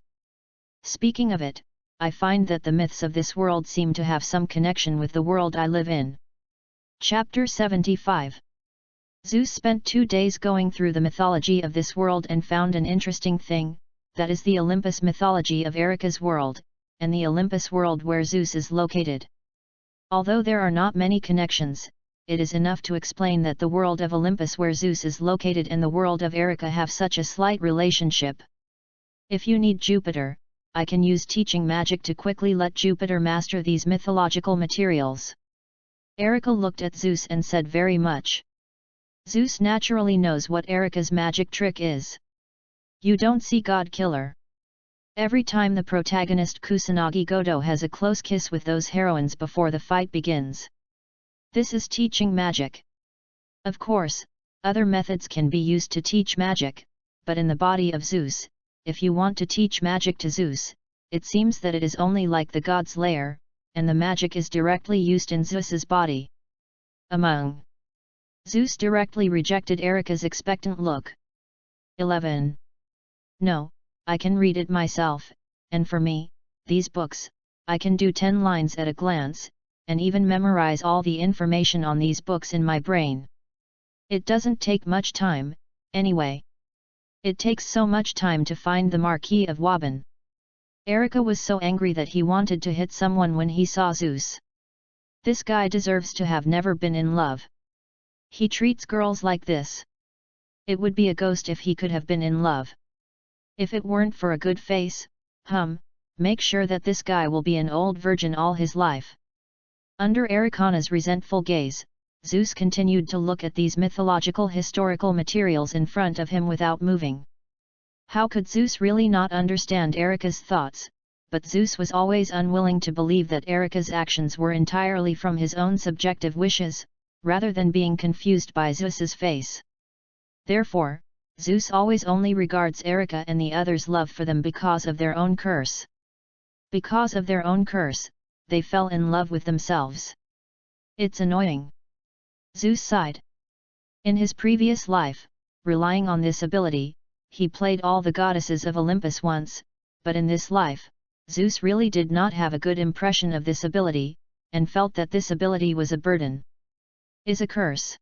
Speaking of it, I find that the myths of this world seem to have some connection with the world I live in. Chapter 75. Zeus spent 2 days going through the mythology of this world and found an interesting thing, that is the Olympus mythology of Erica's world, and the Olympus world where Zeus is located. Although there are not many connections, it is enough to explain that the world of Olympus where Zeus is located and the world of Erica have such a slight relationship. If you need Jupiter, I can use teaching magic to quickly let Jupiter master these mythological materials. Erica looked at Zeus and said very much. Zeus naturally knows what Erica's magic trick is. You don't see God Killer. Every time the protagonist Kusanagi Goto has a close kiss with those heroines before the fight begins. This is teaching magic. Of course, other methods can be used to teach magic, but in the body of Zeus, if you want to teach magic to Zeus, it seems that it is only like the god's lair, and the magic is directly used in Zeus's body. Zeus directly rejected Erica's expectant look. 11. No, I can read it myself, and for me, these books, I can do 10 lines at a glance, and even memorize all the information on these books in my brain. It doesn't take much time, anyway. It takes so much time to find the Marquis of Vauban. Erica was so angry that he wanted to hit someone when he saw Zeus. This guy deserves to have never been in love. He treats girls like this. It would be a ghost if he could have been in love. If it weren't for a good face, make sure that this guy will be an old virgin all his life. Under Ericana's resentful gaze, Zeus continued to look at these mythological historical materials in front of him without moving. How could Zeus really not understand Erica's thoughts, but Zeus was always unwilling to believe that Erica's actions were entirely from his own subjective wishes, rather than being confused by Zeus's face. Therefore, Zeus always only regards Erica and the others' love for them because of their own curse. Because of their own curse, they fell in love with themselves. It's annoying. Zeus sighed. In his previous life, relying on this ability, he played all the goddesses of Olympus once, but in this life, Zeus really did not have a good impression of this ability, and felt that this ability was a burden. Is a curse.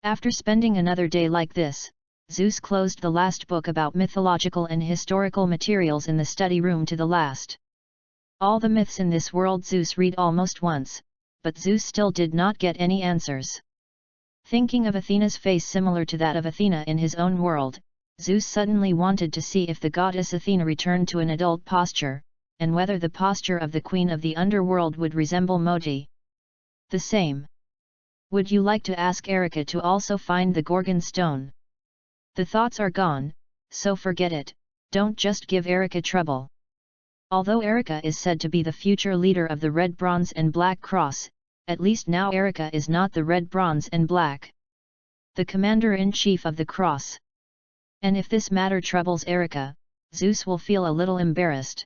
After spending another day like this, Zeus closed the last book about mythological and historical materials in the study room to the last. All the myths in this world Zeus read almost once, but Zeus still did not get any answers. Thinking of Athena's face similar to that of Athena in his own world, Zeus suddenly wanted to see if the goddess Athena returned to an adult posture, and whether the posture of the queen of the underworld would resemble Moti. The same. Would you like to ask Erica to also find the Gorgon stone? The thoughts are gone, so forget it, don't just give Erica trouble. Although Erica is said to be the future leader of the Red Bronze and Black Cross, at least now Erica is not the Red Bronze and Black. The commander-in-chief of the Cross. And if this matter troubles Erica, Zeus will feel a little embarrassed.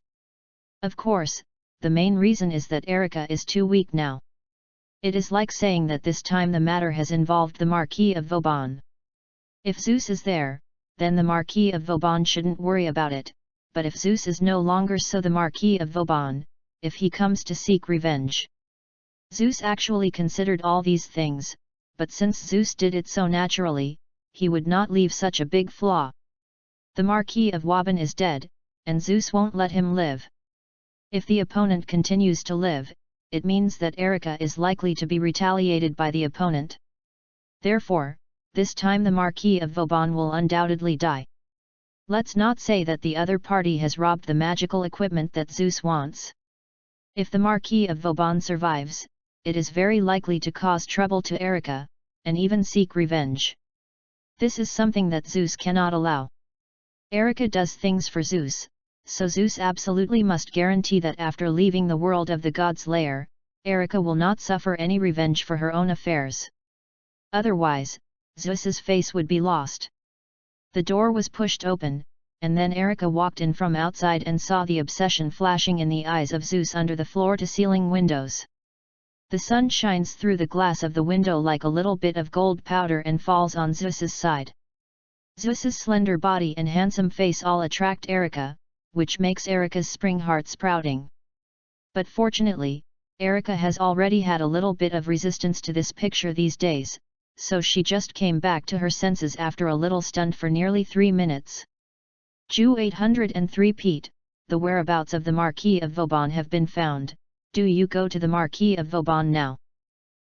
Of course, the main reason is that Erica is too weak now. It is like saying that this time the matter has involved the Marquis of Vauban. If Zeus is there, then the Marquis of Vauban shouldn't worry about it, but if Zeus is no longer so the Marquis of Vauban, if he comes to seek revenge. Zeus actually considered all these things, but since Zeus did it so naturally, he would not leave such a big flaw. The Marquis of Vauban is dead, and Zeus won't let him live. If the opponent continues to live, it means that Erica is likely to be retaliated by the opponent. Therefore, this time the Marquis of Vauban will undoubtedly die. Let's not say that the other party has robbed the magical equipment that Zeus wants. If the Marquis of Vauban survives, it is very likely to cause trouble to Erica, and even seek revenge. This is something that Zeus cannot allow. Erica does things for Zeus, so Zeus absolutely must guarantee that after leaving the world of the gods' lair, Erica will not suffer any revenge for her own affairs. Otherwise, Zeus's face would be lost. The door was pushed open, and then Erica walked in from outside and saw the obsession flashing in the eyes of Zeus under the floor-to-ceiling windows. The sun shines through the glass of the window like a little bit of gold powder and falls on Zeus's side. Zeus's slender body and handsome face all attract Erica, which makes Erica's spring heart sprouting. But fortunately, Erica has already had a little bit of resistance to this picture these days, so she just came back to her senses after a little stunned for nearly 3 minutes. Ju 803 Pete, the whereabouts of the Marquis of Vauban have been found. Do you go to the Marquis of Vauban now?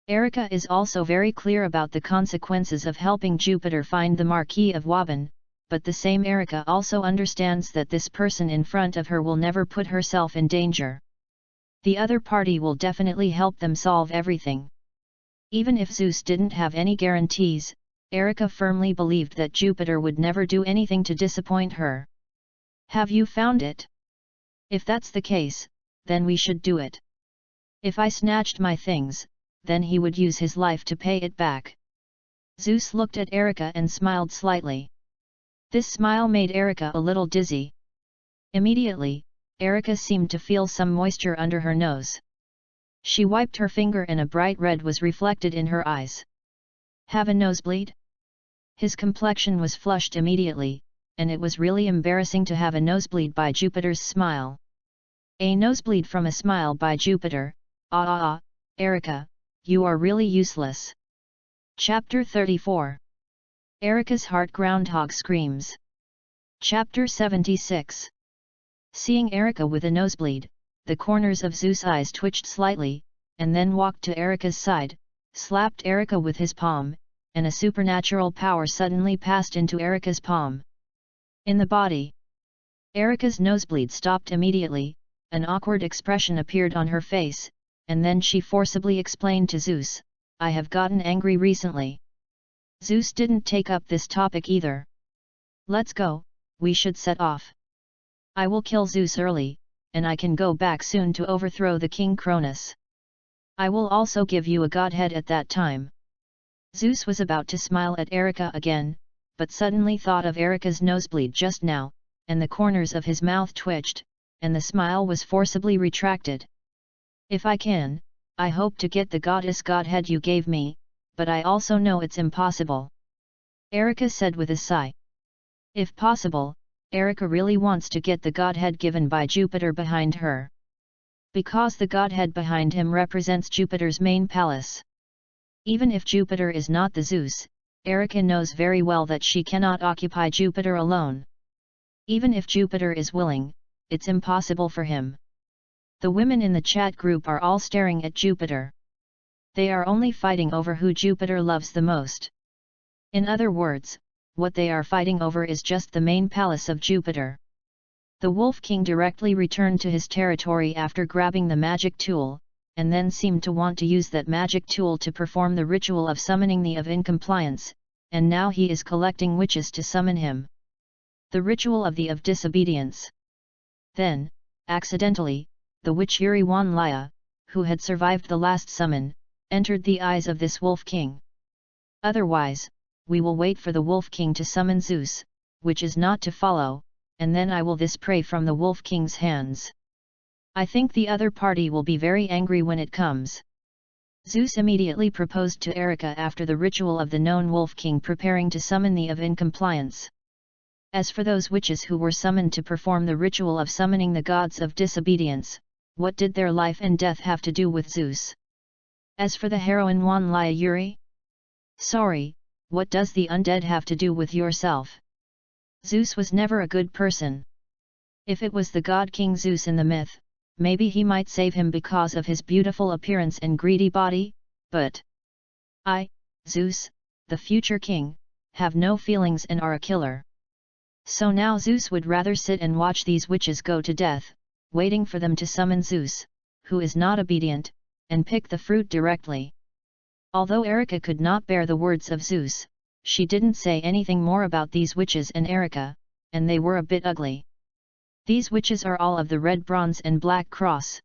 Erica is also very clear about the consequences of helping Jupiter find the Marquis of Vauban, but the same Erica also understands that this person in front of her will never put herself in danger. The other party will definitely help them solve everything. Even if Zeus didn't have any guarantees, Erica firmly believed that Jupiter would never do anything to disappoint her. Have you found it? If that's the case, then we should do it. If I snatched my things, then he would use his life to pay it back. Zeus looked at Erica and smiled slightly. This smile made Erica a little dizzy. Immediately, Erica seemed to feel some moisture under her nose. She wiped her finger and a bright red was reflected in her eyes. Have a nosebleed? His complexion was flushed immediately, and it was really embarrassing to have a nosebleed by Jupiter's smile. A nosebleed from a smile by Jupiter, Erica, you are really useless. Chapter 34. Erica's heart groundhog screams. Chapter 76. Seeing Erica with a nosebleed, the corners of Zeus' eyes twitched slightly, and then walked to Erica's side, slapped Erica with his palm, and a supernatural power suddenly passed into Erica's palm. In the body, Erica's nosebleed stopped immediately, an awkward expression appeared on her face, and then she forcibly explained to Zeus, I have gotten angry recently. Zeus didn't take up this topic either. Let's go, we should set off. I will kill Zeus early, and I can go back soon to overthrow the King Cronus. I will also give you a godhead at that time. Zeus was about to smile at Erica again, but suddenly thought of Erica's nosebleed just now, and the corners of his mouth twitched, and the smile was forcibly retracted. If I can, I hope to get the goddess godhead you gave me, but I also know it's impossible. Erica said with a sigh. If possible, Erica really wants to get the godhead given by Jupiter behind her. Because the godhead behind him represents Jupiter's main palace. Even if Jupiter is not the Zeus, Erica knows very well that she cannot occupy Jupiter alone. Even if Jupiter is willing, it's impossible for him. The women in the chat group are all staring at Jupiter. They are only fighting over who Jupiter loves the most. In other words, what they are fighting over is just the main palace of Jupiter. The Wolf King directly returned to his territory after grabbing the magic tool, and then seemed to want to use that magic tool to perform the ritual of summoning the of Incompliance, and now he is collecting witches to summon him. The ritual of the of Disobedience. Then, accidentally, the witch Yuri-Wan Laya, who had survived the last summon, entered the eyes of this Wolf King. Otherwise, we will wait for the Wolf King to summon Zeus, which is not to follow, and then I will this prey from the Wolf King's hands. I think the other party will be very angry when it comes." Zeus immediately proposed to Erica after the ritual of the known Wolf King preparing to summon the of Incompliance. As for those witches who were summoned to perform the ritual of summoning the gods of disobedience, what did their life and death have to do with Zeus? As for the heroine Wanlaya Yuri? Sorry, what does the undead have to do with yourself? Zeus was never a good person. If it was the god King Zeus in the myth, maybe he might save him because of his beautiful appearance and greedy body, but I, Zeus, the future king, have no feelings and are a killer. So now Zeus would rather sit and watch these witches go to death, waiting for them to summon Zeus, who is not obedient, and pick the fruit directly. Although Erica could not bear the words of Zeus, she didn't say anything more about these witches and Erica, and they were a bit ugly. These witches are all of the Red Bronze and Black Cross.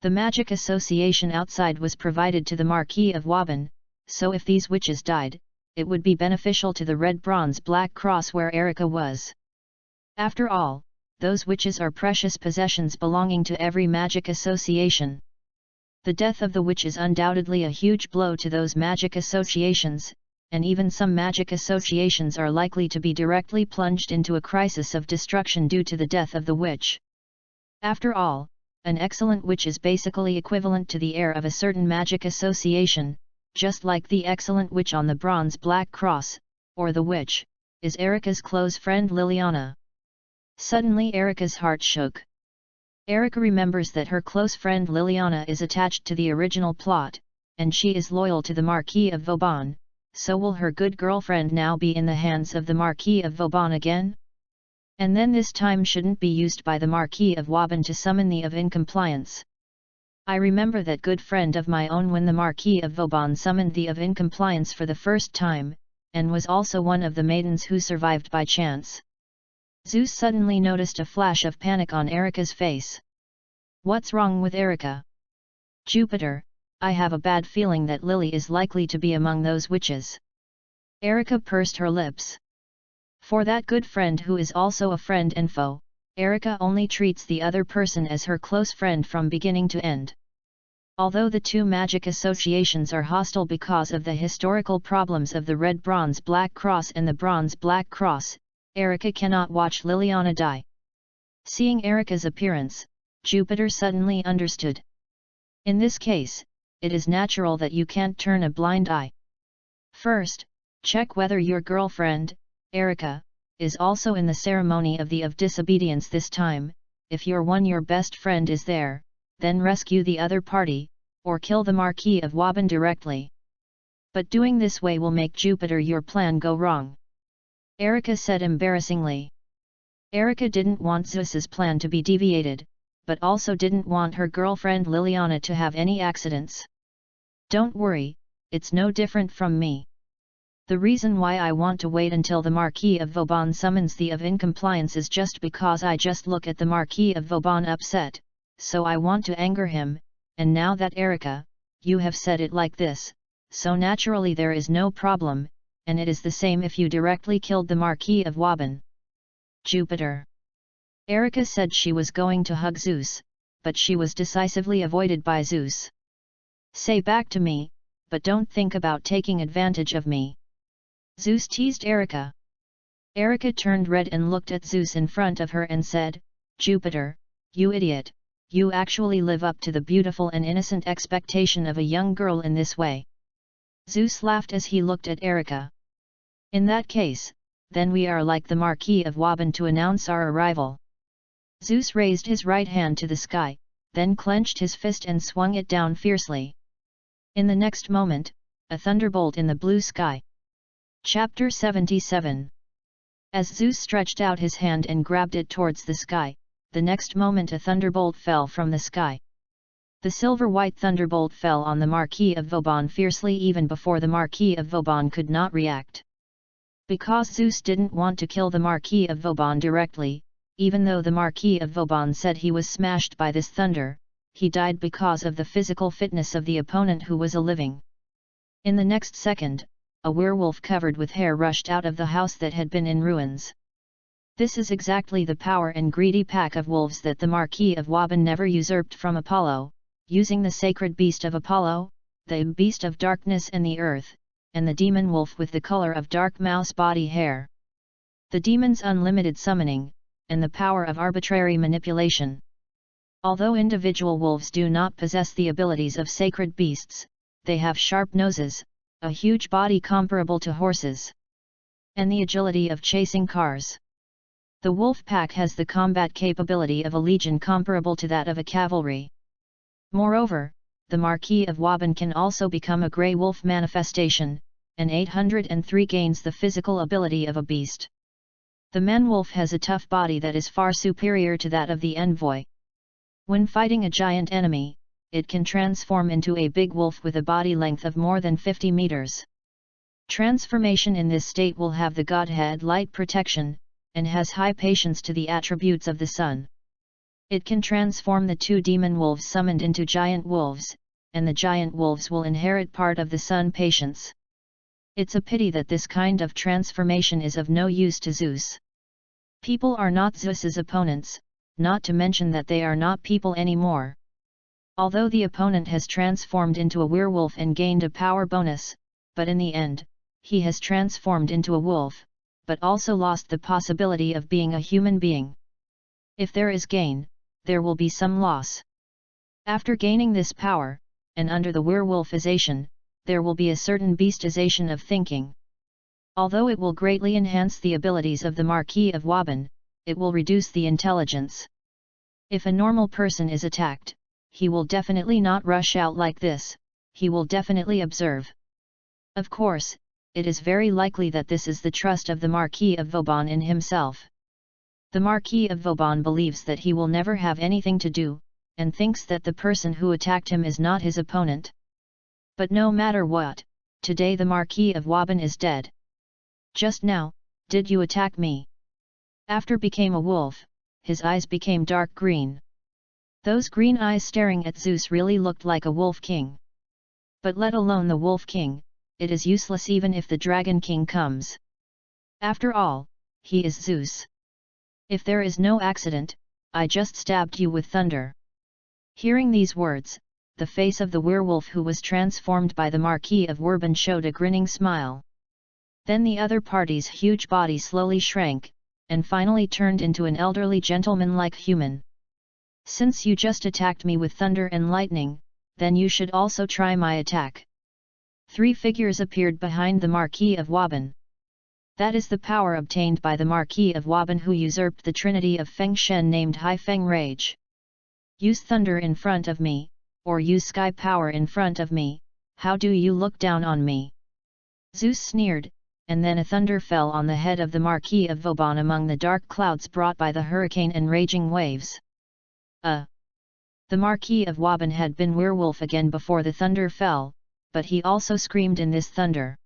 The magic association outside was provided to the Marquis of Waban, so if these witches died, it would be beneficial to the Red Bronze Black Cross where Erica was. After all, those witches are precious possessions belonging to every magic association. The death of the witch is undoubtedly a huge blow to those magic associations, and even some magic associations are likely to be directly plunged into a crisis of destruction due to the death of the witch. After all, an excellent witch is basically equivalent to the heir of a certain magic association, just like the excellent witch on the Bronze Black Cross, or the witch, is Erica's close friend Liliana. Suddenly Erica's heart shook. Erica remembers that her close friend Liliana is attached to the original plot, and she is loyal to the Marquis of Vauban, so will her good girlfriend now be in the hands of the Marquis of Vauban again? And then this time shouldn't be used by the Marquis of Waban to summon the of Incompliance. I remember that good friend of my own when the Marquis of Vauban summoned the of Incompliance for the first time, and was also one of the maidens who survived by chance. Zeus suddenly noticed a flash of panic on Erica's face. What's wrong with Erica? Jupiter, I have a bad feeling that Lily is likely to be among those witches. Erica pursed her lips. For that good friend who is also a friend and foe, Erica only treats the other person as her close friend from beginning to end. Although the two magic associations are hostile because of the historical problems of the Red Bronze Black Cross and the Bronze Black Cross, Erica cannot watch Liliana die. Seeing Erica's appearance, Jupiter suddenly understood. In this case, it is natural that you can't turn a blind eye. First, check whether your girlfriend, Erica, is also in the ceremony of the of disobedience this time. If your best friend is there, then rescue the other party, or kill the Marquis of Waban directly. But doing this way will make Jupiter your plan go wrong. Erica said embarrassingly. Erica didn't want Zeus's plan to be deviated, but also didn't want her girlfriend Liliana to have any accidents. Don't worry, it's no different from me. The reason why I want to wait until the Marquis of Vauban summons the of Incompliance is just because I just look at the Marquis of Vauban upset, so I want to anger him, and now that Erica, you have said it like this, so naturally there is no problem, and it is the same if you directly killed the Marquis of Waban. Jupiter. Erica said she was going to hug Zeus, but she was decisively avoided by Zeus. Say back to me, but don't think about taking advantage of me. Zeus teased Erica. Erica turned red and looked at Zeus in front of her and said, Jupiter, you idiot, you actually live up to the beautiful and innocent expectation of a young girl in this way. Zeus laughed as he looked at Erica. In that case, then we are like the Marquis of Waban to announce our arrival. Zeus raised his right hand to the sky, then clenched his fist and swung it down fiercely. In the next moment, a thunderbolt in the blue sky. Chapter 77. As Zeus stretched out his hand and grabbed it towards the sky, the next moment a thunderbolt fell from the sky. The silver-white thunderbolt fell on the Marquis of Vauban fiercely even before the Marquis of Vauban could not react. Because Zeus didn't want to kill the Marquis of Vauban directly, even though the Marquis of Vauban said he was smashed by this thunder, he died because of the physical fitness of the opponent who was a living. In the next second, a werewolf covered with hair rushed out of the house that had been in ruins. This is exactly the power and greedy pack of wolves that the Marquis of Waban never usurped from Apollo, using the sacred beast of Apollo, the beast of darkness and the earth, and the demon wolf with the color of dark mouse body hair. The demon's unlimited summoning, and the power of arbitrary manipulation. Although individual wolves do not possess the abilities of sacred beasts, they have sharp noses, a huge body comparable to horses, and the agility of chasing cars. The wolf pack has the combat capability of a legion comparable to that of a cavalry. Moreover, the Marquis of Waban can also become a grey wolf manifestation, and 803 gains the physical ability of a beast. The man-wolf has a tough body that is far superior to that of the envoy. When fighting a giant enemy, it can transform into a big wolf with a body length of more than 50 meters. Transformation in this state will have the godhead light protection, and has high patience to the attributes of the sun. It can transform the two demon wolves summoned into giant wolves, and the giant wolves will inherit part of the sun patience. It's a pity that this kind of transformation is of no use to Zeus. People are not Zeus's opponents, not to mention that they are not people anymore. Although the opponent has transformed into a werewolf and gained a power bonus, but in the end, he has transformed into a wolf, but also lost the possibility of being a human being. If there is gain, there will be some loss. After gaining this power, and under the werewolfization, there will be a certain beastization of thinking. Although it will greatly enhance the abilities of the Marquis of Waban, it will reduce the intelligence. If a normal person is attacked, he will definitely not rush out like this, he will definitely observe. Of course, it is very likely that this is the trust of the Marquis of Vauban in himself. The Marquis of Vauban believes that he will never have anything to do, and thinks that the person who attacked him is not his opponent. But no matter what, today the Marquis of Waban is dead. Just now, did you attack me? After became a wolf, his eyes became dark green. Those green eyes staring at Zeus really looked like a wolf king. But let alone the wolf king, it is useless even if the dragon king comes. After all, he is Zeus. If there is no accident, I just stabbed you with thunder. Hearing these words, the face of the werewolf who was transformed by the Marquis of Waban showed a grinning smile. Then the other party's huge body slowly shrank, and finally turned into an elderly gentleman-like human. Since you just attacked me with thunder and lightning, then you should also try my attack. 3 figures appeared behind the Marquis of Waban. That is the power obtained by the Marquis of Waban who usurped the trinity of Feng Shen named Hai Feng Rage. Use thunder in front of me, or use sky power in front of me, how do you look down on me? Zeus sneered, and then a thunder fell on the head of the Marquis of Vauban among the dark clouds brought by the hurricane and raging waves. The Marquis of Waban had been werewolf again before the thunder fell, but he also screamed in this thunder.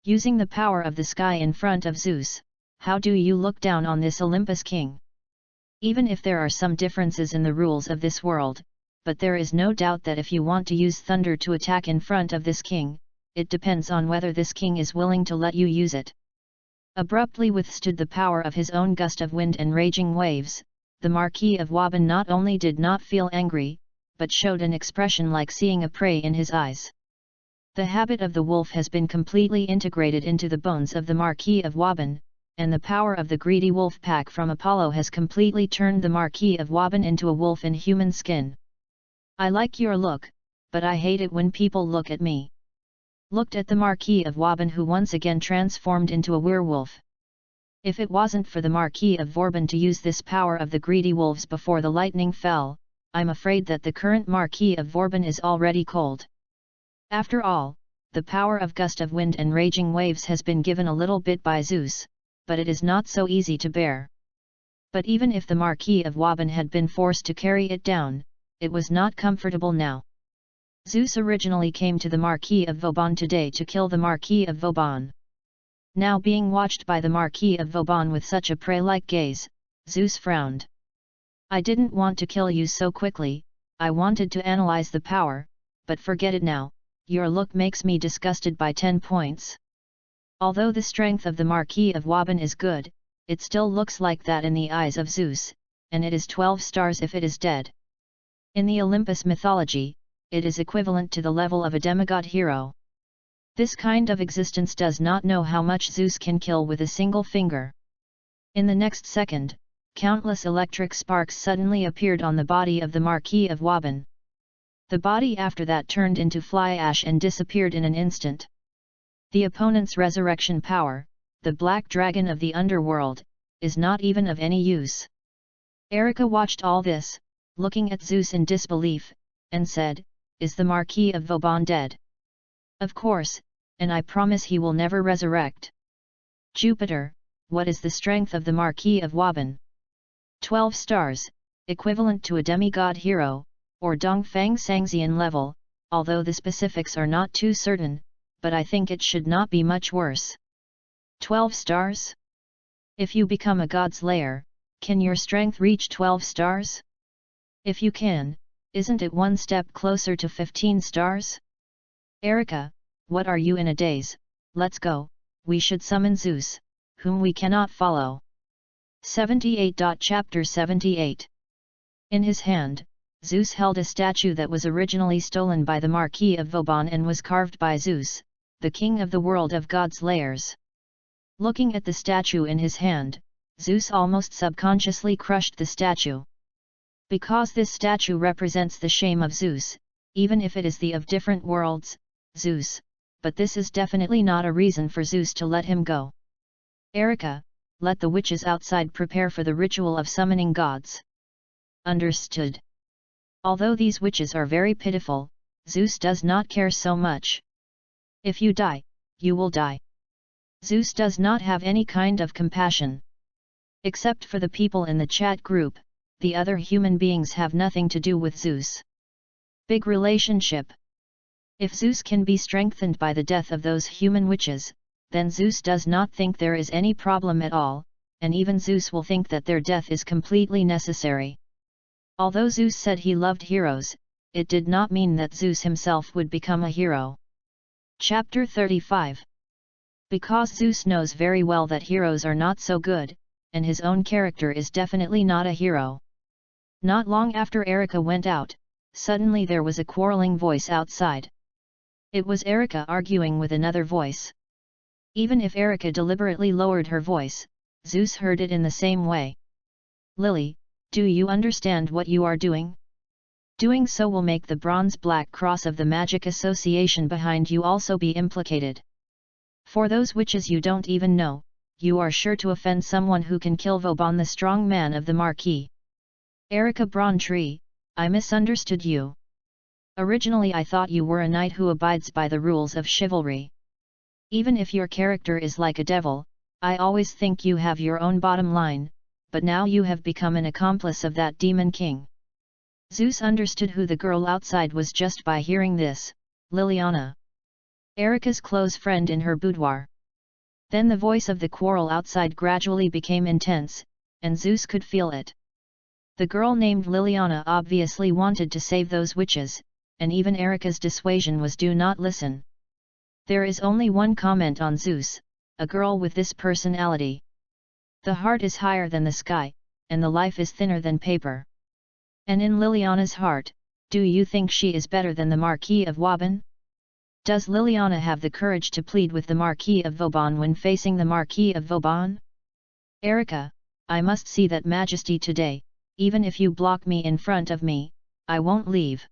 Using the power of the sky in front of Zeus, how do you look down on this Olympus king? Even if there are some differences in the rules of this world, but there is no doubt that if you want to use thunder to attack in front of this king, it depends on whether this king is willing to let you use it. Abruptly withstood the power of his own gust of wind and raging waves, the Marquis of Waban not only did not feel angry, but showed an expression like seeing a prey in his eyes. The habit of the wolf has been completely integrated into the bones of the Marquis of Waban, and the power of the greedy wolf pack from Apollo has completely turned the Marquis of Waban into a wolf in human skin. I like your look, but I hate it when people look at me. Looked at the Marquis of Waban who once again transformed into a werewolf. If it wasn't for the Marquis of Vauban to use this power of the greedy wolves before the lightning fell, I'm afraid that the current Marquis of Vauban is already cold. After all, the power of gust of wind and raging waves has been given a little bit by Zeus, but it is not so easy to bear. But even if the Marquis of Waban had been forced to carry it down, it was not comfortable now. Zeus originally came to the Marquis of Vauban today to kill the Marquis of Vauban. Now being watched by the Marquis of Vauban with such a prey-like gaze, Zeus frowned. I didn't want to kill you so quickly, I wanted to analyze the power, but forget it now, your look makes me disgusted by 10 points. Although the strength of the Marquis of Waban is good, it still looks like that in the eyes of Zeus, and it is 12 stars if it is dead. In the Olympus mythology, it is equivalent to the level of a demigod hero. This kind of existence does not know how much Zeus can kill with a single finger. In the next second, countless electric sparks suddenly appeared on the body of the Marquis of Waban. The body after that turned into fly ash and disappeared in an instant. The opponent's resurrection power, the black dragon of the underworld, is not even of any use. Erica watched all this, looking at Zeus in disbelief, and said, "Is the Marquis of Vauban dead?" "Of course, and I promise he will never resurrect." "Jupiter, what is the strength of the Marquis of Waban?" 12 stars, equivalent to a demigod hero, or Dongfang Sangxian level, although the specifics are not too certain, but I think it should not be much worse. 12 stars? If you become a god slayer, can your strength reach 12 stars? If you can, isn't it one step closer to 15 stars? Erica, what are you in a daze? Let's go, we should summon Zeus, whom we cannot follow. 78. Chapter 78. In his hand, Zeus held a statue that was originally stolen by the Marquis of Vauban and was carved by Zeus, the king of the world of god slayers. Looking at the statue in his hand, Zeus almost subconsciously crushed the statue. Because this statue represents the shame of Zeus, even if it is the of different worlds, Zeus, but this is definitely not a reason for Zeus to let him go. Erica, let the witches outside prepare for the ritual of summoning gods. Understood. Although these witches are very pitiful, Zeus does not care so much. If you die, you will die. Zeus does not have any kind of compassion. Except for the people in the chat group, the other human beings have nothing to do with Zeus. Big relationship. If Zeus can be strengthened by the death of those human witches, then Zeus does not think there is any problem at all, and even Zeus will think that their death is completely necessary. Although Zeus said he loved heroes, it did not mean that Zeus himself would become a hero. Chapter 35. Because Zeus knows very well that heroes are not so good, and his own character is definitely not a hero. Not long after Erica went out, suddenly there was a quarreling voice outside. It was Erica arguing with another voice. Even if Erica deliberately lowered her voice, Zeus heard it in the same way. "Lily, do you understand what you are doing? Doing so will make the bronze-black cross of the Magic Association behind you also be implicated. For those witches you don't even know, you are sure to offend someone who can kill Vauban, the strong man of the Marquis." "Erica Brauntree, I misunderstood you. Originally I thought you were a knight who abides by the rules of chivalry. Even if your character is like a devil, I always think you have your own bottom line, but now you have become an accomplice of that demon king." Zeus understood who the girl outside was just by hearing this, Liliana, Erica's close friend in her boudoir. Then the voice of the quarrel outside gradually became intense, and Zeus could feel it. The girl named Liliana obviously wanted to save those witches, and even Erica's dissuasion was "do not listen." There is only one comment on Zeus: a girl with this personality. The heart is higher than the sky, and the life is thinner than paper. And in Liliana's heart, do you think she is better than the Marquis of Waban? Does Liliana have the courage to plead with the Marquis of Vauban when facing the Marquis of Vauban? "Erica, I must see that majesty today, even if you block me in front of me, I won't leave."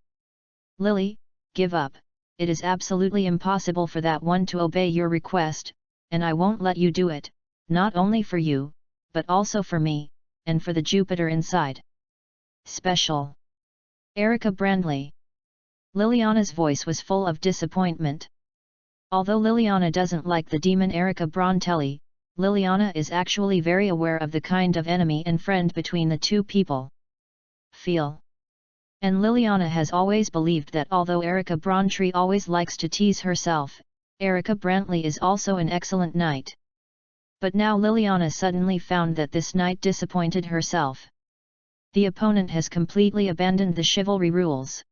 "Lily, give up, it is absolutely impossible for that one to obey your request, and I won't let you do it, not only for you, but also for me, and for the Jupiter inside. Special. Erica Brandley." Liliana's voice was full of disappointment. Although Liliana doesn't like the demon Erica Brontelli, Liliana is actually very aware of the kind of enemy and friend between the two people. Feel. And Liliana has always believed that although Erica Brauntree always likes to tease herself, Erica Brantley is also an excellent knight. But now Liliana suddenly found that this knight disappointed herself. The opponent has completely abandoned the chivalry rules.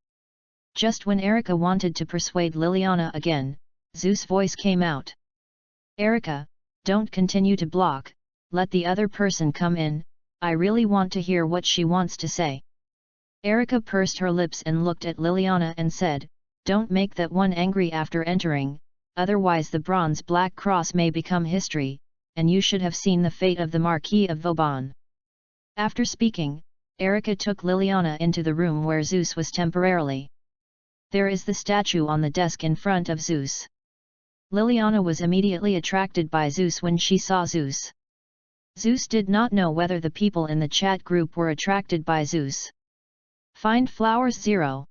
Just when Erica wanted to persuade Liliana again, Zeus' voice came out. "Erica, don't continue to block, let the other person come in, I really want to hear what she wants to say. Erica pursed her lips and looked at Liliana and said, don't make that one angry after entering, otherwise the bronze black cross may become history, and you should have seen the fate of the Marquis of Vauban. After speaking, Erica took Liliana into the room where Zeus was temporarily. There is the statue on the desk in front of Zeus. Liliana was immediately attracted by Zeus when she saw Zeus. Zeus did not know whether the people in the chat group were attracted by Zeus. Find flowers 0.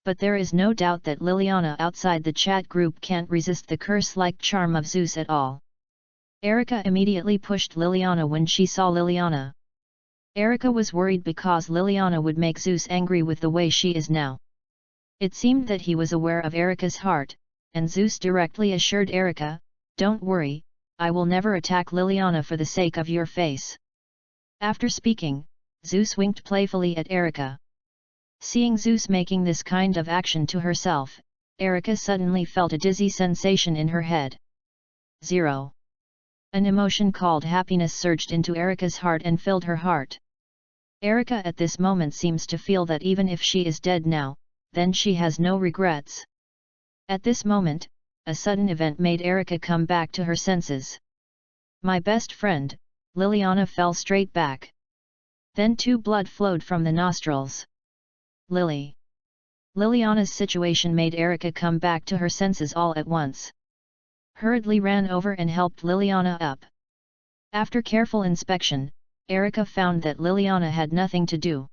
But there is no doubt that Liliana outside the chat group can't resist the curse-like charm of Zeus at all. Erica immediately pushed Liliana when she saw Liliana. Erica was worried because Liliana would make Zeus angry with the way she is now. It seemed that he was aware of Erica's heart, and Zeus directly assured Erica, don't worry, I will never attack Liliana for the sake of your face. After speaking, Zeus winked playfully at Erica. Seeing Zeus making this kind of action to herself, Erica suddenly felt a dizzy sensation in her head. 0. An emotion called happiness surged into Erica's heart and filled her heart. Erica at this moment seems to feel that even if she is dead now, then she has no regrets. At this moment, a sudden event made Erica come back to her senses. My best friend, Liliana fell straight back. Then blood flowed from the nostrils. Liliana's situation made Erica come back to her senses all at once. Hurriedly ran over and helped Liliana up. After careful inspection, Erica found that Liliana had nothing to do.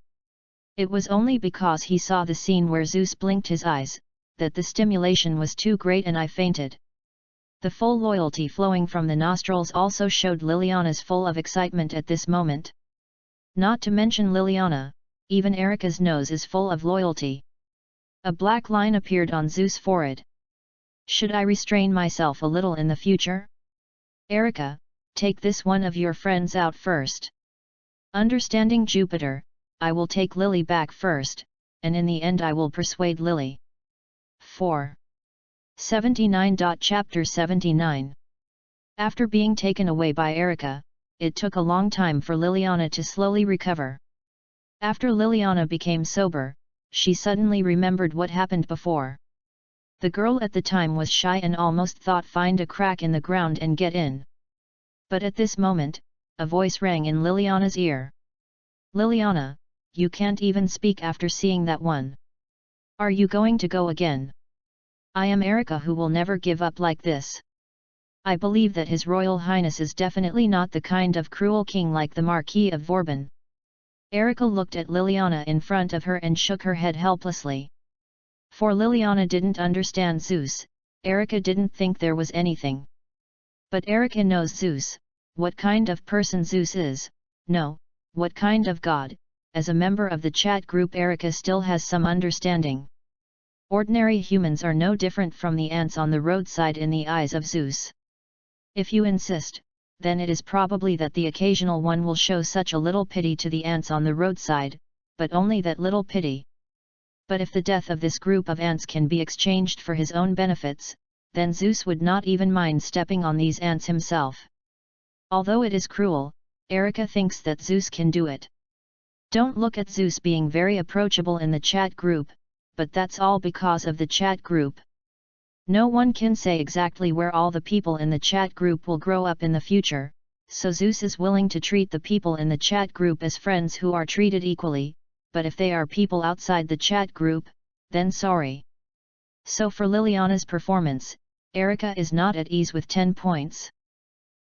It was only because he saw the scene where Zeus blinked his eyes, that the stimulation was too great and I fainted. The full loyalty flowing from the nostrils also showed Liliana's full of excitement at this moment. Not to mention Liliana, even Erica's nose is full of loyalty. A black line appeared on Zeus' forehead. Should I restrain myself a little in the future? Erica, take this one of your friends out first. Understanding Jupiter, I will take Lily back first, and in the end I will persuade Lily. 4. 79. Chapter 79. After being taken away by Erica, it took a long time for Liliana to slowly recover. After Liliana became sober, she suddenly remembered what happened before. The girl at the time was shy and almost thought find a crack in the ground and get in. But at this moment, a voice rang in Liliana's ear. Liliana, you can't even speak after seeing that one. Are you going to go again? I am Erica who will never give up like this. I believe that His Royal Highness is definitely not the kind of cruel king like the Marquis of Vauban. Erica looked at Liliana in front of her and shook her head helplessly. For Liliana didn't understand Zeus, Erica didn't think there was anything. But Erica knows Zeus, what kind of person Zeus is, no, what kind of god. As a member of the chat group, Erica still has some understanding. Ordinary humans are no different from the ants on the roadside in the eyes of Zeus. If you insist, then it is probably that the occasional one will show such a little pity to the ants on the roadside, but only that little pity. But if the death of this group of ants can be exchanged for his own benefits, then Zeus would not even mind stepping on these ants himself. Although it is cruel, Erica thinks that Zeus can do it. Don't look at Zeus being very approachable in the chat group, but that's all because of the chat group. No one can say exactly where all the people in the chat group will grow up in the future, so Zeus is willing to treat the people in the chat group as friends who are treated equally, but if they are people outside the chat group, then sorry. So for Liliana's performance, Erica is not at ease with 10 points.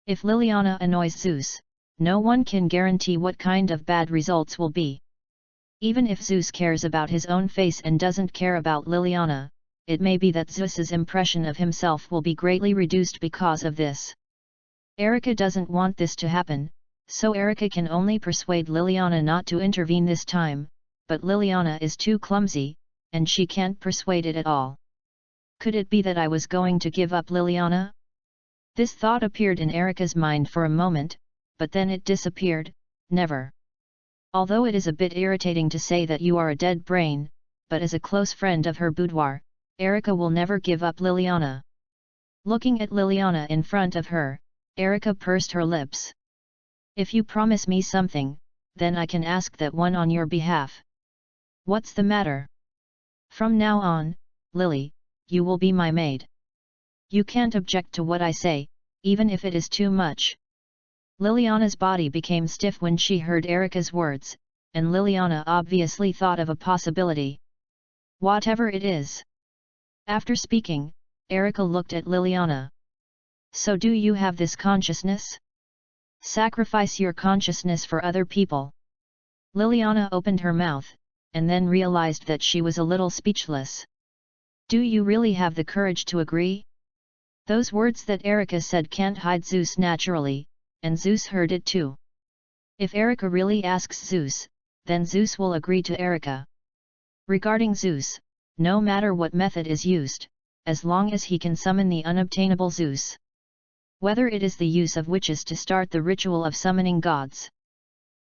If Liliana annoys Zeus, no one can guarantee what kind of bad results will be. Even if Zeus cares about his own face and doesn't care about Liliana, it may be that Zeus's impression of himself will be greatly reduced because of this. Erica doesn't want this to happen, so Erica can only persuade Liliana not to intervene this time, but Liliana is too clumsy, and she can't persuade it at all. Could it be that I was going to give up Liliana? This thought appeared in Erica's mind for a moment, but then it disappeared. Never. Although it is a bit irritating to say that you are a dead brain, but as a close friend of her boudoir, Erica will never give up Liliana. Looking at Liliana in front of her, Erica pursed her lips. If you promise me something, then I can ask that one on your behalf. What's the matter? From now on, Lily, you will be my maid. You can't object to what I say, even if it is too much. Liliana's body became stiff when she heard Erica's words, and Liliana obviously thought of a possibility. Whatever it is. After speaking, Erica looked at Liliana. So do you have this consciousness? Sacrifice your consciousness for other people. Liliana opened her mouth, and then realized that she was a little speechless. Do you really have the courage to agree? Those words that Erica said can't hide Zeus naturally, and Zeus heard it too. If Erica really asks Zeus, then Zeus will agree to Erica. Regarding Zeus, no matter what method is used, as long as he can summon the unobtainable Zeus. Whether it is the use of witches to start the ritual of summoning gods.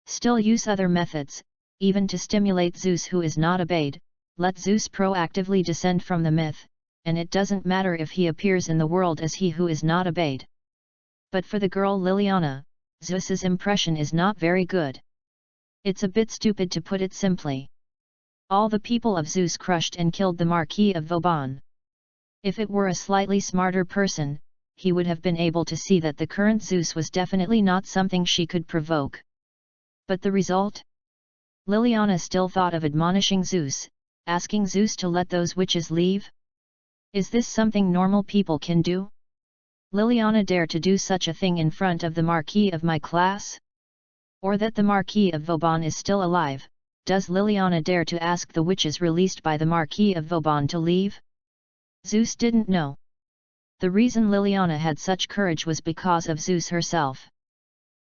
Still use other methods, even to stimulate Zeus who is not obeyed, let Zeus proactively descend from the myth, and it doesn't matter if he appears in the world as he who is not obeyed. But for the girl Liliana, Zeus's impression is not very good. It's a bit stupid to put it simply. All the people of Zeus crushed and killed the Marquis of Vauban. If it were a slightly smarter person, he would have been able to see that the current Zeus was definitely not something she could provoke. But the result? Liliana still thought of admonishing Zeus, asking Zeus to let those witches leave? Is this something normal people can do? Liliana dare to do such a thing in front of the Marquis of my class? Or that the Marquis of Vauban is still alive, does Liliana dare to ask the witches released by the Marquis of Vauban to leave? Zeus didn't know. The reason Liliana had such courage was because of Zeus herself.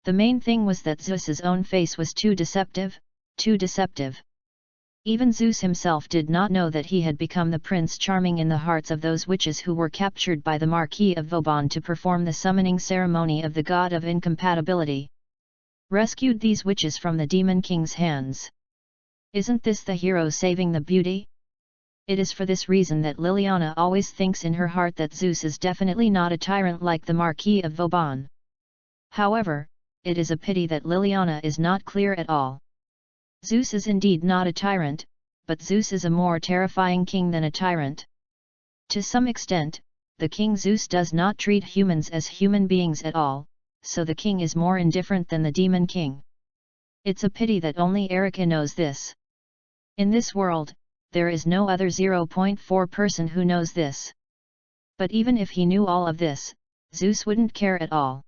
The main thing was that Zeus's own face was too deceptive, too deceptive. Even Zeus himself did not know that he had become the Prince Charming in the hearts of those witches who were captured by the Marquis of Vauban to perform the summoning ceremony of the god of incompatibility. Rescued these witches from the Demon King's hands. Isn't this the hero saving the beauty? It is for this reason that Liliana always thinks in her heart that Zeus is definitely not a tyrant like the Marquis of Vauban. However, it is a pity that Liliana is not clear at all. Zeus is indeed not a tyrant, but Zeus is a more terrifying king than a tyrant. To some extent, the king Zeus does not treat humans as human beings at all, so the king is more indifferent than the demon king. It's a pity that only Erica knows this. In this world, there is no other 0.4 person who knows this. But even if he knew all of this, Zeus wouldn't care at all.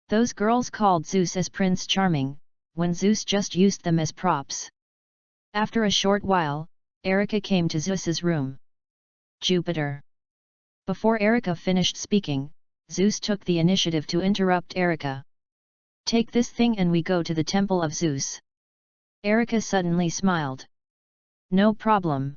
Those girls called Zeus as Prince Charming, when Zeus just used them as props. After a short while, Erica came to Zeus's room. Jupiter. Before Erica finished speaking, Zeus took the initiative to interrupt Erica. Take this thing and we go to the temple of Zeus. Erica suddenly smiled. No problem.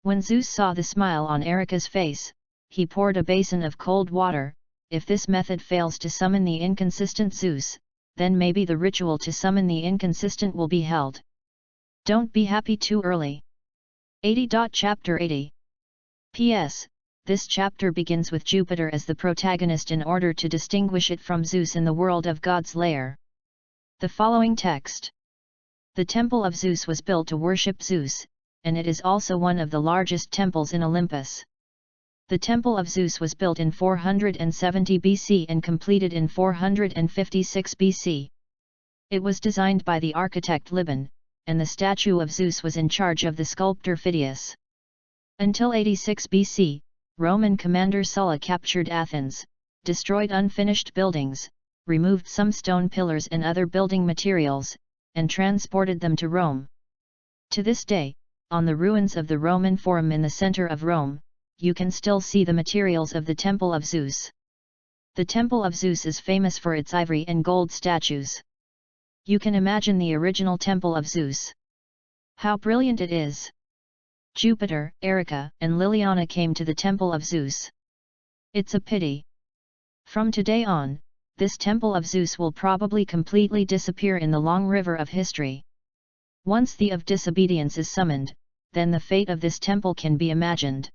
When Zeus saw the smile on Erica's face, he poured a basin of cold water. If this method fails to summon the inconsistent Zeus, then maybe the ritual to summon the inconsistent will be held. Don't be happy too early. 80. Chapter 80. P.S. This chapter begins with Jupiter as the protagonist in order to distinguish it from Zeus in the world of God's lair. The following text. The temple of Zeus was built to worship Zeus, and it is also one of the largest temples in Olympus. The temple of Zeus was built in 470 BC and completed in 456 BC. It was designed by the architect Liban, and the statue of Zeus was in charge of the sculptor Phidias. Until 86 BC, Roman commander Sulla captured Athens, destroyed unfinished buildings, removed some stone pillars and other building materials, and transported them to Rome. To this day, on the ruins of the Roman Forum in the center of Rome, you can still see the materials of the Temple of Zeus. The Temple of Zeus is famous for its ivory and gold statues. You can imagine the original Temple of Zeus. How brilliant it is! Jupiter, Erica, and Liliana came to the Temple of Zeus. It's a pity. From today on, this Temple of Zeus will probably completely disappear in the long river of history. Once the of disobedience is summoned, then the fate of this temple can be imagined.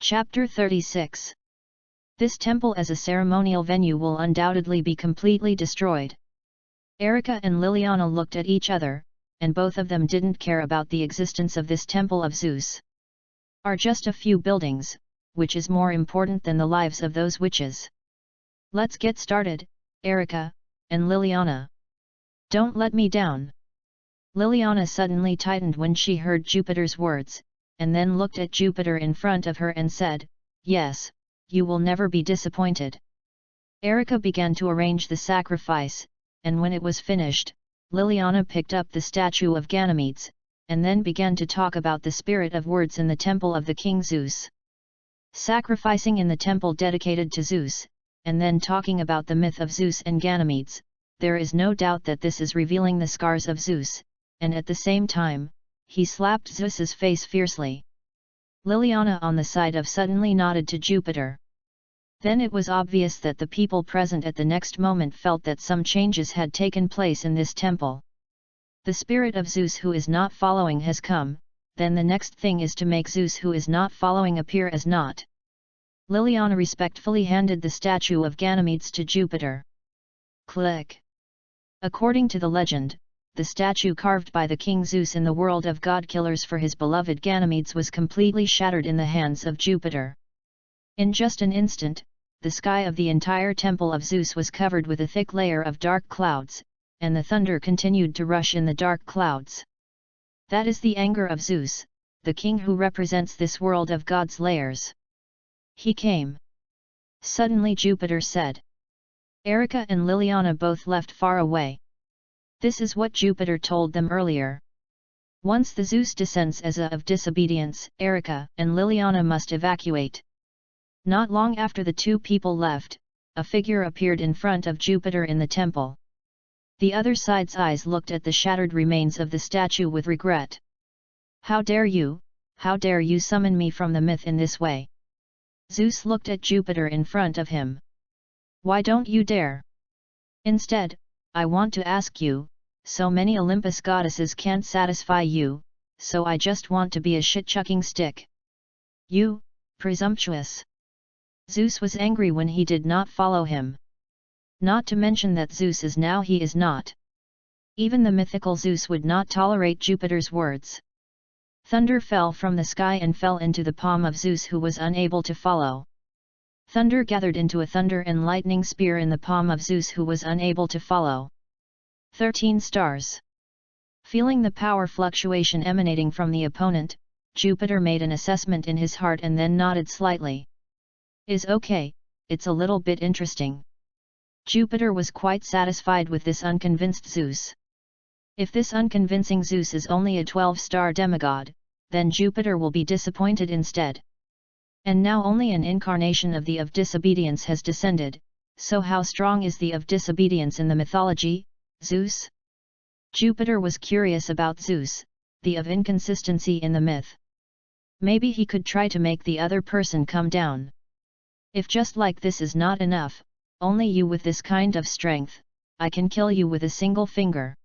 Chapter 36. This temple as a ceremonial venue will undoubtedly be completely destroyed. Erica and Liliana looked at each other, and both of them didn't care about the existence of this temple of Zeus. Are just a few buildings, which is more important than the lives of those witches. Let's get started, Erica and Liliana. Don't let me down. Liliana suddenly tightened when she heard Jupiter's words, and then looked at Jupiter in front of her and said, "Yes, you will never be disappointed." Erica began to arrange the sacrifice, and when it was finished, Liliana picked up the statue of Ganymedes, and then began to talk about the spirit of words in the temple of the king Zeus. Sacrificing in the temple dedicated to Zeus, and then talking about the myth of Zeus and Ganymedes, there is no doubt that this is revealing the scars of Zeus, and at the same time, he slapped Zeus's face fiercely. Liliana on the side of suddenly nodded to Jupiter. Then it was obvious that the people present at the next moment felt that some changes had taken place in this temple. The spirit of Zeus who is not following has come, then the next thing is to make Zeus who is not following appear as not. Liliana respectfully handed the statue of Ganymedes to Jupiter. Click. According to the legend, the statue carved by the king Zeus in the world of god-killers for his beloved Ganymedes was completely shattered in the hands of Jupiter. In just an instant, the sky of the entire temple of Zeus was covered with a thick layer of dark clouds, and the thunder continued to rush in the dark clouds. That is the anger of Zeus, the king who represents this world of God's layers. He came. Suddenly Jupiter said. Erica and Liliana both left far away. This is what Jupiter told them earlier. Once the Zeus descends as a of disobedience, Erica and Liliana must evacuate. Not long after the two people left, a figure appeared in front of Jupiter in the temple. The other side's eyes looked at the shattered remains of the statue with regret. How dare you summon me from the myth in this way? Zeus looked at Jupiter in front of him. Why don't you dare? Instead, I want to ask you, so many Olympus goddesses can't satisfy you, so I just want to be a shit-chucking stick. You, presumptuous. Zeus was angry when he did not follow him. Not to mention that Zeus is now he is not. Even the mythical Zeus would not tolerate Jupiter's words. Thunder fell from the sky and fell into the palm of Zeus who was unable to follow. Thunder gathered into a thunder and lightning spear in the palm of Zeus who was unable to follow. 13 stars. Feeling the power fluctuation emanating from the opponent, Jupiter made an assessment in his heart and then nodded slightly. Is okay, it's a little bit interesting. Jupiter was quite satisfied with this unconvinced Zeus. If this unconvincing Zeus is only a 12-star demigod, then Jupiter will be disappointed instead. And now only an incarnation of the of disobedience has descended, so how strong is the of disobedience in the mythology, Zeus? Jupiter was curious about Zeus, the of inconsistency in the myth. Maybe he could try to make the other person come down. If just like this is not enough, only you with this kind of strength, I can kill you with a single finger.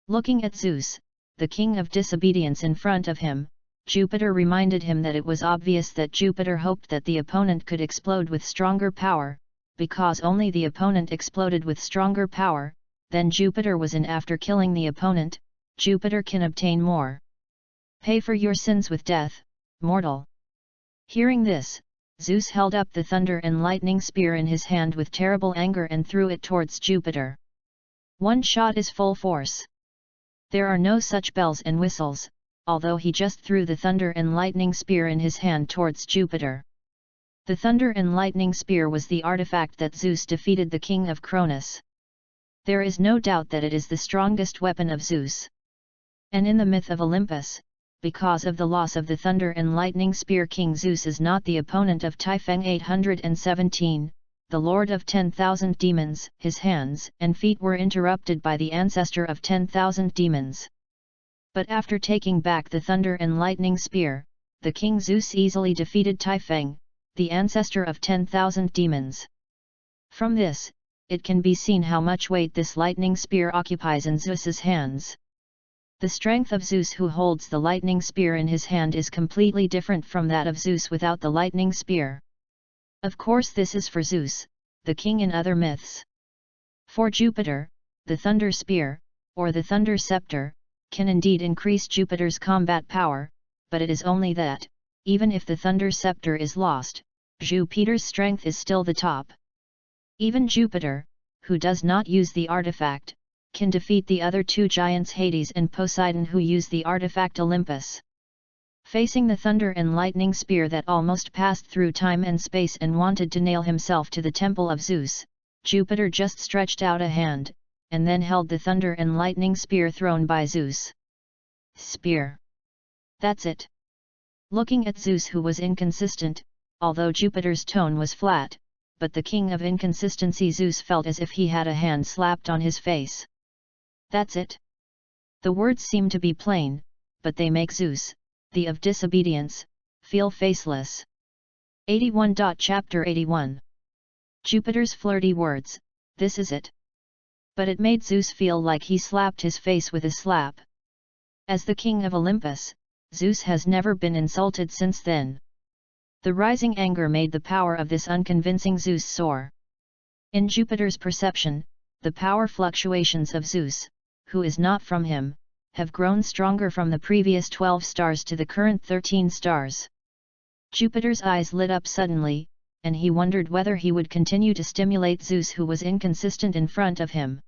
Looking at Zeus, the king of disobedience in front of him, Jupiter reminded him that it was obvious that Jupiter hoped that the opponent could explode with stronger power, because only the opponent exploded with stronger power, then Jupiter was in. After killing the opponent, Jupiter can obtain more. Pay for your sins with death, mortal. Hearing this, Zeus held up the thunder and lightning spear in his hand with terrible anger and threw it towards Jupiter. One shot is full force. There are no such bells and whistles, although he just threw the thunder and lightning spear in his hand towards Jupiter. The thunder and lightning spear was the artifact that Zeus defeated the king of Cronus. There is no doubt that it is the strongest weapon of Zeus. And in the myth of Olympus, because of the loss of the thunder and lightning spear, King Zeus is not the opponent of Typheng 817, the lord of 10,000 demons. His hands and feet were interrupted by the ancestor of 10,000 demons. But after taking back the thunder and lightning spear, the king Zeus easily defeated Typheng, the ancestor of 10,000 demons. From this, it can be seen how much weight this lightning spear occupies in Zeus's hands. The strength of Zeus who holds the lightning spear in his hand is completely different from that of Zeus without the lightning spear. Of course this is for Zeus, the king in other myths. For Jupiter, the thunder spear, or the thunder scepter, can indeed increase Jupiter's combat power, but it is only that, even if the thunder scepter is lost, Jupiter's strength is still the top. Even Jupiter, who does not use the artifact, can defeat the other two giants Hades and Poseidon who use the artifact Olympus. Facing the thunder and lightning spear that almost passed through time and space and wanted to nail himself to the temple of Zeus, Jupiter just stretched out a hand, and then held the thunder and lightning spear thrown by Zeus. Spear. That's it. Looking at Zeus, who was inconsistent, although Jupiter's tone was flat, but the king of inconsistency, Zeus felt as if he had a hand slapped on his face. That's it. The words seem to be plain, but they make Zeus, the of disobedience, feel faceless. 81. Chapter 81. Jupiter's flirty words, this is it. But it made Zeus feel like he slapped his face with a slap. As the king of Olympus, Zeus has never been insulted since then. The rising anger made the power of this unconvincing Zeus soar. In Jupiter's perception, the power fluctuations of Zeus, who is not from him, have grown stronger from the previous 12 stars to the current 13 stars. Jupiter's eyes lit up suddenly, and he wondered whether he would continue to stimulate Zeus, who was inconsistent in front of him.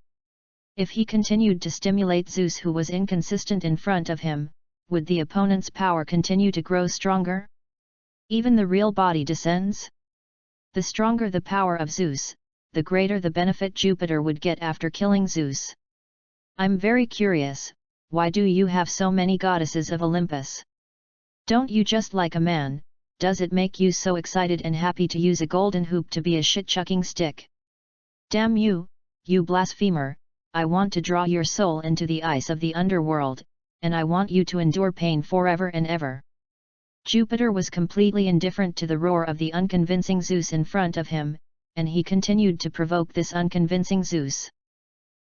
If he continued to stimulate Zeus, who was inconsistent in front of him, would the opponent's power continue to grow stronger? Even the real body descends? The stronger the power of Zeus, the greater the benefit Jupiter would get after killing Zeus. I'm very curious, why do you have so many goddesses of Olympus? Don't you just like a man? Does it make you so excited and happy to use a golden hoop to be a shit-chucking stick? Damn you, you blasphemer, I want to draw your soul into the ice of the underworld, and I want you to endure pain forever and ever. Jupiter was completely indifferent to the roar of the unconvincing Zeus in front of him, and he continued to provoke this unconvincing Zeus.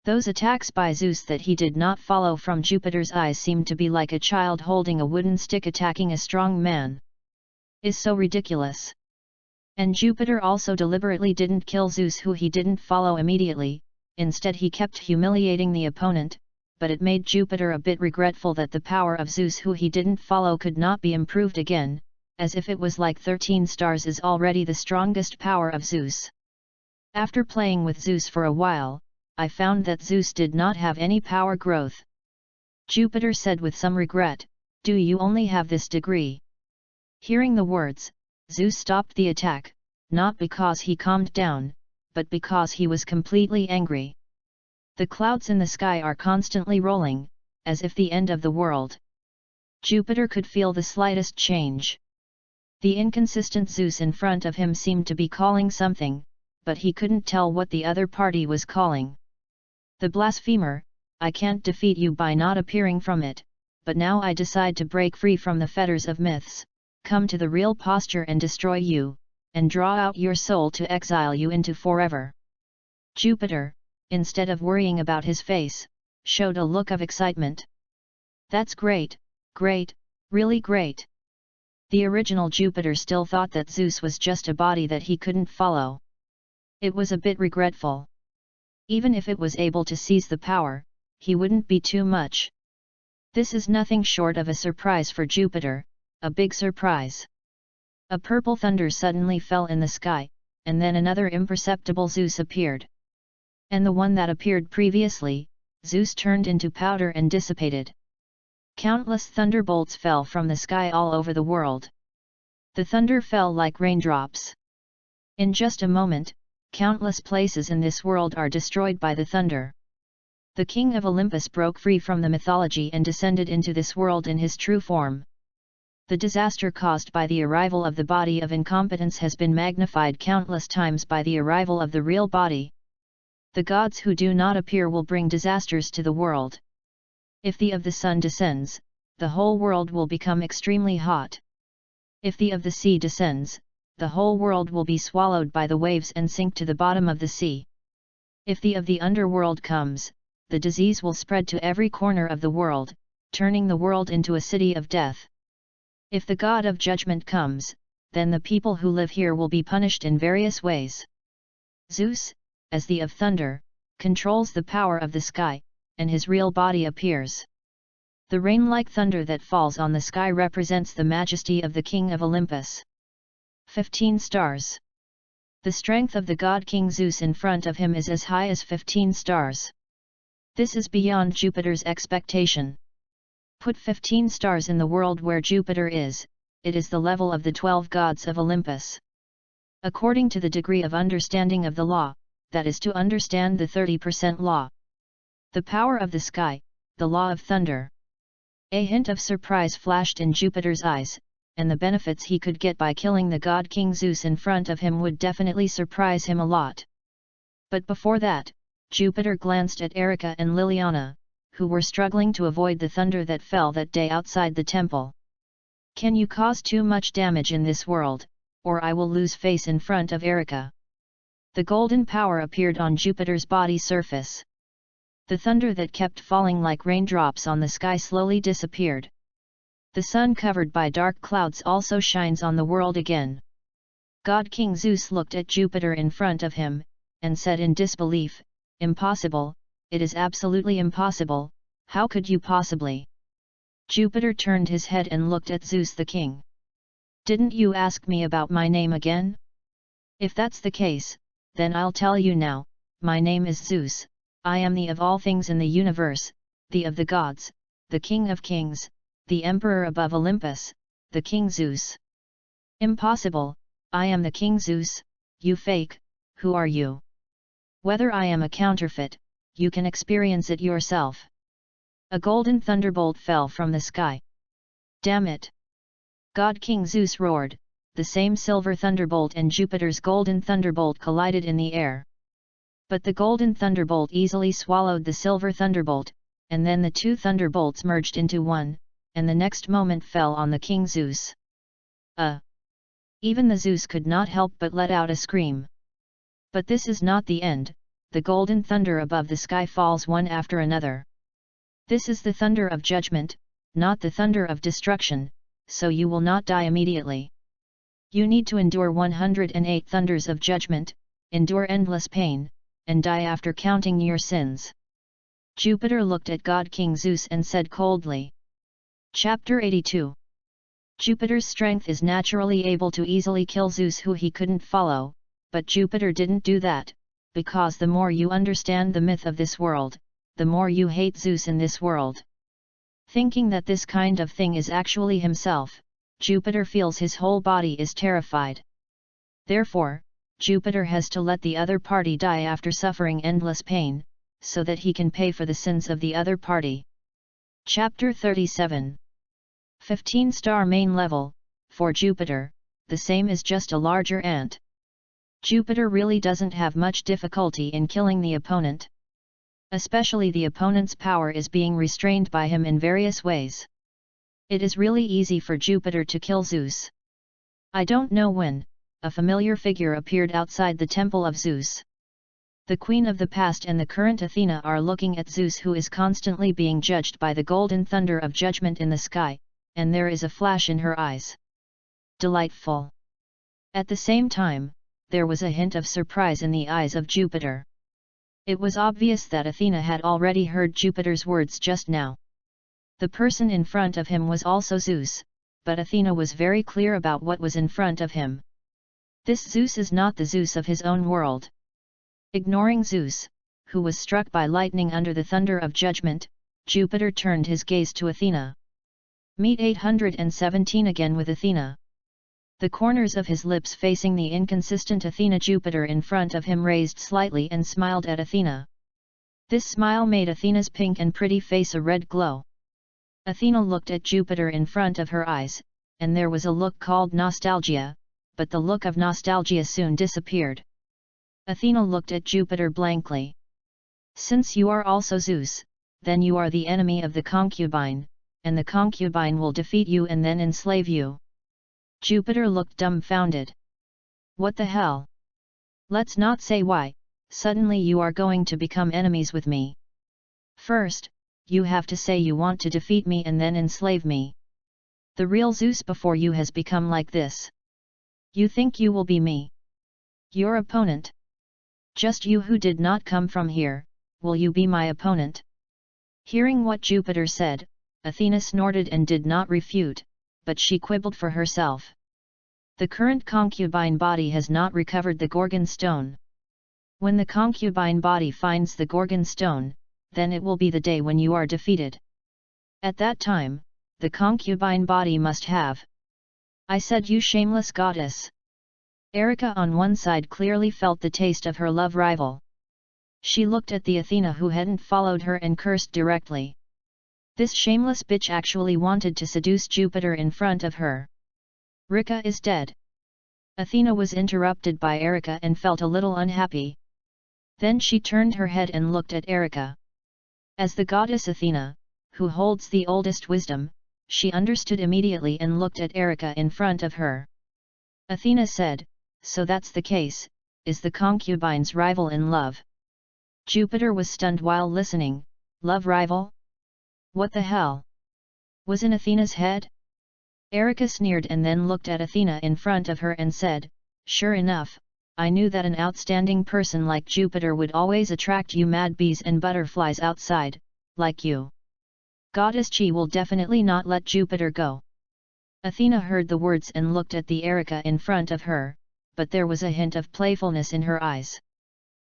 Those attacks by Zeus that he did not follow from Jupiter's eyes seemed to be like a child holding a wooden stick attacking a strong man. Is so ridiculous. And Jupiter also deliberately didn't kill Zeus, who he didn't follow immediately, instead he kept humiliating the opponent, but it made Jupiter a bit regretful that the power of Zeus, who he didn't follow, could not be improved again, as if it was like 13 stars is already the strongest power of Zeus. After playing with Zeus for a while, I found that Zeus did not have any power growth. Jupiter said with some regret, do you only have this degree? Hearing the words, Zeus stopped the attack, not because he calmed down, but because he was completely angry. The clouds in the sky are constantly rolling, as if the end of the world. Jupiter could feel the slightest change. The inconsistent Zeus in front of him seemed to be calling something, but he couldn't tell what the other party was calling. The blasphemer, I can't defeat you by not appearing from it, but now I decide to break free from the fetters of myths, come to the real posture and destroy you, and draw out your soul to exile you into forever. Jupiter, instead of worrying about his face, showed a look of excitement. That's great, great, really great. The original Jupiter still thought that Zeus was just a body that he couldn't follow. It was a bit regretful. Even if it was able to seize the power, he wouldn't be too much. This is nothing short of a surprise for Jupiter, a big surprise. A purple thunder suddenly fell in the sky, and then another imperceptible Zeus appeared. And the one that appeared previously, Zeus turned into powder and dissipated. Countless thunderbolts fell from the sky all over the world. The thunder fell like raindrops. In just a moment, countless places in this world are destroyed by the thunder. The king of Olympus broke free from the mythology and descended into this world in his true form. The disaster caused by the arrival of the body of incompetence has been magnified countless times by the arrival of the real body. The gods who do not appear will bring disasters to the world. If the of the sun descends, the whole world will become extremely hot. If the of the sea descends, the whole world will be swallowed by the waves and sink to the bottom of the sea. If the of the underworld comes, the disease will spread to every corner of the world, turning the world into a city of death. If the god of judgment comes, then the people who live here will be punished in various ways. Zeus, as the of thunder, controls the power of the sky, and his real body appears. The rain-like thunder that falls on the sky represents the majesty of the king of Olympus. 15 stars. The strength of the god King Zeus in front of him is as high as 15 stars. This is beyond Jupiter's expectation. Put 15 stars in the world where Jupiter is, it is the level of the 12 gods of Olympus. According to the degree of understanding of the law, that is to understand the 30% law. The power of the sky, the law of thunder. A hint of surprise flashed in Jupiter's eyes, and the benefits he could get by killing the god King Zeus in front of him would definitely surprise him a lot. But before that, Jupiter glanced at Erica and Liliana, who were struggling to avoid the thunder that fell that day outside the temple. Can you cause too much damage in this world, or I will lose face in front of Erica? The golden power appeared on Jupiter's body surface. The thunder that kept falling like raindrops on the sky slowly disappeared. The sun covered by dark clouds also shines on the world again. God King Zeus looked at Jupiter in front of him, and said in disbelief, "Impossible, it is absolutely impossible, how could you possibly?" Jupiter turned his head and looked at Zeus the king. "Didn't you ask me about my name again? If that's the case, then I'll tell you now, my name is Zeus, I am the of all things in the universe, the of the gods, the king of kings, the emperor above Olympus, the King Zeus." "Impossible, I am the King Zeus, you fake, who are you? Whether I am a counterfeit, you can experience it yourself." A golden thunderbolt fell from the sky. "Damn it!" God King Zeus roared. The same silver thunderbolt and Jupiter's golden thunderbolt collided in the air. But the golden thunderbolt easily swallowed the silver thunderbolt, and then the two thunderbolts merged into one, and the next moment fell on the King Zeus. Even the Zeus could not help but let out a scream. But this is not the end, the golden thunder above the sky falls one after another. This is the thunder of judgment, not the thunder of destruction, so you will not die immediately. You need to endure 108 thunders of judgment, endure endless pain, and die after counting your sins. Jupiter looked at God King Zeus and said coldly. Chapter 82. Jupiter's strength is naturally able to easily kill Zeus who he couldn't follow, but Jupiter didn't do that, because the more you understand the myth of this world, the more you hate Zeus in this world. Thinking that this kind of thing is actually himself, Jupiter feels his whole body is terrified. Therefore, Jupiter has to let the other party die after suffering endless pain, so that he can pay for the sins of the other party. Chapter 37. 15-star main level, for Jupiter, the same is just a larger ant. Jupiter really doesn't have much difficulty in killing the opponent. Especially the opponent's power is being restrained by him in various ways. It is really easy for Jupiter to kill Zeus. I don't know when, a familiar figure appeared outside the temple of Zeus. The queen of the past and the current Athena are looking at Zeus, who is constantly being judged by the golden thunder of judgment in the sky, and there is a flash in her eyes. Delightful. At the same time, there was a hint of surprise in the eyes of Jupiter. It was obvious that Athena had already heard Jupiter's words just now. The person in front of him was also Zeus, but Athena was very clear about what was in front of him. This Zeus is not the Zeus of his own world. Ignoring Zeus, who was struck by lightning under the thunder of judgment, Jupiter turned his gaze to Athena. Meet 817 again with Athena. The corners of his lips facing the inconsistent Athena. Jupiter in front of him raised slightly and smiled at Athena. This smile made Athena's pink and pretty face a red glow. Athena looked at Jupiter in front of her eyes, and there was a look called nostalgia, but the look of nostalgia soon disappeared. Athena looked at Jupiter blankly. "Since you are also Zeus, then you are the enemy of the concubine, and the concubine will defeat you and then enslave you." Jupiter looked dumbfounded. "What the hell? Let's not say why, suddenly you are going to become enemies with me. First, you have to say you want to defeat me and then enslave me. The real Zeus before you has become like this. You think you will be me? Your opponent? Just you who did not come from here, will you be my opponent? Hearing what Jupiter said, Athena snorted and did not refute, but she quibbled for herself. The current concubine body has not recovered the Gorgon stone. When the concubine body finds the Gorgon stone, then it will be the day when you are defeated. At that time, the concubine body must have. I said, you shameless goddess. Erica on one side clearly felt the taste of her love rival. She looked at the Athena who hadn't followed her and cursed directly. This shameless bitch actually wanted to seduce Jupiter in front of her. Rika is dead. Athena was interrupted by Erica and felt a little unhappy. Then she turned her head and looked at Erica. As the goddess Athena, who holds the oldest wisdom, she understood immediately and looked at Erica in front of her. Athena said, so that's the case, is the concubine's rival in love? Jupiter was stunned while listening. Love rival? What the hell? Was in Athena's head? Erica sneered and then looked at Athena in front of her and said, sure enough, I knew that an outstanding person like Jupiter would always attract you mad bees and butterflies outside, like you. Goddess Chi will definitely not let Jupiter go. Athena heard the words and looked at the Erica in front of her, but there was a hint of playfulness in her eyes.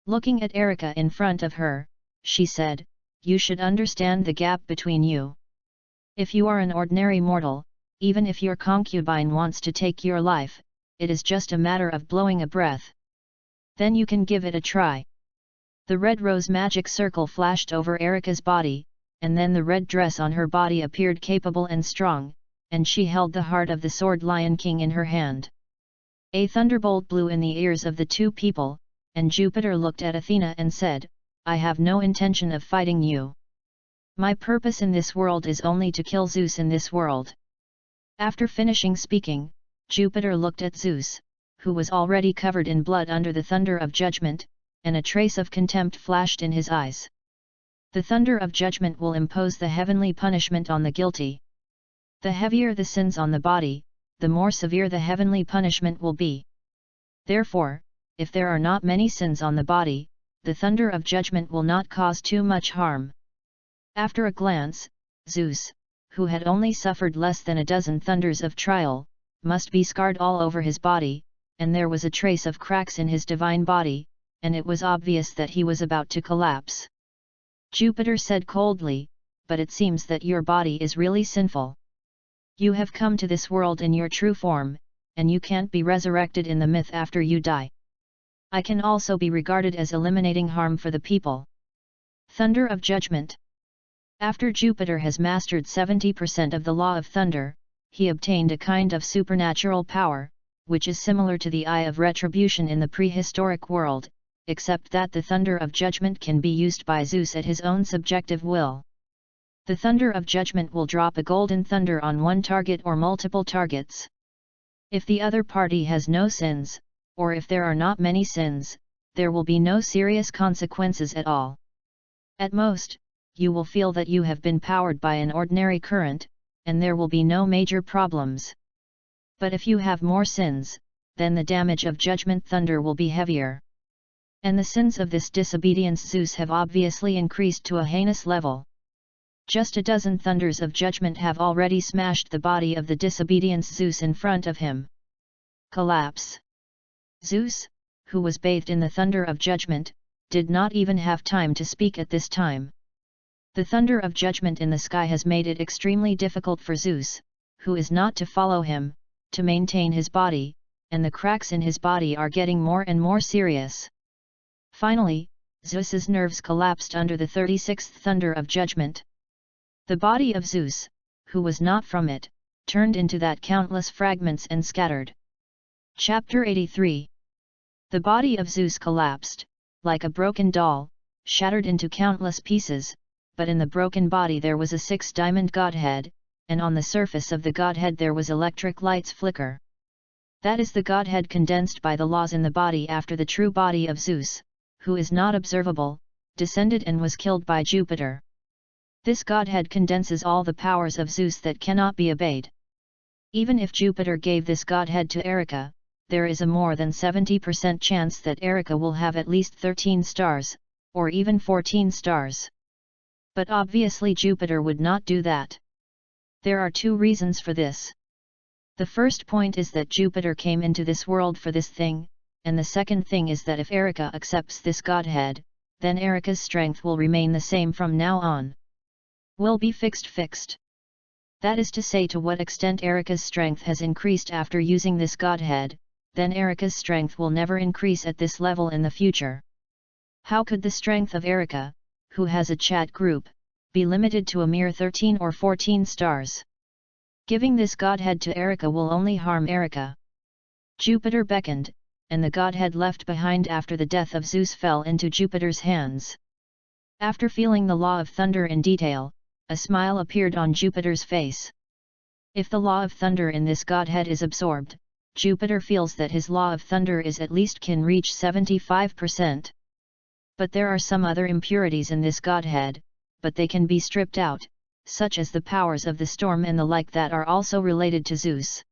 Looking at Erica in front of her, she said, you should understand the gap between you. If you are an ordinary mortal, even if your concubine wants to take your life, it is just a matter of blowing a breath. Then you can give it a try. The red rose magic circle flashed over Erica's body, and then the red dress on her body appeared capable and strong, and she held the heart of the sword Lion King in her hand. A thunderbolt blew in the ears of the two people, and Jupiter looked at Athena and said, I have no intention of fighting you. My purpose in this world is only to kill Zeus in this world. After finishing speaking, Jupiter looked at Zeus, who was already covered in blood under the thunder of judgment, and a trace of contempt flashed in his eyes. The thunder of judgment will impose the heavenly punishment on the guilty. The heavier the sins on the body, the more severe the heavenly punishment will be. Therefore, if there are not many sins on the body, the thunder of judgment will not cause too much harm. After a glance, Zeus, who had only suffered less than a dozen thunders of trial, must be scarred all over his body, and there was a trace of cracks in his divine body, and it was obvious that he was about to collapse. Jupiter said coldly, but it seems that your body is really sinful. You have come to this world in your true form, and you can't be resurrected in the myth after you die. I can also be regarded as eliminating harm for the people. Thunder of Judgment. After Jupiter has mastered 70% of the law of thunder, he obtained a kind of supernatural power, which is similar to the Eye of Retribution in the prehistoric world, except that the thunder of judgment can be used by Zeus at his own subjective will. The thunder of judgment will drop a golden thunder on one target or multiple targets. If the other party has no sins, or if there are not many sins, there will be no serious consequences at all. At most, you will feel that you have been powered by an ordinary current, and there will be no major problems. But if you have more sins, then the damage of judgment thunder will be heavier. And the sins of this disobedience Zeus have obviously increased to a heinous level. Just a dozen thunders of judgment have already smashed the body of the disobedience Zeus in front of him. Collapse. Zeus, who was bathed in the thunder of judgment, did not even have time to speak at this time. The thunder of judgment in the sky has made it extremely difficult for Zeus, who is not to follow him, to maintain his body, and the cracks in his body are getting more and more serious. Finally, Zeus's nerves collapsed under the 36th thunder of judgment. The body of Zeus, who was not from it, turned into that countless fragments and scattered. Chapter 83. The body of Zeus collapsed, like a broken doll, shattered into countless pieces, but in the broken body there was a six-diamond godhead, and on the surface of the godhead there was electric lights flicker. That is the godhead condensed by the laws in the body after the true body of Zeus, who is not observable, descended and was killed by Jupiter. This godhead condenses all the powers of Zeus that cannot be obeyed. Even if Jupiter gave this godhead to Erica, there is a more than 70% chance that Erica will have at least 13 stars, or even 14 stars. But obviously Jupiter would not do that. There are two reasons for this. The first point is that Jupiter came into this world for this thing, and the second thing is that if Erica accepts this godhead, then Erica's strength will remain the same from now on. Will be fixed. That is to say, to what extent Erica's strength has increased after using this godhead, then Erica's strength will never increase at this level in the future. How could the strength of Erica, who has a chat group, be limited to a mere 13 or 14 stars? Giving this godhead to Erica will only harm Erica. Jupiter beckoned, and the godhead left behind after the death of Zeus fell into Jupiter's hands. After feeling the law of thunder in detail, a smile appeared on Jupiter's face. If the law of thunder in this godhead is absorbed, Jupiter feels that his law of thunder is at least can reach 75%. But there are some other impurities in this godhead, but they can be stripped out, such as the powers of the storm and the like that are also related to Zeus.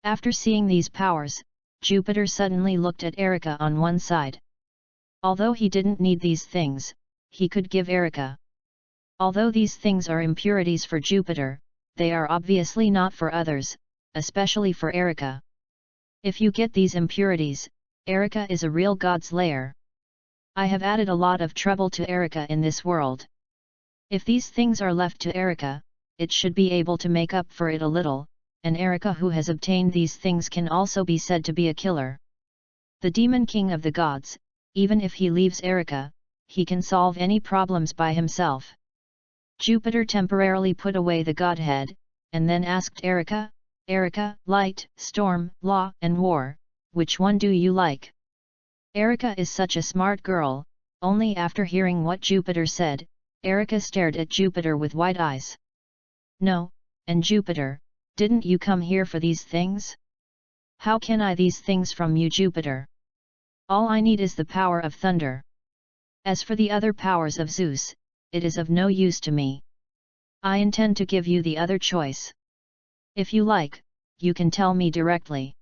After seeing these powers, Jupiter suddenly looked at Erica on one side. Although he didn't need these things, he could give Erica. Although these things are impurities for Jupiter, they are obviously not for others, especially for Erica. If you get these impurities, Erica is a real godslayer. I have added a lot of trouble to Erica in this world. If these things are left to Erica, it should be able to make up for it a little, and Erica who has obtained these things can also be said to be a killer. The demon king of the gods, even if he leaves Erica, he can solve any problems by himself. Jupiter temporarily put away the godhead, and then asked Erica, "Erica, light, storm, law and war, which one do you like?" Erica is such a smart girl. Only after hearing what Jupiter said, Erica stared at Jupiter with wide eyes. "No, and Jupiter, didn't you come here for these things? How can I these things from you, Jupiter? All I need is the power of thunder. As for the other powers of Zeus, it is of no use to me. I intend to give you the other choice. If you like, you can tell me directly."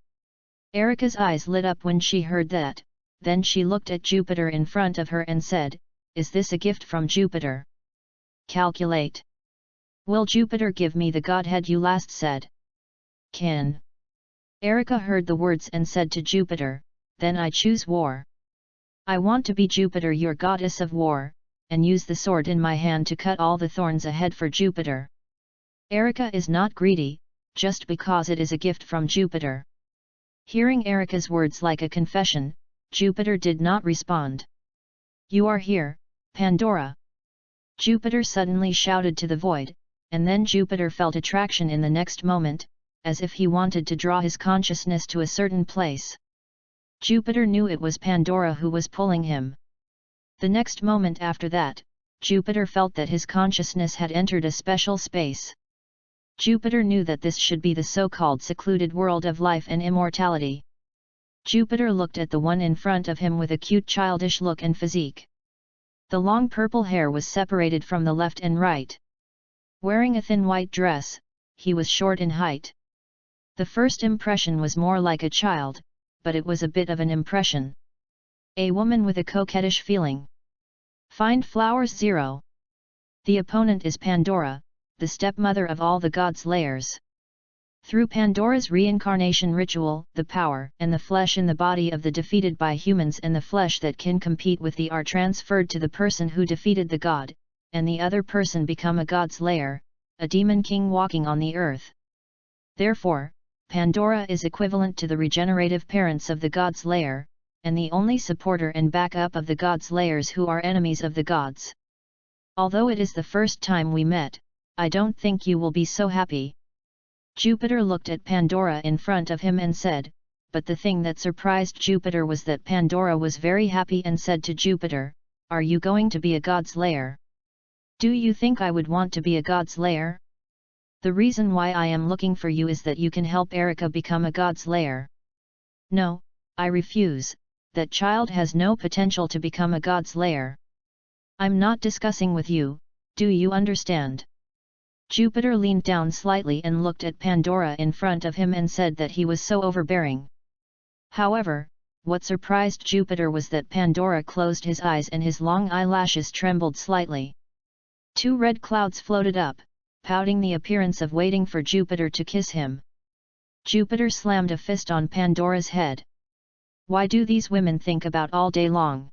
Erica's eyes lit up when she heard that, then she looked at Jupiter in front of her and said, "Is this a gift from Jupiter? Calculate. Will Jupiter give me the godhead you last said?" "Can." Erica heard the words and said to Jupiter, "Then I choose war. I want to be Jupiter, your goddess of war, and use the sword in my hand to cut all the thorns ahead for Jupiter." Erica is not greedy, just because it is a gift from Jupiter. Hearing Erica's words like a confession, Jupiter did not respond. "You are here, Pandora!" Jupiter suddenly shouted to the void, and then Jupiter felt attraction in the next moment, as if he wanted to draw his consciousness to a certain place. Jupiter knew it was Pandora who was pulling him. The next moment after that, Jupiter felt that his consciousness had entered a special space. Jupiter knew that this should be the so-called secluded world of life and immortality. Jupiter looked at the one in front of him with a cute childish look and physique. The long purple hair was separated from the left and right. Wearing a thin white dress, he was short in height. The first impression was more like a child, but it was a bit of an impression. A woman with a coquettish feeling. Find flowers 0. The opponent is Pandora, the stepmother of all the gods' layers. Through Pandora's reincarnation ritual, the power and the flesh in the body of the defeated by humans and the flesh that can compete with the are transferred to the person who defeated the god, and the other person become a god's layer, a demon king walking on the earth. Therefore, Pandora is equivalent to the regenerative parents of the god's layer, and the only supporter and backup of the god's layers who are enemies of the gods. Although it is the first time we met, I don't think you will be so happy. Jupiter looked at Pandora in front of him and said, but the thing that surprised Jupiter was that Pandora was very happy and said to Jupiter, "Are you going to be a god's layer? Do you think I would want to be a god's layer? The reason why I am looking for you is that you can help Erica become a god's layer." "No, I refuse, that child has no potential to become a god's layer. I'm not discussing with you, do you understand?" Jupiter leaned down slightly and looked at Pandora in front of him and said that he was so overbearing. However, What surprised Jupiter was that Pandora closed his eyes and his long eyelashes trembled slightly. 2 red clouds floated up, pouting the appearance of waiting for Jupiter to kiss him. Jupiter slammed a fist on Pandora's head. Why do these women think about all day long?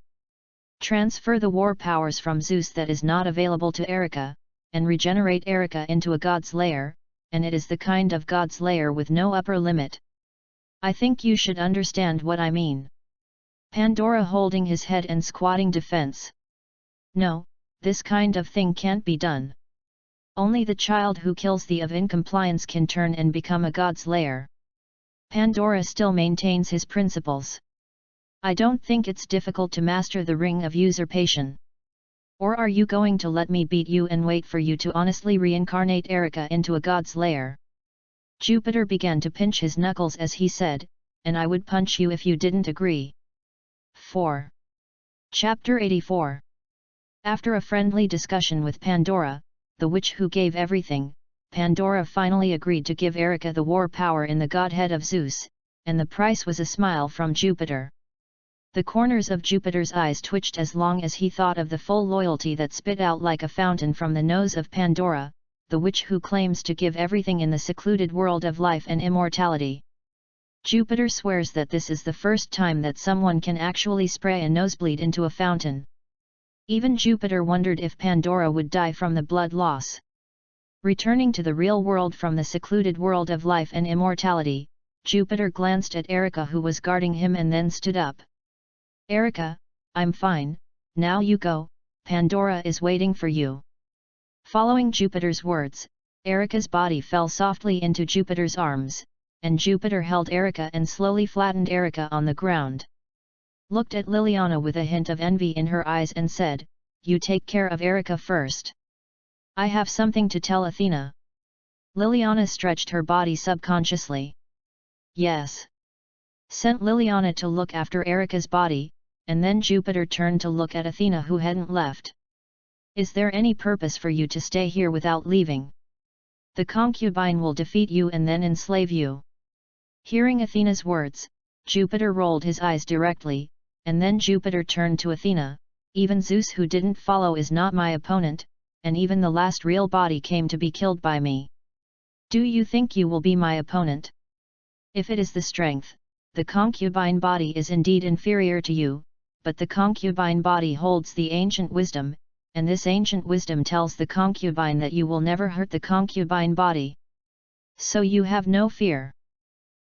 Transfer the war powers from Zeus that is not available to Erica, and regenerate Erica into a god's lair, and it is the kind of god's lair with no upper limit. I think you should understand what I mean. Pandora holding his head and squatting defense. No, this kind of thing can't be done. Only the child who kills the of incompliance can turn and become a god's lair. Pandora still maintains his principles. I don't think it's difficult to master the ring of usurpation. Or are you going to let me beat you and wait for you to honestly reincarnate Erica into a god's lair? Jupiter began to pinch his knuckles as he said, and I would punch you if you didn't agree. 4. Chapter 84. After a friendly discussion with Pandora, the witch who gave everything, Pandora finally agreed to give Erica the war power in the godhead of Zeus, and the price was a smile from Jupiter. The corners of Jupiter's eyes twitched as long as he thought of the full loyalty that spit out like a fountain from the nose of Pandora, the witch who claims to give everything in the secluded world of life and immortality. Jupiter swears that this is the first time that someone can actually spray a nosebleed into a fountain. Even Jupiter wondered if Pandora would die from the blood loss. Returning to the real world from the secluded world of life and immortality, Jupiter glanced at Erica who was guarding him and then stood up. Erica, I'm fine, now you go, Pandora is waiting for you. Following Jupiter's words, Erica's body fell softly into Jupiter's arms, and Jupiter held Erica and slowly flattened Erica on the ground. Looked at Liliana with a hint of envy in her eyes and said, "You take care of Erica first. I have something to tell Athena." Liliana stretched her body subconsciously. Yes. Sent Liliana to look after Erica's body, and then Jupiter turned to look at Athena who hadn't left. Is there any purpose for you to stay here without leaving? The concubine will defeat you and then enslave you. Hearing Athena's words, Jupiter rolled his eyes directly, and then Jupiter turned to Athena, even Zeus who didn't follow is not my opponent, and even the last real body came to be killed by me. Do you think you will be my opponent? If it is the strength, the concubine body is indeed inferior to you, but the concubine body holds the ancient wisdom, and this ancient wisdom tells the concubine that you will never hurt the concubine body. So you have no fear.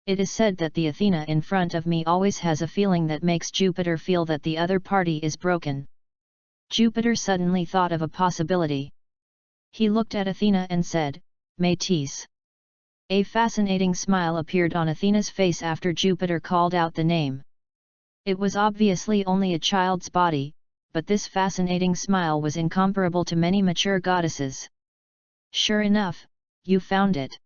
It is said that the Athena in front of me always has a feeling that makes Jupiter feel that the other party is broken. Jupiter suddenly thought of a possibility. He looked at Athena and said, "Métis." A fascinating smile appeared on Athena's face after Jupiter called out the name. It was obviously only a child's body, but this fascinating smile was incomparable to many mature goddesses. Sure enough, you found it.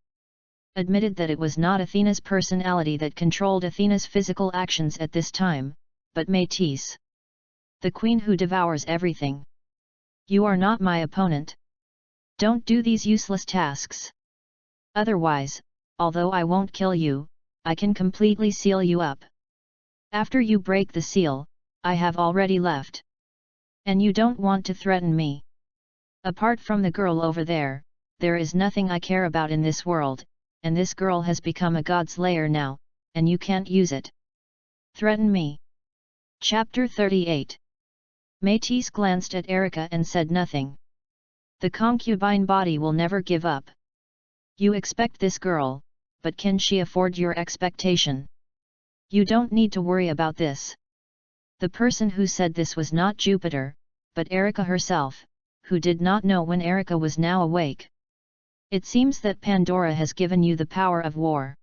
Admitted that it was not Athena's personality that controlled Athena's physical actions at this time, but Métis. The queen who devours everything. You are not my opponent. Don't do these useless tasks. Otherwise, although I won't kill you, I can completely seal you up. After you break the seal, I have already left. And you don't want to threaten me. Apart from the girl over there, there is nothing I care about in this world, and this girl has become a god's lair now, and you can't use it. Threaten me. Chapter 38. Métis glanced at Erica and said nothing. The concubine body will never give up. You expect this girl, but can she afford your expectation? You don't need to worry about this. The person who said this was not Jupiter, but Erica herself, who did not know when Erica was now awake. It seems that Pandora has given you the power of war.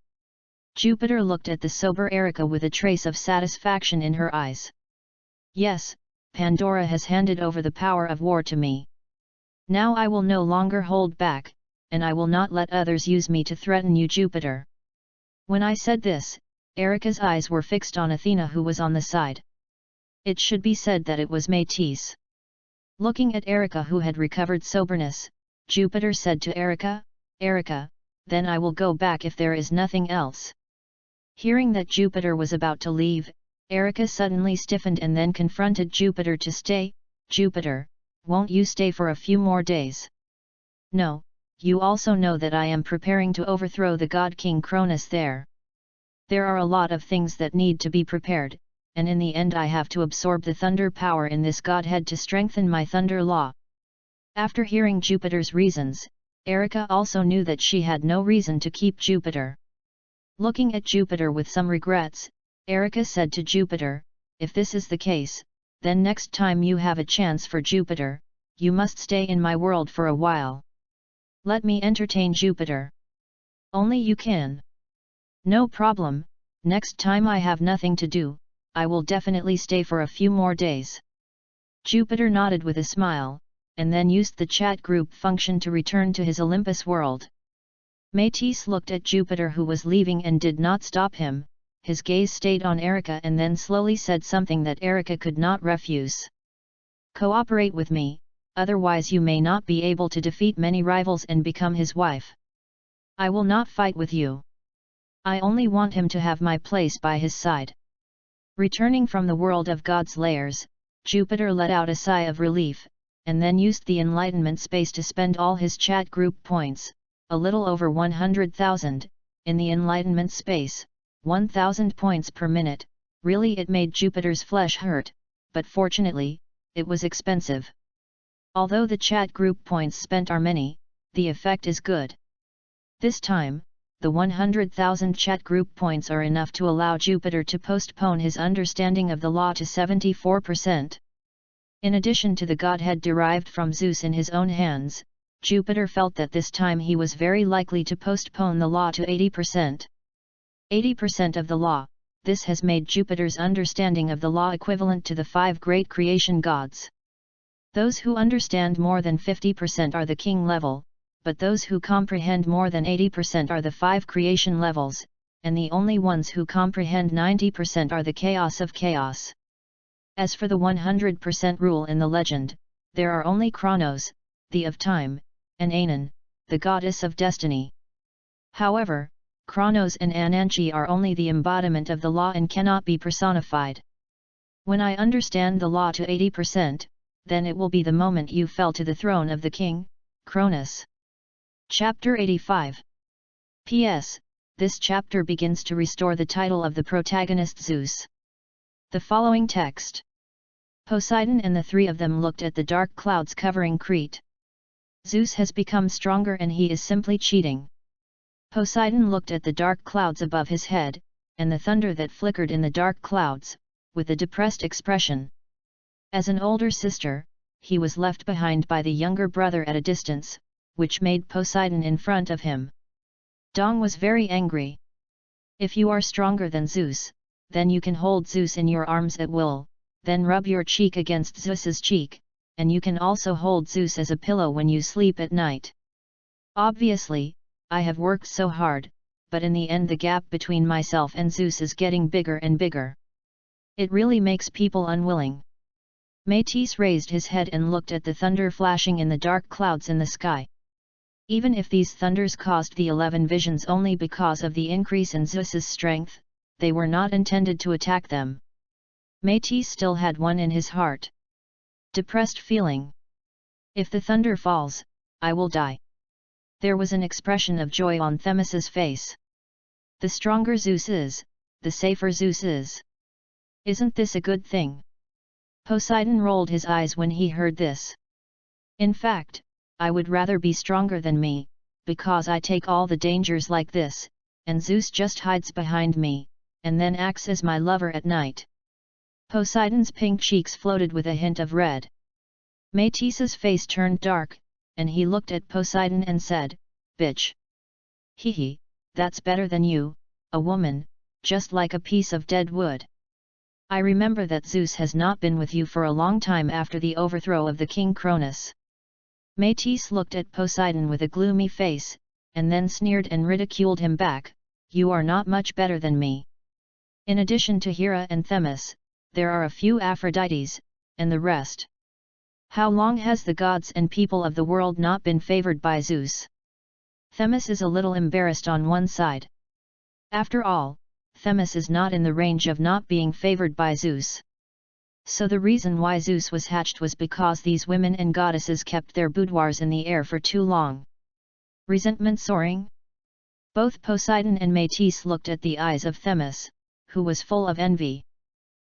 Jupiter looked at the sober Erica with a trace of satisfaction in her eyes. Yes, Pandora has handed over the power of war to me. Now I will no longer hold back, and I will not let others use me to threaten you, Jupiter. When I said this, Erica's eyes were fixed on Athena who was on the side. It should be said that it was Métis. Looking at Erica who had recovered soberness, Jupiter said to Erica, "Erica, then I will go back if there is nothing else." Hearing that Jupiter was about to leave, Erica suddenly stiffened and then confronted Jupiter to stay. Jupiter, won't you stay for a few more days? No, you also know that I am preparing to overthrow the god King Cronus there. There are a lot of things that need to be prepared, and in the end I have to absorb the thunder power in this godhead to strengthen my thunder law. After hearing Jupiter's reasons, Erica also knew that she had no reason to keep Jupiter. Looking at Jupiter with some regrets, Erica said to Jupiter, if this is the case, then next time you have a chance for Jupiter, you must stay in my world for a while. Let me entertain Jupiter. Only you can. No problem, next time I have nothing to do, I will definitely stay for a few more days. Jupiter nodded with a smile, and then used the chat group function to return to his Olympus world. Métis looked at Jupiter who was leaving and did not stop him. His gaze stayed on Erica and then slowly said something that Erica could not refuse. Cooperate with me, otherwise you may not be able to defeat many rivals and become his wife. I will not fight with you. I only want him to have my place by his side. Returning from the world of God's layers, Jupiter let out a sigh of relief, and then used the enlightenment space to spend all his chat group points, a little over 100,000, in the enlightenment space. 1,000 points per minute, really it made Jupiter's flesh hurt, but fortunately, it was expensive. Although the chat group points spent are many, the effect is good. This time, the 100,000 chat group points are enough to allow Jupiter to postpone his understanding of the law to 74%. In addition to the godhead derived from Zeus in his own hands, Jupiter felt that this time he was very likely to postpone the law to 80%. 80% of the law, this has made Jupiter's understanding of the law equivalent to the 5 great creation gods. Those who understand more than 50% are the king level, but those who comprehend more than 80% are the 5 creation levels, and the only ones who comprehend 90% are the chaos of chaos. As for the 100% rule in the legend, there are only Chronos, the of time, and Anan, the goddess of destiny. However, Chronos and Ananchi are only the embodiment of the law and cannot be personified. When I understand the law to 80%, then it will be the moment you fell to the throne of the king, Cronus. Chapter 85. P.S. This chapter begins to restore the title of the protagonist Zeus. The following text. Poseidon and the 3 of them looked at the dark clouds covering Crete. Zeus has become stronger and he is simply cheating. Poseidon looked at the dark clouds above his head, and the thunder that flickered in the dark clouds, with a depressed expression. As an older sister, he was left behind by the younger brother at a distance, which made Poseidon in front of him. Dong was very angry. If you are stronger than Zeus, then you can hold Zeus in your arms at will, then rub your cheek against Zeus's cheek, and you can also hold Zeus as a pillow when you sleep at night. Obviously, I have worked so hard, but in the end the gap between myself and Zeus is getting bigger and bigger. It really makes people unwilling. Métis raised his head and looked at the thunder flashing in the dark clouds in the sky. Even if these thunders caused the 11 visions only because of the increase in Zeus's strength, they were not intended to attack them. Métis still had one in his heart. Depressed feeling. If the thunder falls, I will die. There was an expression of joy on Themis's face. The stronger Zeus is, the safer Zeus is. Isn't this a good thing? Poseidon rolled his eyes when he heard this. In fact, I would rather be stronger than me, because I take all the dangers like this, and Zeus just hides behind me, and then acts as my lover at night. Poseidon's pink cheeks floated with a hint of red. Métis's face turned dark, and he looked at Poseidon and said, "Bitch. Hee, that's better than you, a woman, just like a piece of dead wood. I remember that Zeus has not been with you for a long time after the overthrow of the king Cronus." Métis looked at Poseidon with a gloomy face, and then sneered and ridiculed him back, "You are not much better than me. In addition to Hera and Themis, there are a few Aphrodites, and the rest. How long has the gods and people of the world not been favored by Zeus?" Themis is a little embarrassed on one side. After all, Themis is not in the range of not being favored by Zeus. So the reason why Zeus was hatched was because these women and goddesses kept their boudoirs in the air for too long. Resentment soaring? Both Poseidon and Metis looked at the eyes of Themis, who was full of envy.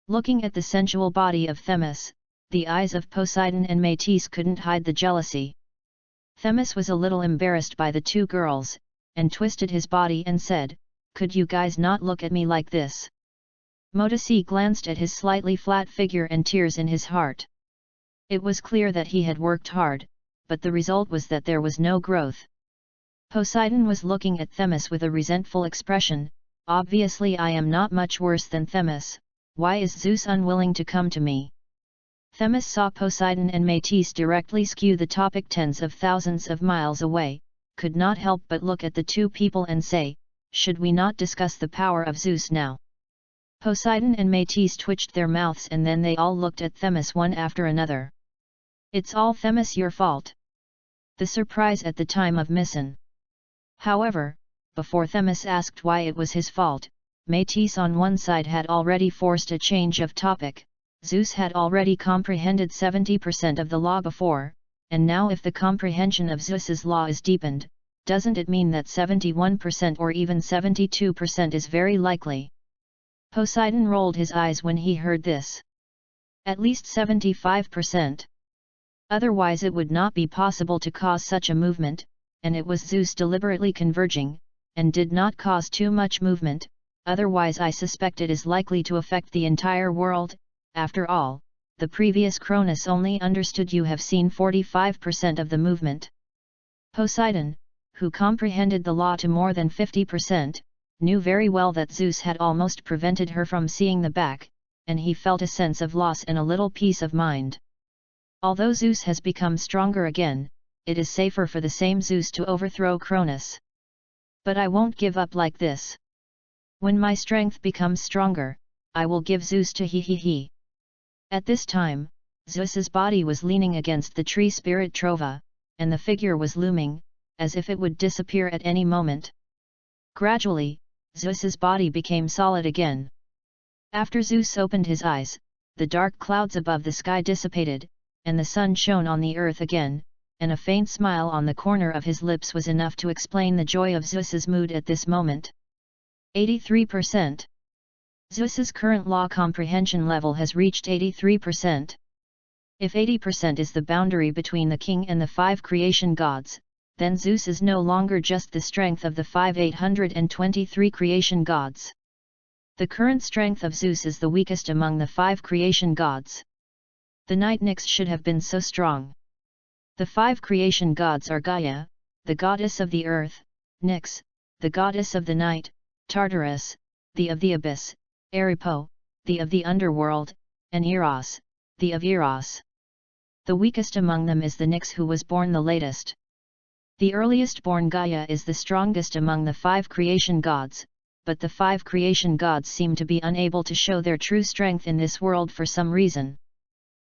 Looking at the sensual body of Themis, the eyes of Poseidon and Metis couldn't hide the jealousy. Themis was a little embarrassed by the two girls, and twisted his body and said, "Could you guys not look at me like this?" Metis glanced at his slightly flat figure and tears in his heart. It was clear that he had worked hard, but the result was that there was no growth. Poseidon was looking at Themis with a resentful expression. "Obviously I am not much worse than Themis, why is Zeus unwilling to come to me?" Themis saw Poseidon and Metis directly skew the topic tens of thousands of miles away, could not help but look at the two people and say, "Should we not discuss the power of Zeus now?" Poseidon and Metis twitched their mouths and then they all looked at Themis one after another. "It's all Themis your fault." The surprise at the time of mission. However, before Themis asked why it was his fault, Metis on one side had already forced a change of topic. Zeus had already comprehended 70% of the law before, and now if the comprehension of Zeus's law is deepened, doesn't it mean that 71% or even 72% is very likely? Poseidon rolled his eyes when he heard this. At least 75%. Otherwise it would not be possible to cause such a movement, and it was Zeus deliberately converging, and did not cause too much movement, otherwise I suspect it is likely to affect the entire world. After all, the previous Cronus only understood you have seen 45% of the movement. Poseidon, who comprehended the law to more than 50%, knew very well that Zeus had almost prevented her from seeing the back, and he felt a sense of loss and a little peace of mind. Although Zeus has become stronger again, it is safer for the same Zeus to overthrow Cronus. But I won't give up like this. When my strength becomes stronger, I will give Zeus to he. At this time, Zeus's body was leaning against the tree spirit Trova, and the figure was looming, as if it would disappear at any moment. Gradually, Zeus's body became solid again. After Zeus opened his eyes, the dark clouds above the sky dissipated, and the sun shone on the earth again, and a faint smile on the corner of his lips was enough to explain the joy of Zeus's mood at this moment. 83%. Zeus's current law comprehension level has reached 83%. If 80% is the boundary between the king and the 5 creation gods, then Zeus is no longer just the strength of the 823 creation gods. The current strength of Zeus is the weakest among the 5 creation gods. The night Nyx should have been so strong. The 5 creation gods are Gaia, the goddess of the earth, Nyx, the goddess of the night, Tartarus, the of the abyss, Eripo, the of the underworld, and Eros, the of Eros. The weakest among them is the Nyx who was born the latest. The earliest born Gaia is the strongest among the 5 creation gods, but the 5 creation gods seem to be unable to show their true strength in this world for some reason.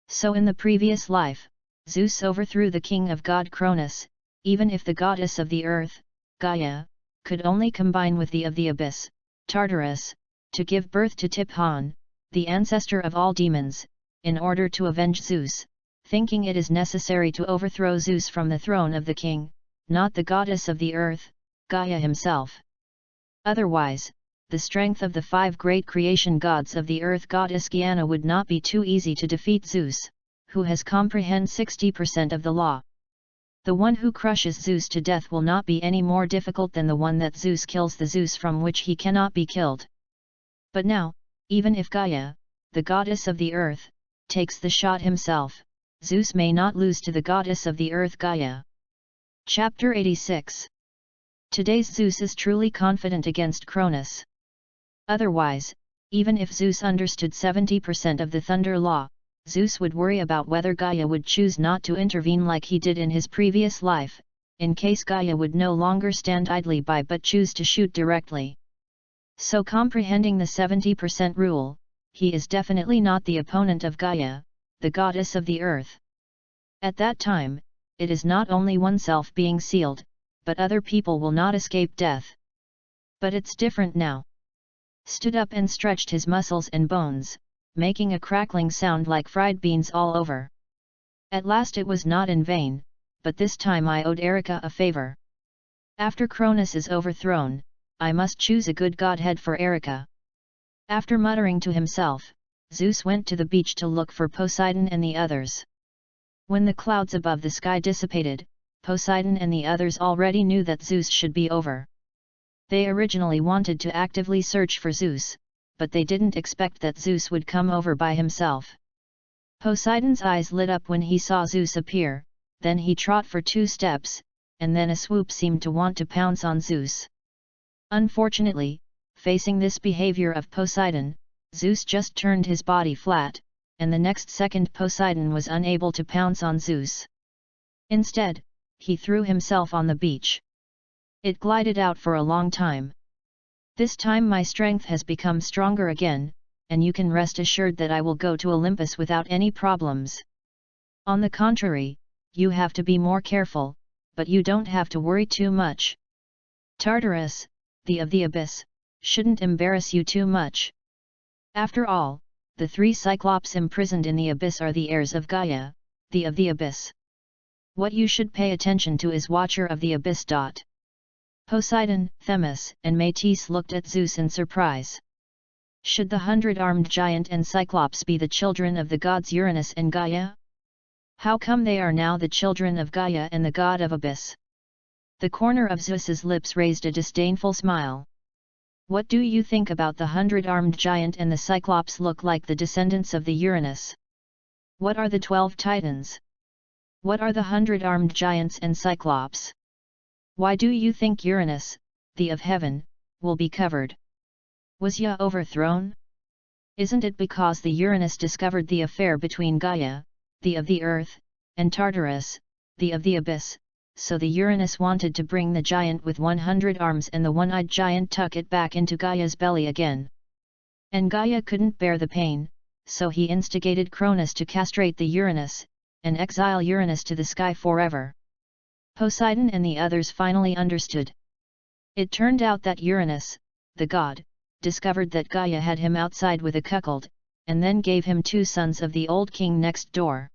So in the previous life, Zeus overthrew the king of god Cronus, even if the goddess of the earth, Gaia, could only combine with the of the abyss, Tartarus, to give birth to Typhon, the ancestor of all demons, in order to avenge Zeus, thinking it is necessary to overthrow Zeus from the throne of the king, not the goddess of the earth, Gaia himself. Otherwise, the strength of the 5 great creation gods of the earth goddess Gaia would not be too easy to defeat Zeus, who has comprehended 60% of the law. The one who crushes Zeus to death will not be any more difficult than the one that Zeus kills the Zeus from which he cannot be killed. But now, even if Gaia, the goddess of the earth, takes the shot himself, Zeus may not lose to the goddess of the earth Gaia. Chapter 86. Today's Zeus is truly confident against Cronus. Otherwise, even if Zeus understood 70% of the thunder law, Zeus would worry about whether Gaia would choose not to intervene like he did in his previous life, in case Gaia would no longer stand idly by but choose to shoot directly. So comprehending the 70% rule, he is definitely not the opponent of Gaia, the goddess of the earth. At that time, it is not only oneself being sealed, but other people will not escape death. But it's different now. stood up and stretched his muscles and bones, making a crackling sound like fried beans all over. At last it was not in vain, but this time I owed Erica a favor. After Cronus is overthrown, I must choose a good godhead for Erica. After muttering to himself, Zeus went to the beach to look for Poseidon and the others. When the clouds above the sky dissipated, Poseidon and the others already knew that Zeus should be over. They originally wanted to actively search for Zeus, but they didn't expect that Zeus would come over by himself. Poseidon's eyes lit up when he saw Zeus appear, then he trot for 2 steps, and then a swoop seemed to want to pounce on Zeus. Unfortunately, facing this behavior of Poseidon, Zeus just turned his body flat, and the next second Poseidon was unable to pounce on Zeus. Instead, he threw himself on the beach. It glided out for a long time. This time my strength has become stronger again, and you can rest assured that I will go to Olympus without any problems. On the contrary, you have to be more careful, but you don't have to worry too much. Tartarus, the of the abyss, shouldn't embarrass you too much. After all, the 3 Cyclops imprisoned in the abyss are the heirs of Gaia, the of the abyss. What you should pay attention to is Watcher of the Abyss. Poseidon, Themis, and Metis looked at Zeus in surprise. Should the 100-armed giant and Cyclops be the children of the gods Uranus and Gaia? How come they are now the children of Gaia and the god of Abyss? The corner of Zeus's lips raised a disdainful smile. What do you think about the 100-armed giant and the Cyclops look like the descendants of the Uranus? What are the 12 titans? What are the 100-armed giants and Cyclops? Why do you think Uranus, the of heaven, will be covered? Was Ya overthrown? Isn't it because the Uranus discovered the affair between Gaia, the of the earth, and Tartarus, the of the abyss, so the Uranus wanted to bring the giant with 100 arms and the one-eyed giant tuck it back into Gaia's belly again. And Gaia couldn't bear the pain, so he instigated Cronus to castrate the Uranus, and exile Uranus to the sky forever. Poseidon and the others finally understood. It turned out that Uranus, the god, discovered that Gaia had him outside with a cuckold, and then gave him 2 sons of the old king next door.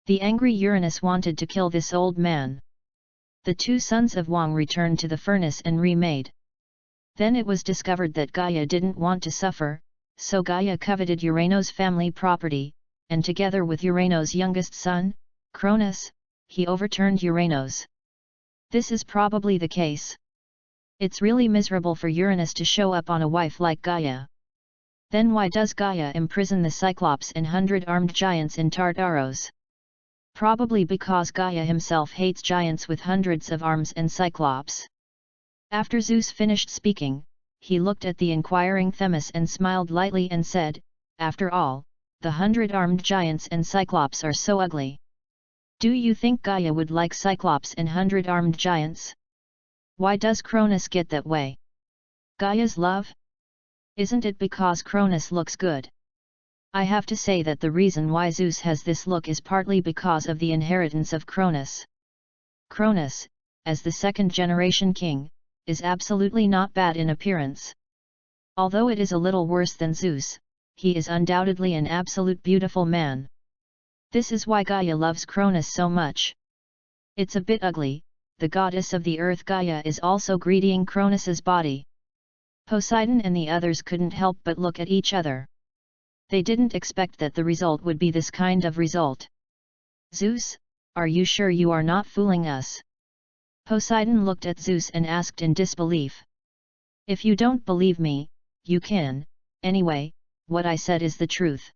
The angry Uranus wanted to kill this old man. The 2 sons of Wang returned to the furnace and remade. Then it was discovered that Gaia didn't want to suffer, so Gaia coveted Urano's family property, and together with Urano's youngest son, Cronus, he overturned Uranos. This is probably the case. It's really miserable for Uranus to show up on a wife like Gaia. Then why does Gaia imprison the Cyclops and 100-armed giants in Tartaros? Probably because Gaia himself hates giants with hundreds of arms and Cyclops. After Zeus finished speaking, he looked at the inquiring Themis and smiled lightly and said, "After all, the 100-armed giants and Cyclops are so ugly. Do you think Gaia would like Cyclops and 100-armed giants? Why does Cronus get that way? Gaia's love? Isn't it because Cronus looks good? I have to say that the reason why Zeus has this look is partly because of the inheritance of Cronus. Cronus, as the 2nd-generation king, is absolutely not bad in appearance. Although it is a little worse than Zeus, he is undoubtedly an absolute beautiful man. This is why Gaia loves Cronus so much. It's a bit ugly, the goddess of the earth Gaia is also greeting Cronus's body." Poseidon and the others couldn't help but look at each other. They didn't expect that the result would be this kind of result. "Zeus, are you sure you are not fooling us?" Poseidon looked at Zeus and asked in disbelief. "If you don't believe me, you can, anyway, what I said is the truth."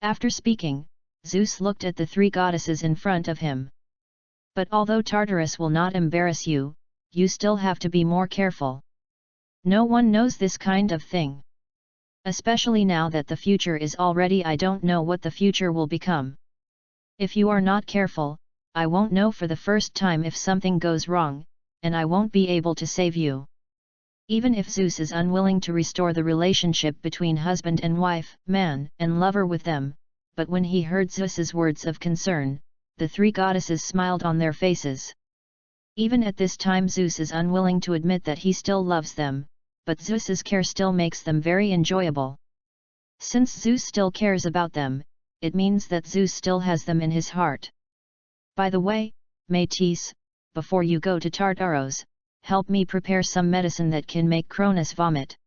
After speaking, Zeus looked at the 3 goddesses in front of him. "But although Tartarus will not embarrass you, you still have to be more careful. No one knows this kind of thing. Especially now that the future is already, I don't know what the future will become. If you are not careful, I won't know for the first time if something goes wrong, and I won't be able to save you." Even if Zeus is unwilling to restore the relationship between husband and wife, man and lover with them, but when he heard Zeus's words of concern, the 3 goddesses smiled on their faces. Even at this time Zeus is unwilling to admit that he still loves them, but Zeus's care still makes them very enjoyable. Since Zeus still cares about them, it means that Zeus still has them in his heart. By the way, Métis, before you go to Tartaros, help me prepare some medicine that can make Cronus vomit.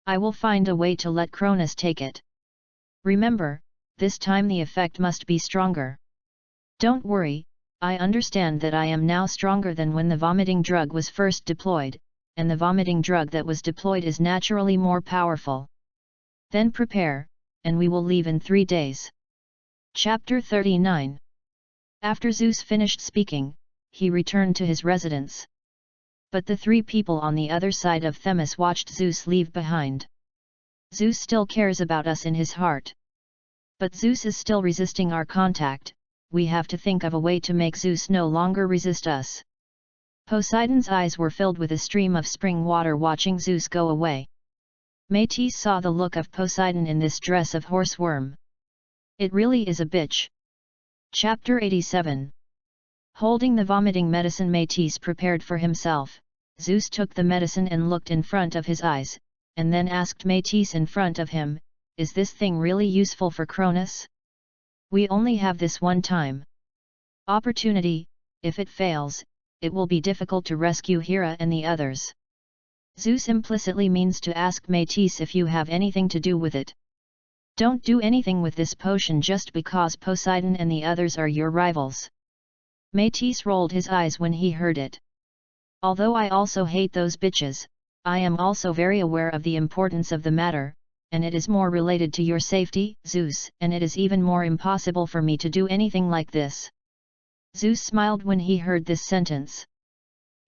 I will find a way to let Cronus take it. Remember, this time the effect must be stronger. Don't worry, I understand that I am now stronger than when the vomiting drug was first deployed, and the vomiting drug that was deployed is naturally more powerful. Then prepare, and we will leave in 3 days. Chapter 39. After Zeus finished speaking, he returned to his residence. But the 3 people on the other side of Themis watched Zeus leave behind. Zeus still cares about us in his heart. But Zeus is still resisting our contact. We have to think of a way to make Zeus no longer resist us. Poseidon's eyes were filled with a stream of spring water watching Zeus go away. Métis saw the look of Poseidon in this dress of horseworm. It really is a bitch. Chapter 87. Holding the vomiting medicine Métis prepared for himself, Zeus took the medicine and looked in front of his eyes, and then asked Métis in front of him, "Is this thing really useful for Cronus? We only have this one time. Opportunity, if it fails, it will be difficult to rescue Hera and the others." Zeus implicitly means to ask Métis if you have anything to do with it. Don't do anything with this potion just because Poseidon and the others are your rivals. Métis rolled his eyes when he heard it. Although I also hate those bitches, I am also very aware of the importance of the matter, and it is more related to your safety, Zeus, and it is even more impossible for me to do anything like this. Zeus smiled when he heard this sentence.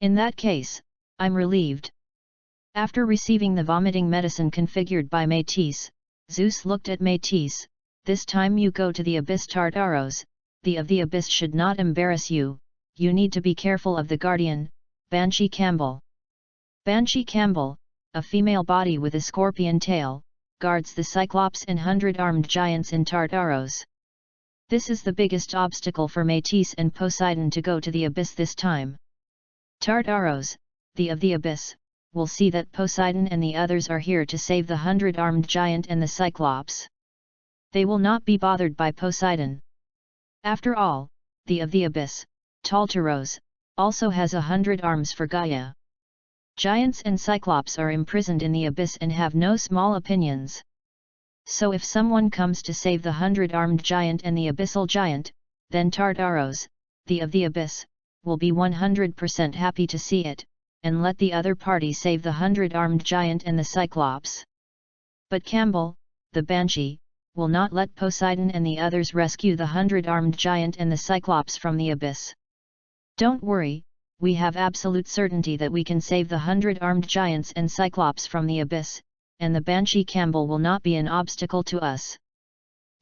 In that case, I'm relieved. After receiving the vomiting medicine configured by Métis, Zeus looked at Métis. This time you go to the abyss Tartaros, the of the abyss should not embarrass you, you need to be careful of the guardian, Banshee Campbell. Banshee Campbell, a female body with a scorpion tail, guards the Cyclops and 100-armed giants in Tartaros. This is the biggest obstacle for Métis and Poseidon to go to the abyss this time. Tartaros, the of the abyss, will see that Poseidon and the others are here to save the 100-armed giant and the Cyclops. They will not be bothered by Poseidon. After all, the of the abyss, Tartaros, also has 100 arms for Gaia. Giants and Cyclops are imprisoned in the abyss and have no small opinions. So if someone comes to save the 100-armed giant and the abyssal giant, then Tartaros, the of the abyss, will be 100% happy to see it, and let the other party save the 100-armed giant and the Cyclops. But Campbell, the Banshee, will not let Poseidon and the others rescue the 100-armed giant and the Cyclops from the abyss. Don't worry, we have absolute certainty that we can save the 100-armed giants and Cyclops from the abyss, and the Banshee Campbell will not be an obstacle to us.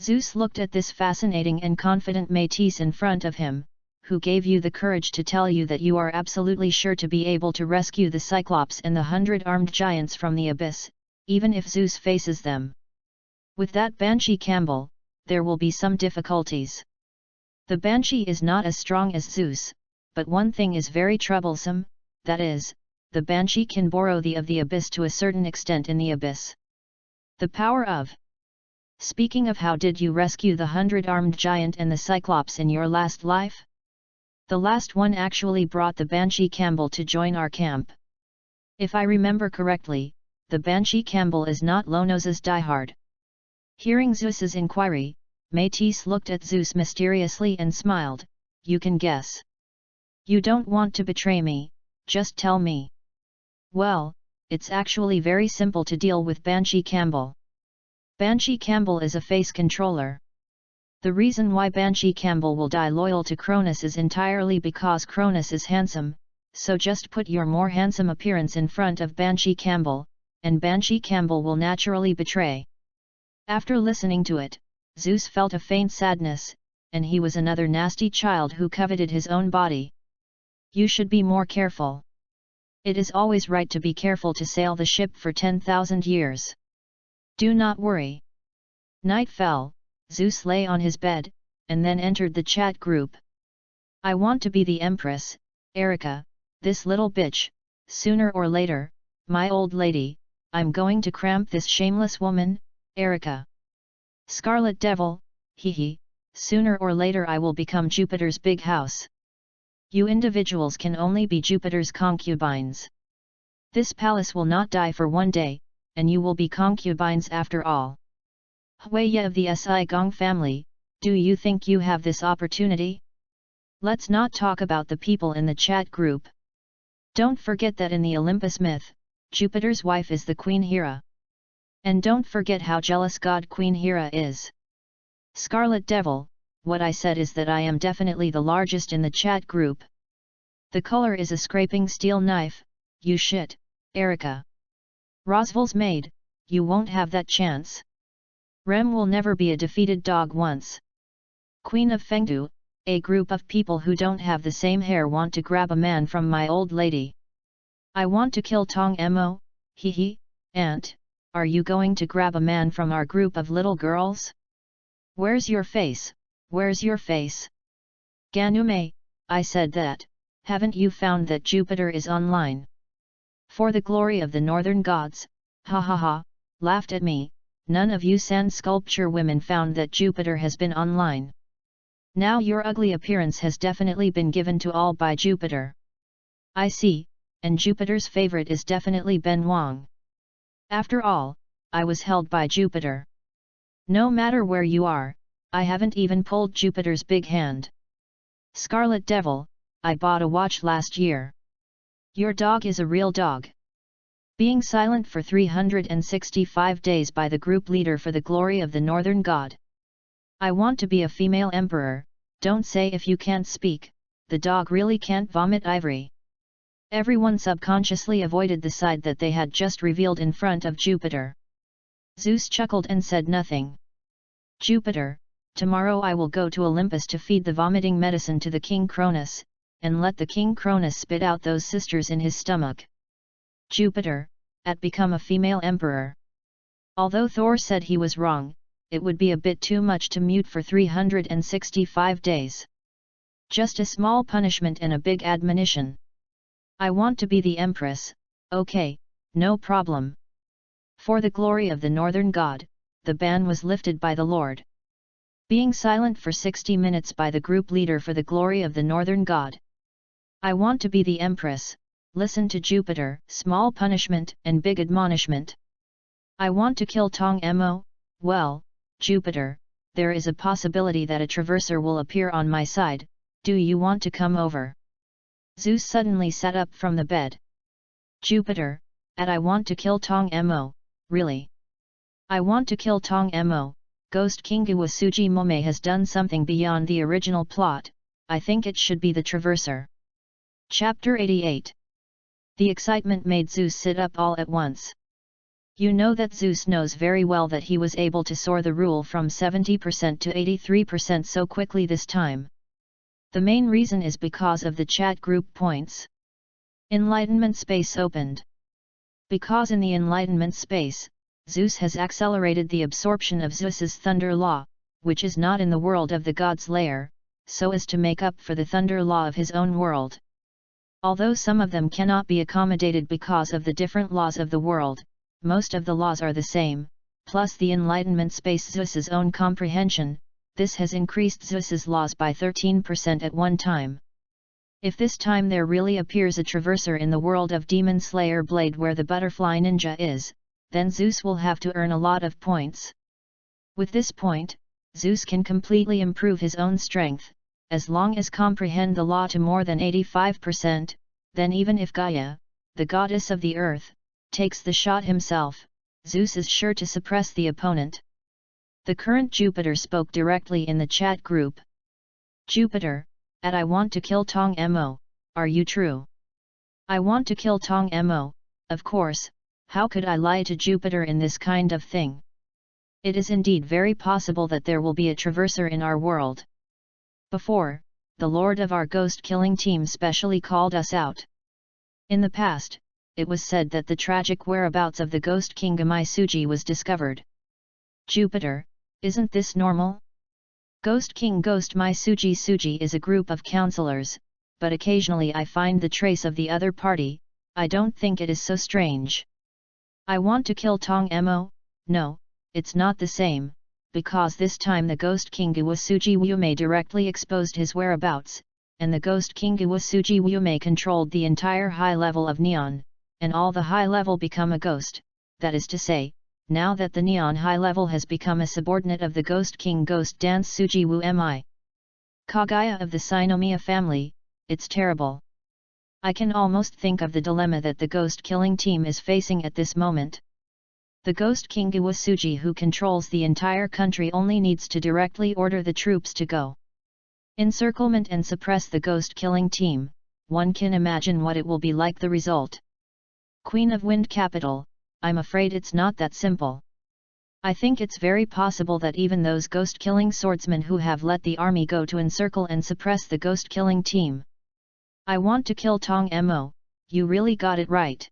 Zeus looked at this fascinating and confident Métis in front of him, who gave you the courage to tell you that you are absolutely sure to be able to rescue the Cyclops and the 100-armed giants from the abyss, even if Zeus faces them. With that Banshee Campbell, there will be some difficulties. The Banshee is not as strong as Zeus, but one thing is very troublesome, that is, the Banshee can borrow the of the abyss to a certain extent in the abyss. The power of. Speaking of, how did you rescue the 100-armed giant and the Cyclops in your last life? The last one actually brought the Banshee Campbell to join our camp. If I remember correctly, the Banshee Campbell is not Lonos's diehard. Hearing Zeus's inquiry, Métis looked at Zeus mysteriously and smiled. You can guess. You don't want to betray me, just tell me. Well, it's actually very simple to deal with Banshee Campbell. Banshee Campbell is a face controller. The reason why Banshee Campbell will die loyal to Cronus is entirely because Cronus is handsome, so just put your more handsome appearance in front of Banshee Campbell, and Banshee Campbell will naturally betray. After listening to it, Zeus felt a faint sadness, and he was another nasty child who coveted his own body. You should be more careful. It is always right to be careful to sail the ship for 10,000 years. Do not worry. Night fell. Zeus lay on his bed, and then entered the chat group. I want to be the Empress, Erica, this little bitch, sooner or later, my old lady, I'm going to cramp this shameless woman, Erica. Scarlet Devil, hee, sooner or later I will become Jupiter's big house. You individuals can only be Jupiter's concubines. This palace will not die for one day, and you will be concubines after all. Huaya of the Si Gong family, do you think you have this opportunity? Let's not talk about the people in the chat group. Don't forget that in the Olympus myth, Jupiter's wife is the Queen Hera. And don't forget how jealous god Queen Hera is. Scarlet Devil, what I said is that I am definitely the largest in the chat group. The color is a scraping steel knife, you shit, Erica. Roswell's maid, you won't have that chance. Rem will never be a defeated dog once. Queen of Fengdu, a group of people who don't have the same hair want to grab a man from my old lady. I want to kill Tong Mo, hee, aunt, are you going to grab a man from our group of little girls? Where's your face, where's your face? Ganume, I said that, haven't you found that Jupiter is online? For the glory of the northern gods, ha ha ha, laughed at me, none of you sand sculpture women found that Jupiter has been online. Now your ugly appearance has definitely been given to all by Jupiter. I see, and Jupiter's favorite is definitely Ben Wang. After all, I was held by Jupiter. No matter where you are, I haven't even pulled Jupiter's big hand. Scarlet Devil, I bought a watch last year. Your dog is a real dog. Being silent for 365 days by the group leader for the glory of the northern god. I want to be a female emperor, don't say if you can't speak, the dog really can't vomit ivory. Everyone subconsciously avoided the side that they had just revealed in front of Jupiter. Zeus chuckled and said nothing. Jupiter, tomorrow I will go to Olympus to feed the vomiting medicine to the King Cronus, and let the King Cronus spit out those sisters in his stomach. Jupiter, at become a female emperor. Although Thor said he was wrong, it would be a bit too much to mute for 365 days. Just a small punishment and a big admonition. I want to be the empress, okay, no problem. For the glory of the northern god, the ban was lifted by the Lord. Being silent for 60 minutes by the group leader for the glory of the northern god. I want to be the empress, listen to Jupiter, small punishment and big admonishment. I want to kill Tong Mo, well, Jupiter, there is a possibility that a traverser will appear on my side, do you want to come over? Zeus suddenly sat up from the bed. Jupiter, I want to kill Tong Mo, really? I want to kill Tong Mo, Ghost King Iwasuji Mome has done something beyond the original plot, I think it should be the traverser. Chapter 88. The excitement made Zeus sit up all at once. You know that Zeus knows very well that he was able to soar the rule from 70% to 83% so quickly this time. The main reason is because of the chat group points. Enlightenment space opened. Because in the enlightenment space, Zeus has accelerated the absorption of Zeus's thunder law, which is not in the world of the god's lair, so as to make up for the thunder law of his own world. Although some of them cannot be accommodated because of the different laws of the world, most of the laws are the same, plus the enlightenment space Zeus's own comprehension, this has increased Zeus's laws by 13% at one time. If this time there really appears a traverser in the world of Demon Slayer Blade where the butterfly ninja is, then Zeus will have to earn a lot of points. With this point, Zeus can completely improve his own strength, as long as comprehend the law to more than 85%, then even if Gaia, the goddess of the earth, takes the shot himself, Zeus is sure to suppress the opponent. The current Jupiter spoke directly in the chat group. Jupiter, I want to kill Tong Mo, are you true? I want to kill Tong Mo, of course, how could I lie to Jupiter in this kind of thing? It is indeed very possible that there will be a traverser in our world. Before, the lord of our ghost-killing team specially called us out. In the past, it was said that the tragic whereabouts of the ghost king Gamai was discovered. Jupiter, isn't this normal? Ghost King Ghost Mai Suji is a group of counselors, but occasionally I find the trace of the other party, I don't think it is so strange. I want to kill Tong Mo? No, it's not the same, because this time the Ghost King Uesugi Wume directly exposed his whereabouts, and the Ghost King Uesugi Wume controlled the entire high level of Neon, and all the high level become a ghost, that is to say, now that the Neon high level has become a subordinate of the Ghost King Ghost Dance Suji Wu Mi. Kagaya of the Sinomiya family, it's terrible. I can almost think of the dilemma that the ghost-killing team is facing at this moment. The Ghost King Uesugi, who controls the entire country, only needs to directly order the troops to go encirclement and suppress the ghost-killing team. One can imagine what it will be like the result. Queen of Wind Capital, I'm afraid it's not that simple. I think it's very possible that even those ghost-killing swordsmen who have let the army go to encircle and suppress the ghost-killing team. I want to kill Tong Mo, you really got it right.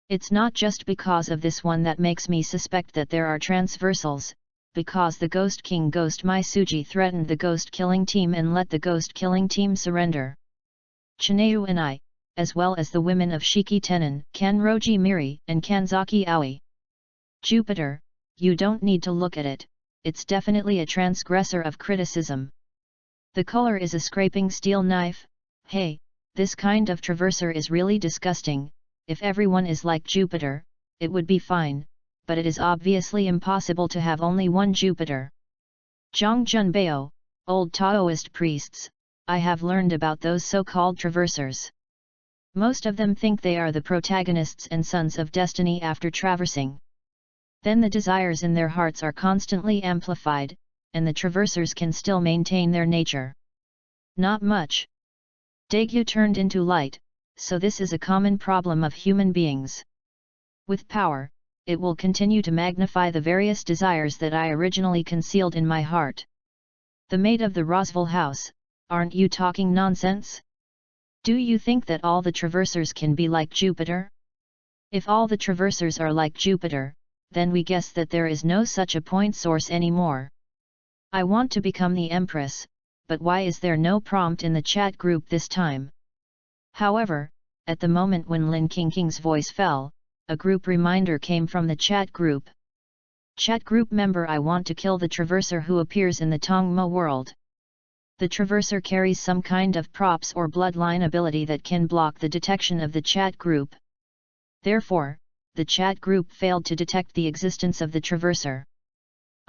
It's not just because of this one that makes me suspect that there are transversals, because the Ghost King Ghost Mai Suji threatened the ghost-killing team and let the ghost-killing team surrender. Chineu and I, as well as the women of Shiki Tenon, Kanroji Miri, and Kanzaki Aoi. Jupiter, you don't need to look at it, it's definitely a transgressor of criticism. The color is a scraping steel knife. Hey, this kind of traverser is really disgusting. If everyone is like Jupiter, it would be fine, but it is obviously impossible to have only one Jupiter. Zhang Junbao, old Taoist priests, I have learned about those so-called traversers. Most of them think they are the protagonists and sons of destiny after traversing. Then the desires in their hearts are constantly amplified, and the traversers can still maintain their nature. Not much. Daegyu turned into light, so this is a common problem of human beings. With power, it will continue to magnify the various desires that I originally concealed in my heart. The maid of the Rosville house, aren't you talking nonsense? Do you think that all the traversers can be like Jupiter? If all the traversers are like Jupiter, then we guess that there is no such a point source anymore. I want to become the Empress, but why is there no prompt in the chat group this time? However, at the moment when Lin King's voice fell, a group reminder came from the chat group. Chat group member, I want to kill the traverser who appears in the Tongmo world. The traverser carries some kind of props or bloodline ability that can block the detection of the chat group. Therefore, the chat group failed to detect the existence of the traverser.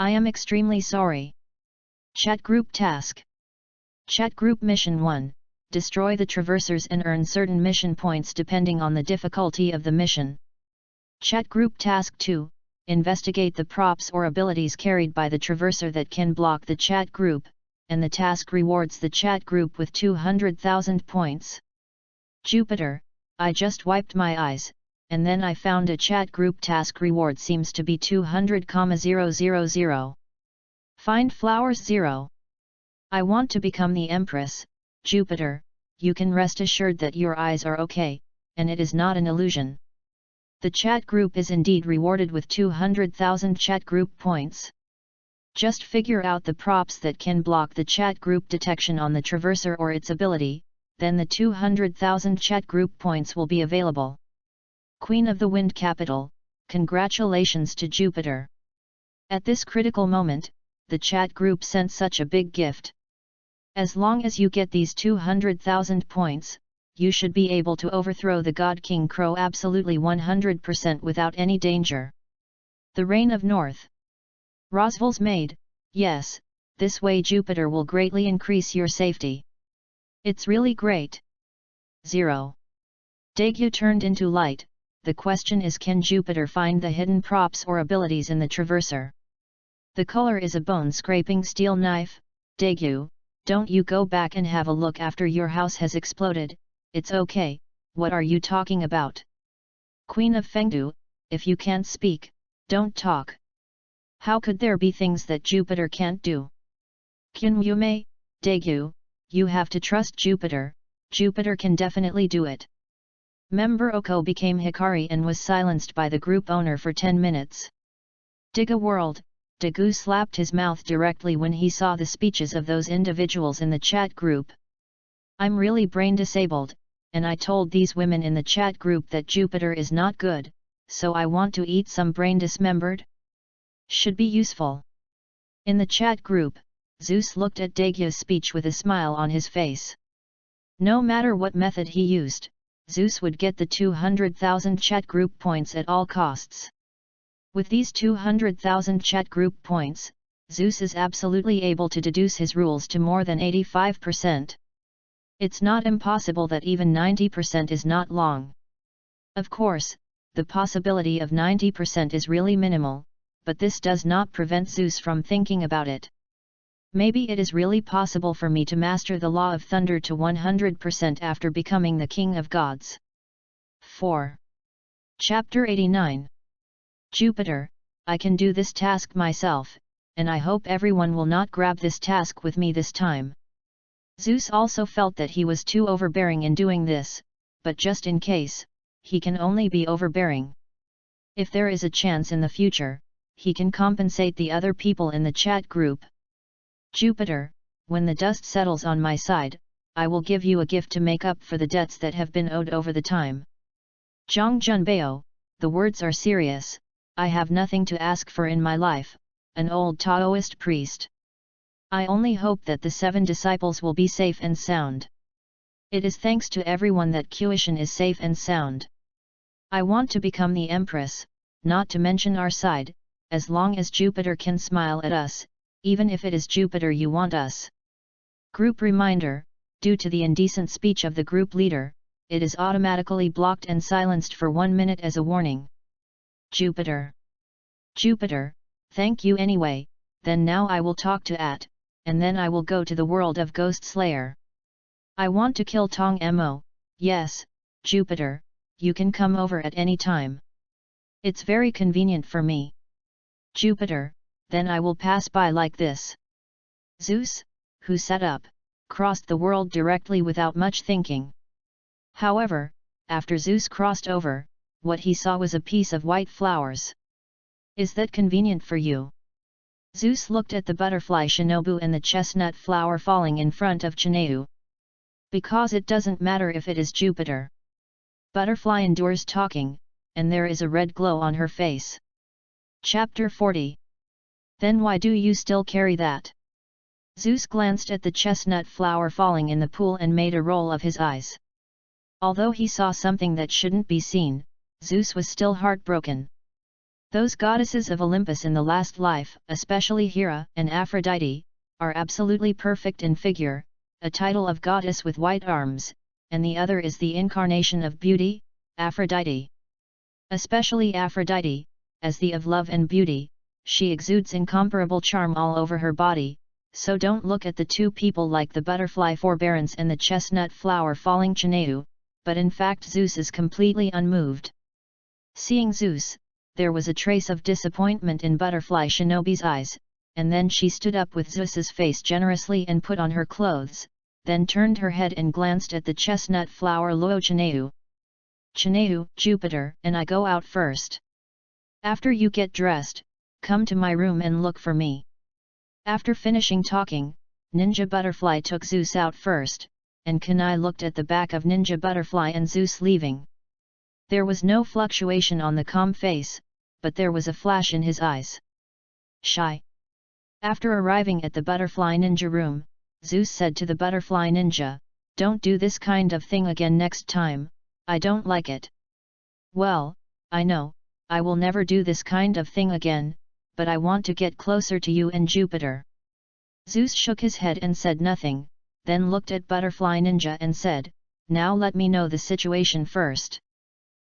I am extremely sorry. Chat group task. Chat group mission 1. Destroy the traversers and earn certain mission points depending on the difficulty of the mission. Chat group task 2. Investigate the props or abilities carried by the traverser that can block the chat group, and the task rewards the chat group with 200,000 points. Jupiter, I just wiped my eyes, and then I found a chat group task reward seems to be 200,000. Find flowers 0. I want to become the Empress. Jupiter, you can rest assured that your eyes are okay, and it is not an illusion. The chat group is indeed rewarded with 200,000 chat group points. Just figure out the props that can block the chat group detection on the traverser or its ability, then the 200,000 chat group points will be available. Queen of the Wind Capital, congratulations to Jupiter. At this critical moment, the chat group sent such a big gift. As long as you get these 200,000 points, you should be able to overthrow the God King Crow absolutely 100% without any danger. The Reign of North. Rosville's maid, yes, this way Jupiter will greatly increase your safety. It's really great. 0. Daegyu turned into light. The question is, can Jupiter find the hidden props or abilities in the traverser? The color is a bone-scraping steel knife. Daegyu, don't you go back and have a look after your house has exploded, it's okay, what are you talking about? Queen of Fengdu, if you can't speak, don't talk. How could there be things that Jupiter can't do? Kyunyume, Daegyu, you have to trust Jupiter, Jupiter can definitely do it. Member Oko became Hikari and was silenced by the group owner for 10 minutes. Diga World, Daegu slapped his mouth directly when he saw the speeches of those individuals in the chat group. I'm really brain disabled, and I told these women in the chat group that Jupiter is not good, so I want to eat some brain dismembered? Should be useful. In the chat group, Zeus looked at Dagya's speech with a smile on his face. No matter what method he used, Zeus would get the 200,000 chat group points at all costs. With these 200,000 chat group points, Zeus is absolutely able to deduce his rules to more than 85%. It's not impossible that even 90% is not long. Of course, the possibility of 90% is really minimal, but this does not prevent Zeus from thinking about it. Maybe it is really possible for me to master the law of thunder to 100% after becoming the king of gods. 4. Chapter 89. Jupiter, I can do this task myself, and I hope everyone will not grab this task with me this time. Zeus also felt that he was too overbearing in doing this, but just in case, he can only be overbearing. If there is a chance in the future, he can compensate the other people in the chat group. Jupiter, when the dust settles on my side, I will give you a gift to make up for the debts that have been owed over the time. Zhang Junbao, the words are serious. I have nothing to ask for in my life, an old Taoist priest. I only hope that the 7 disciples will be safe and sound. It is thanks to everyone that Qiushan is safe and sound. I want to become the empress, not to mention our side, as long as Jupiter can smile at us, even if it is Jupiter you want us. Group reminder, due to the indecent speech of the group leader, it is automatically blocked and silenced for 1 minute as a warning. Jupiter. Jupiter, thank you anyway, then now I will talk to At, and then I will go to the world of Ghost Slayer. I want to kill Tong Mo, yes, Jupiter, you can come over at any time. It's very convenient for me. Jupiter, then I will pass by like this. Zeus, who sat up, crossed the world directly without much thinking. However, after Zeus crossed over, what he saw was a piece of white flowers. Is that convenient for you? Zeus looked at the butterfly Shinobu and the chestnut flower falling in front of Chineu. Because it doesn't matter if it is Jupiter. Butterfly endures talking, and there is a red glow on her face. Chapter 40. Then why do you still carry that? Zeus glanced at the chestnut flower falling in the pool and made a roll of his eyes. Although he saw something that shouldn't be seen, Zeus was still heartbroken. Those goddesses of Olympus in the last life, especially Hera and Aphrodite, are absolutely perfect in figure, a title of goddess with white arms, and the other is the incarnation of beauty, Aphrodite. Especially Aphrodite, as the of love and beauty, she exudes incomparable charm all over her body, so don't look at the two people like the butterfly forbearance and the chestnut flower falling Chineu, but in fact Zeus is completely unmoved. Seeing Zeus, there was a trace of disappointment in Butterfly Shinobi's eyes, and then she stood up with Zeus's face generously and put on her clothes, then turned her head and glanced at the chestnut flower Luo Chineu. Chineu, Jupiter and I go out first. After you get dressed, come to my room and look for me. After finishing talking, Ninja Butterfly took Zeus out first, and Kanai looked at the back of Ninja Butterfly and Zeus leaving. There was no fluctuation on the calm face, but there was a flash in his eyes. Shy. After arriving at the Butterfly Ninja room, Zeus said to the Butterfly Ninja, "Don't do this kind of thing again next time, I don't like it." "Well, I know, I will never do this kind of thing again, but I want to get closer to you and Jupiter." Zeus shook his head and said nothing, then looked at Butterfly Ninja and said, "Now let me know the situation first."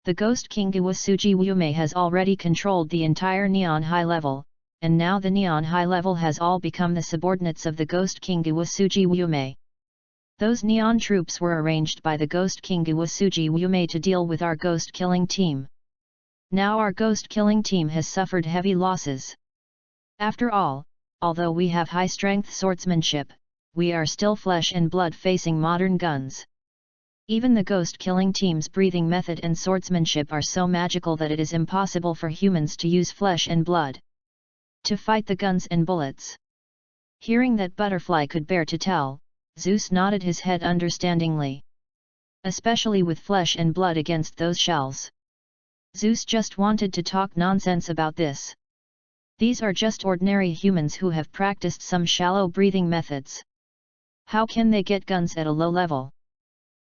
The Ghost King Iwasuji Wume has already controlled the entire Neon High Level, and now the Neon High Level has all become the subordinates of the Ghost King Iwasuji Wume. Those Neon troops were arranged by the Ghost King Iwasuji Wume to deal with our ghost killing team. Now our ghost killing team has suffered heavy losses. After all, although we have high-strength swordsmanship, we are still flesh and blood facing modern guns. Even the ghost-killing team's breathing method and swordsmanship are so magical that it is impossible for humans to use flesh and blood to fight the guns and bullets. Hearing that Butterfly could bear to tell, Zeus nodded his head understandingly. especially with flesh and blood against those shells. Zeus just wanted to talk nonsense about this. These are just ordinary humans who have practiced some shallow breathing methods. How can they get guns at a low level?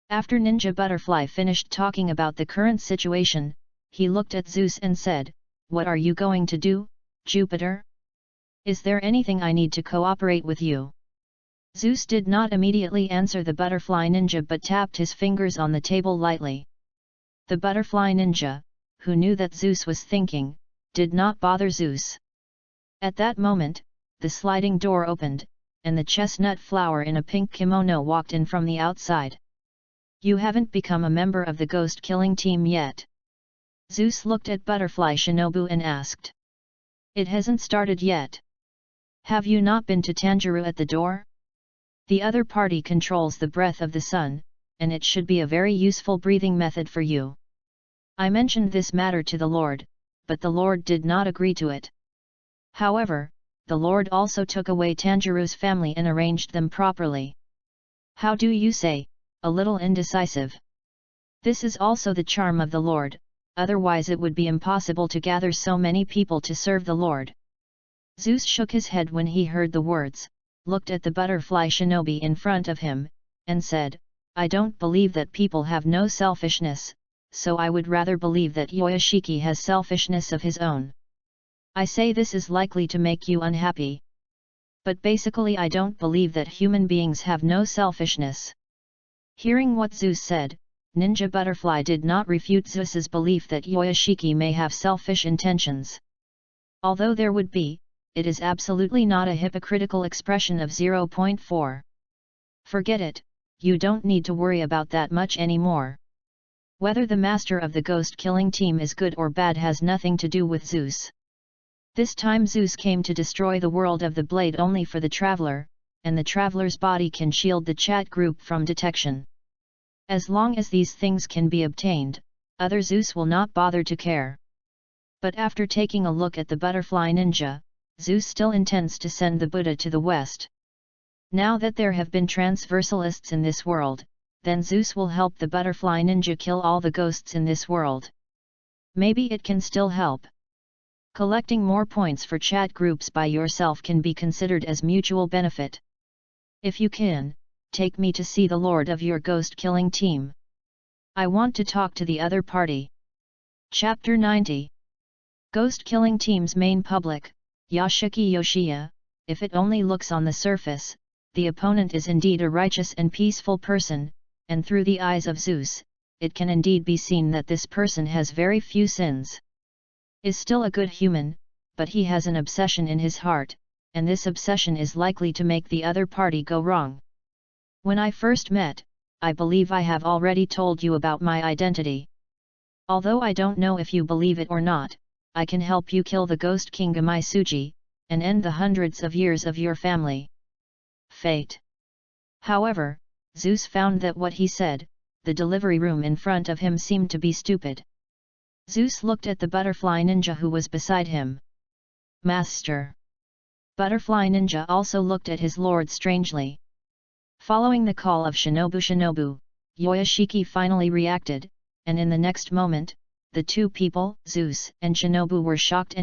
After Ninja Butterfly finished talking about the current situation, he looked at Zeus and said, "What are you going to do, Jupiter? Is there anything I need to cooperate with you?" Zeus did not immediately answer the butterfly ninja but tapped his fingers on the table lightly. The butterfly ninja, who knew that Zeus was thinking, did not bother Zeus. At that moment, the sliding door opened, and the chestnut flower in a pink kimono walked in from the outside. "You haven't become a member of the ghost-killing team yet?" Zeus looked at Butterfly Shinobu and asked. "It hasn't started yet. Have you not been to Tanjiro at the door? The other party controls the breath of the sun, and it should be a very useful breathing method for you. I mentioned this matter to the Lord, but the Lord did not agree to it. However, the Lord also took away Tanjiro's family and arranged them properly. How do you say, a little indecisive? This is also the charm of the Lord, otherwise it would be impossible to gather so many people to serve the Lord." Zeus shook his head when he heard the words, looked at the butterfly shinobi in front of him, and said, "I don't believe that people have no selfishness, so I would rather believe that Yoshiki has selfishness of his own. I say this is likely to make you unhappy. But basically I don't believe that human beings have no selfishness." Hearing what Zeus said, Ninja Butterfly did not refute Zeus's belief that Yoshiki may have selfish intentions. Although there would be, it is absolutely not a hypocritical expression of 0.4. Forget it, you don't need to worry about that much anymore. Whether the master of the ghost-killing team is good or bad has nothing to do with Zeus. This time Zeus came to destroy the world of the blade only for the traveler, and the traveler's body can shield the chat group from detection. As long as these things can be obtained, other Zeus will not bother to care. But after taking a look at the butterfly ninja, Zeus still intends to send the Buddha to the west. Now that there have been transversalists in this world, then Zeus will help the butterfly ninja kill all the ghosts in this world. Maybe it can still help. Collecting more points for chat groups by yourself can be considered as mutual benefit. If you can, take me to see the lord of your ghost-killing team. I want to talk to the other party. Chapter 90. Ghost-killing team's main public, Yoshiki Yoshiya. If it only looks on the surface, the opponent is indeed a righteous and peaceful person, and through the eyes of Zeus, it can indeed be seen that this person has very few sins. Is still a good human, but he has an obsession in his heart, and this obsession is likely to make the other party go wrong. When I first met, I believe I have already told you about my identity. Although I don't know if you believe it or not, I can help you kill the ghost king Amaisuji, and end the hundreds of years of your family. Fate. However, Zeus found that what he said, the delivery room in front of him seemed to be stupid. Zeus looked at the butterfly ninja who was beside him. Master. Butterfly ninja also looked at his lord strangely. Following the call of Shinobu, Yoshiki finally reacted, and in the next moment, the two people, Zeus and Shinobu, were shocked.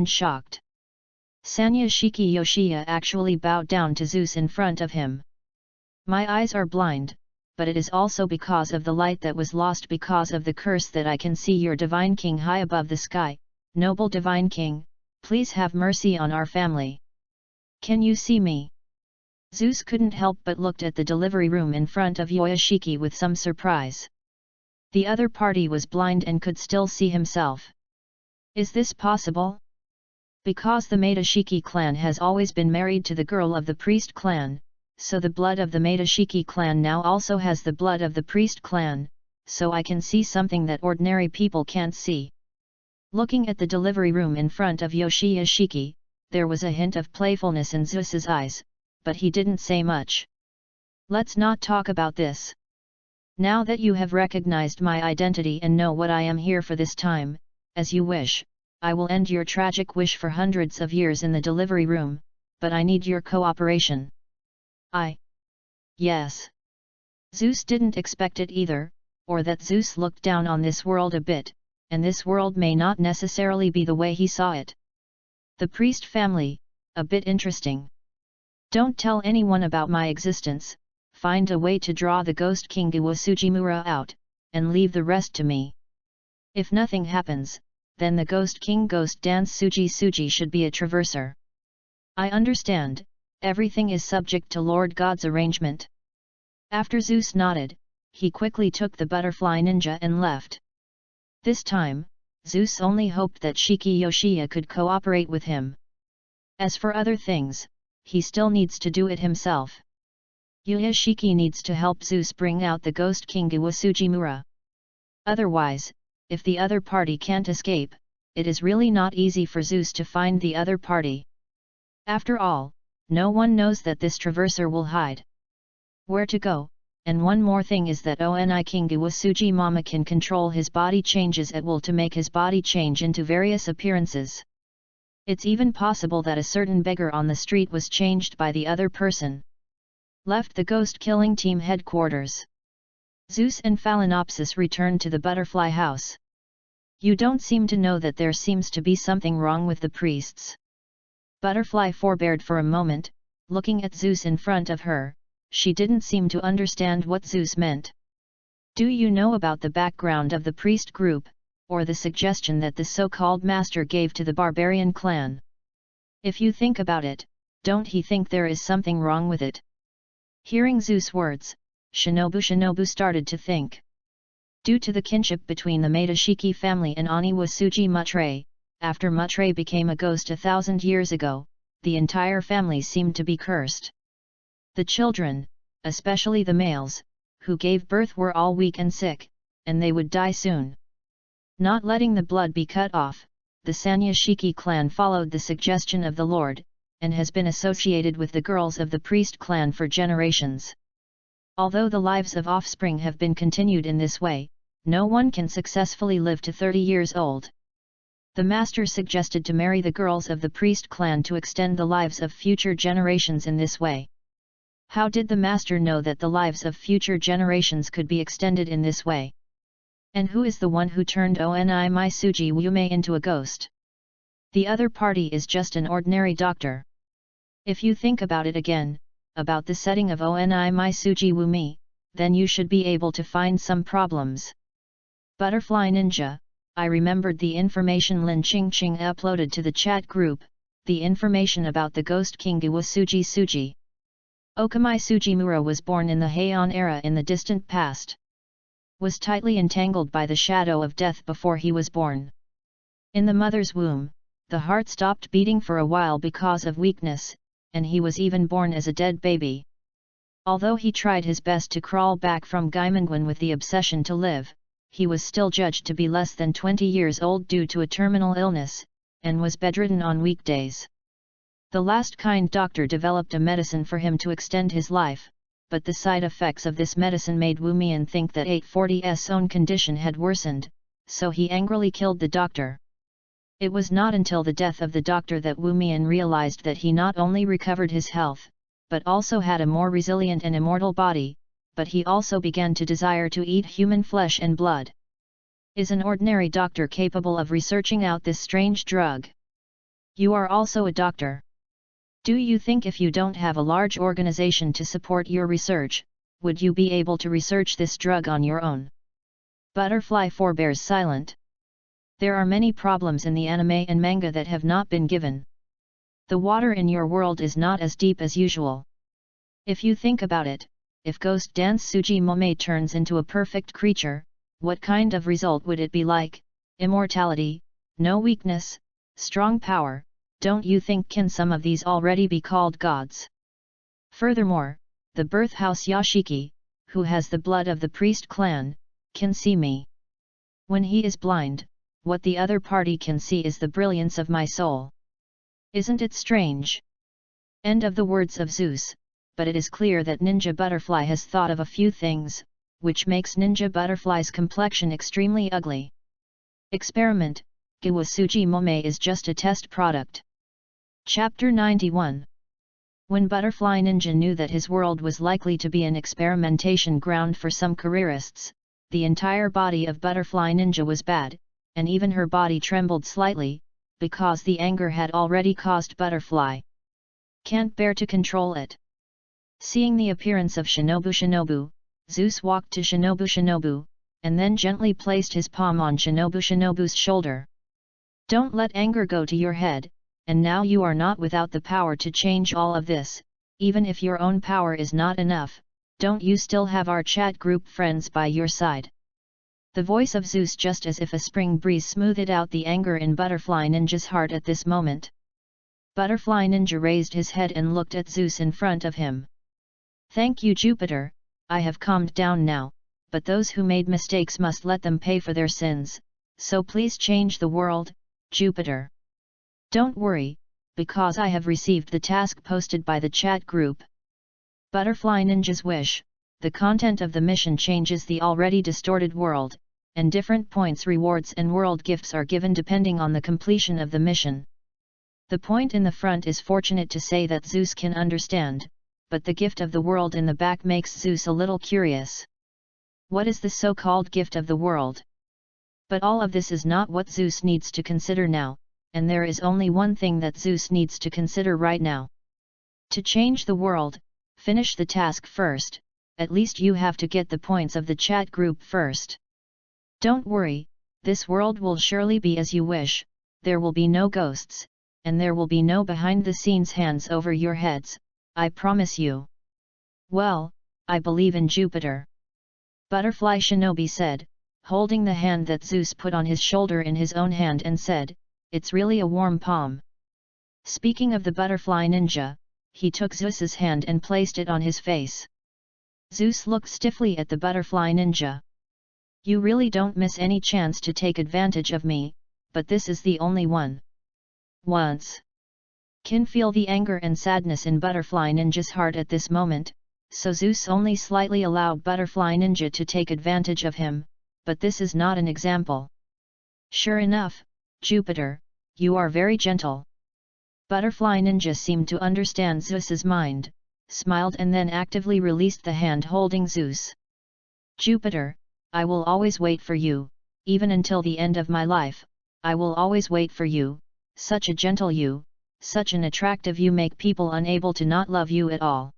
Sanyashiki Yoshiya actually bowed down to Zeus in front of him. My eyes are blind, but it is also because of the light that was lost because of the curse that I can see your divine king high above the sky. Noble divine king, please have mercy on our family. Can you see me? Zeus couldn't help but looked at the delivery room in front of Yoshiki with some surprise. The other party was blind and could still see himself. Is this possible? Because the Maidashiki clan has always been married to the girl of the priest clan, so the blood of the Maidashiki clan now also has the blood of the priest clan, so I can see something that ordinary people can't see. Looking at the delivery room in front of Yoshiki, there was a hint of playfulness in Zeus's eyes, but he didn't say much. Let's not talk about this. Now that you have recognized my identity and know what I am here for this time, as you wish, I will end your tragic wish for hundreds of years in the delivery room, but I need your cooperation. Yes. Zeus didn't expect it either, or that Zeus looked down on this world a bit, and this world may not necessarily be the way he saw it. The priest family, a bit interesting. Don't tell anyone about my existence, find a way to draw the ghost king Iwasujimura out, and leave the rest to me. If nothing happens, then the ghost king ghost dance Suji should be a traverser. I understand, everything is subject to Lord God's arrangement. After Zeus nodded, he quickly took the butterfly ninja and left. This time, Zeus only hoped that Shiki Yoshiya could cooperate with him. As for other things, he still needs to do it himself. Yuya Shiki needs to help Zeus bring out the ghost king Iwasujimura. Otherwise, if the other party can't escape, it is really not easy for Zeus to find the other party. After all, no one knows that this traverser will hide where to go, and one more thing is that Oni King Iwasujimama can control his body changes at will to make his body change into various appearances. It's even possible that a certain beggar on the street was changed by the other person. Left the ghost-killing team headquarters. Zeus and Phalaenopsis returned to the butterfly house. You don't seem to know that there seems to be something wrong with the priests. Butterfly forbeared for a moment, looking at Zeus in front of her. She didn't seem to understand what Zeus meant. Do you know about the background of the priest group, or the suggestion that the so-called master gave to the barbarian clan? If you think about it, don't he think there is something wrong with it? Hearing Zeus' words, Shinobu started to think. Due to the kinship between the Maeda Shiki family and Oniwasuji Mutre, after Mutre became a ghost 1,000 years ago, the entire family seemed to be cursed. The children, especially the males, who gave birth were all weak and sick, and they would die soon. Not letting the blood be cut off, the Sanya Shiki clan followed the suggestion of the Lord, and has been associated with the girls of the priest clan for generations. Although the lives of offspring have been continued in this way, no one can successfully live to 30 years old. The master suggested to marry the girls of the priest clan to extend the lives of future generations in this way. How did the master know that the lives of future generations could be extended in this way? And who is the one who turned Oni Maisuji Wume into a ghost? The other party is just an ordinary doctor. If you think about it again, about the setting of Oni Maisuji Wume, then you should be able to find some problems. Butterfly Ninja, I remembered the information Lin Qingqing uploaded to the chat group, the information about the ghost king Iwasuji. Okamai Sujimura was born in the Heian era in the distant past. Was tightly entangled by the shadow of death before he was born. In the mother's womb, the heart stopped beating for a while because of weakness, and he was even born as a dead baby. Although he tried his best to crawl back from Gaimanguan with the obsession to live, he was still judged to be less than 20 years old due to a terminal illness, and was bedridden on weekdays. The last kind doctor developed a medicine for him to extend his life, but the side effects of this medicine made Wu Mian think that 840's own condition had worsened, so he angrily killed the doctor. It was not until the death of the doctor that Wu Mian realized that he not only recovered his health, but also had a more resilient and immortal body, but he also began to desire to eat human flesh and blood. Is an ordinary doctor capable of researching out this strange drug? You are also a doctor. Do you think if you don't have a large organization to support your research, would you be able to research this drug on your own? Butterfly forbears silent. There are many problems in the anime and manga that have not been given. The water in your world is not as deep as usual. If you think about it, if Ghost Dance Suji Mome turns into a perfect creature, what kind of result would it be like? Immortality, no weakness, strong power. Don't you think can some of these already be called gods? Furthermore, the birth house Yashiki, who has the blood of the priest clan, can see me. When he is blind, what the other party can see is the brilliance of my soul. Isn't it strange? End of the words of Zeus, but it is clear that Ninja Butterfly has thought of a few things, which makes Ninja Butterfly's complexion extremely ugly. Experiment, Iwasuji Mome is just a test product. Chapter 91. When Butterfly Ninja knew that his world was likely to be an experimentation ground for some careerists, the entire body of Butterfly Ninja was bad, and even her body trembled slightly, because the anger had already caused Butterfly. Can't bear to control it. Seeing the appearance of Shinobu, Zeus walked to Shinobu, and then gently placed his palm on Shinobu's shoulder. Don't let anger go to your head, and now you are not without the power to change all of this. Even if your own power is not enough, don't you still have our chat group friends by your side? The voice of Zeus, just as if a spring breeze smoothed out the anger in Butterfly Ninja's heart at this moment. Butterfly Ninja raised his head and looked at Zeus in front of him. Thank you, Jupiter, I have calmed down now, but those who made mistakes must let them pay for their sins, so please change the world, Jupiter. Don't worry, because I have received the task posted by the chat group. Butterfly Ninja's wish, the content of the mission changes the already distorted world, and different points, rewards and world gifts are given depending on the completion of the mission. The point in the front is fortunate to say that Zeus can understand, but the gift of the world in the back makes Zeus a little curious. What is the so-called gift of the world? But all of this is not what Zeus needs to consider now, and there is only one thing that Zeus needs to consider right now. To change the world, finish the task first, at least you have to get the points of the chat group first. Don't worry, this world will surely be as you wish, there will be no ghosts, and there will be no behind-the-scenes hands over your heads, I promise you. Well, I believe in Jupiter. Butterfly Shinobi said, holding the hand that Zeus put on his shoulder in his own hand and said, it's really a warm palm. Speaking of the Butterfly Ninja, he took Zeus's hand and placed it on his face. Zeus looked stiffly at the Butterfly Ninja. You really don't miss any chance to take advantage of me, but this is the only one. Once. Can feel the anger and sadness in Butterfly Ninja's heart at this moment, so Zeus only slightly allowed Butterfly Ninja to take advantage of him, but this is not an example. Sure enough, Jupiter, you are very gentle. Butterfly Ninja seemed to understand Zeus's mind, smiled and then actively released the hand holding Zeus. Jupiter, I will always wait for you, even until the end of my life, I will always wait for you, such a gentle you, such an attractive you, make people unable to not love you at all.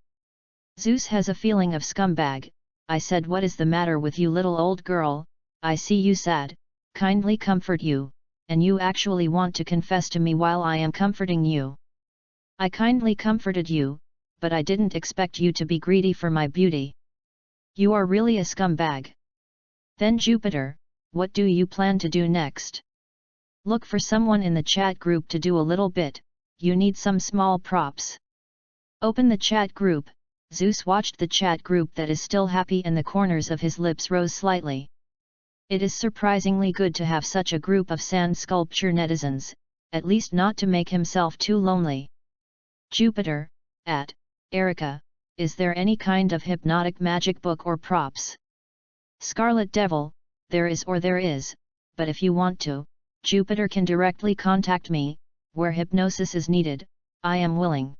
Zeus has a feeling of scumbag. I said, what is the matter with you, little old girl? I see you sad, kindly comfort you, and you actually want to confess to me while I am comforting you. I kindly comforted you, but I didn't expect you to be greedy for my beauty. You are really a scumbag. Then Jupiter, what do you plan to do next? Look for someone in the chat group to do a little bit, you need some small props. Open the chat group. Zeus watched the chat group that is still happy and the corners of his lips rose slightly. It is surprisingly good to have such a group of sand sculpture netizens, at least not to make himself too lonely. Jupiter, Erica, is there any kind of hypnotic magic book or props? Scarlet Devil, there is, but if you want to, Jupiter can directly contact me, where hypnosis is needed, I am willing.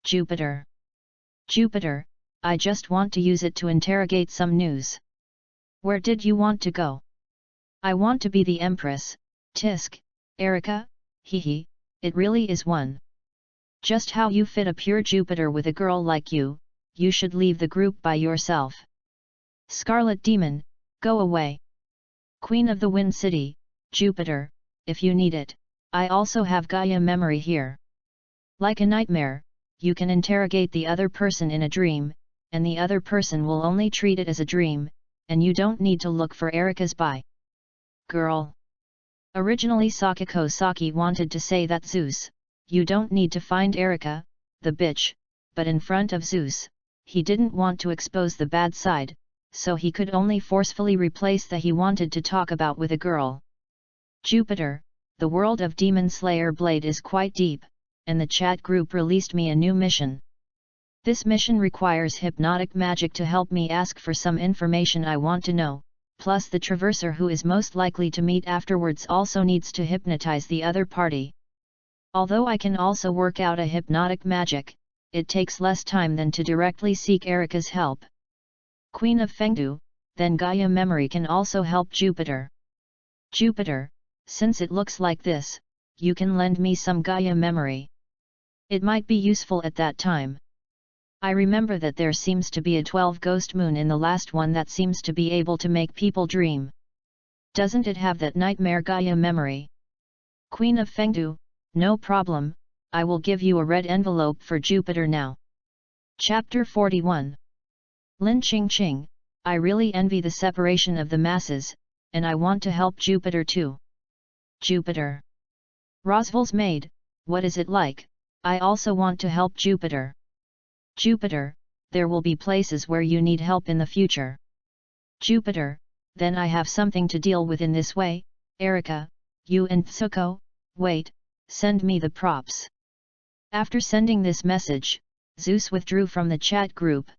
Jupiter, I just want to use it to interrogate some news. Where did you want to go? I want to be the Empress, Tisk, Erica, hehe, it really is one. Just how you fit a pure Jupiter with a girl like you should leave the group by yourself. Scarlet Demon, go away. Queen of the Wind City, Jupiter, if you need it, I also have Gaia memory here. Like a nightmare, you can interrogate the other person in a dream, and the other person will only treat it as a dream, and you don't need to look for Erica's bye. Girl. Originally Sakiko Saki wanted to say that Zeus, you don't need to find Erica, the bitch, but in front of Zeus, he didn't want to expose the bad side, so he could only forcefully replace the he wanted to talk about with a girl. Jupiter, the world of Demon Slayer Blade is quite deep, and the chat group released me a new mission. This mission requires hypnotic magic to help me ask for some information I want to know, plus the traverser who is most likely to meet afterwards also needs to hypnotize the other party. Although I can also work out a hypnotic magic, it takes less time than to directly seek Erica's help. Queen of Fengdu, then Gaia memory can also help Jupiter. Jupiter, since it looks like this, you can lend me some Gaia memory. It might be useful at that time. I remember that there seems to be a 12 ghost moon in the last one that seems to be able to make people dream. Doesn't it have that nightmare Gaia memory? Queen of Fengdu, no problem, I will give you a red envelope for Jupiter now. Chapter 41. Lin Ching Ching, I really envy the separation of the masses, and I want to help Jupiter too. Jupiter. Roswell's maid, what is it like? I also want to help Jupiter. Jupiter, there will be places where you need help in the future. Jupiter, then I have something to deal with in this way. Erica, you and Tsuko, wait, send me the props. After sending this message, Zeus withdrew from the chat group.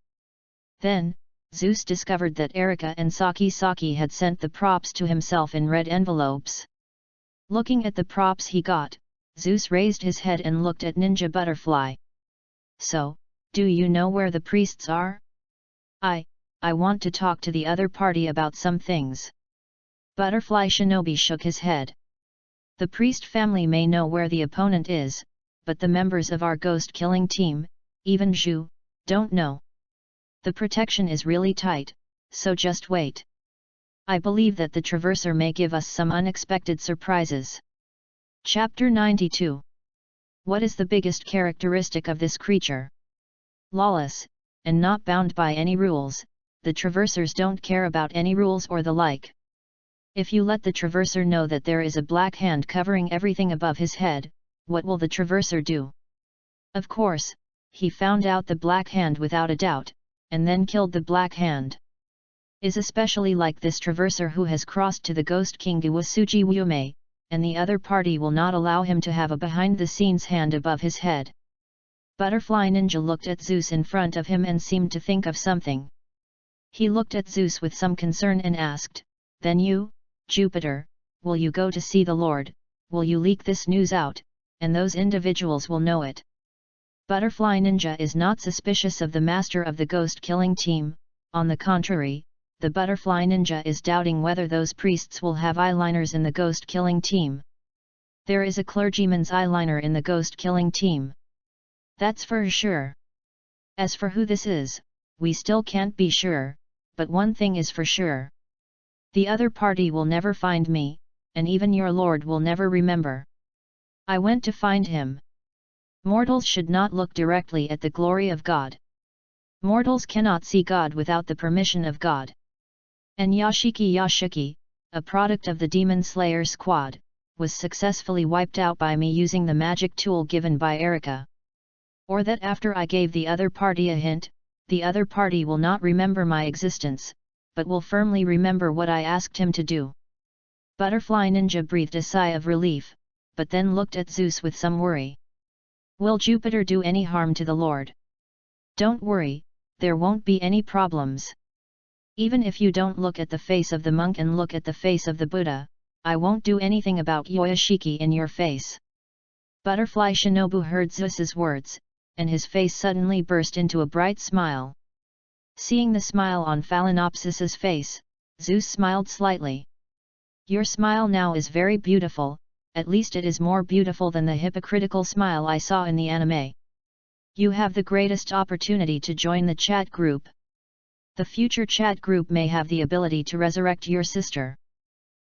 Then, Zeus discovered that Erica and Saki had sent the props to himself in red envelopes. Looking at the props he got, Zeus raised his head and looked at Ninja Butterfly. So, do you know where the priests are? I want to talk to the other party about some things. Butterfly Shinobi shook his head. The priest family may know where the opponent is, but the members of our ghost-killing team, even Zhu, don't know. The protection is really tight, so just wait. I believe that the Traverser may give us some unexpected surprises. Chapter 92. What is the biggest characteristic of this creature? Lawless, and not bound by any rules, the Traversers don't care about any rules or the like. If you let the Traverser know that there is a black hand covering everything above his head, what will the Traverser do? Of course, he found out the black hand without a doubt, and then killed the black hand. Is especially like this Traverser who has crossed to the Ghost King Iwasuji Wume, and the other party will not allow him to have a behind-the-scenes hand above his head. Butterfly Ninja looked at Zeus in front of him and seemed to think of something. He looked at Zeus with some concern and asked, "Then you, Jupiter, will you go to see the Lord, will you leak this news out, and those individuals will know it?" Butterfly Ninja is not suspicious of the master of the ghost-killing team, on the contrary, the Butterfly Ninja is doubting whether those priests will have eyeliners in the ghost-killing team. There is a clergyman's eyeliner in the ghost-killing team. That's for sure. As for who this is, we still can't be sure, but one thing is for sure. The other party will never find me, and even your Lord will never remember. I went to find him. Mortals should not look directly at the glory of God. Mortals cannot see God without the permission of God. And Yashiki, a product of the Demon Slayer squad, was successfully wiped out by me using the magic tool given by Erica. Or that after I gave the other party a hint, the other party will not remember my existence, but will firmly remember what I asked him to do. Butterfly Ninja breathed a sigh of relief, but then looked at Zeus with some worry. Will Jupiter do any harm to the Lord? Don't worry, there won't be any problems. Even if you don't look at the face of the monk and look at the face of the Buddha, I won't do anything about Yoshiki in your face. Butterfly Shinobu heard Zeus's words, and his face suddenly burst into a bright smile. Seeing the smile on Phalaenopsis's face, Zeus smiled slightly. Your smile now is very beautiful, at least it is more beautiful than the hypocritical smile I saw in the anime. You have the greatest opportunity to join the chat group. The future chat group may have the ability to resurrect your sister.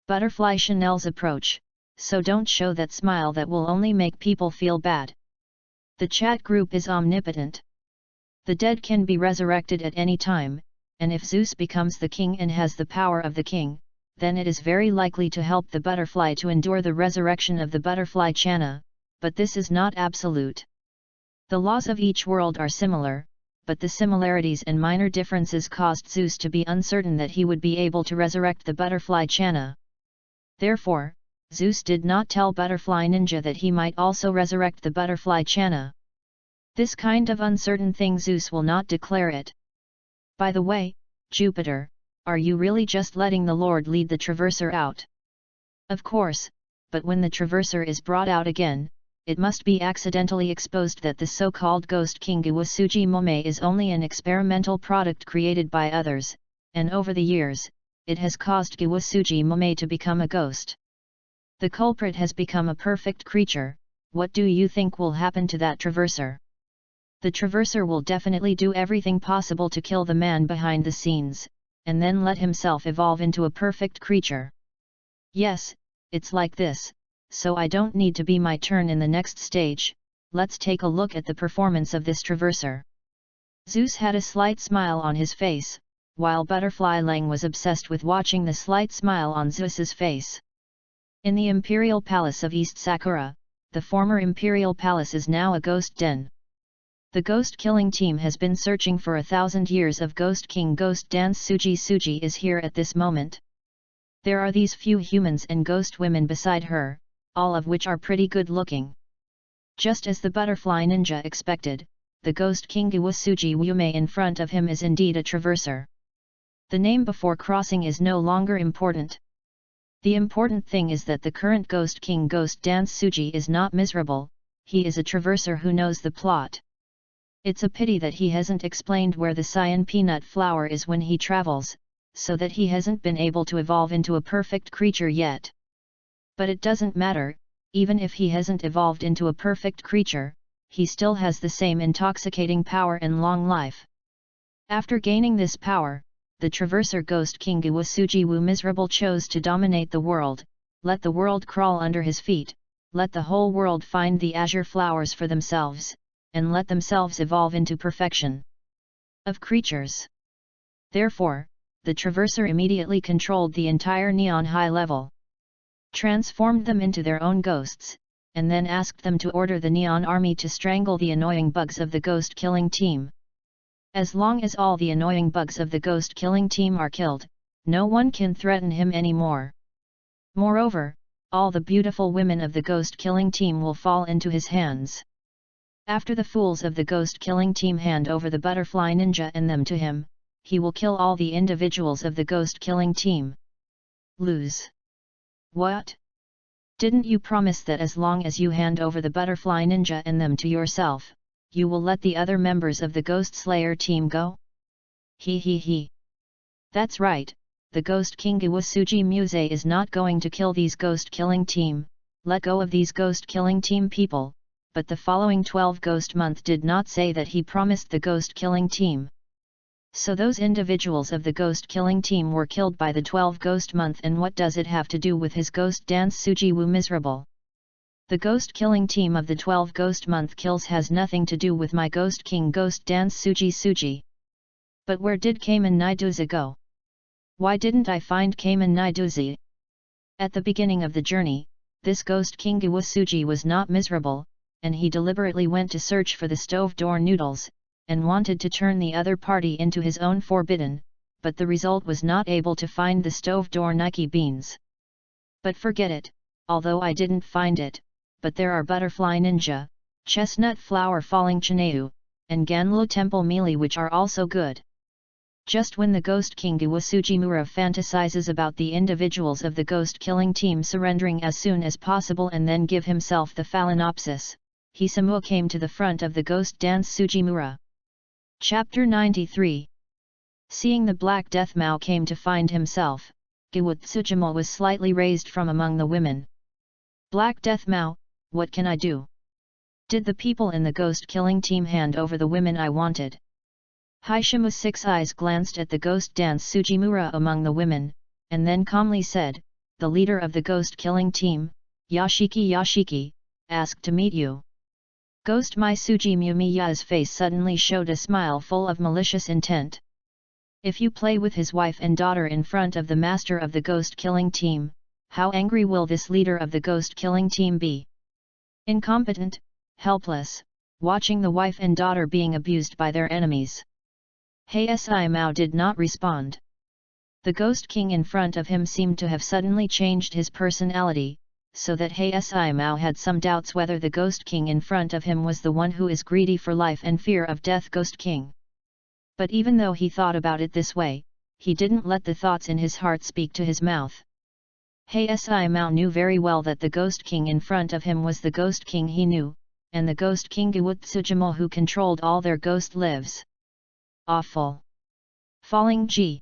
Butterfly Chanel's approach, so don't show that smile that will only make people feel bad. The chat group is omnipotent. The dead can be resurrected at any time, and if Zeus becomes the king and has the power of the king, then it is very likely to help the butterfly to endure the resurrection of the butterfly Channa, but this is not absolute. The laws of each world are similar, but the similarities and minor differences caused Zeus to be uncertain that he would be able to resurrect the butterfly Channa. Therefore, Zeus did not tell Butterfly Ninja that he might also resurrect the butterfly Channa. This kind of uncertain thing Zeus will not declare it. By the way, Jupiter, are you really just letting the Lord lead the Traverser out? Of course, but when the Traverser is brought out again, it must be accidentally exposed that the so-called Ghost King Iwasuji Mome is only an experimental product created by others, and over the years, it has caused Giwasuji Mume to become a ghost. The culprit has become a perfect creature. What do you think will happen to that traverser? The traverser will definitely do everything possible to kill the man behind the scenes, and then let himself evolve into a perfect creature. Yes, it's like this, so I don't need to be my turn in the next stage. Let's take a look at the performance of this traverser. Zeus had a slight smile on his face, while Butterfly Lang was obsessed with watching the slight smile on Zeus's face. In the Imperial Palace of East Sakura, the former Imperial Palace is now a ghost den. The ghost killing team has been searching for 1,000 years of Ghost King Ghost Dance. Suji is here at this moment. There are these few humans and ghost women beside her, all of which are pretty good looking. Just as the butterfly ninja expected, the Ghost King Giwasuji Wume in front of him is indeed a traverser. The name before crossing is no longer important. The important thing is that the current Ghost King Ghost Dance Suji is not miserable, he is a traverser who knows the plot. It's a pity that he hasn't explained where the cyan peanut flower is when he travels, so that he hasn't been able to evolve into a perfect creature yet. But it doesn't matter, even if he hasn't evolved into a perfect creature, he still has the same intoxicating power and long life. After gaining this power, the traverser Ghost King Giwasuji Wu Miserable chose to dominate the world. Let the world crawl under his feet, let the whole world find the azure flowers for themselves, and let themselves evolve into perfection of creatures. Therefore, the traverser immediately controlled the entire Neon High level, transformed them into their own ghosts, and then asked them to order the Neon Army to strangle the annoying bugs of the ghost killing team. As long as all the annoying bugs of the ghost killing team are killed, no one can threaten him anymore. Moreover, all the beautiful women of the ghost killing team will fall into his hands. After the fools of the ghost killing team hand over the butterfly ninja and them to him, he will kill all the individuals of the ghost killing team. Lose. What? Didn't you promise that as long as you hand over the butterfly ninja and them to yourself, you will let the other members of the Ghost Slayer team go? He. That's right, the Ghost King Giwasuji Muse is not going to kill these ghost killing team, let go of these ghost killing team people, but the following 12 ghost month did not say that he promised the ghost killing team. So those individuals of the ghost killing team were killed by the 12 ghost month, and what does it have to do with his ghost dance Suji Wu Miserable? The ghost killing team of the 12 ghost month kills has nothing to do with my Ghost King Ghost Dance Suji. But where did Kamen Niduza go? Why didn't I find Kamen Niduza? At the beginning of the journey, this Ghost King Giwasuji was not miserable, and he deliberately went to search for the stove door noodles, and wanted to turn the other party into his own forbidden, but the result was not able to find the stove door Nike beans. But forget it, although I didn't find it, but there are Butterfly Ninja, Chestnut Flower Falling Chineu, and Ganlu Temple Melee, which are also good. Just when the Ghost King Giwasuji Mura fantasizes about the individuals of the ghost killing team surrendering as soon as possible and then give himself the Phalaenopsis, Hisamu came to the front of the Ghost Dance Sujimura. Chapter 93. Seeing the Black Death Mao came to find himself, Giwutsujimo was slightly raised from among the women. Black Death Mao, what can I do? Did the people in the ghost killing team hand over the women I wanted? Hishimu's 6 eyes glanced at the Ghost Dance Sujimura among the women, and then calmly said, the leader of the ghost killing team, Yashiki, asked to meet you. Ghost Mai Sujimumiya's face suddenly showed a smile full of malicious intent. If you play with his wife and daughter in front of the master of the ghost killing team, how angry will this leader of the ghost killing team be? Incompetent, helpless, watching the wife and daughter being abused by their enemies. Si Mao did not respond. The Ghost King in front of him seemed to have suddenly changed his personality, so that Si Mao had some doubts whether the Ghost King in front of him was the one who is greedy for life and fear of death Ghost King. But even though he thought about it this way, he didn't let the thoughts in his heart speak to his mouth. Si Mao knew very well that the Ghost King in front of him was the Ghost King he knew, and the Ghost King Giwutsujimo who controlled all their ghost lives. Awful. Falling G.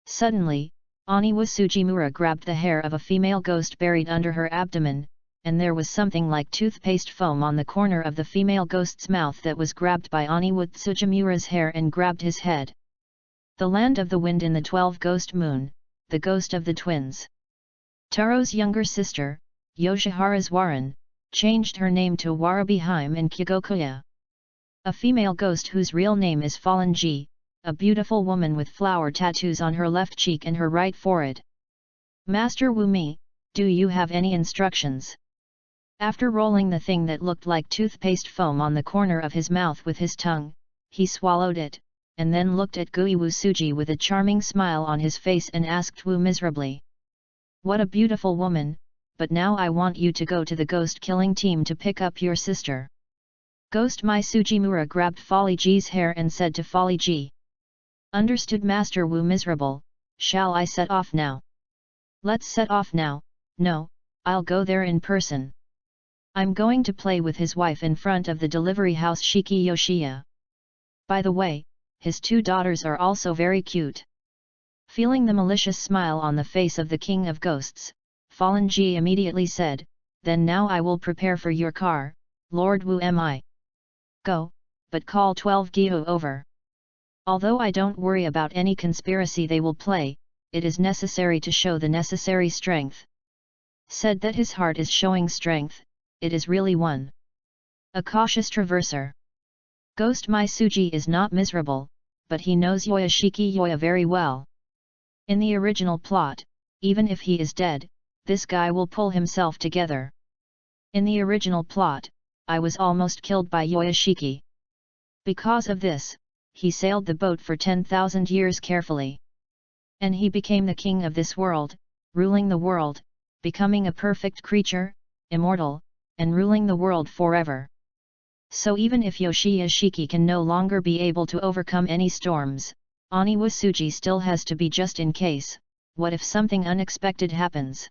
Suddenly, Aniwa Sujimura grabbed the hair of a female ghost buried under her abdomen, and there was something like toothpaste foam on the corner of the female ghost's mouth that was grabbed by Aniwa Sujimura's hair and grabbed his head. The land of the wind in the 12 ghost moon, the ghost of the twins. Taro's younger sister, Yoshihara's Waran, changed her name to Warabiheim in Kyogokuya. A female ghost whose real name is Fallen Ji, a beautiful woman with flower tattoos on her left cheek and her right forehead. Master Wumi, do you have any instructions? After rolling the thing that looked like toothpaste foam on the corner of his mouth with his tongue, he swallowed it, and then looked at Guiwu Suji with a charming smile on his face and asked Wu miserably. What a beautiful woman, but now I want you to go to the ghost killing team to pick up your sister. Ghost Mai Sujimura grabbed Folly Ji's hair and said to Folly Ji. Understood Master Wu miserable, shall I set off now? Let's set off now. No, I'll go there in person. I'm going to play with his wife in front of the delivery house Shiki Yoshiya. By the way, his 2 daughters are also very cute. Feeling the malicious smile on the face of the king of ghosts, Fallen Ji immediately said, then now I will prepare for your car, Lord Wu mi. Go, but call 12 Gyu over. Although I don't worry about any conspiracy they will play, it is necessary to show the necessary strength. Said that his heart is showing strength, it is really one. A cautious traverser. Ghost Mai Suji is not miserable, but he knows Yoshiki Yoya very well. In the original plot, even if he is dead, this guy will pull himself together. In the original plot, I was almost killed by Yoshiki. Because of this, he sailed the boat for 10,000 years carefully. And he became the king of this world, ruling the world, becoming a perfect creature, immortal, and ruling the world forever. So even if Yoshiki can no longer be able to overcome any storms, Aniwa Suji still has to be just in case. What if something unexpected happens?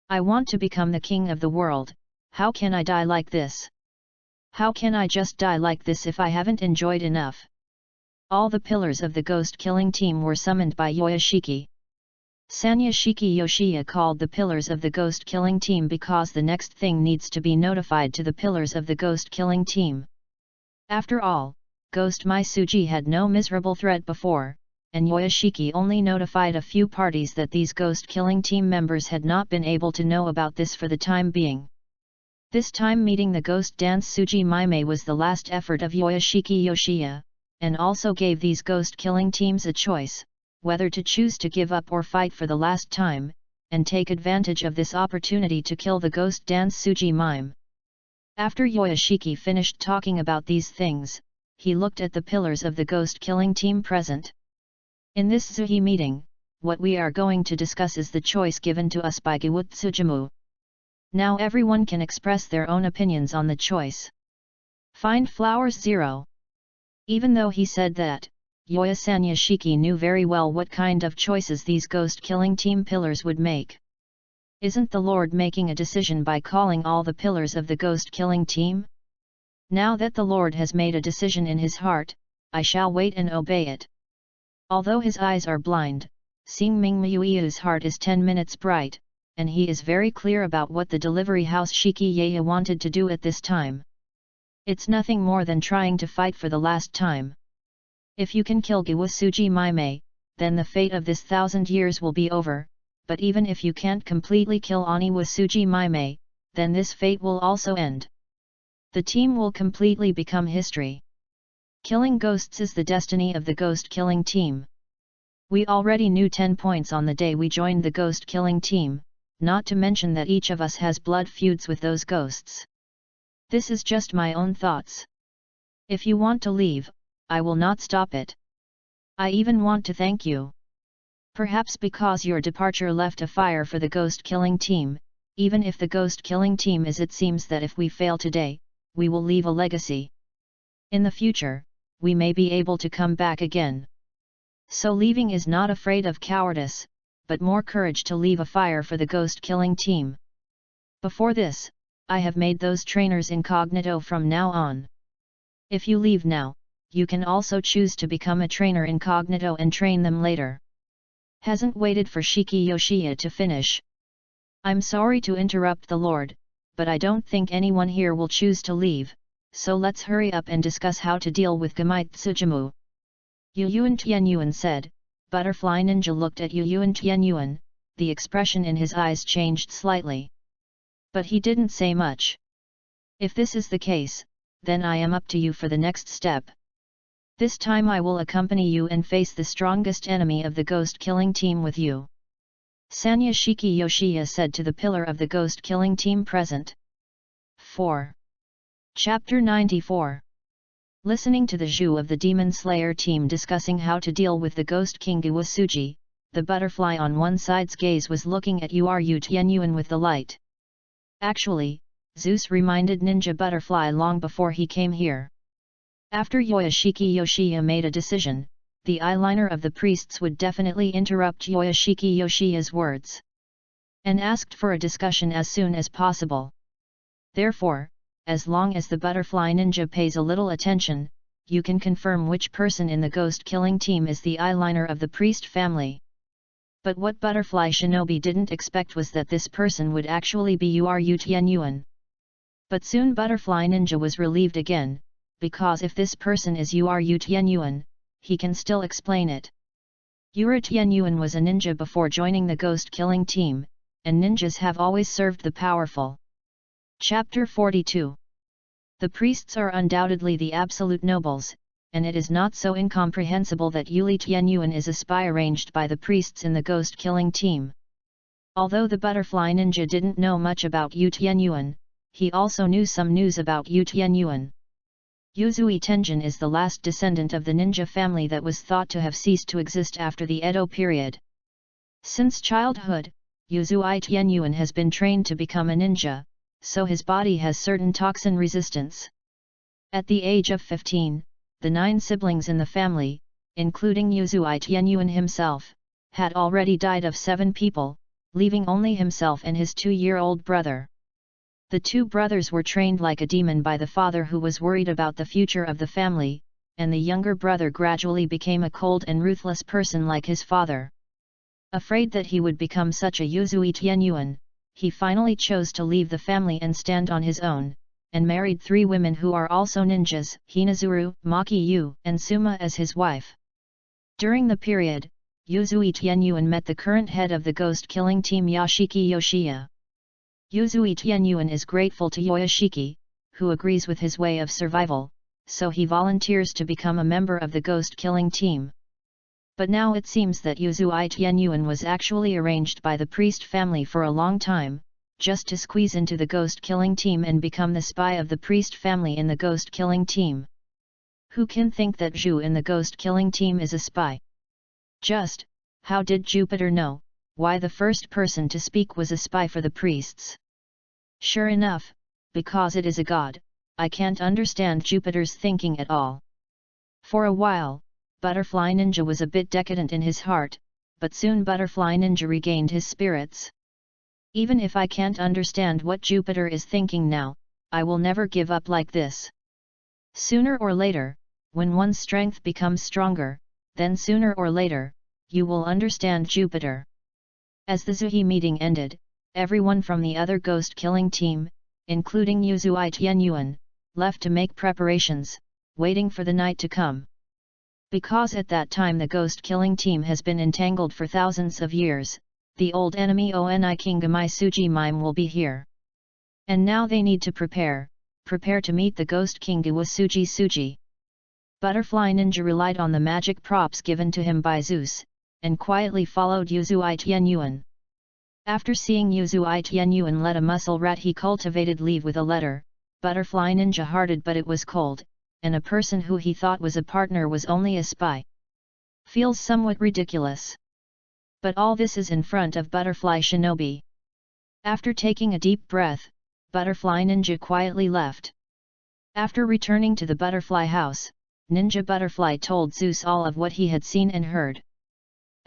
I want to become the king of the world. How can I die like this? How can I just die like this if I haven't enjoyed enough? All the pillars of the ghost killing team were summoned by Yoshiki. Sanyashiki Yoshiya called the pillars of the ghost killing team because the next thing needs to be notified to the pillars of the ghost killing team. After all, Ghost Mai Suji had no miserable threat before, and Yoshiki only notified a few parties that these ghost killing team members had not been able to know about this for the time being. This time meeting the ghost dance Suji Maime was the last effort of Yoshiki Yoshiya, and also gave these ghost killing teams a choice, whether to choose to give up or fight for the last time, and take advantage of this opportunity to kill the ghost dance Suji Mime. After Yoshiki finished talking about these things, he looked at the pillars of the ghost killing team present. In this Zuhi meeting, what we are going to discuss is the choice given to us by Giwutsujimu. Now everyone can express their own opinions on the choice. Find flowers 0. Even though he said that, Sanyashiki knew very well what kind of choices these ghost killing team pillars would make. Isn't the Lord making a decision by calling all the pillars of the ghost killing team? Now that the Lord has made a decision in his heart, I shall wait and obey it. Although his eyes are blind, Sing Mingmuyu's heart is 10 minutes bright, and he is very clear about what the delivery house Shiki Yaya wanted to do at this time. It's nothing more than trying to fight for the last time. If you can kill Giwasuji Maime, then the fate of this 1,000 years will be over, but even if you can't completely kill Aniwa Suji Maime, then this fate will also end. The team will completely become history. Killing ghosts is the destiny of the ghost killing team. We already knew 10 points on the day we joined the ghost killing team, not to mention that each of us has blood feuds with those ghosts. This is just my own thoughts. If you want to leave, I will not stop it. I even want to thank you. Perhaps because your departure left a fire for the ghost killing team, even if the ghost killing team is, it seems that if we fail today, we will leave a legacy. In the future, we may be able to come back again. So leaving is not afraid of cowardice, but more courage to leave a fire for the ghost killing team. Before this, I have made those trainers incognito from now on. If you leave now, you can also choose to become a trainer incognito and train them later. hasn't waited for Shiki Yoshiya to finish. I'm sorry to interrupt the Lord, but I don't think anyone here will choose to leave, so let's hurry up and discuss how to deal with Gamai Tsujimu. Yu Yuan Tianyuan said. Butterfly Ninja looked at Yu Yuan Tianyuan, the expression in his eyes changed slightly. But he didn't say much. If this is the case, then I am up to you for the next step. This time I will accompany you and face the strongest enemy of the ghost-killing team with you. Sanya Shiki Yoshiya said to the pillar of the ghost-killing team present. 4. Chapter 94. Listening to the Zhu of the Demon Slayer team discussing how to deal with the Ghost King Iwasuji, the butterfly on one side's gaze was looking at Uru Tianyuan with the light. Actually, Zeus reminded Ninja Butterfly long before he came here. After Yoshiki Yoshiya made a decision, the eyeliner of the priests would definitely interrupt Yoshiki Yoshiya's words, and asked for a discussion as soon as possible. Therefore, as long as the butterfly ninja pays a little attention, you can confirm which person in the ghost-killing team is the eyeliner of the priest family. But what Butterfly Shinobi didn't expect was that this person would actually be Uru Tianyuan. But soon Butterfly Ninja was relieved again, because if this person is Uru Tianyuan, he can still explain it. Uru Tianyuan was a ninja before joining the ghost-killing team, and ninjas have always served the powerful. Chapter 42. The priests are undoubtedly the absolute nobles, and it is not so incomprehensible that Yuli Tianyuan is a spy arranged by the priests in the ghost-killing team. Although the butterfly ninja didn't know much about Yu Tianyuan, he also knew some news about Yu Tianyuan. Yuzui Tenjin is the last descendant of the ninja family that was thought to have ceased to exist after the Edo period. Since childhood, Yuzui Tianyuan has been trained to become a ninja, so his body has certain toxin resistance. At the age of 15, the 9 siblings in the family, including Yuzui Tianyuan himself, had already died of 7 people, leaving only himself and his 2-year-old brother. The 2 brothers were trained like a demon by the father who was worried about the future of the family, and the younger brother gradually became a cold and ruthless person like his father. Afraid that he would become such a Yuzui Tianyuan, he finally chose to leave the family and stand on his own, and married 3 women who are also ninjas, Hinazuru, Maki-yu, and Suma as his wife. During the period, Yuzui Tianyuan met the current head of the ghost-killing team Yoshiki Yoshiya. Yuzui Tianyuan is grateful to Yoshiki, who agrees with his way of survival, so he volunteers to become a member of the ghost-killing team. But now it seems that Yuzui Tianyuan was actually arranged by the priest family for a long time, just to squeeze into the ghost-killing team and become the spy of the priest family in the ghost-killing team. Who can think that Zhu in the ghost-killing team is a spy? Just, how did Jupiter know why the first person to speak was a spy for the priests? Sure enough, because it is a god, I can't understand Jupiter's thinking at all. For a while, Butterfly Ninja was a bit decadent in his heart, but soon Butterfly Ninja regained his spirits. Even if I can't understand what Jupiter is thinking now, I will never give up like this. Sooner or later, when one's strength becomes stronger, then sooner or later, you will understand Jupiter. As the Zuhi meeting ended, everyone from the other ghost-killing team, including Yuzui Tianyuan, left to make preparations, waiting for the night to come. Because at that time the ghost-killing team has been entangled for thousands of years, the old enemy Oni King Gamai Suji Mime will be here. And now they need to prepare to meet the Ghost King Iwasuji Suji. Butterfly Ninja relied on the magic props given to him by Zeus, and quietly followed Yuzui Tianyuan. After seeing Yuzui Tianyuan let a muscle rat he cultivated leave with a letter, Butterfly Ninja hearted but it was cold, and a person who he thought was a partner was only a spy. Feels somewhat ridiculous. But all this is in front of Butterfly Shinobi. After taking a deep breath, Butterfly Ninja quietly left. After returning to the butterfly house, Ninja Butterfly told Zeus all of what he had seen and heard.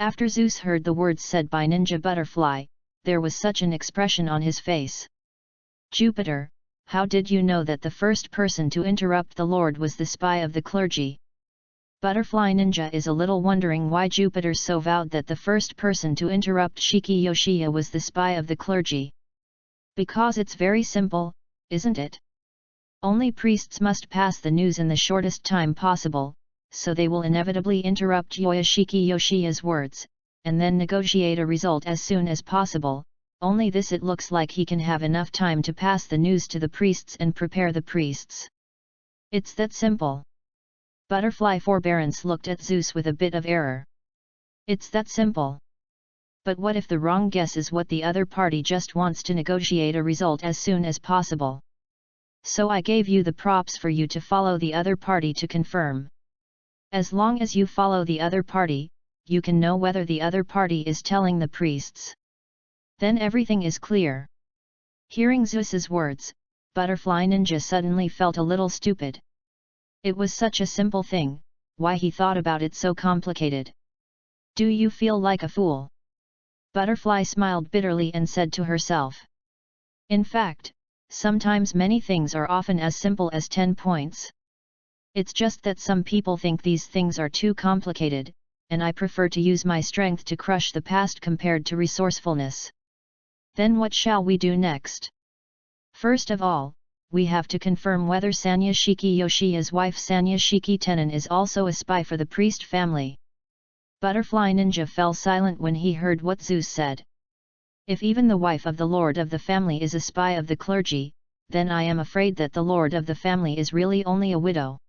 After Zeus heard the words said by Ninja Butterfly, there was such an expression on his face. Jupiter, how did you know that the first person to interrupt the Lord was the spy of the clergy? Butterfly Ninja is a little wondering why Jupiter so vowed that the first person to interrupt Shiki Yoshiya was the spy of the clergy. Because it's very simple, isn't it? Only priests must pass the news in the shortest time possible, so they will inevitably interrupt Shiki Yoshiya's words, and then negotiate a result as soon as possible. Only this it looks like he can have enough time to pass the news to the priests and prepare the priests. It's that simple. Butterfly Forbearance looked at Zeus with a bit of error. It's that simple. But what if the wrong guess is what the other party just wants to negotiate a result as soon as possible? So I gave you the props for you to follow the other party to confirm. As long as you follow the other party, you can know whether the other party is telling the priests. Then everything is clear. Hearing Zeus's words, Butterfly Ninja suddenly felt a little stupid. It was such a simple thing, why he thought about it so complicated? Do you feel like a fool? Butterfly smiled bitterly and said to herself. In fact, sometimes many things are often as simple as 10 points. It's just that some people think these things are too complicated, and I prefer to use my strength to crush the past compared to resourcefulness. Then what shall we do next? First of all, we have to confirm whether Sanya Shiki Yoshiya's wife Sanya Shiki Tenon is also a spy for the priest family. Butterfly Ninja fell silent when he heard what Zeus said. If even the wife of the lord of the family is a spy of the clergy, then I am afraid that the lord of the family is really only a widow.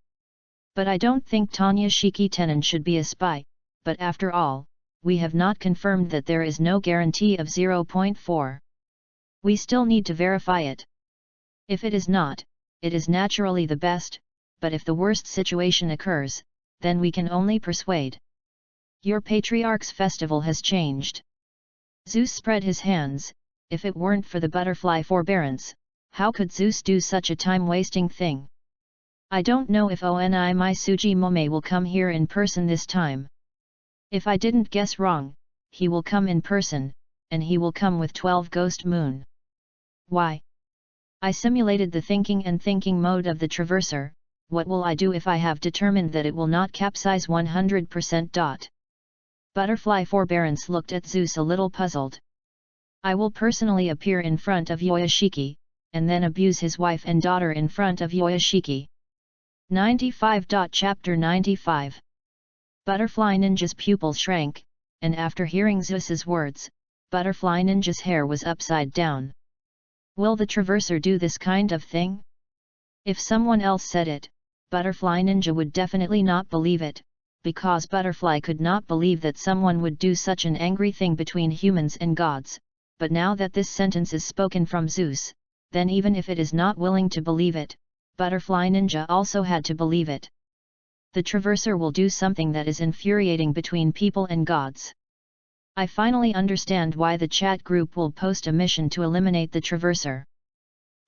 But I don't think Tanya Shiki Tenon should be a spy, but after all, we have not confirmed that there is no guarantee of 0.4. We still need to verify it. If it is not, it is naturally the best, but if the worst situation occurs, then we can only persuade. Your Patriarch's festival has changed. Zeus spread his hands. If it weren't for the Butterfly Forbearance, how could Zeus do such a time-wasting thing? I don't know if Oni my Suji Mome will come here in person this time. If I didn't guess wrong, he will come in person, and he will come with 12 Ghost Moon. Why? I simulated the thinking mode of the Traverser. What will I do if I have determined that it will not capsize 100%? Butterfly Forbearance looked at Zeus a little puzzled. I will personally appear in front of Yoshiki, and then abuse his wife and daughter in front of Yoshiki. 95. Chapter 95. Butterfly Ninja's pupils shrank, and after hearing Zeus's words, Butterfly Ninja's hair was upside down. Will the Traverser do this kind of thing? If someone else said it, Butterfly Ninja would definitely not believe it, because Butterfly could not believe that someone would do such an angry thing between humans and gods, but now that this sentence is spoken from Zeus, then even if it is not willing to believe it, Butterfly Ninja also had to believe it. The Traverser will do something that is infuriating between people and gods. I finally understand why the chat group will post a mission to eliminate the Traverser.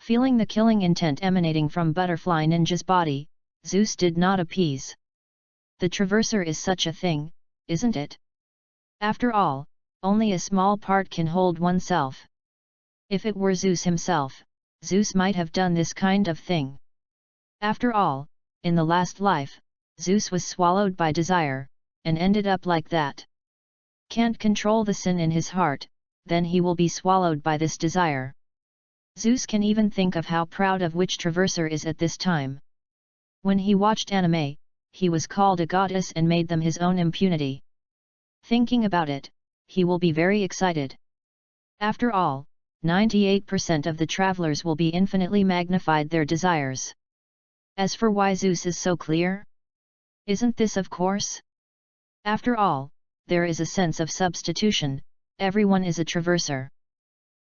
Feeling the killing intent emanating from Butterfly Ninja's body, Zeus did not appease. The Traverser is such a thing, isn't it? After all, only a small part can hold oneself. If it were Zeus himself, Zeus might have done this kind of thing. After all, in the last life, Zeus was swallowed by desire, and ended up like that. Can't control the sin in his heart, then he will be swallowed by this desire. Zeus can even think of how proud of which Traverser is at this time. When he watched anime, he was called a goddess and made them his own impunity. Thinking about it, he will be very excited. After all, 98% of the travelers will be infinitely magnified their desires. As for why Zeus is so clear? Isn't this of course? After all, there is a sense of substitution, everyone is a Traverser.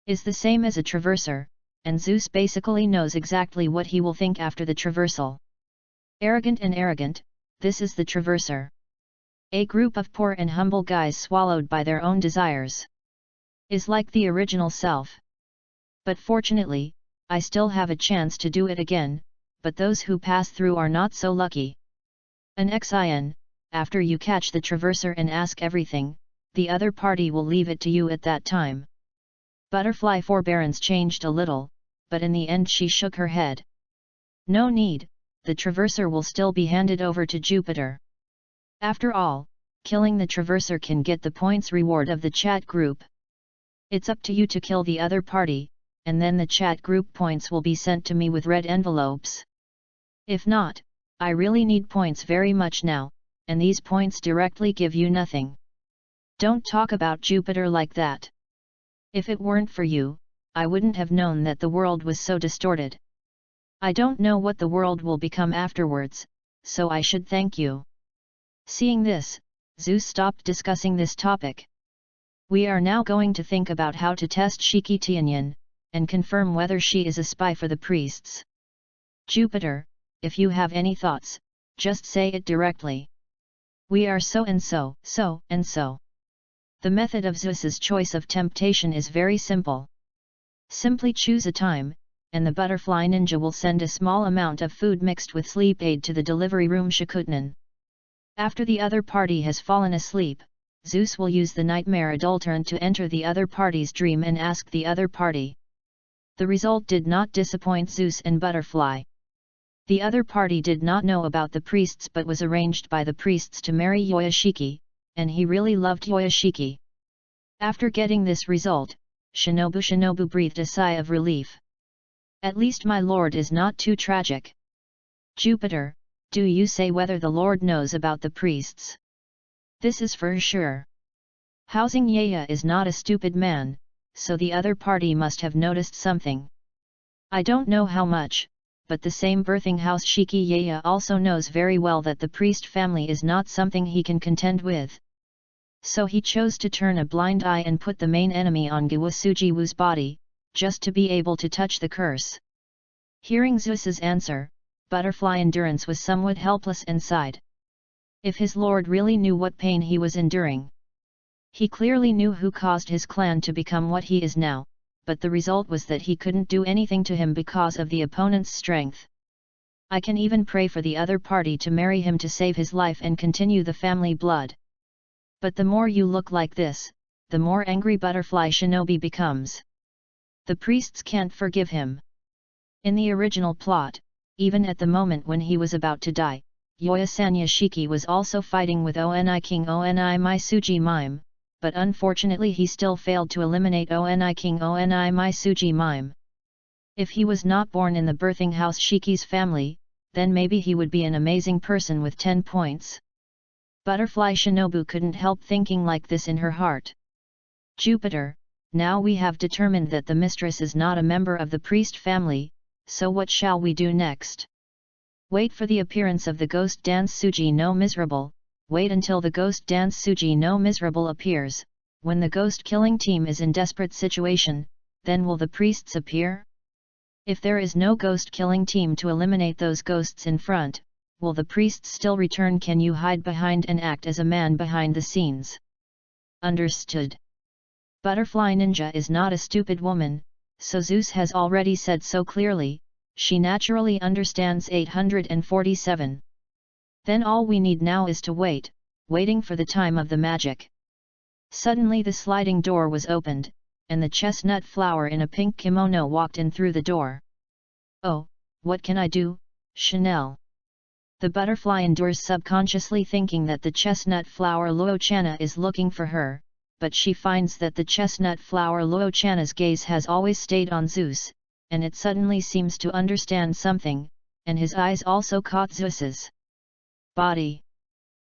Is the same as a Traverser, and Zeus basically knows exactly what he will think after the traversal. Arrogant and arrogant, this is the Traverser. A group of poor and humble guys swallowed by their own desires. Is like the original self. But fortunately, I still have a chance to do it again, but those who pass through are not so lucky. An xin, after you catch the Traverser and ask everything, the other party will leave it to you at that time. Butterfly Forbearance changed a little, but in the end she shook her head. No need, the Traverser will still be handed over to Jupiter. After all, killing the traverser can get the points reward of the chat group. It's up to you to kill the other party, and then the chat group points will be sent to me with red envelopes. If not, I really need points very much now, and these points directly give you nothing. Don't talk about Jupiter like that. If it weren't for you, I wouldn't have known that the world was so distorted. I don't know what the world will become afterwards, so I should thank you. Seeing this, Zeus stopped discussing this topic. We are now going to think about how to test Shiki Tianyan, and confirm whether she is a spy for the priests. Jupiter, if you have any thoughts, just say it directly. We are so and so, so and so. The method of Zeus's choice of temptation is very simple. Simply choose a time, and the butterfly ninja will send a small amount of food mixed with sleep aid to the delivery room Shikutnan. After the other party has fallen asleep, Zeus will use the nightmare adulterant to enter the other party's dream and ask the other party. The result did not disappoint Zeus and Butterfly. The other party did not know about the priests but was arranged by the priests to marry Yoshiki, and he really loved Yoshiki. After getting this result, Shinobu breathed a sigh of relief. At least my lord is not too tragic. Jupiter, do you say whether the lord knows about the priests? This is for sure. Housing Yaya is not a stupid man, so the other party must have noticed something. I don't know how much, but the same birthing house Shiki Yaya also knows very well that the priest family is not something he can contend with. So he chose to turn a blind eye and put the main enemy on Giwasujiwu's body, just to be able to touch the curse. Hearing Zeus's answer, Butterfly Endurance was somewhat helpless and sighed. If his lord really knew what pain he was enduring. He clearly knew who caused his clan to become what he is now, but the result was that he couldn't do anything to him because of the opponent's strength. I can even pray for the other party to marry him to save his life and continue the family blood. But the more you look like this, the more angry Butterfly Shinobi becomes. The priests can't forgive him. In the original plot, even at the moment when he was about to die, Yoyasanya Shiki was also fighting with Oni King Oni Maisuji Mime, but unfortunately he still failed to eliminate Oni King Oni Maisuji Mime. If he was not born in the birthing house Shiki's family, then maybe he would be an amazing person with 10 points. Butterfly Shinobu couldn't help thinking like this in her heart. Jupiter, now we have determined that the mistress is not a member of the priest family, so what shall we do next? Wait for the appearance of the ghost dance Suji no Miserable, wait until the ghost dance Suji no Miserable appears. When the ghost killing team is in desperate situation, then will the priests appear? If there is no ghost killing team to eliminate those ghosts in front, will the priests still return? Can you hide behind and act as a man behind the scenes? Understood. Butterfly Ninja is not a stupid woman, so Zeus has already said so clearly, she naturally understands 847. Then all we need now is to wait, waiting for the time of the magic. Suddenly the sliding door was opened, and the chestnut flower in a pink kimono walked in through the door. Oh, what can I do, Chanel? The butterfly endures subconsciously thinking that the chestnut flower Luochana is looking for her, but she finds that the chestnut flower Luochana's gaze has always stayed on Zeus, and it suddenly seems to understand something, and his eyes also caught Zeus's body.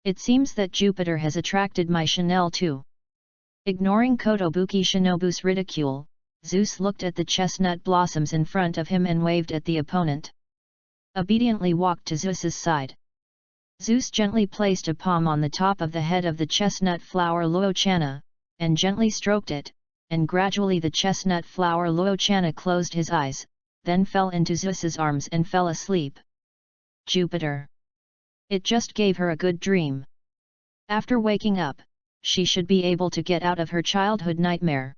It seems that Jupiter has attracted my Chanel too. Ignoring Kotobuki Shinobu's ridicule, Zeus looked at the chestnut blossoms in front of him and waved at the opponent. Obediently walked to Zeus's side. Zeus gently placed a palm on the top of the head of the chestnut flower Luochana, and gently stroked it, and gradually the chestnut flower Luochana closed his eyes, then fell into Zeus's arms and fell asleep. Jupiter. It just gave her a good dream. After waking up, she should be able to get out of her childhood nightmare.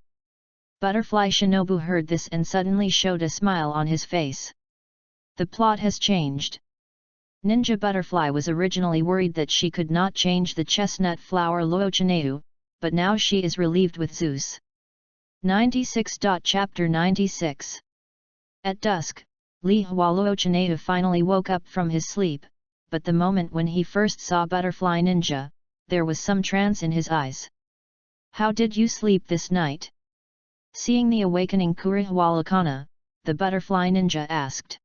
Butterfly Shinobu heard this and suddenly showed a smile on his face. The plot has changed. Ninja Butterfly was originally worried that she could not change the chestnut flower Luochaneu, but now she is relieved with Zeus. 96. Chapter 96. At dusk, Li Hua Luochaneu finally woke up from his sleep, but the moment when he first saw Butterfly Ninja, there was some trance in his eyes. "How did you sleep this night?" Seeing the awakening Kurihwalokana, the Butterfly Ninja asked.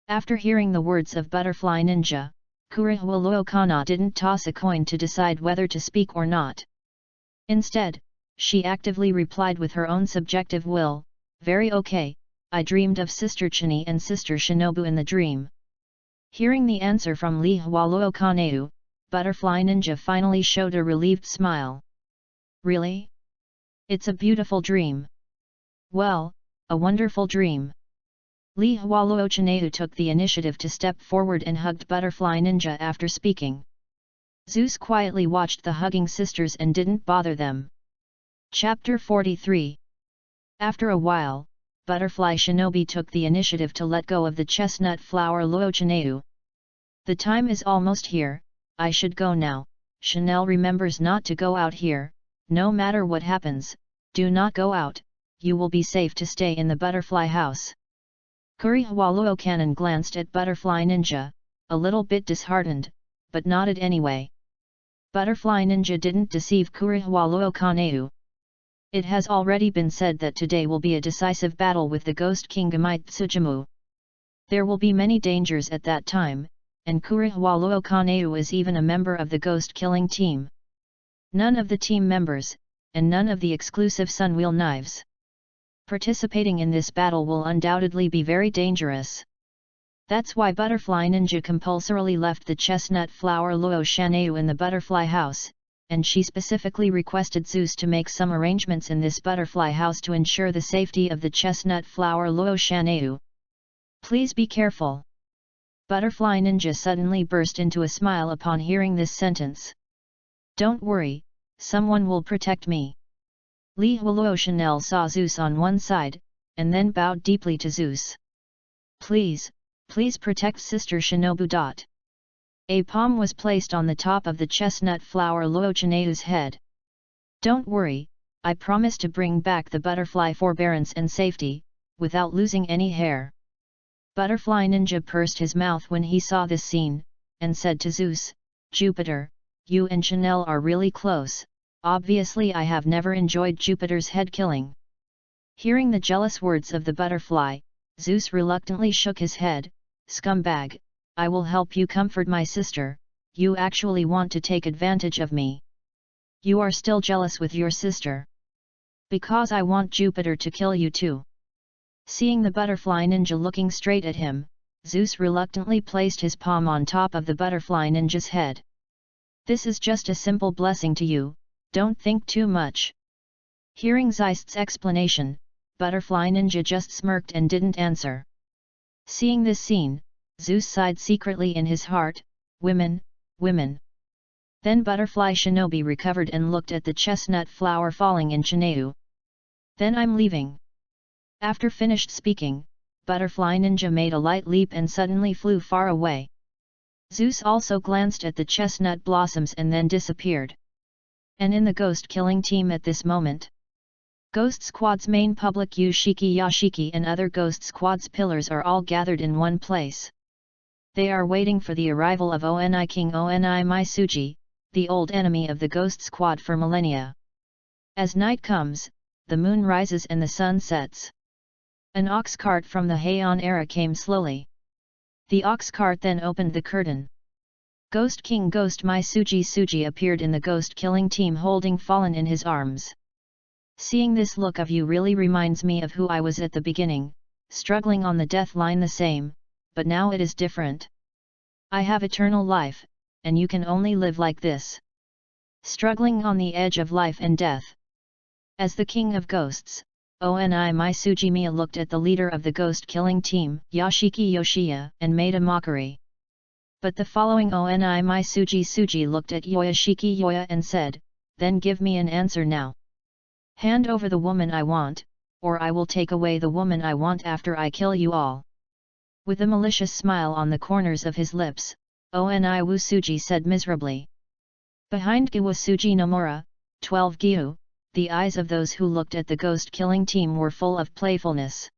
After hearing the words of Butterfly Ninja, Kurihwalokana didn't toss a coin to decide whether to speak or not. Instead, she actively replied with her own subjective will, "Very okay, I dreamed of Sister Chini and Sister Shinobu in the dream." Hearing the answer from Li Hualuokaneu, Butterfly Ninja finally showed a relieved smile. "Really? It's a beautiful dream." "Well, a wonderful dream." Li Hualuochaneu took the initiative to step forward and hugged Butterfly Ninja after speaking. Zeus quietly watched the hugging sisters and didn't bother them. Chapter 43. After a while, Butterfly Shinobi took the initiative to let go of the chestnut flower Luochaneu. "The time is almost here, I should go now. Chanel remembers not to go out here, no matter what happens, do not go out, you will be safe to stay in the butterfly house." Kurihwaluokanan glanced at Butterfly Ninja, a little bit disheartened, but nodded anyway. Butterfly Ninja didn't deceive Kurihwaluokaneu. It has already been said that today will be a decisive battle with the Ghost King Gamite Tsujimu. There will be many dangers at that time, and Kurihwaluokaneu is even a member of the ghost killing team. None of the team members, and none of the exclusive Sunwheel Knives participating in this battle will undoubtedly be very dangerous. That's why Butterfly Ninja compulsorily left the chestnut flower Luochaneu in the butterfly house, and she specifically requested Zeus to make some arrangements in this butterfly house to ensure the safety of the chestnut flower Luochaneu. "Please be careful." Butterfly Ninja suddenly burst into a smile upon hearing this sentence. "Don't worry, someone will protect me." Li Hualuochanel saw Zeus on one side, and then bowed deeply to Zeus. Please protect Sister Shinobu." A palm was placed on the top of the chestnut flower Luochaneu's head. "Don't worry, I promise to bring back the butterfly forbearance and safety, without losing any hair." Butterfly Ninja pursed his mouth when he saw this scene, and said to Zeus, "Jupiter, you and Chanel are really close. Obviously I have never enjoyed Jupiter's head killing." Hearing the jealous words of the butterfly, Zeus reluctantly shook his head, "Scumbag, I will help you comfort my sister, you actually want to take advantage of me. You are still jealous with your sister. Because I want Jupiter to kill you too." Seeing the Butterfly Ninja looking straight at him, Zeus reluctantly placed his palm on top of the Butterfly Ninja's head. "This is just a simple blessing to you, don't think too much." Hearing Zeus's explanation, Butterfly Ninja just smirked and didn't answer. Seeing this scene, Zeus sighed secretly in his heart, women. Then Butterfly Shinobi recovered and looked at the chestnut flower falling in Chaneu. "Then I'm leaving." After finished speaking, Butterfly Ninja made a light leap and suddenly flew far away. Zeus also glanced at the chestnut blossoms and then disappeared. And in the ghost killing team at this moment, Ghost Squad's main public Yushiki Yashiki and other Ghost Squad's pillars are all gathered in one place. They are waiting for the arrival of Oni King Oni Maisuji, the old enemy of the Ghost Squad for millennia. As night comes, the moon rises and the sun sets. An ox cart from the Heian era came slowly. The ox cart then opened the curtain. Ghost King Ghost Maisuji appeared in the ghost killing team holding Fallen in his arms. "Seeing this look of you really reminds me of who I was at the beginning, struggling on the death line the same, but now it is different. I have eternal life, and you can only live like this. Struggling on the edge of life and death." As the king of ghosts, Oni Maisuji looked at the leader of the ghost killing team, Yashiki Yoshiya, and made a mockery. But the following Oni Maisuji looked at Yoshiki Yoya and said, "Then give me an answer now. Hand over the woman I want, or I will take away the woman I want after I kill you all." With a malicious smile on the corners of his lips, Oni Wusuji said miserably. Behind Giwasuji Nomura, 12 Gyu, the eyes of those who looked at the ghost killing team were full of playfulness.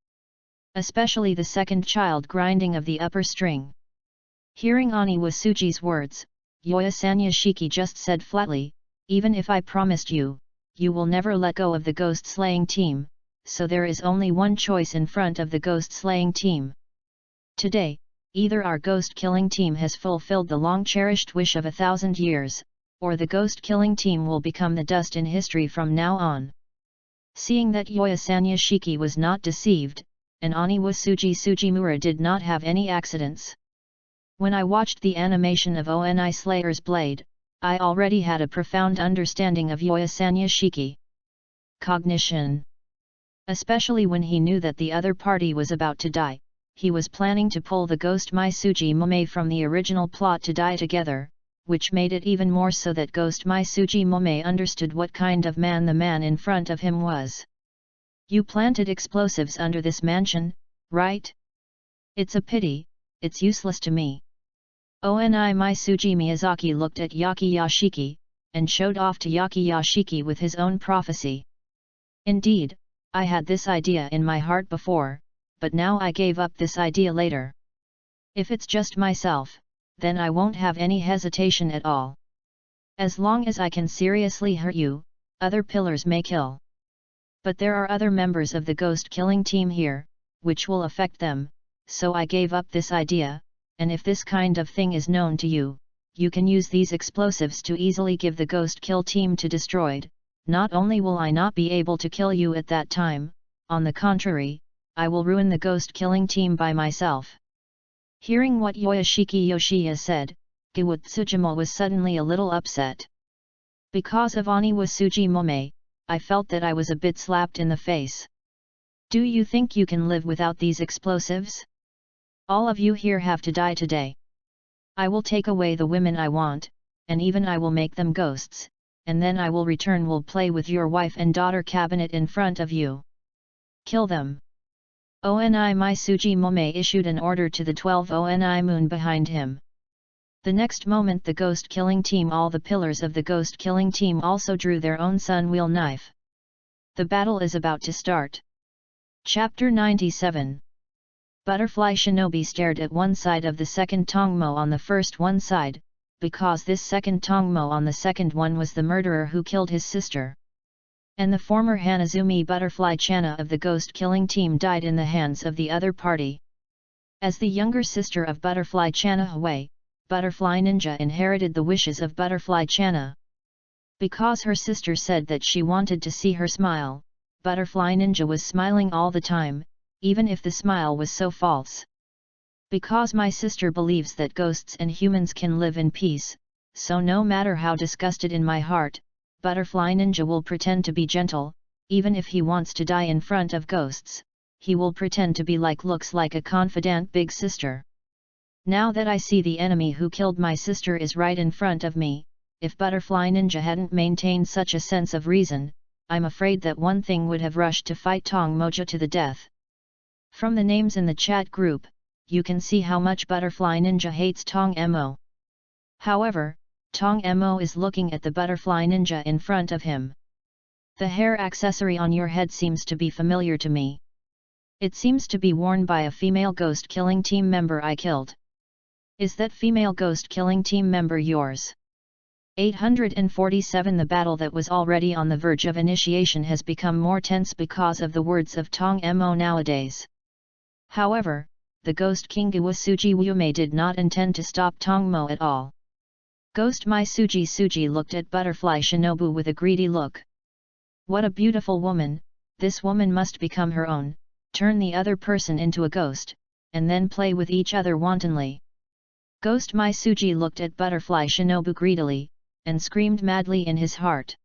Especially the second child grinding of the upper string. Hearing Oniwasuji's words, Yoyasanya Shiki just said flatly, even if I promised you, you will never let go of the ghost-slaying team, so there is only one choice in front of the ghost-slaying team. Today, either our ghost-killing team has fulfilled the long-cherished wish of 1,000 years, or the ghost-killing team will become the dust in history from now on. Seeing that Yoyasanya Shiki was not deceived, and Oniwasuji Sujimura did not have any accidents. When I watched the animation of Oni Slayer's blade, I already had a profound understanding of Yoyasanya Shiki. Cognition. Especially when he knew that the other party was about to die, he was planning to pull the ghost Mai Suji Mome from the original plot to die together, which made it even more so that ghost Mai Suji Mome understood what kind of man the man in front of him was. You planted explosives under this mansion, right? It's a pity, it's useless to me. Oni Mai Suji Miyazaki looked at Yaki Yashiki, and showed off to Yaki Yashiki with his own prophecy. Indeed, I had this idea in my heart before, but now I gave up this idea later. If it's just myself, then I won't have any hesitation at all. As long as I can seriously hurt you, other pillars may kill. But there are other members of the ghost-killing team here, which will affect them, so I gave up this idea, and if this kind of thing is known to you, you can use these explosives to easily give the ghost-kill team to destroyed. Not only will I not be able to kill you at that time, on the contrary, I will ruin the ghost-killing team by myself. Hearing what Yoyashiki Yoshiya said, Giwatsujima was suddenly a little upset. Because of Oniwasuji Mome, I felt that I was a bit slapped in the face. Do you think you can live without these explosives? All of you here have to die today. I will take away the women I want, and even I will make them ghosts, and then I will play with your wife and daughter cabinet in front of you. Kill them. Oni Mai Suji Mome issued an order to the 12 Oni moon behind him. The next moment the ghost-killing team, all the pillars of the ghost-killing team also drew their own sun wheel knife. The battle is about to start. Chapter 97. Butterfly Shinobi stared at one side of the second Tongmo on the first one side, because this second Tongmo on the second one was the murderer who killed his sister. And the former Hanazumi Butterfly Channa of the ghost-killing team died in the hands of the other party. As the younger sister of Butterfly Channa Hwei, Butterfly Ninja inherited the wishes of Butterfly Channa. Because her sister said that she wanted to see her smile, Butterfly Ninja was smiling all the time, even if the smile was so false. Because my sister believes that ghosts and humans can live in peace, so no matter how disgusted in my heart, Butterfly Ninja will pretend to be gentle, even if he wants to die in front of ghosts, he will pretend to be looks like a confident big sister. Now that I see the enemy who killed my sister is right in front of me, if Butterfly Ninja hadn't maintained such a sense of reason, I'm afraid that one thing would have rushed to fight Tong Moja to the death. From the names in the chat group, you can see how much Butterfly Ninja hates Tong Mo. However, Tong Mo is looking at the Butterfly Ninja in front of him. The hair accessory on your head seems to be familiar to me. It seems to be worn by a female ghost-killing team member I killed. Is that female ghost-killing team member yours? 847. The battle that was already on the verge of initiation has become more tense because of the words of Tong Mo nowadays. However, the Ghost King Iwasuji Wume did not intend to stop Tong Mo at all. Ghost Mai Suji looked at Butterfly Shinobu with a greedy look. What a beautiful woman, this woman must become her own, turn the other person into a ghost, and then play with each other wantonly. Ghost Mai Suji looked at Butterfly Shinobu greedily, and screamed madly in his heart.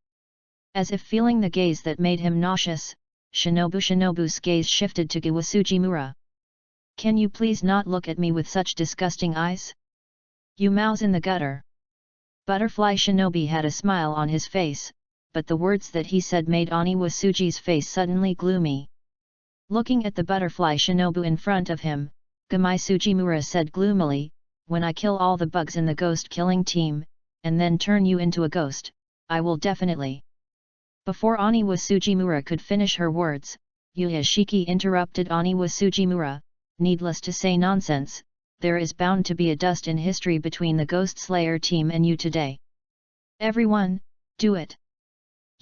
As if feeling the gaze that made him nauseous, Shinobu's gaze shifted to Giwasujimura. Can you please not look at me with such disgusting eyes? You mouse in the gutter. Butterfly Shinobi had a smile on his face, but the words that he said made Oniwasuji's face suddenly gloomy. Looking at the Butterfly Shinobu in front of him, Gamai Sujimura said gloomily, when I kill all the bugs in the ghost-killing team, and then turn you into a ghost, I will definitely. Before Oniwasujimura could finish her words, Yoyashiki interrupted Oniwasujimura, needless to say nonsense, there is bound to be a dust in history between the Ghost Slayer team and you today. Everyone, do it!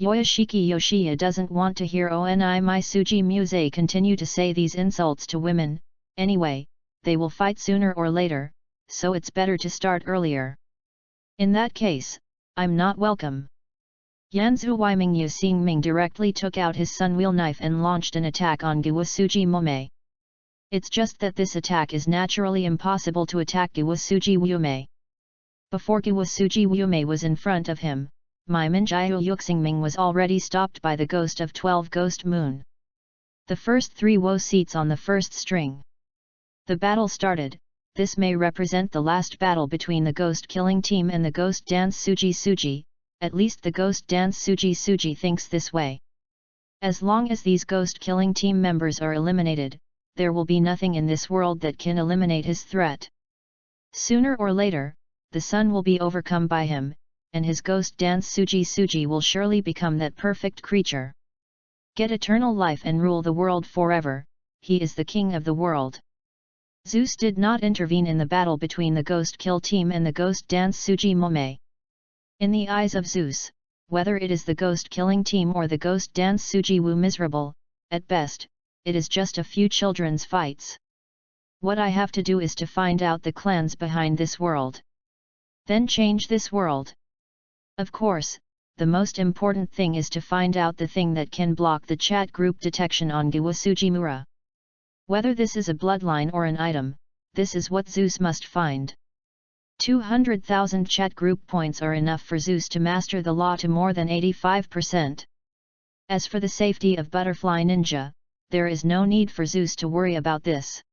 Yoshiki Yoshiya doesn't want to hear Oni Mai Suji Muse continue to say these insults to women. Anyway, they will fight sooner or later, so it's better to start earlier. In that case, I'm not welcome. Yanzu Weiming Yusingming directly took out his sunwheel knife and launched an attack on Giwasuji Mome. It's just that this attack is naturally impossible to attack Giwasuji Wume. Before Giwasuji Wume was in front of him, Maiminjiu Yuxingming was already stopped by the Ghost of 12 Ghost Moon. The first 3 Wo seats on the first string. The battle started. This may represent the last battle between the Ghost Killing Team and the Ghost Dance Suji Suji, at least the Ghost Dance Suji Suji thinks this way. As long as these Ghost Killing Team members are eliminated, there will be nothing in this world that can eliminate his threat. Sooner or later, the sun will be overcome by him, and his Ghost Dance Suji Suji will surely become that perfect creature. Get eternal life and rule the world forever, he is the king of the world. Zeus did not intervene in the battle between the Ghost Kill Team and the Ghost Dance Suji Mome. In the eyes of Zeus, whether it is the Ghost Killing Team or the Ghost Dance Suji Wu miserable, at best, it is just a few children's fights. What I have to do is to find out the clans behind this world. Then change this world. Of course, the most important thing is to find out the thing that can block the chat group detection on Giwasuji Mura. Whether this is a bloodline or an item, this is what Zeus must find. 200,000 chat group points are enough for Zeus to master the law to more than 85%. As for the safety of Butterfly Ninja, there is no need for Zeus to worry about this.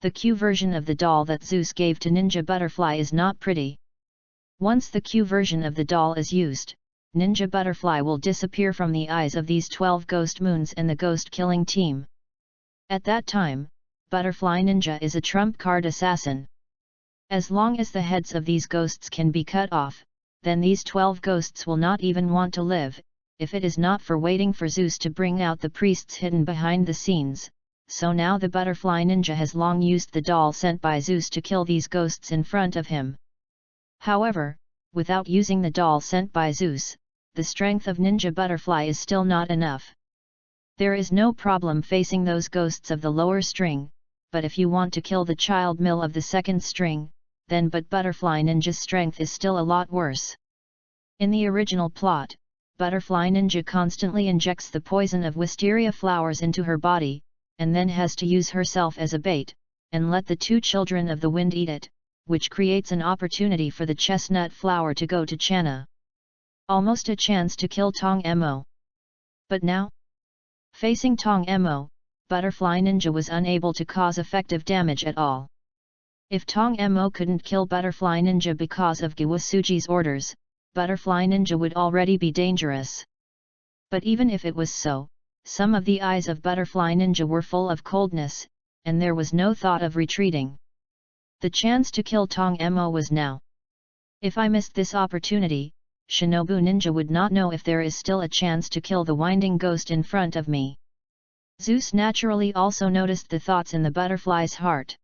The Q version of the doll that Zeus gave to Ninja Butterfly is not pretty. Once the Q version of the doll is used, Ninja Butterfly will disappear from the eyes of these 12 Ghost Moons and the Ghost Killing Team. At that time, Butterfly Ninja is a trump card assassin. As long as the heads of these ghosts can be cut off, then these 12 ghosts will not even want to live, if it is not for waiting for Zeus to bring out the priests hidden behind the scenes. So now the Butterfly Ninja has long used the doll sent by Zeus to kill these ghosts in front of him. However, without using the doll sent by Zeus, the strength of Ninja Butterfly is still not enough. There is no problem facing those ghosts of the lower string, but if you want to kill the child mill of the second string, then Butterfly Ninja's strength is still a lot worse. In the original plot, Butterfly Ninja constantly injects the poison of wisteria flowers into her body, and then has to use herself as a bait, and let the 2 children of the wind eat it, which creates an opportunity for the chestnut flower to go to Channa. Almost a chance to kill Tong Mo. But now? Facing Tong Mo, Butterfly Ninja was unable to cause effective damage at all. If Tong Mo couldn't kill Butterfly Ninja because of Giwasuji's orders, Butterfly Ninja would already be dangerous. But even if it was so, some of the eyes of Butterfly Ninja were full of coldness, and there was no thought of retreating. The chance to kill Tong Mo was now. If I missed this opportunity, Shinobu Ninja would not know if there is still a chance to kill the winding ghost in front of me. Zeus naturally also noticed the thoughts in the butterfly's heart.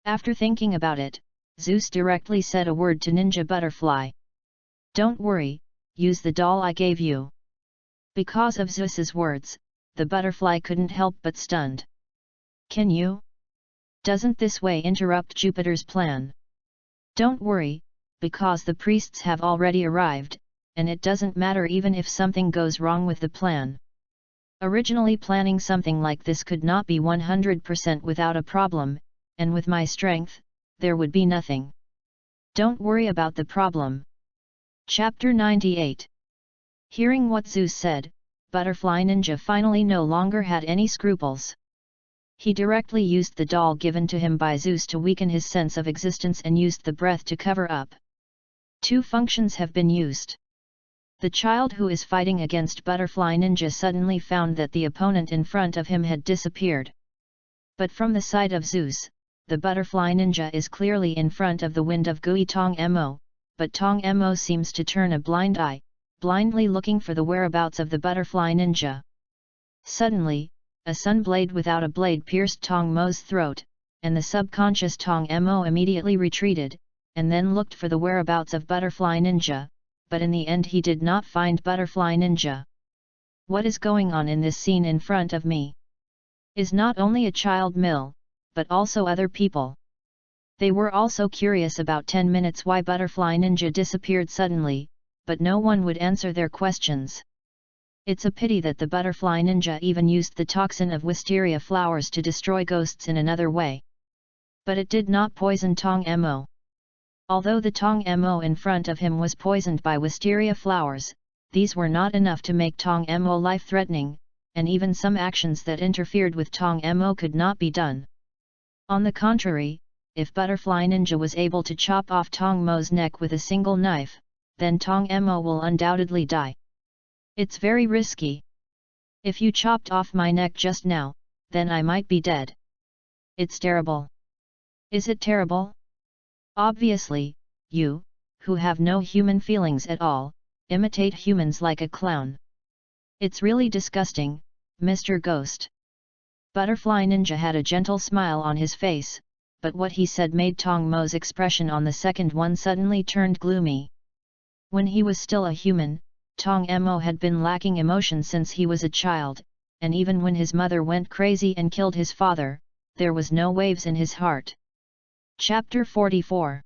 After thinking about it, Zeus directly said a word to Ninja Butterfly. Don't worry, use the doll I gave you. Because of Zeus's words, the butterfly couldn't help but stunned. Can you? Doesn't this way interrupt Jupiter's plan? Don't worry, because the priests have already arrived, and it doesn't matter even if something goes wrong with the plan. Originally planning something like this could not be 100% without a problem, and with my strength, there would be nothing. Don't worry about the problem. Chapter 98. Hearing what Zeus said, Butterfly Ninja finally no longer had any scruples. He directly used the doll given to him by Zeus to weaken his sense of existence and used the breath to cover up. 2 functions have been used. The child who is fighting against Butterfly Ninja suddenly found that the opponent in front of him had disappeared. But from the side of Zeus, the Butterfly Ninja is clearly in front of the wind of Gui Tong Mo, but Tong Mo seems to turn a blind eye, blindly looking for the whereabouts of the Butterfly Ninja. Suddenly, a sun blade without a blade pierced Tong Mo's throat, and the subconscious Tong Mo immediately retreated, and then looked for the whereabouts of Butterfly Ninja, but in the end he did not find Butterfly Ninja. What is going on in this scene in front of me? Is not only a child mill, but also other people. They were also curious about 10 minutes why Butterfly Ninja disappeared suddenly, but no one would answer their questions. It's a pity that the Butterfly Ninja even used the toxin of wisteria flowers to destroy ghosts in another way. But it did not poison Tong Mo. Although the Tong Mo in front of him was poisoned by wisteria flowers, these were not enough to make Tong Mo life-threatening, and even some actions that interfered with Tong Mo could not be done. On the contrary, if Butterfly Ninja was able to chop off Tong Mo's neck with a single knife, then Tong Mo will undoubtedly die. It's very risky. If you chopped off my neck just now, then I might be dead. It's terrible. Is it terrible? Obviously, you, who have no human feelings at all, imitate humans like a clown. It's really disgusting, Mr. Ghost. Butterfly Ninja had a gentle smile on his face, but what he said made Tong Mo's expression on the second one suddenly turned gloomy. When he was still a human, Tong Mo had been lacking emotion since he was a child, and even when his mother went crazy and killed his father, there was no waves in his heart. Chapter 44.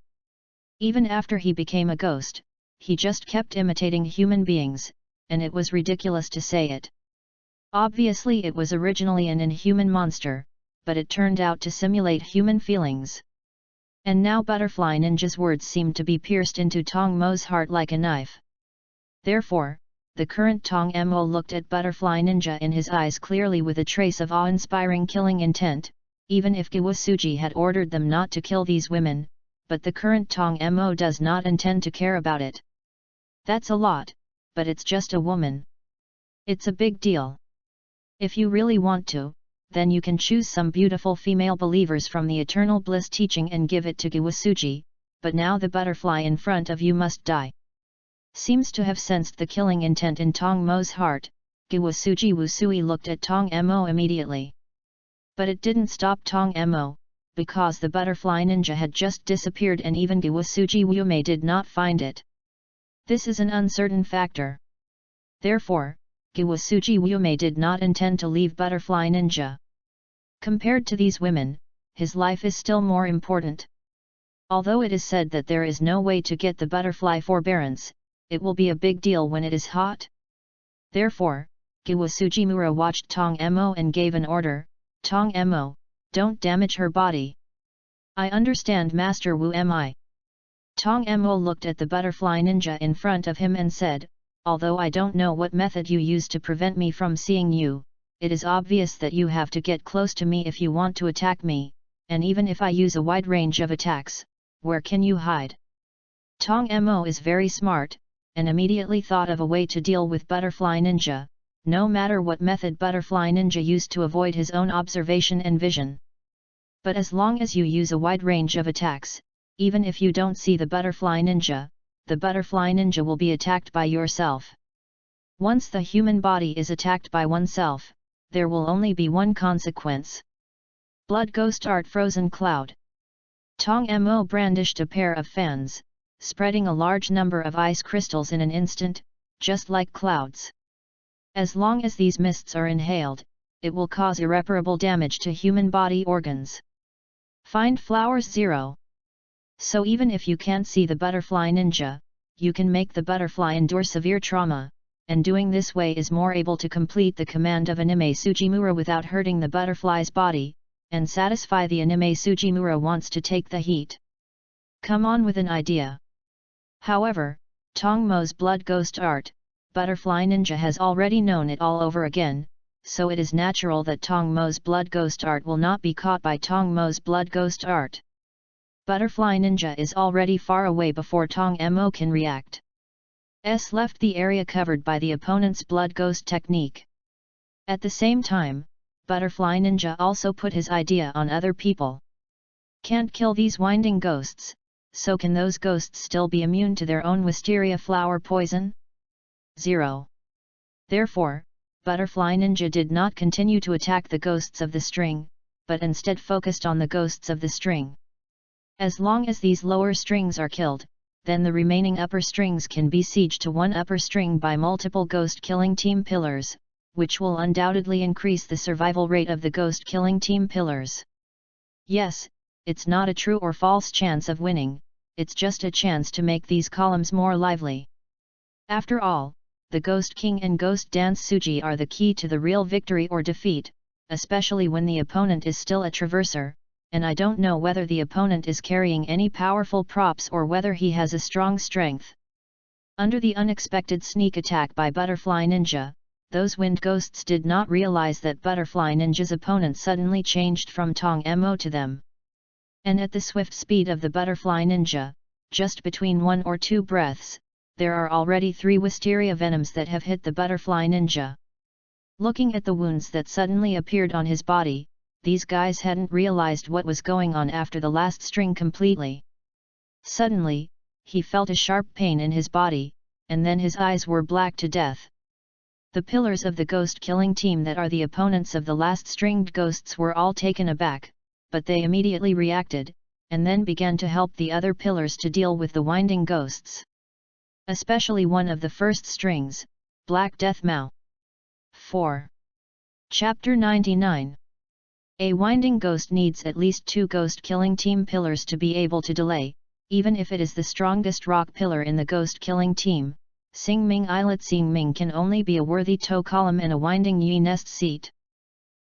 Even after he became a ghost, he just kept imitating human beings, and it was ridiculous to say it. Obviously it was originally an inhuman monster, but it turned out to simulate human feelings. And now Butterfly Ninja's words seemed to be pierced into Tong Mo's heart like a knife. Therefore, the current Tong Mo looked at Butterfly Ninja in his eyes clearly with a trace of awe-inspiring killing intent, even if Giwasuji had ordered them not to kill these women, but the current Tong Mo does not intend to care about it. That's a lot, but it's just a woman. It's a big deal. If you really want to, then you can choose some beautiful female believers from the Eternal Bliss teaching and give it to Giwasuji, but now the butterfly in front of you must die. Seems to have sensed the killing intent in Tong Mo's heart, Giwasuji Wusui looked at Tong Mo immediately. But it didn't stop Tong Mo, because the Butterfly Ninja had just disappeared and even Giwasuji Wume did not find it. This is an uncertain factor. Therefore, Giwasuji Wume did not intend to leave Butterfly Ninja. Compared to these women, his life is still more important. Although it is said that there is no way to get the butterfly forbearance, it will be a big deal when it is hot. Therefore, Giwasuji Mura watched Tong Mo and gave an order, Tong Mo, don't damage her body. I understand Master Wu Mi. Tong Mo looked at the Butterfly Ninja in front of him and said, although I don't know what method you use to prevent me from seeing you, it is obvious that you have to get close to me if you want to attack me, and even if I use a wide range of attacks, where can you hide? Tong Mo is very smart, and immediately thought of a way to deal with Butterfly Ninja, no matter what method Butterfly Ninja used to avoid his own observation and vision. But as long as you use a wide range of attacks, even if you don't see the Butterfly Ninja, the Butterfly Ninja will be attacked by yourself. Once the human body is attacked by oneself, there will only be one consequence. Blood Ghost Art Frozen Cloud. Tong Mo brandished a pair of fans, spreading a large number of ice crystals in an instant, just like clouds. As long as these mists are inhaled, it will cause irreparable damage to human body organs. Find flowers 0. So even if you can't see the Butterfly Ninja, you can make the butterfly endure severe trauma, and doing this way is more able to complete the command of Anime Sujimura without hurting the butterfly's body, and satisfy the Anime Sujimura wants to take the heat. Come on with an idea. However, Tong Mo's Blood Ghost Art, Butterfly Ninja has already known it all over again, so it is natural that Tong Mo's Blood Ghost Art will not be caught by Tong Mo's Blood Ghost Art. Butterfly Ninja is already far away before Tong Mo can react. Left the area covered by the opponent's Blood Ghost technique. At the same time, Butterfly Ninja also put his idea on other people. Can't kill these winding ghosts, so can those ghosts still be immune to their own wisteria flower poison? 0. Therefore, Butterfly Ninja did not continue to attack the ghosts of the string, but instead focused on the ghosts of the string. As long as these lower strings are killed, then the remaining upper strings can besiege to one upper string by multiple ghost-killing team pillars, which will undoubtedly increase the survival rate of the ghost-killing team pillars. Yes, it's not a true or false chance of winning, it's just a chance to make these columns more lively. After all, the Ghost King and Ghost Dance Suji are the key to the real victory or defeat, especially when the opponent is still a traverser, and I don't know whether the opponent is carrying any powerful props or whether he has a strong strength. Under the unexpected sneak attack by Butterfly Ninja, those wind ghosts did not realize that Butterfly Ninja's opponent suddenly changed from Tong Mo to them. And at the swift speed of the Butterfly Ninja, just between 1 or 2 breaths, there are already 3 wisteria venoms that have hit the Butterfly Ninja. Looking at the wounds that suddenly appeared on his body, these guys hadn't realized what was going on after the last string completely. Suddenly, he felt a sharp pain in his body, and then his eyes were black to death. The pillars of the ghost-killing team that are the opponents of the last stringed ghosts were all taken aback, but they immediately reacted, and then began to help the other pillars to deal with the winding ghosts. Especially one of the first strings, Black Death Mao. 4. Chapter 99. A winding ghost needs at least 2 ghost-killing team pillars to be able to delay, even if it is the strongest rock pillar in the ghost-killing team. Sing Ming Islet Sing Ming can only be a worthy toe column and a winding Yi nest seat.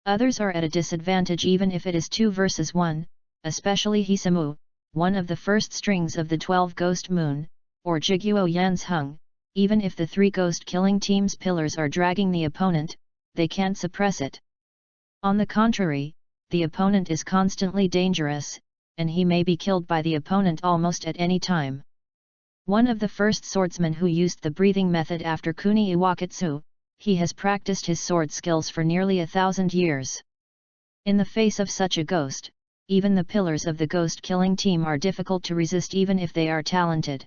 Others are at a disadvantage even if it is 2 versus 1, especially Hisamu, one of the first strings of the 12 Ghost Moon, or Jiguo Yan's Hung. Even if the 3 ghost-killing team's pillars are dragging the opponent, they can't suppress it. On the contrary, the opponent is constantly dangerous, and he may be killed by the opponent almost at any time. One of the first swordsmen who used the breathing method after Kuni Iwakatsu, he has practiced his sword skills for nearly 1,000 years. In the face of such a ghost, even the pillars of the ghost-killing team are difficult to resist even if they are talented.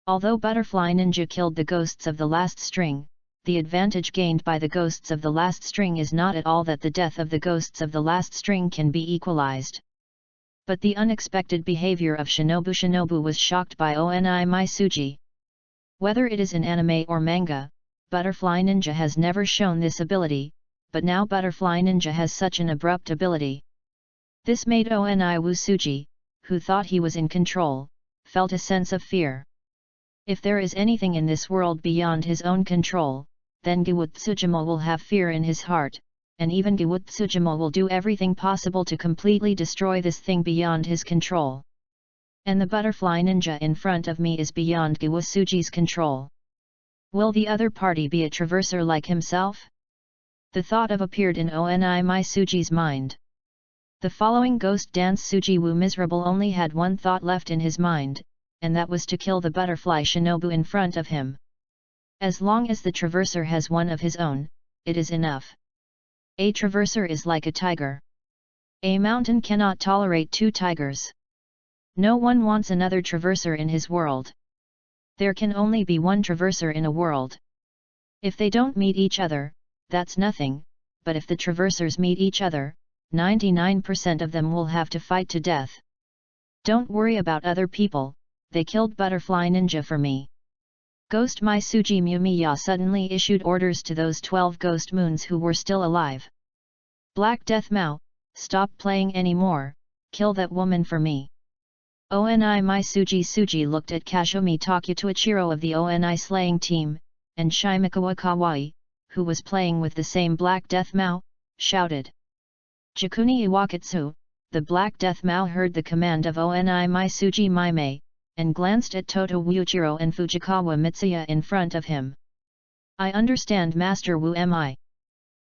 Although Butterfly Ninja killed the ghosts of the last string, the advantage gained by the ghosts of the last string is not at all that the death of the ghosts of the last string can be equalized. But the unexpected behavior of Shinobu was shocked by Oni Mai Suji. Whether it is in anime or manga, Butterfly Ninja has never shown this ability, but now Butterfly Ninja has such an abrupt ability. This made Oni Wu Suji, who thought he was in control, felt a sense of fear. If there is anything in this world beyond his own control, then Giwutsujimo will have fear in his heart, and even Giwutsujimo will do everything possible to completely destroy this thing beyond his control. And the Butterfly Ninja in front of me is beyond Giwutsuji's control. Will the other party be a traverser like himself? The thought appeared in Oni Mai Suji's mind. The following Ghost Dance Suji Wu Miserable only had one thought left in his mind, and that was to kill the Butterfly Shinobu in front of him. As long as the traverser has one of his own, it is enough. A traverser is like a tiger. A mountain cannot tolerate 2 tigers. No one wants another traverser in his world. There can only be one traverser in a world. If they don't meet each other, that's nothing, but if the traversers meet each other, 99% of them will have to fight to death. Don't worry about other people, they killed Butterfly Ninja for me. Ghost Mai Suji Mumiya suddenly issued orders to those 12 ghost moons who were still alive. Black Death Mao, stop playing anymore, kill that woman for me. Oni Mai Suji looked at Kazumi Takutoichiro of the Oni slaying team, and Shimikawa Kawai, who was playing with the same Black Death Mao, shouted. Jakuni Iwakatsu, the Black Death Mao heard the command of Oni Mai Suji Maimei, and glanced at Toto Wuchiro and Fujikawa Mitsuya in front of him. I understand Master Wu Mi.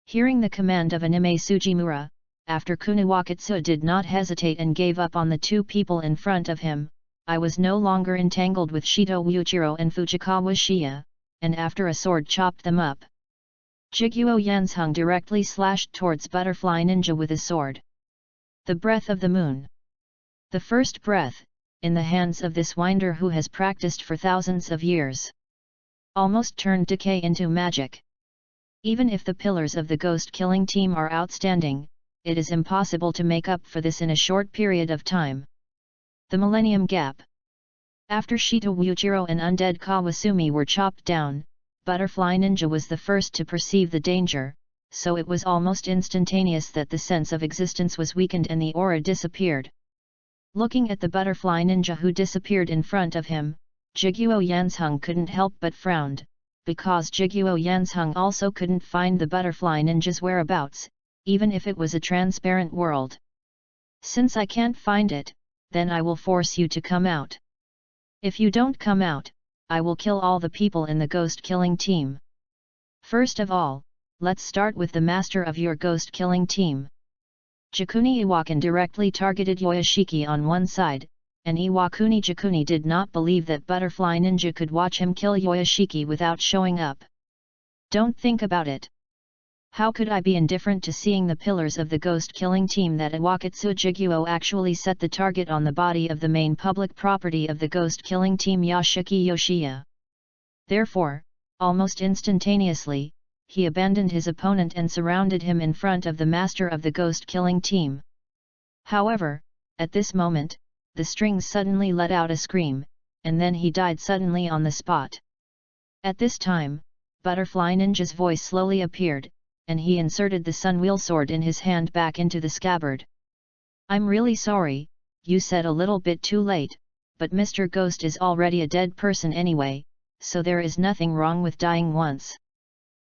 Hearing the command of Anime Sujimura, after Kuniwakatsu did not hesitate and gave up on the 2 people in front of him, I was no longer entangled with Shito Wuchiro and Fujikawa Shia, and after a sword chopped them up. Jiguo Yanshung directly slashed towards Butterfly Ninja with a sword. The breath of the moon. The first breath, in the hands of this winder who has practiced for thousands of years, almost turned decay into magic. Even if the pillars of the ghost-killing team are outstanding, it is impossible to make up for this in a short period of time. The Millennium Gap. After Shito Wujiro and undead Kawasumi were chopped down, Butterfly Ninja was the first to perceive the danger, so it was almost instantaneous that the sense of existence was weakened and the aura disappeared. Looking at the Butterfly Ninja who disappeared in front of him, Jiguo Yanzheng couldn't help but frowned, because Jiguo Yanzheng also couldn't find the Butterfly Ninja's whereabouts, even if it was a transparent world. Since I can't find it, then I will force you to come out. If you don't come out, I will kill all the people in the ghost-killing team. First of all, let's start with the master of your ghost-killing team. Jakuni Iwakan directly targeted Yoshiki on one side, and Iwakuni Jakuni did not believe that Butterfly Ninja could watch him kill Yoshiki without showing up. Don't think about it. How could I be indifferent to seeing the pillars of the ghost-killing team that Iwakatsu Jiguo actually set the target on the body of the main public property of the ghost-killing team Yashiki Yoshiya. Therefore, almost instantaneously, he abandoned his opponent and surrounded him in front of the master of the ghost-killing team. However, at this moment, the strings suddenly let out a scream, and then he died suddenly on the spot. At this time, Butterfly Ninja's voice slowly appeared, and he inserted the Sunwheel sword in his hand back into the scabbard. I'm really sorry, you said a little bit too late, but Mr. Ghost is already a dead person anyway, so there is nothing wrong with dying once.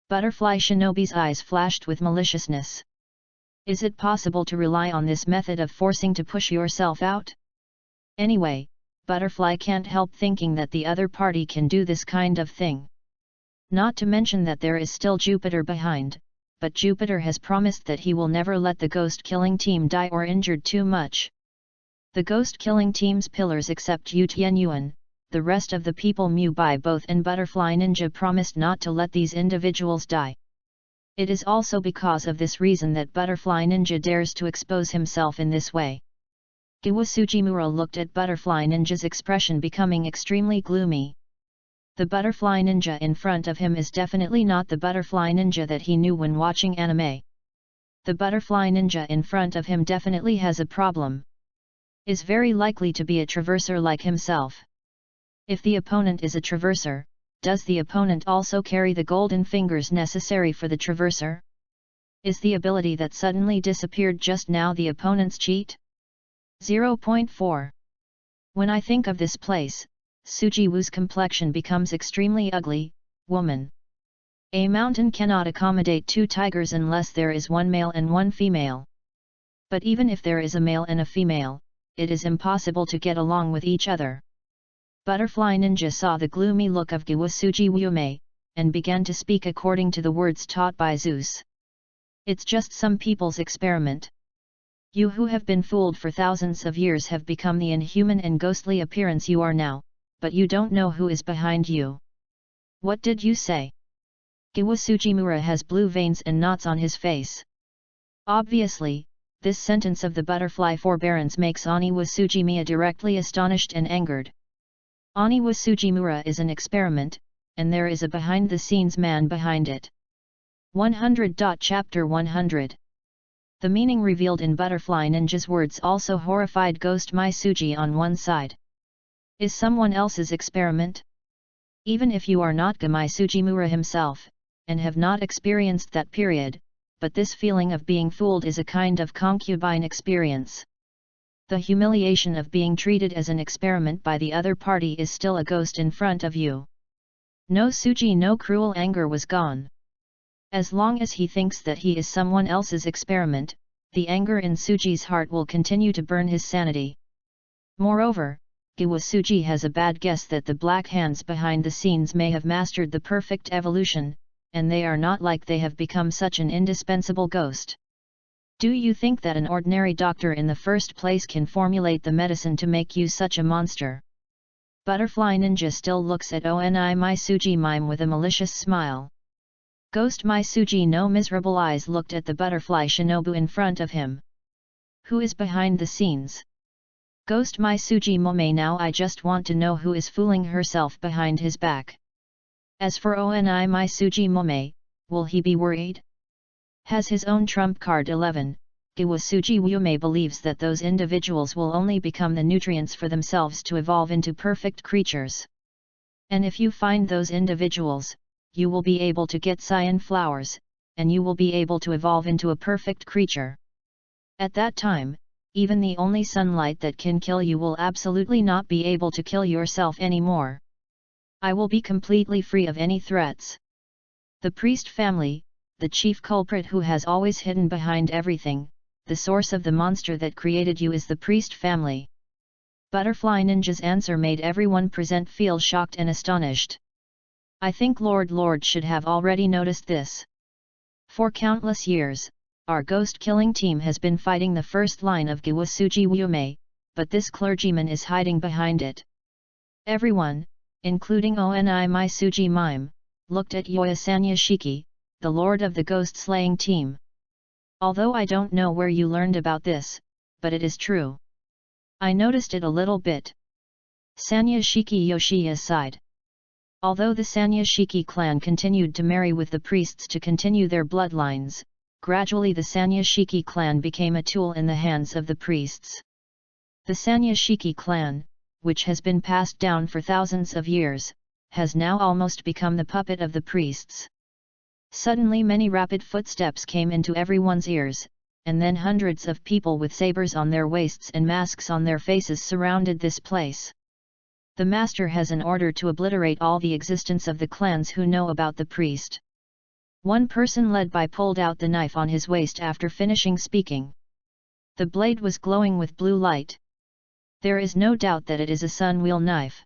Butterfly Shinobi's eyes flashed with maliciousness. Is it possible to rely on this method of forcing to push yourself out? Anyway, Butterfly can't help thinking that the other party can do this kind of thing. Not to mention that there is still Jupiter behind, but Jupiter has promised that he will never let the ghost-killing team die or injured too much. The ghost-killing team's pillars except Yu Tianyuan, the rest of the people Mu Bai both and Butterfly Ninja promised not to let these individuals die. It is also because of this reason that Butterfly Ninja dares to expose himself in this way. Giwasujimura looked at Butterfly Ninja's expression becoming extremely gloomy. The Butterfly Ninja in front of him is definitely not the Butterfly Ninja that he knew when watching anime. The Butterfly Ninja in front of him definitely has a problem. Is very likely to be a traverser like himself. If the opponent is a traverser, does the opponent also carry the golden fingers necessary for the traverser? Is the ability that suddenly disappeared just now the opponent's cheat? 0.4. When I think of this place, Sujiwoo's complexion becomes extremely ugly. Woman. A mountain cannot accommodate two tigers unless there is one male and one female. But even if there is a male and a female, it is impossible to get along with each other. Butterfly Ninja saw the gloomy look of Giwasujiwume, and began to speak according to the words taught by Zeus. It's just some people's experiment. You who have been fooled for thousands of years have become the inhuman and ghostly appearance you are now, but you don't know who is behind you. What did you say? Giwasujimura has blue veins and knots on his face. Obviously, this sentence of the butterfly forbearance makes Oniwa Sujimiya directly astonished and angered. Oniwa Sujimura is an experiment, and there is a behind-the-scenes man behind it. 100. Chapter 100. The meaning revealed in Butterfly Ninja's words also horrified Ghost Mai Suji on one side. Is someone else's experiment? Even if you are not Gamai Sujimura himself, and have not experienced that period, but this feeling of being fooled is a kind of concubine experience. The humiliation of being treated as an experiment by the other party is still a ghost in front of you. No Suji, no cruel anger was gone. As long as he thinks that he is someone else's experiment, the anger in Suji's heart will continue to burn his sanity. Moreover, Giwasuji has a bad guess that the black hands behind the scenes may have mastered the perfect evolution, and they are not like they have become such an indispensable ghost. Do you think that an ordinary doctor in the first place can formulate the medicine to make you such a monster? Butterfly Ninja still looks at Oni Mai Suji mime with a malicious smile. Ghost Mai Suji no miserable eyes looked at the butterfly shinobu in front of him. Who is behind the scenes? Ghost Mai Suji Mome, now I just want to know who is fooling herself behind his back. As for Oni Mai Suji Mome, will he be worried? Has his own trump card 11, Giwasuji Wume believes that those individuals will only become the nutrients for themselves to evolve into perfect creatures. And if you find those individuals, you will be able to get cyan flowers, and you will be able to evolve into a perfect creature. At that time, even the only sunlight that can kill you will absolutely not be able to kill yourself anymore. I will be completely free of any threats. The priest family, the chief culprit who has always hidden behind everything, the source of the monster that created you is the priest family. Butterfly Ninja's answer made everyone present feel shocked and astonished. I think Lord should have already noticed this. For countless years, our ghost-killing team has been fighting the first line of Giwasuji Wume, but this clergyman is hiding behind it. Everyone, including Oni Maisuji Mime, looked at Yoasanya Shiki, the lord of the ghost-slaying team. Although I don't know where you learned about this, but it is true. I noticed it a little bit. Sanya Shiki Yoshiya sighed. Although the Sanya Shiki clan continued to marry with the priests to continue their bloodlines, gradually the Sanya Shiki clan became a tool in the hands of the priests. The Sanya Shiki clan, which has been passed down for thousands of years, has now almost become the puppet of the priests. Suddenly many rapid footsteps came into everyone's ears, and then hundreds of people with sabers on their waists and masks on their faces surrounded this place. The master has an order to obliterate all the existence of the clans who know about the priest. One person led by pulled out the knife on his waist after finishing speaking. The blade was glowing with blue light. There is no doubt that it is a sun-wheel knife.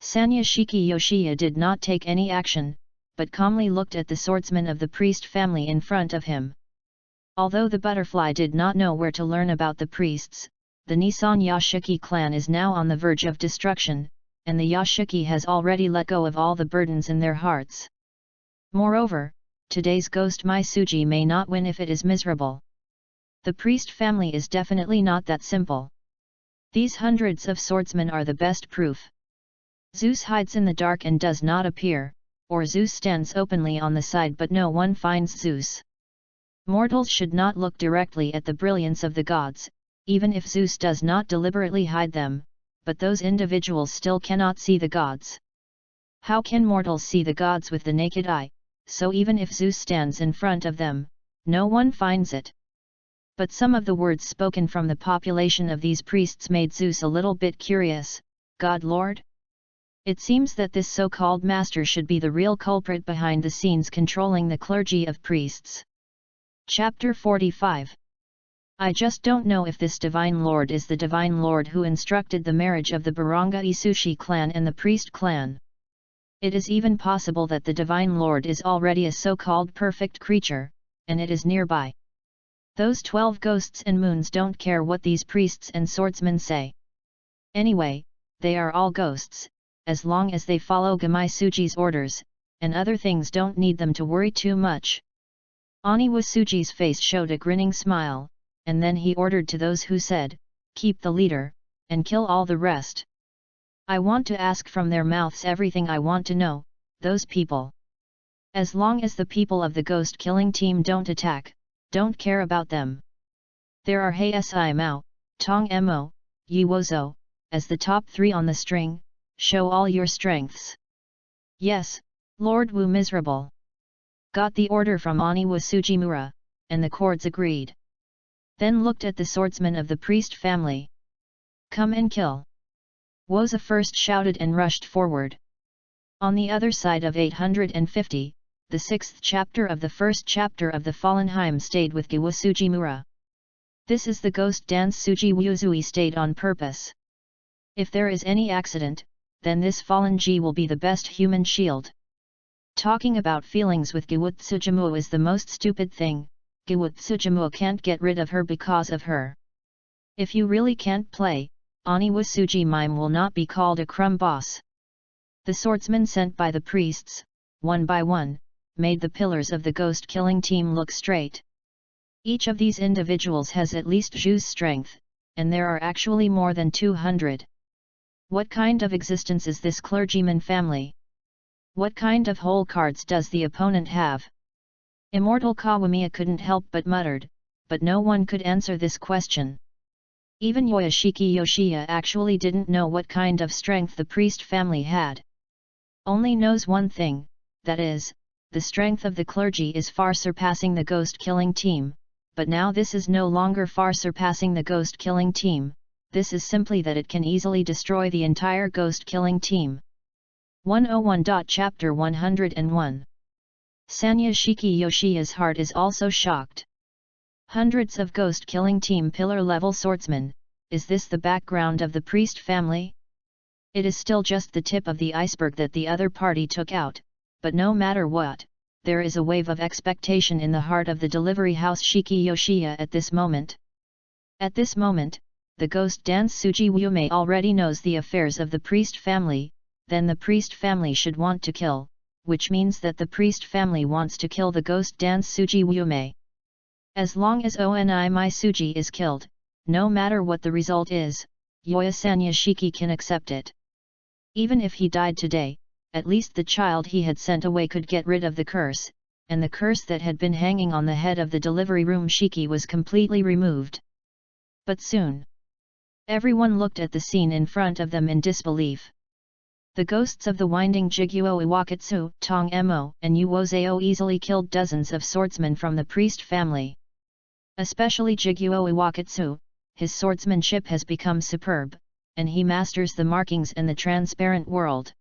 Sanya Shiki Yoshiya did not take any action, but calmly looked at the swordsman of the priest family in front of him. Although the butterfly did not know where to learn about the priests, the Nisan Yashiki clan is now on the verge of destruction, and the Yashiki has already let go of all the burdens in their hearts. Moreover, today's ghost Maisuji may not win if it is miserable. The priest family is definitely not that simple. These hundreds of swordsmen are the best proof. Zeus hides in the dark and does not appear, or Zeus stands openly on the side but no one finds Zeus. Mortals should not look directly at the brilliance of the gods, even if Zeus does not deliberately hide them, but those individuals still cannot see the gods. How can mortals see the gods with the naked eye, so even if Zeus stands in front of them, no one finds it? But some of the words spoken from the population of these priests made Zeus a little bit curious. God Lord? It seems that this so-called master should be the real culprit behind the scenes controlling the clergy of priests. Chapter 45. I just don't know if this divine lord is the divine lord who instructed the marriage of the Baranga Isushi clan and the priest clan. It is even possible that the divine lord is already a so-called perfect creature, and it is nearby. Those 12 ghosts and moons don't care what these priests and swordsmen say. Anyway, they are all ghosts, as long as they follow Gamaisuji's orders, and other things don't need them to worry too much. Oniwasuji's face showed a grinning smile, and then he ordered to those who said, "Keep the leader, and kill all the rest. I want to ask from their mouths everything I want to know, those people. As long as the people of the ghost-killing team don't attack, don't care about them. There are Hei Mao, Tong Mo, Yi Wozo, as the top 3 on the string, show all your strengths." Yes, Lord Wu Miserable. Got the order from Oniwasujimura, and the cords agreed. Then looked at the swordsman of the priest family. Come and kill. Woza first shouted and rushed forward. On the other side of 850, the 6th chapter of the first chapter of the Fallenheim stayed with Giwasujimura. This is the ghost dance Suji Wuzui stayed on purpose. If there is any accident, then this fallen G will be the best human shield. Talking about feelings with Giwatsujimu is the most stupid thing. Giwatsujimu can't get rid of her because of her. If you really can't play, Oniwasuji Mime will not be called a crumb boss. The swordsmen sent by the priests, one by one, made the pillars of the ghost-killing team look straight. Each of these individuals has at least Zhu's strength, and there are actually more than 200. What kind of existence is this clergyman family? What kind of hole cards does the opponent have? Immortal Kawamiya couldn't help but muttered, but no one could answer this question. Even Yoshiki Yoshiya actually didn't know what kind of strength the priest family had. Only knows one thing, that is, the strength of the clergy is far surpassing the ghost-killing team, but now this is no longer far surpassing the ghost-killing team, this is simply that it can easily destroy the entire ghost-killing team. 101. Chapter 101. Sanya Shiki Yoshiya's heart is also shocked. Hundreds of ghost-killing team pillar-level swordsmen, is this the background of the priest family? It is still just the tip of the iceberg that the other party took out, but no matter what, there is a wave of expectation in the heart of the delivery house Shiki Yoshiya at this moment. At this moment, the ghost dance Suji Wume already knows the affairs of the priest family, then the priest family should want to kill, which means that the priest family wants to kill the ghost dance Suji Wume. As long as Oni Mai Suji is killed, no matter what the result is, Yoyasanya Shiki can accept it. Even if he died today, at least the child he had sent away could get rid of the curse, and the curse that had been hanging on the head of the delivery room Shiki was completely removed. But soon, everyone looked at the scene in front of them in disbelief. The ghosts of the winding Jiguo Iwakatsu, Tong Emo, and Uozeo easily killed dozens of swordsmen from the priest family. Especially Jiguo Iwakatsu, his swordsmanship has become superb, and he masters the markings and the transparent world.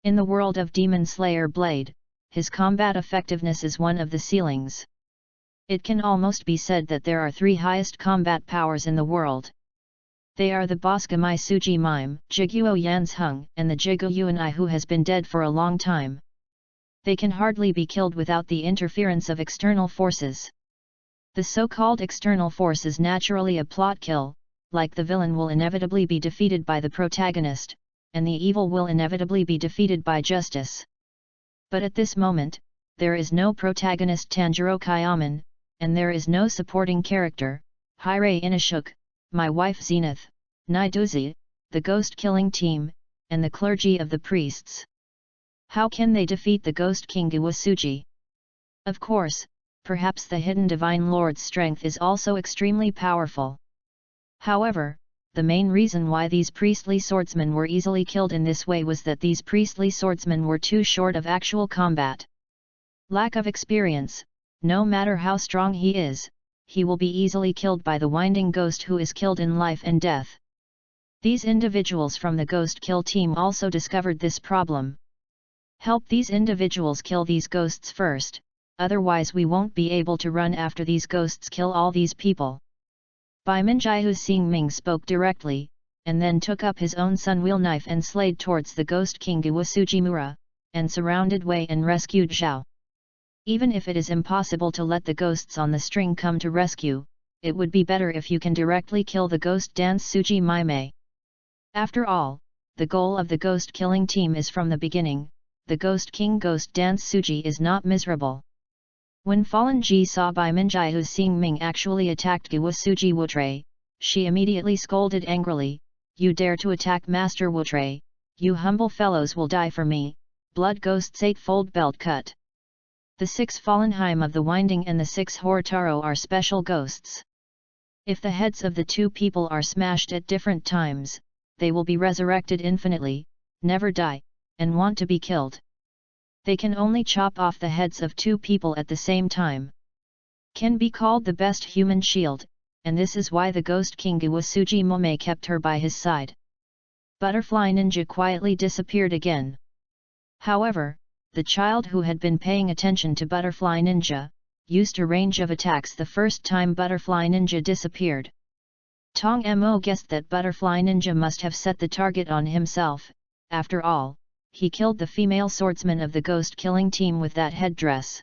In the world of Demon Slayer Blade, his combat effectiveness is one of the ceilings. It can almost be said that there are three highest combat powers in the world. They are the Bosca Mai Suji Mime, Jiguo Yansheng, and the Jigu Yuanai who has been dead for a long time. They can hardly be killed without the interference of external forces. The so-called external force is naturally a plot kill, like the villain will inevitably be defeated by the protagonist, and the evil will inevitably be defeated by justice. But at this moment, there is no protagonist Tanjiro Kyaman, and there is no supporting character, Hire Inashuk, my wife Zenith, Naiduzi, the ghost-killing team, and the clergy of the priests. How can they defeat the ghost king Iwasuji? Of course, perhaps the hidden divine lord's strength is also extremely powerful. However, the main reason why these priestly swordsmen were easily killed in this way was that these priestly swordsmen were too short of actual combat. Lack of experience, no matter how strong he is, he will be easily killed by the winding ghost who is killed in life and death. These individuals from the ghost kill team also discovered this problem. Help these individuals kill these ghosts first, otherwise we won't be able to run after these ghosts kill all these people. Bai Minjiahu Xingming spoke directly, and then took up his own sunwheel knife and slayed towards the ghost king Iwasujimura, and surrounded Wei and rescued Zhao. Even if it is impossible to let the ghosts on the string come to rescue, it would be better if you can directly kill the ghost dance Suji Maimei. After all, the goal of the ghost killing team is from the beginning, the ghost king ghost dance Suji is not miserable. When Fallen Ji saw Bai Minjiahu Xingming actually attacked Iwasuji Wutre, she immediately scolded angrily, "You dare to attack Master Wutre, you humble fellows will die for me, Blood Ghost's 8-fold belt cut." The 6 Fallenheim of the Winding and the 6 Horitaro are special ghosts. If the heads of the two people are smashed at different times, they will be resurrected infinitely, never die, and want to be killed. They can only chop off the heads of two people at the same time. Can be called the best human shield, and this is why the ghost king Iwasuji Mome kept her by his side. Butterfly Ninja quietly disappeared again. However, the child who had been paying attention to Butterfly Ninja, used a range of attacks the first time Butterfly Ninja disappeared. Tong Mo guessed that Butterfly Ninja must have set the target on himself. After all, he killed the female swordsman of the ghost-killing team with that headdress.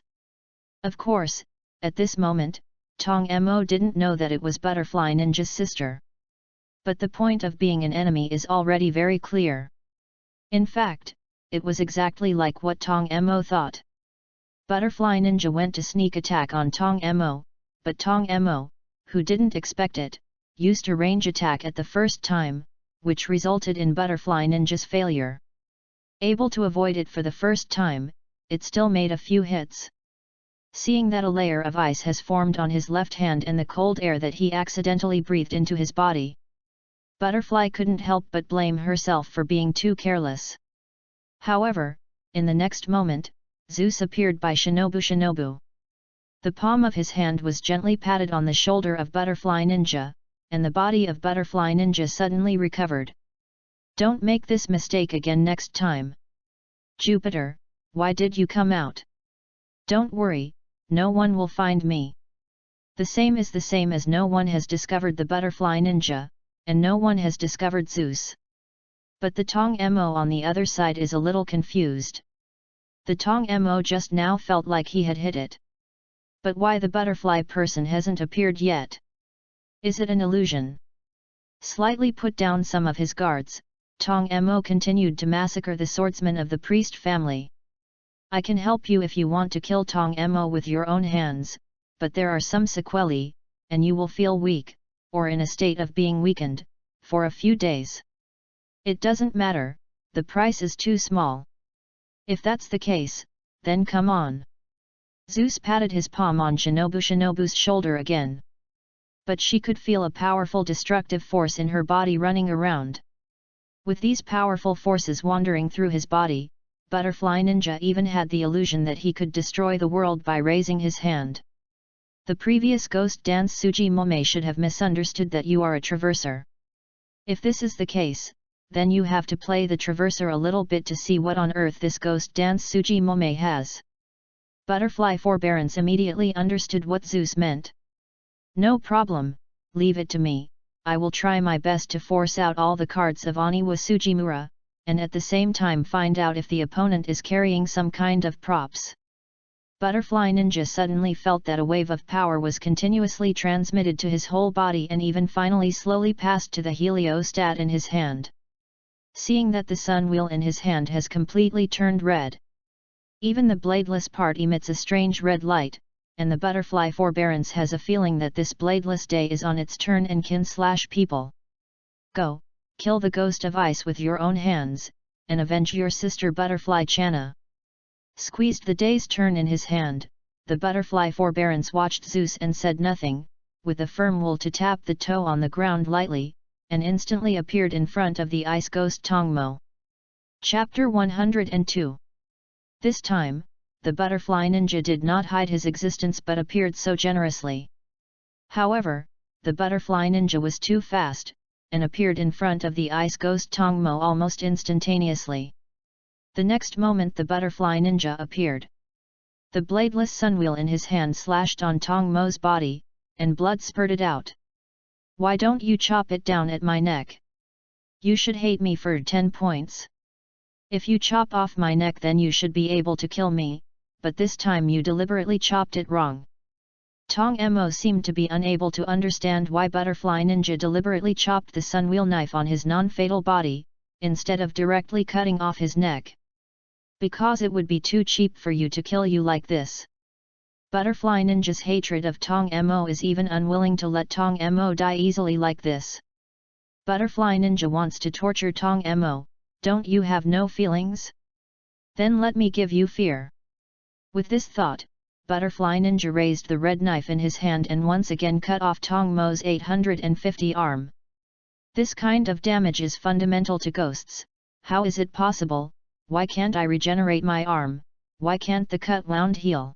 Of course, at this moment, Tong Mo didn't know that it was Butterfly Ninja's sister. But the point of being an enemy is already very clear. In fact, it was exactly like what Tong Mo thought. Butterfly Ninja went to sneak attack on Tong Mo, but Tong Mo, who didn't expect it, used a range attack at the first time, which resulted in Butterfly Ninja's failure. Able to avoid it for the first time, it still made a few hits. Seeing that a layer of ice has formed on his left hand and the cold air that he accidentally breathed into his body, Butterfly couldn't help but blame herself for being too careless. However, in the next moment, Zeus appeared by Shinobu. The palm of his hand was gently patted on the shoulder of Butterfly Ninja, and the body of Butterfly Ninja suddenly recovered. Don't make this mistake again next time. Jupiter, why did you come out? Don't worry, no one will find me. The same as no one has discovered the Butterfly Ninja, and no one has discovered Zeus. But the Tong Mo on the other side is a little confused. The Tong Mo just now felt like he had hit it. But why the butterfly person hasn't appeared yet? Is it an illusion? Slightly put down some of his guards, Tong Mo continued to massacre the swordsmen of the priest family. I can help you if you want to kill Tong Mo with your own hands, but there are some sequelae, and you will feel weak, or in a state of being weakened, for a few days. It doesn't matter, the price is too small. If that's the case, then come on. Zeus patted his palm on Shinobu's shoulder again. But she could feel a powerful destructive force in her body running around. With these powerful forces wandering through his body, Butterfly Ninja even had the illusion that he could destroy the world by raising his hand. The previous ghost dance Suji Mome should have misunderstood that you are a traverser. If this is the case, then you have to play the traverser a little bit to see what on earth this ghost dance Suji Mome has. Butterfly Forbearance immediately understood what Zeus meant. No problem, leave it to me, I will try my best to force out all the cards of Oniwa Sujimura, and at the same time find out if the opponent is carrying some kind of props. Butterfly Ninja suddenly felt that a wave of power was continuously transmitted to his whole body and even finally slowly passed to the heliostat in his hand. Seeing that the sun wheel in his hand has completely turned red. Even the bladeless part emits a strange red light, and the Butterfly Forbearance has a feeling that this bladeless day is on its turn and kin/people. Go, kill the ghost of ice with your own hands, and avenge your sister Butterfly Channa. Squeezed the day's turn in his hand, the Butterfly Forbearance watched Zeus and said nothing, with a firm will to tap the toe on the ground lightly, and instantly appeared in front of the ice ghost Tongmo. Chapter 102. This time, the Butterfly Ninja did not hide his existence but appeared so generously. However, the Butterfly Ninja was too fast, and appeared in front of the ice ghost Tongmo almost instantaneously. The next moment the Butterfly Ninja appeared. The bladeless sunwheel in his hand slashed on Tongmo's body, and blood spurted out. Why don't you chop it down at my neck? You should hate me for 10 points. If you chop off my neck then you should be able to kill me, but this time you deliberately chopped it wrong. Tong Mo seemed to be unable to understand why Butterfly Ninja deliberately chopped the sunwheel knife on his non-fatal body, instead of directly cutting off his neck. Because it would be too cheap for you to kill you like this. Butterfly Ninja's hatred of Tong Mo is even unwilling to let Tong Mo die easily like this. Butterfly Ninja wants to torture Tong Mo, don't you have no feelings? Then let me give you fear. With this thought, Butterfly Ninja raised the red knife in his hand and once again cut off Tong Mo's 850 arm. This kind of damage is fundamental to ghosts. How is it possible? Why can't I regenerate my arm? Why can't the cut wound heal?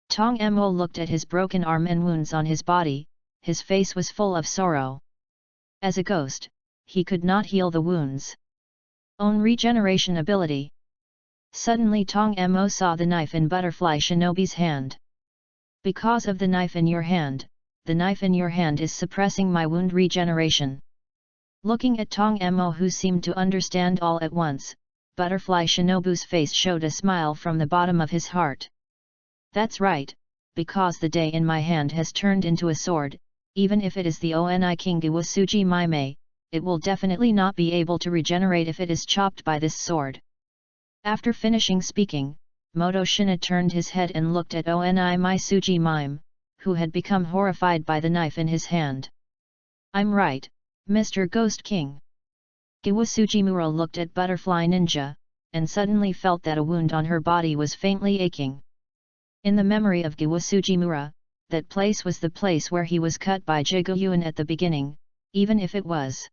Tong Mo looked at his broken arm and wounds on his body, his face was full of sorrow. As a ghost, he could not heal the wounds. Own regeneration ability. Suddenly Tong Mo saw the knife in Butterfly Shinobi's hand. Because of the knife in your hand, the knife in your hand is suppressing my wound regeneration. Looking at Tong Mo who seemed to understand all at once, Butterfly Shinobu's face showed a smile from the bottom of his heart. That's right, because the day in my hand has turned into a sword, even if it is the Oni Kingawa Suji Maime, it will definitely not be able to regenerate if it is chopped by this sword. After finishing speaking, Moto Shina turned his head and looked at Oni Mai Suji Mime, who had become horrified by the knife in his hand. I'm right, Mr. Ghost King. Giwa looked at Butterfly Ninja, and suddenly felt that a wound on her body was faintly aching. In the memory of Giwasujimura, that place was the place where he was cut by Jiguyuan at the beginning, even if it was.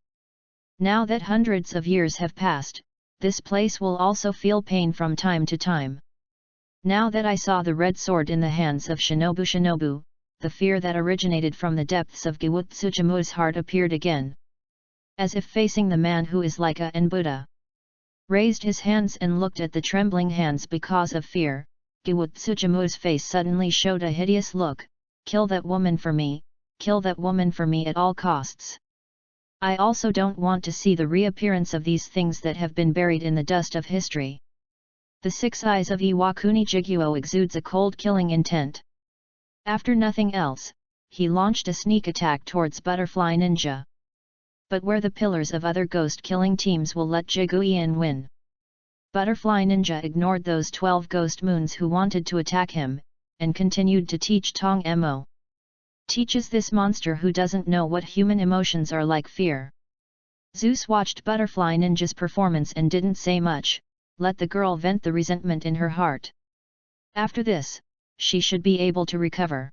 Now that hundreds of years have passed, this place will also feel pain from time to time. Now that I saw the red sword in the hands of Shinobu, the fear that originated from the depths of Giwatsujimu's heart appeared again. As if facing the man who is like an Buddha. Raised his hands and looked at the trembling hands because of fear, Giwatsujimu's face suddenly showed a hideous look. Kill that woman for me, kill that woman for me at all costs. I also don't want to see the reappearance of these things that have been buried in the dust of history. The 6 eyes of Iwakuni Jiguo exudes a cold killing intent. After nothing else, he launched a sneak attack towards Butterfly Ninja. But where the pillars of other ghost-killing teams will let Jiguian win. Butterfly Ninja ignored those 12 ghost moons who wanted to attack him, and continued to teach Tong Mo. Teaches this monster who doesn't know what human emotions are like fear. Zeus watched Butterfly Ninja's performance and didn't say much, let the girl vent the resentment in her heart. After this, she should be able to recover.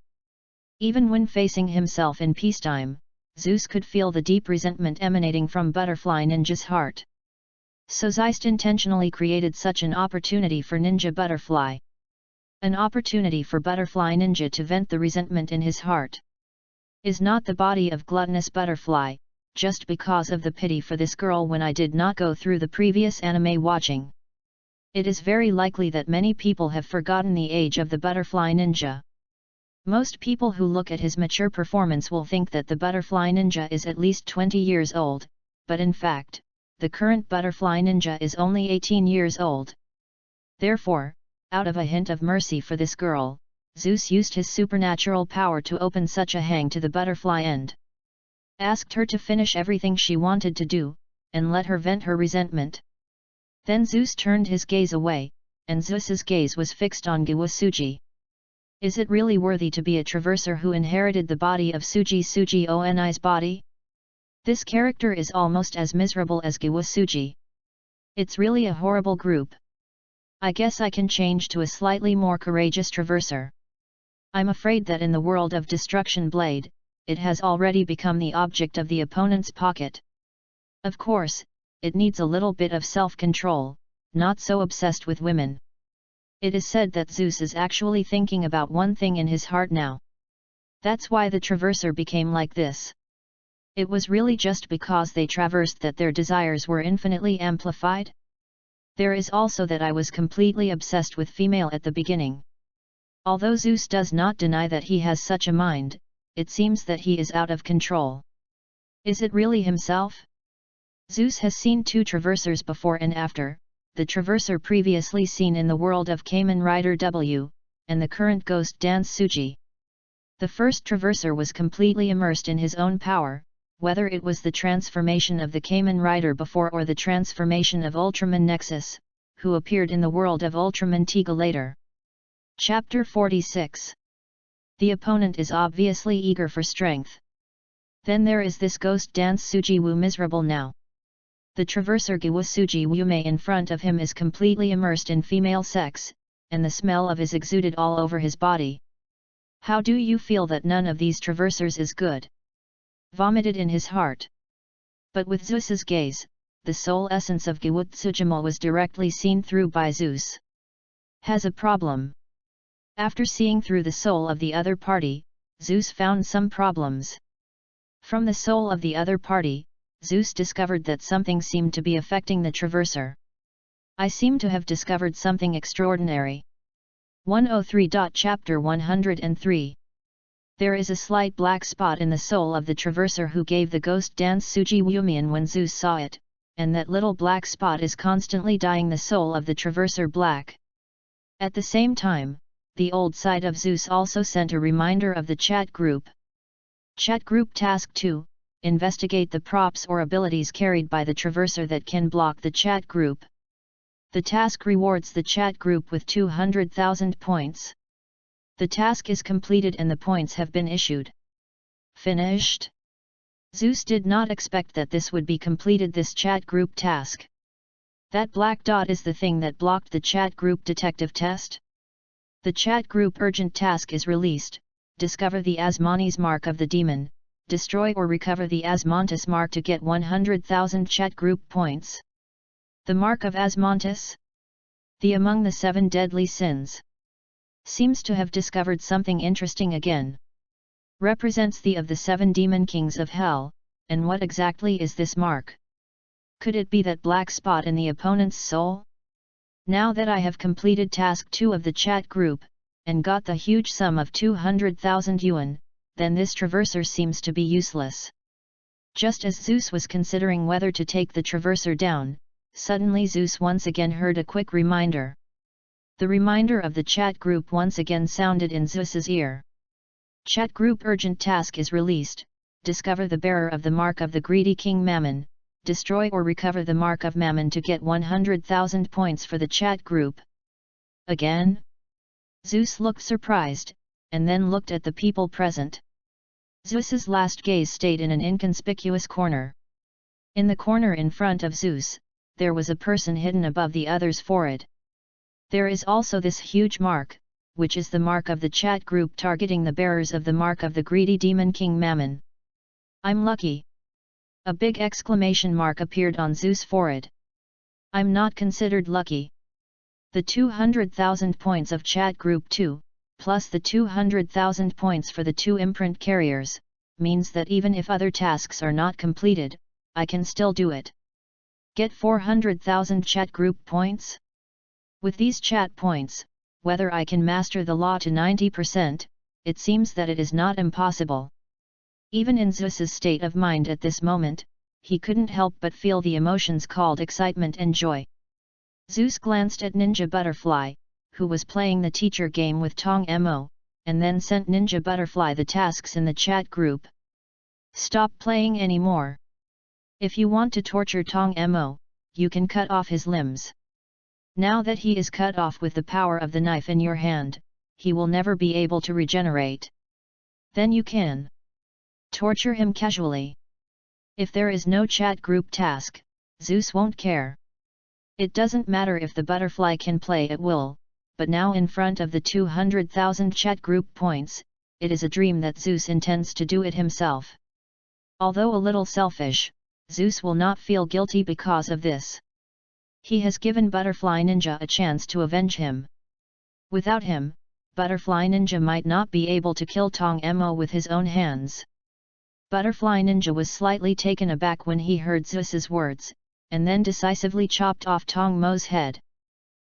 Even when facing himself in peacetime, Zeus could feel the deep resentment emanating from Butterfly Ninja's heart. So Zeus intentionally created such an opportunity for Ninja Butterfly. An opportunity for Butterfly Ninja to vent the resentment in his heart. Is not the body of gluttonous Butterfly, just because of the pity for this girl when I did not go through the previous anime watching. It is very likely that many people have forgotten the age of the Butterfly Ninja. Most people who look at his mature performance will think that the Butterfly Ninja is at least 20 years old, but in fact, the current Butterfly Ninja is only 18 years old. Therefore, out of a hint of mercy for this girl, Zeus used his supernatural power to open such a hang to the butterfly end. Asked her to finish everything she wanted to do, and let her vent her resentment. Then Zeus turned his gaze away, and Zeus's gaze was fixed on Giwasuji. Is it really worthy to be a traverser who inherited the body of Suji Oni's body? This character is almost as miserable as Giwasuji. It's really a horrible group. I guess I can change to a slightly more courageous traverser. I'm afraid that in the world of Destruction Blade, it has already become the object of the opponent's pocket. Of course, it needs a little bit of self-control, not so obsessed with women. It is said that Zeus is actually thinking about one thing in his heart now. That's why the traverser became like this. It was really just because they traversed that their desires were infinitely amplified? There is also that I was completely obsessed with female at the beginning. Although Zeus does not deny that he has such a mind, it seems that he is out of control. Is it really himself? Zeus has seen 2 traversers before and after, the traverser previously seen in the world of Kamen Rider W, and the current ghost dance Suji. The first traverser was completely immersed in his own power, whether it was the transformation of the Kamen Rider before or the transformation of Ultraman Nexus, who appeared in the world of Ultraman Tiga later. Chapter 46. The opponent is obviously eager for strength. Then there is this ghost dance Suji Wu miserable now. The traverser Giwasuji Wume in front of him is completely immersed in female sex, and the smell of is exuded all over his body. How do you feel that none of these traversers is good? Vomited in his heart. But with Zeus's gaze, the soul essence of Giwatsujimu was directly seen through by Zeus. Has a problem. After seeing through the soul of the other party, Zeus found some problems. From the soul of the other party, Zeus discovered that something seemed to be affecting the traverser. I seem to have discovered something extraordinary. 103. Chapter 103. There is a slight black spot in the soul of the traverser who gave the ghost dance Suji Wumian when Zeus saw it, and that little black spot is constantly dyeing the soul of the traverser black. At the same time, the old side of Zeus also sent a reminder of the chat group. Chat group Task 2, investigate the props or abilities carried by the traverser that can block the chat group. The task rewards the chat group with 200,000 points. The task is completed and the points have been issued. Finished? Zeus did not expect that this would be completed, this chat group task. That black dot is the thing that blocked the chat group detective test? The chat group urgent task is released. Discover the Asmonis mark of the demon, destroy or recover the Asmontis mark to get 100,000 chat group points. The mark of Asmontis? The among the 7 deadly sins. Seems to have discovered something interesting again. Represents the of the 7 demon kings of hell, and what exactly is this mark? Could it be that black spot in the opponent's soul? Now that I have completed task 2 of the chat group, and got the huge sum of 200,000 yuan, then this traverser seems to be useless. Just as Zeus was considering whether to take the traverser down, suddenly Zeus once again heard a quick reminder. The reminder of the chat group once again sounded in Zeus's ear. Chat group urgent task is released. Discover the bearer of the mark of the greedy king Mammon, destroy or recover the mark of Mammon to get 100,000 points for the chat group. Again? Zeus looked surprised, and then looked at the people present. Zeus's last gaze stayed in an inconspicuous corner. In the corner in front of Zeus, there was a person hidden above the other's forehead. There is also this huge mark, which is the mark of the chat group targeting the bearers of the mark of the greedy demon king Mammon. I'm lucky. A big exclamation mark appeared on Zeus' forehead. I'm not considered lucky. The 200,000 points of chat group 2, plus the 200,000 points for the 2 imprint carriers, means that even if other tasks are not completed, I can still do it. Get 400,000 chat group points? With these chat points, whether I can master the law to 90%, it seems that it is not impossible. Even in Zeus's state of mind at this moment, he couldn't help but feel the emotions called excitement and joy. Zeus glanced at Ninja Butterfly, who was playing the teacher game with Tong Mo, and then sent Ninja Butterfly the tasks in the chat group. Stop playing anymore. If you want to torture Tong Mo, you can cut off his limbs. Now that he is cut off with the power of the knife in your hand, he will never be able to regenerate. Then you can torture him casually. If there is no chat group task, Zeus won't care. It doesn't matter if the butterfly can play at will, but now in front of the 200,000 chat group points, it is a dream that Zeus intends to do it himself. Although a little selfish, Zeus will not feel guilty because of this. He has given Butterfly Ninja a chance to avenge him. Without him, Butterfly Ninja might not be able to kill Tong Mo with his own hands. Butterfly Ninja was slightly taken aback when he heard Zeus's words, and then decisively chopped off Tong Mo's head.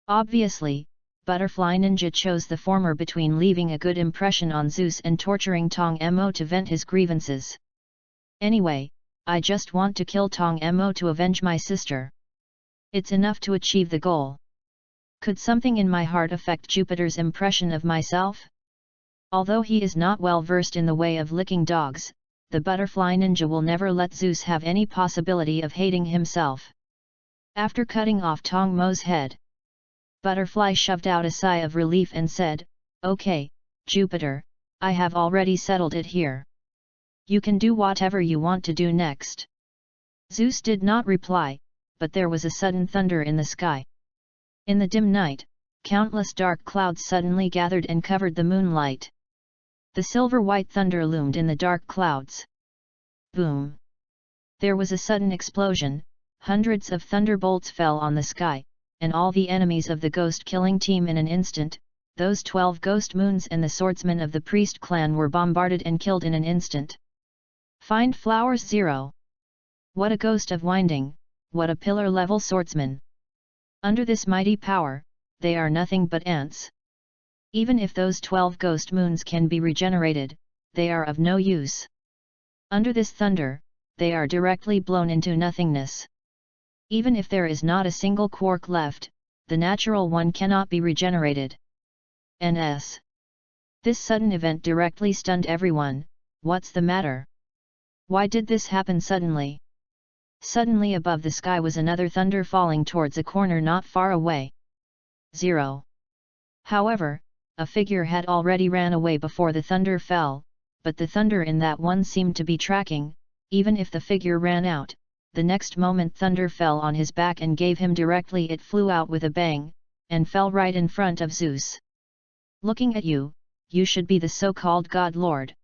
Obviously, Butterfly Ninja chose the former between leaving a good impression on Zeus and torturing Tong Mo to vent his grievances. Anyway, I just want to kill Tong Mo to avenge my sister. It's enough to achieve the goal. Could something in my heart affect Jupiter's impression of myself? Although he is not well versed in the way of licking dogs, the Butterfly Ninja will never let Zeus have any possibility of hating himself. After cutting off Tong Mo's head, Butterfly shoved out a sigh of relief and said, "Okay, Jupiter, I have already settled it here. You can do whatever you want to do next." Zeus did not reply, but there was a sudden thunder in the sky. In the dim night, countless dark clouds suddenly gathered and covered the moonlight. The silver-white thunder loomed in the dark clouds. Boom! There was a sudden explosion, hundreds of thunderbolts fell on the sky, and all the enemies of the ghost-killing team in an instant, those 12 ghost moons and the swordsmen of the priest clan were bombarded and killed in an instant. Find flowers 0. What a ghost of winding, what a pillar-level swordsman! Under this mighty power, they are nothing but ants. Even if those 12 ghost moons can be regenerated, they are of no use. Under this thunder, they are directly blown into nothingness. Even if there is not a single quark left, the natural one cannot be regenerated. NS. This sudden event directly stunned everyone. What's the matter? Why did this happen suddenly? Suddenly above the sky was another thunder falling towards a corner not far away. 0. However, a figure had already ran away before the thunder fell, but the thunder in that one seemed to be tracking. Even if the figure ran out, the next moment thunder fell on his back and gave him directly. It flew out with a bang, and fell right in front of Zeus. Looking at you, you should be the so-called God Lord.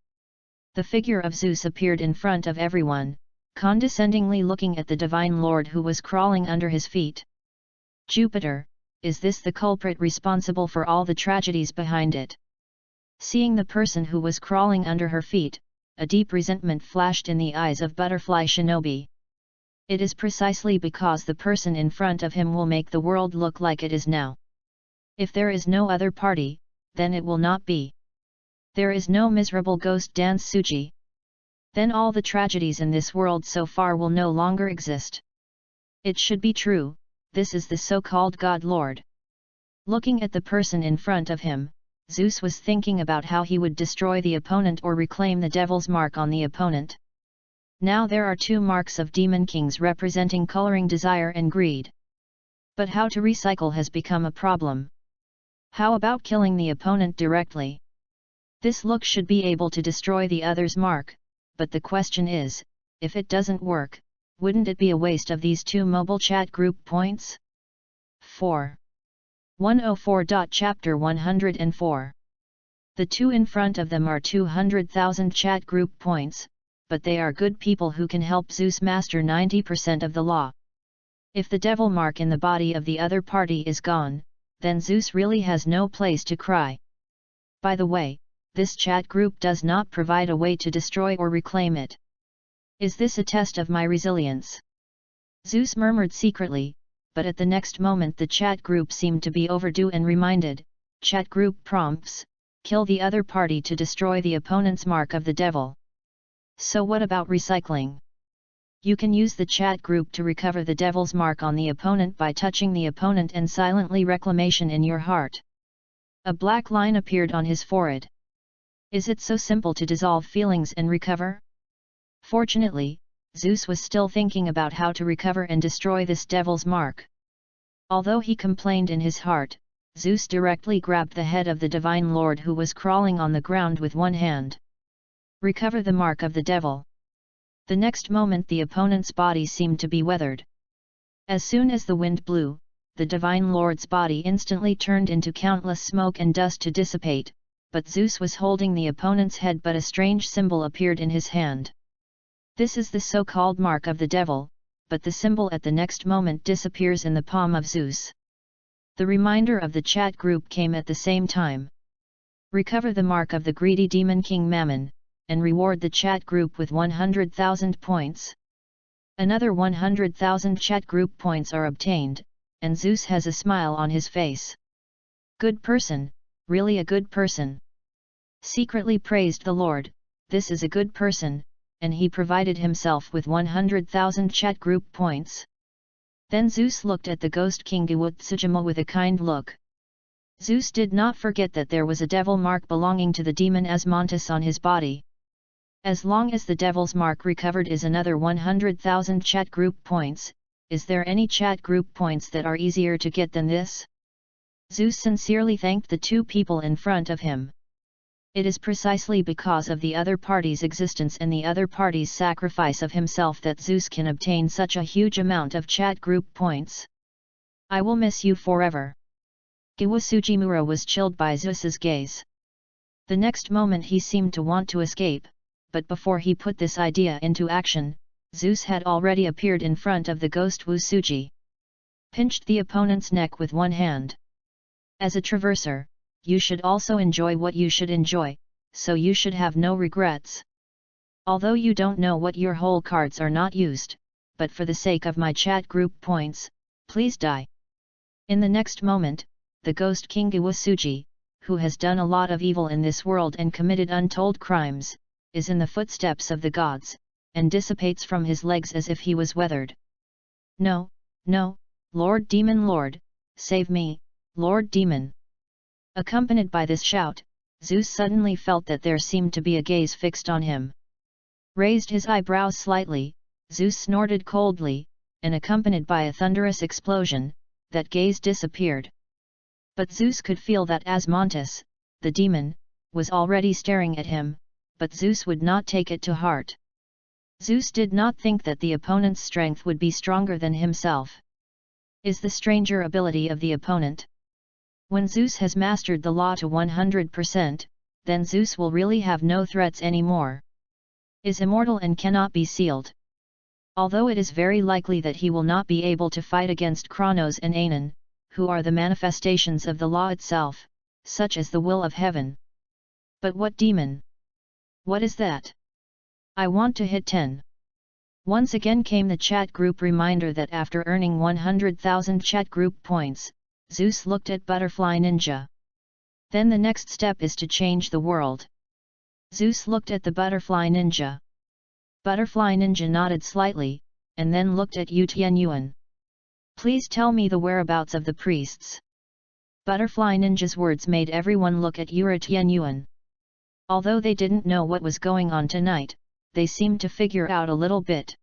The figure of Zeus appeared in front of everyone, condescendingly looking at the divine Lord who was crawling under his feet. Jupiter, is this the culprit responsible for all the tragedies behind it? Seeing the person who was crawling under her feet, a deep resentment flashed in the eyes of Butterfly Shinobi. It is precisely because the person in front of him will make the world look like it is now. If there is no other party, then it will not be. There is no miserable ghost dance Suji. Then all the tragedies in this world so far will no longer exist. It should be true, this is the so-called God Lord. Looking at the person in front of him, Zeus was thinking about how he would destroy the opponent or reclaim the devil's mark on the opponent. Now there are two marks of demon kings representing coloring desire and greed. But how to recycle has become a problem. How about killing the opponent directly? This look should be able to destroy the other's mark, but the question is, if it doesn't work, wouldn't it be a waste of these two mobile chat group points? 4. 104. Chapter 104. The two in front of them are 200,000 chat group points, but they are good people who can help Zeus master 90% of the law. If the devil mark in the body of the other party is gone, then Zeus really has no place to cry. By the way, this chat group does not provide a way to destroy or reclaim it. Is this a test of my resilience? Zeus murmured secretly, but at the next moment the chat group seemed to be overdue and reminded, chat group prompts, kill the other party to destroy the opponent's mark of the devil. So what about recycling? You can use the chat group to recover the devil's mark on the opponent by touching the opponent and silently reclamation in your heart. A black line appeared on his forehead. Is it so simple to dissolve feelings and recover? Fortunately, Zeus was still thinking about how to recover and destroy this devil's mark. Although he complained in his heart, Zeus directly grabbed the head of the divine lord who was crawling on the ground with one hand. Recover the mark of the devil. The next moment the opponent's body seemed to be weathered. As soon as the wind blew, the divine lord's body instantly turned into countless smoke and dust to dissipate, but Zeus was holding the opponent's head, but a strange symbol appeared in his hand. This is the so-called mark of the devil, but the symbol at the next moment disappears in the palm of Zeus. The reminder of the chat group came at the same time. Recover the mark of the greedy demon king Mammon, and reward the chat group with 100,000 points. Another 100,000 chat group points are obtained, and Zeus has a smile on his face. Good person, really a good person. Secretly praised the Lord, this is a good person, and he provided himself with 100,000 chat group points. Then Zeus looked at the ghost king Tsujima with a kind look. Zeus did not forget that there was a devil mark belonging to the demon Asmontis on his body. As long as the devil's mark recovered is another 100,000 chat group points, is there any chat group points that are easier to get than this? Zeus sincerely thanked the two people in front of him. It is precisely because of the other party's existence and the other party's sacrifice of himself that Zeus can obtain such a huge amount of chat group points. I will miss you forever. Giwasujimura was chilled by Zeus's gaze. The next moment he seemed to want to escape, but before he put this idea into action, Zeus had already appeared in front of the ghost Wusuji. Pinched the opponent's neck with one hand. As a traverser, you should also enjoy what you should enjoy, so you should have no regrets. Although you don't know what your whole cards are not used, but for the sake of my chat group points, please die. In the next moment, the ghost king Iwasuji, who has done a lot of evil in this world and committed untold crimes, is in the footsteps of the gods, and dissipates from his legs as if he was weathered. No, no, Lord Demon Lord, save me, Lord Demon. Accompanied by this shout, Zeus suddenly felt that there seemed to be a gaze fixed on him. Raised his eyebrows slightly, Zeus snorted coldly, and accompanied by a thunderous explosion, that gaze disappeared. But Zeus could feel that Asmontis, the demon, was already staring at him, but Zeus would not take it to heart. Zeus did not think that the opponent's strength would be stronger than himself. Is the stranger ability of the opponent? When Zeus has mastered the law to 100%, then Zeus will really have no threats anymore. Is immortal and cannot be sealed. Although it is very likely that he will not be able to fight against Kronos and Aenon, who are the manifestations of the law itself, such as the will of heaven. But what demon? What is that? I want to hit 10. Once again came the chat group reminder that after earning 100,000 chat group points, Zeus looked at Butterfly Ninja. Then the next step is to change the world. Zeus looked at the Butterfly Ninja. Butterfly Ninja nodded slightly, and then looked at Yu Tianyuan. Please tell me the whereabouts of the priests. Butterfly Ninja's words made everyone look at Yu Tianyuan. Although they didn't know what was going on tonight, they seemed to figure out a little bit.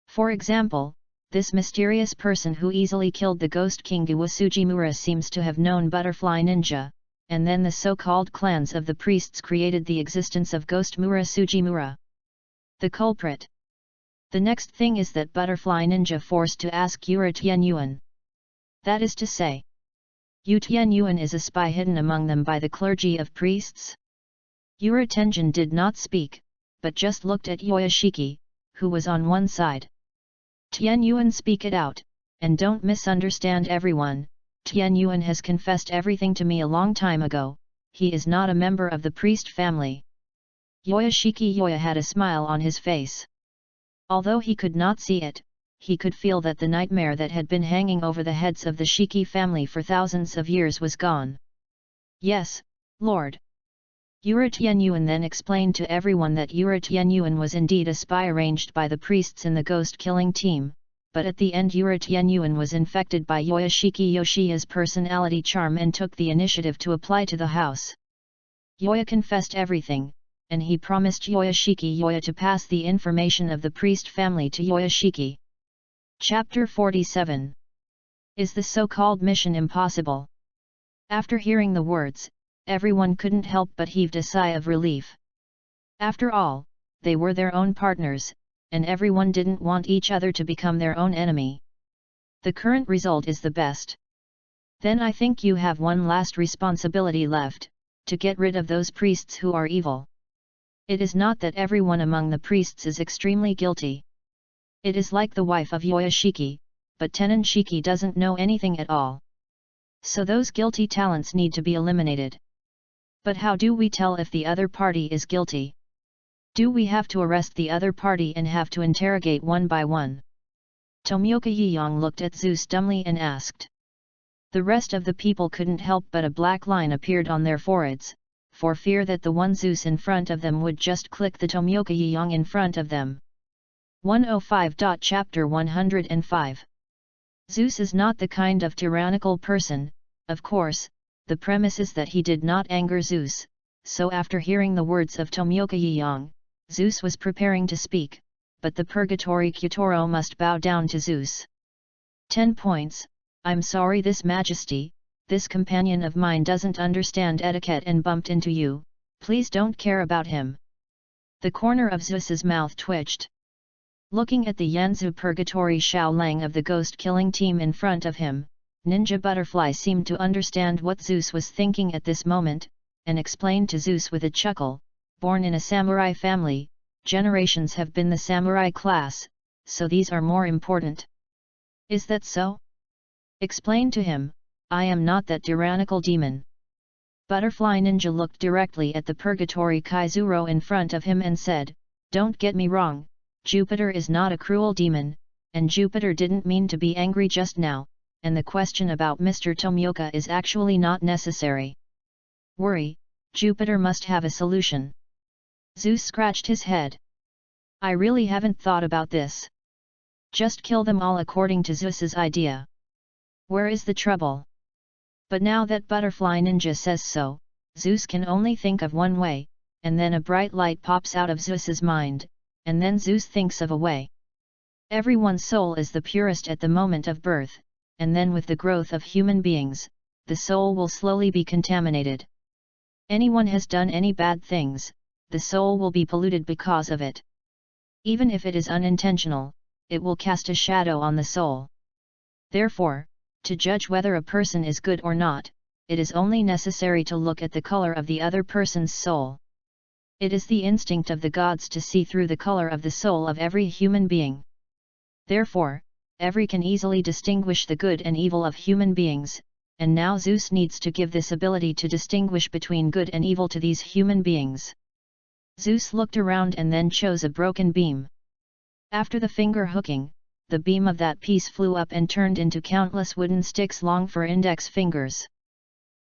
For example, this mysterious person who easily killed the ghost king Iwasujimura seems to have known Butterfly Ninja, and then the so-called clans of the priests created the existence of Ghost Mura Sujimura. The culprit. The next thing is that Butterfly Ninja forced to ask Yu Tianyuan. That is to say, Yu Tianyuan is a spy hidden among them by the clergy of priests? Yu Tenjin did not speak, but just looked at Yoshiki, who was on one side. Tianyuan, speak it out, and don't misunderstand everyone. Tianyuan has confessed everything to me a long time ago. He is not a member of the priest family. Yoshiki Yoya had a smile on his face. Although he could not see it, he could feel that the nightmare that had been hanging over the heads of the Shiki family for thousands of years was gone. Yes, Lord. Yu Tianyuan then explained to everyone that Yu Tianyuan was indeed a spy arranged by the priests in the ghost-killing team, but at the end Yu Tianyuan was infected by Yoshiki Yoshia's personality charm and took the initiative to apply to the house. Yoya confessed everything, and he promised Yoshiki Yoya to pass the information of the priest family to Yoshiki. Chapter 47. Is the so-called mission impossible? After hearing the words, everyone couldn't help but heaved a sigh of relief. After all, they were their own partners, and everyone didn't want each other to become their own enemy. The current result is the best. Then I think you have one last responsibility left, to get rid of those priests who are evil. It is not that everyone among the priests is extremely guilty. It is like the wife of Yoshiki, but Tenon Shiki doesn't know anything at all. So those guilty talents need to be eliminated. But how do we tell if the other party is guilty? Do we have to arrest the other party and have to interrogate one by one? Tomioka Yiyong looked at Zeus dumbly and asked. The rest of the people couldn't help but a black line appeared on their foreheads, for fear that the one Zeus in front of them would just click the Tomioka Yiyong in front of them. 105. Chapter 105. Zeus is not the kind of tyrannical person, of course. The premise is that he did not anger Zeus, so after hearing the words of Tomioka Yiyong, Zeus was preparing to speak, but the Purgatory Kyutoro must bow down to Zeus. 10 points, I'm sorry This Majesty, this companion of mine doesn't understand etiquette and bumped into you, please don't care about him. The corner of Zeus's mouth twitched. Looking at the Yanzu Purgatory Shaolang of the ghost-killing team in front of him, Ninja Butterfly seemed to understand what Zeus was thinking at this moment, and explained to Zeus with a chuckle, born in a samurai family, generations have been the samurai class, so these are more important. Is that so? Explain to him, I am not that tyrannical demon. Butterfly Ninja looked directly at the Purgatory Kaizuro in front of him and said, don't get me wrong, Jupiter is not a cruel demon, and Jupiter didn't mean to be angry just now. And the question about Mr. Tomioka is actually not necessary. Worry, Jupiter must have a solution. Zeus scratched his head. I really haven't thought about this. Just kill them all according to Zeus's idea. Where is the trouble? But now that Butterfly Ninja says so, Zeus can only think of one way, and then a bright light pops out of Zeus's mind, and then Zeus thinks of a way. Everyone's soul is the purest at the moment of birth, and then with the growth of human beings, the soul will slowly be contaminated. Anyone has done any bad things, the soul will be polluted because of it. Even if it is unintentional, it will cast a shadow on the soul. Therefore, to judge whether a person is good or not, it is only necessary to look at the color of the other person's soul. It is the instinct of the gods to see through the color of the soul of every human being. Therefore, every can easily distinguish the good and evil of human beings, and now Zeus needs to give this ability to distinguish between good and evil to these human beings. Zeus looked around and then chose a broken beam. After the finger hooking, the beam of that piece flew up and turned into countless wooden sticks long for index fingers.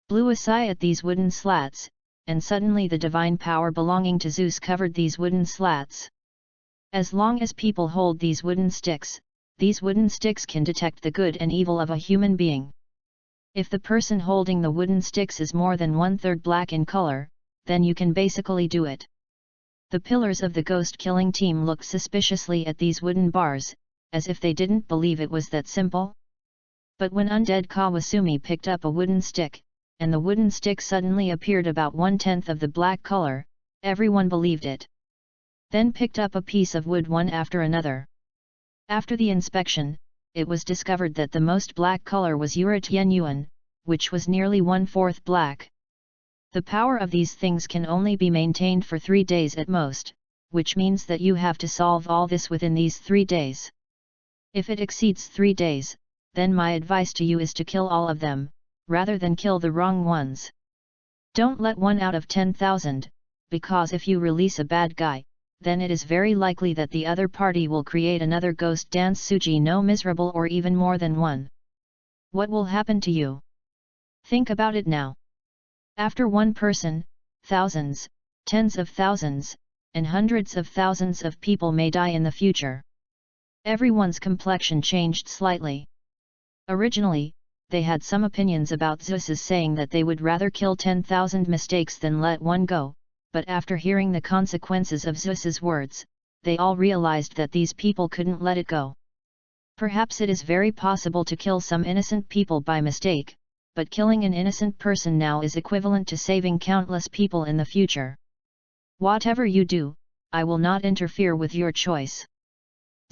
Blew a sigh at these wooden slats, and suddenly the divine power belonging to Zeus covered these wooden slats. As long as people hold these wooden sticks can detect the good and evil of a human being. If the person holding the wooden sticks is more than 1/3 black in color, then you can basically do it. The pillars of the ghost-killing team looked suspiciously at these wooden bars, as if they didn't believe it was that simple. But when undead Kawasumi picked up a wooden stick, and the wooden stick suddenly appeared about 1/10 of the black color, everyone believed it. Then picked up a piece of wood one after another. After the inspection, it was discovered that the most black color was Yuan, which was nearly 1/4 black. The power of these things can only be maintained for 3 days at most, which means that you have to solve all this within these 3 days. If it exceeds 3 days, then my advice to you is to kill all of them, rather than kill the wrong ones. Don't let 1 out of 10,000, because if you release a bad guy, then it is very likely that the other party will create another ghost dance Suji no miserable or even more than one. What will happen to you? Think about it now. After one person, thousands, tens of thousands, and hundreds of thousands of people may die in the future. Everyone's complexion changed slightly. Originally, they had some opinions about Zeus's saying that they would rather kill 10,000 mistakes than let one go, but after hearing the consequences of Zeus's words, they all realized that these people couldn't let it go. Perhaps it is very possible to kill some innocent people by mistake, but killing an innocent person now is equivalent to saving countless people in the future. Whatever you do, I will not interfere with your choice.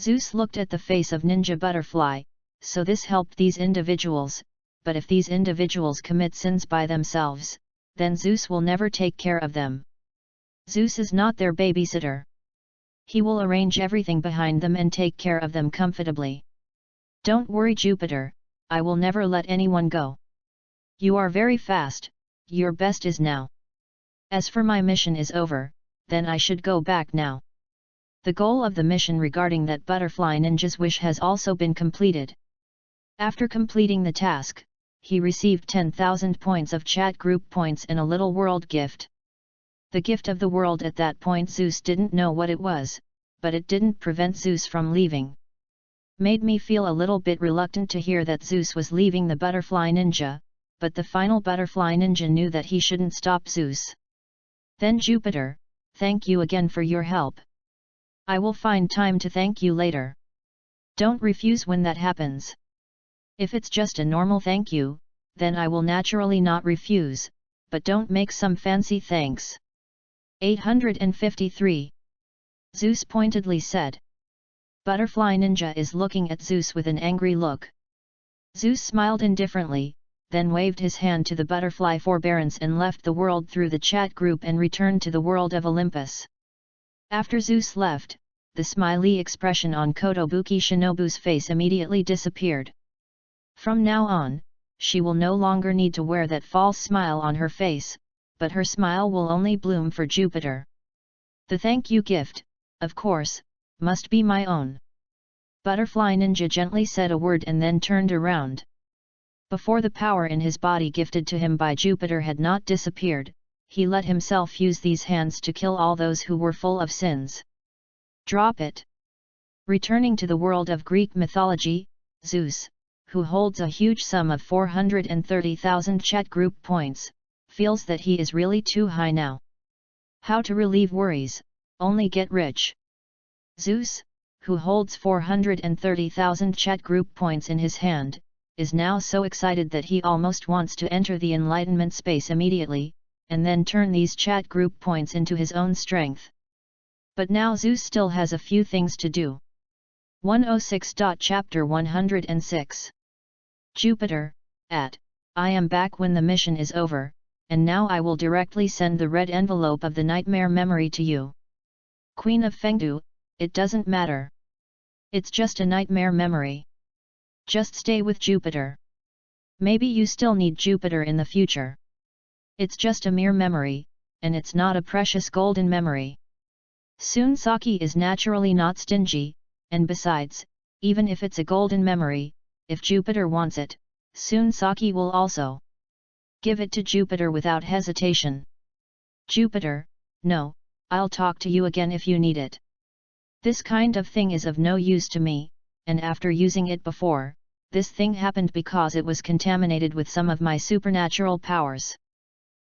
Zeus looked at the face of Ninja Butterfly, so this helped these individuals, but if these individuals commit sins by themselves, then Zeus will never take care of them. Zeus is not their babysitter. He will arrange everything behind them and take care of them comfortably. Don't worry, Jupiter, I will never let anyone go. You are very fast, your best is now. As for my mission is over, then I should go back now. The goal of the mission regarding that butterfly ninja's wish has also been completed. After completing the task, he received 10,000 points of chat group points and a little world gift. The gift of the world at that point Zeus didn't know what it was, but it didn't prevent Zeus from leaving. Made me feel a little bit reluctant to hear that Zeus was leaving the butterfly ninja, but the final butterfly ninja knew that he shouldn't stop Zeus. Then Jupiter, thank you again for your help. I will find time to thank you later. Don't refuse when that happens. If it's just a normal thank you, then I will naturally not refuse, but don't make some fancy thanks. 853. Zeus pointedly said. Butterfly Ninja is looking at Zeus with an angry look. Zeus smiled indifferently, then waved his hand to the butterfly forbearance and left the world through the chat group and returned to the world of Olympus. After Zeus left, the smiley expression on Kotobuki Shinobu's face immediately disappeared. From now on, she will no longer need to wear that false smile on her face, but her smile will only bloom for Jupiter. The thank you gift, of course, must be my own. Butterfly Ninja gently said a word and then turned around. Before the power in his body gifted to him by Jupiter had not disappeared, he let himself use these hands to kill all those who were full of sins. Drop it. Returning to the world of Greek mythology, Zeus, who holds a huge sum of 430,000 chat group points, feels that he is really too high now. How to relieve worries? Only get rich. Zeus, who holds 430,000 chat group points in his hand, is now so excited that he almost wants to enter the enlightenment space immediately, and then turn these chat group points into his own strength. But now Zeus still has a few things to do. 106. Chapter 106. Jupiter, at I am back when the mission is over, and now I will directly send the red envelope of the nightmare memory to you. Queen of Fengdu, it doesn't matter. It's just a nightmare memory. Just stay with Jupiter. Maybe you still need Jupiter in the future. It's just a mere memory, and it's not a precious golden memory. Saki is naturally not stingy, and besides, even if it's a golden memory, if Jupiter wants it, Saki will also give it to Jupiter without hesitation. Jupiter, no, I'll talk to you again if you need it. This kind of thing is of no use to me, and after using it before, this thing happened because it was contaminated with some of my supernatural powers.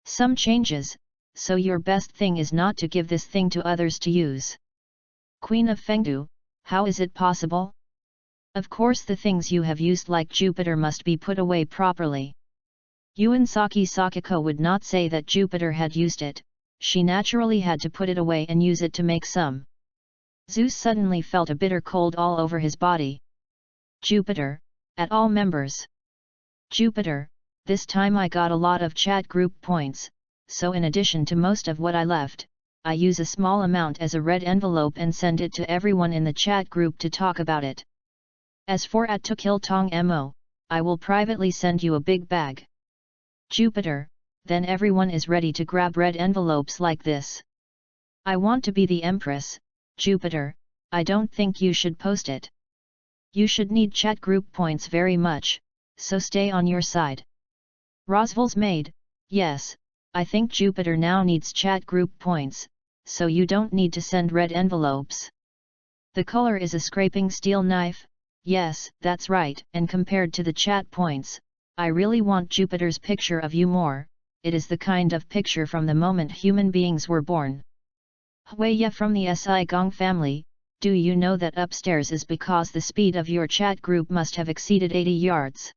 Some changes, so your best thing is not to give this thing to others to use. Queen of Fengdu, how is it possible? Of course the things you have used like Jupiter must be put away properly. Saki Sakiko would not say that Jupiter had used it, she naturally had to put it away and use it to make some. Zeus suddenly felt a bitter cold all over his body. Jupiter, at all members. Jupiter, this time I got a lot of chat group points, so in addition to most of what I left, I use a small amount as a red envelope and send it to everyone in the chat group to talk about it. As for at to kill Tong Mo, I will privately send you a big bag. Jupiter, then everyone is ready to grab red envelopes like this. I want to be the Empress, Jupiter, I don't think you should post it. You should need chat group points very much, so stay on your side. Roswell's maid, yes, I think Jupiter now needs chat group points, so you don't need to send red envelopes. The color is a scraping steel knife, yes, that's right, and compared to the chat points, I really want Jupiter's picture of you more, it is the kind of picture from the moment human beings were born. Huiya from the Si Gong family, do you know that upstairs is because the speed of your chat group must have exceeded 80 yards.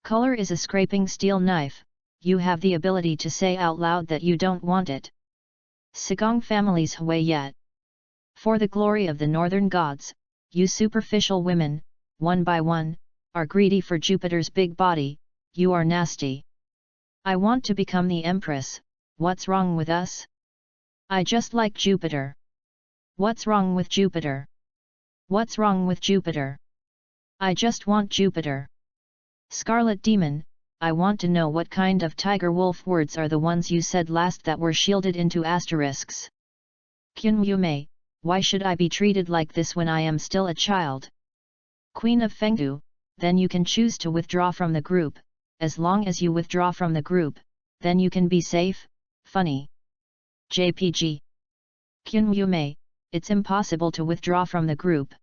Color is a scraping steel knife, you have the ability to say out loud that you don't want it. Sigong family's Huiya. For the glory of the northern gods, you superficial women, one by one, are greedy for Jupiter's big body, you are nasty. I want to become the Empress, what's wrong with us? I just like Jupiter. What's wrong with Jupiter? What's wrong with Jupiter? I just want Jupiter. Scarlet Demon, I want to know what kind of tiger wolf words are the ones you said last that were shielded into asterisks. Kyun Yume, why should I be treated like this when I am still a child? Queen of Fengdu, then you can choose to withdraw from the group, as long as you withdraw from the group, then you can be safe, funny. JPG. Kyun Yume, it's impossible to withdraw from the group.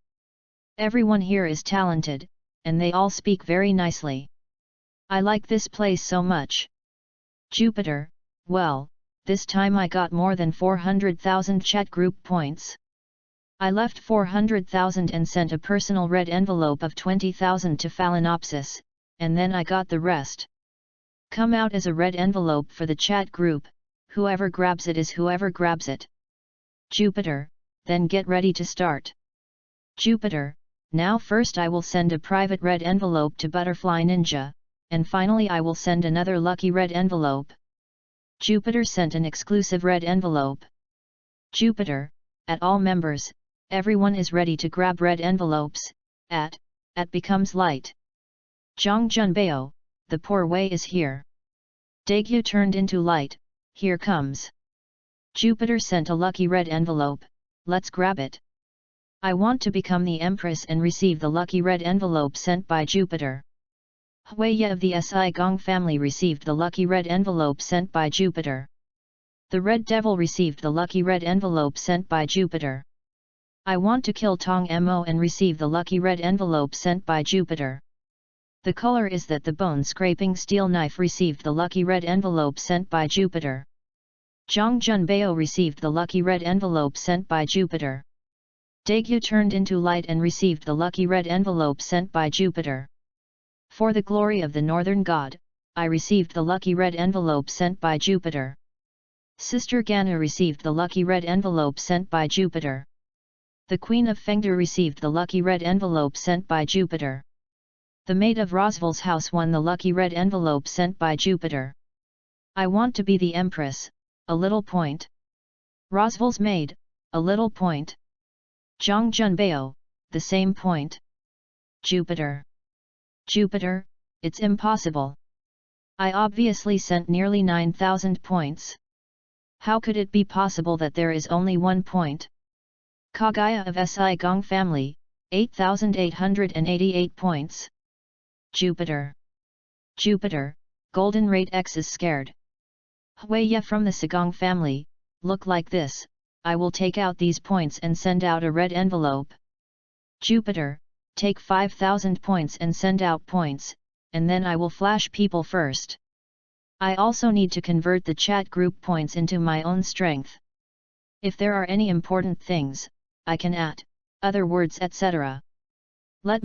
Everyone here is talented, and they all speak very nicely. I like this place so much. Jupiter, well, this time I got more than 400,000 chat group points. I left 400,000 and sent a personal red envelope of 20,000 to Phalaenopsis, and then I got the rest. Come out as a red envelope for the chat group, whoever grabs it is whoever grabs it. Jupiter, then get ready to start. Jupiter, now first I will send a private red envelope to Butterfly Ninja, and finally I will send another lucky red envelope. Jupiter sent an exclusive red envelope. Jupiter, at all members, everyone is ready to grab red envelopes, at becomes light. Zhang Junbao, the poor way is here. Daegyu turned into light, here comes. Jupiter sent a lucky red envelope, let's grab it. I want to become the Empress and receive the lucky red envelope sent by Jupiter. Huiya of the Si Gong family received the lucky red envelope sent by Jupiter. The Red Devil received the lucky red envelope sent by Jupiter. I want to kill Tong Mo and receive the lucky red envelope sent by Jupiter. The color is that the bone scraping steel knife received the lucky red envelope sent by Jupiter. Zhang Junbao received the lucky red envelope sent by Jupiter. Daegyu turned into light and received the lucky red envelope sent by Jupiter. For the glory of the northern god, I received the lucky red envelope sent by Jupiter. Sister Ganu received the lucky red envelope sent by Jupiter. The Queen of Fengdu received the lucky red envelope sent by Jupiter. The maid of Rosval's house won the lucky red envelope sent by Jupiter. I want to be the empress, a little point. Rosval's maid, a little point. Zhang Junbao, the same point. Jupiter. Jupiter, it's impossible. I obviously sent nearly 9,000 points. How could it be possible that there is only 1 point? Kagaya of Si Gong family, 8,888 points. Jupiter. Jupiter, Golden Rate X is scared. Huiya from the Sigong family, look like this, I will take out these points and send out a red envelope. Jupiter, take 5,000 points and send out points, and then I will flash people first. I also need to convert the chat group points into my own strength. If there are any important things, I can add other words etc.